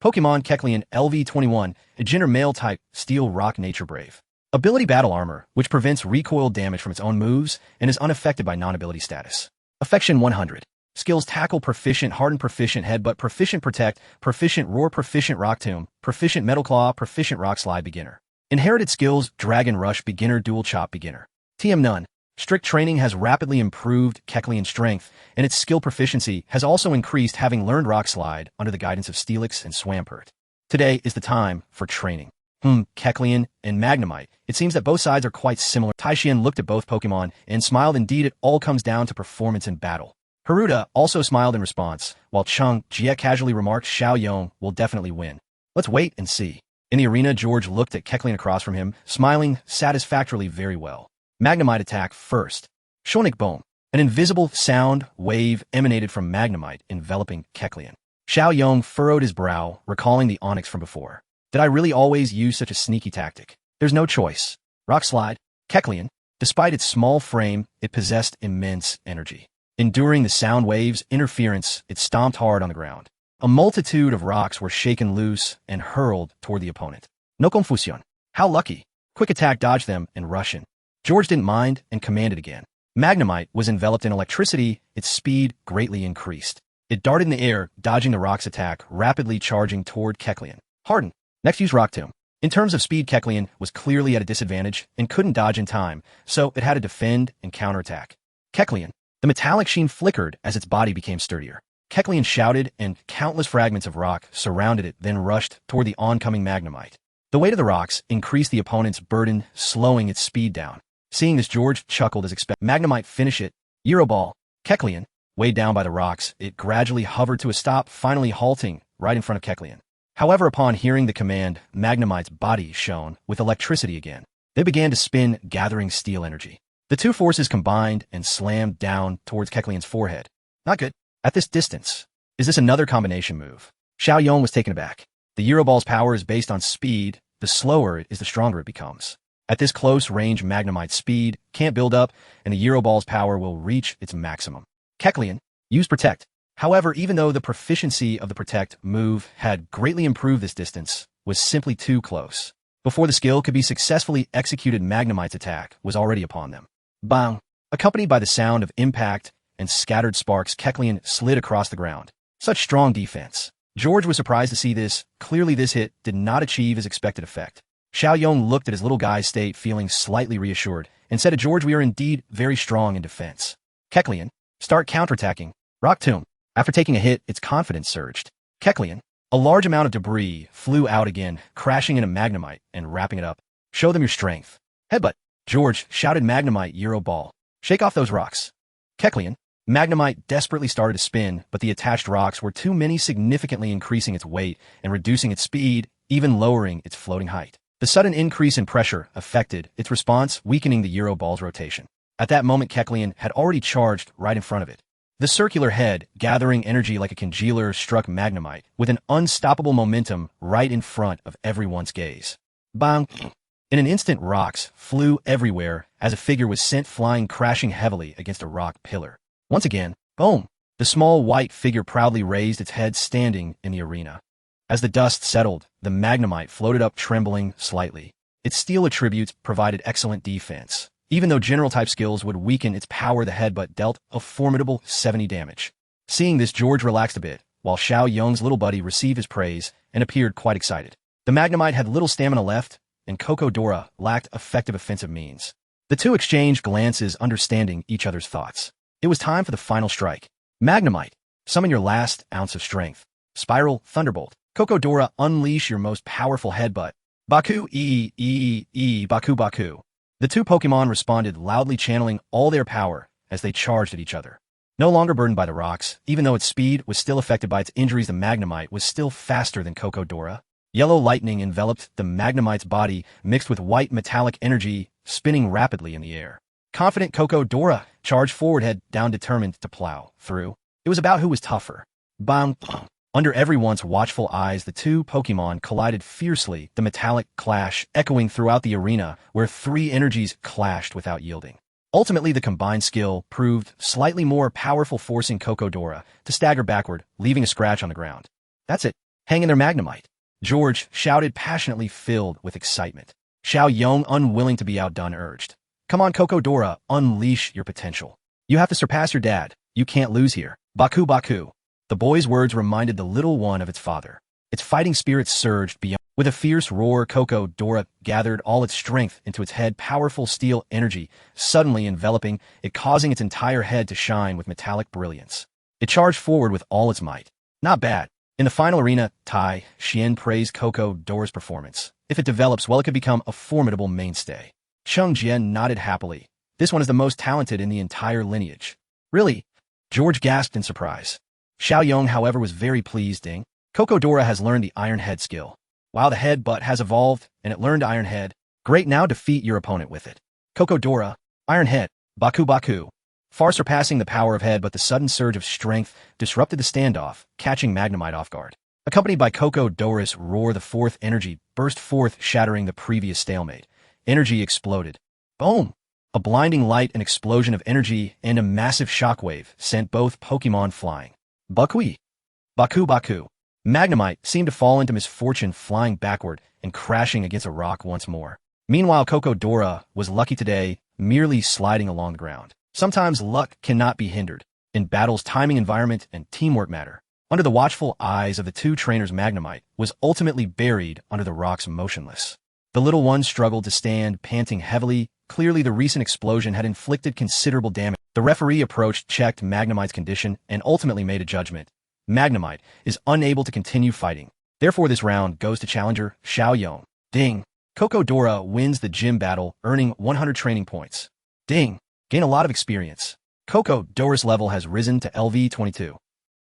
Pokemon Kecleon LV21, a gender male type, Steel Rock Nature Brave. Ability Battle Armor, which prevents recoil damage from its own moves and is unaffected by non-ability status. Affection 100. Skills: Tackle proficient, Harden proficient, Headbutt proficient, Protect proficient, Roar proficient, Rock Tomb proficient, Metal Claw proficient, Rock Slide beginner. Inherited skills: Dragon Rush beginner, Dual Chop beginner. TM None. Strict training has rapidly improved Kecleon's strength, and its skill proficiency has also increased, having learned Rock Slide under the guidance of Steelix and Swampert. Today is the time for training. Kecleon and Magnemite. It seems that both sides are quite similar. Taishian looked at both Pokemon and smiled. Indeed, it all comes down to performance in battle. Haruta also smiled in response, while Chung Jie casually remarked, "Chen Yong will definitely win. Let's wait and see." In the arena, George looked at Kecleon across from him, smiling satisfactorily. Very well. Magnemite attack first. Sonic Boom. An invisible sound wave emanated from Magnemite, enveloping Kecleon. Chen Yong furrowed his brow, recalling the Onix from before. Did I really always use such a sneaky tactic? There's no choice. Rock Slide. Kecleon. Despite its small frame, it possessed immense energy. Enduring the sound wave's interference, it stomped hard on the ground. A multitude of rocks were shaken loose and hurled toward the opponent. No confusión. How lucky. Quick Attack dodged them and rushed in. George didn't mind and commanded again. Magnemite was enveloped in electricity. Its speed greatly increased. It darted in the air, dodging the rock's attack, rapidly charging toward Kecleon. Harden. Next, use Rock Tomb. In terms of speed, Kecleon was clearly at a disadvantage and couldn't dodge in time, so it had to defend and counterattack. Kecleon. The metallic sheen flickered as its body became sturdier. Kecleon shouted, and countless fragments of rock surrounded it, then rushed toward the oncoming Magnemite. The weight of the rocks increased the opponent's burden, slowing its speed down. Seeing this, George chuckled as expected. Magnemite finish it. Euro Ball. Kecleon. Weighed down by the rocks, it gradually hovered to a stop, finally halting right in front of Kecleon. However, upon hearing the command, Magnemite's body shone with electricity again. They began to spin, gathering steel energy. The two forces combined and slammed down towards Kecleon's forehead. Not good. At this distance. Is this another combination move? Chen Yong was taken aback. The Euroball's power is based on speed. The slower it is, the stronger it becomes. At this close range, Magnemite's speed can't build up, and the Euroball's power will reach its maximum. Kecleon, use Protect. However, even though the proficiency of the Protect move had greatly improved, this distance was simply too close. Before the skill could be successfully executed, Magnemite's attack was already upon them. Bang! Accompanied by the sound of impact and scattered sparks, Kecleon slid across the ground. Such strong defense. George was surprised to see this. Clearly, this hit did not achieve his expected effect. Chen Yong looked at his little guy's state, feeling slightly reassured, and said to George, "We are indeed very strong in defense." Kecleon, start counterattacking. Rock Tomb. After taking a hit, its confidence surged. Kecleon. A large amount of debris flew out again, crashing into Magnemite and wrapping it up. Show them your strength. Headbutt. George shouted, Magnemite Euro Ball. Shake off those rocks. Kecleon. Magnemite desperately started to spin, but the attached rocks were too many, significantly increasing its weight and reducing its speed, even lowering its floating height. The sudden increase in pressure affected its response, weakening the Euro Ball's rotation. At that moment, Kecleon had already charged right in front of it. The circular head, gathering energy like a congealer, struck Magnemite with an unstoppable momentum right in front of everyone's gaze. Bang! In an instant, rocks flew everywhere as a figure was sent flying, crashing heavily against a rock pillar. Once again, boom! The small white figure proudly raised its head standing in the arena. As the dust settled, the Magnemite floated up trembling slightly. Its steel attributes provided excellent defense. Even though general-type skills would weaken its power, the headbutt dealt a formidable 70 damage. Seeing this, George relaxed a bit, while Xiao Yong's little buddy received his praise and appeared quite excited. The Magnemite had little stamina left, and Cocodora lacked effective offensive means. The two exchanged glances, understanding each other's thoughts. It was time for the final strike. Magnemite, summon your last ounce of strength. Spiral Thunderbolt. Cocodora, unleash your most powerful headbutt. Baku Baku Baku. The two Pokemon responded loudly, channeling all their power as they charged at each other. No longer burdened by the rocks, even though its speed was still affected by its injuries, the Magnemite was still faster than Cocodora. Yellow lightning enveloped the Magnemite's body, mixed with white metallic energy, spinning rapidly in the air. Confident, Cocodora charged forward, head down, determined to plow through. It was about who was tougher. Bang! Under everyone's watchful eyes, the two Pokemon collided fiercely, the metallic clash echoing throughout the arena, where three energies clashed without yielding. Ultimately, the combined skill proved slightly more powerful, forcing Cocodora to stagger backward, leaving a scratch on the ground. That's it. Hang in there, Magnemite! George shouted, passionately filled with excitement. Xiao Yong, unwilling to be outdone, urged. Come on, Cocodora, unleash your potential. You have to surpass your dad. You can't lose here. Baku Baku. The boy's words reminded the little one of its father. Its fighting spirit surged beyond. With a fierce roar, Cocodora gathered all its strength into its head, powerful steel energy suddenly enveloping it, causing its entire head to shine with metallic brilliance. It charged forward with all its might. Not bad. In the final arena, Tai Xian praised Cocodora's performance. If it develops well, it could become a formidable mainstay. Cheng Jian nodded happily. This one is the most talented in the entire lineage. Really? George gasped in surprise. Xiao Yong, however, was very pleased. Ding. Cocodora has learned the Iron Head skill. Wow, the headbutt has evolved, and it learned Iron Head. Great, now defeat your opponent with it. Cocodora, Iron Head, Baku Baku. Far surpassing the power of head, but the sudden surge of strength disrupted the standoff, catching Magnemite off guard. Accompanied by Cocodora's roar, the fourth energy burst forth, shattering the previous stalemate. Energy exploded. Boom! A blinding light, an explosion of energy, and a massive shockwave sent both Pokemon flying. Bakui. Baku Baku. Magnemite seemed to fall into misfortune, flying backward and crashing against a rock once more. Meanwhile, Cocodora was lucky today, merely sliding along the ground. Sometimes luck cannot be hindered. In battles, timing, environment, and teamwork matter. Under the watchful eyes of the two trainers, Magnemite was ultimately buried under the rocks, motionless. The little one struggled to stand, panting heavily. Clearly, the recent explosion had inflicted considerable damage. The referee approached, checked Magnemite's condition, and ultimately made a judgment. Magnemite is unable to continue fighting. Therefore, this round goes to challenger Xiao Yong. Ding. Cocodora wins the gym battle, earning 100 training points. Ding. Gain a lot of experience. Cocodora's level has risen to LV22.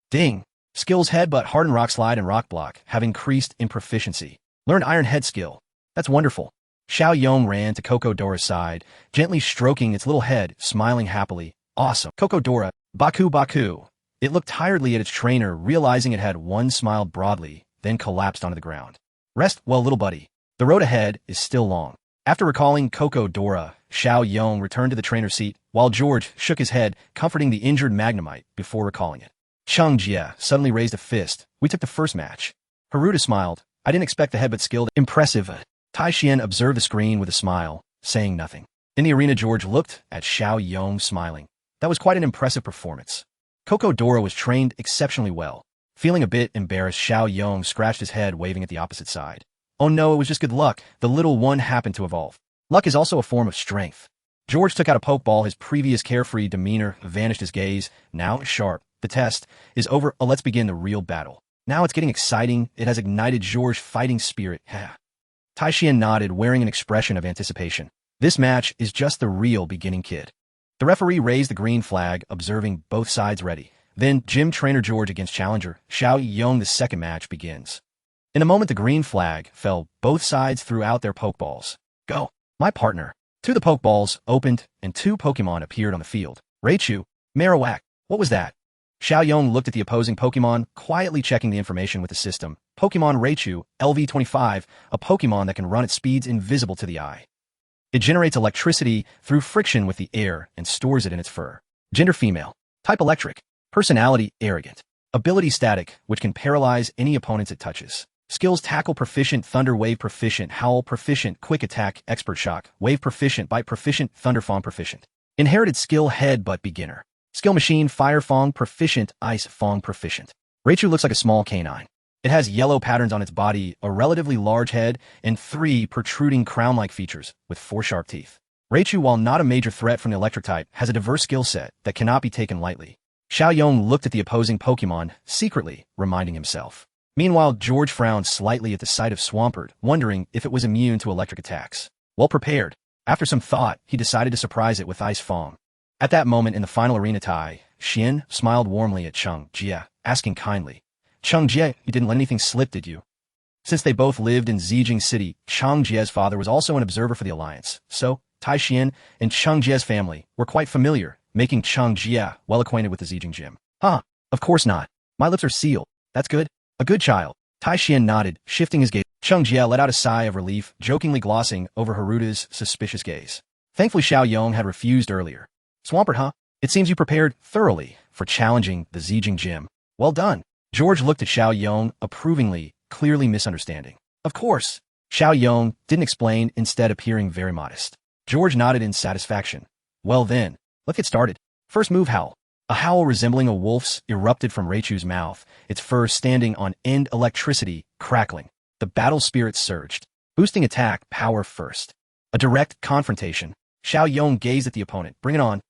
Ding. Skills headbutt, hardened rock slide, and rock block have increased in proficiency. Learned Iron Head skill. That's wonderful. Xiao Yong ran to Cocodora's side, gently stroking its little head, smiling happily. Awesome. Cocodora, Baku Baku. It looked tiredly at its trainer, realizing it had one, smiled broadly, then collapsed onto the ground. Rest well, little buddy. The road ahead is still long. After recalling Cocodora, Xiao Yong returned to the trainer's seat, while George shook his head, comforting the injured Magnemite before recalling it. Cheng Jie suddenly raised a fist. We took the first match. Haruta smiled. I didn't expect the headbutt skill. Impressive. Tai Xian observed the screen with a smile, saying nothing. In the arena, George looked at Xiao Yong, smiling. That was quite an impressive performance. Cocodora was trained exceptionally well. Feeling a bit embarrassed, Xiao Yong scratched his head, waving at the opposite side. Oh no, it was just good luck. The little one happened to evolve. Luck is also a form of strength. George took out a Pokeball. His previous carefree demeanor vanished, his gaze now sharp. The test is over. Let's begin the real battle. Now it's getting exciting. It has ignited George's fighting spirit. Tai Xian nodded, wearing an expression of anticipation. This match is just the real beginning, kid. The referee raised the green flag, observing both sides ready. Then, gym trainer George against challenger Xiao Yong. The second match begins. In a moment, the green flag fell. Both sides threw out their Pokeballs. Go. My partner. The Pokeballs opened, and two Pokemon appeared on the field. Raichu, Marowak. What was that? Xiao Yong looked at the opposing Pokemon, quietly checking the information with the system. Pokemon Raichu, LV25, a Pokemon that can run at speeds invisible to the eye. It generates electricity through friction with the air and stores it in its fur. Gender female. Type electric. Personality, arrogant. Ability, static, which can paralyze any opponents it touches. Skills, tackle proficient, thunder wave proficient, howl proficient, quick attack, expert shock, wave proficient, bite proficient, thunder fong proficient. Inherited skill, headbutt beginner. Skill machine, fire fong proficient, ice fong proficient. Raichu looks like a small canine. It has yellow patterns on its body, a relatively large head, and 3 protruding crown-like features with 4 sharp teeth. Raichu, while not a major threat from the electric type, has a diverse skill set that cannot be taken lightly. Chen Yong looked at the opposing Pokemon, secretly reminding himself. Meanwhile, George frowned slightly at the sight of Swampert, wondering if it was immune to electric attacks. Well prepared, after some thought, he decided to surprise it with Ice Fong. At that moment in the final arena tie, Xian smiled warmly at Cheng Jie, asking kindly, Cheng Jie, you didn't let anything slip, did you? Since they both lived in Zijing City, Cheng Jie's father was also an observer for the Alliance, so Tai Xian and Cheng Jie's family were quite familiar, making Cheng Jie well acquainted with the Zijing Gym. Huh, of course not. My lips are sealed. That's good. A good child. Tai Xian nodded, shifting his gaze. Cheng Jie let out a sigh of relief, jokingly glossing over Haruda's suspicious gaze. Thankfully Xiao Yong had refused earlier. Swampert, huh? It seems you prepared thoroughly for challenging the Zijing Gym. Well done. George looked at Xiao Yong approvingly, clearly misunderstanding. Of course. Xiao Yong didn't explain, instead appearing very modest. George nodded in satisfaction. Well then, let's get started. First move, howl. A howl resembling a wolf's erupted from Raichu's mouth, its fur standing on end, electricity crackling. The battle spirit surged. Boosting attack power first. A direct confrontation. Xiao Yong gazed at the opponent. Bring it on.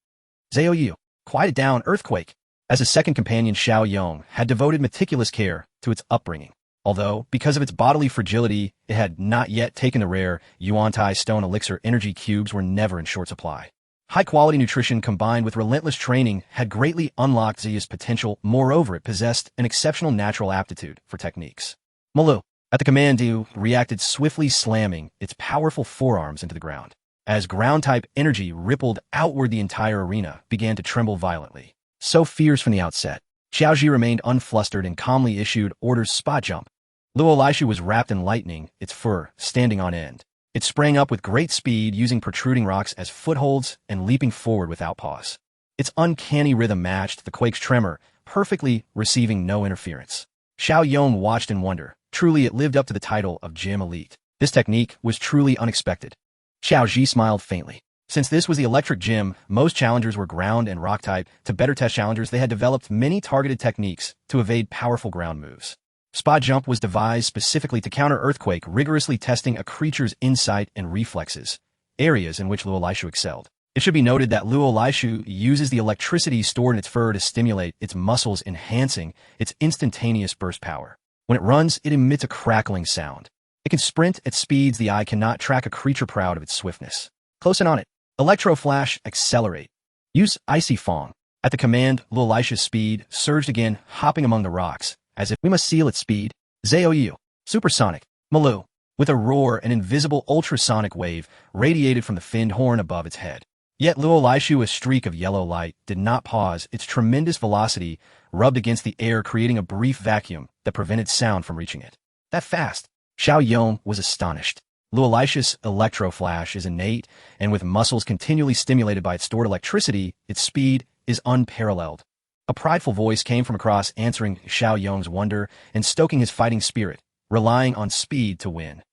Zhao Yu. Quiet it down, earthquake. As a second companion, Xiao Yong had devoted meticulous care to its upbringing. Although, because of its bodily fragility, it had not yet taken the rare Yuan-Tai Stone Elixir energy cubes were never in short supply. High-quality nutrition combined with relentless training had greatly unlocked Zia's potential. Moreover, it possessed an exceptional natural aptitude for techniques. Malu, at the command, Yu reacted swiftly, slamming its powerful forearms into the ground. As ground-type energy rippled outward, the entire arena began to tremble violently. So fierce from the outset, Xiaoji remained unflustered and calmly issued orders. Spot jump. Luo Laishu was wrapped in lightning, its fur standing on end. It sprang up with great speed, using protruding rocks as footholds and leaping forward without pause. Its uncanny rhythm matched the quake's tremor, perfectly receiving no interference. Xiao Yong watched in wonder. Truly, it lived up to the title of Gym Elite. This technique was truly unexpected. Xiao Ji smiled faintly. Since this was the electric gym, most challengers were ground and rock type. To better test challengers, they had developed many targeted techniques to evade powerful ground moves. Spot jump was devised specifically to counter earthquake, rigorously testing a creature's insight and reflexes, areas in which Luo Laishu excelled. It should be noted that Luo Laishu uses the electricity stored in its fur to stimulate its muscles, enhancing its instantaneous burst power. When it runs, it emits a crackling sound. It can sprint at speeds the eye cannot track, a creature proud of its swiftness. Close in on it. Electro Flash, accelerate. Use Icy Fong. At the command, Luo Laishu's speed surged again, hopping among the rocks, as if we must seal its speed. Zhao Yu. Supersonic. Malu. With a roar, an invisible ultrasonic wave radiated from the finned horn above its head. Yet Luo Laishu, a streak of yellow light, did not pause. Its tremendous velocity rubbed against the air, creating a brief vacuum that prevented sound from reaching it. That fast? Xiao Yong was astonished. Luo Laishu's electro flash is innate, and with muscles continually stimulated by its stored electricity, its speed is unparalleled. A prideful voice came from across, answering Xiao Yong's wonder and stoking his fighting spirit, relying on speed to win.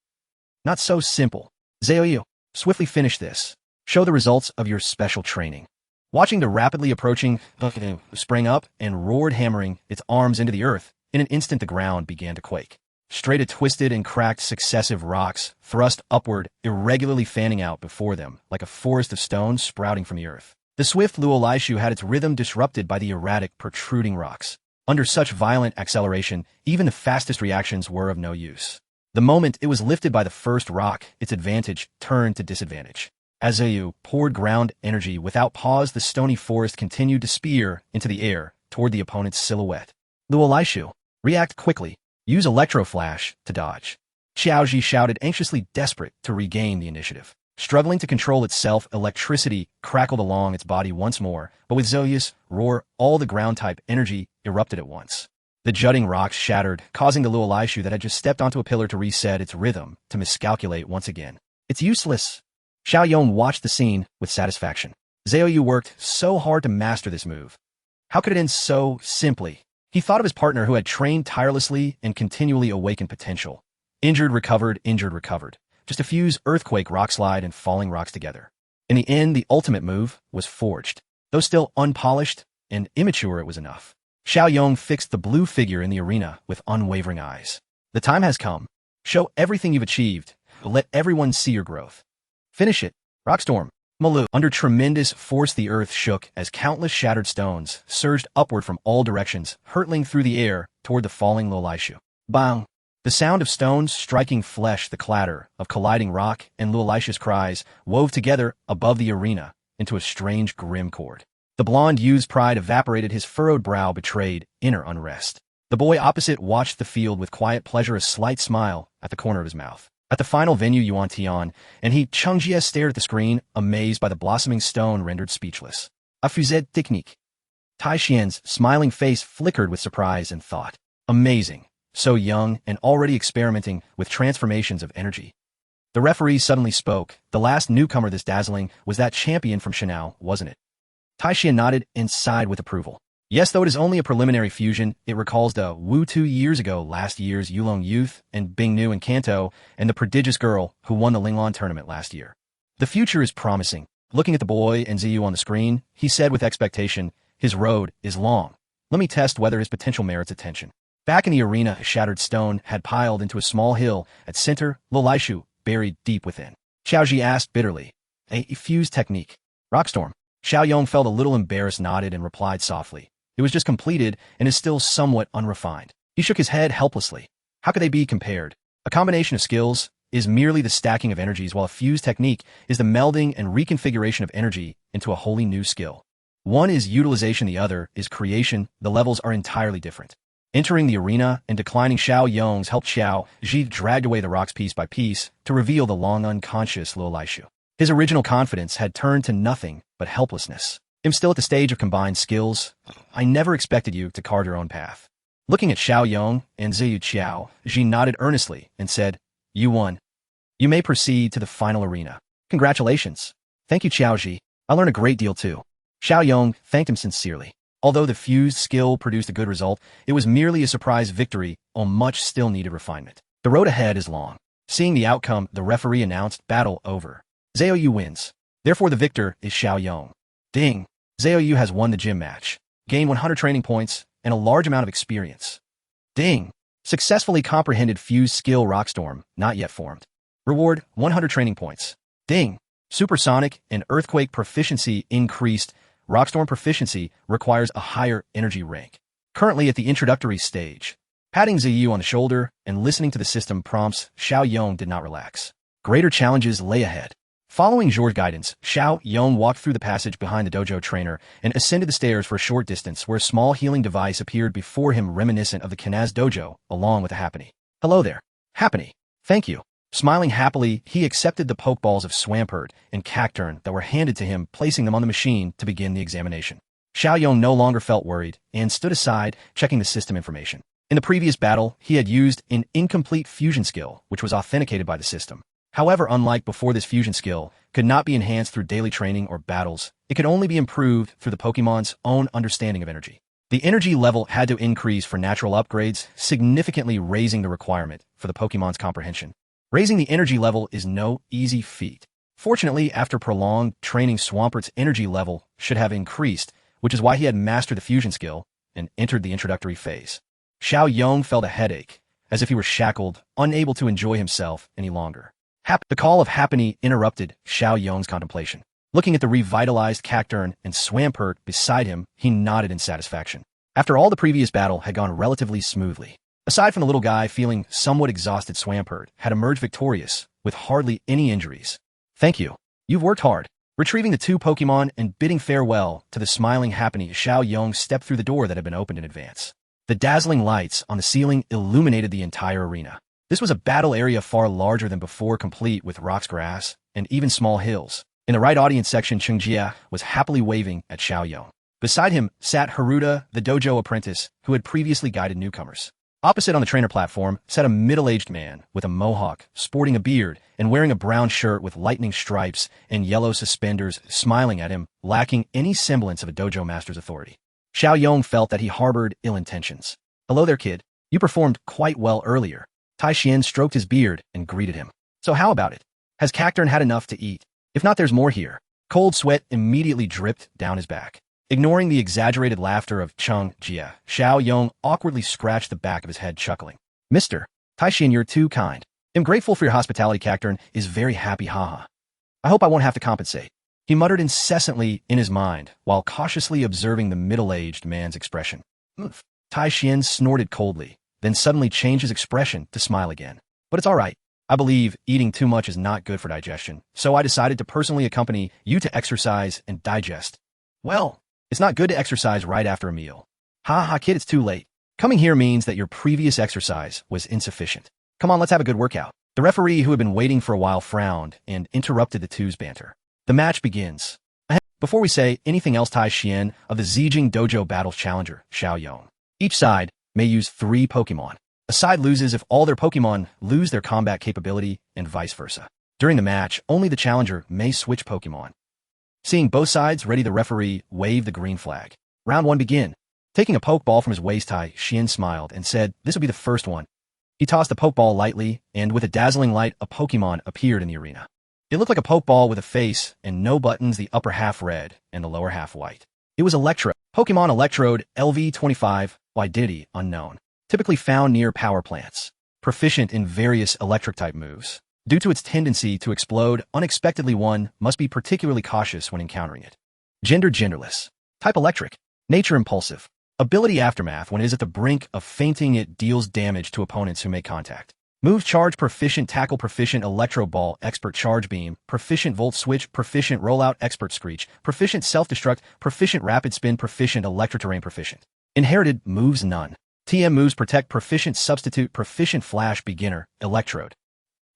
Not so simple. Zhao Yu, swiftly finish this. Show the results of your special training. Watching the rapidly approaching, sprang up and roared, hammering its arms into the earth. In an instant, the ground began to quake. Straight, twisted and cracked successive rocks thrust upward, irregularly fanning out before them like a forest of stones sprouting from the earth. The swift Luo Laishu had its rhythm disrupted by the erratic, protruding rocks. Under such violent acceleration, even the fastest reactions were of no use. The moment it was lifted by the first rock, its advantage turned to disadvantage. As Zayu poured ground energy without pause, the stony forest continued to spear into the air toward the opponent's silhouette. Luo Laishu, react quickly. Use Electro Flash to dodge. Xiaoji shouted, anxiously desperate to regain the initiative. Struggling to control itself, electricity crackled along its body once more, but with Zouya's roar, all the ground-type energy erupted at once. The jutting rocks shattered, causing the Luo Laishu that had just stepped onto a pillar to reset its rhythm to miscalculate once again. It's useless. Xiao Yong watched the scene with satisfaction. Zhao Yu worked so hard to master this move. How could it end so simply? He thought of his partner who had trained tirelessly and continually awakened potential. Injured, recovered, injured, recovered. Just to fuse earthquake, rock slide, and falling rocks together. In the end, the ultimate move was forged. Though still unpolished and immature, it was enough. Chen Yong fixed the blue figure in the arena with unwavering eyes. The time has come. Show everything you've achieved. Let everyone see your growth. Finish it. Rockstorm. Malu. Under tremendous force, the earth shook as countless shattered stones surged upward from all directions, hurtling through the air toward the falling Littleroot. Bang! The sound of stones striking flesh, the clatter of colliding rock, and Littleroot's cries wove together above the arena into a strange, grim chord. The blonde youth's pride evaporated, his furrowed brow betrayed inner unrest. The boy opposite watched the field with quiet pleasure, a slight smile at the corner of his mouth. At the final venue, Yuan Tian, and he, Chungjie, stared at the screen, amazed by the blossoming stone, rendered speechless. A fusée technique. Tai Xian's smiling face flickered with surprise and thought. Amazing. So young and already experimenting with transformations of energy. The referee suddenly spoke. The last newcomer this dazzling was that champion from Shanao, wasn't it? Tai Xian nodded and sighed with approval. Yes, though it is only a preliminary fusion, it recalls the Wu 2 years ago, last year's Yulong Youth, and Bingnu and Kanto, and the prodigious girl who won the Linglong tournament last year. The future is promising. Looking at the boy and Ziyu on the screen, he said with expectation, his road is long. Let me test whether his potential merits attention. Back in the arena, a shattered stone had piled into a small hill at center, Littleroot buried deep within. Xiaoji asked bitterly, a fuse technique. Rockstorm. Chen Yong felt a little embarrassed, nodded, and replied softly. It was just completed and is still somewhat unrefined. He shook his head helplessly. How could they be compared? A combination of skills is merely the stacking of energies, while a fuse technique is the melding and reconfiguration of energy into a wholly new skill. One is utilization, the other is creation. The levels are entirely different. Entering the arena and declining Chen Yong's helped Xiao Ji dragged away the rocks piece by piece to reveal the long unconscious Littleroot. His original confidence had turned to nothing but helplessness. I'm still at the stage of combined skills. I never expected you to carve your own path. Looking at Chen Yong and Ziyu, Xiao Ji nodded earnestly and said, You won. You may proceed to the final arena. Congratulations. Thank you, Xiao Ji. I learned a great deal too. Chen Yong thanked him sincerely. Although the fused skill produced a good result, it was merely a surprise victory on much still needed refinement. The road ahead is long. Seeing the outcome, the referee announced battle over. Xiao Yu wins. Therefore the victor is Chen Yong. Ding. Xiao Yu has won the gym match. Gain 100 training points and a large amount of experience. Ding. Successfully comprehended fused skill Rockstorm, not yet formed. Reward 100 training points. Ding. Supersonic and earthquake proficiency increased. Rockstorm proficiency requires a higher energy rank. Currently at the introductory stage. Patting Ziyu on the shoulder and listening to the system prompts, Chen Yong did not relax. Greater challenges lay ahead. Following Zhor's guidance, Chen Yong walked through the passage behind the dojo trainer and ascended the stairs for a short distance, where a small healing device appeared before him, reminiscent of the Kanaz dojo, along with a Happiny. Hello there. Happiny. Thank you. Smiling happily, he accepted the pokeballs of Swampert and Cacturn that were handed to him, placing them on the machine to begin the examination. Chen Yong no longer felt worried and stood aside, checking the system information. In the previous battle, he had used an incomplete fusion skill, which was authenticated by the system. However, unlike before, this fusion skill could not be enhanced through daily training or battles. It could only be improved through the Pokemon's own understanding of energy. The energy level had to increase for natural upgrades, significantly raising the requirement for the Pokemon's comprehension. Raising the energy level is no easy feat. Fortunately, after prolonged training, Swampert's energy level should have increased, which is why he had mastered the fusion skill and entered the introductory phase. Chen Yong felt a headache, as if he were shackled, unable to enjoy himself any longer. The call of Happiny interrupted Chen Yong's contemplation. Looking at the revitalized Cacturn and Swampert beside him, he nodded in satisfaction. After all, the previous battle had gone relatively smoothly. Aside from the little guy feeling somewhat exhausted, Swampert had emerged victorious, with hardly any injuries. Thank you. You've worked hard. Retrieving the two Pokemon and bidding farewell to the smiling Happiny, Chen Yong stepped through the door that had been opened in advance. The dazzling lights on the ceiling illuminated the entire arena. This was a battle area far larger than before, complete with rocks, grass, and even small hills. In the right audience section, Chungjie was happily waving at Chen Yong. Beside him sat Haruta, the dojo apprentice, who had previously guided newcomers. Opposite on the trainer platform sat a middle-aged man with a mohawk, sporting a beard, and wearing a brown shirt with lightning stripes and yellow suspenders, smiling at him, lacking any semblance of a dojo master's authority. Xiao Yong felt that he harbored ill intentions. Hello there, kid. You performed quite well earlier. Tai Xian stroked his beard and greeted him. So how about it? Has Cacturn had enough to eat? If not, there's more here. Cold sweat immediately dripped down his back. Ignoring the exaggerated laughter of Cheng Jia, Xiao Yong awkwardly scratched the back of his head, chuckling. Mr. Tai Xian, you're too kind. I'm grateful for your hospitality. Cacturn is very happy, haha. I hope I won't have to compensate. He muttered incessantly in his mind, while cautiously observing the middle-aged man's expression. Tai Xian snorted coldly, then suddenly changed his expression to smile again. But it's all right. I believe eating too much is not good for digestion, so I decided to personally accompany you to exercise and digest. Well, it's not good to exercise right after a meal. Ha ha, kid, it's too late. Coming here means that your previous exercise was insufficient. Come on, let's have a good workout. The referee, who had been waiting for a while, frowned and interrupted the two's banter. The match begins. Before we say anything else, Tai Xian of the Zijing Dojo battles challenger, Xiao Yong. Each side may use 3 Pokemon. A side loses if all their Pokemon lose their combat capability, and vice versa. During the match, only the challenger may switch Pokemon. Seeing both sides ready, the referee waved the green flag. Round 1 begin. Taking a Pokeball from his waist, Tai Xian smiled and said, "This will be the first one." He tossed the Pokeball lightly, and with a dazzling light, a Pokemon appeared in the arena. It looked like a Pokeball with a face and no buttons, the upper half red and the lower half white. It was Electro. Pokemon Electrode, LV25, identity unknown. Typically found near power plants. Proficient in various electric-type moves. Due to its tendency to explode unexpectedly, one must be particularly cautious when encountering it. Gender genderless. Type electric. Nature impulsive. Ability Aftermath. When it is at the brink of fainting, it deals damage to opponents who make contact. Moves Charge, Proficient Tackle, Proficient Electro Ball, Expert Charge Beam, Proficient Volt Switch, Proficient Rollout, Expert Screech, Proficient Self-Destruct, Proficient Rapid Spin, Proficient Electro-Terrain, Proficient. Inherited moves none. TM moves Protect, Proficient Substitute, Proficient Flash, Beginner, Electrode.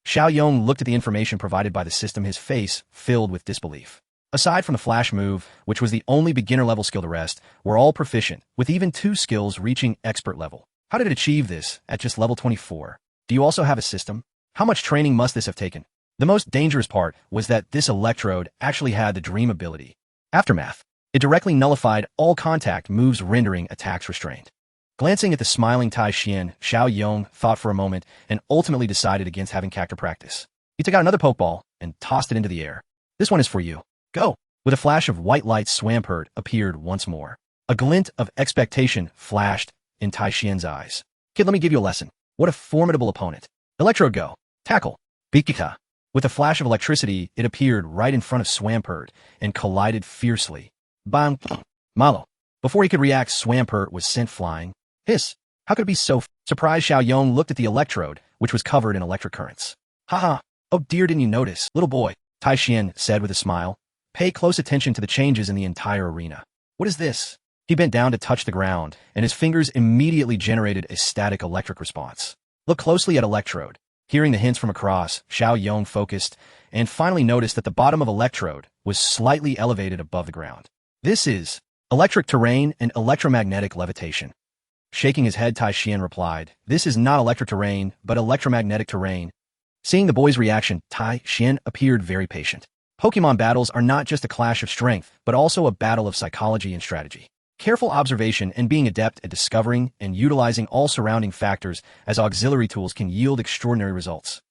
Xiao Yong looked at the information provided by the system, his face filled with disbelief. Aside from the Flash move, which was the only beginner-level skill, the rest were all proficient, with even 2 skills reaching expert level. How did it achieve this at just level 24? Do you also have a system? How much training must this have taken? The most dangerous part was that this Electrode actually had the dream ability. Aftermath. It directly nullified all contact moves, rendering attacks restrained. Glancing at the smiling Tai Xian, Xiao Yong thought for a moment and ultimately decided against having Cactor practice. He took out another Pokeball and tossed it into the air. This one is for you. Go! With a flash of white light, Swampert appeared once more. A glint of expectation flashed in Tai Xian's eyes. Kid, let me give you a lesson. What a formidable opponent. Electrode, go. Tackle. Bikika. With a flash of electricity, it appeared right in front of Swampert and collided fiercely. Bam! Malo. Before he could react, Swampert was sent flying. Hiss! How could it be so surprised? Xiao Yong looked at the Electrode, which was covered in electric currents. Haha! Oh dear, didn't you notice? Little boy, Tai Xian said with a smile. Pay close attention to the changes in the entire arena. What is this? He bent down to touch the ground, and his fingers immediately generated a static electric response. Look closely at Electrode. Hearing the hints from across, Xiao Yong focused, and finally noticed that the bottom of Electrode was slightly elevated above the ground. This is electric terrain and electromagnetic levitation. Shaking his head, Tai Xian replied, "This is not electric terrain, but electromagnetic terrain." Seeing the boy's reaction, Tai Xian appeared very patient. Pokemon battles are not just a clash of strength, but also a battle of psychology and strategy. Careful observation and being adept at discovering and utilizing all surrounding factors as auxiliary tools can yield extraordinary results.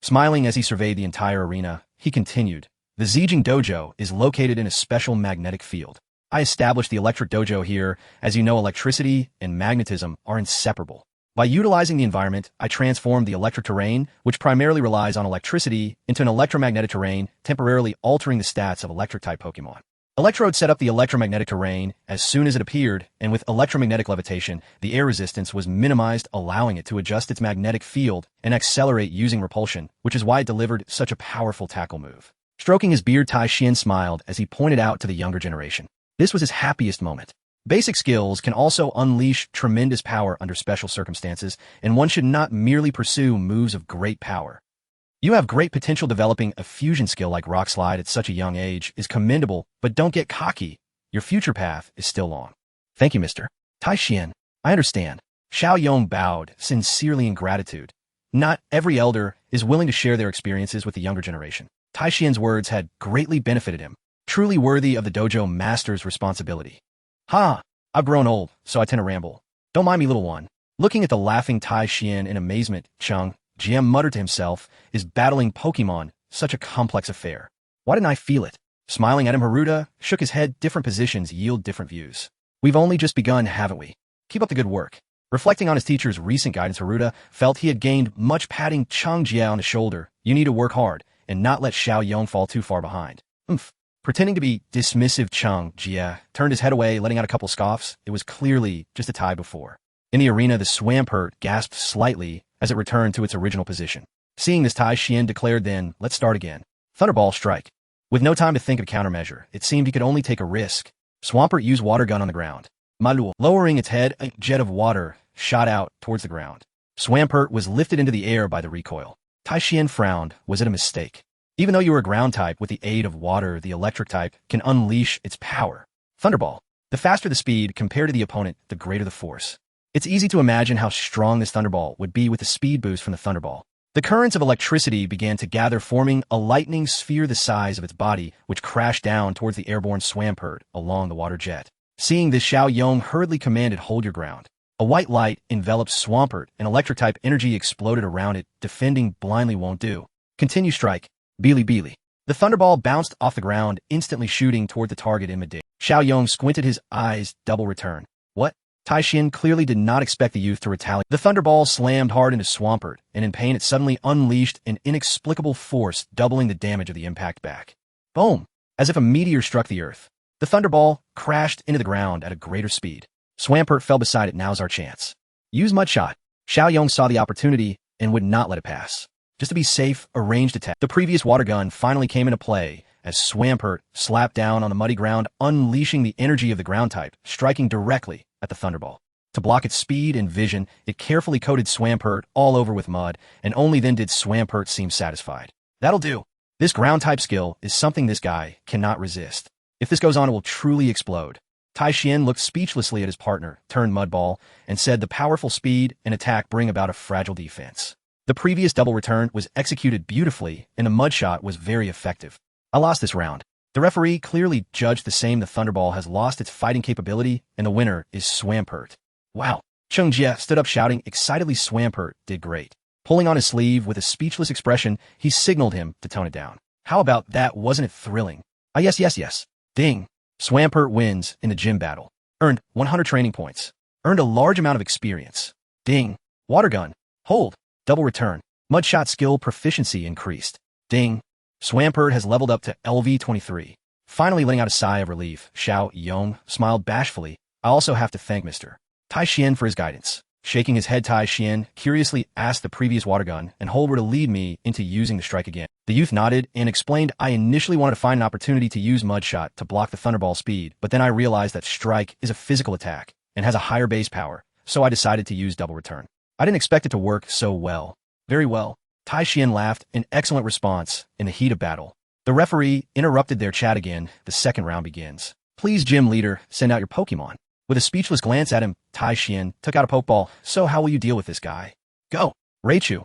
Smiling as he surveyed the entire arena, he continued, "The Zijing Dojo is located in a special magnetic field. I established the electric dojo here. As you know, electricity and magnetism are inseparable. By utilizing the environment, I transformed the electric terrain, which primarily relies on electricity, into an electromagnetic terrain, temporarily altering the stats of electric-type Pokemon. Electrode set up the electromagnetic terrain as soon as it appeared, and with electromagnetic levitation, the air resistance was minimized, allowing it to adjust its magnetic field and accelerate using repulsion, which is why it delivered such a powerful tackle move." Stroking his beard, Tai Xian smiled as he pointed out to the younger generation. This was his happiest moment. Basic skills can also unleash tremendous power under special circumstances, and one should not merely pursue moves of great power. You have great potential. Developing a fusion skill like Rock Slide at such a young age is commendable, but don't get cocky. Your future path is still long. Thank you, Mr. Tai Xian. I understand. Xiao Yong bowed sincerely in gratitude. Not every elder is willing to share their experiences with the younger generation. Tai Xian's words had greatly benefited him, truly worthy of the dojo master's responsibility. Ha! I've grown old, so I tend to ramble. Don't mind me, little one. Looking at the laughing Tai Xian in amazement, Chung, GM muttered to himself, is battling Pokemon such a complex affair? Why didn't I feel it? Smiling at him, Haruta shook his head. Different positions yield different views. We've only just begun, haven't we? Keep up the good work. Reflecting on his teacher's recent guidance, Haruta felt he had gained much, patting Chung Jia on the shoulder. You need to work hard and not let Xiao Yong fall too far behind. Pretending to be dismissive, Chung Jia turned his head away, letting out a couple scoffs. It was clearly just a tie before. In the arena, the Swampert gasped slightly as it returned to its original position. Seeing this, Tai Xian declared then, let's start again. Thunderball strike. With no time to think of a countermeasure, it seemed he could only take a risk. Swampert used water gun on the ground. Maluo, lowering its head, a jet of water shot out towards the ground. Swampert was lifted into the air by the recoil. Tai Xian frowned. Was it a mistake? Even though you were a ground type, with the aid of water, the electric type can unleash its power. Thunderball. The faster the speed compared to the opponent, the greater the force. It's easy to imagine how strong this Thunderball would be with the speed boost from the Thunderball. The currents of electricity began to gather, forming a lightning sphere the size of its body, which crashed down towards the airborne Swampert along the water jet. Seeing this, Xiao Yong hurriedly commanded, hold your ground. A white light enveloped Swampert, and electric-type energy exploded around it. Defending blindly won't do. Continue strike. Beely Beely. The Thunderball bounced off the ground, instantly shooting toward the target in midair. Xiao Yong squinted his eyes. Double return. What? Tai Xian clearly did not expect the youth to retaliate. The Thunderball slammed hard into Swampert, and in pain it suddenly unleashed an inexplicable force, doubling the damage of the impact back. Boom! As if a meteor struck the earth. The Thunderball crashed into the ground at a greater speed. Swampert fell beside it. Now's our chance. Use Mudshot. Xiao Yong saw the opportunity and would not let it pass. Just to be safe, a ranged attack. The previous water gun finally came into play as Swampert slapped down on the muddy ground, unleashing the energy of the ground type, striking directly at the Thunderball. To block its speed and vision, it carefully coated Swampert all over with mud, and only then did Swampert seem satisfied. That'll do. This ground type skill is something this guy cannot resist. If this goes on, it will truly explode. Tai Xian looked speechlessly at his partner, turned Mudball, and said the powerful speed and attack bring about a fragile defense. The previous double return was executed beautifully, and the mud shot was very effective. I lost this round. The referee clearly judged the same. The Thunderball has lost its fighting capability, and the winner is Swampert. Wow. Chung Jia stood up shouting excitedly. Swampert did great. Pulling on his sleeve with a speechless expression, he signaled him to tone it down. How about that? Wasn't it thrilling? Ah, yes. Ding. Swampert wins in the gym battle. Earned 100 training points. Earned a large amount of experience. Ding. Water gun. Hold. Double return. Mudshot skill proficiency increased. Ding. Swampert has leveled up to LV23. Finally letting out a sigh of relief, Xiao Yong smiled bashfully. I also have to thank Mr. Tai Xian for his guidance. Shaking his head, Tai Xian curiously asked the previous water gun and Hold were to lead me into using the strike again. The youth nodded and explained, I initially wanted to find an opportunity to use Mudshot to block the Thunderball speed, but then I realized that strike is a physical attack and has a higher base power, so I decided to use double return. I didn't expect it to work so well. Very well. Tai Xian laughed, an excellent response in the heat of battle. The referee interrupted their chat again. The second round begins. Please, gym leader, send out your Pokemon. With a speechless glance at him, Tai Xian took out a Pokeball. So how will you deal with this guy? Go. Raichu.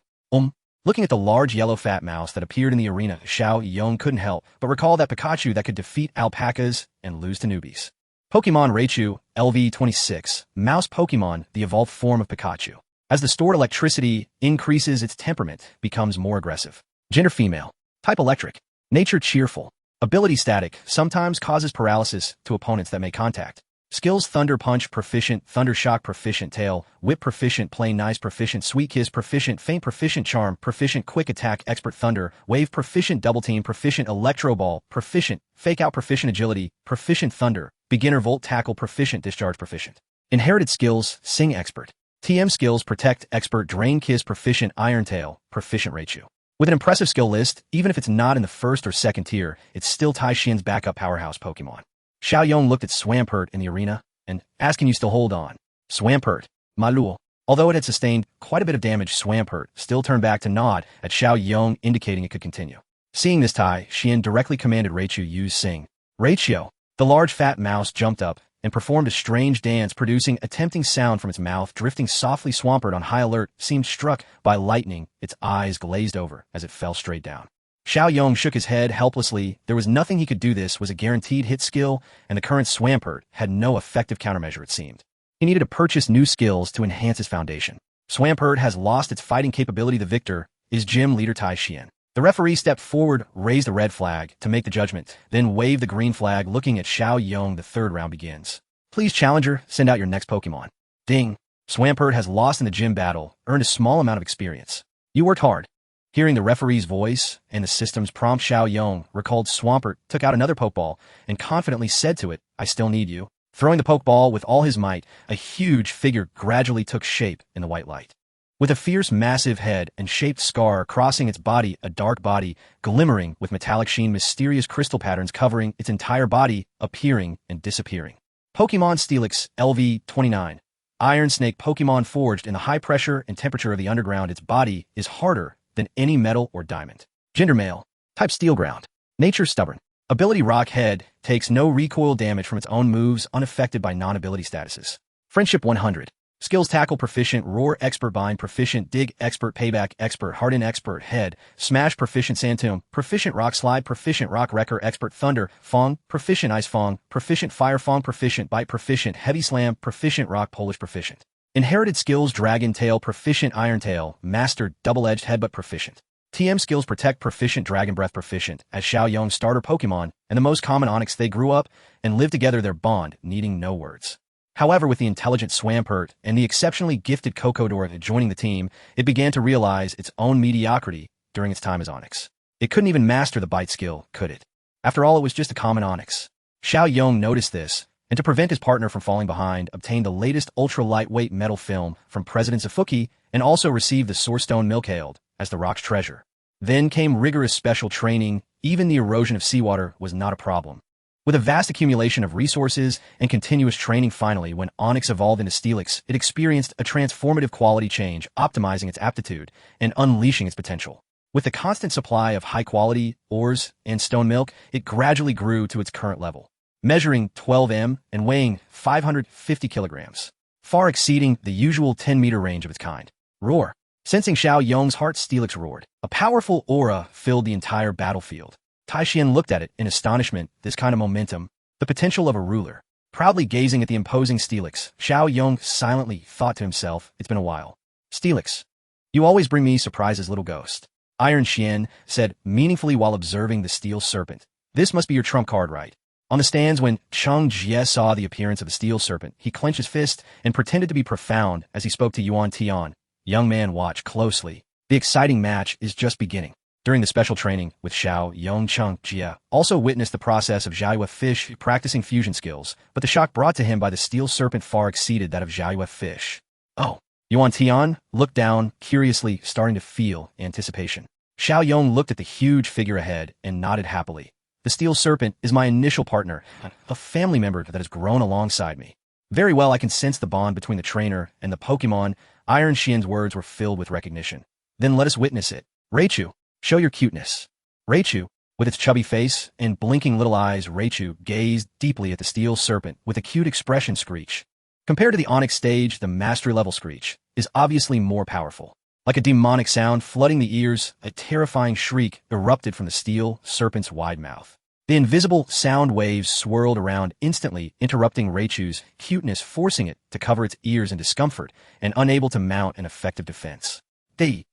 Looking at the large yellow fat mouse that appeared in the arena, Xiao Yong couldn't help but recall that Pikachu that could defeat alpacas and lose to newbies. Pokemon Raichu, LV26, mouse Pokemon, the evolved form of Pikachu. As the stored electricity increases, its temperament becomes more aggressive. Gender female. Type electric. Nature cheerful. Ability static, sometimes causes paralysis to opponents that make contact. Skills Thunder Punch proficient, Thunder Shock proficient, Tail, Whip proficient, Play Nice proficient, Sweet Kiss proficient, Feint proficient, Charm proficient, Quick Attack expert, Thunder, Wave proficient, Double Team proficient, Electro Ball proficient, Fake Out proficient, Agility proficient, Thunder, Beginner Volt Tackle proficient, Discharge proficient. Inherited skills Sing expert. TM skills Protect expert, Drain Kiss proficient, Iron Tail proficient, Raichu. With an impressive skill list, even if it's not in the first or second tier, it's still Tai Xian's backup powerhouse Pokemon. Xiao Yong looked at Swampert in the arena and asked, can you still hold on? Swampert. Malul. Although it had sustained quite a bit of damage, Swampert still turned back to nod at Xiao Yong, indicating it could continue. Seeing this, Tai Xian directly commanded Raichu use Sing. Raichu. The large fat mouse jumped up and performed a strange dance, producing a tempting sound from its mouth, drifting softly. Swampert, on high alert, seemed struck by lightning. Its eyes glazed over as it fell straight down. Xiao Yong shook his head helplessly. There was nothing he could do. This was a guaranteed hit skill, and the current Swampert had no effective countermeasure, it seemed. He needed to purchase new skills to enhance his foundation. Swampert has lost its fighting capability. The victor is gym leader Tai Xian. The referee stepped forward, raised the red flag to make the judgment, then waved the green flag. Looking at Xiao Yong, the third round begins. Please, challenger, send out your next Pokemon. Ding. Swampert has lost in the gym battle, earned a small amount of experience. You worked hard. Hearing the referee's voice and the system's prompt, Xiao Yong recalled Swampert, took out another Pokeball, and confidently said to it, I still need you. Throwing the Pokeball with all his might, a huge figure gradually took shape in the white light. With a fierce, massive head and shaped scar crossing its body, a dark body, glimmering with metallic sheen, mysterious crystal patterns covering its entire body, appearing and disappearing. Pokemon Steelix, LV-29. Iron Snake Pokemon forged in the high pressure and temperature of the underground. Its body is harder than any metal or diamond. Gender male. Type steel ground. Nature stubborn. Ability rock. Head takes no recoil damage from its own moves, unaffected by non-ability statuses. Friendship 100. Skills tackle proficient, roar expert, bind proficient, dig expert, payback expert, harden expert, head, smash proficient, sand tomb, proficient rock slide, proficient rock wrecker expert, thunder, fong, proficient ice fong, proficient fire fong, proficient bite, proficient heavy slam, proficient rock polish, proficient. Inherited skills dragon tail, proficient iron tail, master double-edged headbutt, proficient. TM skills protect, proficient dragon breath, proficient as Xiao Yong's starter Pokemon and the most common Onix. They grew up and lived together, their bond needing no words. However, with the intelligent Swampert and the exceptionally gifted Cocodor joining the team, it began to realize its own mediocrity during its time as Onix. It couldn't even master the bite skill, could it? After all, it was just a common Onix. Xiao Yong noticed this, and to prevent his partner from falling behind, obtained the latest ultra-lightweight metal film from President Zafuki and also received the Sourstone Milkhailed as the rock's treasure. Then came rigorous special training. Even the erosion of seawater was not a problem. With a vast accumulation of resources and continuous training, finally, when Onix evolved into Steelix, it experienced a transformative quality change, optimizing its aptitude and unleashing its potential. With the constant supply of high-quality ores and stone milk, it gradually grew to its current level, measuring 12 m and weighing 550 kilograms, far exceeding the usual 10-meter range of its kind. Roar. Sensing Xiao Yong's heart, Steelix roared. A powerful aura filled the entire battlefield. Tai Xian looked at it in astonishment. This kind of momentum, the potential of a ruler. Proudly gazing at the imposing Steelix, Xiao Yong silently thought to himself, it's been a while. Steelix, you always bring me surprises, little ghost. Iron Xian said meaningfully while observing the steel serpent. This must be your trump card, right? On the stands, when Cheng Jie saw the appearance of the steel serpent, he clenched his fist and pretended to be profound as he spoke to Yuan Tian. Young man, watch closely. The exciting match is just beginning. During the special training with Xiao Yong, Cheng Jie also witnessed the process of Jiayue Fish practicing fusion skills, but the shock brought to him by the steel serpent far exceeded that of Jiayue Fish. Oh. Yuan Tian looked down, curiously, starting to feel anticipation. Xiao Yong looked at the huge figure ahead and nodded happily. The steel serpent is my initial partner, a family member that has grown alongside me. Very well, I can sense the bond between the trainer and the Pokemon. Iron Xian's words were filled with recognition. Then let us witness it. Raichu, show your cuteness. Raichu, with its chubby face and blinking little eyes, Raichu gazed deeply at the steel serpent with a cute expression. Screech. Compared to the Onix stage, the mastery-level Screech is obviously more powerful. Like a demonic sound flooding the ears, a terrifying shriek erupted from the steel serpent's wide mouth. The invisible sound waves swirled around, instantly interrupting Raichu's cuteness, forcing it to cover its ears in discomfort and unable to mount an effective defense. They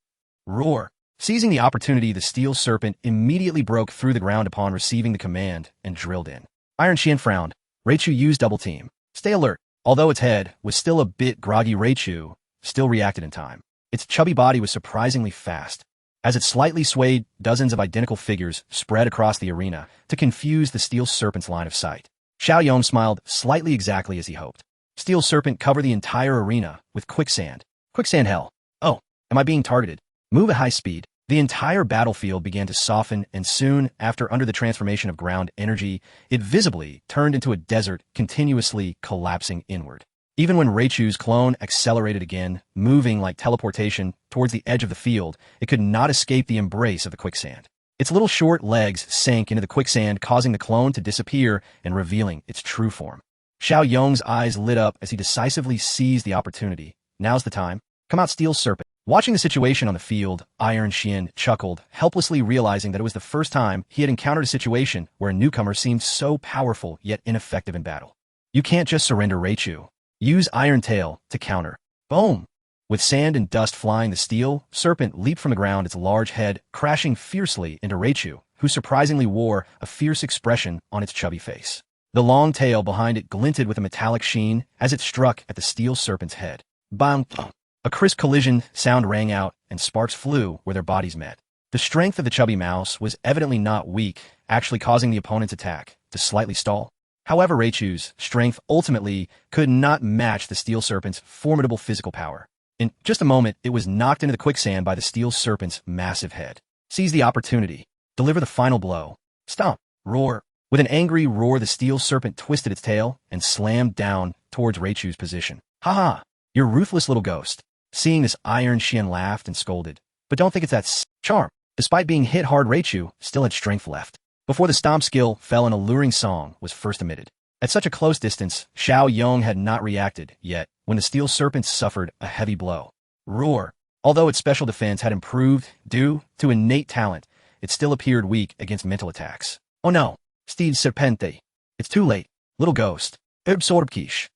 roar. Seizing the opportunity, the steel serpent immediately broke through the ground upon receiving the command and drilled in. Iron Xian frowned. Raichu used double team. Stay alert. Although its head was still a bit groggy, Raichu still reacted in time. Its chubby body was surprisingly fast. As it slightly swayed, dozens of identical figures spread across the arena to confuse the steel serpent's line of sight. Xiao Yong smiled slightly, exactly as he hoped. Steel serpent covered the entire arena with quicksand. Quicksand hell. Oh, am I being targeted? Move at high speed. The entire battlefield began to soften, and soon after, under the transformation of ground energy, it visibly turned into a desert, continuously collapsing inward. Even when Raichu's clone accelerated again, moving like teleportation towards the edge of the field, it could not escape the embrace of the quicksand. Its little short legs sank into the quicksand, causing the clone to disappear and revealing its true form. Xiao Yong's eyes lit up as he decisively seized the opportunity. Now's the time. Come out, steel serpent. Watching the situation on the field, Iron Chen chuckled, helplessly realizing that it was the first time he had encountered a situation where a newcomer seemed so powerful yet ineffective in battle. You can't just surrender Raichu. Use Iron Tail to counter. Boom! With sand and dust flying, the steel serpent leaped from the ground, its large head crashing fiercely into Raichu, who surprisingly wore a fierce expression on its chubby face. The long tail behind it glinted with a metallic sheen as it struck at the steel serpent's head. Bang! A crisp collision sound rang out, and sparks flew where their bodies met. The strength of the chubby mouse was evidently not weak, actually causing the opponent's attack to slightly stall. However, Raichu's strength ultimately could not match the steel serpent's formidable physical power. In just a moment, it was knocked into the quicksand by the steel serpent's massive head. Seize the opportunity. Deliver the final blow. Stomp. Roar. With an angry roar, the steel serpent twisted its tail and slammed down towards Raichu's position. Ha! You're ruthless little ghost. Seeing this, Iron Chen laughed and scolded. But don't think it's that charm. Despite being hit hard, Raichu still had strength left. Before the stomp skill fell, an alluring song was first emitted. At such a close distance, Chen Yong had not reacted yet when the steel serpent suffered a heavy blow. Roar. Although its special defense had improved due to innate talent, it still appeared weak against mental attacks. Oh no, Steel Serpente. It's too late. Little ghost. Absorbkish.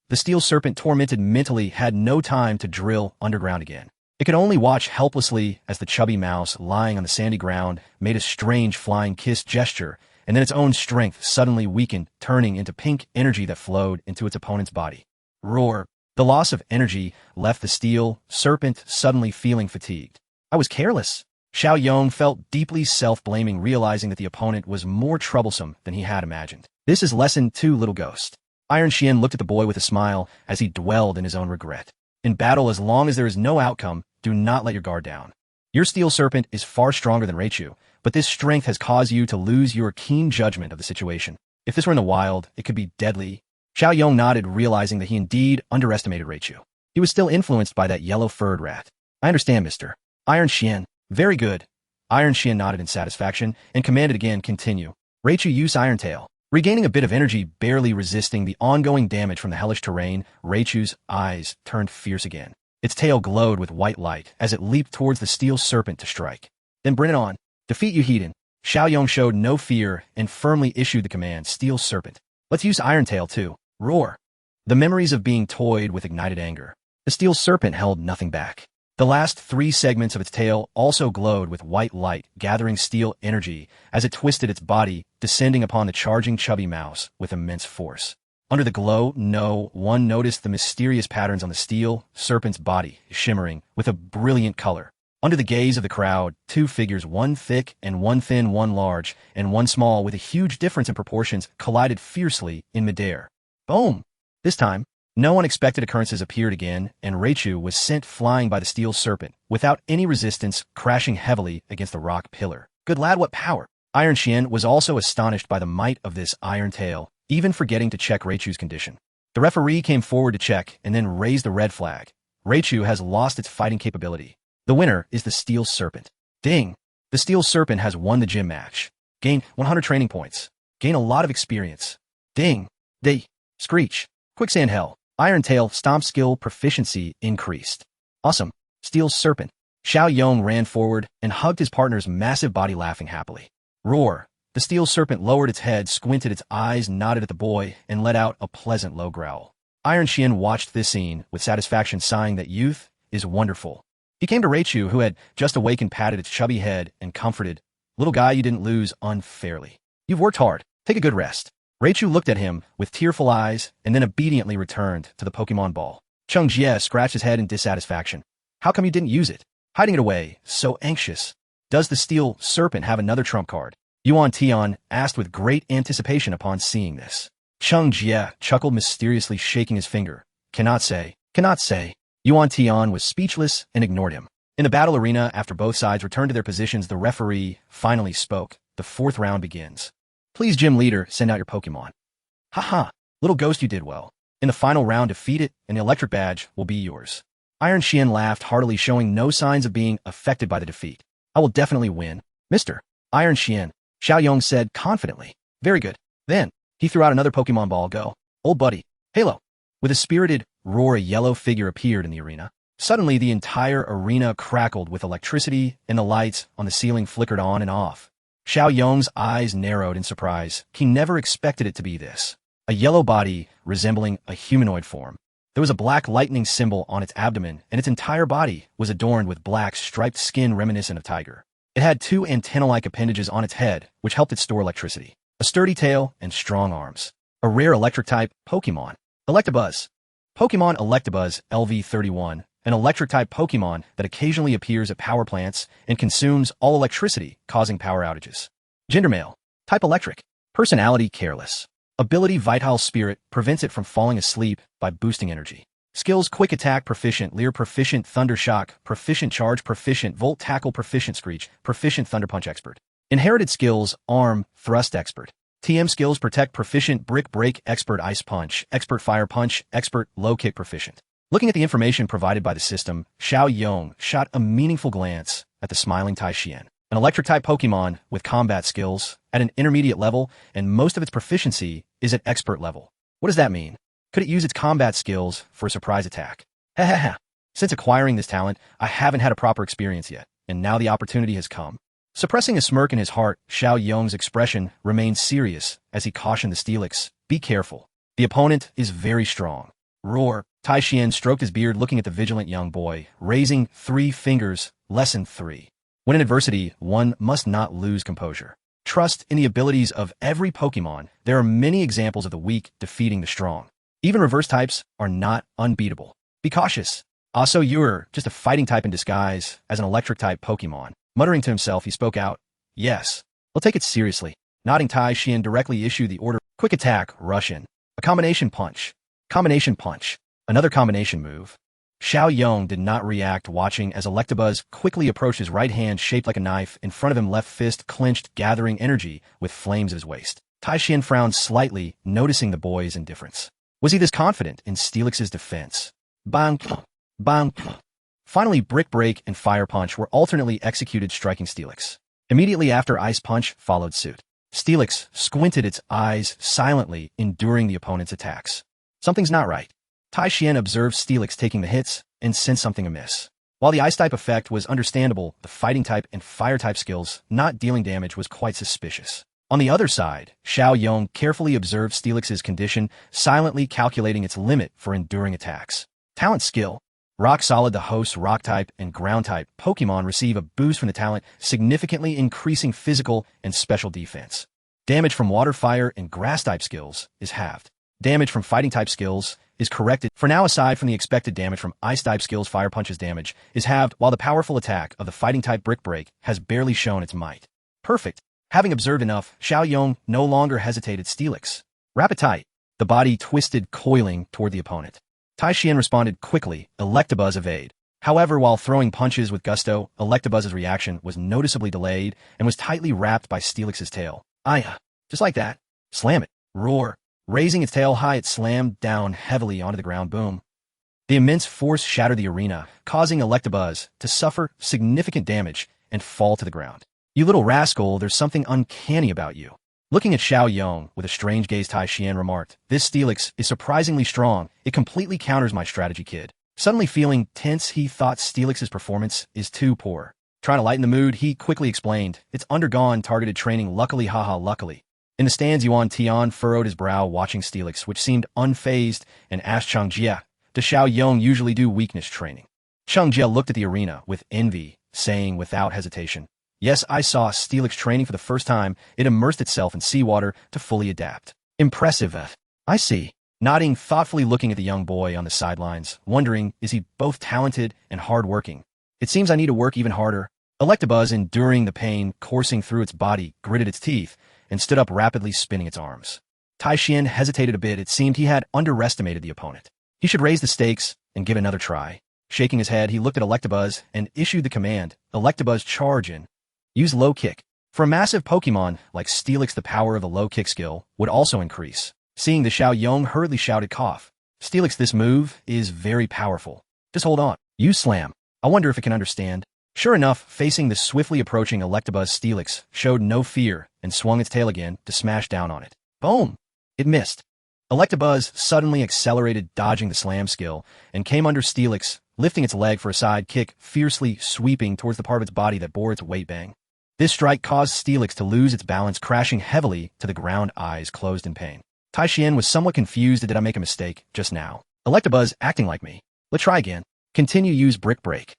The steel serpent, tormented mentally, had no time to drill underground again. It could only watch helplessly as the chubby mouse, lying on the sandy ground, made a strange flying kiss gesture, and then its own strength suddenly weakened, turning into pink energy that flowed into its opponent's body. Roar. The loss of energy left the steel serpent suddenly feeling fatigued. I was careless. Chen Yong felt deeply self-blaming, realizing that the opponent was more troublesome than he had imagined. This is lesson 2, little ghost. Iron Chen looked at the boy with a smile as he dwelled in his own regret. In battle, as long as there is no outcome, do not let your guard down. Your steel serpent is far stronger than Raichu, but this strength has caused you to lose your keen judgment of the situation. If this were in the wild, it could be deadly. Chen Yong nodded, realizing that he indeed underestimated Raichu. He was still influenced by that yellow-furred rat. I understand, Mr. Iron Chen. Very good. Iron Chen nodded in satisfaction and commanded again, continue. Raichu, use Iron Tail. Regaining a bit of energy, barely resisting the ongoing damage from the hellish terrain, Raichu's eyes turned fierce again. Its tail glowed with white light as it leaped towards the steel serpent to strike. Then bring it on. Defeat you, Hoenn. Chen Yong showed no fear and firmly issued the command, Steel Serpent. Let's use Iron Tail too. Roar. The memories of being toyed with ignited anger. The steel serpent held nothing back. The last 3 segments of its tail also glowed with white light, gathering steel energy as it twisted its body, descending upon the charging chubby mouse with immense force. Under the glow, no one noticed the mysterious patterns on the steel serpent's body, shimmering with a brilliant color. Under the gaze of the crowd, 2 figures, one thick and one thin, one large and one small, with a huge difference in proportions, collided fiercely in midair. Boom! This time, no unexpected occurrences appeared again, and Raichu was sent flying by the steel serpent, without any resistance, crashing heavily against the rock pillar. Good lad, what power! Iron Chen was also astonished by the might of this Iron Tail, even forgetting to check Raichu's condition. The referee came forward to check and then raised the red flag. Raichu has lost its fighting capability. The winner is the steel serpent. Ding! The steel serpent has won the gym match. Gain 100 training points. Gain a lot of experience. Ding! Day! Screech! Quicksand Hell! Iron Tail stomp skill proficiency increased. Awesome. Steel Serpent. Chen Yong ran forward and hugged his partner's massive body, laughing happily. Roar. The steel serpent lowered its head, squinted its eyes, nodded at the boy, and let out a pleasant low growl. Iron Chen watched this scene with satisfaction, sighing that youth is wonderful. He came to Raichu, who had just awakened, patted its chubby head, and comforted. Little guy, you didn't lose unfairly. You've worked hard. Take a good rest. Raichu looked at him with tearful eyes and then obediently returned to the Pokemon ball. Cheng Jie scratched his head in dissatisfaction. How come you didn't use it? Hiding it away, so anxious. Does the steel serpent have another trump card? Yuan Tian asked with great anticipation upon seeing this. Cheng Jie chuckled mysteriously, shaking his finger. Cannot say. Cannot say. Yuan Tian was speechless and ignored him. In the battle arena, after both sides returned to their positions, the referee finally spoke. The 4th round begins. Please, gym leader, send out your Pokemon. Haha, little ghost, you did well. In the final round, defeat it, and the electric badge will be yours. Iron Chen laughed heartily, showing no signs of being affected by the defeat. I will definitely win. Mr. Iron Chen, Chen Yong said confidently. Very good. Then, he threw out another Pokemon ball. Go. Old buddy. Halo. With a spirited roar, a yellow figure appeared in the arena. Suddenly, the entire arena crackled with electricity, and the lights on the ceiling flickered on and off. Xiao Yong's eyes narrowed in surprise. He never expected it to be this. A yellow body resembling a humanoid form. There was a black lightning symbol on its abdomen, and its entire body was adorned with black, striped skin reminiscent of tiger. It had two antenna-like appendages on its head, which helped it store electricity. A sturdy tail and strong arms. A rare electric-type Pokémon. Electabuzz. Pokémon Electabuzz LV31, an electric-type Pokémon that occasionally appears at power plants and consumes all electricity, causing power outages. Gender male. Type electric. Personality careless. Ability Vital Spirit prevents it from falling asleep by boosting energy. Skills Quick Attack Proficient, Leer Proficient, Thunder Shock Proficient, Charge Proficient, Volt Tackle Proficient, Screech Proficient, Thunder Punch Expert. Inherited Skills Arm, Thrust Expert. TM Skills Protect Proficient, Brick Break Expert, Ice Punch Expert, Fire Punch Expert, Low Kick Proficient. Looking at the information provided by the system, Xiao Yong shot a meaningful glance at the smiling Tai Xian. An electric-type Pokémon with combat skills at an intermediate level, and most of its proficiency is at expert level. What does that mean? Could it use its combat skills for a surprise attack? Hahaha. Since acquiring this talent, I haven't had a proper experience yet, and now the opportunity has come. Suppressing a smirk in his heart, Xiao Yong's expression remained serious as he cautioned the Steelix, "Be careful. The opponent is very strong." Roar. Tai Xian stroked his beard looking at the vigilant young boy, raising 3 fingers. Lesson 3. When in adversity, one must not lose composure. Trust in the abilities of every Pokémon. There are many examples of the weak defeating the strong. Even reverse types are not unbeatable. Be cautious. Also, you're just a fighting type in disguise as an electric type Pokémon. Muttering to himself, he spoke out, "Yes, I'll take it seriously." Nodding, Tai Xian directly issued the order, "Quick Attack, Russian. A Combination Punch." Combination Punch. Another combination move. Xiao Yong did not react, watching as Electabuzz quickly approached, his right hand shaped like a knife in front of him, left fist clenched, gathering energy with flames at his waist. Tai Xian frowned slightly, noticing the boy's indifference. Was he this confident in Steelix's defense? Bang! Bang! Finally, Brick Break and Fire Punch were alternately executed, striking Steelix. Immediately after, Ice Punch followed suit. Steelix squinted its eyes silently, enduring the opponent's attacks. Something's not right. Tai Xian observed Steelix taking the hits and sensed something amiss. While the Ice-type effect was understandable, the Fighting-type and Fire-type skills not dealing damage was quite suspicious. On the other side, Xiao Yong carefully observed Steelix's condition, silently calculating its limit for enduring attacks. Talent skill. Rock Solid. The host's Rock-type and Ground-type Pokémon receive a boost from the talent, significantly increasing physical and special defense. Damage from Water, Fire, and Grass-type skills is halved. Damage from Fighting-type skills is corrected. For now, aside from the expected damage from Ice-type skills, Fire Punch's damage is halved, while the powerful attack of the Fighting-type Brick Break has barely shown its might. Perfect. Having observed enough, Xiao Yong no longer hesitated. Steelix. Rapid Tight. The body twisted, coiling toward the opponent. Tai Xian responded quickly. Electabuzz evade. However, while throwing punches with gusto, Electabuzz's reaction was noticeably delayed and was tightly wrapped by Steelix's tail. Just like that. Slam it. Roar. Raising its tail high, it slammed down heavily onto the ground. Boom. The immense force shattered the arena, causing Electabuzz to suffer significant damage and fall to the ground. "You little rascal, there's something uncanny about you." Looking at Xiao Yong with a strange gaze, Tai Xian remarked, "This Steelix is surprisingly strong. It completely counters my strategy, kid." Suddenly feeling tense, he thought Steelix's performance is too poor. Trying to lighten the mood, he quickly explained, "It's undergone targeted training. Luckily, luckily." In the stands, Yuan Tian furrowed his brow, watching Steelix, which seemed unfazed, and asked Chang Jia, "Does Xiao Yong usually do weakness training?" Chang Jia looked at the arena with envy, saying without hesitation, "Yes, I saw Steelix training for the first time. It immersed itself in seawater to fully adapt." "Impressive. I see." Nodding thoughtfully, looking at the young boy on the sidelines, wondering, is he both talented and hard-working? "It seems I need to work even harder." Electabuzz, enduring the pain coursing through its body, gritted its teeth and stood up, rapidly spinning its arms. Tai Xian hesitated a bit. It seemed he had underestimated the opponent. He should raise the stakes and give it another try. Shaking his head, he looked at Electabuzz and issued the command, "Electabuzz, charge in." Use Low Kick. For a massive Pokemon like Steelix, the power of the Low Kick skill would also increase. Seeing the, Xiao Yong hurriedly shouted, "Cough. Steelix, this move is very powerful. Just hold on. Use Slam. I wonder if it can understand." Sure enough, facing the swiftly approaching Electabuzz, Steelix showed no fear and swung its tail again to smash down on it. Boom! It missed. Electabuzz suddenly accelerated, dodging the slam skill, and came under Steelix, lifting its leg for a side kick, fiercely sweeping towards the part of its body that bore its weight bang. This strike caused Steelix to lose its balance, crashing heavily to the ground, eyes closed in pain. Taishian was somewhat confused. Did I make a mistake just now? Electabuzz acting like me. Let's try again. Continue, use Brick Break.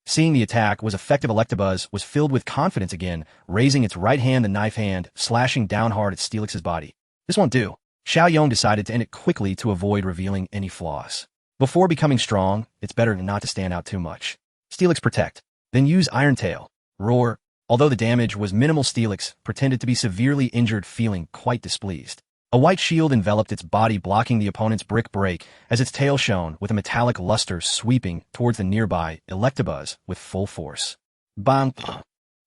Seeing the attack was effective, Electabuzz was filled with confidence again, raising its right hand, the knife hand, slashing down hard at Steelix's body. This won't do. Chen Yong decided to end it quickly to avoid revealing any flaws. Before becoming strong, it's better not to stand out too much. Steelix protect. Then use Iron Tail. Roar. Although the damage was minimal, Steelix pretended to be severely injured, feeling quite displeased. A white shield enveloped its body, blocking the opponent's Brick Break as its tail shone with a metallic luster, sweeping towards the nearby Electabuzz with full force. Bang!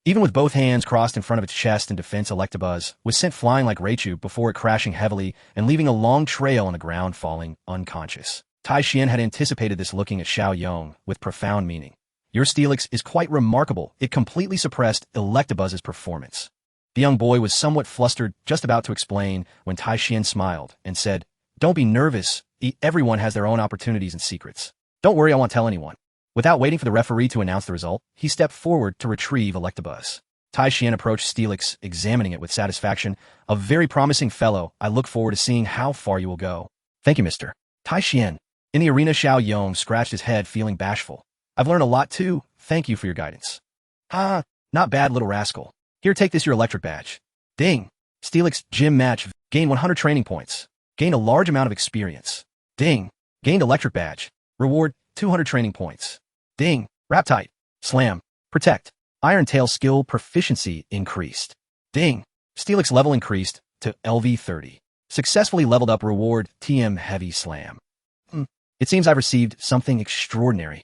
Even with both hands crossed in front of its chest in defense, Electabuzz was sent flying like Raichu before it crashing heavily and leaving a long trail on the ground, falling unconscious. Taishian had anticipated this, looking at Chen Yong with profound meaning. Your Steelix is quite remarkable. It completely suppressed Electabuzz's performance. The young boy was somewhat flustered, just about to explain, when Taishian smiled and said, Don't be nervous. Everyone has their own opportunities and secrets. Don't worry, I won't tell anyone. Without waiting for the referee to announce the result, he stepped forward to retrieve Electabuzz. Taishian approached Steelix, examining it with satisfaction. A very promising fellow. I look forward to seeing how far you will go. Thank you, Mr. Taishian. In the arena, Chen Yong scratched his head, feeling bashful. I've learned a lot too. Thank you for your guidance. Not bad, little rascal. Here, take this, your electric badge. Ding. Steelix gym match. Gain 100 training points. Gain a large amount of experience. Ding. Gained electric badge. Reward 200 training points. Ding. Rock-type. Slam. Protect. Iron Tail skill proficiency increased. Ding. Steelix level increased to LV 30. Successfully leveled up. Reward TM Heavy Slam. It seems I've received something extraordinary.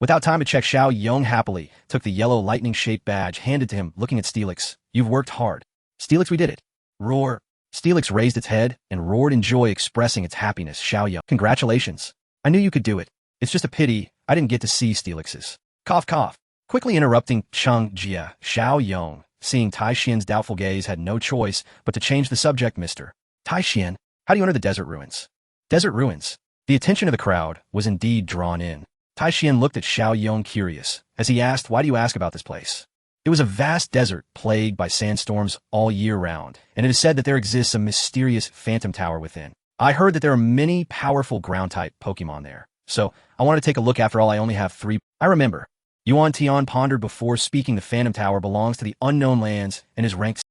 Without time to check, Chen Yong happily took the yellow lightning-shaped badge handed to him, looking at Steelix. You've worked hard. Steelix, we did it. Roar. Steelix raised its head and roared in joy, expressing its happiness. Chen Yong. Congratulations. I knew you could do it. It's just a pity I didn't get to see Steelix's. Cough, cough. Quickly interrupting Chen Yong, seeing Taishian's doubtful gaze, had no choice but to change the subject. Mr. Taishian, how do you enter the desert ruins? Desert ruins. The attention of the crowd was indeed drawn in. Taishian looked at Chen Yong curious, as he asked, Why do you ask about this place? It was a vast desert plagued by sandstorms all year round, and it is said that there exists a mysterious phantom tower within. I heard that there are many powerful ground-type Pokémon there, so I wanted to take a look. After all, I only have 3. I remember. Yuan Tian pondered before speaking. The phantom tower belongs to the unknown lands and is ranked.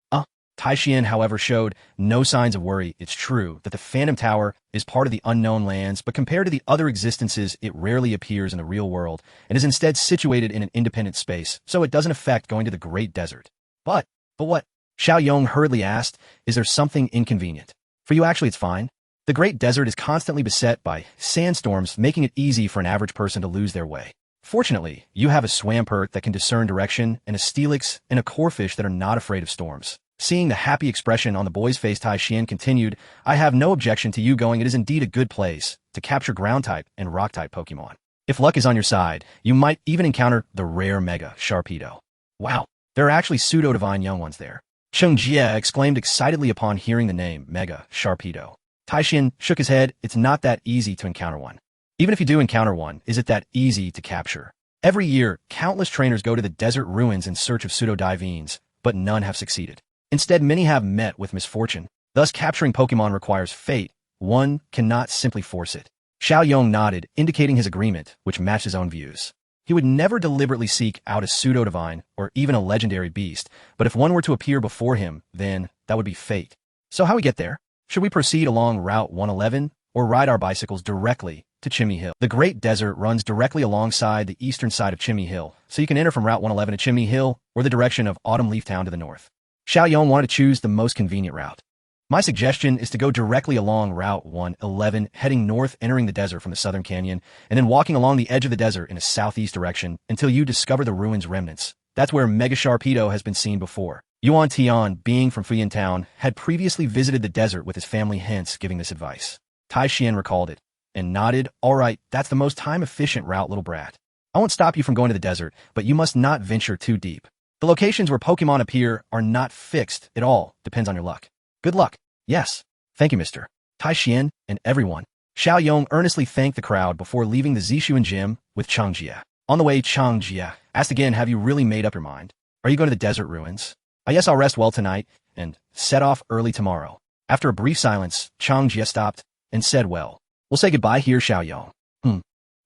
Taishian, however, showed no signs of worry. It's true that the Phantom Tower is part of the unknown lands, but compared to the other existences, it rarely appears in the real world and is instead situated in an independent space, so it doesn't affect going to the Great Desert. But what? Chen Yong hurriedly asked, Is there something inconvenient? For you, actually, it's fine. The Great Desert is constantly beset by sandstorms, making it easy for an average person to lose their way. Fortunately, you have a Swampert that can discern direction, and a Steelix and a Corphish that are not afraid of storms. Seeing the happy expression on the boy's face, Taishian continued, I have no objection to you going. It is indeed a good place to capture ground-type and rock-type Pokémon. If luck is on your side, you might even encounter the rare Mega Sharpedo. Wow, there are actually pseudo-divine young ones there. Chen Jie exclaimed excitedly upon hearing the name Mega Sharpedo. Taishian shook his head. It's not that easy to encounter one. Even if you do encounter one, is it that easy to capture? Every year, countless trainers go to the desert ruins in search of pseudo-divines, but none have succeeded. Instead, many have met with misfortune. Thus, capturing Pokémon requires fate. One cannot simply force it. Chen Yong nodded, indicating his agreement, which matched his own views. He would never deliberately seek out a pseudo-divine or even a legendary beast, but if one were to appear before him, then that would be fate. So how we get there? Should we proceed along Route 111 or ride our bicycles directly to Chimney Hill? The Great Desert runs directly alongside the eastern side of Chimney Hill, so you can enter from Route 111 to Chimney Hill or the direction of Autumn Leaf Town to the north. Chen Yong wanted to choose the most convenient route. My suggestion is to go directly along Route 111, heading north, entering the desert from the southern canyon, and then walking along the edge of the desert in a southeast direction until you discover the ruins' remnants. That's where Mega Sharpedo has been seen before. Yuan Tian, being from Feebas Town, had previously visited the desert with his family, hence giving this advice. Taishian recalled it and nodded. All right, that's the most time-efficient route, little brat. I won't stop you from going to the desert, but you must not venture too deep. The locations where Pokémon appear are not fixed at all. Depends on your luck. Good luck. Yes. Thank you, Mr. Taishian, and everyone. Xiao Yong earnestly thanked the crowd before leaving the Zishuan gym with Changjia. On the way, Changjia asked again, have you really made up your mind? Are you going to the desert ruins? Yes, I'll rest well tonight and set off early tomorrow. After a brief silence, Changjia stopped and said, well, we'll say goodbye here, Xiao Yong.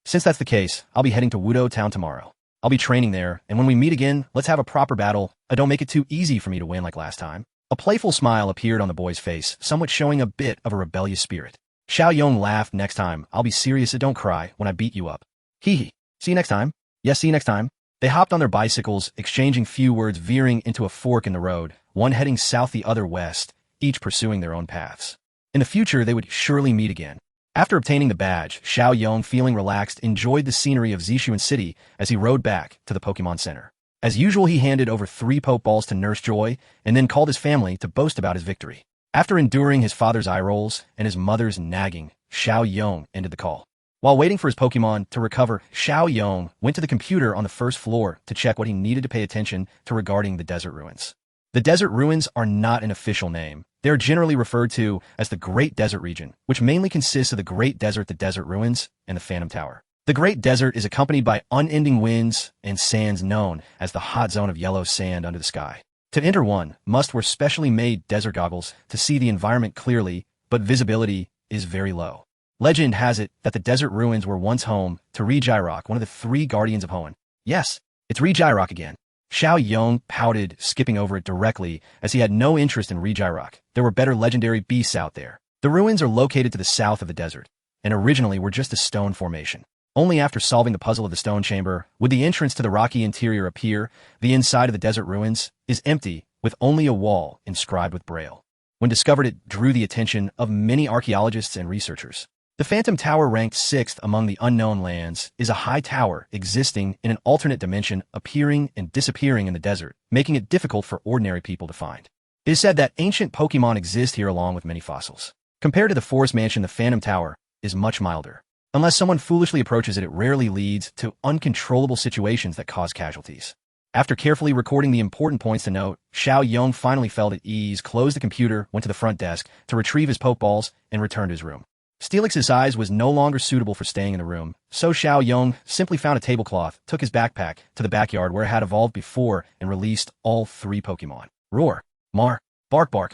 Since that's the case, I'll be heading to Wudou Town tomorrow. I'll be training there, and when we meet again, let's have a proper battle. Don't make it too easy for me to win like last time. A playful smile appeared on the boy's face, somewhat showing a bit of a rebellious spirit. Xiao Yong laughed. Next time, I'll be serious and don't cry when I beat you up. Hee hee. See you next time. Yes, see you next time. They hopped on their bicycles, exchanging few words, veering into a fork in the road, one heading south, the other west, each pursuing their own paths. In the future, they would surely meet again. After obtaining the badge, Xiao Yong, feeling relaxed, enjoyed the scenery of Zishuan City as he rode back to the Pokemon Center. As usual, he handed over 3 Pokeballs to Nurse Joy and then called his family to boast about his victory. After enduring his father's eye rolls and his mother's nagging, Xiao Yong ended the call. While waiting for his Pokemon to recover, Xiao Yong went to the computer on the first floor to check what he needed to pay attention to regarding the desert ruins. The desert ruins are not an official name. They are generally referred to as the Great Desert Region, which mainly consists of the Great Desert, the Desert Ruins, and the Phantom Tower. The Great Desert is accompanied by unending winds and sands known as the hot zone of yellow sand under the sky. To enter, one must wear specially made desert goggles to see the environment clearly, but visibility is very low. Legend has it that the desert ruins were once home to Regirock, one of the 3 guardians of Hoenn. Yes, it's Regirock again. Xiao Yong pouted, skipping over it directly, as he had no interest in Regirock. There were better legendary beasts out there. The ruins are located to the south of the desert, and originally were just a stone formation. Only after solving the puzzle of the stone chamber would the entrance to the rocky interior appear. The inside of the desert ruins is empty, with only a wall inscribed with Braille. When discovered, it drew the attention of many archaeologists and researchers. The Phantom Tower, ranked 6th among the unknown lands, is a high tower existing in an alternate dimension, appearing and disappearing in the desert, making it difficult for ordinary people to find. It is said that ancient Pokemon exist here along with many fossils. Compared to the Forest Mansion, the Phantom Tower is much milder. Unless someone foolishly approaches it, it rarely leads to uncontrollable situations that cause casualties. After carefully recording the important points to note, Xiao Yong finally felt at ease, closed the computer, went to the front desk to retrieve his Pokeballs, and returned to his room. Steelix's size was no longer suitable for staying in the room, so Xiao Yong simply found a tablecloth, took his backpack to the backyard where it had evolved before, and released all 3 Pokemon. Roar, Mar, Bark Bark.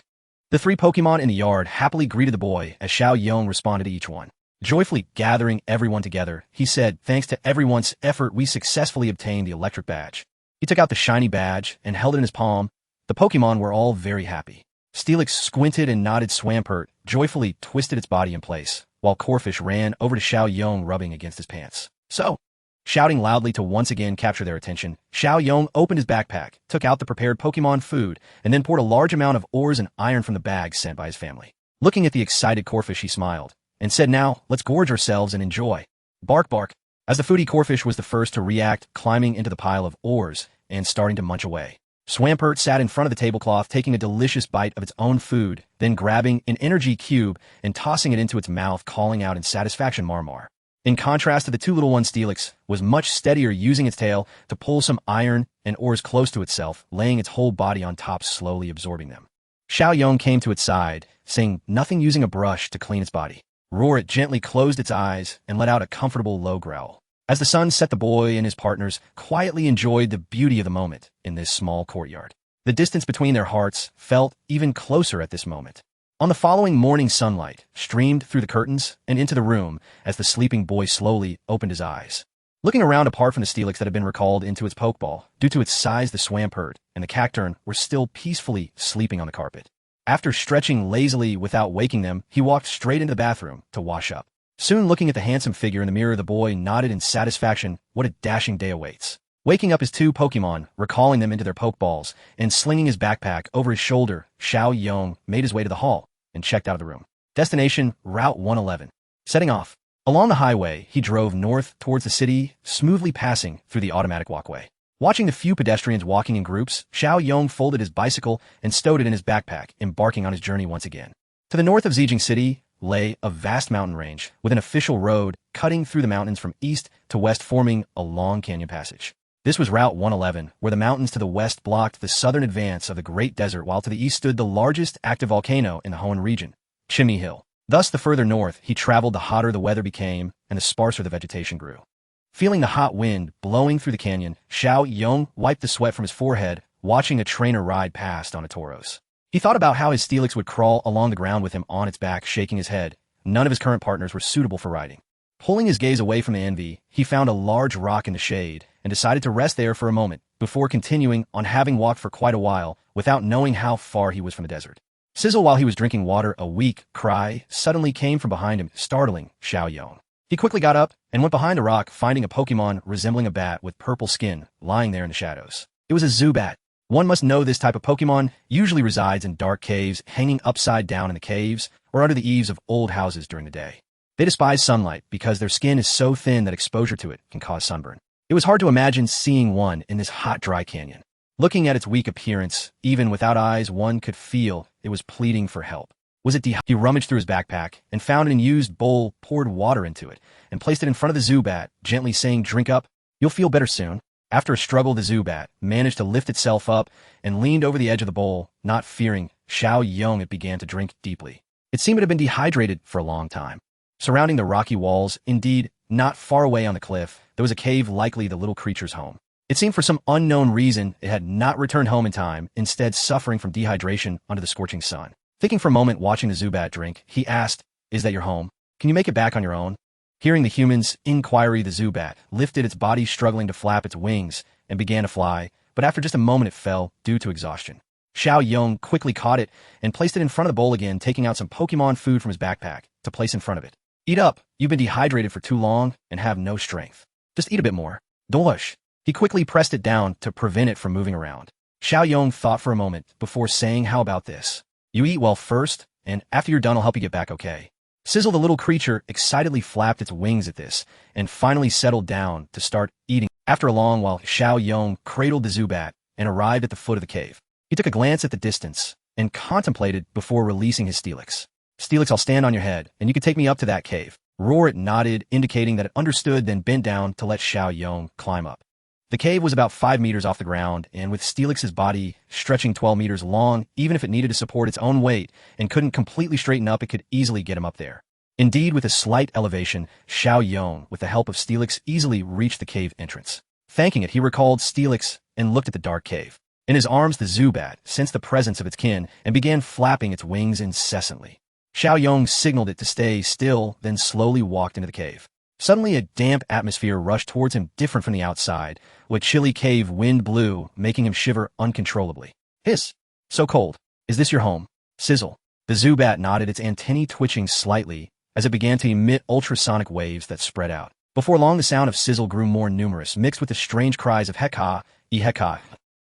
The 3 Pokemon in the yard happily greeted the boy as Xiao Yong responded to each one. Joyfully gathering everyone together, he said, thanks to everyone's effort, we successfully obtained the electric badge. He took out the shiny badge and held it in his palm. The Pokemon were all very happy. Steelix squinted and nodded. Swampert joyfully twisted its body in place, while Corphish ran over to Xiao Yong, rubbing against his pants. So, shouting loudly to once again capture their attention, Xiao Yong opened his backpack, took out the prepared Pokemon food, and then poured a large amount of ores and iron from the bag sent by his family. Looking at the excited Corphish, he smiled and said, now, let's gorge ourselves and enjoy. Bark Bark. As the foodie, Corphish was the first to react, climbing into the pile of ores and starting to munch away. Swampert sat in front of the tablecloth, taking a delicious bite of its own food, then grabbing an energy cube and tossing it into its mouth, calling out in satisfaction, Marmar. In contrast to the 2 little ones, Steelix was much steadier, using its tail to pull some iron and ores close to itself, laying its whole body on top, slowly absorbing them. Xiao Yong came to its side, saying nothing, using a brush to clean its body. Roar, it gently closed its eyes and let out a comfortable low growl. As the sun set, the boy and his partners quietly enjoyed the beauty of the moment in this small courtyard. The distance between their hearts felt even closer at this moment. On the following morning, sunlight streamed through the curtains and into the room as the sleeping boy slowly opened his eyes. Looking around, apart from the Steelix that had been recalled into its Pokeball, due to its size, the Swampert and the Cacturn were still peacefully sleeping on the carpet. After stretching lazily without waking them, he walked straight into the bathroom to wash up. Soon, looking at the handsome figure in the mirror, the boy nodded in satisfaction. What a dashing day awaits. Waking up his 2 Pokemon, recalling them into their Pokeballs, and slinging his backpack over his shoulder, Xiao Yong made his way to the hall and checked out of the room. Destination, Route 111. Setting off. Along the highway, he drove north towards the city, smoothly passing through the automatic walkway. Watching the few pedestrians walking in groups, Xiao Yong folded his bicycle and stowed it in his backpack, embarking on his journey once again. To the north of Zijing City lay a vast mountain range, with an official road cutting through the mountains from east to west, forming a long canyon passage. This was Route 111, where the mountains to the west blocked the southern advance of the Great Desert, while to the east stood the largest active volcano in the Hoenn region, Chimney Hill. Thus, the further north he traveled, the hotter the weather became, and the sparser the vegetation grew. Feeling the hot wind blowing through the canyon, Chen Yong wiped the sweat from his forehead, watching a trainer ride past on a Tauros. He thought about how his Steelix would crawl along the ground with him on its back, shaking his head. None of his current partners were suitable for riding. Pulling his gaze away from the envy, he found a large rock in the shade and decided to rest there for a moment before continuing on, having walked for quite a while without knowing how far he was from the desert. Sizzle, while he was drinking water, a weak cry suddenly came from behind him, startling Chen Yong. He quickly got up and went behind a rock, finding a Pokemon resembling a bat with purple skin lying there in the shadows. It was a Zubat. One must know this type of Pokemon usually resides in dark caves, hanging upside down in the caves or under the eaves of old houses during the day. They despise sunlight because their skin is so thin that exposure to it can cause sunburn. It was hard to imagine seeing one in this hot, dry canyon. Looking at its weak appearance, even without eyes, one could feel it was pleading for help. Was it He rummaged through his backpack and found an unused bowl, poured water into it, and placed it in front of the Zubat, gently saying, "Drink up. You'll feel better soon." After a struggle, the Zubat managed to lift itself up and leaned over the edge of the bowl, not fearing Chen Yong. It began to drink deeply. It seemed it had been dehydrated for a long time. Surrounding the rocky walls, indeed, not far away on the cliff, there was a cave, likely the little creature's home. It seemed for some unknown reason it had not returned home in time, instead suffering from dehydration under the scorching sun. Thinking for a moment, watching the Zubat drink, he asked, "Is that your home? Can you make it back on your own?" Hearing the human's inquiry, the Zubat lifted its body, struggling to flap its wings, and began to fly, but after just a moment it fell due to exhaustion. Chen Yong quickly caught it and placed it in front of the bowl again, taking out some Pokemon food from his backpack to place in front of it. "Eat up. You've been dehydrated for too long and have no strength. Just eat a bit more. Dosh." He quickly pressed it down to prevent it from moving around. Chen Yong thought for a moment before saying, "How about this? You eat well first, and after you're done I'll help you get back, okay?" Sizzle, the little creature, excitedly flapped its wings at this, and finally settled down to start eating. After a long while, Chen Yong cradled the Zubat and arrived at the foot of the cave. He took a glance at the distance and contemplated before releasing his Steelix. "Steelix, I'll stand on your head, and you can take me up to that cave." Roar, it nodded, indicating that it understood, then bent down to let Chen Yong climb up. The cave was about 5 meters off the ground, and with Steelix's body stretching 12 meters long, even if it needed to support its own weight and couldn't completely straighten up, it could easily get him up there. Indeed, with a slight elevation, Chen Yong, with the help of Steelix, easily reached the cave entrance. Thanking it, he recalled Steelix and looked at the dark cave. In his arms, the Zubat sensed the presence of its kin and began flapping its wings incessantly. Chen Yong signaled it to stay still, then slowly walked into the cave. Suddenly, a damp atmosphere rushed towards him, different from the outside. With chilly cave wind blew, making him shiver uncontrollably. "Hiss! So cold. Is this your home?" Sizzle. The Zubat nodded, its antennae twitching slightly as it began to emit ultrasonic waves that spread out. Before long, the sound of Sizzle grew more numerous, mixed with the strange cries of Heka, Iheka.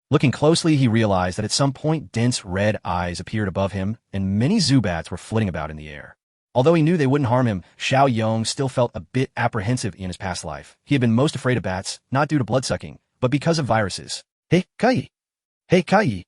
Looking closely, he realized that at some point dense red eyes appeared above him, and many Zubats were flitting about in the air. Although he knew they wouldn't harm him, Chen Yong still felt a bit apprehensive in his past life. He had been most afraid of bats, not due to bloodsucking, but because of viruses. "Hey, Kai! Hey, Kai!"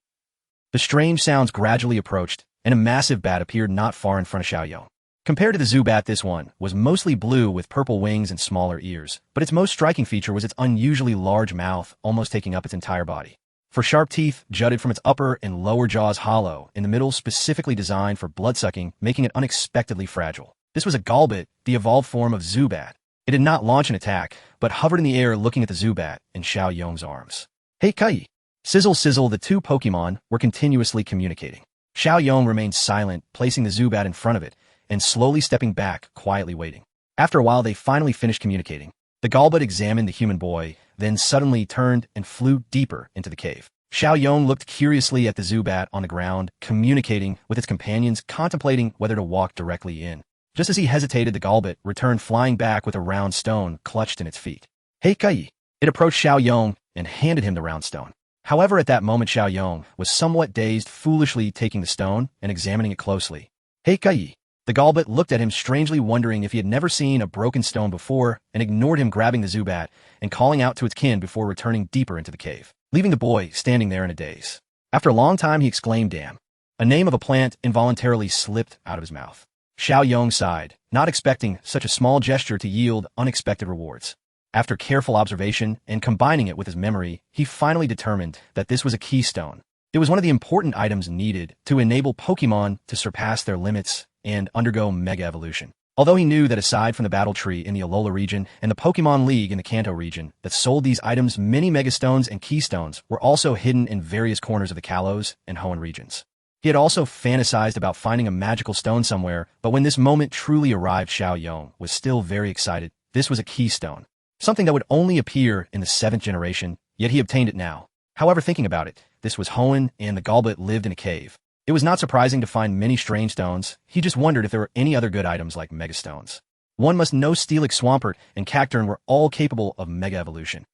The strange sounds gradually approached, and a massive bat appeared not far in front of Chen Yong. Compared to the Zubat, this one was mostly blue with purple wings and smaller ears, but its most striking feature was its unusually large mouth, almost taking up its entire body. For sharp teeth jutted from its upper and lower jaws, hollow in the middle, specifically designed for bloodsucking, making it unexpectedly fragile. This was a Golbat, the evolved form of Zubat. It did not launch an attack, but hovered in the air looking at the Zubat in Chen Yong's arms. "Hey, Kai!" Sizzle, the two Pokemon were continuously communicating. Chen Yong remained silent, placing the Zubat in front of it, and slowly stepping back, quietly waiting. After a while, they finally finished communicating. The Golbat examined the human boy, then suddenly turned and flew deeper into the cave. Chen Yong looked curiously at the Zubat on the ground, communicating with its companions, contemplating whether to walk directly in. Just as he hesitated, the Golbat returned flying back with a round stone clutched in its feet. "Hey, Kai!" It approached Chen Yong and handed him the round stone. However, at that moment, Chen Yong was somewhat dazed, foolishly taking the stone and examining it closely. "Hey, Kai!" The Golbat looked at him strangely, wondering if he had never seen a broken stone before, and ignored him, grabbing the Zubat and calling out to its kin before returning deeper into the cave, leaving the boy standing there in a daze. After a long time, he exclaimed, "Damn." A name of a plant involuntarily slipped out of his mouth. Chen Yong sighed, not expecting such a small gesture to yield unexpected rewards. After careful observation and combining it with his memory, he finally determined that this was a keystone. It was one of the important items needed to enable Pokemon to surpass their limits and undergo Mega Evolution. Although he knew that aside from the Battle Tree in the Alola region and the Pokemon League in the Kanto region that sold these items, many Megastones and Keystones were also hidden in various corners of the Kalos and Hoenn regions. He had also fantasized about finding a magical stone somewhere, but when this moment truly arrived, Chen Yong was still very excited. This was a keystone, something that would only appear in the 7th generation, yet he obtained it now. However, thinking about it, this was Hoenn, and the Golbat lived in a cave. It was not surprising to find many strange stones. He just wondered if there were any other good items like Megastones. One must know Steelix, Swampert, and Cacturne were all capable of Mega Evolution.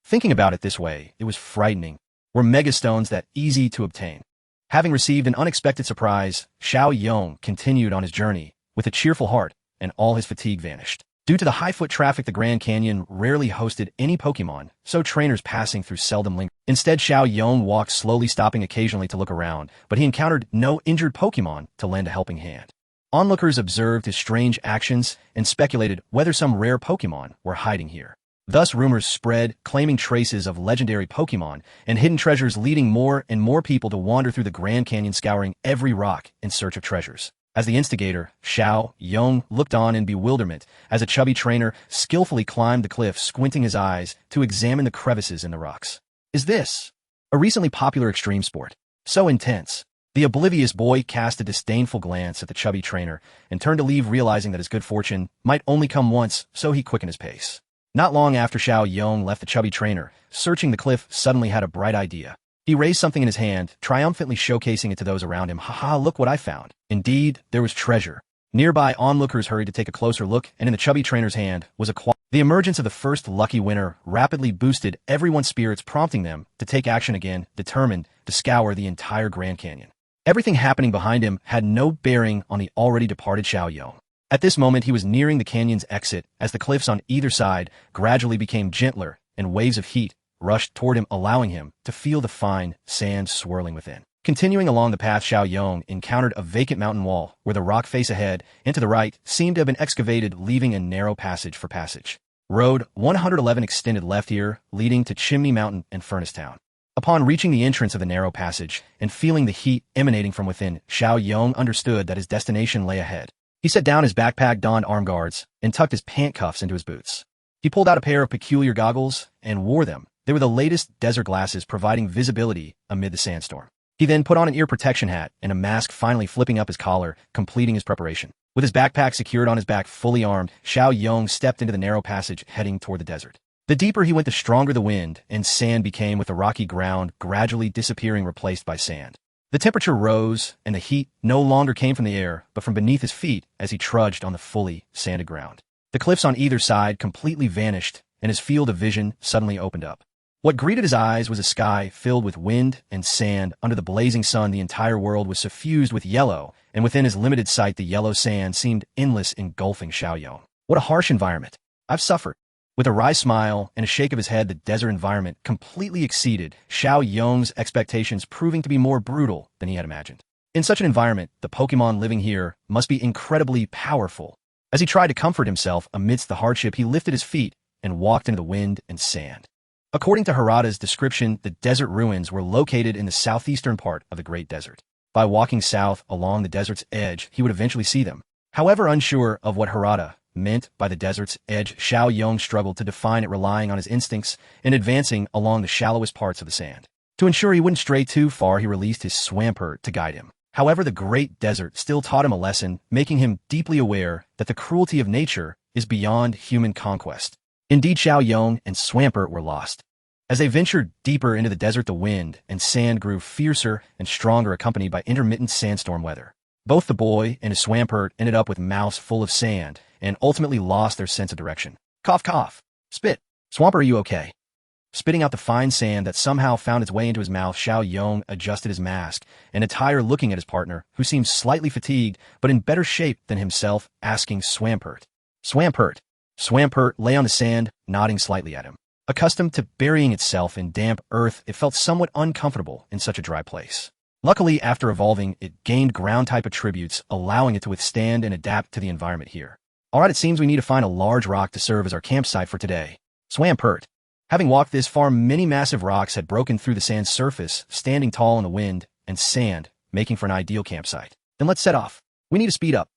Thinking about it this way, it was frightening. Were Megastones that easy to obtain? Having received an unexpected surprise, Chen Yong continued on his journey with a cheerful heart, and all his fatigue vanished. Due to the high foot traffic, the Grand Canyon rarely hosted any Pokemon, so trainers passing through seldom lingered. Instead, Chen Yong walked slowly, stopping occasionally to look around, but he encountered no injured Pokemon to lend a helping hand. Onlookers observed his strange actions and speculated whether some rare Pokemon were hiding here. Thus, rumors spread, claiming traces of legendary Pokemon and hidden treasures, leading more and more people to wander through the Grand Canyon, scouring every rock in search of treasures. As the instigator, Chen Yong looked on in bewilderment as a chubby trainer skillfully climbed the cliff, squinting his eyes to examine the crevices in the rocks. Is this a recently popular extreme sport? So intense. The oblivious boy cast a disdainful glance at the chubby trainer and turned to leave, realizing that his good fortune might only come once, so he quickened his pace. Not long after Chen Yong left, the chubby trainer, searching the cliff, suddenly had a bright idea. He raised something in his hand, triumphantly showcasing it to those around him. Haha, look what I found. Indeed, there was treasure. Nearby onlookers hurried to take a closer look, and in the chubby trainer's hand was a Aquan. The emergence of the first lucky winner rapidly boosted everyone's spirits, prompting them to take action again, determined to scour the entire Grand Canyon. Everything happening behind him had no bearing on the already departed Chen Yong. At this moment, he was nearing the canyon's exit as the cliffs on either side gradually became gentler and waves of heat rushed toward him, allowing him to feel the fine sand swirling within. Continuing along the path, Chen Yong encountered a vacant mountain wall where the rock face ahead and to the right seemed to have been excavated, leaving a narrow passage for passage. Road 111 extended left here, leading to Chimney Mountain and Furnace Town. Upon reaching the entrance of the narrow passage and feeling the heat emanating from within, Chen Yong understood that his destination lay ahead. He set down his backpack, donned arm guards, and tucked his pant cuffs into his boots. He pulled out a pair of peculiar goggles and wore them. They were the latest desert glasses, providing visibility amid the sandstorm. He then put on an ear protection hat and a mask, finally flipping up his collar, completing his preparation. With his backpack secured on his back, fully armed, Chen Yong stepped into the narrow passage, heading toward the desert. The deeper he went, the stronger the wind and sand became, with the rocky ground gradually disappearing, replaced by sand. The temperature rose, and the heat no longer came from the air, but from beneath his feet as he trudged on the fully sanded ground. The cliffs on either side completely vanished, and his field of vision suddenly opened up. What greeted his eyes was a sky filled with wind and sand. Under the blazing sun, the entire world was suffused with yellow, and within his limited sight, the yellow sand seemed endless, engulfing Chen Yong. What a harsh environment. I've suffered. With a wry smile and a shake of his head, the desert environment completely exceeded Chen Yong's expectations, proving to be more brutal than he had imagined. In such an environment, the Pokemon living here must be incredibly powerful. As he tried to comfort himself amidst the hardship, he lifted his feet and walked into the wind and sand. According to Harada's description, the desert ruins were located in the southeastern part of the Great Desert. By walking south along the desert's edge, he would eventually see them. However, unsure of what Harada meant by the desert's edge, Chen Yong struggled to define it, relying on his instincts and advancing along the shallowest parts of the sand. To ensure he wouldn't stray too far, he released his Swampert to guide him. However, the Great Desert still taught him a lesson, making him deeply aware that the cruelty of nature is beyond human conquest. Indeed, Chen Yong and Swampert were lost. As they ventured deeper into the desert, the wind and sand grew fiercer and stronger, accompanied by intermittent sandstorm weather. Both the boy and his Swampert ended up with mouths full of sand and ultimately lost their sense of direction. Cough, cough. Spit. Swampert, are you okay? Spitting out the fine sand that somehow found its way into his mouth, Chen Yong adjusted his mask and attire, looking at his partner, who seemed slightly fatigued but in better shape than himself, asking Swampert. Swampert. Swampert lay on the sand, nodding slightly at him. Accustomed to burying itself in damp earth, it felt somewhat uncomfortable in such a dry place. Luckily, after evolving, it gained ground-type attributes, allowing it to withstand and adapt to the environment here. Alright, it seems we need to find a large rock to serve as our campsite for today. Swampert. Having walked this far, many massive rocks had broken through the sand's surface, standing tall in the wind and sand, making for an ideal campsite. Then let's set off. We need to speed up.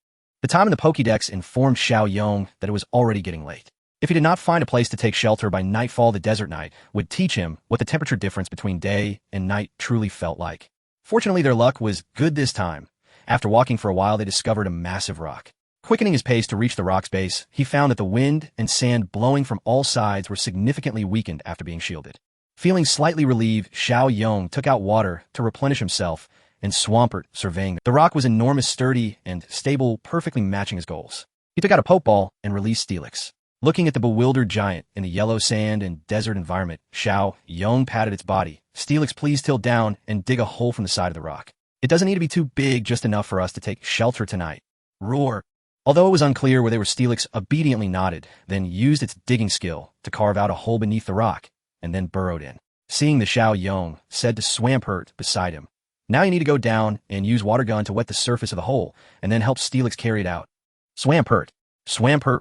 The time in the Pokédex informed Chen Yong that it was already getting late. If he did not find a place to take shelter by nightfall, the desert night would teach him what the temperature difference between day and night truly felt like. Fortunately, their luck was good this time. After walking for a while, they discovered a massive rock. Quickening his pace to reach the rock's base, he found that the wind and sand blowing from all sides were significantly weakened after being shielded. Feeling slightly relieved, Chen Yong took out water to replenish himself and Swampert surveying. The rock was enormous, sturdy, and stable, perfectly matching his goals. He took out a Pokeball and released Steelix. Looking at the bewildered giant in the yellow sand and desert environment, Chen Yong patted its body. Steelix, please tilt down and dig a hole from the side of the rock. It doesn't need to be too big, just enough for us to take shelter tonight. Roar. Although it was unclear where they were, Steelix obediently nodded, then used its digging skill to carve out a hole beneath the rock, and then burrowed in. Seeing the Chen Yong said to Swampert beside him, now you need to go down and use water gun to wet the surface of the hole, and then help Steelix carry it out. Swampert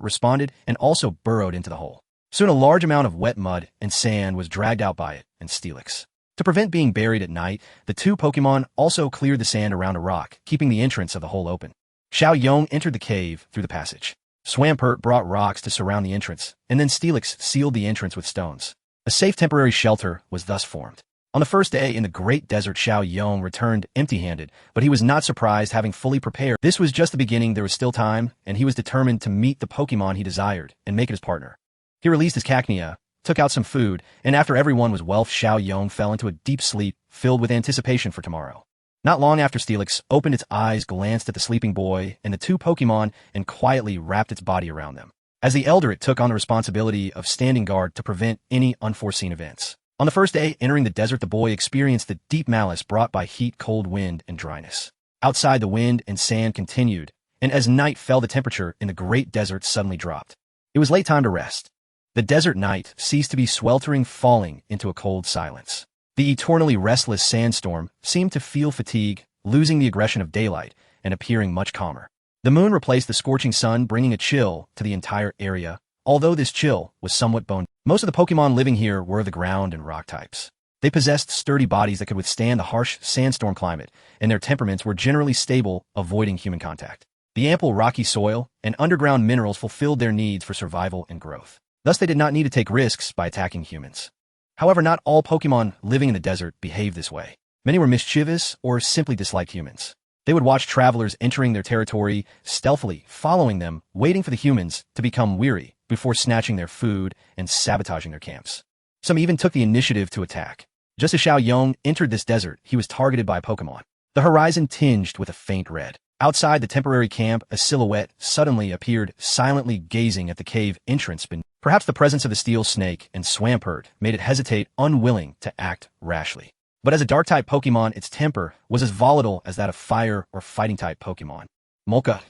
responded and also burrowed into the hole. Soon a large amount of wet mud and sand was dragged out by it and Steelix. To prevent being buried at night, the two Pokemon also cleared the sand around a rock, keeping the entrance of the hole open. Chen Yong entered the cave through the passage. Swampert brought rocks to surround the entrance, and then Steelix sealed the entrance with stones. A safe temporary shelter was thus formed. On the first day in the Great Desert, Chen Yong returned empty-handed, but he was not surprised, having fully prepared. This was just the beginning. There was still time, and he was determined to meet the Pokemon he desired and make it his partner. He released his Cacnea, took out some food, and after everyone was well, Chen Yong fell into a deep sleep filled with anticipation for tomorrow. Not long after, Steelix opened its eyes, glanced at the sleeping boy and the two Pokemon, and quietly wrapped its body around them. As the elder, it took on the responsibility of standing guard to prevent any unforeseen events. On the first day entering the desert, the boy experienced the deep malice brought by heat, cold wind, and dryness. Outside, the wind and sand continued, and as night fell, the temperature in the Great Desert suddenly dropped. It was late time to rest. The desert night ceased to be sweltering, falling into a cold silence. The eternally restless sandstorm seemed to feel fatigue, losing the aggression of daylight and appearing much calmer. The moon replaced the scorching sun, bringing a chill to the entire area, although this chill was somewhat bone. Most of the Pokemon living here were of the ground and rock types. They possessed sturdy bodies that could withstand the harsh sandstorm climate, and their temperaments were generally stable, avoiding human contact. The ample rocky soil and underground minerals fulfilled their needs for survival and growth. Thus, they did not need to take risks by attacking humans. However, not all Pokemon living in the desert behaved this way. Many were mischievous or simply disliked humans. They would watch travelers entering their territory, stealthily following them, waiting for the humans to become weary before snatching their food and sabotaging their camps. Some even took the initiative to attack. Just as Chen Yong entered this desert, he was targeted by a Pokemon. The horizon tinged with a faint red. Outside the temporary camp, a silhouette suddenly appeared, silently gazing at the cave entrance beneath. Perhaps the presence of the steel snake and Swampert made it hesitate, unwilling to act rashly. But as a dark-type Pokemon, its temper was as volatile as that of fire or fighting-type Pokemon. Molka.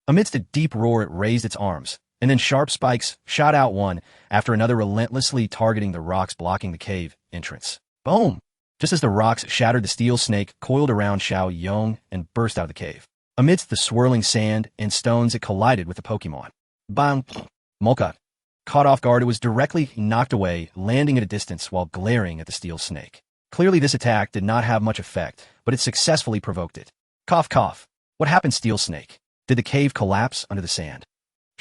Amidst a deep roar, it raised its arms, and then sharp spikes shot out one after another, relentlessly targeting the rocks blocking the cave entrance. Boom! Just as the rocks shattered, the steel snake coiled around Chen Yong and burst out of the cave. Amidst the swirling sand and stones, it collided with the Pokemon. Bang! Molka. Caught off guard, it was directly knocked away, landing at a distance while glaring at the steel snake. Clearly, this attack did not have much effect, but it successfully provoked it. Cough, cough. What happened, steel snake? Did the cave collapse under the sand?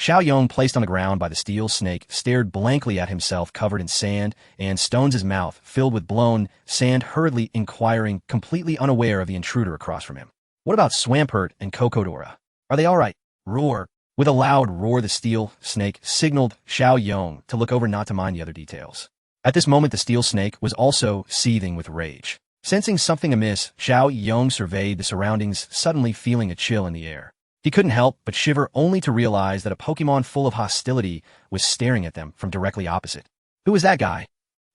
Chen Yong, placed on the ground by the steel snake, stared blankly at himself covered in sand and stones, his mouth filled with blown sand, hurriedly inquiring, completely unaware of the intruder across from him. What about Swampert and Cocodora? Are they all right? Roar. With a loud roar, the steel snake signaled Chen Yong to look over, not to mind the other details. At this moment, the steel snake was also seething with rage. Sensing something amiss, Chen Yong surveyed the surroundings, suddenly feeling a chill in the air. He couldn't help but shiver, only to realize that a Pokemon full of hostility was staring at them from directly opposite. Who was that guy?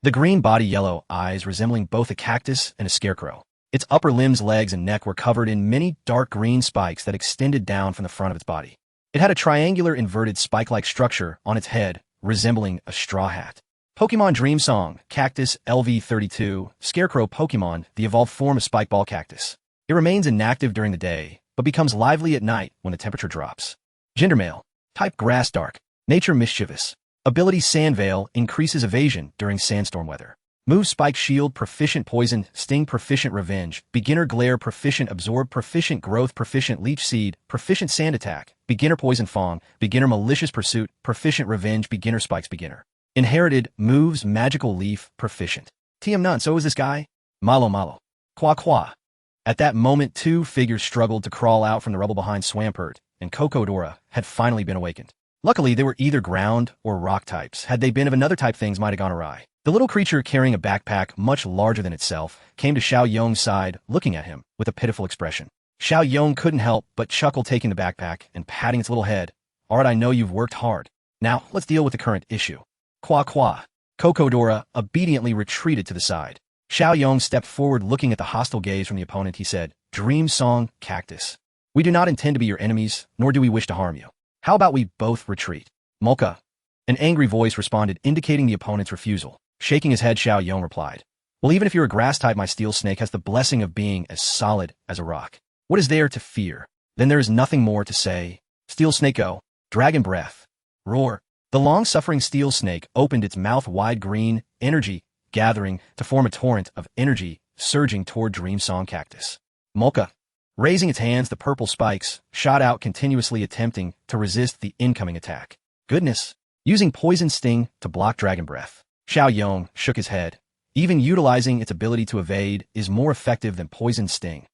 The green body, yellow eyes resembling both a cactus and a scarecrow. Its upper limbs, legs, and neck were covered in many dark green spikes that extended down from the front of its body. It had a triangular inverted spike-like structure on its head, resembling a straw hat. Pokemon Dream Song, Cactus LV32, Scarecrow Pokemon, the evolved form of Spikeball Cactus. It remains inactive during the day, but becomes lively at night when the temperature drops. Gender male. Type Grass Dark. Nature mischievous. Ability Sand Veil, increases evasion during sandstorm weather. Move Spike Shield, proficient Poison, Sting, proficient Revenge, Beginner Glare, proficient Absorb, proficient Growth, proficient Leech Seed, proficient Sand Attack, Beginner Poison Fong, Beginner Malicious Pursuit, proficient Revenge, Beginner Spikes, Beginner. Inherited Moves Magical Leaf, proficient. TM none, so is this guy? Malo malo. Qua qua. At that moment, two figures struggled to crawl out from the rubble behind Swampert, and Cocodora had finally been awakened. Luckily, they were either ground or rock types. Had they been of another type, things might have gone awry. The little creature carrying a backpack much larger than itself came to Xiao Yong's side, looking at him with a pitiful expression. Xiao Yong couldn't help but chuckle, taking the backpack and patting its little head. All right, I know you've worked hard. Now, let's deal with the current issue. Qua qua. Cocodora obediently retreated to the side. Xiao Yong stepped forward, looking at the hostile gaze from the opponent. He said, Dream Song, Cactus. We do not intend to be your enemies, nor do we wish to harm you. How about we both retreat? Molka. An angry voice responded, indicating the opponent's refusal. Shaking his head, Xiao Yong replied, well, even if you're a grass type, my steel snake has the blessing of being as solid as a rock. What is there to fear? Then there is nothing more to say. Steel snake go. Dragon breath. Roar. The long-suffering steel snake opened its mouth wide, green energy gathering to form a torrent of energy surging toward Dream Song Cactus. Molka. Raising its hands, the purple spikes shot out, continuously attempting to resist the incoming attack. Goodness. Using Poison Sting to block Dragon Breath. Xiao Yong shook his head. Even utilizing its ability to evade is more effective than Poison Sting.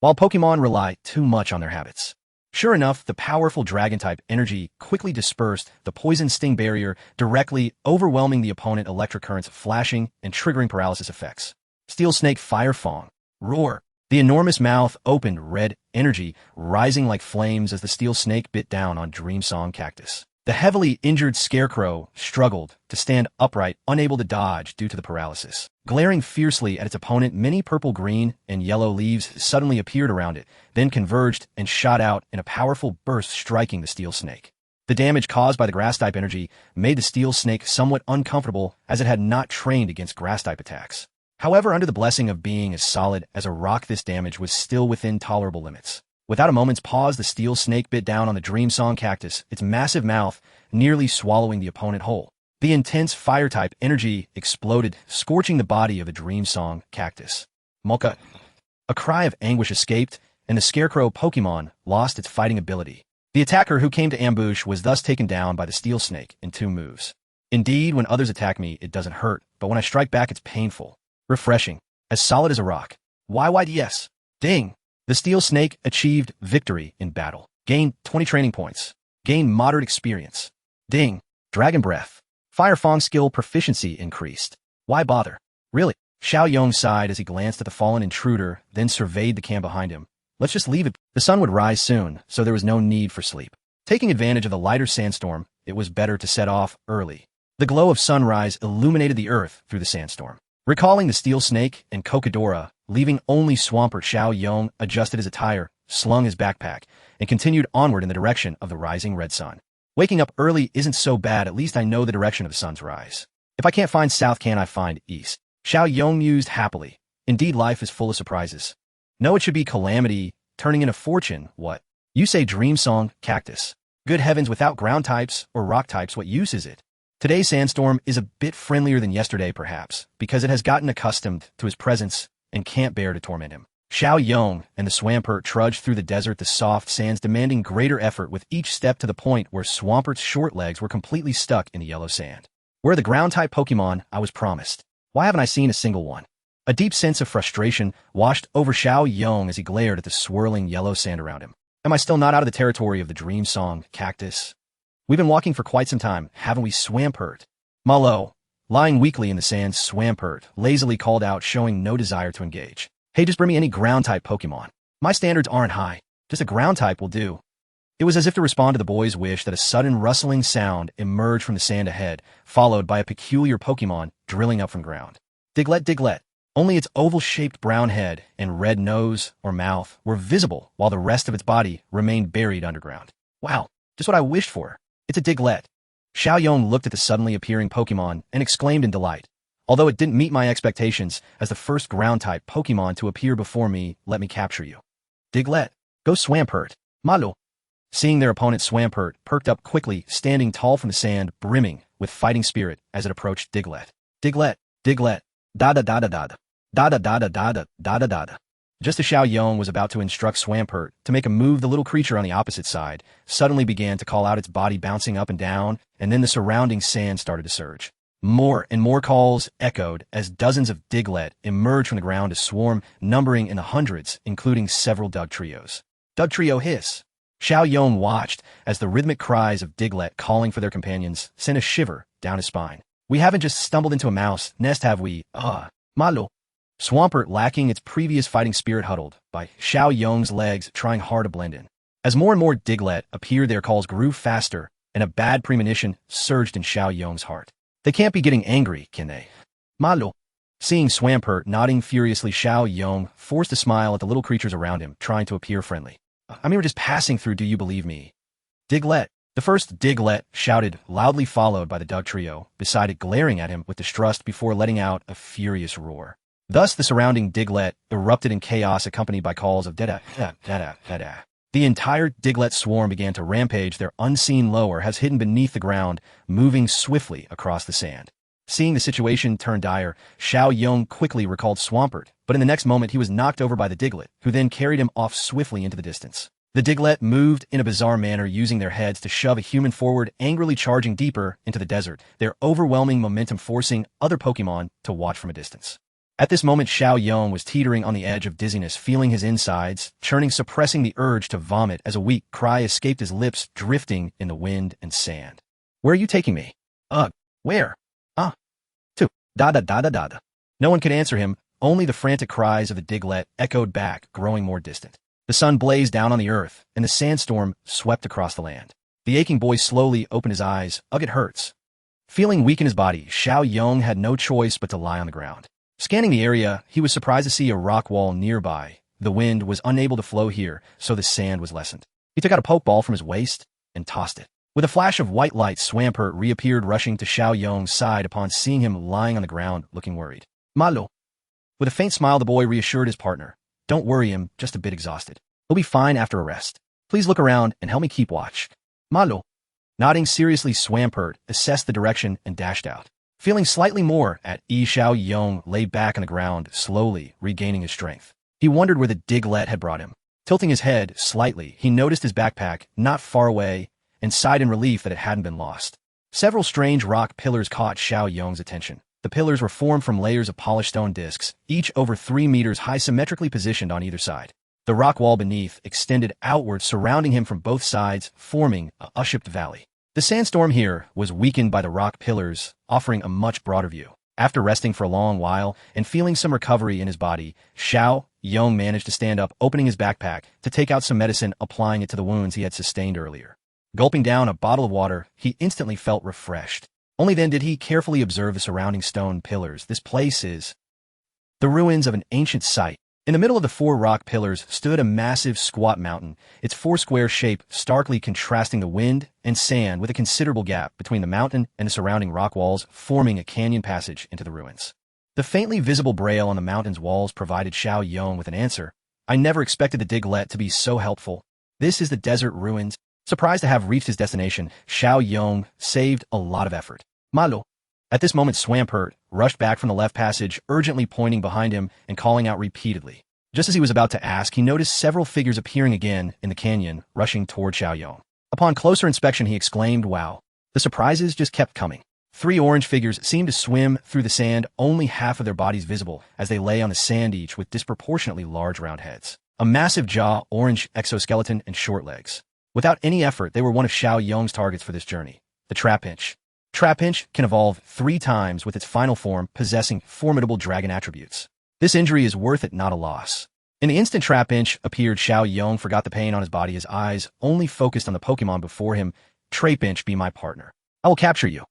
While Pokemon rely too much on their habits. Sure enough, the powerful Dragon-type energy quickly dispersed the Poison Sting barrier, directly overwhelming the opponent, electric currents flashing and triggering paralysis effects. Steel Snake Fire Fong. Roar. The enormous mouth opened, red energy rising like flames as the steel snake bit down on Dream Song Cactus. The heavily injured Scarecrow struggled to stand upright, unable to dodge due to the paralysis. Glaring fiercely at its opponent, many purple, green, and yellow leaves suddenly appeared around it, then converged and shot out in a powerful burst, striking the steel snake. The damage caused by the grass-type energy made the steel snake somewhat uncomfortable, as it had not trained against grass-type attacks. However, under the blessing of being as solid as a rock, this damage was still within tolerable limits. Without a moment's pause, the steel snake bit down on the Dream Song Cactus, its massive mouth nearly swallowing the opponent whole. The intense fire-type energy exploded, scorching the body of the Dream Song Cactus. Molka. A cry of anguish escaped, and the Scarecrow Pokemon lost its fighting ability. The attacker who came to ambush was thus taken down by the steel snake in 2 moves. Indeed, when others attack me, it doesn't hurt, but when I strike back, it's painful. Refreshing. As solid as a rock. YYDS. Ding. The steel snake achieved victory in battle. Gained 20 training points. Gained moderate experience. Ding. Dragon breath. Fire Fong skill proficiency increased. Why bother? Really? Xiao Yong sighed as he glanced at the fallen intruder, then surveyed the camp behind him. Let's just leave it. The sun would rise soon, so there was no need for sleep. Taking advantage of the lighter sandstorm, it was better to set off early. The glow of sunrise illuminated the earth through the sandstorm. Recalling the steel snake and Cocodora, leaving only Swampert, Xiao Yong adjusted his attire, slung his backpack, and continued onward in the direction of the rising red sun. Waking up early isn't so bad, at least I know the direction of the sun's rise. If I can't find south, can I find east? Xiao Yong mused happily. Indeed, life is full of surprises. No, it should be calamity, turning into fortune. What? You say Dream Song Cactus. Good heavens, without ground types or rock types, what use is it? Today's sandstorm is a bit friendlier than yesterday, perhaps, because it has gotten accustomed to his presence and can't bear to torment him. Xiao Yong and the Swampert trudged through the desert, the soft sands demanding greater effort with each step, to the point where Swampert's short legs were completely stuck in the yellow sand. Where are the ground-type Pokemon I was promised? Why haven't I seen a single one? A deep sense of frustration washed over Xiao Yong as he glared at the swirling yellow sand around him. Am I still not out of the territory of the Dream Song Cactus? We've been walking for quite some time, haven't we, Swampert? Malo. Lying weakly in the sand, Swampert lazily called out, showing no desire to engage. Hey, just bring me any ground-type Pokemon. My standards aren't high. Just a ground-type will do. It was as if to respond to the boy's wish that a sudden rustling sound emerged from the sand ahead, followed by a peculiar Pokemon drilling up from ground. Diglett, Diglett. Only its oval-shaped brown head and red nose or mouth were visible, while the rest of its body remained buried underground. Wow, just what I wished for. It's a Diglett. Xiao Yong looked at the suddenly appearing Pokemon and exclaimed in delight. Although it didn't meet my expectations, as the first ground-type Pokemon to appear before me, let me capture you. Diglett. Go Swampert. Malo. Seeing their opponent, Swampert perked up quickly, standing tall from the sand, brimming with fighting spirit as it approached Diglett. Diglett. Diglett. Da da da da da da da da da da da da da da. Just as Xiao Yong was about to instruct Swampert to make a move, the little creature on the opposite side suddenly began to call out, its body bouncing up and down, and then the surrounding sand started to surge. More and more calls echoed as dozens of Diglett emerged from the ground to swarm, numbering in the hundreds, including several Dugtrios. Dugtrio hiss. Xiao Yong watched as the rhythmic cries of Diglett calling for their companions sent a shiver down his spine. We haven't just stumbled into a mouse nest, have we? Malo. Swampert, lacking its previous fighting spirit, huddled by Xiao Yong's legs, trying hard to blend in. As more and more Diglett appeared, their calls grew faster, and a bad premonition surged in Xiao Yong's heart. They can't be getting angry, can they? Malo. Seeing Swampert nodding furiously, Xiao Yong forced a smile at the little creatures around him, trying to appear friendly. I mean, we're just passing through, do you believe me? Diglett. The first Diglett shouted, loudly followed by the Dugtrio, beside it, glaring at him with distrust before letting out a furious roar. Thus, the surrounding Diglett erupted in chaos, accompanied by calls of da-da, da-da, da-da. The entire Diglett swarm began to rampage, their unseen lure has hidden beneath the ground, moving swiftly across the sand. Seeing the situation turn dire, Xiao Yong quickly recalled Swampert, but in the next moment he was knocked over by the Diglett, who then carried him off swiftly into the distance. The Diglett moved in a bizarre manner, using their heads to shove a human forward, angrily charging deeper into the desert, their overwhelming momentum forcing other Pokémon to watch from a distance. At this moment, Xiao Yong was teetering on the edge of dizziness, feeling his insides churning, suppressing the urge to vomit as a weak cry escaped his lips, drifting in the wind and sand. Where are you taking me? Ugh, where? To. Da-da-da-da-da-da. No one could answer him, only the frantic cries of the Diglett echoed back, growing more distant. The sun blazed down on the earth, and the sandstorm swept across the land. The aching boy slowly opened his eyes. Ugh, it hurts. Feeling weak in his body, Xiao Yong had no choice but to lie on the ground. Scanning the area, he was surprised to see a rock wall nearby. The wind was unable to flow here, so the sand was lessened. He took out a pokeball from his waist and tossed it. With a flash of white light, Swampert reappeared, rushing to Xiao Yong's side upon seeing him lying on the ground, looking worried. Malo. With a faint smile, the boy reassured his partner. Don't worry, him just a bit exhausted. He'll be fine after a rest. Please look around and help me keep watch. Malo. Nodding seriously, Swampert assessed the direction and dashed out. Feeling slightly more at ease, Xiao Yong lay back on the ground, slowly regaining his strength. He wondered where the Diglett had brought him. Tilting his head slightly, he noticed his backpack not far away and sighed in relief that it hadn't been lost. Several strange rock pillars caught Xiao Yong's attention. The pillars were formed from layers of polished stone discs, each over 3 meters high, symmetrically positioned on either side. The rock wall beneath extended outward, surrounding him from both sides, forming a U-shaped valley. The sandstorm here was weakened by the rock pillars, offering a much broader view. After resting for a long while and feeling some recovery in his body, Xiao Yong managed to stand up, opening his backpack to take out some medicine, applying it to the wounds he had sustained earlier. Gulping down a bottle of water, he instantly felt refreshed. Only then did he carefully observe the surrounding stone pillars. This place is the ruins of an ancient site. In the middle of the 4 rock pillars stood a massive squat mountain, its 4-square shape starkly contrasting the wind and sand, with a considerable gap between the mountain and the surrounding rock walls, forming a canyon passage into the ruins. The faintly visible braille on the mountain's walls provided Xiao Yong with an answer. I never expected the Diglett to be so helpful. This is the desert ruins. Surprised to have reached his destination, Xiao Yong saved a lot of effort. Malo. At this moment, Swampert rushed back from the left passage, urgently pointing behind him and calling out repeatedly. Just as he was about to ask, he noticed several figures appearing again in the canyon, rushing toward Xiao Yong. Upon closer inspection, he exclaimed, wow. The surprises just kept coming. 3 orange figures seemed to swim through the sand, only half of their bodies visible as they lay on the sand, each with disproportionately large round heads. A massive jaw, orange exoskeleton, and short legs. Without any effort, they were one of Xiao Yong's targets for this journey. The Trapinch. Trapinch can evolve 3 times, with its final form possessing formidable dragon attributes. This injury is worth it, not a loss. In the instant Trapinch appeared, Xiao Yong forgot the pain on his body, his eyes only focused on the Pokemon before him. Trapinch, be my partner. I will capture you.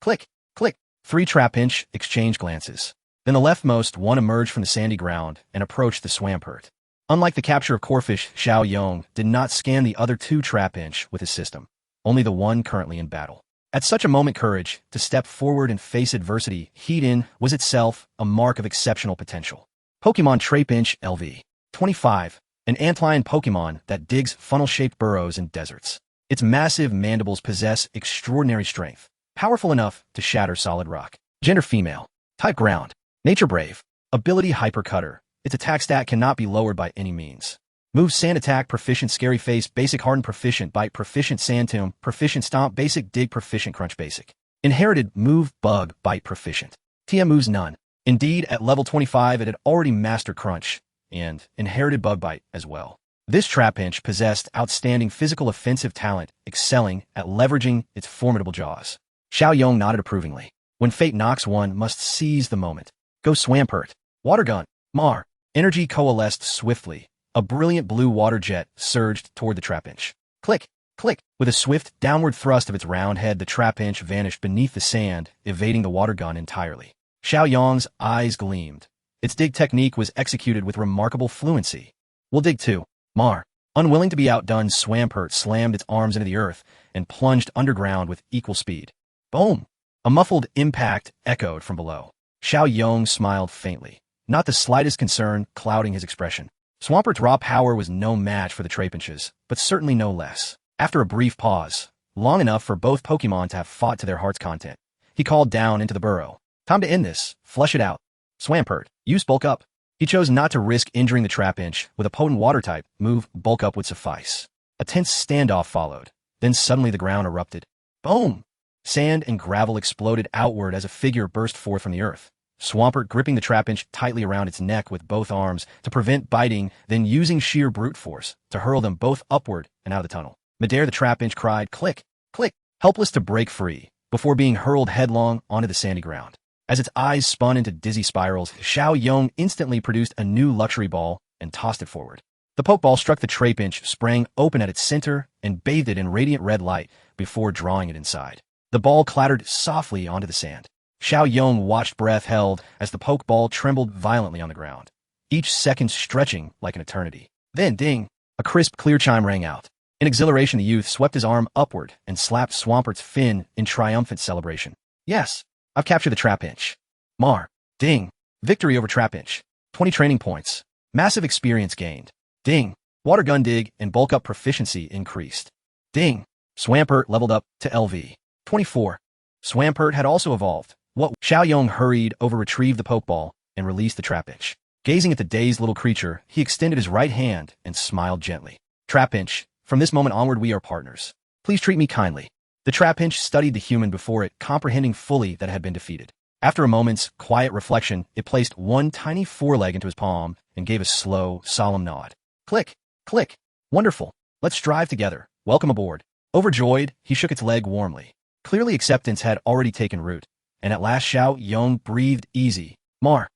Click, click. 3 Trapinch exchanged glances. Then the leftmost one emerged from the sandy ground and approached the Swampert. Unlike the capture of Corphish, Xiao Yong did not scan the other 2 Trapinch with his system, only the one currently in battle. At such a moment, courage to step forward and face adversity heat-in was itself a mark of exceptional potential. Pokemon Trapinch LV 25, an antlion Pokemon that digs funnel-shaped burrows in deserts. Its massive mandibles possess extraordinary strength, powerful enough to shatter solid rock. Gender female. Type ground. Nature Brave. Ability Hypercutter. Its attack stat cannot be lowered by any means. Move Sand Attack, Proficient Scary Face, Basic Harden, Proficient Bite, Proficient Sand Tomb, Proficient Stomp, Basic Dig, Proficient Crunch Basic. Inherited Move Bug Bite Proficient. TM moves none. Indeed, at level 25 it had already mastered Crunch, and Inherited Bug Bite as well. This Trapinch possessed outstanding physical offensive talent, excelling at leveraging its formidable jaws. Xiao Yong nodded approvingly. When fate knocks, one must seize the moment. Go Swampert. Water Gun. Mar. Energy coalesced swiftly. A brilliant blue water jet surged toward the Trapinch. Click, click. With a swift downward thrust of its round head, the Trapinch vanished beneath the sand, evading the water gun entirely. Xiao Yong's eyes gleamed. Its dig technique was executed with remarkable fluency. We'll dig too. Mar. Unwilling to be outdone, Swampert slammed its arms into the earth and plunged underground with equal speed. Boom! A muffled impact echoed from below. Xiao Yong smiled faintly, not the slightest concern clouding his expression. Swampert's raw power was no match for the Trapinch's, but certainly no less. After a brief pause, long enough for both Pokemon to have fought to their heart's content, he called down into the burrow. Time to end this. Flush it out. Swampert, use Bulk Up. He chose not to risk injuring the Trapinch. With a potent water-type move, Bulk Up would suffice. A tense standoff followed. Then suddenly the ground erupted. Boom! Sand and gravel exploded outward as a figure burst forth from the earth. Swampert gripping the Trapinch tightly around its neck with both arms to prevent biting, then using sheer brute force to hurl them both upward and out of the tunnel. Midair, the Trapinch cried, click, click, helpless to break free, before being hurled headlong onto the sandy ground. As its eyes spun into dizzy spirals, Xiao Yong instantly produced a new luxury ball and tossed it forward. The Pokeball struck the Trapinch, sprang open at its center, and bathed it in radiant red light before drawing it inside. The ball clattered softly onto the sand. Xiao Yong watched, breath held, as the Pokeball trembled violently on the ground, each second stretching like an eternity. Then, ding! A crisp, clear chime rang out. In exhilaration, the youth swept his arm upward and slapped Swampert's fin in triumphant celebration. Yes, I've captured the Trapinch. Mar. Ding. Victory over Trapinch. 20 training points. Massive experience gained. Ding. Water Gun Dig and Bulk Up proficiency increased. Ding. Swampert leveled up to LV 24. Swampert had also evolved. What? Xiao Yong hurried over, retrieved the Pokeball, and released the Trapinch. Gazing at the dazed little creature, he extended his right hand and smiled gently. Trapinch, from this moment onward we are partners. Please treat me kindly. The Trapinch studied the human before it, comprehending fully that it had been defeated. After a moment's quiet reflection, it placed one tiny foreleg into his palm and gave a slow, solemn nod. Click, click. Wonderful. Let's strive together. Welcome aboard. Overjoyed, he shook its leg warmly. Clearly acceptance had already taken root, and at last Xiao Yong breathed easy. Mar.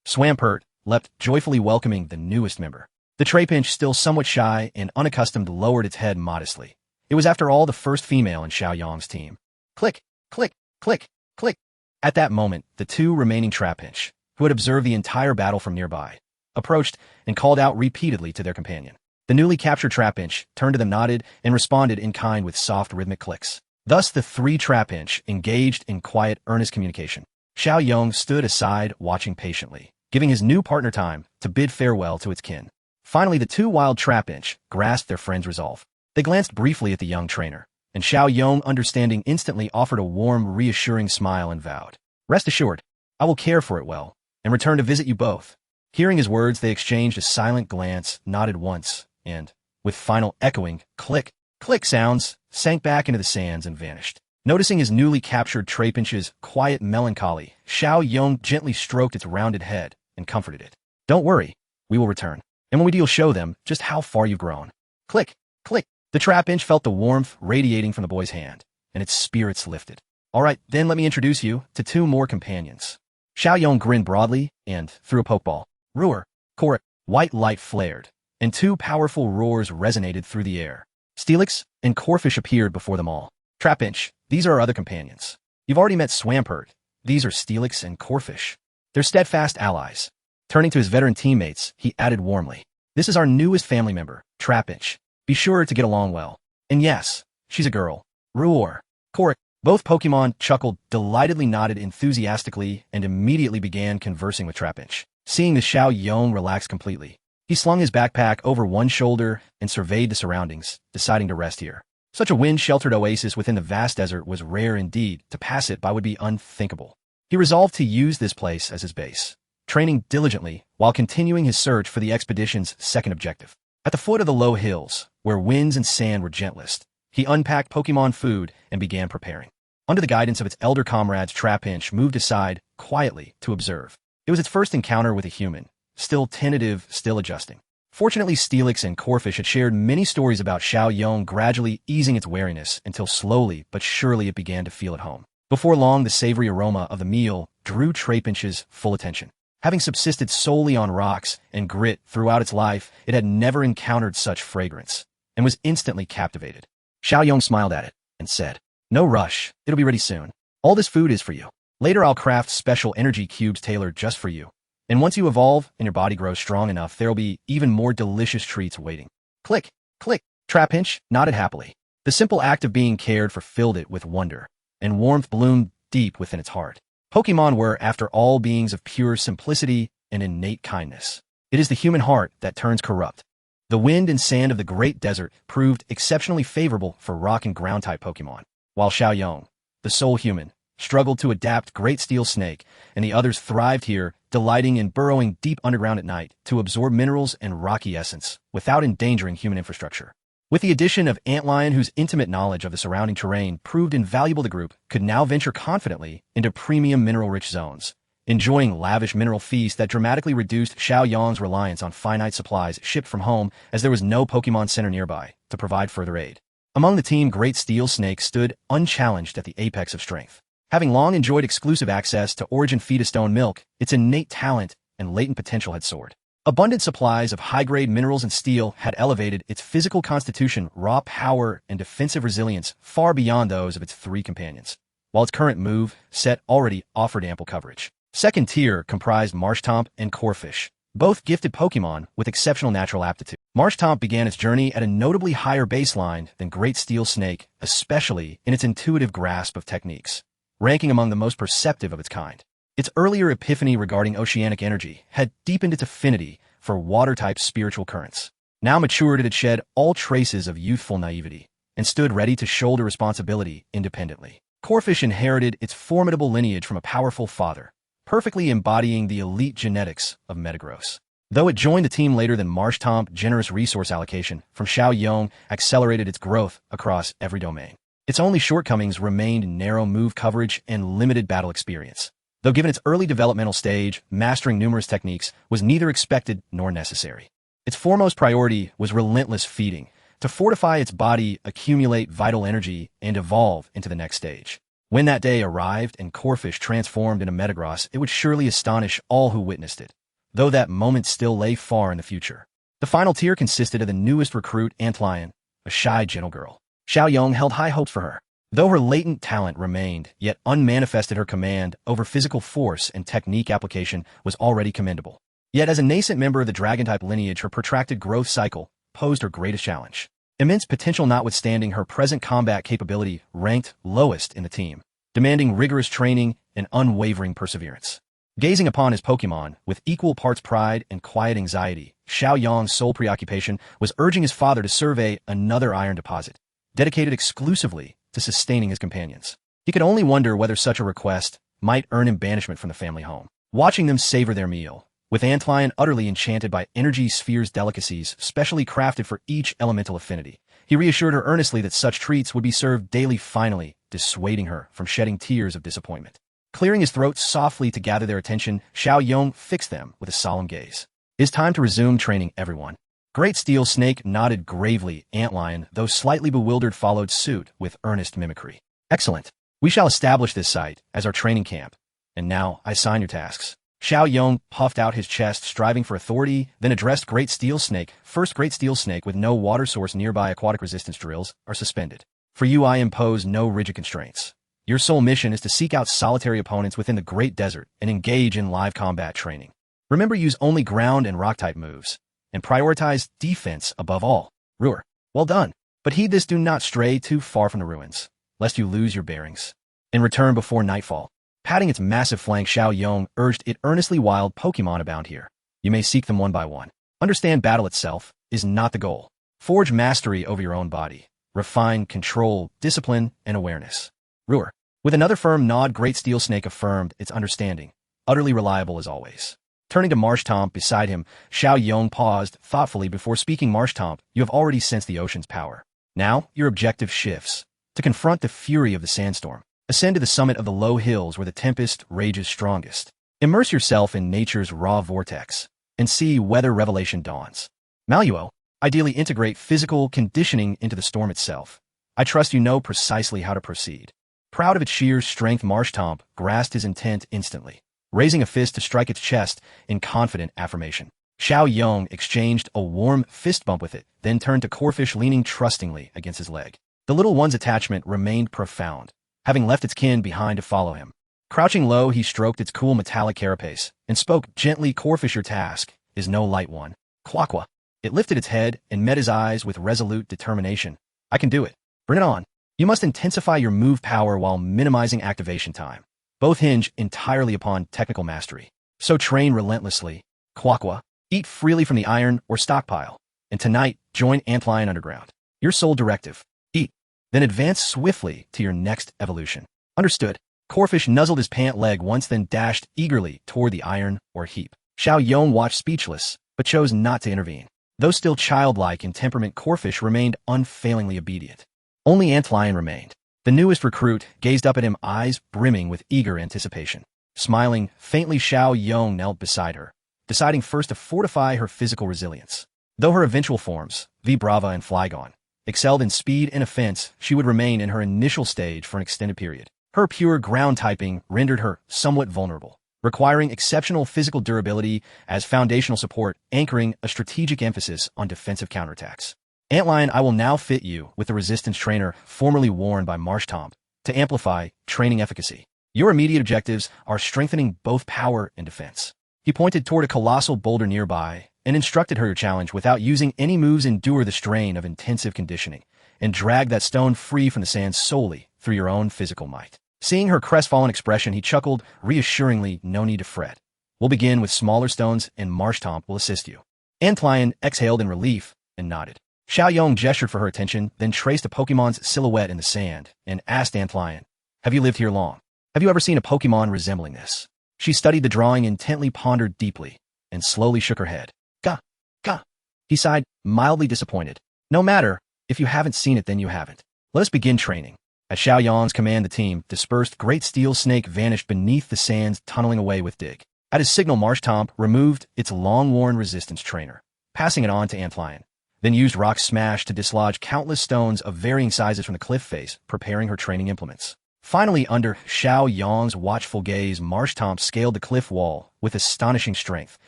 Swampert leapt, joyfully welcoming the newest member. The Trapinch, still somewhat shy and unaccustomed, lowered its head modestly. It was, after all, the first female in Xiao Yong's team. Click, click, click, click. At that moment, the two remaining Trapinch, who had observed the entire battle from nearby, approached and called out repeatedly to their companion. The newly captured Trapinch turned to them, nodded, and responded in kind with soft rhythmic clicks. Thus the three Trapinch engaged in quiet, earnest communication. Xiao Yong stood aside, watching patiently, giving his new partner time to bid farewell to its kin. Finally, the two wild Trapinch grasped their friend's resolve. They glanced briefly at the young trainer, and Xiao Yong, understanding instantly, offered a warm, reassuring smile and vowed, "Rest assured, I will care for it well, and return to visit you both." Hearing his words, they exchanged a silent glance, nodded once, and, with final echoing click, click sounds, sank back into the sands and vanished. Noticing his newly captured Trapinch's quiet melancholy, Xiao Yong gently stroked its rounded head and comforted it. "Don't worry, we will return, and when we do, you'll show them just how far you've grown." Click, click. The Trapinch felt the warmth radiating from the boy's hand, and its spirits lifted. "All right, then let me introduce you to two more companions." Xiao Yong grinned broadly and threw a Pokeball. Roar, Korik, white light flared, and two powerful roars resonated through the air. Steelix and Corphish appeared before them all. "Trapinch, these are our other companions. You've already met Swampert. These are Steelix and Corphish. They're steadfast allies." Turning to his veteran teammates, he added warmly, "This is our newest family member, Trapinch. Be sure to get along well. And yes, she's a girl." Roar, Korik. Both Pokemon chuckled, delightedly nodded enthusiastically, and immediately began conversing with Trapinch. Seeing the Xiao Yong relax completely, he slung his backpack over one shoulder and surveyed the surroundings, deciding to rest here. Such a wind-sheltered oasis within the vast desert was rare indeed. To pass it by would be unthinkable. He resolved to use this place as his base, training diligently while continuing his search for the expedition's second objective. At the foot of the low hills, where winds and sand were gentlest, he unpacked Pokémon food and began preparing. Under the guidance of its elder comrades, Trapinch moved aside quietly to observe. It was its first encounter with a human, still tentative, still adjusting. Fortunately, Steelix and Corfish had shared many stories about Xiao Yong gradually easing its wariness until slowly but surely it began to feel at home. Before long, the savory aroma of the meal drew Trapinch's full attention. Having subsisted solely on rocks and grit throughout its life, it had never encountered such fragrance, and was instantly captivated. Xiao Yong smiled at it and said, "No rush, it'll be ready soon. All this food is for you. Later I'll craft special energy cubes tailored just for you. And once you evolve and your body grows strong enough, there'll be even more delicious treats waiting." Click, click, Trapinch nodded happily. The simple act of being cared for filled it with wonder, and warmth bloomed deep within its heart. Pokémon were, after all, beings of pure simplicity and innate kindness. It is the human heart that turns corrupt. The wind and sand of the Great Desert proved exceptionally favorable for rock and ground-type Pokémon, while Xiao Yong, the sole human, struggled to adapt Great Steel Snake, and the others thrived here, delighting in burrowing deep underground at night to absorb minerals and rocky essence without endangering human infrastructure. With the addition of Antlion, whose intimate knowledge of the surrounding terrain proved invaluable, the group could now venture confidently into premium mineral-rich zones, enjoying lavish mineral feasts that dramatically reduced Xiao Yong's reliance on finite supplies shipped from home, as there was no Pokémon Center nearby to provide further aid. Among the team, Great Steel Snake stood unchallenged at the apex of strength. Having long enjoyed exclusive access to Origin Feed Stone milk, its innate talent and latent potential had soared. Abundant supplies of high-grade minerals and steel had elevated its physical constitution, raw power, and defensive resilience far beyond those of its three companions, while its current move set already offered ample coverage. Second tier comprised Marshtomp and Corfish, both gifted Pokémon with exceptional natural aptitude. Marshtomp began its journey at a notably higher baseline than Great Steel Snake, especially in its intuitive grasp of techniques, ranking among the most perceptive of its kind. Its earlier epiphany regarding oceanic energy had deepened its affinity for water-type spiritual currents. Now matured, it had shed all traces of youthful naivety and stood ready to shoulder responsibility independently. Corfish inherited its formidable lineage from a powerful father, perfectly embodying the elite genetics of Metagross. Though it joined the team later than Marshtomp, generous resource allocation from Xiao Yong accelerated its growth across every domain. Its only shortcomings remained narrow move coverage and limited battle experience. Though given its early developmental stage, mastering numerous techniques was neither expected nor necessary. Its foremost priority was relentless feeding, to fortify its body, accumulate vital energy, and evolve into the next stage. When that day arrived and Corfish transformed into Metagross, it would surely astonish all who witnessed it, though that moment still lay far in the future. The final tier consisted of the newest recruit, Antlion, a shy, gentle girl. Xiao Yong held high hopes for her. Though her latent talent remained, yet unmanifested, her command over physical force and technique application was already commendable. Yet as a nascent member of the Dragon-type lineage, her protracted growth cycle posed her greatest challenge. Immense potential notwithstanding, her present combat capability ranked lowest in the team, demanding rigorous training and unwavering perseverance. Gazing upon his Pokémon with equal parts pride and quiet anxiety, Xiao Yong's sole preoccupation was urging his father to survey another iron deposit, dedicated exclusively to sustaining his companions. He could only wonder whether such a request might earn him banishment from the family home. Watching them savor their meal, with Antlion utterly enchanted by Energy Sphere's delicacies specially crafted for each elemental affinity, he reassured her earnestly that such treats would be served daily, finally dissuading her from shedding tears of disappointment. Clearing his throat softly to gather their attention, Xiao Yong fixed them with a solemn gaze. "It's time to resume training, everyone." Great Steel Snake nodded gravely. Antlion, though slightly bewildered, followed suit with earnest mimicry. "Excellent. We shall establish this site as our training camp. And now, I assign your tasks." Xiao Yong puffed out his chest, striving for authority, then addressed Great Steel Snake. "First, Great Steel Snake, with no water source nearby, aquatic resistance drills are suspended. For you, I impose no rigid constraints. Your sole mission is to seek out solitary opponents within the Great Desert and engage in live combat training. Remember, use only ground and rock-type moves, and prioritize defense above all. Ruhr, well done. But heed this, do not stray too far from the ruins, lest you lose your bearings. And return before nightfall." Patting its massive flank, Xiao Yong urged it earnestly. "Wild Pokémon abound here. You may seek them one by one. Understand, battle itself is not the goal. Forge mastery over your own body. Refine control, discipline, and awareness. Ruhr." With another firm nod, Great Steel Snake affirmed its understanding, utterly reliable as always. Turning to Marshtomp beside him, Chen Yong paused thoughtfully before speaking. Marshtomp, you have already sensed the ocean's power. Now, your objective shifts. To confront the fury of the sandstorm, ascend to the summit of the low hills where the tempest rages strongest. Immerse yourself in nature's raw vortex, and see whether revelation dawns. Maluo, ideally integrate physical conditioning into the storm itself. I trust you know precisely how to proceed. Proud of its sheer strength, Marshtomp grasped his intent instantly, raising a fist to strike its chest in confident affirmation. Chen Yong exchanged a warm fist bump with it, then turned to Corfish, leaning trustingly against his leg. The little one's attachment remained profound, having left its kin behind to follow him. Crouching low, he stroked its cool metallic carapace and spoke gently. Corfish, your task is no light one. Quaqua. It lifted its head and met his eyes with resolute determination. I can do it. Bring it on. You must intensify your move power while minimizing activation time. Both hinge entirely upon technical mastery. So train relentlessly. Quaqua. Eat freely from the iron or stockpile. And tonight, join Antlion Underground. Your sole directive. Eat. Then advance swiftly to your next evolution. Understood. Corfish nuzzled his pant leg once, then dashed eagerly toward the iron or heap. Chen Yong watched speechless, but chose not to intervene. Though still childlike in temperament, Corfish remained unfailingly obedient. Only Antlion remained. The newest recruit gazed up at him, eyes brimming with eager anticipation. Smiling faintly, Chen Yong knelt beside her, deciding first to fortify her physical resilience. Though her eventual forms, Vibrava and Flygon, excelled in speed and offense, she would remain in her initial stage for an extended period. Her pure ground typing rendered her somewhat vulnerable, requiring exceptional physical durability as foundational support, anchoring a strategic emphasis on defensive counterattacks. Antlion, I will now fit you with the resistance trainer formerly worn by Marshtomp to amplify training efficacy. Your immediate objectives are strengthening both power and defense. He pointed toward a colossal boulder nearby and instructed her to challenge without using any moves. Endure the strain of intensive conditioning and drag that stone free from the sand solely through your own physical might. Seeing her crestfallen expression, he chuckled reassuringly. No need to fret. We'll begin with smaller stones and Marshtomp will assist you. Antlion exhaled in relief and nodded. Chen Yong gestured for her attention, then traced a Pokemon's silhouette in the sand and asked Antlion, have you lived here long? Have you ever seen a Pokemon resembling this? She studied the drawing intently, pondered deeply, and slowly shook her head. Gah, gah. He sighed, mildly disappointed. No matter, if you haven't seen it, then you haven't. Let us begin training. At Chen Yong's command, the team dispersed. Great Steel Snake vanished beneath the sands, tunneling away with Dig. At his signal, Marshtomp removed its long-worn resistance trainer, passing it on to Antlion, then used Rock Smash to dislodge countless stones of varying sizes from the cliff face, preparing her training implements. Finally, under Chen Yong's watchful gaze, Marshtomp scaled the cliff wall with astonishing strength,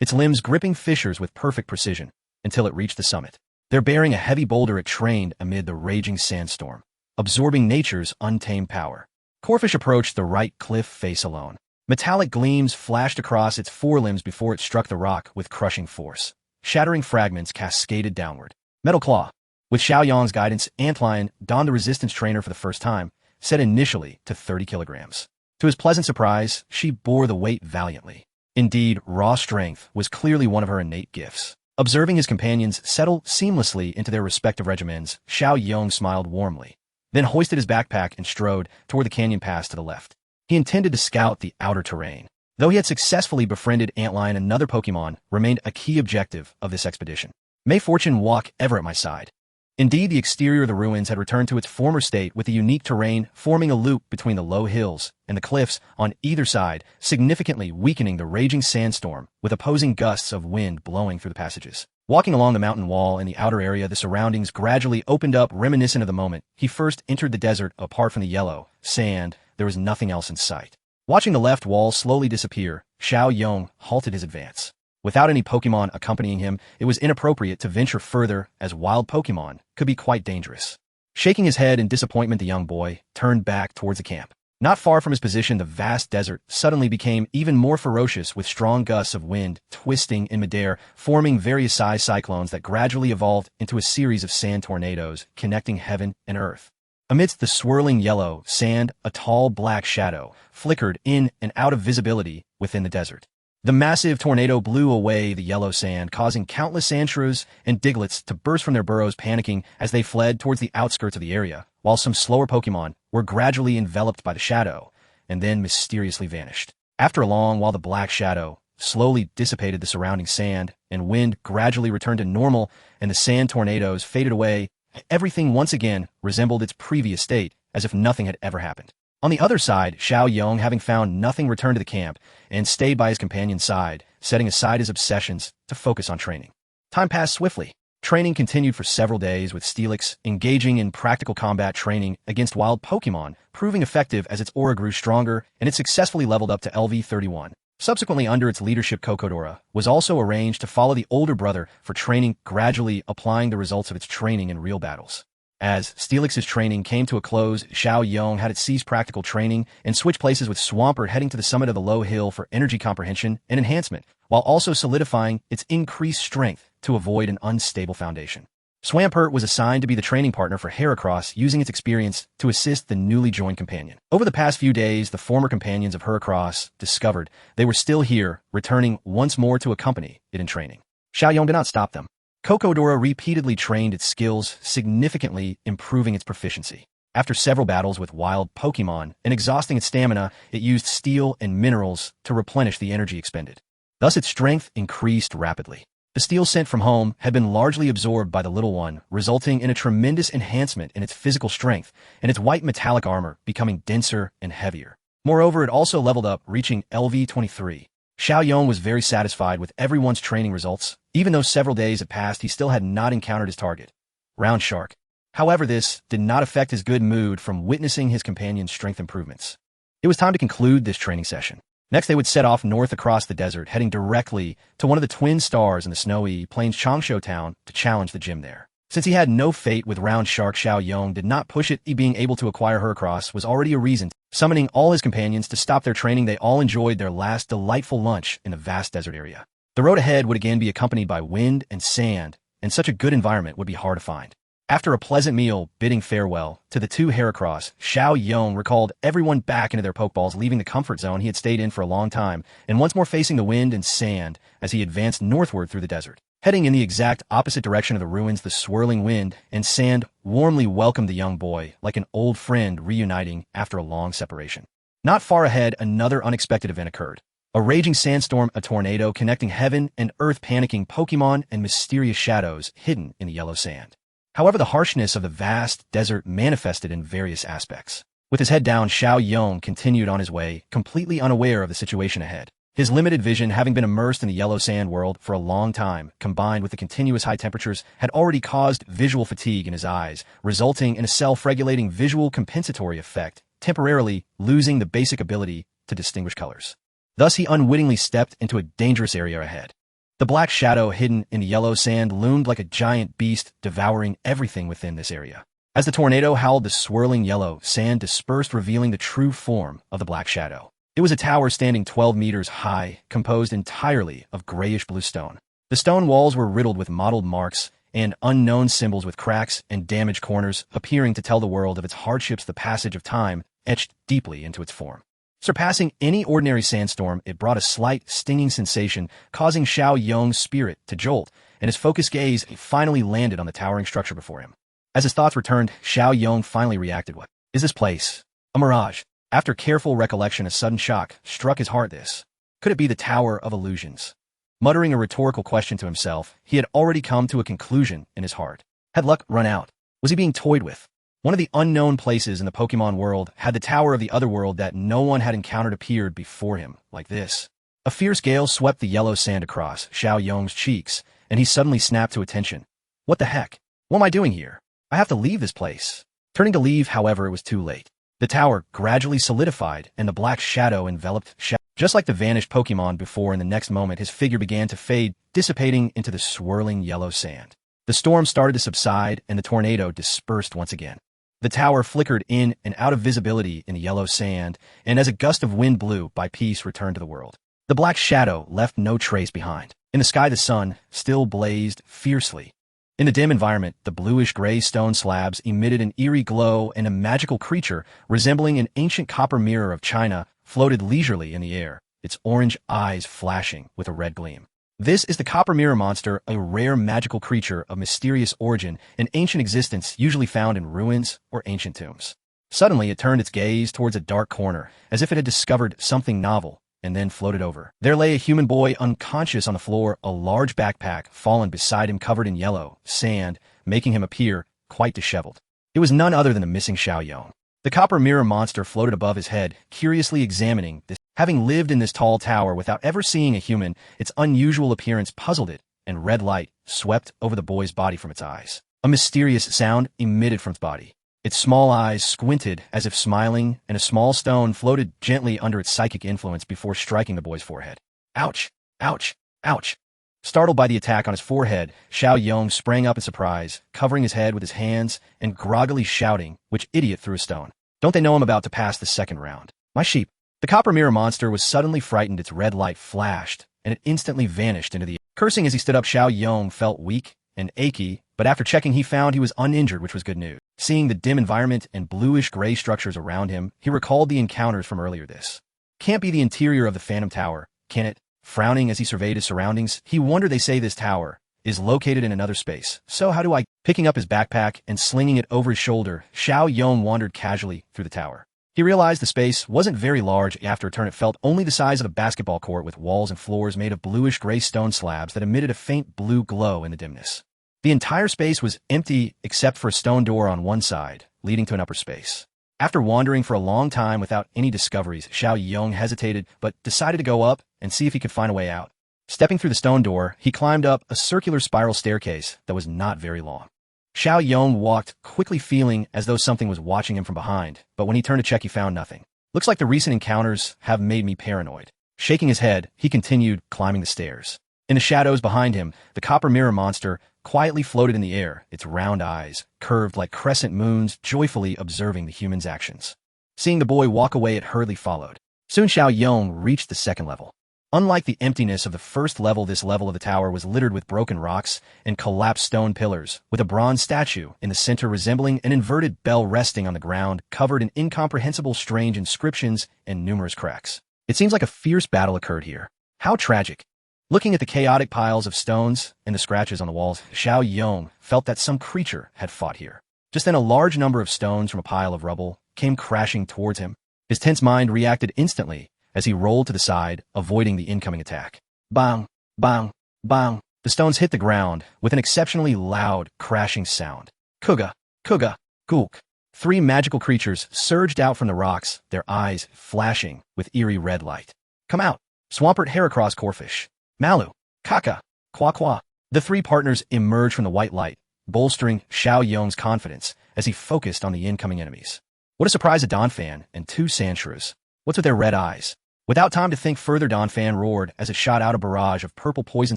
its limbs gripping fissures with perfect precision, until it reached the summit. There, bearing a heavy boulder, it trained amid the raging sandstorm, absorbing nature's untamed power. Corfish approached the right cliff face alone. Metallic gleams flashed across its forelimbs before it struck the rock with crushing force. Shattering fragments cascaded downward. Metal Claw. With Chen Yong's guidance, Antlion donned the resistance trainer for the first time, set initially to 30 kilograms. To his pleasant surprise, she bore the weight valiantly. Indeed, raw strength was clearly one of her innate gifts. Observing his companions settle seamlessly into their respective regimens, Chen Yong smiled warmly, then hoisted his backpack and strode toward the canyon pass to the left. He intended to scout the outer terrain. Though he had successfully befriended Antlion, another Pokemon remained a key objective of this expedition. May fortune walk ever at my side. Indeed, the exterior of the ruins had returned to its former state, with the unique terrain forming a loop between the low hills and the cliffs on either side, significantly weakening the raging sandstorm with opposing gusts of wind blowing through the passages. Walking along the mountain wall in the outer area, the surroundings gradually opened up, reminiscent of the moment he first entered the desert. Apart from the yellow sand, there was nothing else in sight. Watching the left wall slowly disappear, Chen Yong halted his advance. Without any Pokemon accompanying him, it was inappropriate to venture further, as wild Pokemon could be quite dangerous. Shaking his head in disappointment, the young boy turned back towards the camp. Not far from his position, the vast desert suddenly became even more ferocious, with strong gusts of wind twisting in midair, forming various size cyclones that gradually evolved into a series of sand tornadoes connecting heaven and earth. Amidst the swirling yellow sand, a tall black shadow flickered in and out of visibility within the desert. The massive tornado blew away the yellow sand, causing countless sandshrews and diglets to burst from their burrows, panicking as they fled towards the outskirts of the area, while some slower Pokemon were gradually enveloped by the shadow and then mysteriously vanished. After a long while, the black shadow slowly dissipated the surrounding sand, and wind gradually returned to normal, and the sand tornadoes faded away. Everything once again resembled its previous state, as if nothing had ever happened. On the other side, Chen Yong, having found nothing, returned to the camp and stayed by his companion's side, setting aside his obsessions to focus on training. Time passed swiftly. Training continued for several days, with Steelix engaging in practical combat training against wild Pokemon, proving effective as its aura grew stronger and it successfully leveled up to LV31. Subsequently, under its leadership, Kokodora was also arranged to follow the older brother for training, gradually applying the results of its training in real battles. As Steelix's training came to a close, Chen Yong had it cease practical training and switch places with Swampert, heading to the summit of the low hill for energy comprehension and enhancement, while also solidifying its increased strength to avoid an unstable foundation. Swampert was assigned to be the training partner for Heracross, using its experience to assist the newly joined companion. Over the past few days, the former companions of Heracross discovered they were still here, returning once more to accompany it in training. Chen Yong did not stop them. Kokodora repeatedly trained its skills, significantly improving its proficiency. After several battles with wild Pokemon and exhausting its stamina, it used steel and minerals to replenish the energy expended. Thus, its strength increased rapidly. The steel sent from home had been largely absorbed by the little one, resulting in a tremendous enhancement in its physical strength, and its white metallic armor becoming denser and heavier. Moreover, it also leveled up, reaching LV23. Chen Yong was very satisfied with everyone's training results. Even though several days had passed, he still had not encountered his target, Round Shark. However, this did not affect his good mood from witnessing his companion's strength improvements. It was time to conclude this training session. Next, they would set off north across the desert, heading directly to one of the twin stars in the snowy plains, Changsho Town, to challenge the gym there. Since he had no fate with Round Shark, Chen Yong did not push it. He being able to acquire Heracross was already a reason. Summoning all his companions to stop their training, they all enjoyed their last delightful lunch in the vast desert area. The road ahead would again be accompanied by wind and sand, and such a good environment would be hard to find. After a pleasant meal, bidding farewell to the two Heracross, Chen Yong recalled everyone back into their Pokeballs, leaving the comfort zone he had stayed in for a long time, and once more facing the wind and sand as he advanced northward through the desert. Heading in the exact opposite direction of the ruins, the swirling wind and sand warmly welcomed the young boy, like an old friend reuniting after a long separation. Not far ahead, another unexpected event occurred. A raging sandstorm, a tornado connecting heaven and earth, panicking Pokemon and mysterious shadows hidden in the yellow sand. However, the harshness of the vast desert manifested in various aspects. With his head down, Chen Yong continued on his way, completely unaware of the situation ahead. His limited vision, having been immersed in the yellow sand world for a long time, combined with the continuous high temperatures, had already caused visual fatigue in his eyes, resulting in a self-regulating visual compensatory effect, temporarily losing the basic ability to distinguish colors. Thus, he unwittingly stepped into a dangerous area ahead. The black shadow hidden in the yellow sand loomed like a giant beast, devouring everything within this area. As the tornado howled, the swirling yellow sand dispersed, revealing the true form of the black shadow. It was a tower standing 12 meters high, composed entirely of grayish-blue stone. The stone walls were riddled with mottled marks and unknown symbols, with cracks and damaged corners appearing to tell the world of its hardships, the passage of time etched deeply into its form. Surpassing any ordinary sandstorm, it brought a slight, stinging sensation, causing Chen Yong's spirit to jolt, and his focused gaze finally landed on the towering structure before him. As his thoughts returned, Chen Yong finally reacted. What is this place? A mirage? After careful recollection, a sudden shock struck his heart. This could it be the Tower of Illusions? Muttering a rhetorical question to himself, he had already come to a conclusion in his heart. Had luck run out? Was he being toyed with? One of the unknown places in the Pokemon world had the Tower of the Otherworld that no one had encountered appeared before him like this. A fierce gale swept the yellow sand across Chen Yong's cheeks, and he suddenly snapped to attention. What the heck? What am I doing here? I have to leave this place. Turning to leave, however, it was too late. The tower gradually solidified, and the black shadow enveloped Chen. Just like the vanished Pokemon before, in the next moment his figure began to fade, dissipating into the swirling yellow sand. The storm started to subside, and the tornado dispersed once again. The tower flickered in and out of visibility in the yellow sand, and as a gust of wind blew by, peace returned to the world. The black shadow left no trace behind. In the sky, the sun still blazed fiercely. In the dim environment, the bluish-gray stone slabs emitted an eerie glow, and a magical creature resembling an ancient copper mirror of China floated leisurely in the air. its orange eyes flashing with a red gleam. This is the Copper Mirror Monster, a rare magical creature of mysterious origin and ancient existence usually found in ruins or ancient tombs. Suddenly, it turned its gaze towards a dark corner, as if it had discovered something novel, and then floated over. There lay a human boy unconscious on the floor, a large backpack fallen beside him covered in yellow sand, making him appear quite disheveled. It was none other than the missing Chen Yong. The Copper Mirror Monster floated above his head, curiously examining this. Having lived in this tall tower without ever seeing a human, its unusual appearance puzzled it, and red light swept over the boy's body from its eyes. A mysterious sound emitted from its body. Its small eyes squinted as if smiling, and a small stone floated gently under its psychic influence before striking the boy's forehead. Ouch! Ouch! Ouch! Startled by the attack on his forehead, Chen Yong sprang up in surprise, covering his head with his hands and groggily shouting, "Which idiot threw a stone? Don't they know I'm about to pass the second round? My sheep!" The Copper Mirror Monster was suddenly frightened. Its red light flashed, and it instantly vanished into the air. Cursing as he stood up, Chen Yong felt weak and achy, but after checking he found he was uninjured, which was good news. Seeing the dim environment and bluish-gray structures around him, he recalled the encounters from earlier. This can't be the interior of the Phantom Tower, can it? Frowning as he surveyed his surroundings, he wondered. They say this tower is located in another space, so how do I? Picking up his backpack and slinging it over his shoulder, Chen Yong wandered casually through the tower. He realized the space wasn't very large. After a turn, it felt only the size of a basketball court with walls and floors made of bluish-gray stone slabs that emitted a faint blue glow in the dimness. The entire space was empty except for a stone door on one side, leading to an upper space. After wandering for a long time without any discoveries, Chen Yong hesitated but decided to go up and see if he could find a way out. Stepping through the stone door, he climbed up a circular spiral staircase that was not very long. Chen Yong walked quickly, feeling as though something was watching him from behind, but when he turned to check, he found nothing. Looks like the recent encounters have made me paranoid. Shaking his head, he continued climbing the stairs. In the shadows behind him, the Copper Mirror Monster quietly floated in the air, its round eyes curved like crescent moons, joyfully observing the human's actions. Seeing the boy walk away, it hurriedly followed. Soon Chen Yong reached the second level. Unlike the emptiness of the first level, this level of the tower was littered with broken rocks and collapsed stone pillars, with a bronze statue in the center resembling an inverted bell resting on the ground, covered in incomprehensible strange inscriptions and numerous cracks. It seems like a fierce battle occurred here. How tragic. Looking at the chaotic piles of stones and the scratches on the walls, Chen Yong felt that some creature had fought here. Just then, a large number of stones from a pile of rubble came crashing towards him. His tense mind reacted instantly as he rolled to the side, avoiding the incoming attack. Bang! Bang! Bang! The stones hit the ground with an exceptionally loud, crashing sound. Kuga! Kuga! Gulk! Three magical creatures surged out from the rocks, their eyes flashing with eerie red light. Come out! Swampert Heracross Corfish! Malu! Kaka! Kwa Kwa! The three partners emerged from the white light, bolstering Chen Yong's confidence as he focused on the incoming enemies. What a surprise, a Donphan and two Sandshrews. What's with their red eyes? Without time to think further, Donphan roared as it shot out a barrage of purple poison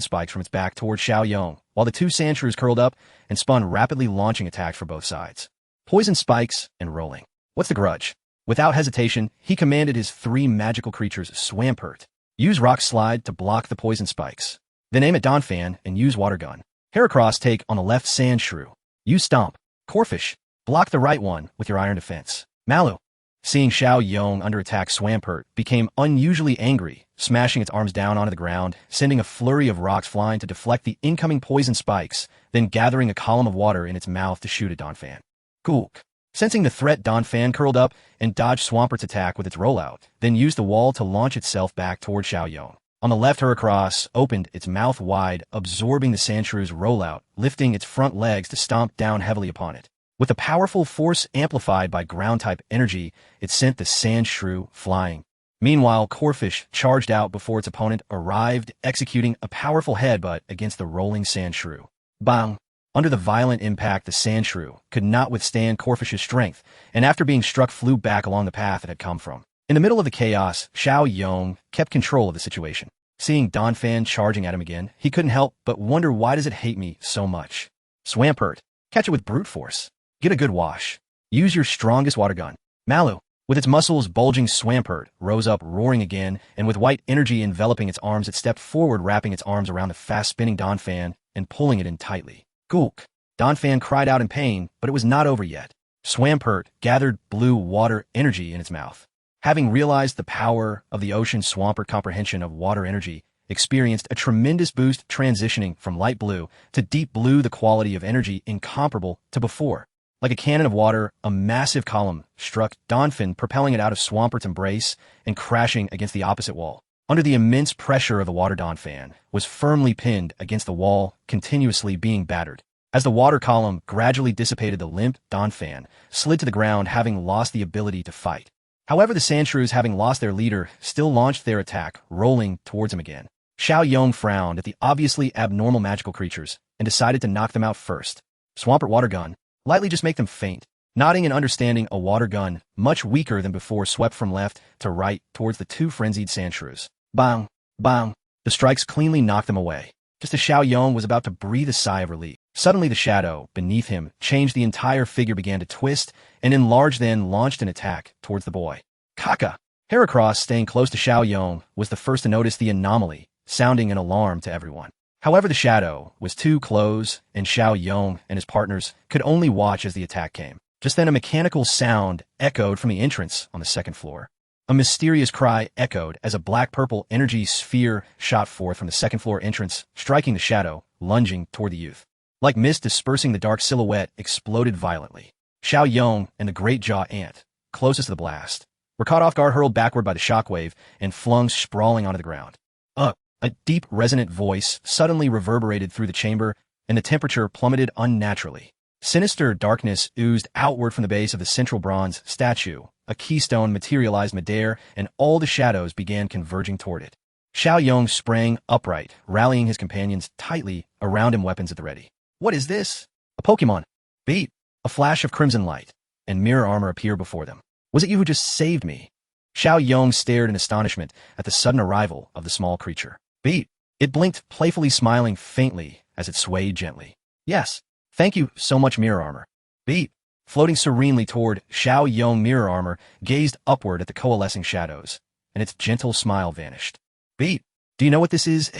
spikes from its back towards Chen Yong, while the two Sandshrews curled up and spun, rapidly launching attacks for both sides. Poison spikes and rolling. What's the grudge? Without hesitation, he commanded his three magical creatures, Swampert, use Rock Slide to block the poison spikes. Then aim at Donphan and use Water Gun. Heracross, take on the left Sandshrew. Use Stomp. Corfish, block the right one with your Iron Defense. Malu, seeing Chen Yong under attack, Swampert became unusually angry, smashing its arms down onto the ground, sending a flurry of rocks flying to deflect the incoming poison spikes, then gathering a column of water in its mouth to shoot at Donphan. Gulk. Sensing the threat, Donphan curled up and dodged Swampert's attack with its rollout, then used the wall to launch itself back toward Chen Yong. On the left, Heracross opened its mouth wide, absorbing the Sandshrew's rollout, lifting its front legs to stomp down heavily upon it. With a powerful force amplified by ground-type energy, it sent the Sandshrew flying. Meanwhile, Corfish charged out before its opponent arrived, executing a powerful headbutt against the rolling Sandshrew. Bang! Under the violent impact, the Sandshrew could not withstand Corfish's strength, and after being struck, flew back along the path it had come from. In the middle of the chaos, Chen Yong kept control of the situation. Seeing Donphan charging at him again, he couldn't help but wonder, why does it hate me so much? Swampert, catch it with brute force. Get a good wash. Use your strongest water gun. Malu, with its muscles bulging, Swampert rose up, roaring again, and with white energy enveloping its arms, it stepped forward, wrapping its arms around the fast-spinning Donphan and pulling it in tightly. Gulk. Donphan cried out in pain, but it was not over yet. Swampert gathered blue water energy in its mouth. having realized the power of the ocean, Swampert comprehension of water energy experienced a tremendous boost, transitioning from light blue to deep blue, the quality of energy incomparable to before. Like a cannon of water, a massive column struck Donphin, propelling it out of Swampert's embrace and crashing against the opposite wall. Under the immense pressure of the water, Donphan was firmly pinned against the wall, continuously being battered. As the water column gradually dissipated, the limp Donphan slid to the ground, having lost the ability to fight. However, the Sandshrews, having lost their leader, still launched their attack, rolling towards him again. Xiaoyong frowned at the obviously abnormal magical creatures and decided to knock them out first. Swampert water gun. Lightly, just make them faint. Nodding and understanding, a water gun, much weaker than before, swept from left to right towards the two frenzied Sandshrews. Bang! Bang! The strikes cleanly knocked them away. Just as Xiaoyong was about to breathe a sigh of relief, suddenly the shadow beneath him changed. The entire figure began to twist and enlarge, then launched an attack towards the boy. Kaka! Heracross, staying close to Xiaoyong, was the first to notice the anomaly, sounding an alarm to everyone. However, the shadow was too close, and Xiaoyong and his partners could only watch as the attack came. Just then, a mechanical sound echoed from the entrance on the second floor. A mysterious cry echoed as a black-purple energy sphere shot forth from the second-floor entrance, striking the shadow, lunging toward the youth. Like mist dispersing, the dark silhouette exploded violently. Xiaoyong and the great jaw ant, closest to the blast, were caught off guard, hurled backward by the shockwave, and flung sprawling onto the ground. A deep, resonant voice suddenly reverberated through the chamber, and the temperature plummeted unnaturally. Sinister darkness oozed outward from the base of the central bronze statue. A keystone materialized midair, and all the shadows began converging toward it. Xiaoyong sprang upright, rallying his companions tightly around him, weapons at the ready. What is this? A Pokémon. Beat! A flash of crimson light, and mirror armor appeared before them. Was it you who just saved me? Xiaoyong stared in astonishment at the sudden arrival of the small creature. Beat! It blinked, playfully smiling faintly as it swayed gently. Yes. Thank you so much, mirror armor. Beat! Floating serenely toward Xiaoyong, mirror armor gazed upward at the coalescing shadows, and its gentle smile vanished. Beat! Do you know what this is?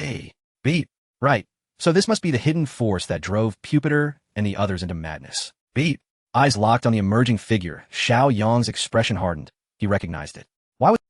Beat! Right. So this must be the hidden force that drove Pupitar and the others into madness. Beat! Eyes locked on the emerging figure, Xiaoyong's expression hardened. He recognized it.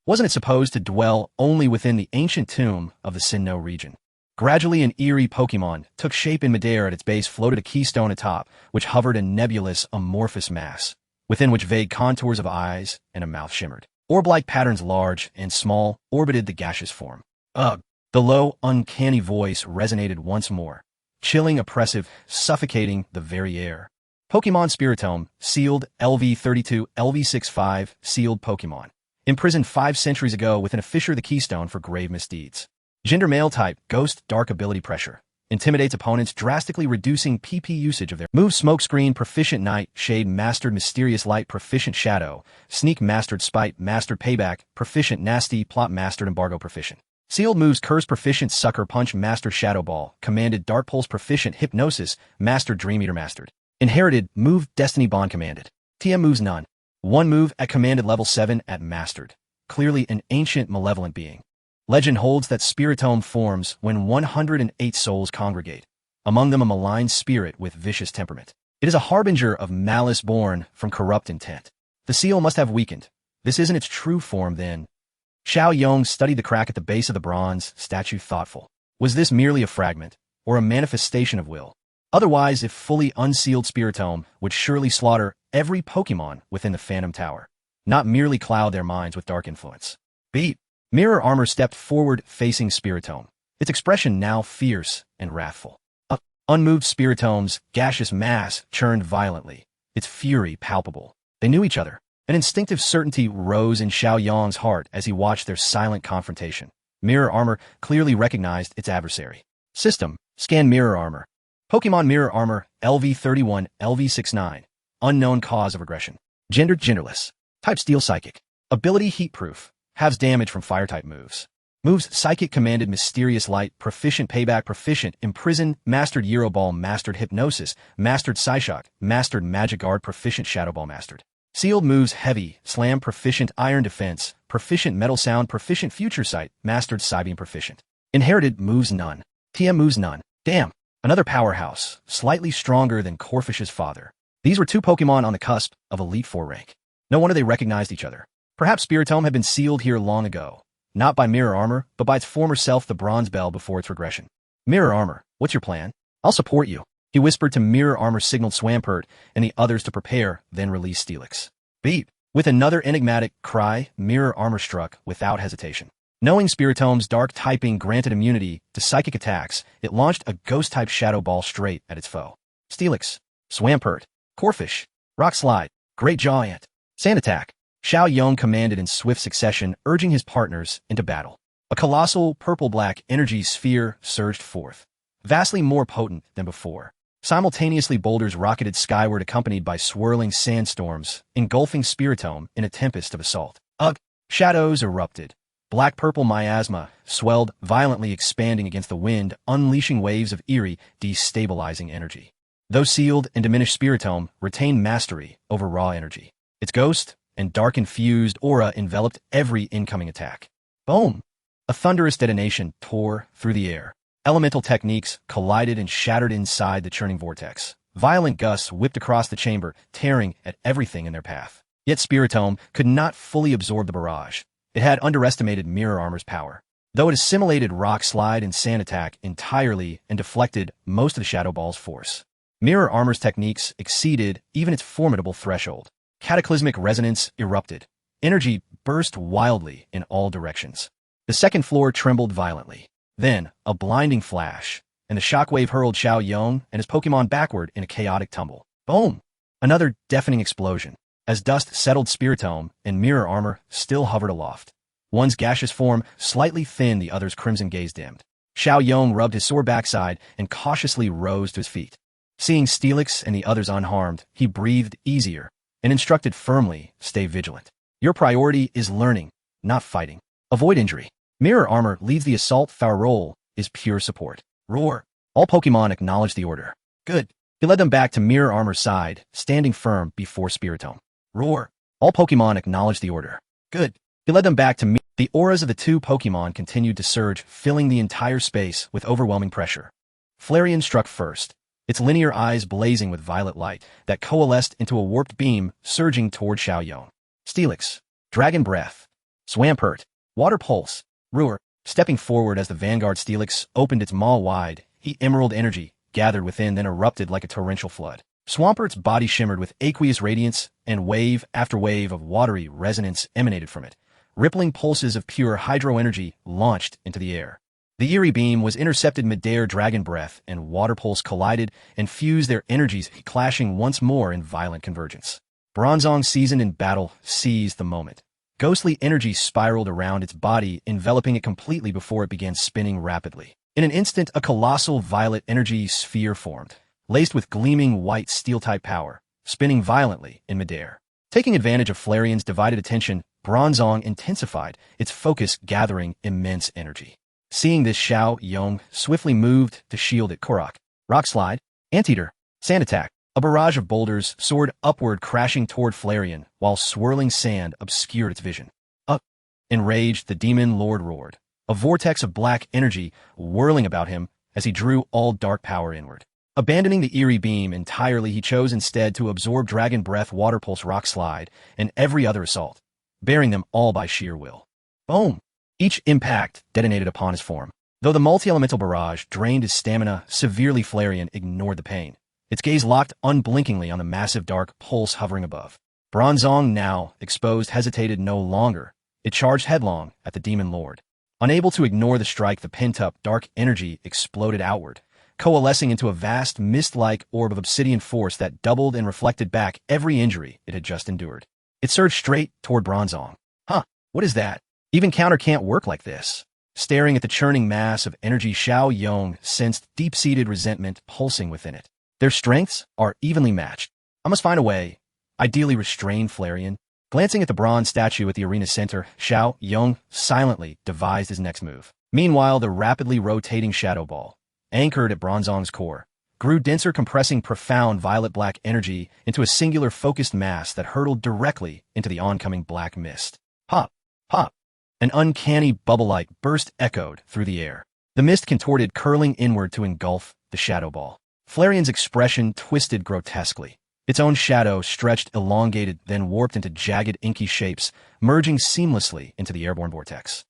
Wasn't it supposed to dwell only within the ancient tomb of the Sinnoh region? Gradually, an eerie Pokémon took shape in midair. At its base floated a keystone atop, which hovered a nebulous, amorphous mass, within which vague contours of eyes and a mouth shimmered. Orb-like patterns, large and small, orbited the gaseous form. Ugh! The low, uncanny voice resonated once more, chilling, oppressive, suffocating the very air. Pokémon Spiritome, sealed LV32, LV65, sealed Pokémon. Imprisoned 5 centuries ago within a fissure, the keystone for grave misdeeds. Gender male type, ghost, dark ability pressure. Intimidates opponents, drastically reducing PP usage of their move. Smokescreen, proficient night, shade mastered, mysterious light, proficient shadow, sneak mastered, spite mastered, payback, proficient nasty, plot mastered, embargo proficient. Sealed moves, curse proficient, sucker punch mastered, shadow ball, commanded, dark pulse proficient, hypnosis, mastered, dream eater mastered. Inherited, move, destiny bond commanded. TM moves none. 1 move at commanded, level 7 at mastered. Clearly an ancient malevolent being. Legend holds that Spiritome forms when 108 souls congregate, among them a malign spirit with vicious temperament. It is a harbinger of malice born from corrupt intent. The seal must have weakened. This isn't its true form, then. Xiaoyong studied the crack at the base of the bronze statue, thoughtful. Was this merely a fragment, or a manifestation of will? Otherwise, if fully unsealed, Spiritome would surely slaughter every Pokémon within the Phantom Tower, not merely cloud their minds with dark influence. Beat! Mirror armor stepped forward, facing Spiritome, its expression now fierce and wrathful. Unmoved, Spiritome's gaseous mass churned violently, its fury palpable. They knew each other. An instinctive certainty rose in Xiaoyong's heart as he watched their silent confrontation. Mirror armor clearly recognized its adversary. System, scan mirror armor. Pokémon mirror armor, LV31, LV69. Unknown cause of aggression. Gender, genderless. Type, steel psychic. Ability, heat-proof. Halves damage from fire-type moves. Moves, psychic, commanded, mysterious light, proficient, payback, proficient, imprison, mastered, Euro Ball, mastered, hypnosis, mastered, Psyshock, mastered, magic guard, proficient, shadow ball, mastered. Sealed moves, heavy, slam, proficient, iron defense, proficient, metal sound, proficient, future sight, mastered, Psybeam, proficient. Inherited, moves none. TM moves none. Damn. Another powerhouse, slightly stronger than Corphish's father. These were 2 Pokémon on the cusp of Elite Four rank. No wonder they recognized each other. Perhaps Spiritomb had been sealed here long ago, not by mirror armor, but by its former self, the bronze bell, before its regression. Mirror armor, what's your plan? I'll support you, he whispered to mirror armor, signaled Swampert and the others to prepare, then released Steelix. Beep! With another enigmatic cry, mirror armor struck without hesitation. Knowing Spiritomb's dark typing granted immunity to psychic attacks, it launched a ghost-type shadow ball straight at its foe. Steelix, Swampert, Corphish, Rock Slide, Great Jaw Ant, Sand Attack. Chen Yong commanded in swift succession, urging his partners into battle. A colossal purple-black energy sphere surged forth, vastly more potent than before. Simultaneously, boulders rocketed skyward, accompanied by swirling sandstorms, engulfing Spiritomb in a tempest of assault. Ugh! Shadows erupted. Black-purple miasma swelled, violently expanding against the wind, unleashing waves of eerie, destabilizing energy. Though sealed and diminished, Spiritomb retained mastery over raw energy. Its ghost and dark-infused aura enveloped every incoming attack. Boom! A thunderous detonation tore through the air. Elemental techniques collided and shattered inside the churning vortex. Violent gusts whipped across the chamber, tearing at everything in their path. Yet Spiritomb could not fully absorb the barrage. It had underestimated mirror armor's power. Though it assimilated Rock Slide and Sand Attack entirely and deflected most of the Shadow Ball's force, mirror armor's techniques exceeded even its formidable threshold. Cataclysmic resonance erupted. Energy burst wildly in all directions. The second floor trembled violently. Then, a blinding flash, and the shockwave hurled Chen Yong and his Pokémon backward in a chaotic tumble. Boom! Another deafening explosion. As dust settled, Spiritomb and mirror armor still hovered aloft. One's gaseous form slightly thin, the other's crimson gaze dimmed. Chen Yong rubbed his sore backside and cautiously rose to his feet. Seeing Steelix and the others unharmed, he breathed easier and instructed firmly, stay vigilant. Your priority is learning, not fighting. Avoid injury. Mirror armor leads the assault. Our role is pure support. Roar. All Pokemon acknowledged the order. Good. He led them back to mirror armor's side, standing firm before Spiritomb. Roar. All Pokemon acknowledged the order. Good. He led them back to The auras of the two Pokemon continued to surge, filling the entire space with overwhelming pressure. Flareon struck first, its linear eyes blazing with violet light that coalesced into a warped beam surging toward Chen Yong. Steelix, Dragon Breath, Swampert, Water Pulse, Roar, stepping forward as the vanguard Steelix opened its maw wide, emerald energy gathered within, then erupted like a torrential flood. Swampert's body shimmered with aqueous radiance, and wave after wave of watery resonance emanated from it. Rippling pulses of pure hydro energy launched into the air. The eerie beam was intercepted midair. Dragon Breath and Water Pulse collided and fused their energies, clashing once more in violent convergence. Bronzong, seasoned in battle, seized the moment. Ghostly energy spiraled around its body, enveloping it completely before it began spinning rapidly. In an instant, a colossal violet energy sphere formed, laced with gleaming white steel-type power, spinning violently in midair. Taking advantage of Flareon's divided attention, Bronzong intensified its focus, gathering immense energy. Seeing this, Chen Yong swiftly moved to shield it. Korok, Rock Slide, Anteater, Sand Attack. A barrage of boulders soared upward, crashing toward Flareon, while swirling sand obscured its vision. Up! Enraged, the Demon Lord roared, a vortex of black energy whirling about him as he drew all dark power inward. Abandoning the eerie beam entirely, he chose instead to absorb Dragon Breath, Water Pulse, Rock Slide, and every other assault, bearing them all by sheer will. Boom! Each impact detonated upon his form. Though the multi-elemental barrage drained his stamina severely, Flareon ignored the pain. Its gaze locked unblinkingly on the massive dark pulse hovering above. Bronzong, now exposed, hesitated no longer. It charged headlong at the Demon Lord. Unable to ignore the strike, the pent-up dark energy exploded outward, coalescing into a vast mist-like orb of obsidian force that doubled and reflected back every injury it had just endured. It surged straight toward Bronzong. Huh, what is that? Even counter can't work like this. Staring at the churning mass of energy, Chen Yong sensed deep-seated resentment pulsing within it. Their strengths are evenly matched. I must find a way. Ideally restrain Flareon. Glancing at the bronze statue at the arena center, Chen Yong silently devised his next move. Meanwhile, the rapidly rotating Shadow Ball, anchored at Bronzong's core, grew denser, compressing profound violet-black energy into a singular focused mass that hurtled directly into the oncoming black mist. Pop! Pop! An uncanny bubble-like burst echoed through the air. The mist contorted, curling inward to engulf the Shadow Ball. Flareon's expression twisted grotesquely. Its own shadow stretched, elongated, then warped into jagged, inky shapes, merging seamlessly into the airborne vortex.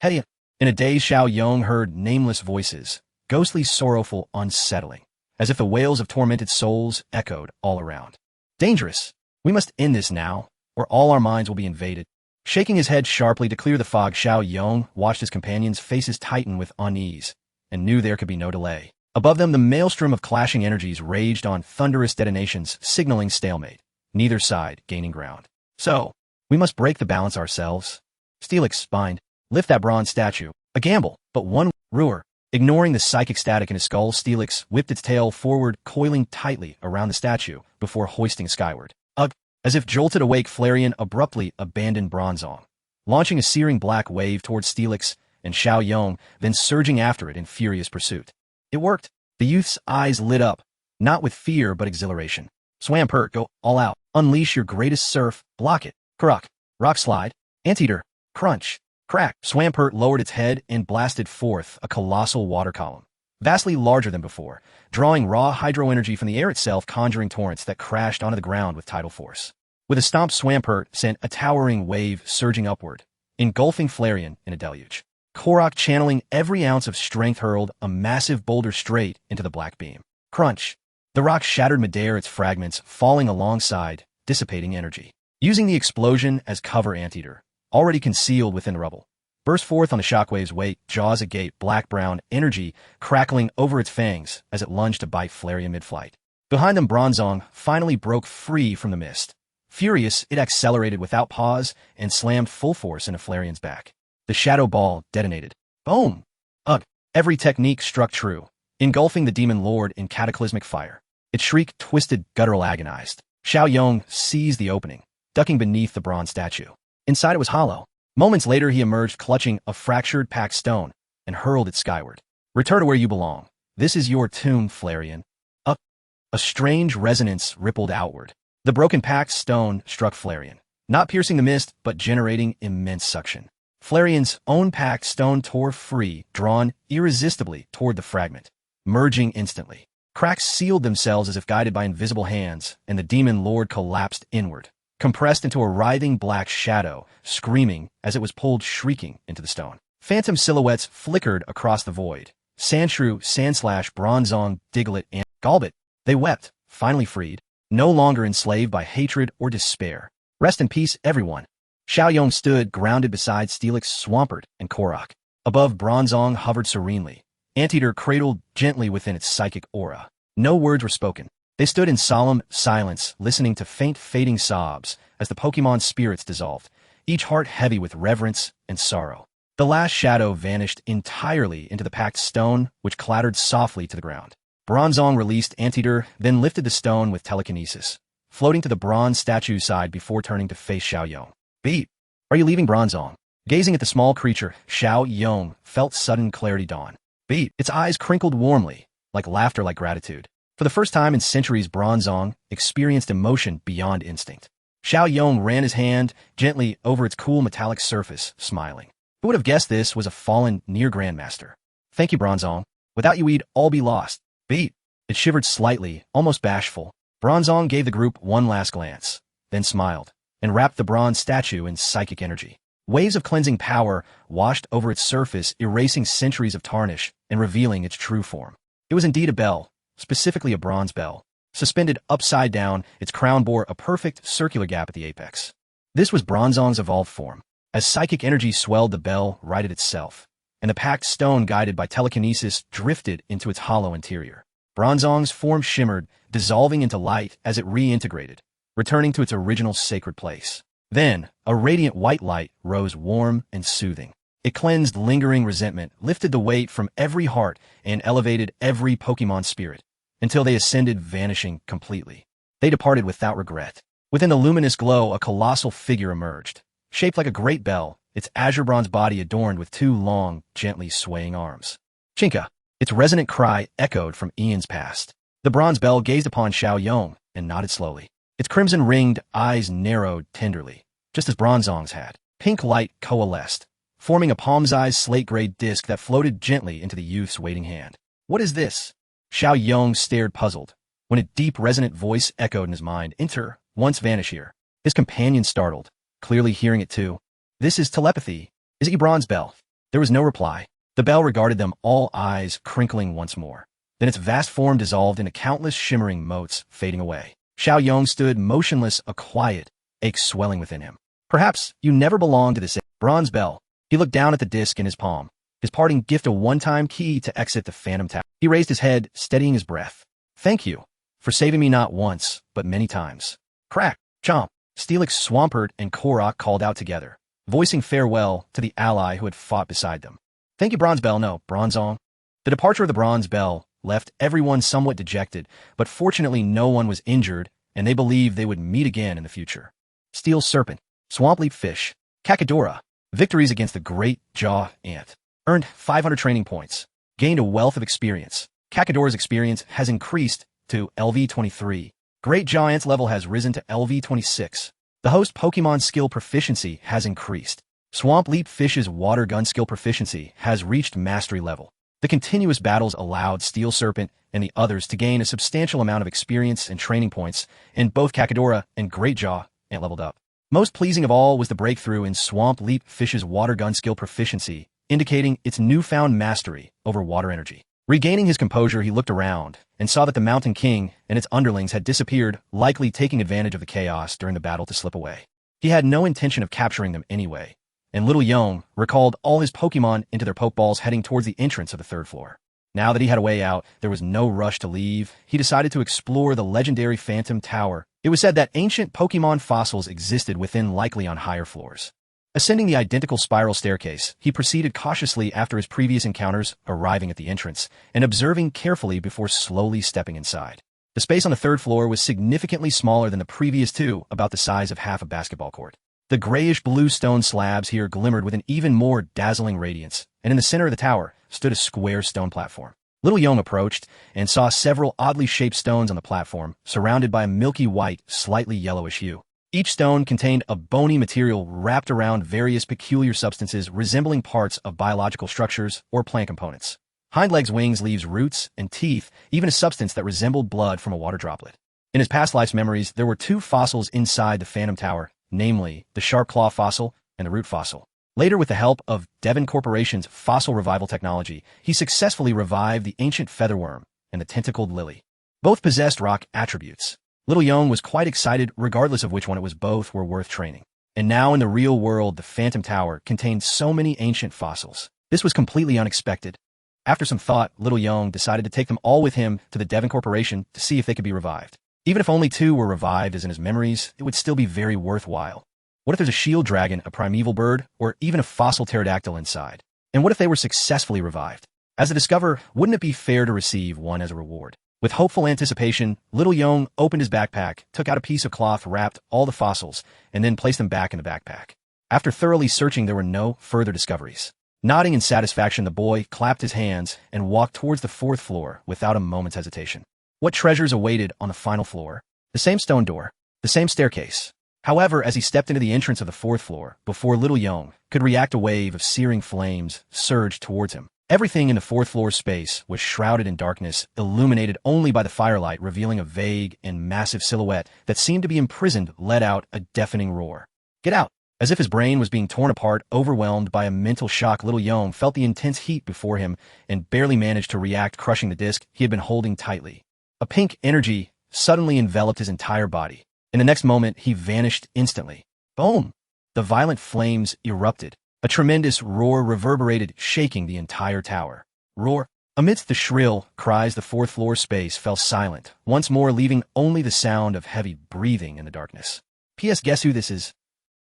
Hedia. In a daze, Xiao Yong heard nameless voices, ghostly, sorrowful, unsettling, as if the wails of tormented souls echoed all around. Dangerous. We must end this now, or all our minds will be invaded. Shaking his head sharply to clear the fog, Xiao Yong watched his companions' faces tighten with unease, and knew there could be no delay. Above them, the maelstrom of clashing energies raged on, thunderous detonations signaling stalemate, neither side gaining ground. So, we must break the balance ourselves. Steelix spined. Lift that bronze statue. A gamble, but one ruer. Ignoring the psychic static in his skull, Steelix whipped its tail forward, coiling tightly around the statue before hoisting skyward. Ugh! As if jolted awake, Flareon abruptly abandoned Bronzong, launching a searing black wave towards Steelix and Xiao Yong, then surging after it in furious pursuit. It worked. The youth's eyes lit up, not with fear but exhilaration. Swampert, go all out. Unleash your greatest surf. Block it. Kruk. Rock slide. Anteater. Crunch. Crack. Swampert lowered its head and blasted forth a colossal water column, vastly larger than before, drawing raw hydro energy from the air itself, conjuring torrents that crashed onto the ground with tidal force. With a stomp, Swampert sent a towering wave surging upward, engulfing Flareon in a deluge. Korok, channeling every ounce of strength, hurled a massive boulder straight into the black beam. Crunch. The rock shattered midair, its fragments falling alongside, dissipating energy. Using the explosion as cover, Anteater, already concealed within the rubble, burst forth on the shockwave's weight, jaws agape, black-brown energy crackling over its fangs as it lunged to bite Flareon mid-flight. Behind them, Bronzong finally broke free from the mist. Furious, it accelerated without pause and slammed full force into Flareon's back. The shadow ball detonated. Boom! Ugh! Every technique struck true, engulfing the demon lord in cataclysmic fire. Its shriek twisted, guttural, agonized. Xiao Yong seized the opening, ducking beneath the bronze statue. Inside it was hollow. Moments later, he emerged clutching a fractured packed stone and hurled it skyward. Return to where you belong. This is your tomb, Flareon. A strange resonance rippled outward. The broken packed stone struck Flareon, not piercing the mist, but generating immense suction. Flareon's own packed stone tore free, drawn irresistibly toward the fragment, merging instantly. Cracks sealed themselves as if guided by invisible hands, and the demon lord collapsed inward, compressed into a writhing black shadow, screaming as it was pulled shrieking into the stone. Phantom silhouettes flickered across the void. Sandshrew, Sandslash, Bronzong, Diglett, and Golbit. They wept, finally freed, no longer enslaved by hatred or despair. Rest in peace, everyone. Xiao Yong stood grounded beside Steelix, Swampert, and Korok. Above, Bronzong hovered serenely, Anteater cradled gently within its psychic aura. No words were spoken. They stood in solemn silence, listening to faint, fading sobs as the Pokemon's spirits dissolved, each heart heavy with reverence and sorrow. The last shadow vanished entirely into the packed stone, which clattered softly to the ground. Bronzong released Anteater, then lifted the stone with telekinesis, floating to the bronze statue's side before turning to face Xiao Yong. Beat, are you leaving, Bronzong? Gazing at the small creature, Xiao Yong felt sudden clarity dawn. Beat, its eyes crinkled warmly, like laughter, like gratitude. For the first time in centuries, Bronzong experienced emotion beyond instinct. Xiao Yong ran his hand gently over its cool metallic surface, smiling. Who would have guessed this was a fallen near grandmaster? Thank you, Bronzong. Without you, we'd all be lost. Beat. It shivered slightly, almost bashful. Bronzong gave the group one last glance, then smiled, and wrapped the bronze statue in psychic energy. Waves of cleansing power washed over its surface, erasing centuries of tarnish and revealing its true form. It was indeed a bell, specifically a bronze bell. Suspended upside down, its crown bore a perfect circular gap at the apex. This was Bronzong's evolved form. As psychic energy swelled, the bell righted itself, and the packed stone, guided by telekinesis, drifted into its hollow interior. Bronzong's form shimmered, dissolving into light as it reintegrated, returning to its original sacred place. Then, a radiant white light rose, warm and soothing. It cleansed lingering resentment, lifted the weight from every heart, and elevated every Pokemon spirit, until they ascended, vanishing completely. They departed without regret. Within the luminous glow, a colossal figure emerged, shaped like a great bell, its azure bronze body adorned with two long, gently swaying arms. Chinka! Its resonant cry echoed from eons past. The bronze bell gazed upon Xiao Yong and nodded slowly. Its crimson-ringed eyes narrowed tenderly, just as Bronzong's had. Pink light coalesced, forming a palm-sized slate-gray disc that floated gently into the youth's waiting hand. What is this? Xiao Yong stared, puzzled. when a deep, resonant voice echoed in his mind, "Enter, once vanish here." His companion startled, clearly hearing it too. "This is telepathy. Is it Bronze Bell?" There was no reply. The bell regarded them, all eyes crinkling once more. Then its vast form dissolved into countless shimmering motes, fading away. Xiao Yong stood motionless, a quiet ache swelling within him. "Perhaps you never belonged to this Bronze Bell." He looked down at the disc in his palm, his parting gift a one-time key to exit the Phantom Tower. He raised his head, steadying his breath. "Thank you for saving me not once, but many times." Crack, chomp. Steelix, Swampert, and Korok called out together, voicing farewell to the ally who had fought beside them. "Thank you, Bronze Bell. No, Bronzong." The departure of the Bronze Bell left everyone somewhat dejected, but fortunately no one was injured, and they believed they would meet again in the future. Steel Serpent, Swamp Leap Fish, Kakadora. Victories against the Great Jaw Ant. Earned 500 training points. Gained a wealth of experience. Kakadora's experience has increased to LV23. Great Jaw Ant's level has risen to LV26. The host Pokemon skill proficiency has increased. Swamp Leap Fish's water gun skill proficiency has reached mastery level. The continuous battles allowed Steel Serpent and the others to gain a substantial amount of experience and training points, and both Kakadora and Great Jaw Ant leveled up. Most pleasing of all was the breakthrough in Swamp Leap Fish's water gun skill proficiency, indicating its newfound mastery over water energy. Regaining his composure, he looked around and saw that the Mountain King and its underlings had disappeared, likely taking advantage of the chaos during the battle to slip away. He had no intention of capturing them anyway, and Little Yong recalled all his Pokemon into their Pokeballs heading towards the entrance of the third floor. Now that he had a way out, there was no rush to leave. He decided to explore the legendary Phantom Tower. It was said that ancient Pokemon fossils existed within, likely on higher floors. Ascending the identical spiral staircase, he proceeded cautiously after his previous encounters, arriving at the entrance, and observing carefully before slowly stepping inside. The space on the third floor was significantly smaller than the previous two, about the size of half a basketball court. The grayish-blue stone slabs here glimmered with an even more dazzling radiance, and in the center of the tower stood a square stone platform. Little Yong approached and saw several oddly shaped stones on the platform, surrounded by a milky white, slightly yellowish hue. Each stone contained a bony material wrapped around various peculiar substances resembling parts of biological structures or plant components. Hind legs, wings, leaves, roots, and teeth, even a substance that resembled blood from a water droplet. In his past life's memories, there were two fossils inside the Phantom Tower, namely the Sharp Claw fossil and the Root fossil. Later, with the help of Devon Corporation's fossil revival technology, he successfully revived the ancient featherworm and the tentacled lily. Both possessed rock attributes. Little Yong was quite excited, regardless of which one it was. Both were worth training. And now in the real world, the Phantom Tower contained so many ancient fossils. This was completely unexpected. After some thought, Little Yong decided to take them all with him to the Devon Corporation to see if they could be revived. Even if only two were revived as in his memories, it would still be very worthwhile. What if there's a shield dragon, a primeval bird, or even a fossil pterodactyl inside? And what if they were successfully revived? As a discoverer, wouldn't it be fair to receive one as a reward? With hopeful anticipation, Little Yong opened his backpack, took out a piece of cloth, wrapped all the fossils, and then placed them back in the backpack. After thoroughly searching, there were no further discoveries. Nodding in satisfaction, the boy clapped his hands and walked towards the fourth floor without a moment's hesitation. What treasures awaited on the final floor? The same stone door, the same staircase. However, as he stepped into the entrance of the fourth floor, before Little Yong could react, a wave of searing flames surged towards him. Everything in the fourth floor space was shrouded in darkness, illuminated only by the firelight, revealing a vague and massive silhouette that seemed to be imprisoned, let out a deafening roar. "Get out!" As if his brain was being torn apart, overwhelmed by a mental shock, Little Yong felt the intense heat before him and barely managed to react, crushing the disc he had been holding tightly. A pink energy suddenly enveloped his entire body. In the next moment, he vanished instantly. Boom! The violent flames erupted. A tremendous roar reverberated, shaking the entire tower. Roar! Amidst the shrill cries, the fourth floor space fell silent, once more leaving only the sound of heavy breathing in the darkness. P.S. Guess who this is?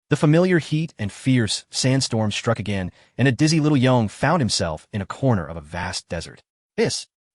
The familiar heat and fierce sandstorm struck again, and a dizzy Little Yong found himself in a corner of a vast desert.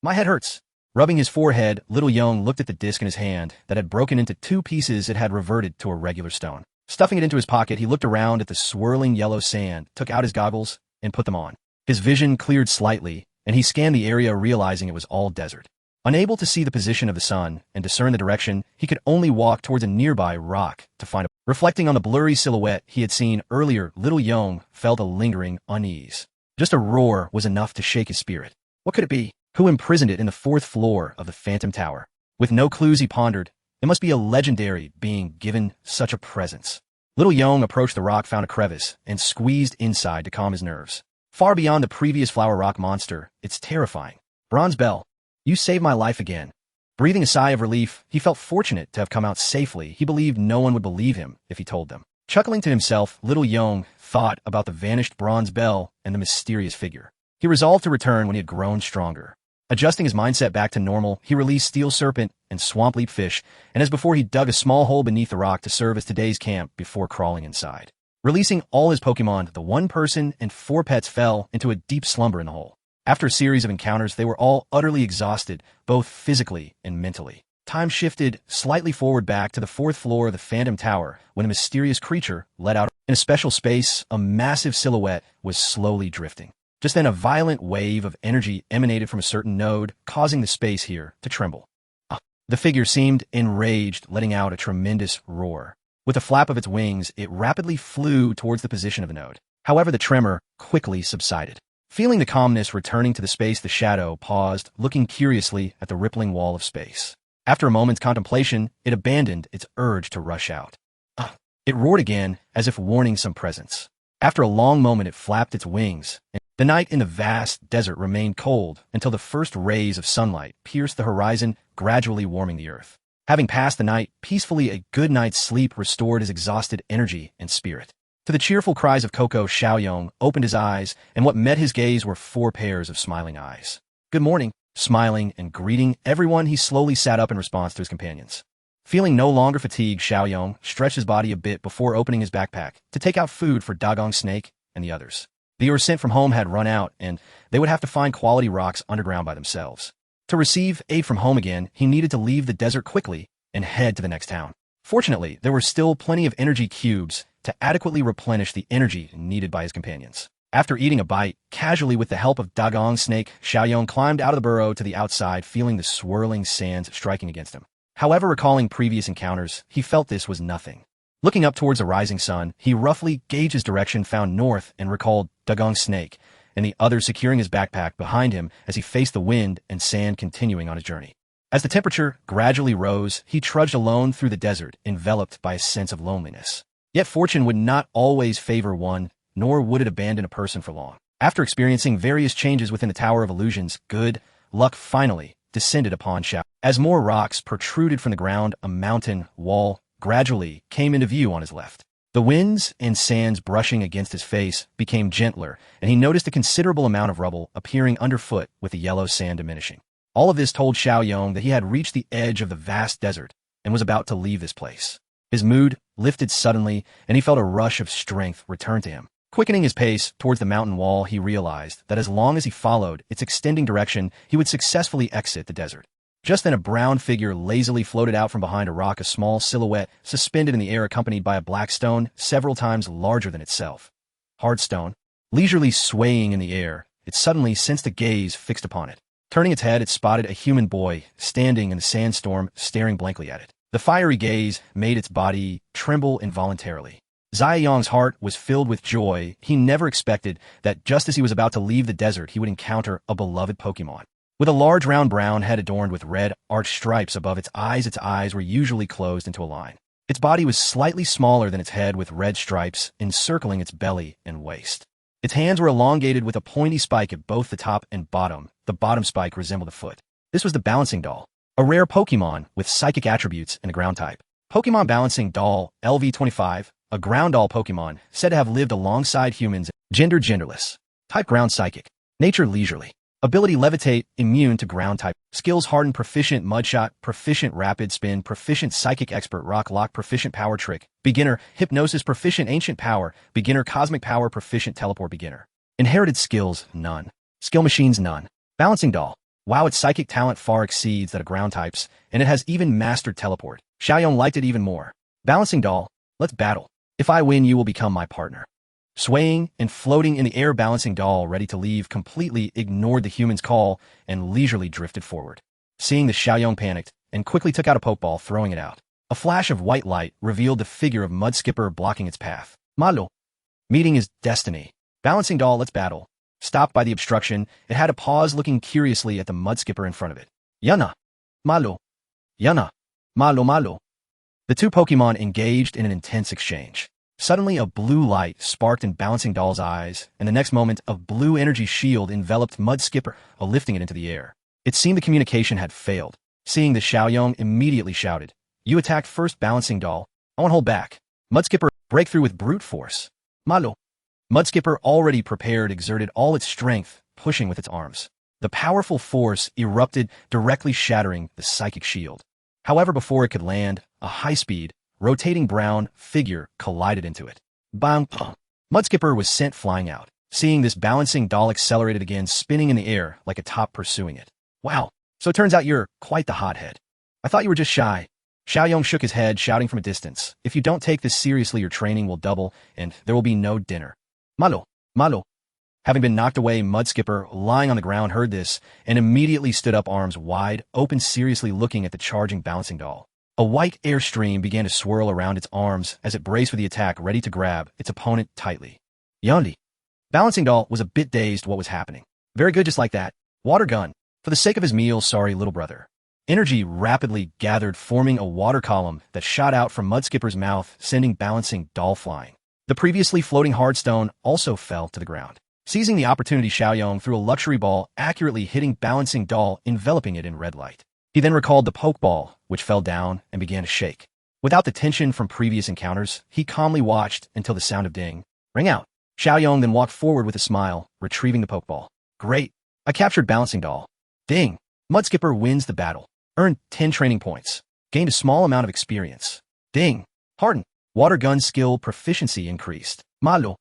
My head hurts. Rubbing his forehead, Little Yong looked at the disc in his hand that had broken into two pieces. It had reverted to a regular stone. Stuffing it into his pocket, he looked around at the swirling yellow sand, took out his goggles, and put them on. His vision cleared slightly, and he scanned the area, realizing it was all desert. Unable to see the position of the sun and discern the direction, he could only walk towards a nearby rock to find a... Reflecting on the blurry silhouette he had seen earlier, Little Yong felt a lingering unease. Just a roar was enough to shake his spirit. What could it be? Who imprisoned it in the fourth floor of the Phantom Tower? With no clues he pondered, it must be a legendary being given such a presence. Little Yong approached the rock, found a crevice, and squeezed inside to calm his nerves. Far beyond the previous flower rock monster, it's terrifying. Bronze Bell, you saved my life again. Breathing a sigh of relief, he felt fortunate to have come out safely. He believed no one would believe him if he told them. Chuckling to himself, Little Yong thought about the vanished Bronze Bell and the mysterious figure. He resolved to return when he had grown stronger. Adjusting his mindset back to normal, he released Steel Serpent and Swamp Leap Fish, and as before he dug a small hole beneath the rock to serve as today's camp before crawling inside. Releasing all his Pokemon, the 1 person and 4 pets fell into a deep slumber in the hole. After a series of encounters, they were all utterly exhausted, both physically and mentally. Time shifted slightly forward back to the 4th floor of the Phantom Tower when a mysterious creature let out. In a special space, a massive silhouette was slowly drifting. Just then a violent wave of energy emanated from a certain node, causing the space here to tremble. The figure seemed enraged, letting out a tremendous roar. With a flap of its wings, it rapidly flew towards the position of the node. However, the tremor quickly subsided. Feeling the calmness returning to the space, the shadow paused, looking curiously at the rippling wall of space. After a moment's contemplation, it abandoned its urge to rush out. It roared again, as if warning some presence. After a long moment, it flapped its wings, and the night in the vast desert remained cold until the first rays of sunlight pierced the horizon, gradually warming the earth. Having passed the night peacefully, a good night's sleep restored his exhausted energy and spirit. To the cheerful cries of Coco, Xiaoyong opened his eyes, and what met his gaze were 4 pairs of smiling eyes. Good morning. Smiling and greeting everyone, he slowly sat up in response to his companions. Feeling no longer fatigued, Xiaoyong stretched his body a bit before opening his backpack to take out food for Dagong Snake and the others. The ore sent from home had run out, and they would have to find quality rocks underground by themselves. To receive aid from home again, he needed to leave the desert quickly and head to the next town. Fortunately, there were still plenty of energy cubes to adequately replenish the energy needed by his companions. After eating a bite, casually with the help of Dagong Snake, Xiaoyong climbed out of the burrow to the outside, feeling the swirling sands striking against him. However, recalling previous encounters, he felt this was nothing. Looking up towards the rising sun, he roughly gauged his direction, found north, and recalled Dagong Snake, and the others securing his backpack behind him as he faced the wind and sand continuing on his journey. As the temperature gradually rose, he trudged alone through the desert, enveloped by a sense of loneliness. Yet fortune would not always favor one, nor would it abandon a person for long. After experiencing various changes within the Tower of Illusions, good luck finally descended upon Xiao. As more rocks protruded from the ground, a mountain wall gradually came into view on his left. The winds and sands brushing against his face became gentler, and he noticed a considerable amount of rubble appearing underfoot with the yellow sand diminishing. All of this told Xiaoyong that he had reached the edge of the vast desert and was about to leave this place. His mood lifted suddenly, and he felt a rush of strength return to him. Quickening his pace towards the mountain wall, he realized that as long as he followed its extending direction, he would successfully exit the desert. Just then a brown figure lazily floated out from behind a rock, a small silhouette suspended in the air accompanied by a black stone several times larger than itself. Hard stone, leisurely swaying in the air, it suddenly sensed a gaze fixed upon it. Turning its head, it spotted a human boy standing in the sandstorm, staring blankly at it. The fiery gaze made its body tremble involuntarily. Xiaoyong's heart was filled with joy. He never expected that just as he was about to leave the desert, he would encounter a beloved Pokemon. With a large round brown head adorned with red arched stripes above its eyes were usually closed into a line. Its body was slightly smaller than its head, with red stripes encircling its belly and waist. Its hands were elongated with a pointy spike at both the top and bottom. The bottom spike resembled a foot. This was the Balancing Doll, a rare Pokemon with psychic attributes and a ground type. Pokemon Balancing Doll LV25, a ground doll Pokemon said to have lived alongside humans. Gender genderless. Type ground psychic. Nature leisurely. Ability levitate, immune to ground type. Skills hardened, proficient mudshot, proficient rapid spin, proficient psychic expert, rock lock, proficient power trick, beginner, hypnosis, proficient ancient power, beginner, cosmic power, proficient teleport, beginner. Inherited skills, none. Skill machines, none. Balancing doll. Wow, its psychic talent far exceeds that of ground types, and it has even mastered teleport. Xiaoyong liked it even more. Balancing doll, let's battle. If I win, you will become my partner. Swaying and floating in the air, Balancing Doll, ready to leave, completely ignored the human's call and leisurely drifted forward. Seeing this, Xiaoyong panicked and quickly took out a Pokeball, throwing it out. A flash of white light revealed the figure of Mudskipper blocking its path. Malo. Meeting is destiny. Balancing Doll, let's battle. Stopped by the obstruction, it had to pause, looking curiously at the Mudskipper in front of it. Yana. Malo. Yana. Malo malo. The two Pokemon engaged in an intense exchange. Suddenly, a blue light sparked in Bouncing Doll's eyes, and the next moment, a blue energy shield enveloped Mudskipper, lifting it into the air. It seemed the communication had failed. Seeing this, Xiaoyong immediately shouted, "You attacked first, Balancing Doll. I won't hold back." Mudskipper, breakthrough with brute force. Malo. Mudskipper, already prepared, exerted all its strength, pushing with its arms. The powerful force erupted, directly shattering the psychic shield. However, before it could land, a high-speed, rotating brown figure collided into it. Bang! Mudskipper was sent flying out. Seeing this, Balancing Doll accelerated again, spinning in the air like a top pursuing it. Wow, so it turns out you're quite the hothead. I thought you were just shy. Xiaoyong shook his head, shouting from a distance, "If you don't take this seriously, your training will double, and there will be no dinner." Malo, malo. Having been knocked away, Mudskipper, lying on the ground, heard this, and immediately stood up, arms wide open, seriously looking at the charging Bouncing Doll. A white airstream began to swirl around its arms as it braced for the attack, ready to grab its opponent tightly. Yandi. Balancing Doll was a bit dazed what was happening. Very good, just like that. Water gun. For the sake of his meal, sorry, little brother. Energy rapidly gathered, forming a water column that shot out from Mudskipper's mouth, sending Balancing Doll flying. The previously floating hardstone also fell to the ground. Seizing the opportunity, Xiaoyong threw a luxury ball, accurately hitting Balancing Doll, enveloping it in red light. He then recalled the Pokeball, which fell down and began to shake. Without the tension from previous encounters, he calmly watched until the sound of ding rang out. Xiaoyong then walked forward with a smile, retrieving the Pokeball. Great! I captured Balancing Doll. Ding! Mudskipper wins the battle. Earned 10 training points. Gained a small amount of experience. Ding! Harden. Water gun skill proficiency increased. Malo.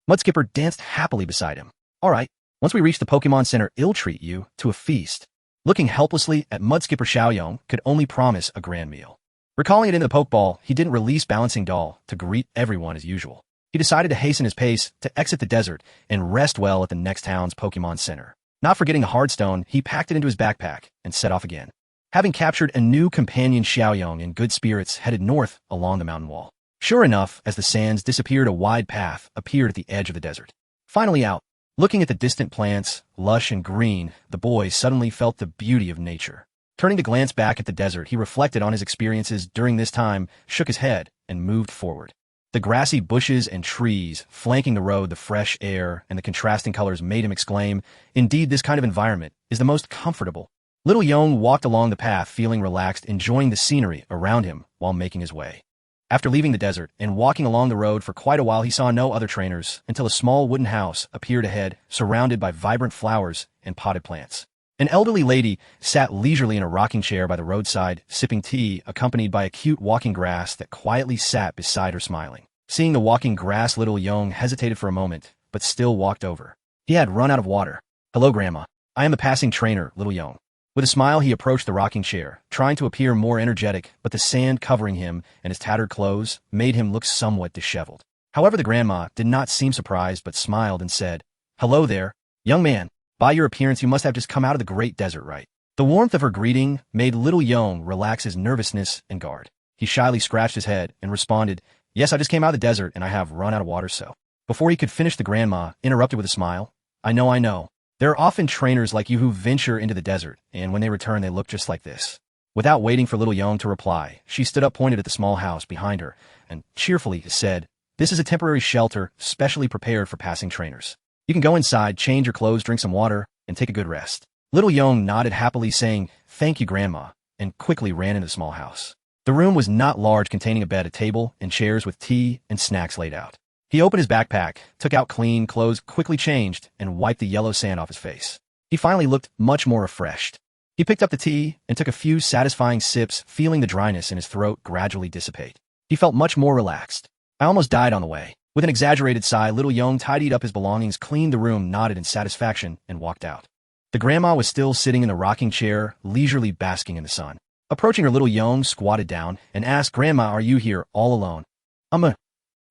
Mudskipper danced happily beside him. Alright, once we reach the Pokemon Center, I'll treat you to a feast. Looking helplessly at Mudskipper, Xiaoyong could only promise a grand meal. Recalling it in the Pokeball, he didn't release Balancing Doll to greet everyone as usual. He decided to hasten his pace to exit the desert and rest well at the next town's Pokemon Center. Not forgetting the Hardstone, he packed it into his backpack and set off again. Having captured a new companion, Xiaoyong, in good spirits, headed north along the mountain wall. Sure enough, as the sands disappeared, a wide path appeared at the edge of the desert. Finally out, looking at the distant plants, lush and green, the boy suddenly felt the beauty of nature. Turning to glance back at the desert, he reflected on his experiences during this time, shook his head, and moved forward. The grassy bushes and trees flanking the road, the fresh air, and the contrasting colors made him exclaim, "Indeed, this kind of environment is the most comfortable." Little Yong walked along the path, feeling relaxed, enjoying the scenery around him while making his way. After leaving the desert and walking along the road for quite a while, he saw no other trainers until a small wooden house appeared ahead, surrounded by vibrant flowers and potted plants. An elderly lady sat leisurely in a rocking chair by the roadside, sipping tea, accompanied by a cute walking grass that quietly sat beside her, smiling. Seeing the walking grass, Little Yong hesitated for a moment, but still walked over. He had run out of water. "Hello, Grandma. I am the passing trainer, Little Yong." With a smile, he approached the rocking chair, trying to appear more energetic, but the sand covering him and his tattered clothes made him look somewhat disheveled. However, the grandma did not seem surprised, but smiled and said, "Hello there, young man. By your appearance, you must have just come out of the great desert, right?" The warmth of her greeting made Little Yong relax his nervousness and guard. He shyly scratched his head and responded, "Yes, I just came out of the desert and I have run out of water, so." Before he could finish, the grandma interrupted with a smile. I know. There are often trainers like you who venture into the desert, and when they return, they look just like this." Without waiting for Little Yong to reply, she stood up, pointed at the small house behind her, and cheerfully said, "This is a temporary shelter specially prepared for passing trainers. You can go inside, change your clothes, drink some water, and take a good rest." Little Yong nodded happily, saying, "Thank you, Grandma," and quickly ran into the small house. The room was not large, containing a bed, a table, and chairs with tea and snacks laid out. He opened his backpack, took out clean clothes, quickly changed, and wiped the yellow sand off his face. He finally looked much more refreshed. He picked up the tea and took a few satisfying sips, feeling the dryness in his throat gradually dissipate. He felt much more relaxed. "I almost died on the way." With an exaggerated sigh, Little Yong tidied up his belongings, cleaned the room, nodded in satisfaction, and walked out. The grandma was still sitting in the rocking chair, leisurely basking in the sun. Approaching her, Little Yong squatted down and asked, "Grandma, are you here all alone?"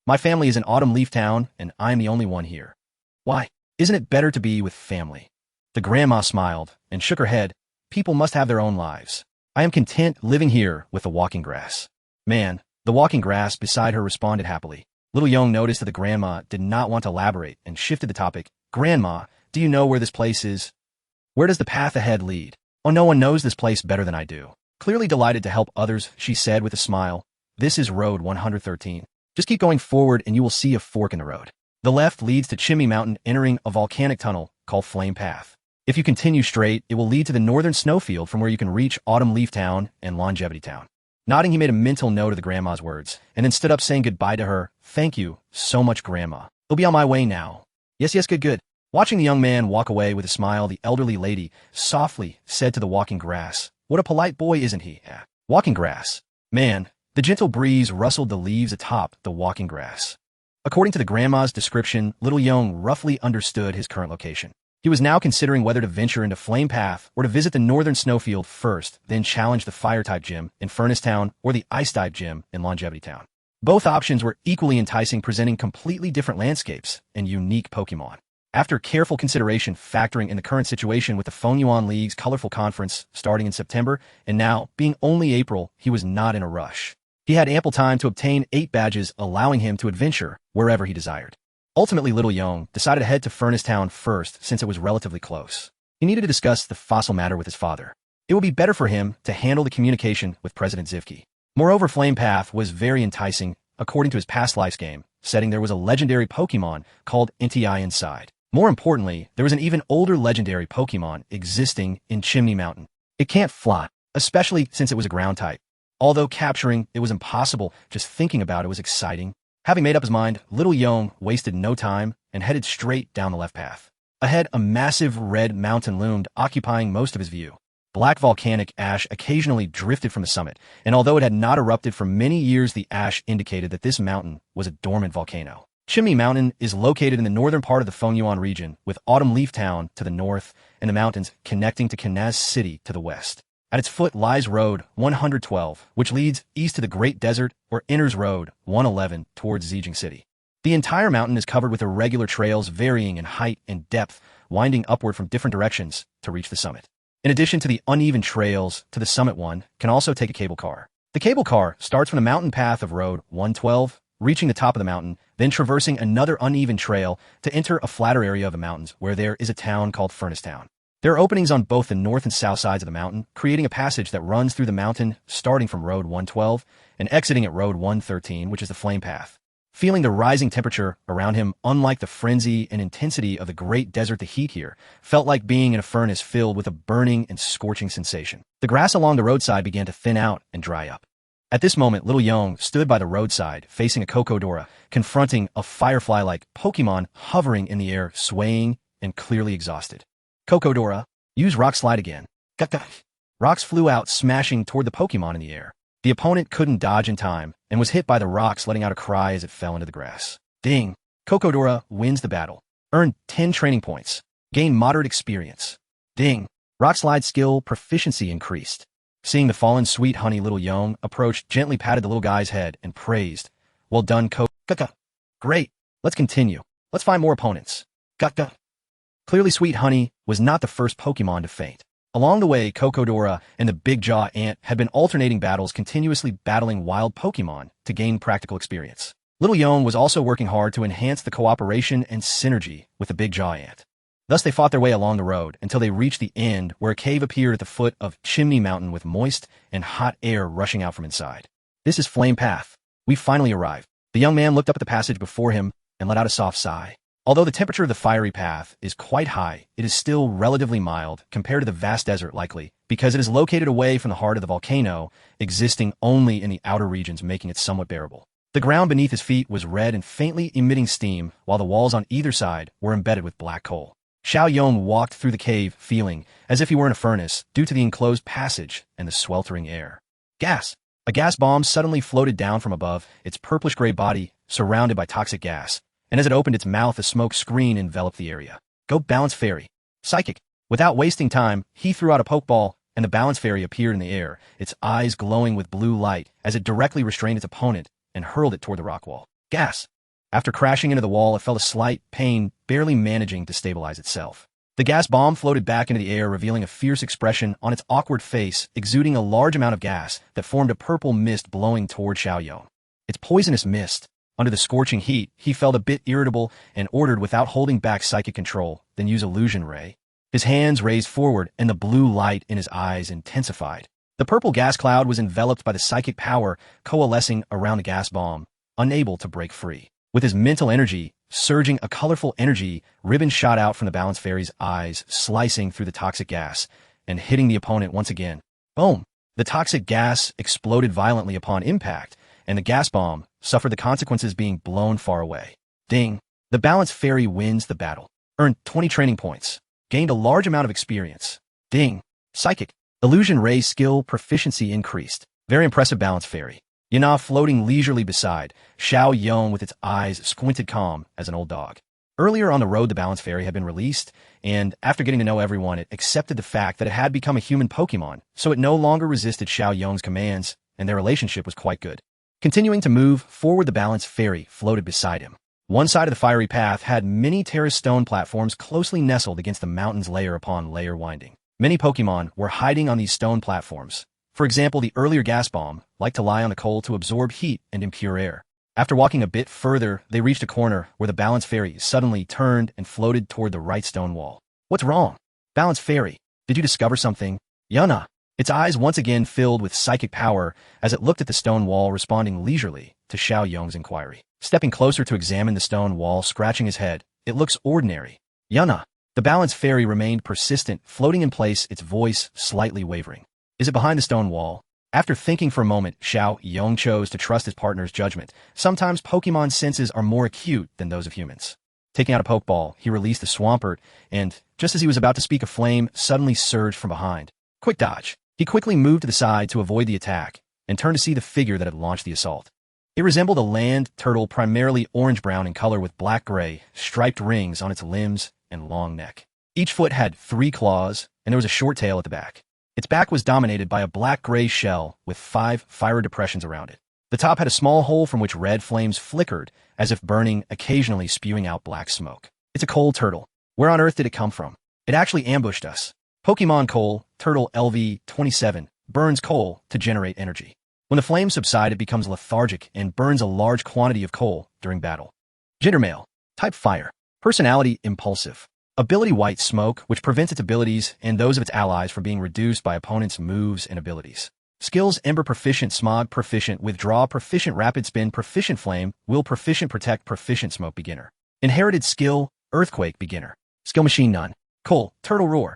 My family is in Autumn Leaf Town, and I'm the only one here." "Why, isn't it better to be with family?" The grandma smiled and shook her head. "People must have their own lives. I am content living here with the walking grass." "Man," the walking grass beside her responded happily. Little Yong noticed that the grandma did not want to elaborate and shifted the topic. "Grandma, do you know where this place is? Where does the path ahead lead?" "Oh, no one knows this place better than I do. Clearly delighted to help others, she said with a smile, "This is Road 113. Just keep going forward and you will see a fork in the road. The left leads to Chimney Mountain, entering a volcanic tunnel called Flame Path. If you continue straight, it will lead to the northern snowfield from where you can reach Autumn Leaf Town and Longevity Town." Nodding, he made a mental note of the grandma's words, and then stood up saying goodbye to her. "Thank you so much, Grandma. I'll be on my way now." "Yes, yes, good, good." Watching the young man walk away with a smile, the elderly lady softly said to the walking grass, "What a polite boy, isn't he?" Walking grass. Man, the gentle breeze rustled the leaves atop the walking grass. According to the grandma's description, Little Yong roughly understood his current location. He was now considering whether to venture into Flame Path or to visit the northern snowfield first, then challenge the Fire-type gym in Furnace Town or the Ice-type gym in Longevity Town. Both options were equally enticing, presenting completely different landscapes and unique Pokémon. After careful consideration, factoring in the current situation with the Fenyuan League's colorful conference starting in September, and now being only April, he was not in a rush. He had ample time to obtain 8 badges, allowing him to adventure wherever he desired. Ultimately, Little Yong decided to head to Furnace Town first since it was relatively close. He needed to discuss the fossil matter with his father. It would be better for him to handle the communication with President Zivki. Moreover, Flame Path was very enticing. According to his past life's game setting, there was a legendary Pokémon called Nti inside. More importantly, there was an even older legendary Pokémon existing in Chimney Mountain. It can't fly, especially since it was a ground type. Although capturing it was impossible, just thinking about it was exciting. Having made up his mind, Little Yong wasted no time and headed straight down the left path. Ahead, a massive red mountain loomed, occupying most of his view. Black volcanic ash occasionally drifted from the summit, and although it had not erupted for many years, the ash indicated that this mountain was a dormant volcano. Chimney Mountain is located in the northern part of the Fenyuan region, with Autumn Leaf Town to the north and the mountains connecting to Kanaz City to the west. At its foot lies Road 112, which leads east to the Great Desert, or enters Road 111 towards Zijing City. The entire mountain is covered with irregular trails varying in height and depth, winding upward from different directions to reach the summit. In addition to the uneven trails to the summit, one can also take a cable car. The cable car starts from the mountain path of Road 112, reaching the top of the mountain, then traversing another uneven trail to enter a flatter area of the mountains where there is a town called Furnace Town. There are openings on both the north and south sides of the mountain, creating a passage that runs through the mountain starting from Road 112 and exiting at Road 113, which is the Flame Path. Feeling the rising temperature around him, unlike the frenzy and intensity of the Great Desert, the heat here felt like being in a furnace filled with a burning and scorching sensation. The grass along the roadside began to thin out and dry up. At this moment, Little Yong stood by the roadside, facing a Cocodora, confronting a firefly-like Pokémon hovering in the air, swaying and clearly exhausted. "Cocodora, use Rock Slide again." Rocks flew out, smashing toward the Pokémon in the air. The opponent couldn't dodge in time and was hit by the rocks, letting out a cry as it fell into the grass. Ding! Cocodora wins the battle. Earn 10 training points. Gain moderate experience. Ding! Rock Slide skill proficiency increased. Seeing the fallen sweet honey, Little Yong approached, gently patted the little guy's head, and praised. "Well done, Great! Let's continue. Let's find more opponents." Clearly, Sweet Honey was not the first Pokémon to faint. Along the way, Cocodora and the Big Jaw Ant had been alternating battles, continuously battling wild Pokémon to gain practical experience. Little Yong was also working hard to enhance the cooperation and synergy with the Big Jaw Ant. Thus, they fought their way along the road until they reached the end, where a cave appeared at the foot of Chimney Mountain with moist and hot air rushing out from inside. "This is Flame Path. We finally arrived." The young man looked up at the passage before him and let out a soft sigh. Although the temperature of the fiery path is quite high, it is still relatively mild compared to the vast desert, likely because it is located away from the heart of the volcano, existing only in the outer regions, making it somewhat bearable. The ground beneath his feet was red and faintly emitting steam, while the walls on either side were embedded with black coal. Xiao Yong walked through the cave, feeling as if he were in a furnace due to the enclosed passage and the sweltering air. Gas! A gas bomb suddenly floated down from above, its purplish-gray body surrounded by toxic gas, and as it opened its mouth, a smoke screen enveloped the area. "Go Balance Fairy." Psychic. Without wasting time, he threw out a Pokeball, and the Balance Fairy appeared in the air, its eyes glowing with blue light as it directly restrained its opponent and hurled it toward the rock wall. Gas. After crashing into the wall, it felt a slight pain, barely managing to stabilize itself. The gas bomb floated back into the air, revealing a fierce expression on its awkward face, exuding a large amount of gas that formed a purple mist blowing toward Xiao Yong. It's poisonous mist. Under the scorching heat, he felt a bit irritable and ordered, without holding back psychic control, then use Illusion Ray. His hands raised forward and the blue light in his eyes intensified. The The purple gas cloud was enveloped by the psychic power coalescing around the gas bomb, unable to break free. With his mental energy surging, a colorful energy ribbon shot out from the Balance Fairy's eyes, slicing through the toxic gas and hitting the opponent once again. Boom! The toxic gas exploded violently upon impact, and the gas bomb suffered the consequences, being blown far away. Ding! The Balance Fairy wins the battle. Earned 20 training points. Gained a large amount of experience. Ding! Psychic. Illusion Ray skill proficiency increased. Very impressive Balance Fairy. Yana floating leisurely beside Chen Yong with its eyes squinted calm as an old dog. Earlier on the road, the Balance Fairy had been released, and after getting to know everyone, it accepted the fact that it had become a human Pokemon, so it no longer resisted Chen Yong's commands, and their relationship was quite good. Continuing to move forward, the Balance Fairy floated beside him. One side of the fiery path had many terraced stone platforms closely nestled against the mountain's layer upon layer winding. Many Pokemon were hiding on these stone platforms. For example, the earlier gas bomb liked to lie on the coal to absorb heat and impure air. After walking a bit further, they reached a corner where the Balance Fairy suddenly turned and floated toward the right stone wall. What's wrong? Balance Fairy, did you discover something? Yana. Its eyes once again filled with psychic power as it looked at the stone wall, responding leisurely to Chen Yong's inquiry. Stepping closer to examine the stone wall, scratching his head, it looks ordinary. Yana. The Balance Fairy remained persistent, floating in place, its voice slightly wavering. Is it behind the stone wall? After thinking for a moment, Chen Yong chose to trust his partner's judgment. Sometimes Pokemon's senses are more acute than those of humans. Taking out a Pokeball, he released the Swampert, and, just as he was about to speak, a flame suddenly surged from behind. Quick dodge. He quickly moved to the side to avoid the attack, and turned to see the figure that had launched the assault. It resembled a land turtle, primarily orange-brown in color with black-gray, striped rings on its limbs and long neck. Each foot had 3 claws, and there was a short tail at the back. Its back was dominated by a black-gray shell with 5 fire depressions around it. The top had a small hole from which red flames flickered, as if burning, occasionally spewing out black smoke. It's a coal turtle. Where on earth did it come from? It actually ambushed us. Pokemon Coal, Turtle LV-27, burns coal to generate energy. When the flames subside, it becomes lethargic and burns a large quantity of coal during battle. Gender male. Type fire. Personality impulsive. Ability white smoke, which prevents its abilities and those of its allies from being reduced by opponents' moves and abilities. Skills: Ember proficient, Smog proficient, Withdraw proficient, Rapid Spin proficient, Flame, Will proficient, Protect proficient, Smoke beginner. Inherited skill: Earthquake beginner. Skill machine none. Coal, Turtle Roar.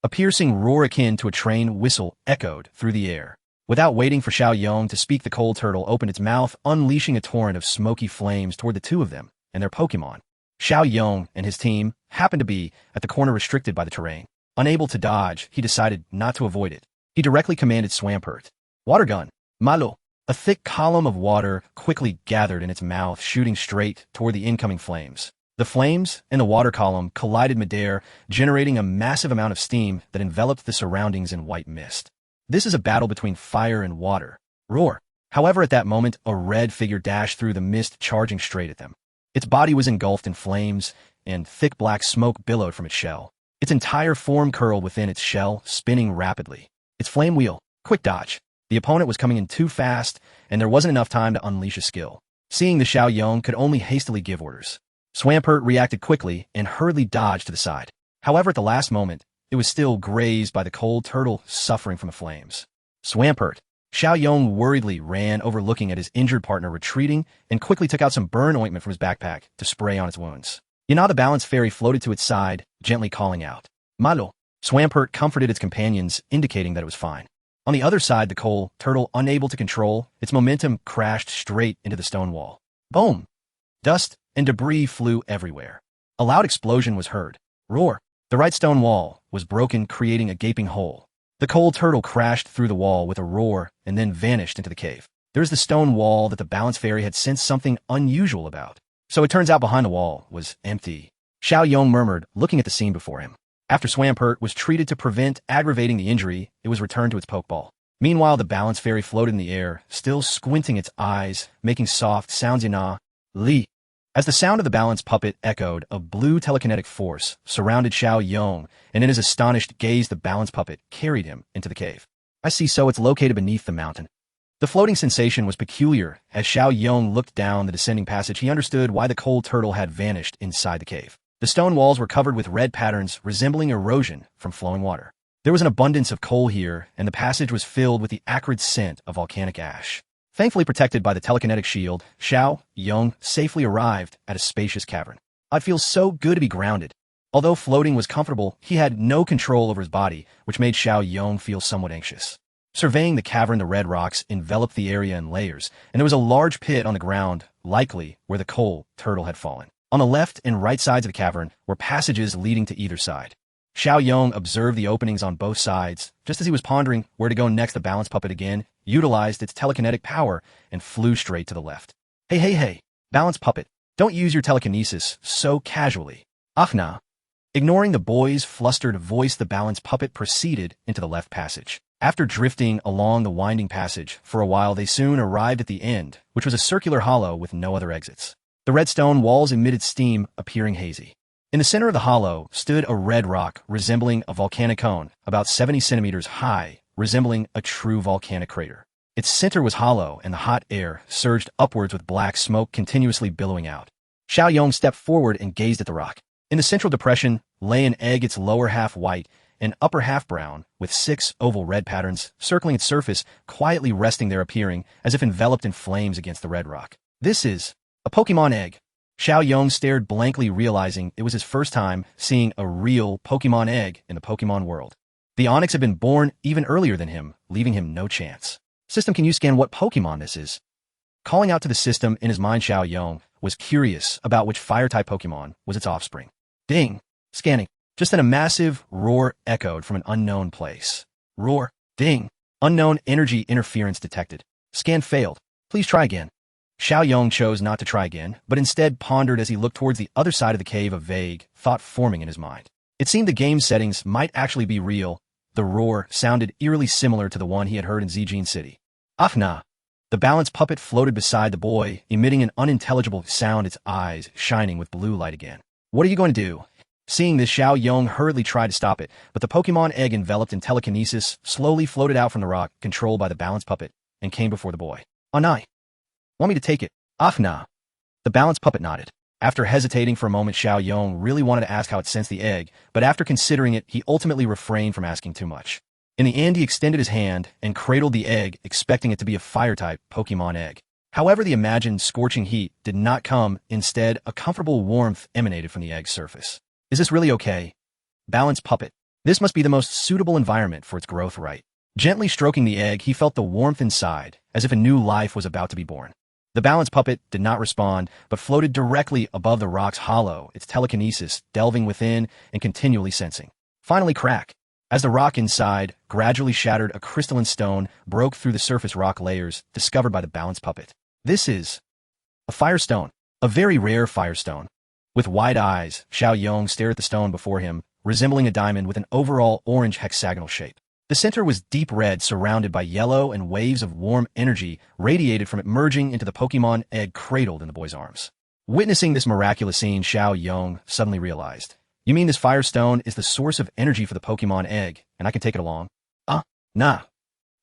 A piercing roar akin to a train whistle echoed through the air. Without waiting for Chen Yong to speak, the coal turtle opened its mouth, unleashing a torrent of smoky flames toward the two of them and their Pokemon. Chen Yong and his team happened to be at the corner restricted by the terrain. Unable to dodge, he decided not to avoid it. He directly commanded Swampert. Water gun. Malo. A thick column of water quickly gathered in its mouth, shooting straight toward the incoming flames. The flames and the water column collided midair, generating a massive amount of steam that enveloped the surroundings in white mist. This is a battle between fire and water. Roar. However, at that moment, a red figure dashed through the mist, charging straight at them. Its body was engulfed in flames, and thick black smoke billowed from its shell. Its entire form curled within its shell, spinning rapidly. Its flame wheel. Quick dodge. The opponent was coming in too fast, and there wasn't enough time to unleash a skill. Seeing the Chen Yong could only hastily give orders. Swampert reacted quickly and hurriedly dodged to the side. However, at the last moment, it was still grazed by the cold turtle, suffering from the flames. Swampert. Chen Yong worriedly ran over, looking at his injured partner retreating, and quickly took out some burn ointment from his backpack to spray on its wounds. Yana, the Balance Fairy, floated to its side, gently calling out, Malo. Swampert comforted its companions, indicating that it was fine. On the other side, the coal turtle, unable to control its momentum, crashed straight into the stone wall. Boom! Dust and debris flew everywhere. A loud explosion was heard. Roar. The right stone wall was broken, creating a gaping hole. The coal turtle crashed through the wall with a roar and then vanished into the cave. There was the stone wall that the Balance Fairy had sensed something unusual about. So it turns out behind the wall was empty. Chen Yong murmured, looking at the scene before him. After Swampert was treated to prevent aggravating the injury, it was returned to its Pokeball. Meanwhile, the Balance Fairy floated in the air, still squinting its eyes, making soft sounds. Yana. Li. As the sound of the balance puppet echoed, a blue telekinetic force surrounded Chen Yong, and in his astonished gaze, the balance puppet carried him into the cave. I see, so it's located beneath the mountain. The floating sensation was peculiar. As Chen Yong looked down the descending passage, he understood why the cold turtle had vanished inside the cave. The stone walls were covered with red patterns resembling erosion from flowing water. There was an abundance of coal here, and the passage was filled with the acrid scent of volcanic ash. Thankfully protected by the telekinetic shield, Chen Yong safely arrived at a spacious cavern. It feels so good to be grounded. Although floating was comfortable, he had no control over his body, which made Chen Yong feel somewhat anxious. Surveying the cavern, the red rocks enveloped the area in layers, and there was a large pit on the ground, likely where the coal turtle had fallen. On the left and right sides of the cavern were passages leading to either side. Chen Yong observed the openings on both sides. Just as he was pondering where to go next, the balance puppet again utilized its telekinetic power and flew straight to the left. Hey, balance puppet, don't use your telekinesis so casually. Nah. Ignoring the boy's flustered voice, the balance puppet proceeded into the left passage. After drifting along the winding passage for a while, they soon arrived at the end, which was a circular hollow with no other exits. The red stone walls emitted steam, appearing hazy. In the center of the hollow stood a red rock resembling a volcanic cone, about 70 centimeters high, resembling a true volcanic crater. Its center was hollow, and the hot air surged upwards with black smoke continuously billowing out. Chen Yong stepped forward and gazed at the rock. In the central depression lay an egg, its lower half white and upper half brown, with 6 oval red patterns circling its surface, quietly resting there, appearing as if enveloped in flames against the red rock. This is a Pokemon egg. Chen Yong stared blankly, realizing it was his first time seeing a real Pokemon egg in the Pokemon world. The Onix had been born even earlier than him, leaving him no chance. System, can you scan what Pokemon this is? Calling out to the system in his mind, Chen Yong was curious about which fire-type Pokemon was its offspring. Ding! Scanning. Just then a massive roar echoed from an unknown place. Roar. Ding. Unknown energy interference detected. Scan failed. Please try again. Chen Yong chose not to try again, but instead pondered as he looked towards the other side of the cave, a vague thought forming in his mind. It seemed the game settings might actually be real. The roar sounded eerily similar to the one he had heard in Zijin City. Nah. The balance puppet floated beside the boy, emitting an unintelligible sound, its eyes shining with blue light again. What are you going to do? Seeing this, Chen Yong hurriedly tried to stop it, but the Pokemon egg, enveloped in telekinesis, slowly floated out from the rock, controlled by the balance puppet, and came before the boy. Nah. Want me to take it? Nah. The balance puppet nodded. After hesitating for a moment, Chen Yong really wanted to ask how it sensed the egg, but after considering it, he ultimately refrained from asking too much. In the end, he extended his hand and cradled the egg, expecting it to be a fire-type Pokemon egg. However, the imagined scorching heat did not come. Instead, a comfortable warmth emanated from the egg's surface. Is this really okay? Balance puppet. This must be the most suitable environment for its growth, right? Gently stroking the egg, he felt the warmth inside, as if a new life was about to be born. The balance puppet did not respond, but floated directly above the rock's hollow, its telekinesis delving within and continually sensing. Finally, crack. As the rock inside gradually shattered, a crystalline stone broke through the surface rock layers discovered by the balance puppet. This is a firestone, a very rare firestone. With wide eyes, Chen Yong stared at the stone before him, resembling a diamond with an overall orange hexagonal shape. The center was deep red, surrounded by yellow, and waves of warm energy radiated from it, merging into the Pokemon egg cradled in the boy's arms. Witnessing this miraculous scene, Chen Yong suddenly realized, you mean this firestone is the source of energy for the Pokemon egg, and I can take it along? Nah.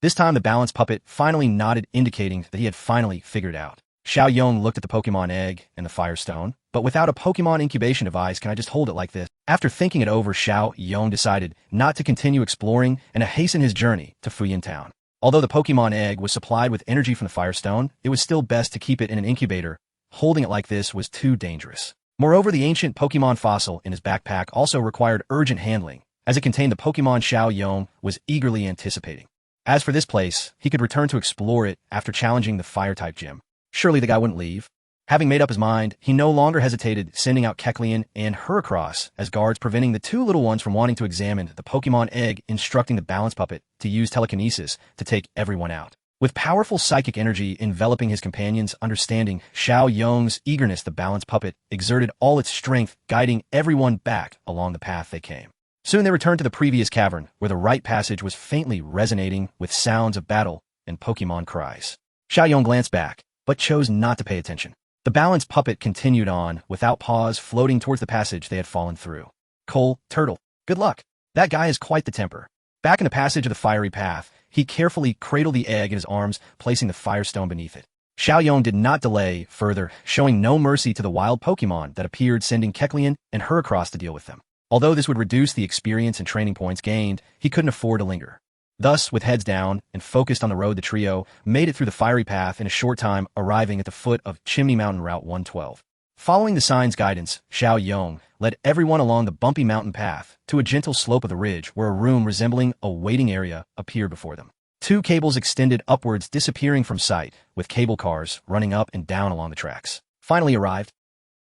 This time the balance puppet finally nodded, indicating that he had finally figured it out. Chen Yong looked at the Pokemon egg and the firestone, but without a Pokemon incubation device, can I just hold it like this? After thinking it over, Chen Yong decided not to continue exploring and to hasten his journey to Feebas Town. Although the Pokemon egg was supplied with energy from the firestone, it was still best to keep it in an incubator. Holding it like this was too dangerous. Moreover, the ancient Pokemon fossil in his backpack also required urgent handling, as it contained the Pokemon Chen Yong was eagerly anticipating. As for this place, he could return to explore it after challenging the Fire-type gym. Surely the guy wouldn't leave. Having made up his mind, he no longer hesitated, sending out Kecleon and Heracross as guards, preventing the two little ones from wanting to examine the Pokemon egg, instructing the balance puppet to use telekinesis to take everyone out. With powerful psychic energy enveloping his companions, understanding Chen Yong's eagerness, the balance puppet exerted all its strength, guiding everyone back along the path they came. Soon they returned to the previous cavern, where the right passage was faintly resonating with sounds of battle and Pokemon cries. Chen Yong glanced back, but chose not to pay attention. The balance puppet continued on, without pause, floating towards the passage they had fallen through. Cole, turtle, good luck. That guy has quite the temper. Back in the passage of the fiery path, he carefully cradled the egg in his arms, placing the firestone beneath it. Chen Yong did not delay further, showing no mercy to the wild Pokemon that appeared, sending Kecleon and Heracross to deal with them. Although this would reduce the experience and training points gained, he couldn't afford to linger. Thus, with heads down and focused on the road, the trio made it through the fiery path in a short time, arriving at the foot of Chimney Mountain Route 112. Following the sign's guidance, Chen Yong led everyone along the bumpy mountain path to a gentle slope of the ridge where a room resembling a waiting area appeared before them. 2 cables extended upwards, disappearing from sight, with cable cars running up and down along the tracks. Finally arrived.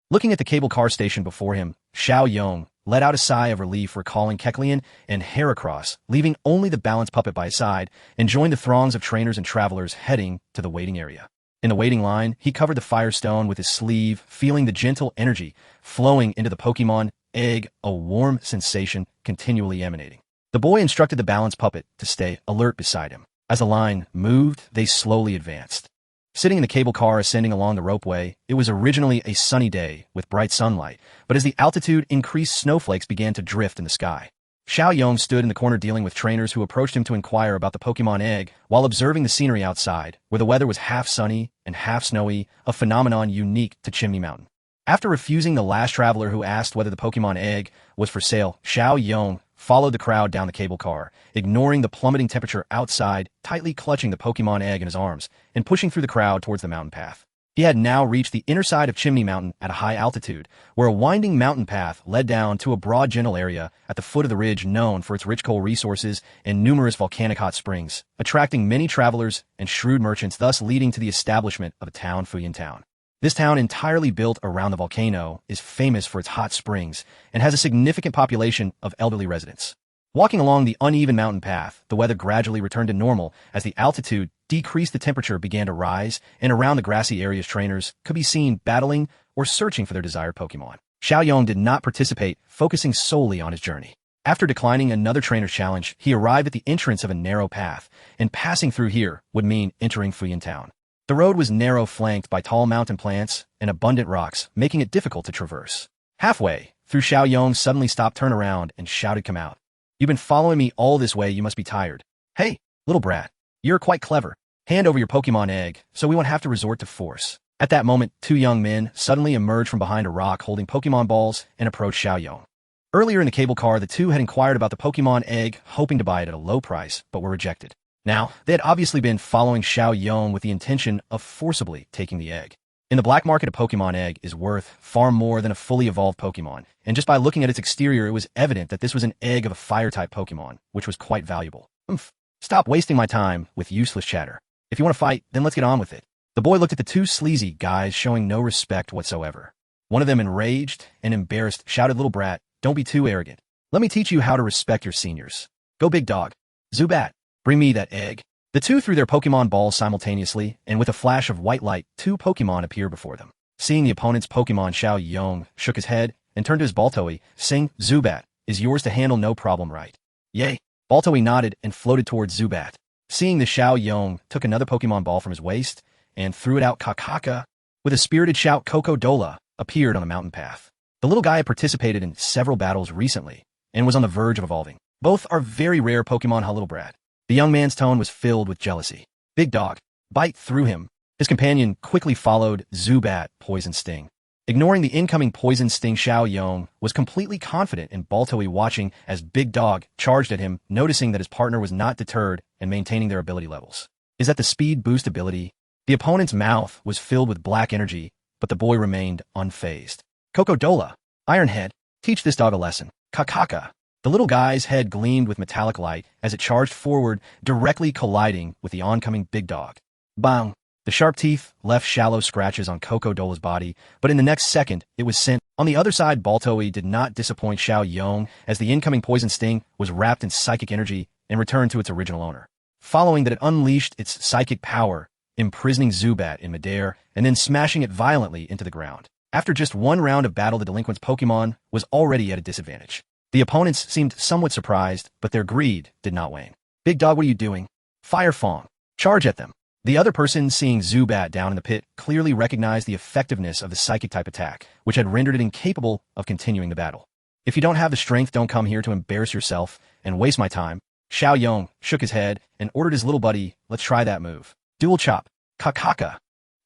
Looking at the cable car station before him, Chen Yong let out a sigh of relief, recalling Kecleon and Heracross, leaving only the balance puppet by his side, and joined the throngs of trainers and travelers heading to the waiting area. In the waiting line, he covered the Firestone with his sleeve, feeling the gentle energy flowing into the Pokemon egg, a warm sensation continually emanating. The boy instructed the balance puppet to stay alert beside him. As the line moved, they slowly advanced. Sitting in the cable car ascending along the ropeway, it was originally a sunny day with bright sunlight, but as the altitude increased, snowflakes began to drift in the sky. Chen Yong stood in the corner dealing with trainers who approached him to inquire about the Pokemon egg while observing the scenery outside, where the weather was half sunny and half snowy, a phenomenon unique to Chimney Mountain. After refusing the last traveler who asked whether the Pokemon egg was for sale, Chen Yong followed the crowd down the cable car, ignoring the plummeting temperature outside, tightly clutching the Pokemon egg in his arms, and pushing through the crowd towards the mountain path. He had now reached the inner side of Chimney Mountain at a high altitude, where a winding mountain path led down to a broad, gentle area at the foot of the ridge known for its rich coal resources and numerous volcanic hot springs, attracting many travelers and shrewd merchants, thus leading to the establishment of a town, Fuyin Town. This town, entirely built around the volcano, is famous for its hot springs and has a significant population of elderly residents. Walking along the uneven mountain path, the weather gradually returned to normal as the altitude decreased, the temperature began to rise, and around the grassy areas trainers could be seen battling or searching for their desired Pokemon. Chen Yong did not participate, focusing solely on his journey. After declining another trainer's challenge, he arrived at the entrance of a narrow path, and passing through here would mean entering Fuyin Town. The road was narrow, flanked by tall mountain plants and abundant rocks, making it difficult to traverse. Halfway through, Chen Yong suddenly stopped, turned around, and shouted, "Come out. You've been following me all this way, you must be tired. Hey, little brat, you're quite clever. Hand over your Pokemon egg, so we won't have to resort to force." At that moment, 2 young men suddenly emerged from behind a rock holding Pokemon balls and approached Chen Yong. Earlier in the cable car, the two had inquired about the Pokemon egg, hoping to buy it at a low price, but were rejected. Now, they had obviously been following Chen Yong with the intention of forcibly taking the egg. In the black market, a Pokemon egg is worth far more than a fully evolved Pokemon, and just by looking at its exterior, it was evident that this was an egg of a fire-type Pokemon, which was quite valuable. Stop wasting my time with useless chatter. If you want to fight, then let's get on with it. The boy looked at the 2 sleazy guys, showing no respect whatsoever. One of them, enraged and embarrassed, shouted, "Little brat, don't be too arrogant. Let me teach you how to respect your seniors. Go, big dog. Zubat, bring me that egg." The 2 threw their Pokemon balls simultaneously, and with a flash of white light, 2 Pokemon appeared before them. Seeing the opponent's Pokemon, Chen Yong shook his head and turned to his Baltoy, saying, "Zubat is yours to handle, no problem, right?" "Yay." Baltoy nodded and floated towards Zubat. Seeing this, Chen Yong took another Pokemon ball from his waist and threw it out. Kakaka. With a spirited shout, Coco-Dola appeared on the mountain path. The little guy had participated in several battles recently and was on the verge of evolving. Both are very rare Pokemon, huh, little brat? The young man's tone was filled with jealousy. "Big dog, bite through him." His companion quickly followed. Zubat, poison sting. Ignoring the incoming poison sting, Chen Yong was completely confident in Baltoy, watching as Big Dog charged at him, noticing that his partner was not deterred and maintaining their ability levels. Is that the speed boost ability? The opponent's mouth was filled with black energy, but the boy remained unfazed. "Coco-Dola, Ironhead, teach this dog a lesson." Kakaka. The little guy's head gleamed with metallic light as it charged forward, directly colliding with the oncoming Big Dog. Bang! The sharp teeth left shallow scratches on Coco-Dola's body, but in the next second, it was sent. On the other side, Baltoy did not disappoint Chen Yong, as the incoming poison sting was wrapped in psychic energy and returned to its original owner. Following that, it unleashed its psychic power, imprisoning Zubat in midair and then smashing it violently into the ground. After just 1 round of battle, the delinquent's Pokemon was already at a disadvantage. The opponents seemed somewhat surprised, but their greed did not wane. "Big dog, what are you doing? Fire Fong. Charge at them." The other person, seeing Zubat down in the pit, clearly recognized the effectiveness of the psychic-type attack, which had rendered it incapable of continuing the battle. "If you don't have the strength, don't come here to embarrass yourself and waste my time." Chen Yong shook his head and ordered his little buddy, "Let's try that move. Dual chop." Kakaka.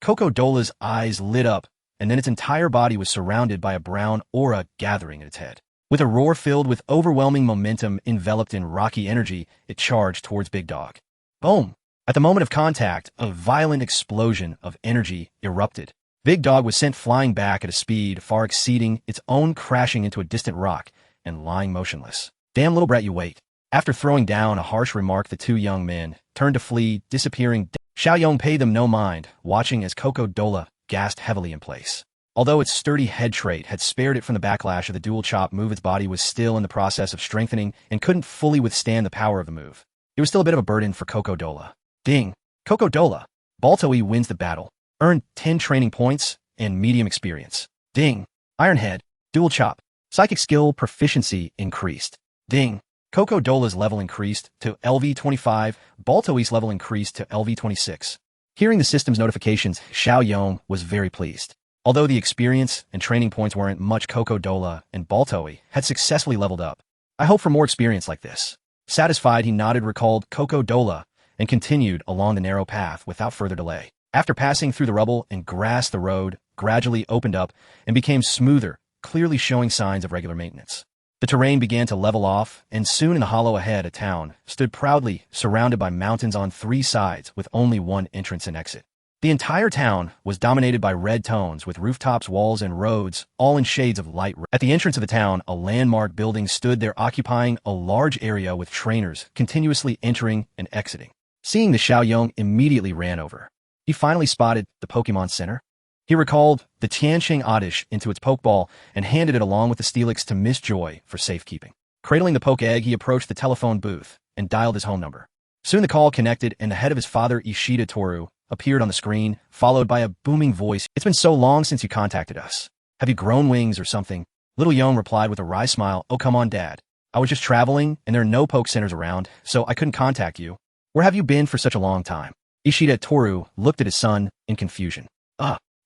Coco-Dola's eyes lit up, and then its entire body was surrounded by a brown aura gathering in its head. With a roar filled with overwhelming momentum enveloped in rocky energy, it charged towards Big Dog. Boom! At the moment of contact, a violent explosion of energy erupted. Big Dog was sent flying back at a speed far exceeding its own, crashing into a distant rock and lying motionless. Damn little brat, you wait. After throwing down a harsh remark, the two young men turned to flee, disappearing. Chen Yong paid them no mind, watching as Coco-Dola gasped heavily in place. Although its sturdy head trait had spared it from the backlash of the dual chop move, its body was still in the process of strengthening and couldn't fully withstand the power of the move. It was still a bit of a burden for Coco-Dola. Ding! Coco-Dola. Baltoe wins the battle. Earned 10 training points and medium experience. Ding! Ironhead. Dual chop. Psychic skill proficiency increased. Ding! Coco-Dola's level increased to LV25. Baltoe's level increased to LV26. Hearing the system's notifications, Chen Yong was very pleased. Although the experience and training points weren't much, Coco-Dola and Baltoe had successfully leveled up. I hope for more experience like this. Satisfied, he nodded, recalled Coco-Dola, and continued along the narrow path without further delay. After passing through the rubble and grass, the road gradually opened up and became smoother, clearly showing signs of regular maintenance. The terrain began to level off, and soon in the hollow ahead, a town stood proudly surrounded by mountains on 3 sides with only one entrance and exit. The entire town was dominated by red tones, with rooftops, walls, and roads, all in shades of light red. At the entrance of the town, a landmark building stood there, occupying a large area with trainers continuously entering and exiting. Seeing the, Chen Yong immediately ran over. He finally spotted the Pokemon Center. He recalled the Tianqing Oddish into its Pokeball and handed it along with the Steelix to Miss Joy for safekeeping. Cradling the Poke Egg, he approached the telephone booth and dialed his home number. Soon the call connected, and the head of his father, Ishida Yu, appeared on the screen, followed by a booming voice. "It's been so long since you contacted us. Have you grown wings or something?" Little Yong replied with a wry smile, "Oh, come on, Dad. I was just traveling, and there are no Poke Centers around, so I couldn't contact you. Where have you been for such a long time?" Ishida Yu looked at his son in confusion.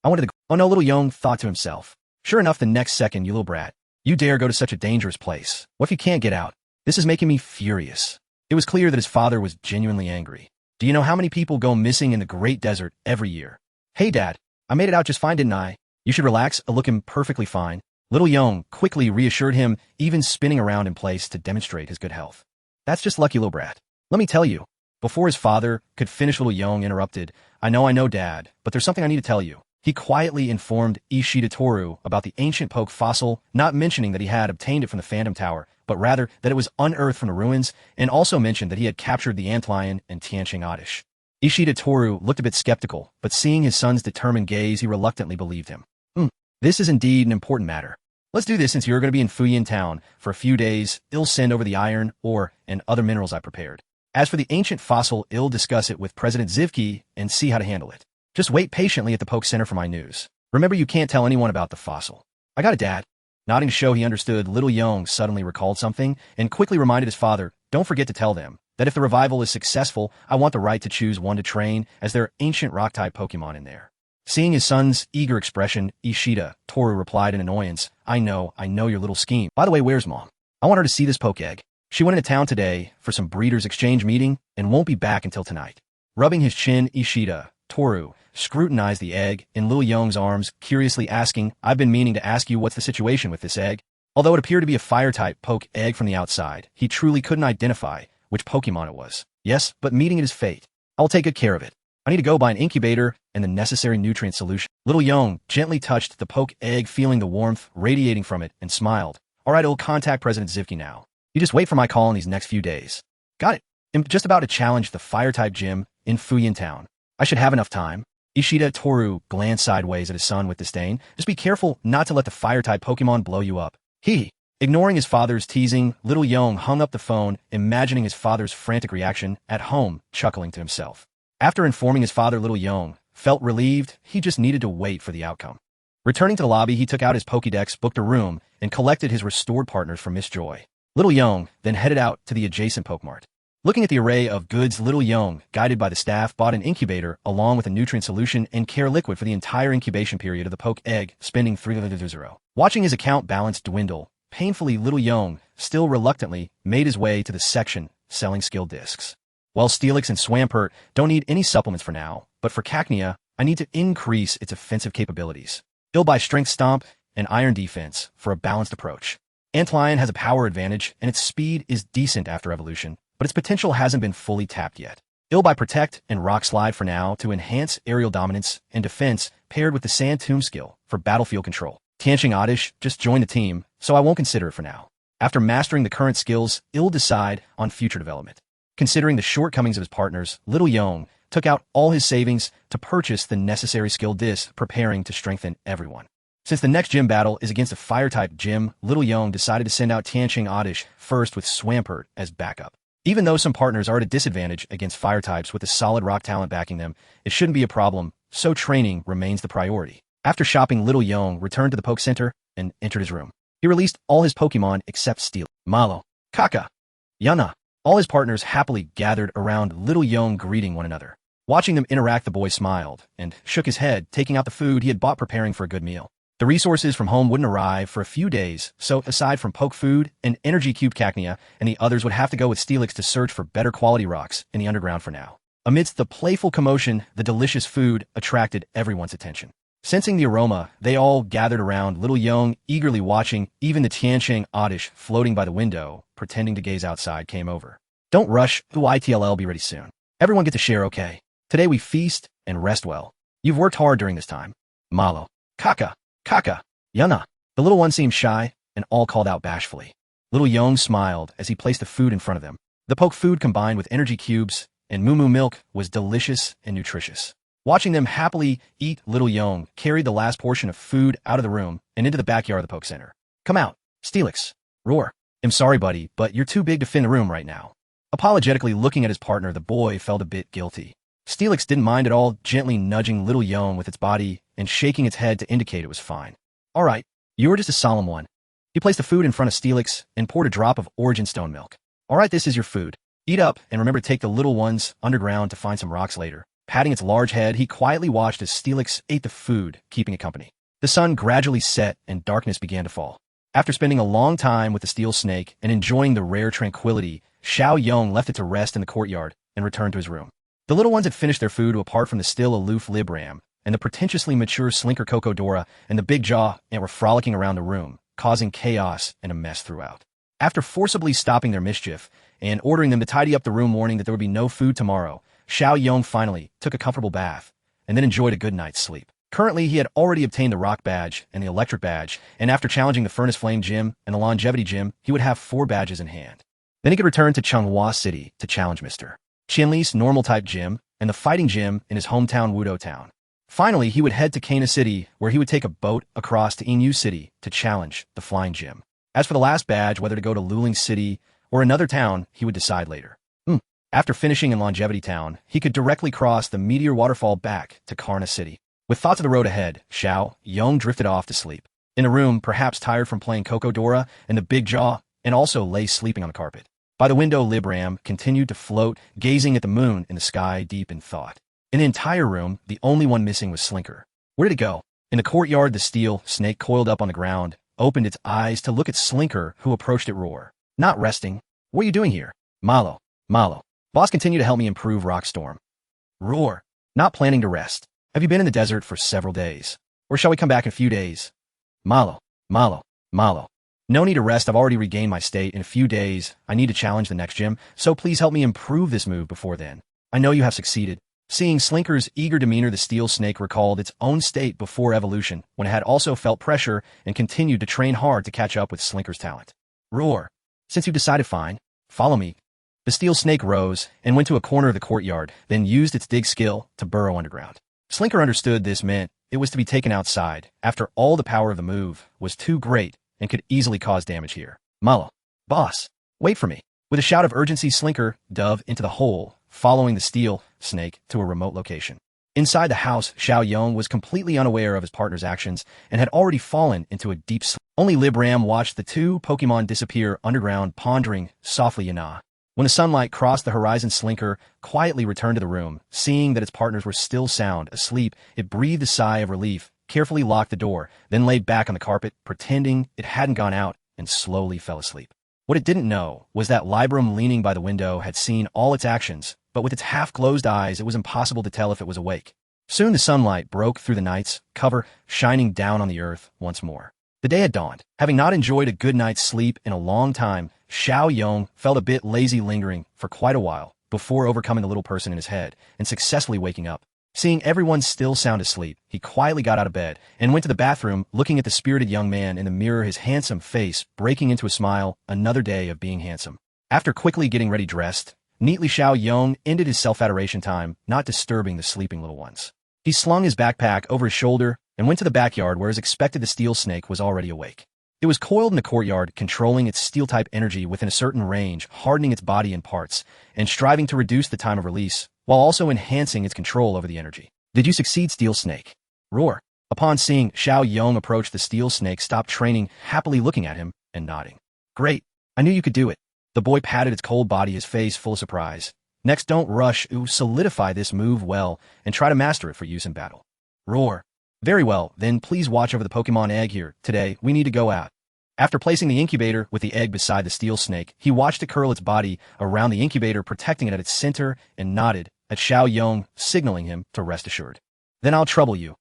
I wanted to go. Oh no, Little Yong thought to himself. Sure enough, the next second, "You little brat. You dare go to such a dangerous place. What if you can't get out? This is making me furious." It was clear that his father was genuinely angry. "Do you know how many people go missing in the Great Desert every year?" "Hey, Dad, I made it out just fine, didn't I? You should relax. I look him perfectly fine." Little Yong quickly reassured him, even spinning around in place to demonstrate his good health. "That's just lucky, little brat. Let me tell you." Before his father could finish, Little Yong interrupted. I know, Dad, but there's something I need to tell you." He quietly informed Ishida Yu about the ancient Poke fossil, not mentioning that he had obtained it from the Phantom Tower, but rather that it was unearthed from the ruins, and also mentioned that he had captured the Antlion and Tianqing Oddish. Ishida Yu looked a bit skeptical, but seeing his son's determined gaze, he reluctantly believed him. This is indeed an important matter. Let's do this. Since you're going to be in Fuyin Town for a few days, I'll send over the iron, ore, and other minerals I prepared. As for the ancient fossil, I'll discuss it with President Zivki and see how to handle it. Just wait patiently at the Poke Center for my news. Remember, you can't tell anyone about the fossil." "I got it, Dad." Nodding to show he understood, Little Yong suddenly recalled something and quickly reminded his father, "Don't forget to tell them that if the revival is successful, I want the right to choose one to train, as there are ancient rock-type Pokemon in there." Seeing his son's eager expression, Ishida Yu replied in annoyance, I know your little scheme. By the way, where's Mom? I want her to see this Poke Egg. She went into town today for some breeders' exchange meeting and won't be back until tonight." Rubbing his chin, Ishida Yu scrutinized the egg in Little Yong's arms, curiously asking, "I've been meaning to ask you what's the situation with this egg." Although it appeared to be a fire-type Poke Egg from the outside, he truly couldn't identify which Pokemon it was. "Yes, but meeting it is fate. I will take good care of it. I need to go buy an incubator and the necessary nutrient solution." Little Yong gently touched the Poke Egg, feeling the warmth radiating from it, and smiled. "All right, I'll contact President Zivki now. You just wait for my call in these next few days." "Got it. I'm just about to challenge the fire-type gym in Fuyin Town. I should have enough time." Ishida Yu glanced sideways at his son with disdain. "Just be careful not to let the fire-type Pokemon blow you up." Ignoring his father's teasing, Little Yong hung up the phone, imagining his father's frantic reaction at home, chuckling to himself. After informing his father, Little Yong felt relieved. He just needed to wait for the outcome. Returning to the lobby, he took out his Pokédex, booked a room, and collected his restored partners from Miss Joy. Little Yong then headed out to the adjacent Pokemart. Looking at the array of goods, Little Yong, guided by the staff, bought an incubator along with a nutrient solution and care liquid for the entire incubation period of the Poke Egg, spending 300. Watching his account balance dwindle painfully, Little Yong, still reluctantly, made his way to the section selling skill discs. "Well, Steelix and Swampert don't need any supplements for now, but for Cacnea, I need to increase its offensive capabilities. I'll buy Strength Stomp and Iron Defense for a balanced approach." Antlion has a power advantage, and its speed is decent after evolution, but its potential hasn't been fully tapped yet. It'll buy Protect and Rock Slide for now to enhance aerial dominance and defense paired with the Sand Tomb skill for battlefield control. Tianqing just joined the team, so I won't consider it for now. After mastering the current skills, it'll decide on future development. Considering the shortcomings of his partners, Little Yong took out all his savings to purchase the necessary skill discs, preparing to strengthen everyone. Since the next gym battle is against a fire-type gym, Little Yong decided to send out Tianqing first with Swampert as backup. Even though some partners are at a disadvantage against fire types with a solid rock talent backing them, it shouldn't be a problem, so training remains the priority. After shopping, Little Yong returned to the Poke Center and entered his room. He released all his Pokemon except Steelix, Malo, Kaka, Yana. All his partners happily gathered around Little Yong, greeting one another. Watching them interact, the boy smiled and shook his head, taking out the food he had bought, preparing for a good meal. The resources from home wouldn't arrive for a few days, so aside from Poke Food and Energy Cube Cacnea, and the others would have to go with Steelix to search for better quality rocks in the underground for now. Amidst the playful commotion, the delicious food attracted everyone's attention. Sensing the aroma, they all gathered around Little Yong, eagerly watching. Even the Tianqing floating by the window, pretending to gaze outside, came over. Don't rush, ITLL be ready soon. Everyone get to share, okay? Today we feast and rest well. You've worked hard during this time. Malo, Kaka, Yana. The little one seemed shy, and all called out bashfully. Little Yong smiled as he placed the food in front of them. The Poke Food combined with energy cubes and Moo Milk was delicious and nutritious. Watching them happily eat, Little Yong carried the last portion of food out of the room and into the backyard of the Poke Center. Come out, Steelix. Roar. I'm sorry, buddy, but you're too big to fit in the room right now. Apologetically looking at his partner, the boy felt a bit guilty. Steelix didn't mind at all, gently nudging Little Yong with its body and shaking its head to indicate it was fine. All right, you were just a solemn one. He placed the food in front of Steelix and poured a drop of Origin Stone milk. All right, this is your food. Eat up and remember to take the little ones underground to find some rocks later. Patting its large head, he quietly watched as Steelix ate the food, keeping it company. The sun gradually set and darkness began to fall. After spending a long time with the steel snake and enjoying the rare tranquility, Xiao Yong left it to rest in the courtyard and returned to his room. The little ones had finished their food apart from the still aloof Libram, and the pretentiously mature Slinker Cocodora and the Big Jaw and were frolicking around the room, causing chaos and a mess throughout. After forcibly stopping their mischief and ordering them to tidy up the room, warning that there would be no food tomorrow, Xiao Yong finally took a comfortable bath and then enjoyed a good night's sleep. Currently, he had already obtained the Rock Badge and the Electric Badge, and after challenging the Furnace Flame Gym and the Longevity Gym, he would have 4 badges in hand. Then he could return to Changhua City to challenge Mr. Qianli's Normal-type Gym and the Fighting Gym in his hometown Wudou Town. Finally, he would head to Kana City, where he would take a boat across to Inyu City to challenge the Flying Gym. As for the last badge, whether to go to Luling City or another town, he would decide later. After finishing in Longevity Town, he could directly cross the Meteor Waterfall back to Karna City. With thoughts of the road ahead, Xiao Yong drifted off to sleep. In a room, perhaps tired from playing Cocodora and the Big Jaw, and also lay sleeping on the carpet. By the window, Libram continued to float, gazing at the moon in the sky, deep in thought. In the entire room, the only one missing was Slinker. Where did it go? In the courtyard, the steel snake coiled up on the ground, opened its eyes to look at Slinker, who approached it. Roar. Not resting. What are you doing here? Malo. Boss, continue to help me improve Rockstorm. Roar. Not planning to rest. Have you been in the desert for several days? Or shall we come back in a few days? Malo. No need to rest. I've already regained my state. In a few days, I need to challenge the next gym, so please help me improve this move before then. I know you have succeeded. Seeing Slinker's eager demeanor, the steel snake recalled its own state before evolution, when it had also felt pressure and continued to train hard to catch up with Slinker's talent. Roar. Since you decided, fine. Follow me. The steel snake rose and went to a corner of the courtyard, then used its dig skill to burrow underground. Slinker understood this meant it was to be taken outside, after all the power of the move was too great and could easily cause damage here. Malo. Boss. Wait for me. With a shout of urgency, Slinker dove into the hole, following the steel snake to a remote location. Inside the house, Xiao Yong was completely unaware of his partner's actions and had already fallen into a deep sleep. Only Libram watched the 2 Pokemon disappear underground, pondering softly. Yana. When the sunlight crossed the horizon, Slinker quietly returned to the room. Seeing that its partners were still sound asleep, it breathed a sigh of relief, carefully locked the door, then laid back on the carpet, pretending it hadn't gone out, and slowly fell asleep. What it didn't know was that Libram, leaning by the window, had seen all its actions, but with its half-closed eyes, it was impossible to tell if it was awake. Soon the sunlight broke through the night's cover, shining down on the earth once more. The day had dawned. Having not enjoyed a good night's sleep in a long time, Chen Yong felt a bit lazy lingering for quite a while before overcoming the little person in his head and successfully waking up. Seeing everyone still sound asleep, he quietly got out of bed and went to the bathroom, looking at the spirited young man in the mirror, his handsome face breaking into a smile. Another day of being handsome. After quickly getting ready dressed, neatly, Chen Yong ended his self-adoration time, not disturbing the sleeping little ones. He slung his backpack over his shoulder and went to the backyard where, as expected, the steel snake was already awake. It was coiled in the courtyard, controlling its steel-type energy within a certain range, hardening its body in parts, and striving to reduce the time of release, while also enhancing its control over the energy. Did you succeed, steel snake? Roar. Upon seeing Chen Yong approach, the steel snake stopped training, happily looking at him and nodding. Great. I knew you could do it. The boy patted its cold body, his face full of surprise. Next, don't rush. Solidify this move well and try to master it for use in battle. Roar. Very well, then please watch over the Pokemon egg here. Today, we need to go out. After placing the incubator with the egg beside the steel snake, he watched it curl its body around the incubator, protecting it at its center, and nodded at Chen Yong, signaling him to rest assured. Then I'll trouble you.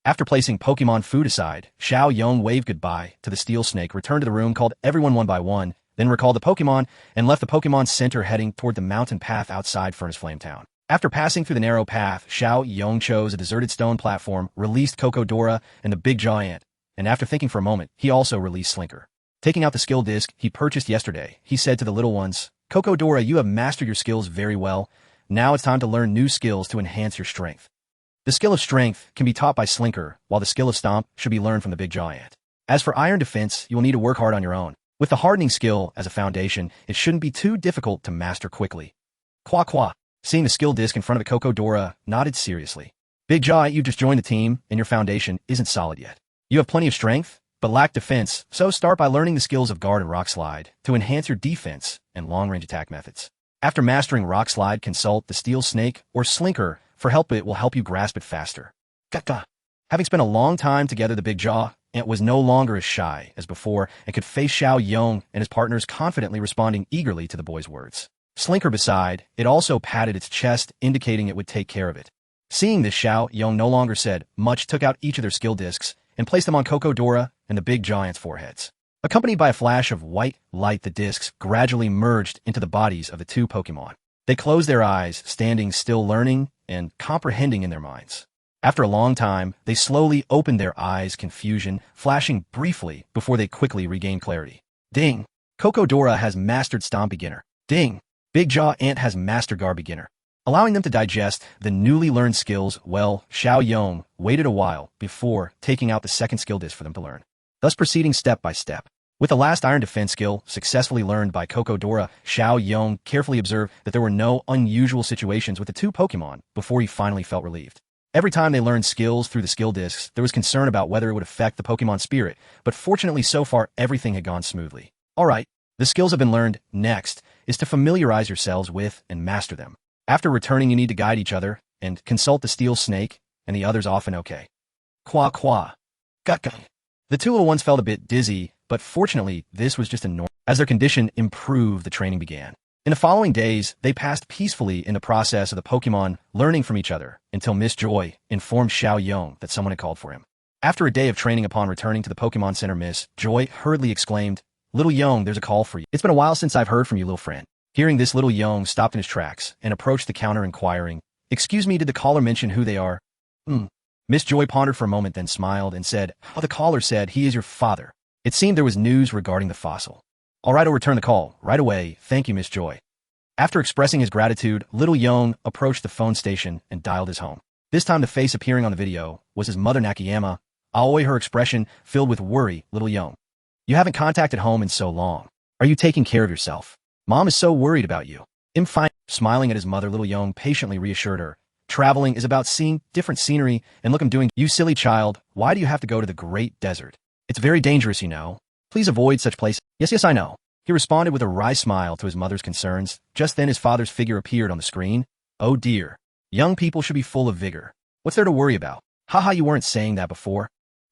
After placing Pokemon food aside, Chen Yong waved goodbye to the steel snake, returned to the room, called everyone one by one, then recalled the Pokemon, and left the Pokemon Center, heading toward the mountain path outside Furnace Flame Town. After passing through the narrow path, Chen Yong chose a deserted stone platform, released Cocodora and the Big Jaw Ant, and after thinking for a moment, he also released Slinker. Taking out the skill disc he purchased yesterday, he said to the little ones, Cocodora, you have mastered your skills very well. Now it's time to learn new skills to enhance your strength. The skill of strength can be taught by Slinker, while the skill of stomp should be learned from the Big Jaw Ant. As for iron defense, you will need to work hard on your own. With the hardening skill as a foundation, it shouldn't be too difficult to master quickly. Qua qua. Seeing the skill disc in front of the Cocodora, nodded seriously. Big Jaw, you just joined the team, and your foundation isn't solid yet. You have plenty of strength, but lack defense, so start by learning the skills of Guard and Rock Slide to enhance your defense and long-range attack methods. After mastering Rock Slide, consult the Steel Snake or Slinker for help. It will help you grasp it faster. Gah. Having spent a long time together, the Big Jaw Ant was no longer as shy as before and could face Chen Yong and his partners, confidently responding eagerly to the boy's words. Slinker beside, it also patted its chest, indicating it would take care of it. Seeing this, Chen Yong no longer said much, took out each of their skill discs and placed them on Cocodora and the Big Giant's foreheads. Accompanied by a flash of white light, the discs gradually merged into the bodies of the two Pokemon. They closed their eyes, standing still, learning and comprehending in their minds. After a long time, they slowly opened their eyes, confusion flashing briefly before they quickly regained clarity. Ding! Cocodora has mastered Stomp Beginner. Ding! Big Jaw Ant has mastered Guard Beginner. Allowing them to digest the newly learned skills well, Chen Yong waited a while before taking out the second skill disc for them to learn, thus proceeding step by step. With the last Iron Defense skill successfully learned by Cocodora, Chen Yong carefully observed that there were no unusual situations with the two Pokemon before he finally felt relieved. Every time they learned skills through the skill discs, there was concern about whether it would affect the Pokemon spirit, but fortunately so far everything had gone smoothly. Alright, the skills have been learned. Next is to familiarize yourselves with and master them. After returning, you need to guide each other and consult the Steel Snake and the others often. Okay. Qua qua. Gah. The two little ones felt a bit dizzy, but fortunately this was just a normal. As their condition improved, the training began. In the following days, they passed peacefully in the process of the Pokemon learning from each other until Miss Joy informed Chen Yong that someone had called for him. After a day of training, upon returning to the Pokemon Center, Miss Joy hurriedly exclaimed, Little Yong, there's a call for you. It's been a while since I've heard from you, little friend. Hearing this, Little Yong stopped in his tracks and approached the counter, inquiring, Excuse me, did the caller mention who they are? Miss Joy pondered for a moment, then smiled and said, Oh, the caller said he is your father. It seemed there was news regarding the fossil. All right, I'll return the call right away. Thank you, Miss Joy. After expressing his gratitude, Little Yong approached the phone station and dialed his home. This time the face appearing on the video was his mother, Nakayama. Aoi, her expression filled with worry. Little Yong, you haven't contacted home in so long. Are you taking care of yourself? Mom is so worried about you. I'm fine. Smiling at his mother, Little Yong patiently reassured her. Traveling is about seeing different scenery, and look, I'm doing. You silly child, why do you have to go to the great desert? It's very dangerous, you know. Please avoid such places. Yes, I know. He responded with a wry smile to his mother's concerns. Just then his father's figure appeared on the screen. Oh dear. Young people should be full of vigor. What's there to worry about? Haha, you weren't saying that before.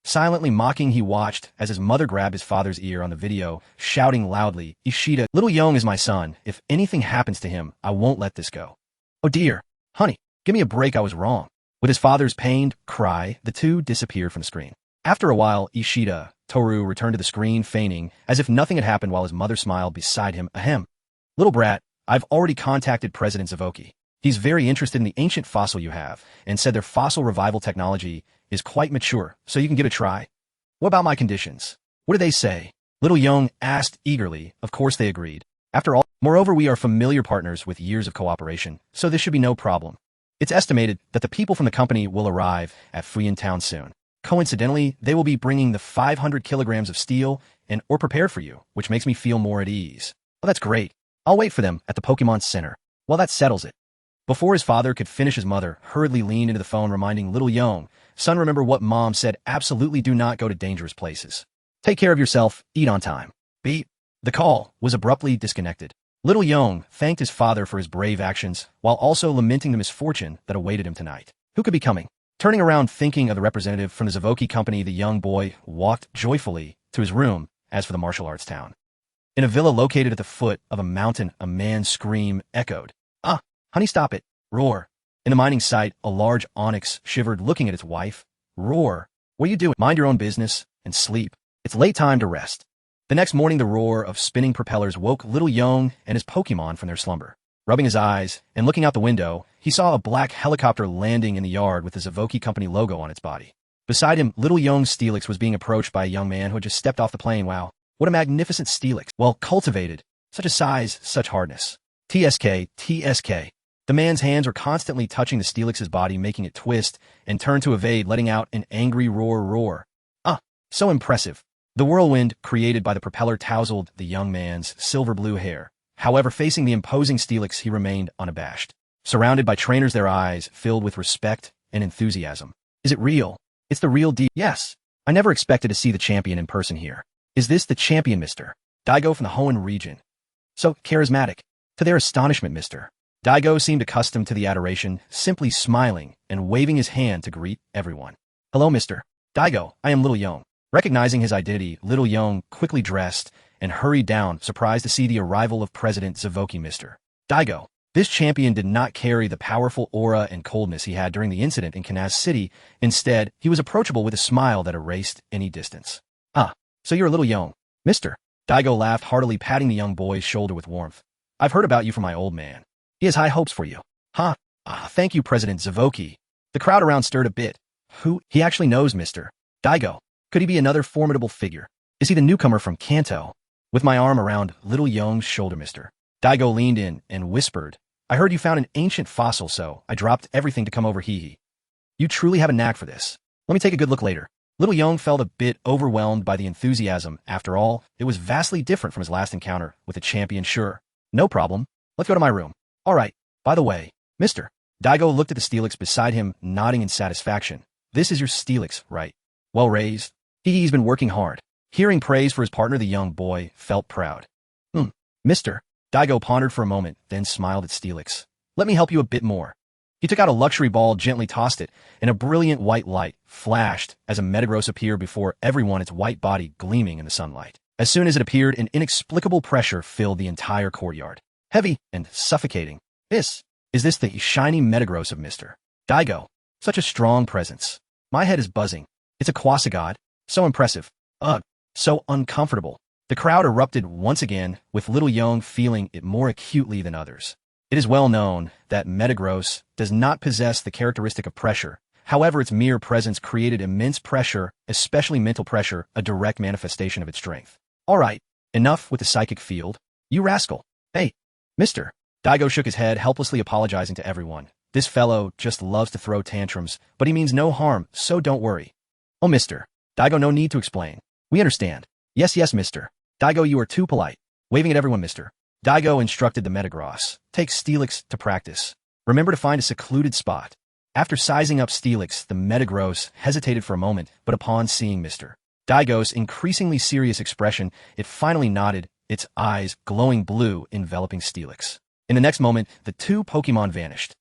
Silently mocking, he watched as his mother grabbed his father's ear on the video, shouting loudly, Ishida, Little Yong is my son. If anything happens to him, I won't let this go. Oh dear. Honey, give me a break, I was wrong. With his father's pained cry, the two disappeared from the screen. After a while, Ishida, Toru returned to the screen, feigning as if nothing had happened while his mother smiled beside him. Ahem. Little brat, I've already contacted President Zavoki. He's very interested in the ancient fossil you have, and said their fossil revival technology is quite mature, so you can give it a try. What about my conditions? What did they say? Little Yong asked eagerly. Of course they agreed. After all, moreover, we are familiar partners with years of cooperation, so this should be no problem. It's estimated that the people from the company will arrive at Hoenn town soon. Coincidentally, they will be bringing the 500 kilograms of steel or prepared for you, which makes me feel more at ease. Oh, that's great. I'll wait for them at the Pokemon Center. Well, that settles it. Before his father could finish, his mother hurriedly leaned into the phone, reminding little Yong, son, remember what mom said, absolutely do not go to dangerous places. Take care of yourself, eat on time. Beep. The call was abruptly disconnected. Little Yong thanked his father for his brave actions, while also lamenting the misfortune that awaited him tonight. Who could be coming? Turning around thinking of the representative from the Zavoki company, the young boy walked joyfully to his room. As for the martial arts town, in a villa located at the foot of a mountain, a man's scream echoed. Ah, honey, stop it. Roar. In the mining site, a large Onix shivered, looking at its wife. Roar. What are you doing? Mind your own business and sleep. It's late time to rest. The next morning, the roar of spinning propellers woke little Yong and his Pokemon from their slumber. Rubbing his eyes and looking out the window, he saw a black helicopter landing in the yard with the Zavoki company logo on its body. Beside him, little Yong's Steelix was being approached by a young man who had just stepped off the plane. Wow, what a magnificent Steelix. Well cultivated. Such a size, such hardness. TSK, TSK. The man's hands were constantly touching the Steelix's body, making it twist and turn to evade, letting out an angry roar. Ah, so impressive. The whirlwind created by the propeller tousled the young man's silver-blue hair. However, facing the imposing Steelix, he remained unabashed. Surrounded by trainers, their eyes filled with respect and enthusiasm. Is it real? It's the real deal. Yes. I never expected to see the champion in person here. Is this the champion, Mr. Daigo from the Hoenn region? So charismatic. To their astonishment, Mr. Daigo seemed accustomed to the adoration, simply smiling and waving his hand to greet everyone. Hello, Mr. Daigo, I am little Yong. Recognizing his identity, little Yong quickly dressed and hurried down, surprised to see the arrival of President Zavoki. Mr. Daigo. This champion did not carry the powerful aura and coldness he had during the incident in Kanaz City. Instead, he was approachable with a smile that erased any distance. Ah, so you're a little Yong. Mr. Daigo laughed heartily, patting the young boy's shoulder with warmth. I've heard about you from my old man. He has high hopes for you. Huh? Ah, thank you, President Zavoki. The crowd around stirred a bit. Who? He actually knows Mr. Daigo. Could he be another formidable figure? Is he the newcomer from Kanto? With my arm around little Yong's shoulder, Mr. Daigo leaned in and whispered, I heard you found an ancient fossil, so I dropped everything to come over. Hee. You truly have a knack for this. Let me take a good look later. Little Yong felt a bit overwhelmed by the enthusiasm. After all, it was vastly different from his last encounter with the champion. Sure. No problem. Let's go to my room. All right. By the way, Mr. Daigo looked at the Steelix beside him, nodding in satisfaction. This is your Steelix, right? Well raised. He's been working hard. Hearing praise for his partner, the young boy felt proud. Mr. Daigo pondered for a moment, then smiled at Steelix. Let me help you a bit more. He took out a luxury ball, gently tossed it, and a brilliant white light flashed as a Metagross appeared before everyone, its white body gleaming in the sunlight. As soon as it appeared, an inexplicable pressure filled the entire courtyard. Heavy and suffocating. Is this the shiny Metagross of Mr. Daigo? Such a strong presence. My head is buzzing. It's a Quasagod. So impressive. Ugh. So uncomfortable. The crowd erupted once again, with little Yong feeling it more acutely than others. It is well known that Metagross does not possess the characteristic of pressure. However, its mere presence created immense pressure, especially mental pressure, a direct manifestation of its strength. All right, enough with the psychic field. You rascal. Hey, Mr. Daigo shook his head, helplessly apologizing to everyone. This fellow just loves to throw tantrums, but he means no harm, so don't worry. Oh, Mr. Daigo, no need to explain. We understand. Yes, Mr. Daigo, you are too polite. Waving at everyone, Mr. Daigo instructed the Metagross. Take Steelix to practice. Remember to find a secluded spot. After sizing up Steelix, the Metagross hesitated for a moment, but upon seeing Mr. Daigo's increasingly serious expression, it finally nodded, its eyes glowing blue, enveloping Steelix. In the next moment, the two Pokemon vanished.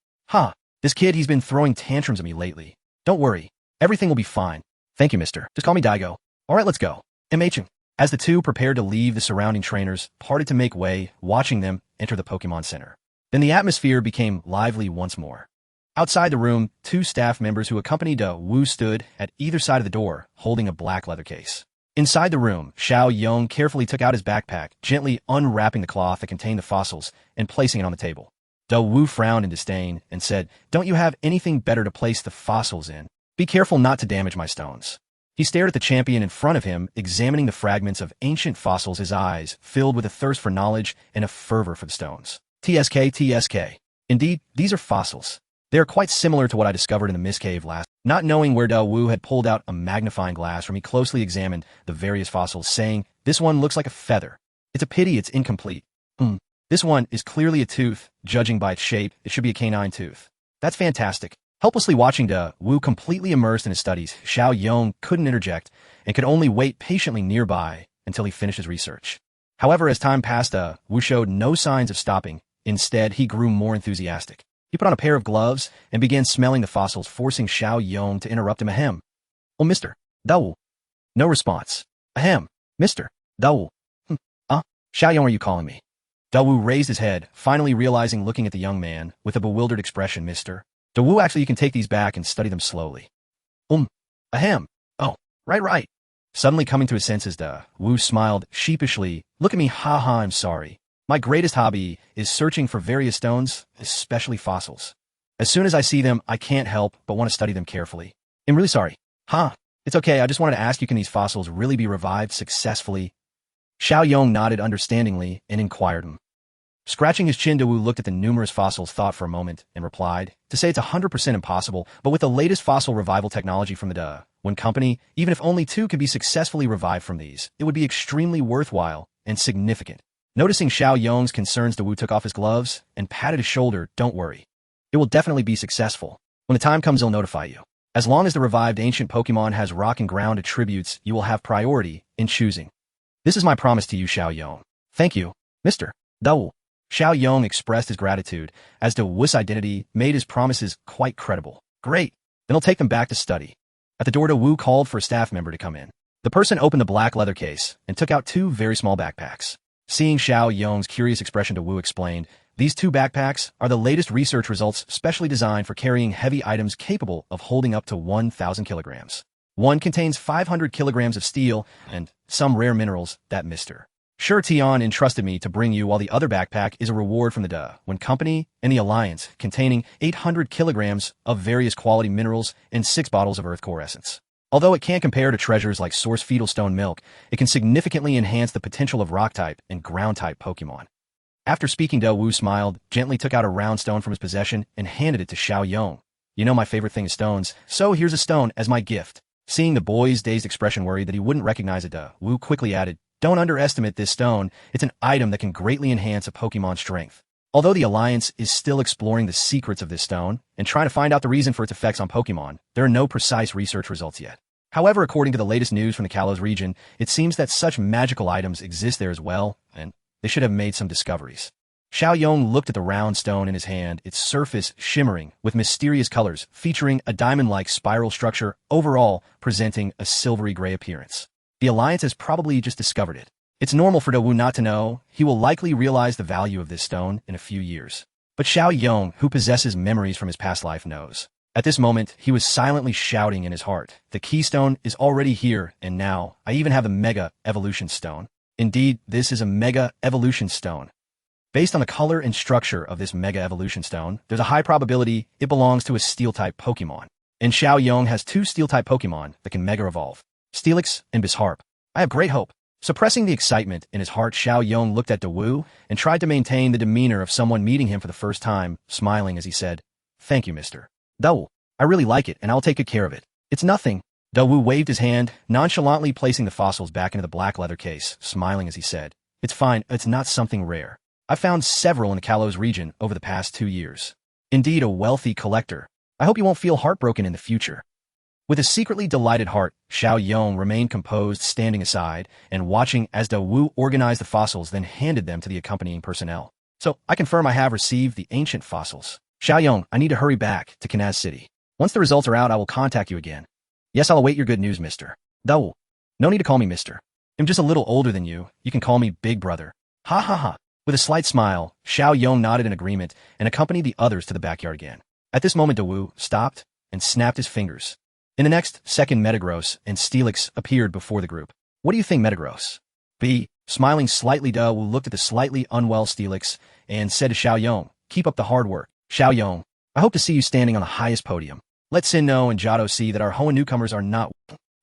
This kid, he's been throwing tantrums at me lately. Don't worry. Everything will be fine. Thank you, Mr. Just call me Daigo. All right, let's go. MHing. As the two prepared to leave, the surrounding trainers parted to make way, watching them enter the Pokemon Center. Then the atmosphere became lively once more. Outside the room, two staff members who accompanied Wu stood at either side of the door, holding a black leather case. Inside the room, Chen Yong carefully took out his backpack, gently unwrapping the cloth that contained the fossils and placing it on the table. Wu frowned in disdain and said, "Don't you have anything better to place the fossils in? Be careful not to damage my stones." He stared at the champion in front of him, examining the fragments of ancient fossils, his eyes filled with a thirst for knowledge and a fervor for the stones. TSK. Indeed, these are fossils. They are quite similar to what I discovered in the Mist Cave last. Not knowing where Wu had pulled out a magnifying glass from, he closely examined the various fossils, saying, "This one looks like a feather. It's a pity it's incomplete. This one is clearly a tooth. Judging by its shape, it should be a canine tooth. That's fantastic." Helplessly watching Wu completely immersed in his studies, Chen Yong couldn't interject and could only wait patiently nearby until he finished his research. However, as time passed, Wu showed no signs of stopping. Instead, he grew more enthusiastic. He put on a pair of gloves and began smelling the fossils, forcing Chen Yong to interrupt him. "Ahem. Oh, Mr. Wu." No response. "Ahem. Mr. Wu. Chen Yong, are you calling me?" Wu raised his head, finally realizing, looking at the young man with a bewildered expression. "Mr. Wu, actually, you can take these back and study them slowly." Ahem. Oh, right. Suddenly coming to his senses, Wu smiled sheepishly. "Look at me, haha, I'm sorry. My greatest hobby is searching for various stones, especially fossils. As soon as I see them, I can't help but want to study them carefully. I'm really sorry." It's okay, I just wanted to ask you, can these fossils really be revived successfully?" Chen Yong nodded understandingly and inquired him. Scratching his chin, Wu looked at the numerous fossils, thought for a moment, and replied, "To say it's 100% impossible, but with the latest fossil revival technology from the Hoenn company, even if only 2 can be successfully revived from these, it would be extremely worthwhile and significant." Noticing Chen Yong's concerns, Wu took off his gloves and patted his shoulder. "Don't worry. It will definitely be successful. When the time comes, I'll notify you. As long as the revived ancient Pokemon has rock and ground attributes, you will have priority in choosing. This is my promise to you, Chen Yong." "Thank you, Mr. Wu." Chen Yong expressed his gratitude, as Wu's identity made his promises quite credible. "Great. Then I'll take them back to study." At the door, Wu called for a staff member to come in. The person opened the black leather case and took out 2 very small backpacks. Seeing Chen Yong's curious expression, Wu explained, "These 2 backpacks are the latest research results specially designed for carrying heavy items capable of holding up to 1,000 kilograms. One contains 500 kilograms of steel and some rare minerals that Mr. Tion entrusted me to bring you, while the other backpack is a reward from the Hoenn company and the Alliance, containing 800 kilograms of various quality minerals and 6 bottles of earth core essence. Although it can't compare to treasures like source fetal stone milk, it can significantly enhance the potential of rock-type and ground-type Pokemon." After speaking, Wu smiled, gently took out a round stone from his possession, and handed it to Chen Yong. "You know my favorite thing is stones, so here's a stone as my gift." Seeing the boy's dazed expression, worried that he wouldn't recognize it, Wu quickly added, "Don't underestimate this stone. It's an item that can greatly enhance a Pokemon's strength. Although the Alliance is still exploring the secrets of this stone and trying to find out the reason for its effects on Pokemon, there are no precise research results yet. However, according to the latest news from the Kalos region, it seems that such magical items exist there as well, and they should have made some discoveries." Chen Yong looked at the round stone in his hand, its surface shimmering with mysterious colors, featuring a diamond-like spiral structure, overall presenting a silvery gray appearance. The Alliance has probably just discovered it. It's normal for Wu not to know. He will likely realize the value of this stone in a few years. But Chen Yong, who possesses memories from his past life, knows. At this moment, he was silently shouting in his heart, "The keystone is already here, and now, I even have the Mega Evolution Stone. Indeed, this is a Mega Evolution Stone. Based on the color and structure of this Mega Evolution Stone, there's a high probability it belongs to a Steel-type Pokemon. And Chen Yong has 2 Steel-type Pokemon that can Mega Evolve, Steelix and Bisharp. I have great hope." Suppressing the excitement in his heart, Chen Yong looked at Wu and tried to maintain the demeanor of someone meeting him for the first time, smiling as he said, "Thank you, Mr. Wu. I really like it, and I'll take good care of it. It's nothing." Wu waved his hand, nonchalantly placing the fossils back into the black leather case, smiling as he said, "It's fine, it's not something rare. I've found several in the Kalos region over the past 2 years. Indeed, a wealthy collector. I hope you won't feel heartbroken in the future." With a secretly delighted heart, Chen Yong remained composed, standing aside and watching as Wu organized the fossils, then handed them to the accompanying personnel. "So, I confirm I have received the ancient fossils. Chen Yong, I need to hurry back to Kanaz City. Once the results are out, I will contact you again." "Yes, I'll await your good news, Mr. Wu. No need to call me Mr. I'm just a little older than you. You can call me Big Brother." "Ha ha ha." With a slight smile, Chen Yong nodded in agreement and accompanied the others to the backyard again. At this moment Dawu stopped and snapped his fingers. In the next second Metagross and Steelix appeared before the group. What do you think, Metagross? B. Smiling slightly, Dawu looked at the slightly unwell Steelix and said to Xiao Yong, keep up the hard work. Xiao Yong, I hope to see you standing on the highest podium. Let Sinnoh and Jado see that our Hoenn newcomers are not.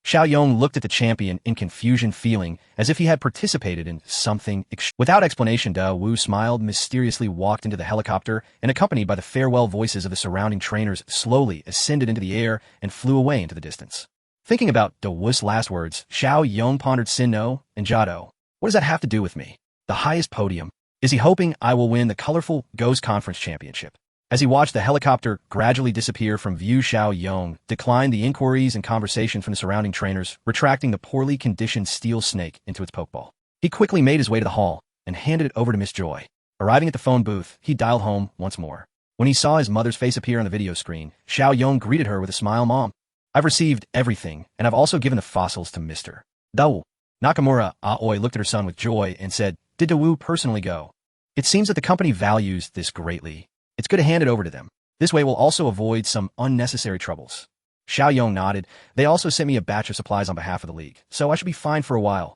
Xiao Yong looked at the champion in confusion, feeling as if he had participated in something. Without explanation, Dawu smiled, mysteriously walked into the helicopter, and accompanied by the farewell voices of the surrounding trainers, slowly ascended into the air and flew away into the distance. Thinking about Dawu's last words, Xiao Yong pondered Sinnoh and Jado. What does that have to do with me? The highest podium? Is he hoping I will win the colorful Ghost Conference Championship? As he watched the helicopter gradually disappear from view, Xiao Yong declined the inquiries and conversation from the surrounding trainers, retracting the poorly conditioned steel snake into its pokeball. He quickly made his way to the hall and handed it over to Miss Joy. Arriving at the phone booth, he dialed home once more. When he saw his mother's face appear on the video screen, Xiao Yong greeted her with a smile. Mom, I've received everything, and I've also given the fossils to Mr. Dawu. Nakamura Aoi looked at her son with joy and said, did Dawu personally go? It seems that the company values this greatly. It's good to hand it over to them. This way we'll also avoid some unnecessary troubles. Xiao Yong nodded. They also sent me a batch of supplies on behalf of the league, so I should be fine for a while.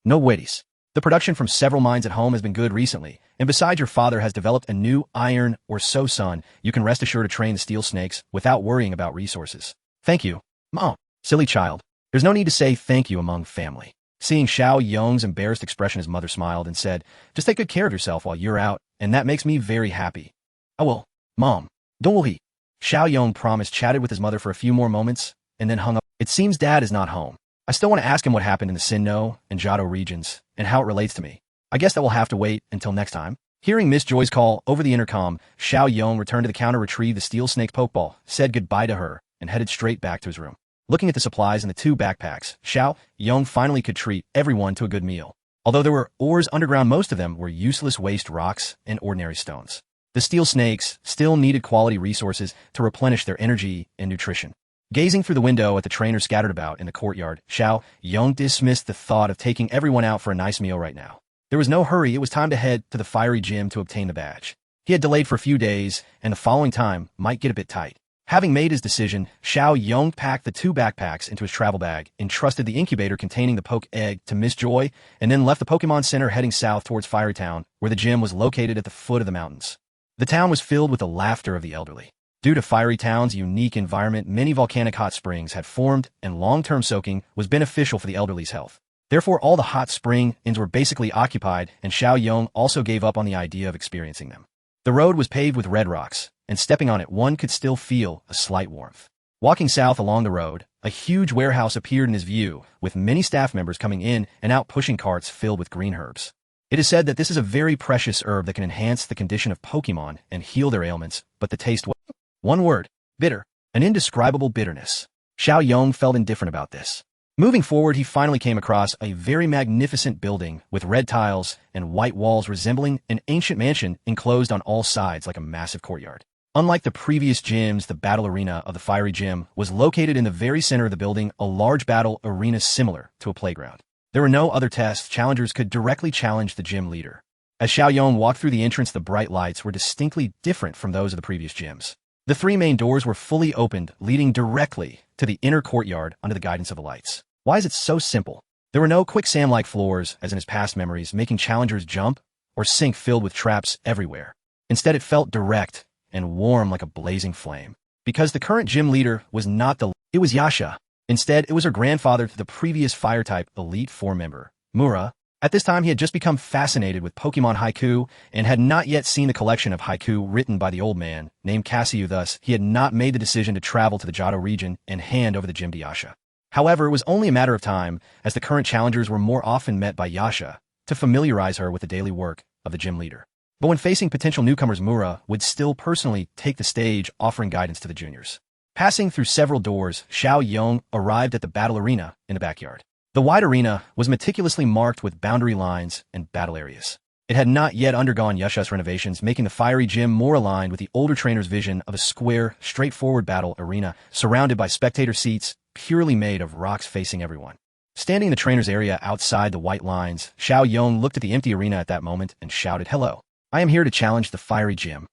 No worries. The production from several mines at home has been good recently, and besides your father has developed a new iron or so, son, you can rest assured to train the steel snakes without worrying about resources. Thank you, Mom. Silly child. There's no need to say thank you among family. Seeing Xiao Yong's embarrassed expression, his mother smiled and said, just take good care of yourself while you're out, and that makes me very happy. I will, Mom. Don't worry. Xiao Yong promised, chatted with his mother for a few more moments, and then hung up. It seems Dad is not home. I still want to ask him what happened in the Sinnoh and Jado regions, and how it relates to me. I guess that will have to wait until next time. Hearing Miss Joy's call over the intercom, Xiao Yong returned to the counter, retrieved the steel snake pokeball, said goodbye to her, and headed straight back to his room. Looking at the supplies in the two backpacks, Xiao Yong finally could treat everyone to a good meal. Although there were ores underground, most of them were useless waste rocks and ordinary stones. The steel snakes still needed quality resources to replenish their energy and nutrition. Gazing through the window at the trainers scattered about in the courtyard, Xiao Yong dismissed the thought of taking everyone out for a nice meal right now. There was no hurry. It was time to head to the fiery gym to obtain the badge. He had delayed for a few days, and the following time might get a bit tight. Having made his decision, Xiao Yong packed the two backpacks into his travel bag, entrusted the incubator containing the poke egg to Miss Joy, and then left the Pokemon Center, heading south towards Fiery Town, where the gym was located at the foot of the mountains. The town was filled with the laughter of the elderly. Due to Fiery Town's unique environment, many volcanic hot springs had formed, and long-term soaking was beneficial for the elderly's health. Therefore, all the hot spring inns were basically occupied, and Xiao Yong also gave up on the idea of experiencing them. The road was paved with red rocks, and stepping on it, one could still feel a slight warmth. Walking south along the road, a huge warehouse appeared in his view, with many staff members coming in and out pushing carts filled with green herbs. It is said that this is a very precious herb that can enhance the condition of Pokemon and heal their ailments, but the taste was, one word, bitter, an indescribable bitterness. Xiao Yong felt indifferent about this. Moving forward, he finally came across a very magnificent building with red tiles and white walls resembling an ancient mansion enclosed on all sides like a massive courtyard. Unlike the previous gyms, the battle arena of the Fiery Gym was located in the very center of the building, a large battle arena similar to a playground. There were no other tests. Challengers could directly challenge the gym leader. As Xiao Yong walked through the entrance, the bright lights were distinctly different from those of the previous gyms. The three main doors were fully opened, leading directly to the inner courtyard under the guidance of the lights. Why is it so simple? There were no quicksand-like floors, as in his past memories, making challengers jump or sink filled with traps everywhere. Instead, it felt direct and warm like a blazing flame. Because the current gym leader was not it was Yasha. Instead, it was her grandfather, the previous Fire-type Elite Four member, Mura. At this time, he had just become fascinated with Pokemon haiku and had not yet seen the collection of haiku written by the old man, named Cassiu. Thus, he had not made the decision to travel to the Johto region and hand over the gym to Yasha. However, it was only a matter of time, as the current challengers were more often met by Yasha to familiarize her with the daily work of the gym leader. But when facing potential newcomers, Mura would still personally take the stage, offering guidance to the juniors. Passing through several doors, Xiao Yong arrived at the battle arena in the backyard. The wide arena was meticulously marked with boundary lines and battle areas. It had not yet undergone Yasha's renovations, making the Fiery Gym more aligned with the older trainer's vision of a square, straightforward battle arena surrounded by spectator seats purely made of rocks facing everyone. Standing in the trainer's area outside the white lines, Xiao Yong looked at the empty arena at that moment and shouted, "Hello. I am here to challenge the Fiery Gym.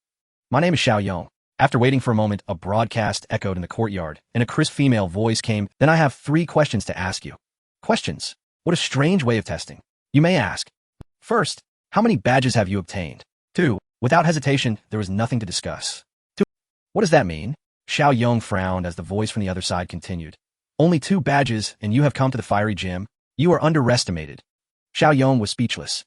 My name is Xiao Yong." After waiting for a moment, a broadcast echoed in the courtyard, and a crisp female voice came. Then I have 3 questions to ask you. Questions? What a strange way of testing. You may ask. First, how many badges have you obtained? 2. Without hesitation, there was nothing to discuss. 2. What does that mean? Xiao Yong frowned as the voice from the other side continued. Only 2 badges, and you have come to the fiery gym? You are underestimated. Xiao Yong was speechless.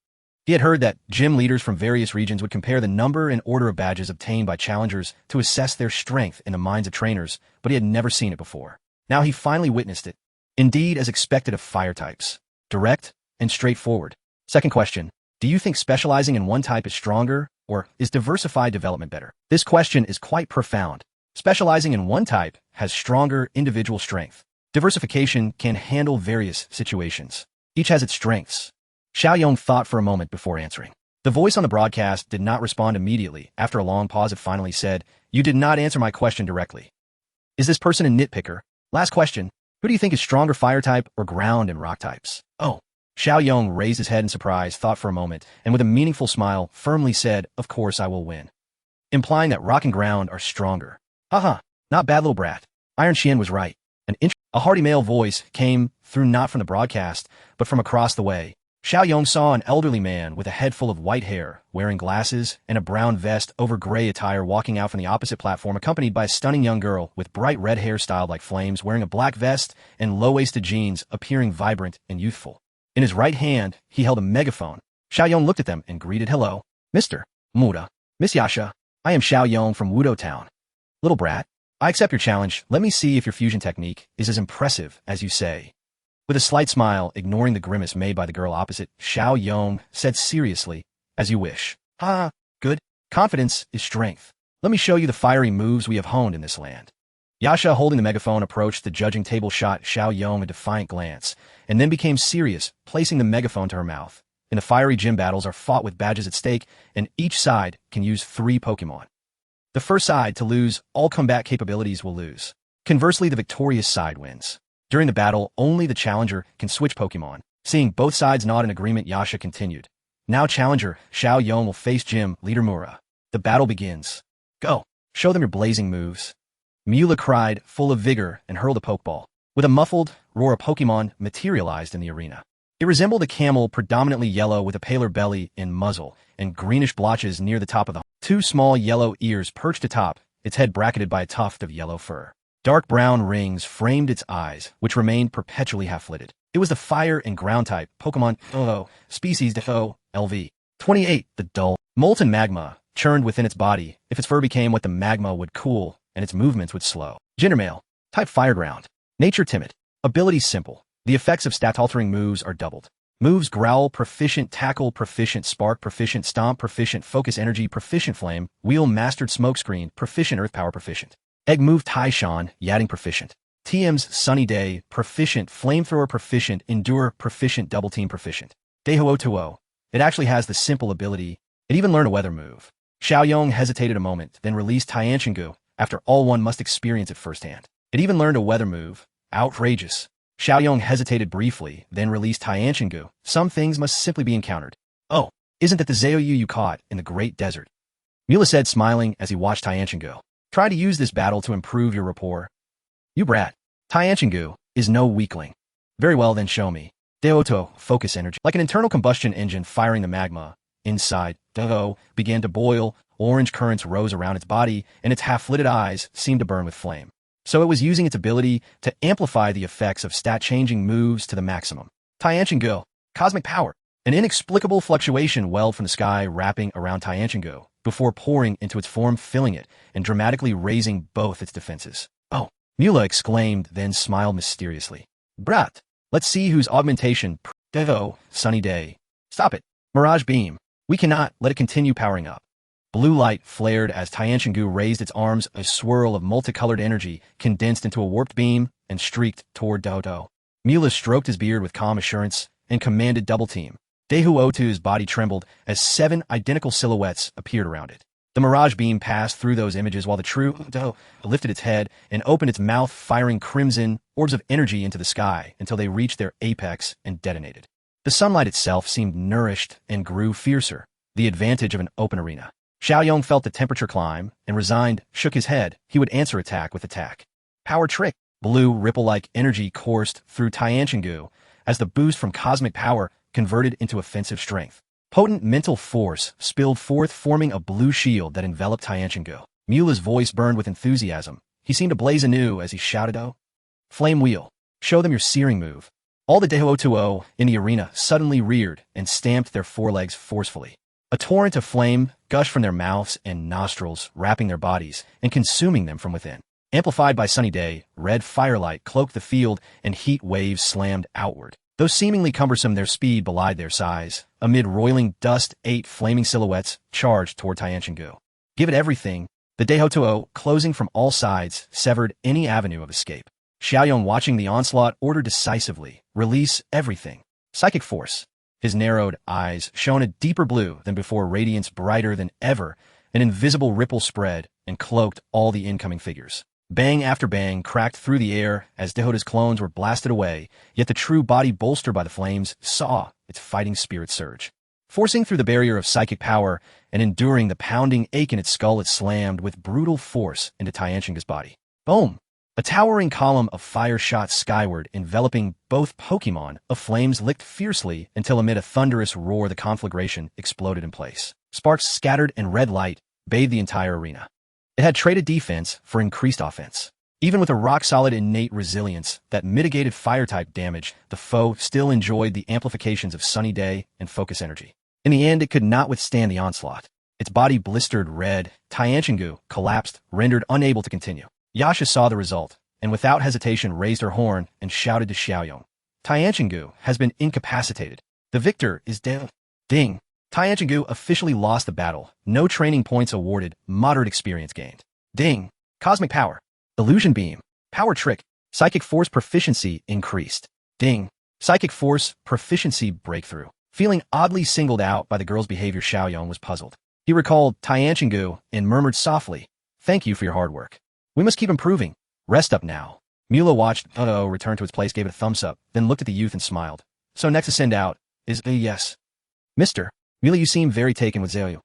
He had heard that gym leaders from various regions would compare the number and order of badges obtained by challengers to assess their strength in the minds of trainers, but he had never seen it before. Now he finally witnessed it. Indeed, as expected of fire types. Direct and straightforward. Second question, do you think specializing in one type is stronger, or is diversified development better? This question is quite profound. Specializing in one type has stronger individual strength. Diversification can handle various situations. Each has its strengths. Xiao Yong thought for a moment before answering. The voice on the broadcast did not respond immediately. After a long pause, it finally said, "You did not answer my question directly. Is this person a nitpicker? Last question. Who do you think is stronger, fire type or ground and rock types?" Oh. Xiao Yong raised his head in surprise, thought for a moment, and with a meaningful smile, firmly said, "Of course I will win." Implying that rock and ground are stronger. Haha, not bad, little brat. Iron Qian was right. A hearty male voice came through, not from the broadcast, but from across the way. Xiao Yong saw an elderly man with a head full of white hair, wearing glasses and a brown vest over gray attire, walking out from the opposite platform, accompanied by a stunning young girl with bright red hair styled like flames, wearing a black vest and low-waisted jeans, appearing vibrant and youthful. In his right hand, he held a megaphone. Xiao Yong looked at them and greeted, "Hello, Mr. Muda, Miss Yasha. I am Xiao Yong from Wudou Town. Little brat, I accept your challenge. Let me see if your fusion technique is as impressive as you say." With a slight smile, ignoring the grimace made by the girl opposite, Xiao Yong said seriously, "As you wish." "Ah, good. Confidence is strength. Let me show you the fiery moves we have honed in this land." Yasha, holding the megaphone, approached the judging table, shot Xiao Yong a defiant glance, and then became serious, placing the megaphone to her mouth. In the fiery gym, battles are fought with badges at stake, and each side can use 3 Pokemon. The first side to lose all combat capabilities will lose. Conversely, the victorious side wins. During the battle, only the challenger can switch Pokemon. Seeing both sides nod in agreement, Yasha continued. Now challenger Xiao Yong will face gym leader Mura. The battle begins. Go. Show them your blazing moves. Mula cried, full of vigor, and hurled a Pokeball. With a muffled roar, a Pokemon materialized in the arena. It resembled a camel, predominantly yellow, with a paler belly and muzzle, and greenish blotches near the top of the 2 small yellow ears perched atop, its head bracketed by a tuft of yellow fur. Dark brown rings framed its eyes, which remained perpetually half-lidded. It was the fire and ground type Pokemon species Defo LV 28. The dull, molten magma churned within its body. If its fur became what, the magma would cool, and its movements would slow. Gender male. Type fire ground. Nature timid. Ability simple. The effects of stat-altering moves are doubled. Moves: growl, proficient tackle, proficient spark, proficient stomp, proficient focus energy, proficient flame, wheel, mastered smokescreen, proficient earth power, proficient egg move, Taishan, Yatting, proficient TM's sunny day, proficient flamethrower, proficient endure, proficient double team, proficient Dehuo. It actually has the simple ability. It even learned a weather move. Xiao Yong hesitated a moment, then released Tianshingu. After all, one must experience it firsthand. It even learned a weather move. Outrageous. Xiao Yong hesitated briefly, then released Tianshingu. Some things must simply be encountered. Oh, isn't that the Zaoyu you caught in the Great Desert? Mula said, smiling as he watched Tianshingu. Try to use this battle to improve your rapport. You brat. Tianshingu is no weakling. Very well, then show me. Deoto, focus energy. Like an internal combustion engine firing, the magma inside Deho began to boil. Orange currents rose around its body, and its half-lidded eyes seemed to burn with flame. So it was using its ability to amplify the effects of stat-changing moves to the maximum. Tianshingu, cosmic power. An inexplicable fluctuation welled from the sky, wrapping around Tianshingu, before pouring into its form, filling it, and dramatically raising both its defenses. Oh, Mula exclaimed, then smiled mysteriously. Brat, let's see whose augmentation. Devo, sunny day. Stop it. Mirage beam. We cannot let it continue powering up. Blue light flared as Tianshingu raised its arms. A swirl of multicolored energy condensed into a warped beam and streaked toward Dodo. Mula stroked his beard with calm assurance and commanded double team. Dehuotu's body trembled as 7 identical silhouettes appeared around it. The mirage beam passed through those images while the true Udo lifted its head and opened its mouth, firing crimson orbs of energy into the sky until they reached their apex and detonated. The sunlight itself seemed nourished and grew fiercer, the advantage of an open arena. Yong felt the temperature climb, and resigned, shook his head. He would answer attack with attack. Power trick. Blue, ripple-like energy coursed through Tianchenggu as the boost from cosmic power converted into offensive strength. Potent mental force spilled forth, forming a blue shield that enveloped Tianchenggu. Mula's voice burned with enthusiasm. He seemed to blaze anew as he shouted, "Oh! Flame wheel! Show them your searing move!" All the Dehuotuo in the arena suddenly reared and stamped their forelegs forcefully. A torrent of flame gushed from their mouths and nostrils, wrapping their bodies and consuming them from within. Amplified by sunny day, red firelight cloaked the field and heat waves slammed outward. Though seemingly cumbersome, their speed belied their size. Amid roiling dust, 8 flaming silhouettes charged toward Tianchenggu. Give it everything. The Dehuotuo, closing from all sides, severed any avenue of escape. Xiaoyong, watching the onslaught, ordered decisively, "Release everything." Psychic force. His narrowed eyes shone a deeper blue than before, radiance brighter than ever. An invisible ripple spread and cloaked all the incoming figures. Bang after bang cracked through the air as Dehota's clones were blasted away, yet the true body, bolstered by the flames, saw its fighting spirit surge. Forcing through the barrier of psychic power and enduring the pounding ache in its skull, it slammed with brutal force into Tianchenggu's body. Boom! A towering column of fire shot skyward, enveloping both Pokémon. Of flames licked fiercely until amid a thunderous roar the conflagration exploded in place. Sparks scattered and red light bathed the entire arena. It had traded defense for increased offense. Even with a rock-solid innate resilience that mitigated fire-type damage, the foe still enjoyed the amplifications of sunny day and focus energy. In the end, it could not withstand the onslaught. Its body blistered red. Tianchenggu collapsed, rendered unable to continue. Yasha saw the result, and without hesitation raised her horn and shouted to Xiaoyong. Tianchenggu has been incapacitated. The victor is dead. Ding! Tianchenggu officially lost the battle. No training points awarded. Moderate experience gained. Ding! Cosmic power. Illusion beam. Power trick. Psychic force proficiency increased. Ding! Psychic force proficiency breakthrough. Feeling oddly singled out by the girl's behavior, Xiaoyong was puzzled. He recalled Tianchenggu and murmured softly, "Thank you for your hard work. We must keep improving. Rest up now." Mula watched Wudou return to its place, gave it a thumbs up, then looked at the youth and smiled. "So next to send out is a yes." "Mister, Mula, you seem very taken with Xiaoyu."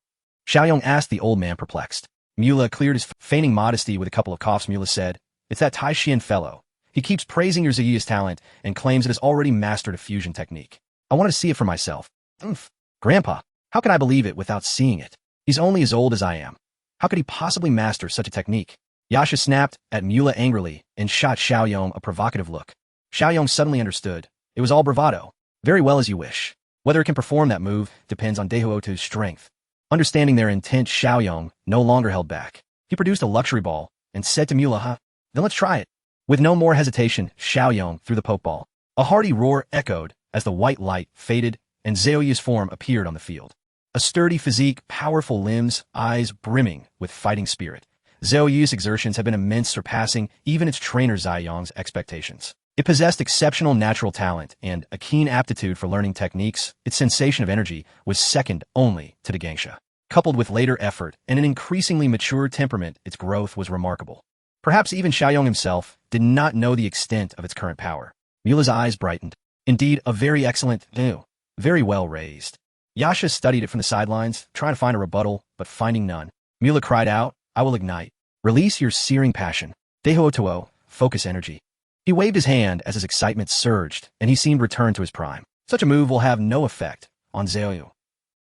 Xiaoyong asked, the old man perplexed. Mula cleared his feigning modesty with a couple of coughs. Mula said, "It's that Tai Xian fellow. He keeps praising your Ziyu's talent and claims it has already mastered a fusion technique. I wanted to see it for myself." "Oomph. Grandpa, how can I believe it without seeing it? He's only as old as I am. How could he possibly master such a technique?" Yasha snapped at Mula angrily and shot Xiaoyong a provocative look. Xiaoyong suddenly understood. It was all bravado. "Very well, as you wish. Whether it can perform that move depends on Dehuotu's strength." Understanding their intent, Xiaoyong no longer held back. He produced a luxury ball and said to Mula, "Then let's try it." With no more hesitation, Xiaoyong threw the pokeball. A hearty roar echoed as the white light faded and Xiaoyu's form appeared on the field. A sturdy physique, powerful limbs, eyes brimming with fighting spirit. Xiaoyu's exertions had been immense, surpassing even its trainer Ziyong's expectations. It possessed exceptional natural talent and a keen aptitude for learning techniques. Its sensation of energy was second only to the Gangsha. Coupled with later effort and an increasingly mature temperament, its growth was remarkable. Perhaps even Xiaoyong himself did not know the extent of its current power. Mula's eyes brightened. Indeed, a very excellent, very well raised. Yasha studied it from the sidelines, trying to find a rebuttal, but finding none. Mula cried out, "I will ignite. Release your searing passion. Dehuotuo, focus energy." He waved his hand as his excitement surged, and he seemed returned to his prime. "Such a move will have no effect on Xiaoyu,"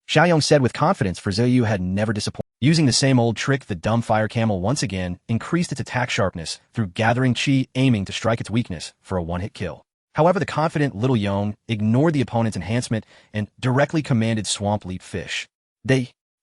Xiaoyong said with confidence, for Xiaoyu had never disappointed. Using the same old trick, the dumb fire camel once again increased its attack sharpness through gathering chi, aiming to strike its weakness for a one-hit kill. However, the confident little Yong ignored the opponent's enhancement and directly commanded Swamp Leap Fish.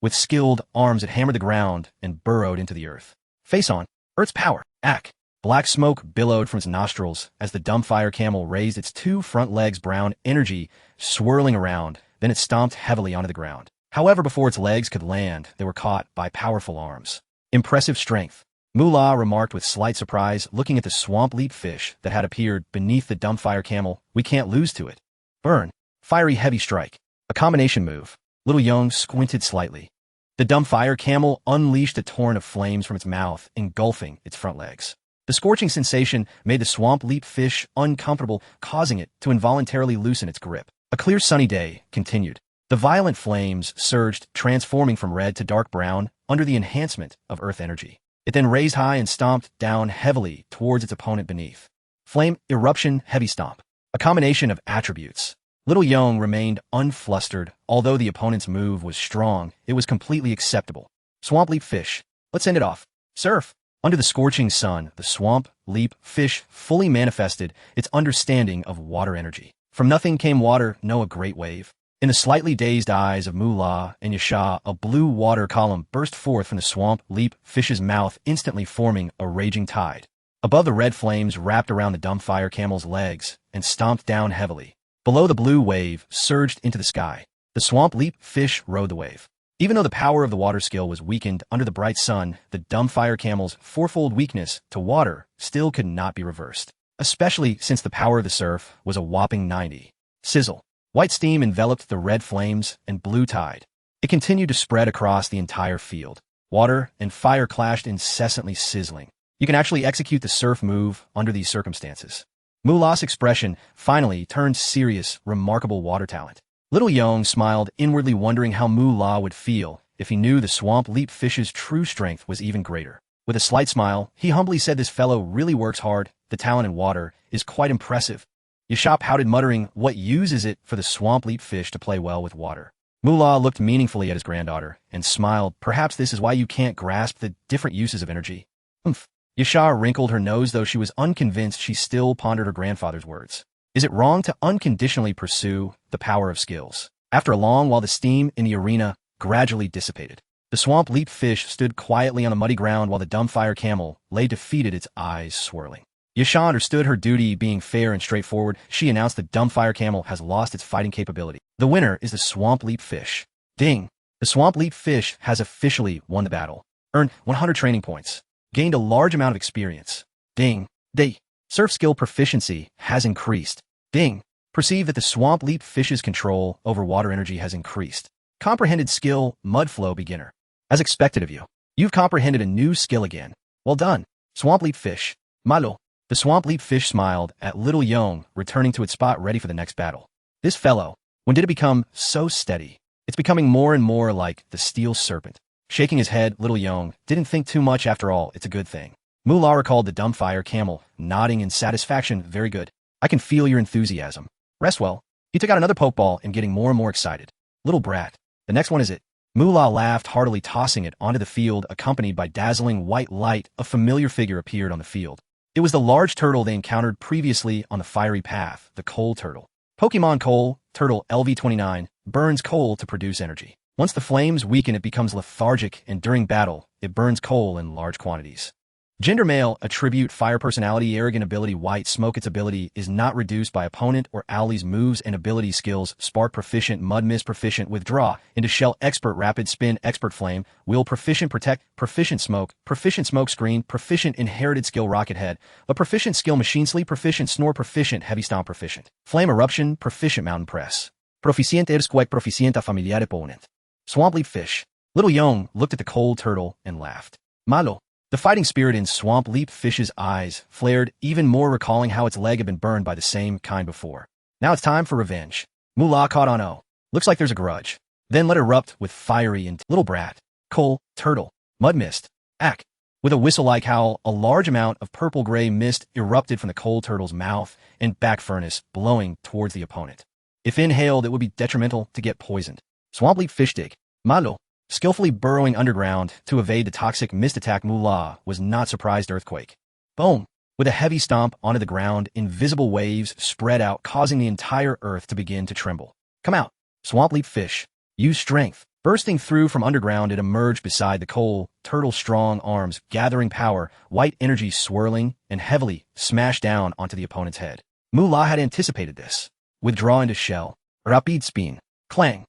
With skilled arms, it hammered the ground and burrowed into the earth. Face on, Earth's power, Ak. Black smoke billowed from its nostrils as the dumbfire camel raised its 2 front legs, brown energy swirling around. Then it stomped heavily onto the ground. However, before its legs could land, they were caught by powerful arms. Impressive strength, Mula remarked with slight surprise, looking at the swamp leap fish that had appeared beneath the dumbfire camel. "We can't lose to it." Burn. Fiery heavy strike. A combination move. Little Yong squinted slightly. The dumbfire camel unleashed a torrent of flames from its mouth, engulfing its front legs. The scorching sensation made the swamp leap fish uncomfortable, causing it to involuntarily loosen its grip. A clear sunny day continued. The violent flames surged, transforming from red to dark brown, under the enhancement of earth energy. It then raised high and stomped down heavily towards its opponent beneath. Flame, eruption, heavy stomp. A combination of attributes. Little Yong remained unflustered. Although the opponent's move was strong, it was completely acceptable. Swamp Leap Fish. Let's end it off. Surf. Under the scorching sun, the Swamp Leap Fish fully manifested its understanding of water energy. From nothing came water, no a great wave. In the slightly dazed eyes of Moolah and Yasha, a blue water column burst forth from the Swamp Leap Fish's mouth, instantly forming a raging tide. Above, the red flames wrapped around the Dumbfire Camel's legs and stomped down heavily. Below, the blue wave surged into the sky. The Swamp Leap Fish rode the wave. Even though the power of the water skill was weakened under the bright sun, the Dumbfire Camel's fourfold weakness to water still could not be reversed, especially since the power of the surf was a whopping 90. Sizzle. White steam enveloped the red flames and blue tide. It continued to spread across the entire field. Water and fire clashed, incessantly sizzling. You can actually execute the surf move under these circumstances. Moolah's expression finally turned serious. Remarkable water talent. Little Yong smiled, inwardly wondering how Moolah would feel if he knew the Swamp Leap Fish's true strength was even greater. With a slight smile, he humbly said, "This fellow really works hard. The talent in water is quite impressive." Yasha pouted, muttering, "What use is it for the Swamp Leap Fish to play well with water?" Moolah looked meaningfully at his granddaughter and smiled. "Perhaps this is why you can't grasp the different uses of energy." Humph. Yasha wrinkled her nose, though she was unconvinced. She still pondered her grandfather's words. Is it wrong to unconditionally pursue the power of skills? After a long while, the steam in the arena gradually dissipated. The Swamp Leap Fish stood quietly on the muddy ground while the Dumbfire Camel lay defeated, its eyes swirling. Yasha understood her duty being fair and straightforward. She announced the Dumbfire Camel has lost its fighting capability. The winner is the Swamp Leap Fish. Ding! The Swamp Leap Fish has officially won the battle. Earned 100 training points. Gained a large amount of experience. Ding! The surf skill proficiency has increased. Ding! Perceive that the Swamp Leap Fish's control over water energy has increased. Comprehended skill, Mudflow Beginner. As expected of you, you've comprehended a new skill again. Well done, Swamp Leap Fish. Malo. The Swamp Leap Fish smiled at Little Yong, returning to its spot ready for the next battle. This fellow, when did it become so steady? It's becoming more and more like the Steel Serpent. Shaking his head, Little Yong didn't think too much. After all, it's a good thing. Moolah recalled the Dumbfire Camel, nodding in satisfaction. Very good. I can feel your enthusiasm. Rest well. He took out another Pokeball and getting more and more excited. Little brat. The next one is it. Moolah laughed heartily, tossing it onto the field, accompanied by dazzling white light. A familiar figure appeared on the field. It was the large turtle they encountered previously on the fiery path, the Coal Turtle. Pokemon Coal Turtle LV29 burns coal to produce energy. Once the flames weaken, it becomes lethargic, and during battle, it burns coal in large quantities. Gender male, attribute fire, personality, arrogant ability, white smoke. Its ability is not reduced by opponent or allies' moves and ability skills. Spark proficient, mud mist proficient, withdraw into shell, expert rapid spin, expert flame, will proficient, protect, proficient smoke screen, proficient inherited skill, rocket head, a proficient skill, machine sleep, proficient snore, proficient heavy stomp, proficient flame eruption, proficient mountain press, proficient earthquake, proficient a familiar opponent. Swamp Leap Fish. Little Yong looked at the Coal Turtle and laughed. Malo. The fighting spirit in Swamp Leap Fish's eyes flared even more, recalling how its leg had been burned by the same kind before. Now it's time for revenge. Moolah caught on. Oh, looks like there's a grudge. Then let it erupt with fiery and little brat. Coal Turtle. Mud mist. Ack. With a whistle-like howl, a large amount of purple-gray mist erupted from the Coal Turtle's mouth and back furnace, blowing towards the opponent. If inhaled, it would be detrimental to get poisoned. Swamp Leap Fish dig. Malo. Skillfully burrowing underground to evade the toxic mist attack, Moolah was not surprised. Earthquake. Boom! With a heavy stomp onto the ground, invisible waves spread out, causing the entire earth to begin to tremble. Come out, Swamp Leap Fish. Use strength. Bursting through from underground, it emerged beside the Coal Turtle's strong arms, gathering power, white energy swirling and heavily smashed down onto the opponent's head. Moolah had anticipated this. Withdraw into shell. Rapid spin. Clang.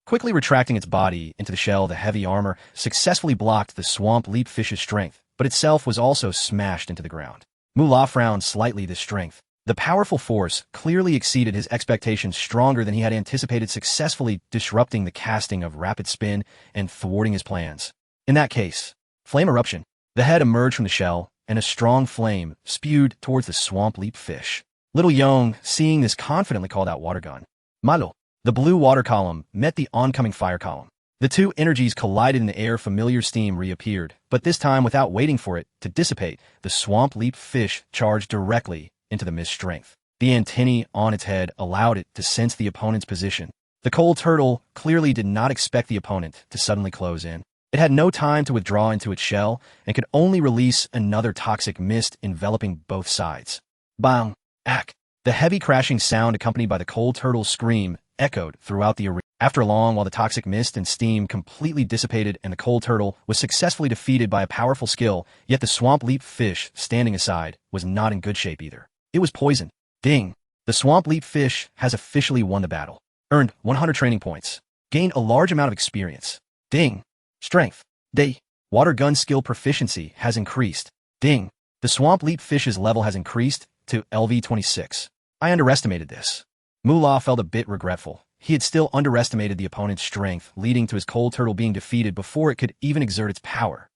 Quickly retracting its body into the shell, the heavy armor successfully blocked the Swamp Leap Fish's strength, but itself was also smashed into the ground. Moolah frowned slightly. This strength, the powerful force, clearly exceeded his expectations, stronger than he had anticipated, successfully disrupting the casting of Rapid Spin and thwarting his plans. In that case, Flame Eruption. The head emerged from the shell, and a strong flame spewed towards the Swamp Leap Fish. Little Yong, seeing this, confidently called out Water Gun. Malo. The blue water column met the oncoming fire column. The two energies collided in the air. Familiar steam reappeared, but this time without waiting for it to dissipate, the swamp leap fish charged directly into the mist strength. The antennae on its head allowed it to sense the opponent's position. The cold turtle clearly did not expect the opponent to suddenly close in. It had no time to withdraw into its shell and could only release another toxic mist enveloping both sides. Bang! Ack! The heavy crashing sound accompanied by the cold turtle's scream echoed throughout the arena. After long, while the toxic mist and steam completely dissipated and the cold turtle was successfully defeated by a powerful skill, yet the swamp leap fish, standing aside, was not in good shape either. It was poisoned. Ding! The swamp leap fish has officially won the battle. Earned 100 training points. Gained a large amount of experience. Ding! Strength. Day. Water gun skill proficiency has increased. Ding! The swamp leap fish's level has increased to LV26. I underestimated this. Moolah felt a bit regretful. He had still underestimated the opponent's strength, leading to his cold turtle being defeated before it could even exert its power.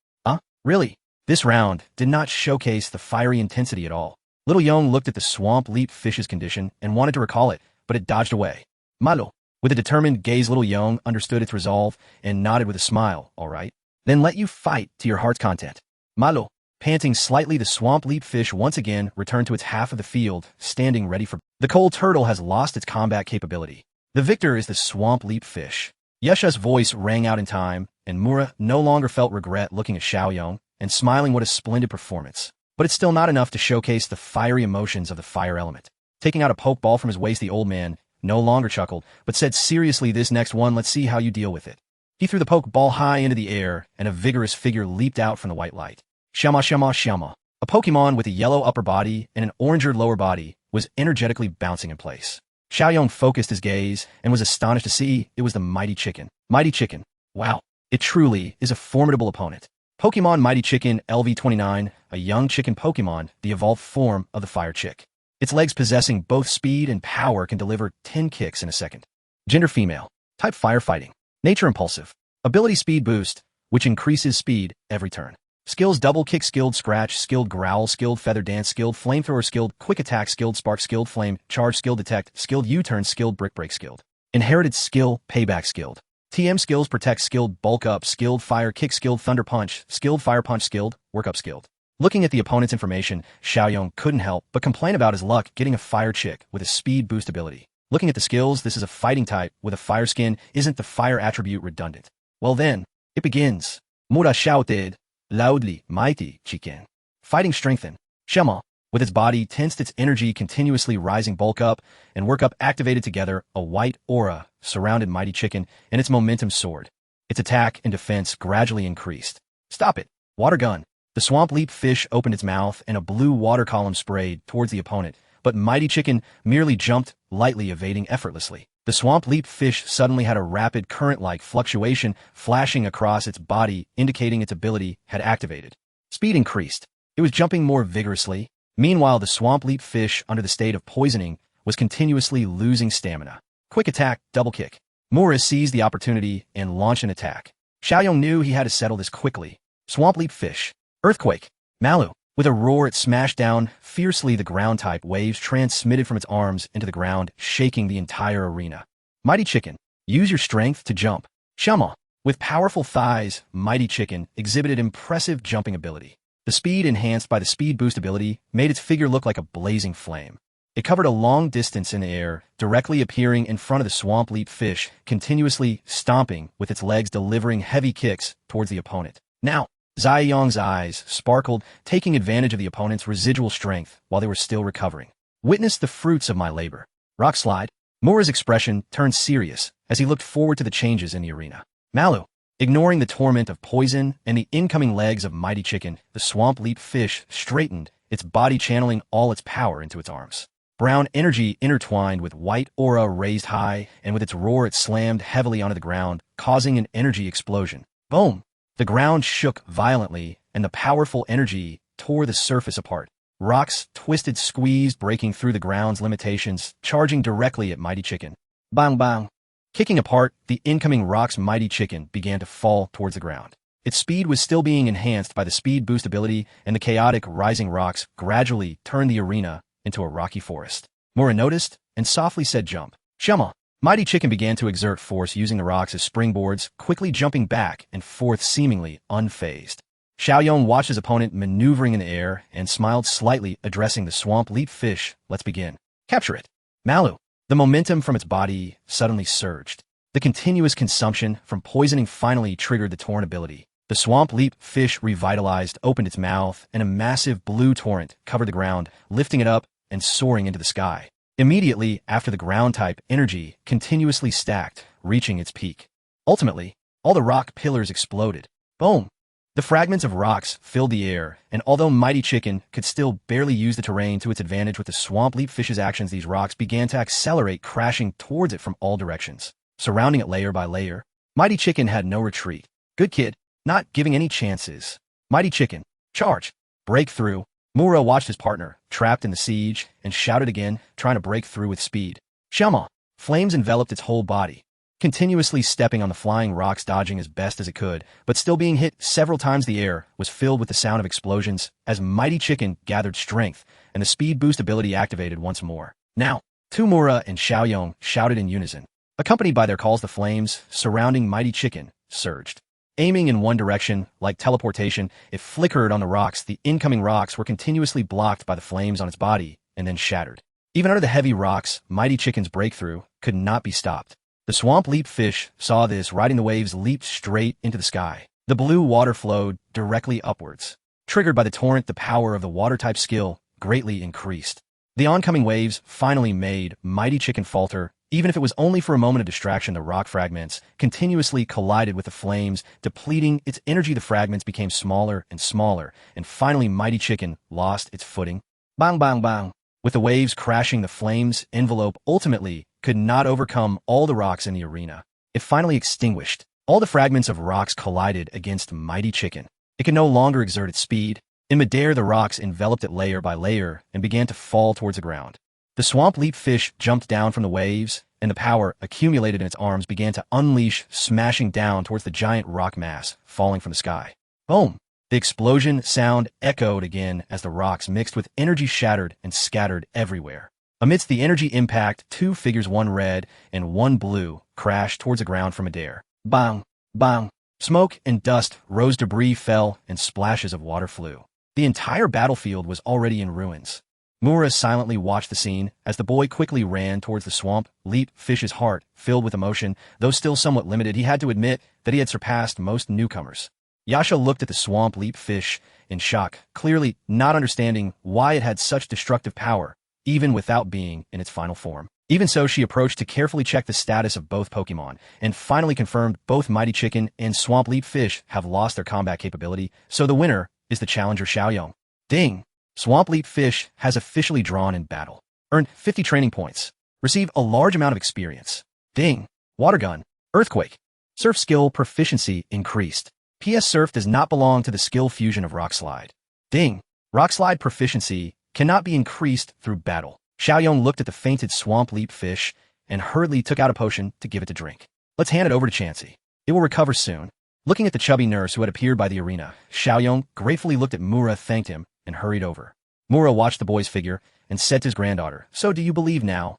Really? This round did not showcase the fiery intensity at all. Little Yong looked at the swamp leap fish's condition and wanted to recall it, but it dodged away. Malo. With a determined gaze, Little Yong understood its resolve and nodded with a smile. All right. Then let you fight to your heart's content. Malo. Panting slightly, the swamp leap fish once again returned to its half of the field, standing ready for... The cold turtle has lost its combat capability. The victor is the swamp leap fish. Yesha's voice rang out in time, and Mura no longer felt regret looking at Xiaoyong and smiling. What a splendid performance. But it's still not enough to showcase the fiery emotions of the fire element. Taking out a pokeball from his waist, the old man no longer chuckled, but said seriously, this next one, let's see how you deal with it. He threw the pokeball high into the air, and a vigorous figure leaped out from the white light. Shama Shama Shama. A Pokemon with a yellow upper body and an orange lower body was energetically bouncing in place. Xiaoyong focused his gaze and was astonished to see it was the Mighty Chicken. Mighty Chicken. Wow. It truly is a formidable opponent. Pokemon Mighty Chicken LV29, a young chicken Pokemon, the evolved form of the Fire Chick. Its legs possessing both speed and power can deliver 10 kicks in a second. Gender female. Type firefighting. Nature impulsive. Ability speed boost, which increases speed every turn. Skills double kick, skilled scratch, skilled growl, skilled feather dance, skilled flamethrower, skilled quick attack, skilled spark, skilled flame, charge, skilled detect, skilled U-turn, skilled brick break, skilled inherited skill, payback, skilled TM skills protect, skilled bulk up, skilled fire kick, skilled thunder punch, skilled fire punch, skilled work up, skilled. Looking at the opponent's information, Xiaoyong couldn't help but complain about his luck getting a fire chick with a speed boost ability. Looking at the skills, this is a fighting type with a fire skin. Isn't the fire attribute redundant? Well then, it begins. Mura shouted loudly, Mighty Chicken. Fighting strengthened. Shema, with its body tensed, its energy continuously rising, bulk up and work up activated together, a white aura surrounded Mighty Chicken and its momentum soared. Its attack and defense gradually increased. Stop it. Water gun. The swamp leap fish opened its mouth and a blue water column sprayed towards the opponent, but Mighty Chicken merely jumped, lightly evading effortlessly. The swamp leap fish suddenly had a rapid current-like fluctuation flashing across its body, indicating its ability had activated. Speed increased. It was jumping more vigorously. Meanwhile, the swamp leap fish, under the state of poisoning, was continuously losing stamina. Quick attack, double kick. Mura seized the opportunity and launched an attack. Xiaoyong knew he had to settle this quickly. Swamp leap fish. Earthquake. Malu. With a roar, it smashed down fiercely. The ground-type waves transmitted from its arms into the ground, shaking the entire arena. Mighty Chicken. Use your strength to jump. Shama. With powerful thighs, Mighty Chicken exhibited impressive jumping ability. The speed enhanced by the speed boost ability made its figure look like a blazing flame. It covered a long distance in the air, directly appearing in front of the swamp leap fish, continuously stomping with its legs, delivering heavy kicks towards the opponent. Now, Xiaoyong's eyes sparkled, taking advantage of the opponent's residual strength while they were still recovering. Witness the fruits of my labor. Rock slide. Mura's expression turned serious as he looked forward to the changes in the arena. Malu. Ignoring the torment of poison and the incoming legs of Mighty Chicken, the swamp leap fish straightened, its body channeling all its power into its arms. Brown energy intertwined with white aura raised high, and with its roar it slammed heavily onto the ground, causing an energy explosion. Boom! The ground shook violently, and the powerful energy tore the surface apart. Rocks twisted, squeezed, breaking through the ground's limitations, charging directly at Mighty Chicken. Bang bang! Kicking apart the incoming rocks, Mighty Chicken began to fall towards the ground. Its speed was still being enhanced by the speed boost ability, and the chaotic rising rocks gradually turned the arena into a rocky forest. Mura noticed and softly said, jump. Shema. Mighty Chicken began to exert force using the rocks as springboards, quickly jumping back and forth seemingly unfazed. Xiaoyong watched his opponent maneuvering in the air and smiled slightly, addressing the swamp leap fish. Let's begin. Capture it. Malu. The momentum from its body suddenly surged. The continuous consumption from poisoning finally triggered the torrent ability. The swamp leap fish revitalized, opened its mouth, and a massive blue torrent covered the ground, lifting it up and soaring into the sky. Immediately after, the ground-type energy continuously stacked, reaching its peak. Ultimately, all the rock pillars exploded. Boom! The fragments of rocks filled the air, and although Mighty Chicken could still barely use the terrain to its advantage with the swamp leap fish's actions, these rocks began to accelerate, crashing towards it from all directions, surrounding it layer by layer. Mighty Chicken had no retreat. Good kid, not giving any chances. Mighty Chicken, charge! Breakthrough! Mura watched his partner, trapped in the siege, and shouted again, trying to break through with speed. Xiaoma! Flames enveloped its whole body, continuously stepping on the flying rocks, dodging as best as it could, but still being hit several times. The air was filled with the sound of explosions as Mighty Chicken gathered strength, and the speed boost ability activated once more. Now, Mura and Xiaoyong shouted in unison. Accompanied by their calls, the flames surrounding Mighty Chicken surged. Aiming in one direction, like teleportation, it flickered on the rocks. The incoming rocks were continuously blocked by the flames on its body, and then shattered. Even under the heavy rocks, Mighty Chicken's breakthrough could not be stopped. The swamp leap fish saw this, riding the waves, leaped straight into the sky. The blue water flowed directly upwards. Triggered by the torrent, the power of the water-type skill greatly increased. The oncoming waves finally made Mighty Chicken falter. Even if it was only for a moment of distraction, the rock fragments continuously collided with the flames, depleting its energy. The fragments became smaller and smaller, and finally Mighty Chicken lost its footing. Bang, bang, bang. With the waves crashing, the flames envelope ultimately could not overcome all the rocks in the arena. It finally extinguished. All the fragments of rocks collided against Mighty Chicken. It could no longer exert its speed. In midair, the rocks enveloped it layer by layer and began to fall towards the ground. The swamp leap fish jumped down from the waves, and the power accumulated in its arms began to unleash, smashing down towards the giant rock mass falling from the sky. Boom! The explosion sound echoed again as the rocks mixed with energy, shattered and scattered everywhere. Amidst the energy impact, two figures, one red and one blue, crashed towards the ground from midair. Bang! Bang! Smoke and dust rose, debris fell, and splashes of water flew. The entire battlefield was already in ruins. Mura silently watched the scene as the boy quickly ran towards the swamp leap fish's heart, filled with emotion. Though still somewhat limited, he had to admit that he had surpassed most newcomers. Yasha looked at the swamp leap fish in shock, clearly not understanding why it had such destructive power, even without being in its final form. Even so, she approached to carefully check the status of both Pokemon, and finally confirmed both Mighty Chicken and Swamp Leap Fish have lost their combat capability, so the winner is the challenger Xiaoyong. Ding! Swamp Leap Fish has officially drawn in battle. Earned 50 training points. Receive a large amount of experience. Ding! Water Gun. Earthquake. Surf skill proficiency increased. PS Surf does not belong to the skill fusion of Rock Slide. Ding! Rock Slide proficiency cannot be increased through battle. Xiaoyong looked at the fainted Swamp Leap Fish and hurriedly took out a potion to give it to drink. Let's hand it over to Chansey. It will recover soon. Looking at the chubby nurse who had appeared by the arena, Xiaoyong gratefully looked at Mura, thanked him, and hurried over. Mura watched the boy's figure and said to his granddaughter, "So do you believe now?"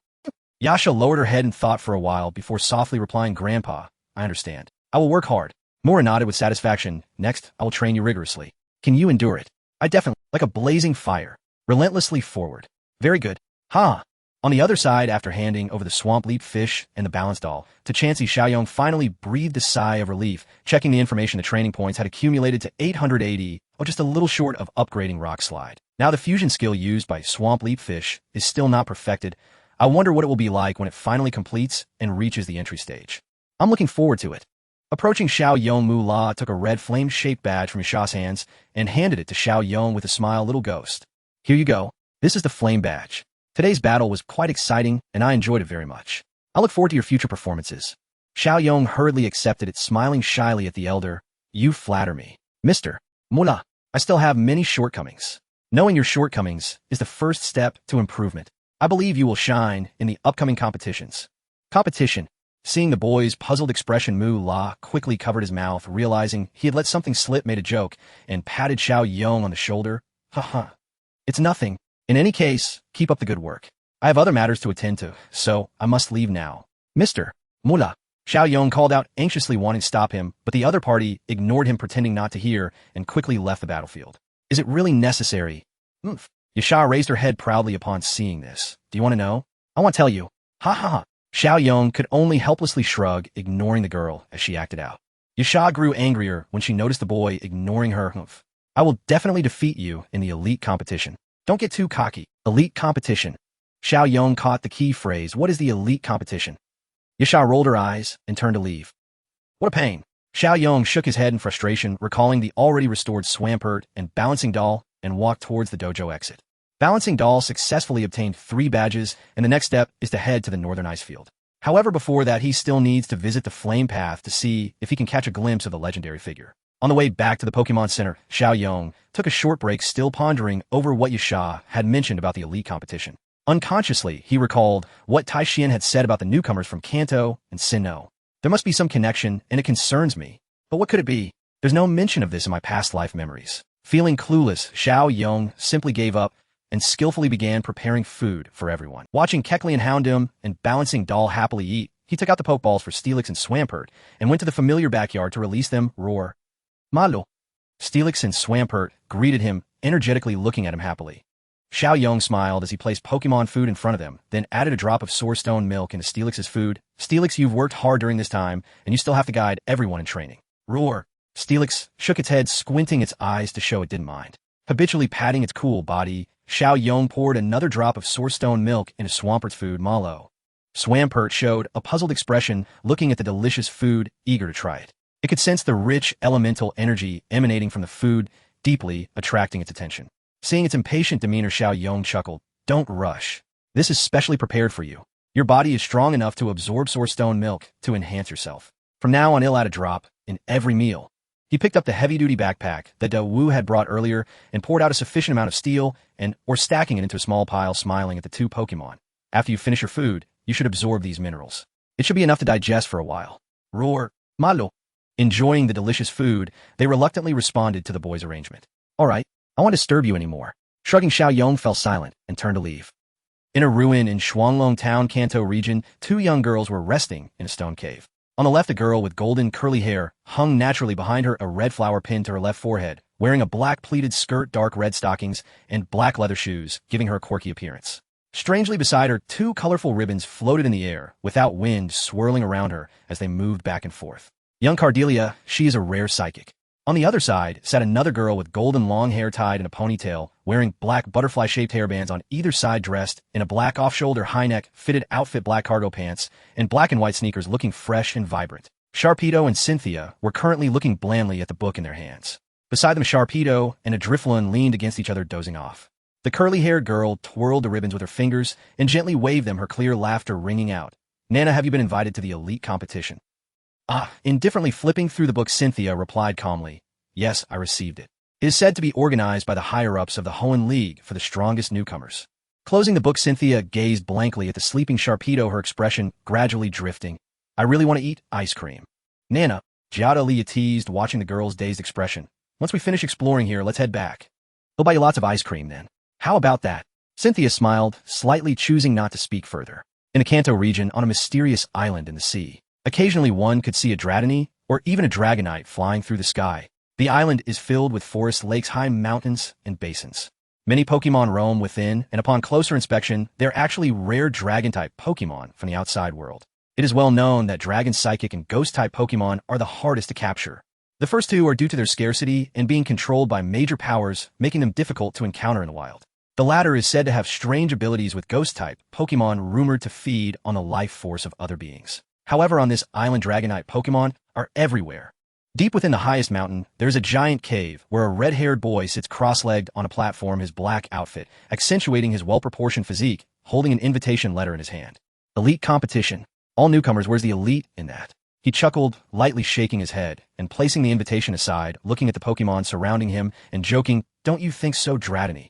Yasha lowered her head and thought for a while before softly replying, "Grandpa, I understand. I will work hard." Mura nodded with satisfaction. "Next, I will train you rigorously. Can you endure it?" "I definitely, like a blazing fire, relentlessly forward." "Very good." "Ha!" On the other side, after handing over the Swamp Leap Fish and the Balance Doll to Chansey, Xiaoyong finally breathed a sigh of relief. Checking the information, the training points had accumulated to 880, just a little short of upgrading Rock Slide. Now the fusion skill used by Swamp Leap Fish is still not perfected. I wonder what it will be like when it finally completes and reaches the entry stage. I'm looking forward to it. Approaching Xiaoyong, Mu-La took a red flame-shaped badge from Yasha's hands and handed it to Xiaoyong with a smile. "Little ghost. Here you go. This is the flame badge. Today's battle was quite exciting, and I enjoyed it very much. I look forward to your future performances." Xiaoyong hurriedly accepted it, smiling shyly at the elder. "You flatter me. Mr. Mu-La, I still have many shortcomings. Knowing your shortcomings is the first step to improvement. I believe you will shine in the upcoming competitions." Competition. Seeing the boy's puzzled expression, Mu-La quickly covered his mouth, realizing he had let something slip, made a joke, and patted Xiaoyong on the shoulder. "Haha. It's nothing. In any case, keep up the good work. I have other matters to attend to, so I must leave now." Mr. Mula. Xiao Yong called out, anxiously wanting to stop him, but the other party ignored him, pretending not to hear, and quickly left the battlefield. Is it really necessary? Oomph. Yasha raised her head proudly upon seeing this. Do you want to know? I want to tell you. Ha ha ha. Xiao Yong could only helplessly shrug, ignoring the girl as she acted out. Yasha grew angrier when she noticed the boy ignoring her. Oomph. I will definitely defeat you in the elite competition. Don't get too cocky. Elite competition. Xiao Yong caught the key phrase. What is the elite competition? Yasha rolled her eyes and turned to leave. What a pain. Xiao Yong shook his head in frustration, recalling the already restored Swampert and Balancing Doll, and walked towards the dojo exit. Balancing Doll successfully obtained 3 badges, and the next step is to head to the northern ice field. However, before that, he still needs to visit the Flame Path to see if he can catch a glimpse of the legendary figure. On the way back to the Pokemon Center, Xiao Yong took a short break, still pondering over what Yasha had mentioned about the elite competition. Unconsciously, he recalled what Tai Xian had said about the newcomers from Kanto and Sinnoh. There must be some connection, and it concerns me. But what could it be? There's no mention of this in my past life memories. Feeling clueless, Xiao Yong simply gave up and skillfully began preparing food for everyone. Watching Kecleon and Houndoom and Balancing Doll happily eat, he took out the Pokeballs for Steelix and Swampert and went to the familiar backyard to release them. Roar. Malo. Steelix and Swampert greeted him, energetically looking at him happily. Xiao Yong smiled as he placed Pokemon food in front of them, then added a drop of Sourstone milk into Steelix's food. Steelix, you've worked hard during this time, and you still have to guide everyone in training. Roar. Steelix shook its head, squinting its eyes to show it didn't mind. Habitually patting its cool body, Xiao Yong poured another drop of Sourstone milk into Swampert's food. Malo. Swampert showed a puzzled expression, looking at the delicious food, eager to try it. It could sense the rich elemental energy emanating from the food, deeply attracting its attention. Seeing its impatient demeanor, Xiao Yong chuckled. Don't rush. This is specially prepared for you. Your body is strong enough to absorb Sourstone milk to enhance yourself. From now on, it'll add a drop in every meal. He picked up the heavy-duty backpack that Da Wu had brought earlier and poured out a sufficient amount of steel or stacking it into a small pile, smiling at the 2 Pokemon. After you finish your food, you should absorb these minerals. It should be enough to digest for a while. Roar. Malo. Enjoying the delicious food, they reluctantly responded to the boy's arrangement. All right. I won't disturb you anymore. Shrugging, Xiao Yong fell silent and turned to leave. In a ruin in Shuanglong Town, Kanto region, 2 young girls were resting in a stone cave. On the left, a girl with golden curly hair hung naturally behind her, a red flower pinned to her left forehead, wearing a black pleated skirt, dark red stockings, and black leather shoes, giving her a quirky appearance. Strangely beside her, 2 colorful ribbons floated in the air, without wind swirling around her as they moved back and forth. Young Cardelia, she is a rare psychic. On the other side sat another girl with golden long hair tied in a ponytail, wearing black butterfly-shaped hairbands on either side, dressed in a black off-shoulder high-neck fitted outfit, black cargo pants, and black and white sneakers, looking fresh and vibrant. Sharpedo and Cynthia were currently looking blandly at the book in their hands. Beside them, Sharpedo and a Drifloon leaned against each other, dozing off. The curly-haired girl twirled the ribbons with her fingers and gently waved them, her clear laughter ringing out. Nana, have you been invited to the elite competition? Indifferently flipping through the book, Cynthia replied calmly. Yes, I received it. It is said to be organized by the higher-ups of the Hoenn League for the strongest newcomers. Closing the book, Cynthia gazed blankly at the sleeping Sharpedo, her expression gradually drifting. I really want to eat ice cream. Nana, Jiao Li teased, watching the girl's dazed expression. Once we finish exploring here, let's head back. We'll buy you lots of ice cream then. How about that? Cynthia smiled, slightly choosing not to speak further. In the Kanto region, on a mysterious island in the sea, occasionally one could see a Dratini or even a Dragonite flying through the sky. The island is filled with forests, lakes, high mountains, and basins. Many Pokemon roam within, and upon closer inspection, they're actually rare Dragon-type Pokemon from the outside world. It is well known that Dragon, Psychic, and Ghost-type Pokemon are the hardest to capture. The first 2 are due to their scarcity and being controlled by major powers, making them difficult to encounter in the wild. The latter is said to have strange abilities, with Ghost-type Pokemon rumored to feed on the life force of other beings. However, on this island, Dragonite Pokemon are everywhere. Deep within the highest mountain, there is a giant cave where a red-haired boy sits cross-legged on a platform, his black outfit accentuating his well-proportioned physique, holding an invitation letter in his hand. Elite competition. All newcomers, where's the elite in that? He chuckled, lightly shaking his head and placing the invitation aside, looking at the Pokemon surrounding him and joking, don't you think so, Dratini?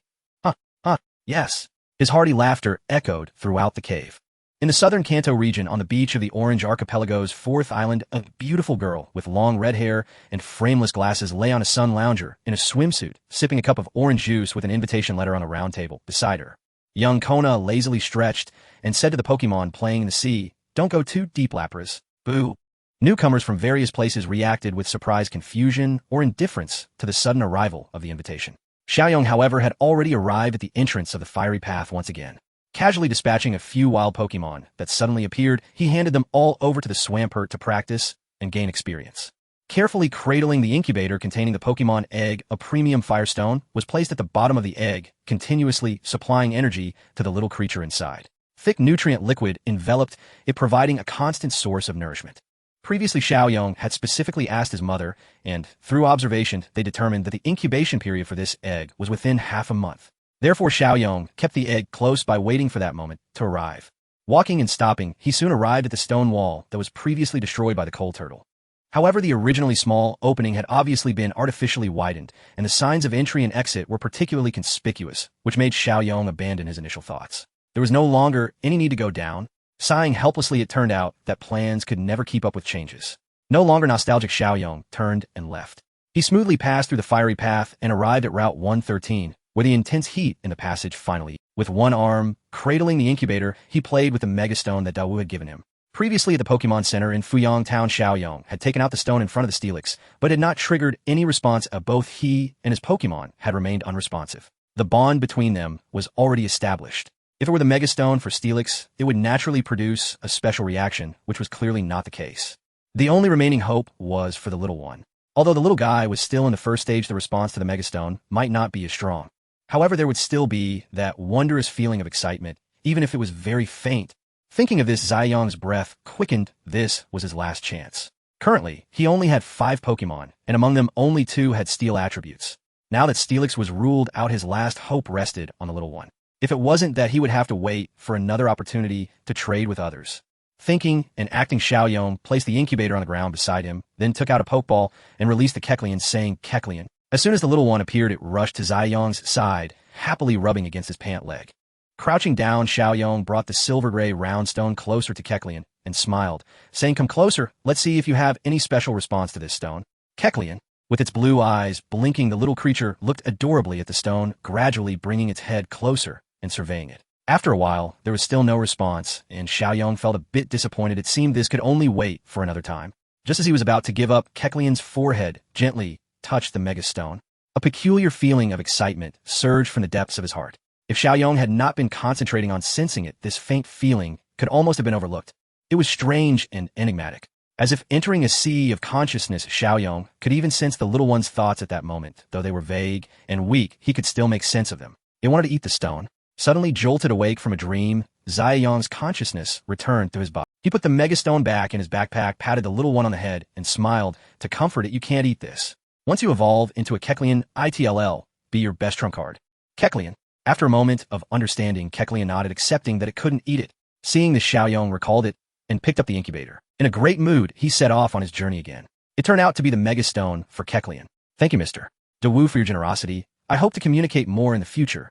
Yes. His hearty laughter echoed throughout the cave. In the southern Kanto region, on the beach of the Orange Archipelago's 4th island, a beautiful girl with long red hair and frameless glasses lay on a sun lounger in a swimsuit, sipping a cup of orange juice with an invitation letter on a round table beside her. Young Kona lazily stretched and said to the Pokemon playing in the sea, Don't go too deep, Lapras. Boo. Newcomers from various places reacted with surprised confusion or indifference to the sudden arrival of the invitation. Xiaoyong, however, had already arrived at the entrance of the fiery path once again. Casually dispatching a few wild Pokémon that suddenly appeared, he handed them all over to the Swampert to practice and gain experience. Carefully cradling the incubator containing the Pokémon egg, a premium Firestone was placed at the bottom of the egg, continuously supplying energy to the little creature inside. Thick nutrient liquid enveloped it, providing a constant source of nourishment. Previously, Xiaoyong had specifically asked his mother, and through observation, they determined that the incubation period for this egg was within half a month. Therefore, Xiaoyong kept the egg close by, waiting for that moment to arrive. Walking and stopping, he soon arrived at the stone wall that was previously destroyed by the coal turtle. However, the originally small opening had obviously been artificially widened, and the signs of entry and exit were particularly conspicuous, which made Xiaoyong abandon his initial thoughts. There was no longer any need to go down. Sighing helplessly, it turned out that plans could never keep up with changes. No longer nostalgic, Xiaoyong turned and left. He smoothly passed through the fiery path and arrived at Route 113, where the intense heat in the passage finally. With one arm cradling the incubator, he played with the megastone that Dawu had given him. Previously at the Pokemon Center in Fuyang Town, Xiaoyong had taken out the stone in front of the Steelix, but had not triggered any response. Both he and his Pokemon had remained unresponsive. The bond between them was already established. If it were the Megastone for Steelix, it would naturally produce a special reaction, which was clearly not the case. The only remaining hope was for the little one. Although the little guy was still in the first stage, the response to the Megastone might not be as strong. However, there would still be that wondrous feeling of excitement, even if it was very faint. Thinking of this, Xiaoyong's breath quickened. This was his last chance. Currently, he only had 5 Pokemon, and among them only 2 had steel attributes. Now that Steelix was ruled out, his last hope rested on the little one. If it wasn't that he would have to wait for another opportunity to trade with others. Thinking and acting, Xiaoyong placed the incubator on the ground beside him, then took out a Pokeball and released the Kecleon, saying, "Kecleon." As soon as the little one appeared, it rushed to Xiaoyong's side, happily rubbing against his pant leg. Crouching down, Xiaoyong brought the silver-gray round stone closer to Kecleon and smiled, saying, "Come closer, let's see if you have any special response to this stone." Kecleon, with its blue eyes blinking, the little creature looked adorably at the stone, gradually bringing its head closer and surveying it. After a while, there was still no response, and Xiaoyong felt a bit disappointed. It seemed this could only wait for another time. Just as he was about to give up, Kecleon's forehead gently touched the megastone. A peculiar feeling of excitement surged from the depths of his heart. If Xiaoyong had not been concentrating on sensing it, this faint feeling could almost have been overlooked. It was strange and enigmatic. As if entering a sea of consciousness, Xiaoyong could even sense the little one's thoughts at that moment. Though they were vague and weak, he could still make sense of them. It wanted to eat the stone. Suddenly jolted awake from a dream, Xiaoyong's consciousness returned to his body. He put the megastone back in his backpack, patted the little one on the head, and smiled to comfort it. "You can't eat this. Once you evolve into a Kecleon, ITLL, be your best trump card." Kecleon. After a moment of understanding, Kecleon nodded, accepting that it couldn't eat it. Seeing this, Xiaoyong recalled it and picked up the incubator. In a great mood, he set off on his journey again. It turned out to be the megastone for Kecleon. "Thank you, Mr. Dawu, for your generosity. I hope to communicate more in the future."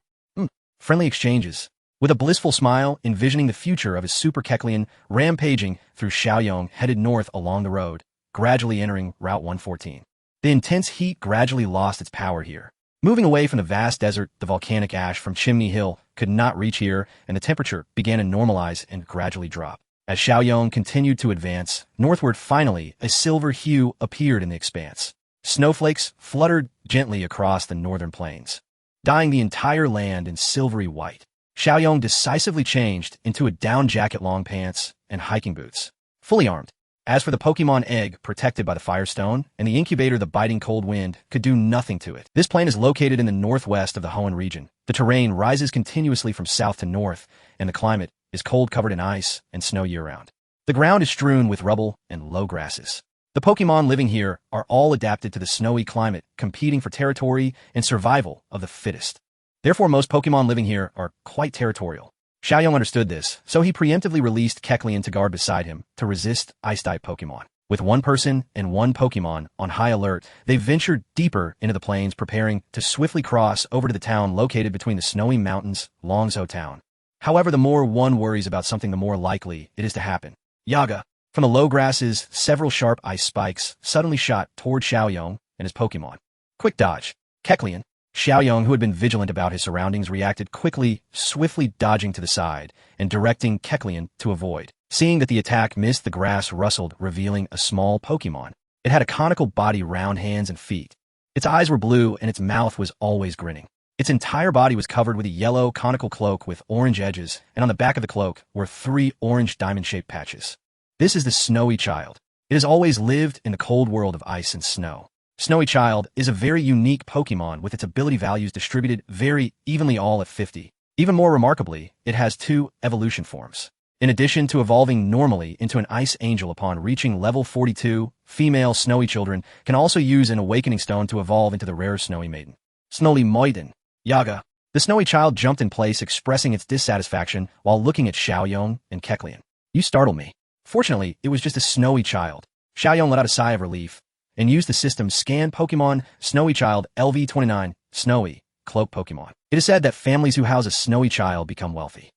Friendly exchanges. With a blissful smile, envisioning the future of his Super Kecleon rampaging through, Xiaoyong headed north along the road, gradually entering Route 114. The intense heat gradually lost its power here. Moving away from the vast desert, the volcanic ash from Chimney Hill could not reach here, and the temperature began to normalize and gradually drop. As Xiaoyong continued to advance northward, finally, a silver hue appeared in the expanse. Snowflakes fluttered gently across the northern plains, dyeing the entire land in silvery white. Xiaoyong decisively changed into a down jacket, long pants, and hiking boots, fully armed. As for the Pokemon egg, protected by the Firestone, and the incubator, the biting cold wind could do nothing to it. This plain is located in the northwest of the Hoenn region. The terrain rises continuously from south to north, and the climate is cold, covered in ice and snow year-round. The ground is strewn with rubble and low grasses. The Pokemon living here are all adapted to the snowy climate, competing for territory and survival of the fittest. Therefore, most Pokemon living here are quite territorial. Xiaoyong understood this, so he preemptively released Kecleon to guard beside him to resist Ice-type Pokemon. With one person and one Pokemon on high alert, they ventured deeper into the plains, preparing to swiftly cross over to the town located between the snowy mountains, Longzhou Town. However, the more one worries about something, the more likely it is to happen. Yaga. From the low grasses, several sharp ice spikes suddenly shot toward Xiaoyong and his Pokemon. Quick dodge. Kecleon. Xiaoyong, who had been vigilant about his surroundings, reacted quickly, swiftly dodging to the side and directing Kecleon to avoid. Seeing that the attack missed, the grass rustled, revealing a small Pokémon. It had a conical body, round hands and feet. Its eyes were blue, and its mouth was always grinning. Its entire body was covered with a yellow conical cloak with orange edges, and on the back of the cloak were 3 orange diamond-shaped patches. This is the Snowy Child. It has always lived in the cold world of ice and snow. Snowy Child is a very unique Pokémon with its ability values distributed very evenly, all at 50. Even more remarkably, it has 2 evolution forms. In addition to evolving normally into an Ice Angel upon reaching level 42, female Snowy children can also use an Awakening Stone to evolve into the rare Snowy Maiden. Snowy Maiden. Yaga. The Snowy Child jumped in place, expressing its dissatisfaction while looking at Xiaoyong and Kecleon. You startle me. Fortunately, it was just a Snowy Child. Xiaoyong let out a sigh of relief and used the system's scan Pokemon Snowy Child LV29, Snowy, Cloak Pokemon. It is said that families who house a Snowy Child become wealthy.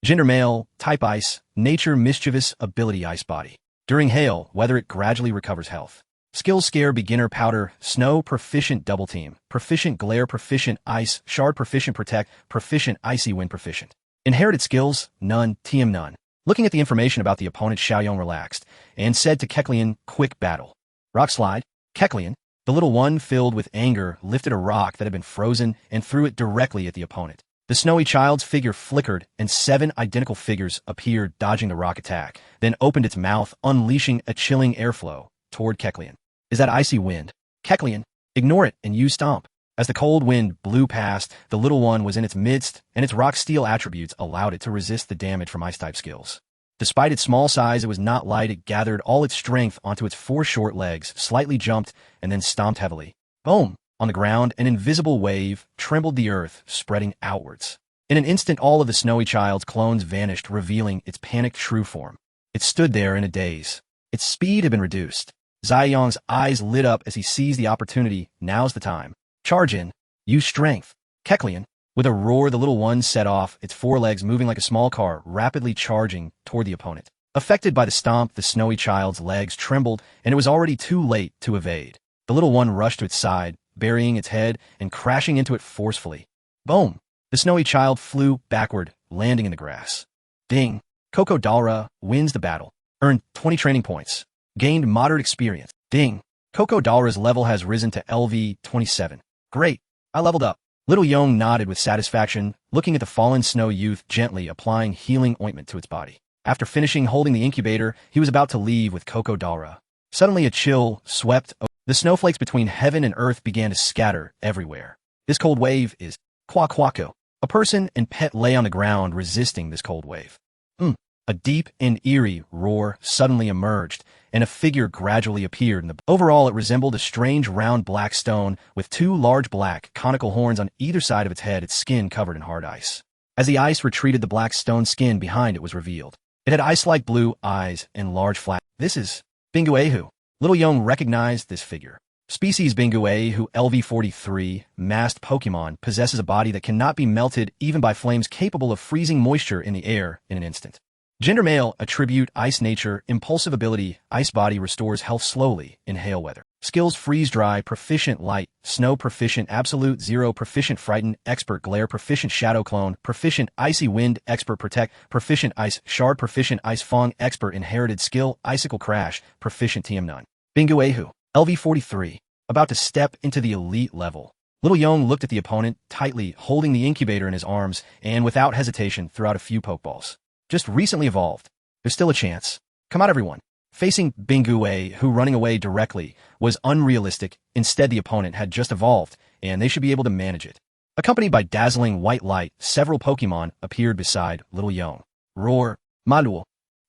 Gender male, type ice, nature mischievous, ability ice body. During hail, weather it gradually recovers health. Skills scare, beginner, powder, snow, proficient, double team, proficient, glare, proficient, ice, shard, proficient, protect, proficient, icy wind, proficient. Inherited skills, none, TM none. Looking at the information about the opponent, Xiaoyong relaxed and said to Kecleon, quick battle. Rock slide. Kecleon, the little one filled with anger, lifted a rock that had been frozen and threw it directly at the opponent. The Snowy Child's figure flickered and 7 identical figures appeared, dodging the rock attack, then opened its mouth, unleashing a chilling airflow toward Kecleon. Is that icy wind? Kecleon, ignore it and use stomp. As the cold wind blew past, the little one was in its midst, and its rock steel attributes allowed it to resist the damage from ice-type skills. Despite its small size, it was not light. It gathered all its strength onto its 4 short legs, slightly jumped, and then stomped heavily. Boom! On the ground, an invisible wave trembled the earth, spreading outwards. In an instant, all of the Snowy Child's clones vanished, revealing its panicked shrew form. It stood there in a daze. Its speed had been reduced. Xiaoyong's eyes lit up as he seized the opportunity. Now's the time. Charge in. Use strength. Kecleon. With a roar, the little one set off, its 4 legs moving like a small car, rapidly charging toward the opponent. Affected by the stomp, the Snowy Child's legs trembled, and it was already too late to evade. The little one rushed to its side, burying its head and crashing into it forcefully. Boom! The Snowy Child flew backward, landing in the grass. Ding! Coco Dalra wins the battle. Earned 20 training points. Gained moderate experience. Ding! Coco Dalra's level has risen to LV 27. Great! I leveled up. Little Yong nodded with satisfaction, looking at the fallen snow youth, gently applying healing ointment to its body. After finishing holding the incubator, he was about to leave with Coco Dalra. Suddenly a chill swept over. The snowflakes between heaven and earth began to scatter everywhere. This cold wave is Quaquaco. A person and pet lay on the ground resisting this cold wave. A deep and eerie roar suddenly emerged, and a figure gradually appeared in the... Overall, it resembled a strange round black stone with 2 large black, conical horns on either side of its head, its skin covered in hard ice. As the ice retreated, the black stone skin behind it was revealed. It had ice-like blue eyes and large flat... This is Binguehu. Little Yong recognized this figure. Species Binguehu LV43, masked Pokemon, possesses a body that cannot be melted even by flames, capable of freezing moisture in the air in an instant. Gender male, attribute ice nature, impulsive ability, ice body, restores health slowly in hail weather. Skills freeze dry, proficient light, snow, proficient absolute 0, proficient frighten, expert glare, proficient shadow clone, proficient icy wind, expert protect, proficient ice shard, proficient ice fong, expert inherited skill, icicle crash, proficient TM none. Binguehu, LV43, about to step into the elite level. Little Yong looked at the opponent, tightly holding the incubator in his arms, and without hesitation threw out a few Pokeballs. Just recently evolved. There's still a chance. Come out, everyone. Facing Bingue, who running away directly was unrealistic. Instead, the opponent had just evolved, and they should be able to manage it. Accompanied by dazzling white light, several Pokemon appeared beside Little Yong. Roar, Maluo,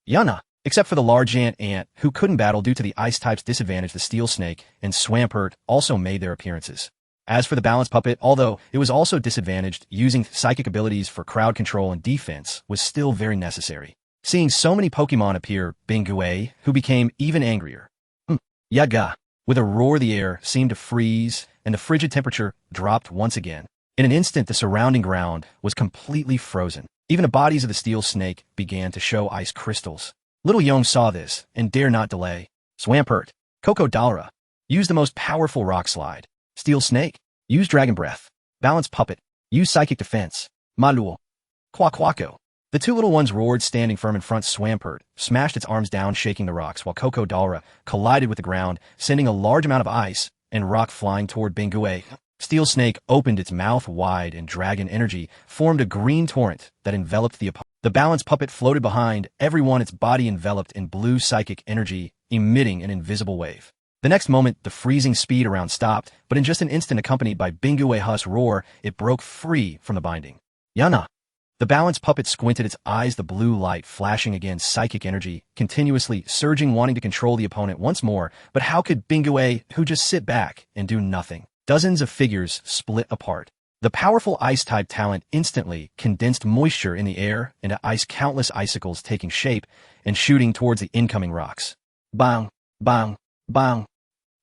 Yana, except for the large ant, who couldn't battle due to the ice type's disadvantage. The Steel Snake and Swampert also made their appearances. As for the Balance Puppet, although it was also disadvantaged, using psychic abilities for crowd control and defense was still very necessary. Seeing so many Pokemon appear, Bingue, who became even angrier. Yaga. With a roar, the air seemed to freeze, and the frigid temperature dropped once again. In an instant, the surrounding ground was completely frozen. Even the bodies of the Steel Snake began to show ice crystals. Little Yong saw this, and dare not delay. Swampert, Coco Dalra, use the most powerful Rock Slide. Steel Snake, use Dragon Breath. Balance Puppet, use Psychic Defense. Maluo, Quaquaco, The two little ones roared, standing firm in front. Swampert smashed its arms down, shaking the rocks, while Coco Dalra collided with the ground, sending a large amount of ice and rock flying toward Bingue. Steel Snake opened its mouth wide, and dragon energy formed a green torrent that enveloped the opponent. The balance puppet floated behind everyone, its body enveloped in blue psychic energy, emitting an invisible wave. The next moment, the freezing speed around stopped, but in just an instant, accompanied by Bingue Hu's roar, it broke free from the binding. Yana! The balance puppet squinted its eyes, the blue light flashing again, psychic energy continuously surging, wanting to control the opponent once more. But how could Bingue Hu just sit back and do nothing? Dozens of figures split apart. The powerful ice-type talent instantly condensed moisture in the air into ice, countless icicles taking shape and shooting towards the incoming rocks. Bang! Bang! Bang!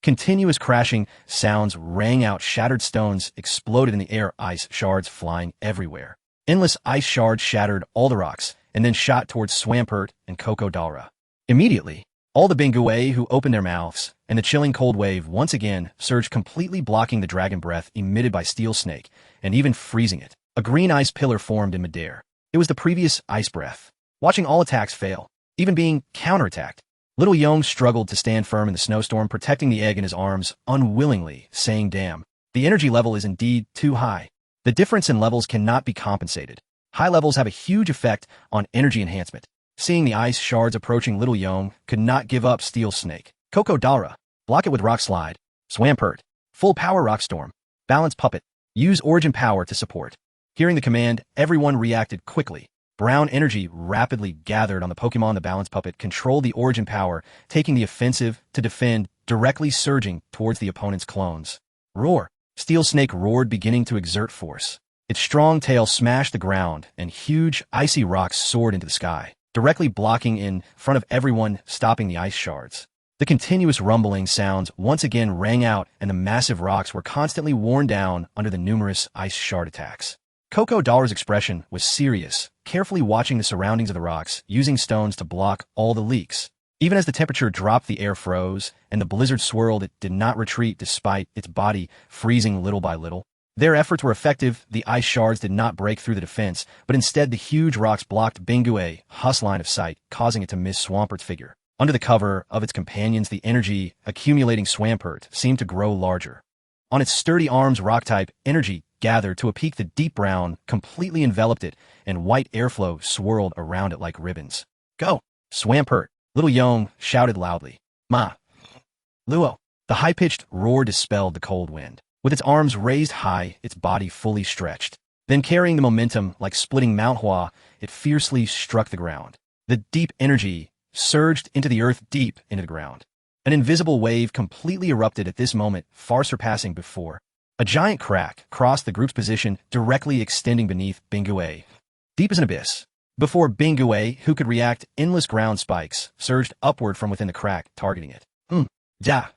Continuous crashing sounds rang out, shattered stones exploded in the air, ice shards flying everywhere. Endless ice shards shattered all the rocks and then shot towards Swampert and Coco Dalra. Immediately, all the Bingue who opened their mouths, and the chilling cold wave once again surged, completely blocking the dragon breath emitted by Steel Snake and even freezing it. A green ice pillar formed in midair. It was the previous ice breath. Watching all attacks fail, even being counterattacked, Little Yong struggled to stand firm in the snowstorm, protecting the egg in his arms, unwillingly saying, "Damn, the energy level is indeed too high. The difference in levels cannot be compensated. High levels have a huge effect on energy enhancement." Seeing the ice shards approaching, Little Yong could not give up. Steel Snake. Coco Dalra. Block it with Rock Slide. Swampert. Full power Rock Storm. Balance Puppet. Use Origin Power to support. Hearing the command, everyone reacted quickly. Brown energy rapidly gathered on the Pokemon. The Balance Puppet controlled the Origin Power, taking the offensive to defend, directly surging towards the opponent's clones. Roar. Steel Snake roared, beginning to exert force. Its strong tail smashed the ground, and huge, icy rocks soared into the sky, directly blocking in front of everyone, stopping the ice shards. The continuous rumbling sounds once again rang out, and the massive rocks were constantly worn down under the numerous ice shard attacks. Coco Dalra's expression was serious, carefully watching the surroundings of the rocks, using stones to block all the leaks. Even as the temperature dropped, the air froze, and the blizzard swirled. It did not retreat despite its body freezing little by little. Their efforts were effective. The ice shards did not break through the defense, but instead the huge rocks blocked Bingue Hu's line of sight, causing it to miss Swampert's figure. Under the cover of its companions, the energy accumulating Swampert seemed to grow larger. On its sturdy arms, Rock-type energy gathered to a peak. The deep brown completely enveloped it, and white airflow swirled around it like ribbons. "Go, Swampert!" Little Yong shouted loudly. "Ma! Luo!" The high-pitched roar dispelled the cold wind. With its arms raised high, its body fully stretched. Then, carrying the momentum like splitting Mount Hua, it fiercely struck the ground. The deep energy surged into the earth, deep into the ground. An invisible wave completely erupted at this moment, far surpassing before. A giant crack crossed the group's position, directly extending beneath Bingue. Deep as an abyss. Before Bingue, who could react, endless ground spikes surged upward from within the crack, targeting it. Da!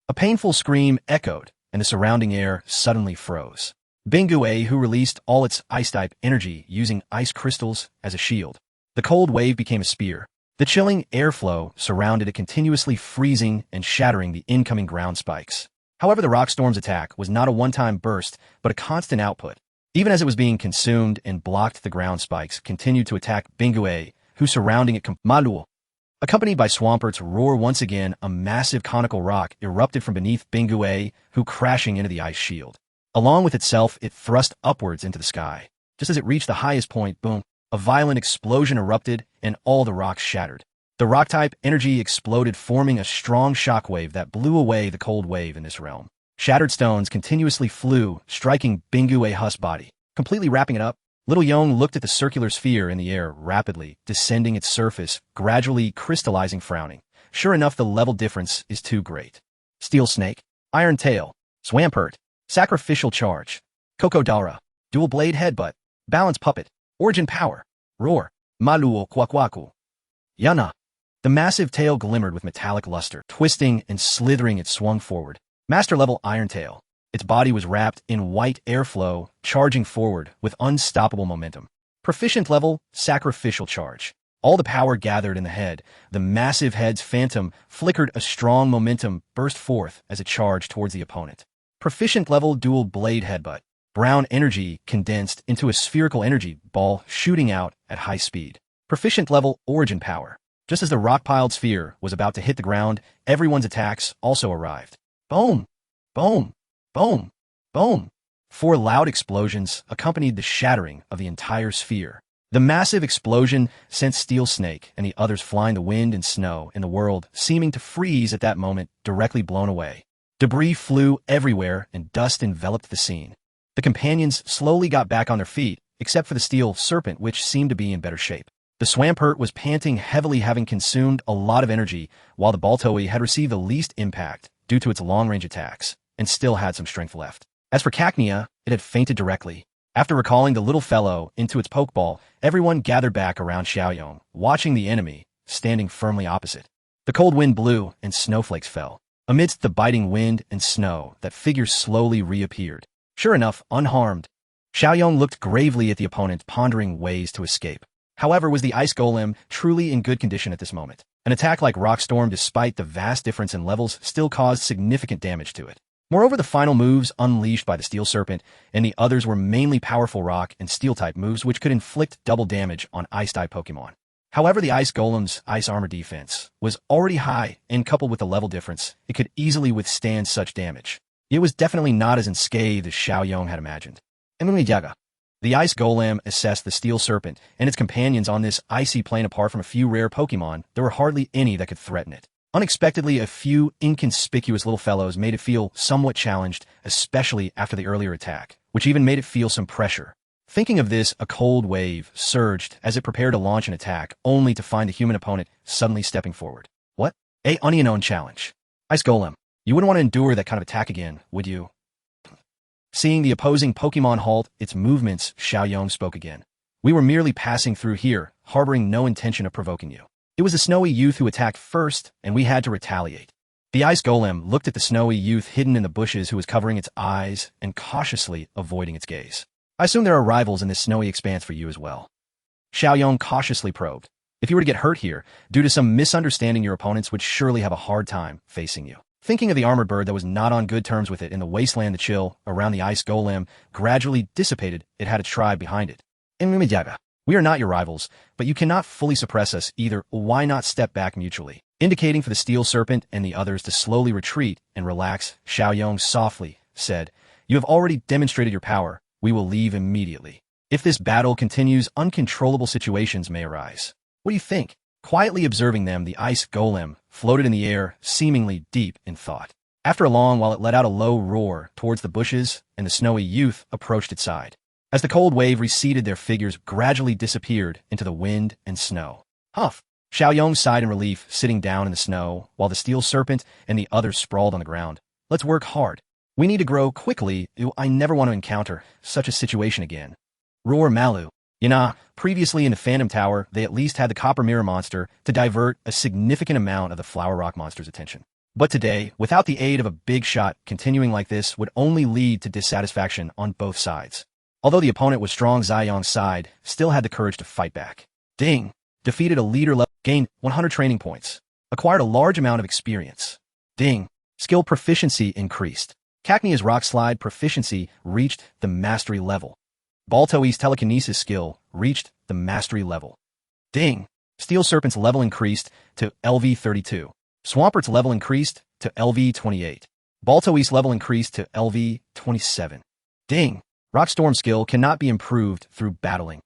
A painful scream echoed, and the surrounding air suddenly froze. Bingue, who released all its ice-type energy using ice crystals as a shield. The cold wave became a spear. The chilling airflow surrounded it, continuously freezing and shattering the incoming ground spikes. However, the Rock Storm's attack was not a one-time burst, but a constant output. Even as it was being consumed and blocked, the ground spikes continued to attack Bingue, who surrounding it. Maluo. Accompanied by Swampert's roar, once again, a massive conical rock erupted from beneath Bingue, who crashing into the ice shield. Along with itself, it thrust upwards into the sky. Just as it reached the highest point, boom, a violent explosion erupted, and all the rocks shattered. The Rock-type energy exploded, forming a strong shockwave that blew away the cold wave in this realm. Shattered stones continuously flew, striking Bingue Hu's body. Completely wrapping it up, Little Yong looked at the circular sphere in the air, rapidly descending its surface, gradually crystallizing, frowning. Sure enough, the level difference is too great. Steel Snake, Iron Tail, Swampert, Sacrificial Charge, Coco Dalra, Dual Blade Headbutt, Balance Puppet, Origin Power, Roar, Maluo Kwakwaku. Yana. The massive tail glimmered with metallic luster. Twisting and slithering, it swung forward. Master level Iron Tail. Its body was wrapped in white airflow, charging forward with unstoppable momentum. Proficient level Sacrificial Charge. All the power gathered in the head. The massive head's phantom flickered, a strong momentum burst forth as it charged towards the opponent. Proficient level Dual Blade Headbutt. brown energy condensed into a spherical energy ball shooting out at high speed. Proficient level origin power. Just as the rock-piled sphere was about to hit the ground, everyone's attacks also arrived. Boom! Boom! Boom! Boom! 4 loud explosions accompanied the shattering of the entire sphere. The massive explosion sent Steel Snake and the others flying the wind and snow in the world, seeming to freeze at that moment, directly blown away. Debris flew everywhere and dust enveloped the scene. The companions slowly got back on their feet, except for the Steel Serpent, which seemed to be in better shape. The Swampert was panting heavily, having consumed a lot of energy, while the Baltoy had received the least impact due to its long-range attacks, and still had some strength left. As for Cacnea, it had fainted directly. After recalling the little fellow into its Pokeball, everyone gathered back around Xiaoyong, watching the enemy, standing firmly opposite. The cold wind blew, and snowflakes fell. Amidst the biting wind and snow, that figure slowly reappeared. Sure enough, unharmed. Xiaoyong looked gravely at the opponent, pondering ways to escape. However, was the Ice Golem truly in good condition at this moment? An attack like Rock Storm, despite the vast difference in levels, still caused significant damage to it. Moreover, the final moves unleashed by the Steel Serpent and the others were mainly powerful Rock and Steel-type moves which could inflict double damage on Ice-type Pokémon. However, the Ice Golem's Ice Armor defense was already high, and coupled with the level difference, it could easily withstand such damage. It was definitely not as unscathed as Xiaoyong had imagined. The Ice Golem assessed the Steel Serpent and its companions on this icy plane. Apart from a few rare Pokémon, there were hardly any that could threaten it. Unexpectedly, a few inconspicuous little fellows made it feel somewhat challenged, especially after the earlier attack, which even made it feel some pressure. Thinking of this, a cold wave surged as it prepared to launch an attack, only to find the human opponent suddenly stepping forward. What? A Onion challenge. Ice Golem, you wouldn't want to endure that kind of attack again, would you? Seeing the opposing Pokémon halt its movements, Xiaoyong spoke again. We were merely passing through here, harboring no intention of provoking you. It was the snowy youth who attacked first, and we had to retaliate. The Ice Golem looked at the snowy youth hidden in the bushes who was covering its eyes and cautiously avoiding its gaze. I assume there are rivals in this snowy expanse for you as well. Xiaoyong cautiously probed. If you were to get hurt here, due to some misunderstanding, your opponents would surely have a hard time facing you. Thinking of the armored bird that was not on good terms with it in the wasteland, the chill around the Ice Golem gradually dissipated. It had a tribe behind it. We are not your rivals, but you cannot fully suppress us either. Why not step back mutually? Indicating for the Steel Serpent and the others to slowly retreat and relax, Xiaoyong softly said, You have already demonstrated your power. We will leave immediately. If this battle continues, uncontrollable situations may arise. What do you think? Quietly observing them, the Ice Golem floated in the air, seemingly deep in thought. After a long while, it let out a low roar towards the bushes, and the snowy youth approached its side. As the cold wave receded, their figures gradually disappeared into the wind and snow. Huff! Xiaoyong sighed in relief, sitting down in the snow, while the Steel Serpent and the others sprawled on the ground. Let's work hard. We need to grow quickly. I never want to encounter such a situation again. Roar Malu. Previously in the Phantom Tower, they at least had the Copper Mirror monster to divert a significant amount of the Flower Rock monster's attention. But today, without the aid of a big shot, continuing like this would only lead to dissatisfaction on both sides. Although the opponent was strong, Xiaoyong's side still had the courage to fight back. Ding! Defeated a leader level, gained 100 training points. Acquired a large amount of experience. Ding! Skill proficiency increased. Cacnea's Rock Slide proficiency reached the mastery level. Baltoy's telekinesis skill reached the mastery level. Ding! Steel Serpent's level increased to LV 32. Swampert's level increased to LV 28. Baltoy's level increased to LV 27. Ding! Rockstorm skill cannot be improved through battling.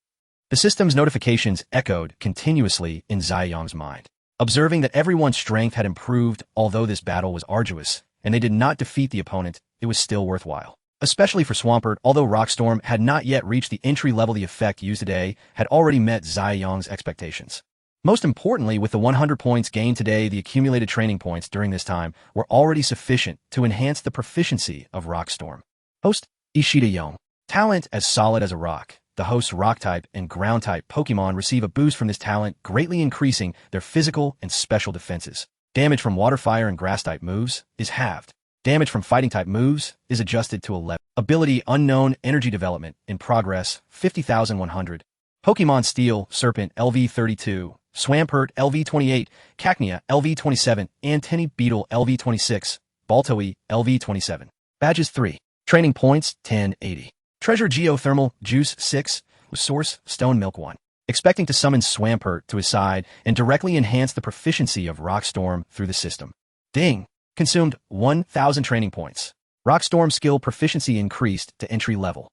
The system's notifications echoed continuously in Xiaoyong's mind. Observing that everyone's strength had improved, although this battle was arduous, and they did not defeat the opponent, it was still worthwhile. Especially for Swampert, although Rockstorm had not yet reached the entry level, the effect used today had already met Xiaoyong's expectations. Most importantly, with the 100 points gained today, the accumulated training points during this time were already sufficient to enhance the proficiency of Rockstorm. Host Ishida Yu. Talent as solid as a rock. The host's Rock-type and Ground-type Pokémon receive a boost from this talent, greatly increasing their physical and special defenses. Damage from Water, Fire, and Grass-type moves is halved. Damage from Fighting-type moves is adjusted to 11. Ability Unknown Energy Development in progress, 50,100. Pokémon Steel Serpent LV 32, Swampert LV 28, Cacnea LV 27, Antennae Beetle LV 26, Baltoy LV 27. Badges 3. Training points 1080. Treasure Geothermal Juice 6 was Source Stone Milk 1. Expecting to summon Swampert to his side and directly enhance the proficiency of Rockstorm through the system. Ding! Consumed 1,000 training points. Rockstorm skill proficiency increased to entry level.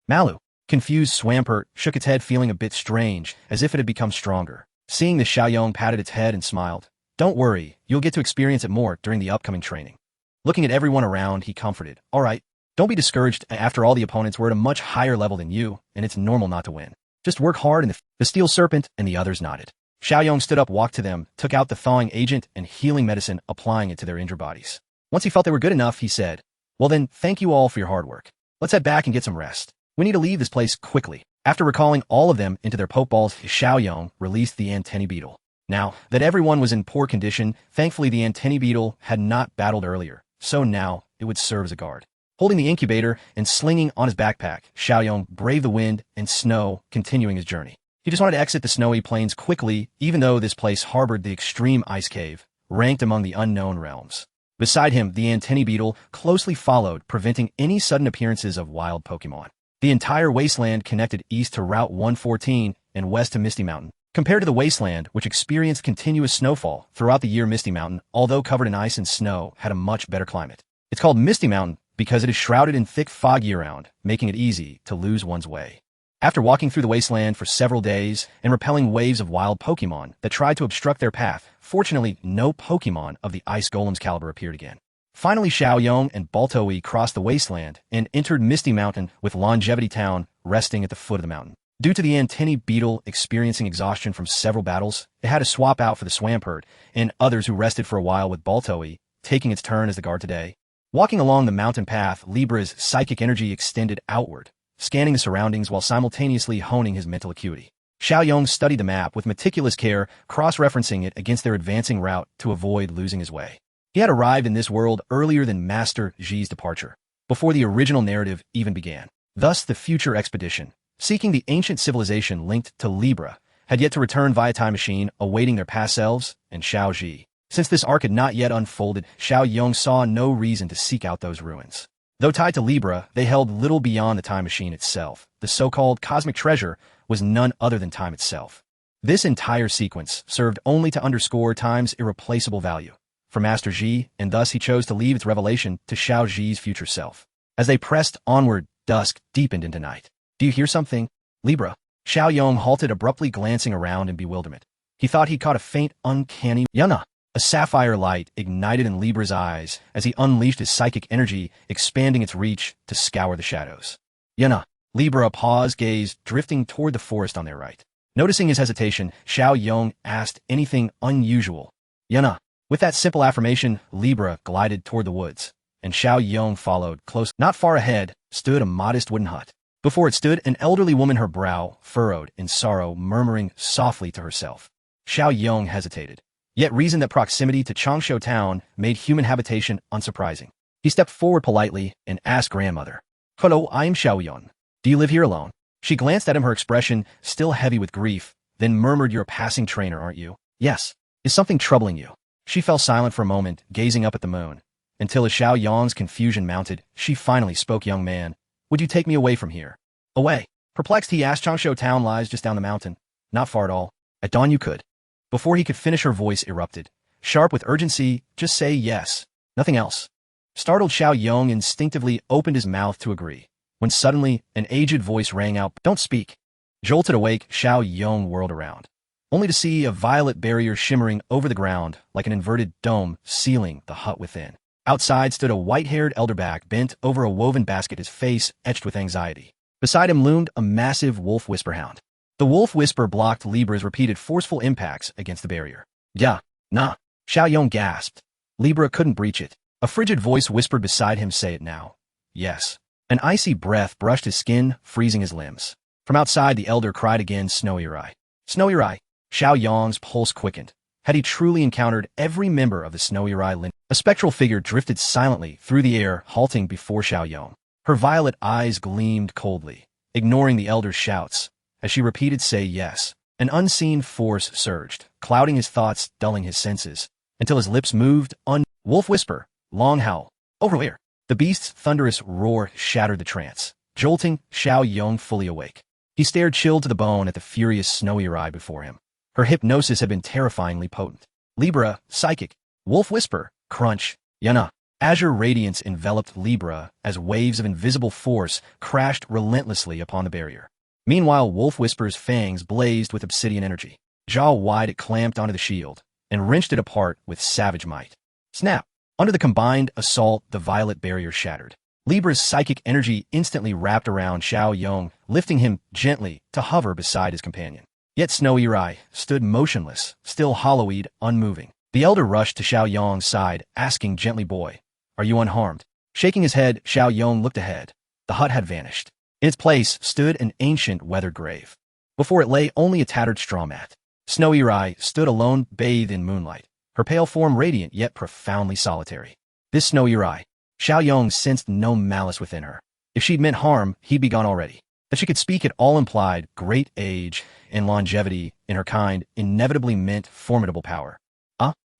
Malu. Confused Swampert shook its head, feeling a bit strange, as if it had become stronger. Seeing this, Xiaoyong patted its head and smiled. Don't worry, you'll get to experience it more during the upcoming training. Looking at everyone around, he comforted. All right, don't be discouraged. After all, the opponents were at a much higher level than you, and it's normal not to win. Just work hard. And the Steel Serpent and the others nodded. Xiaoyong stood up, walked to them, took out the thawing agent and healing medicine, applying it to their injured bodies. Once he felt they were good enough, he said, well then, thank you all for your hard work. Let's head back and get some rest. We need to leave this place quickly. After recalling all of them into their pokeballs, Xiaoyong released the antennae beetle. Now that everyone was in poor condition, thankfully the antennae beetle had not battled earlier, so now it would serve as a guard. Holding the incubator and slinging on his backpack, Xiaoyong braved the wind and snow, continuing his journey. He just wanted to exit the snowy plains quickly, even though this place harbored the extreme ice cave, ranked among the unknown realms. Beside him, the antennae beetle closely followed, preventing any sudden appearances of wild Pokémon. The entire wasteland connected east to Route 114 and west to Misty Mountain. Compared to the wasteland, which experienced continuous snowfall throughout the year, Misty Mountain, although covered in ice and snow, had a much better climate. It's called Misty Mountain because it is shrouded in thick fog year-round, making it easy to lose one's way. After walking through the wasteland for several days and repelling waves of wild Pokémon that tried to obstruct their path, fortunately, no Pokémon of the Ice Golem's caliber appeared again. Finally, Xiaoyong and Baltoe crossed the wasteland and entered Misty Mountain, with Longevity Town resting at the foot of the mountain. Due to the antennae beetle experiencing exhaustion from several battles, it had to swap out for the Swampert and others who rested for a while, with Baltoe taking its turn as the guard today. Walking along the mountain path, Libra's psychic energy extended outward, scanning the surroundings while simultaneously honing his mental acuity. Xiaoyong studied the map with meticulous care, cross-referencing it against their advancing route to avoid losing his way. He had arrived in this world earlier than Master Ji's departure, before the original narrative even began. Thus, the future expedition, seeking the ancient civilization linked to Libra, had yet to return via time machine, awaiting their past selves and Xiao Ji. Since this arc had not yet unfolded, Xiaoyong saw no reason to seek out those ruins. Though tied to Libra, they held little beyond the time machine itself. The so-called cosmic treasure was none other than time itself. This entire sequence served only to underscore time's irreplaceable value for Master Ji, and thus he chose to leave its revelation to Xiao Ji's future self. As they pressed onward, dusk deepened into night. Do you hear something, Libra? Xiaoyong halted abruptly, glancing around in bewilderment. He thought he caught a faint, uncanny yana. A sapphire light ignited in Libra's eyes as he unleashed his psychic energy, expanding its reach to scour the shadows. Yana. Libra paused, gaze drifting toward the forest on their right. Noticing his hesitation, Xiaoyong asked anything unusual. Yana. With that simple affirmation, Libra glided toward the woods, and Xiaoyong followed close. Not far ahead stood a modest wooden hut. Before it stood an elderly woman, her brow furrowed in sorrow, murmuring softly to herself. Xiaoyong hesitated, yet reasoned that proximity to Changshu Town made human habitation unsurprising. He stepped forward politely and asked grandmother, "Hello, I'm Xiaoyong. Do you live here alone?" She glanced at him, her expression still heavy with grief, then murmured, "You're a passing trainer, aren't you?" "Yes." "Is something troubling you?" She fell silent for a moment, gazing up at the moon, until as Xiaoyong's confusion mounted, she finally spoke. "Young man, would you take me away from here?" "Away?" Perplexed, he asked. "Changshu Town lies just down the mountain." "Not far at all. At dawn you could." Before he could finish, her voice erupted, sharp with urgency. "Just say yes. Nothing else." Startled, Xiaoyong instinctively opened his mouth to agree, when suddenly an aged voice rang out, "Don't speak." Jolted awake, Xiaoyong whirled around, only to see a violet barrier shimmering over the ground like an inverted dome, sealing the hut within. Outside stood a white-haired elderback bent over a woven basket, his face etched with anxiety. Beside him loomed a massive wolf whisperhound. The wolf whisper blocked Libra's repeated forceful impacts against the barrier. "Yeah, nah." Xiaoyong gasped. Libra couldn't breach it. A frigid voice whispered beside him, "Say it now." "Yes." An icy breath brushed his skin, freezing his limbs. From outside, the elder cried again, "Snowy Rai. Snowy Rai." Xiaoyong's pulse quickened. Had he truly encountered every member of the Snowy Rai lineage? A spectral figure drifted silently through the air, halting before Xiaoyong. Her violet eyes gleamed coldly, ignoring the elder's shouts. As she repeated, "Say yes," an unseen force surged, clouding his thoughts, dulling his senses, until his lips moved. Wolf whisper, long howl. Over where? The beast's thunderous roar shattered the trance, jolting Xiao Yong fully awake. He stared chilled to the bone at the furious snowy eye before him. Her hypnosis had been terrifyingly potent. Libra, psychic, wolf whisper, crunch, yana. Azure radiance enveloped Libra as waves of invisible force crashed relentlessly upon the barrier. Meanwhile, Wolf Whisper's fangs blazed with obsidian energy. Jaw wide, it clamped onto the shield and wrenched it apart with savage might. Snap! Under the combined assault, the violet barrier shattered. Libra's psychic energy instantly wrapped around Xiao Yong, lifting him gently to hover beside his companion. Yet Snowy Rai stood motionless, still hollow-eyed, unmoving. The elder rushed to Xiao Yong's side, asking gently, "Boy, are you unharmed?" Shaking his head, Xiao Yong looked ahead. The hut had vanished. In its place stood an ancient weathered grave. Before it lay only a tattered straw mat. Snowy Rai stood alone, bathed in moonlight, her pale form radiant yet profoundly solitary. This Snowy Rai, Xiao Yong sensed no malice within her. If she'd meant harm, he'd be gone already. That she could speak at all implied great age and longevity in her kind inevitably meant formidable power.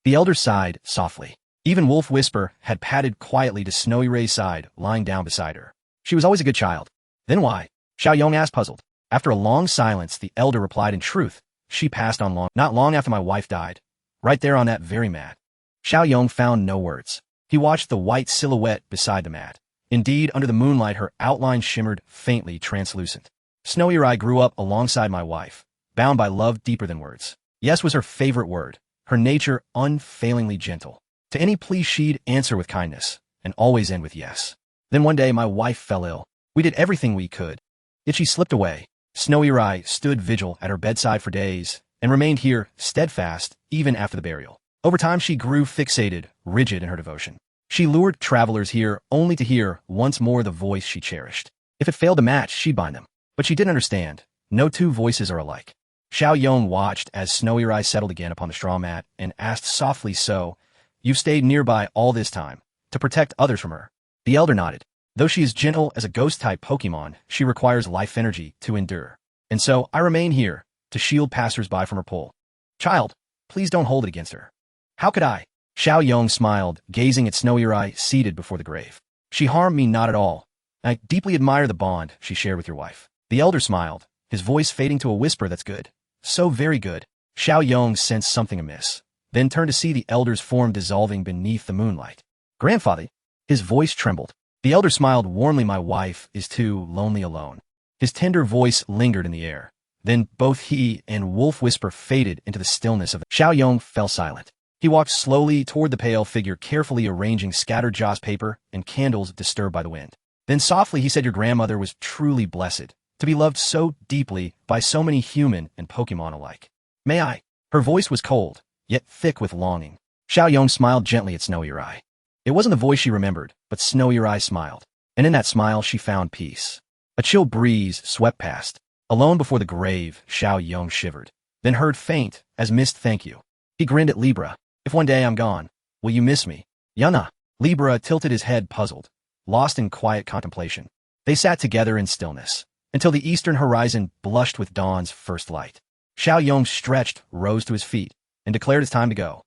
The elder sighed softly. Even Wolf Whisper had padded quietly to Snowy Rai's side, lying down beside her. She was always a good child. Then why? Xiao Yong asked, puzzled. After a long silence, the elder replied, in truth, she passed on not long after my wife died. Right there on that very mat. Xiao Yong found no words. He watched the white silhouette beside the mat. Indeed, under the moonlight, her outline shimmered faintly translucent. Snowy Rai grew up alongside my wife, bound by love deeper than words. Yes was her favorite word, her nature unfailingly gentle. To any plea she'd answer with kindness, and always end with yes. Then one day my wife fell ill. We did everything we could. Yet she slipped away. Snowy Rai stood vigil at her bedside for days, and remained here, steadfast, even after the burial. Over time she grew fixated, rigid in her devotion. She lured travelers here only to hear once more the voice she cherished. If it failed to match, she'd bind them. But she didn't understand. No two voices are alike. Xiao Yong watched as Snowy Rai settled again upon the straw mat, and asked softly, "So, you've stayed nearby all this time, to protect others from her?" The elder nodded. Though she is gentle as a ghost-type Pokémon, she requires life energy to endure. And so, I remain here, to shield passers-by from her pull. Child, please don't hold it against her. How could I? Xiao Yong smiled, gazing at Snowy Rai seated before the grave. She harmed me not at all. I deeply admire the bond she shared with your wife. The elder smiled, his voice fading to a whisper. That's good. So very good. Xiao Yong sensed something amiss, then turned to see the elder's form dissolving beneath the moonlight. Grandfather, his voice trembled. The elder smiled warmly. My wife is too lonely alone. His tender voice lingered in the air. Then both he and Wolf Whisper faded into the stillness of it. Xiao Yong fell silent. He walked slowly toward the pale figure, carefully arranging scattered joss paper and candles disturbed by the wind. Then softly he said, "Your grandmother was truly blessed, to be loved so deeply by so many human and Pokemon alike. May I?" Her voice was cold, yet thick with longing. Xiao Yong smiled gently at Snowy Rai. It wasn't the voice she remembered, but Snowy Rai smiled, and in that smile she found peace. A chill breeze swept past. Alone before the grave, Xiao Yong shivered, then heard faint as mist, "Thank you." He grinned at Libra. "If one day I'm gone, will you miss me?" "Yana." Libra tilted his head, puzzled, lost in quiet contemplation. They sat together in stillness, until the eastern horizon blushed with dawn's first light. Xiao Yong stretched, rose to his feet, and declared it's time to go.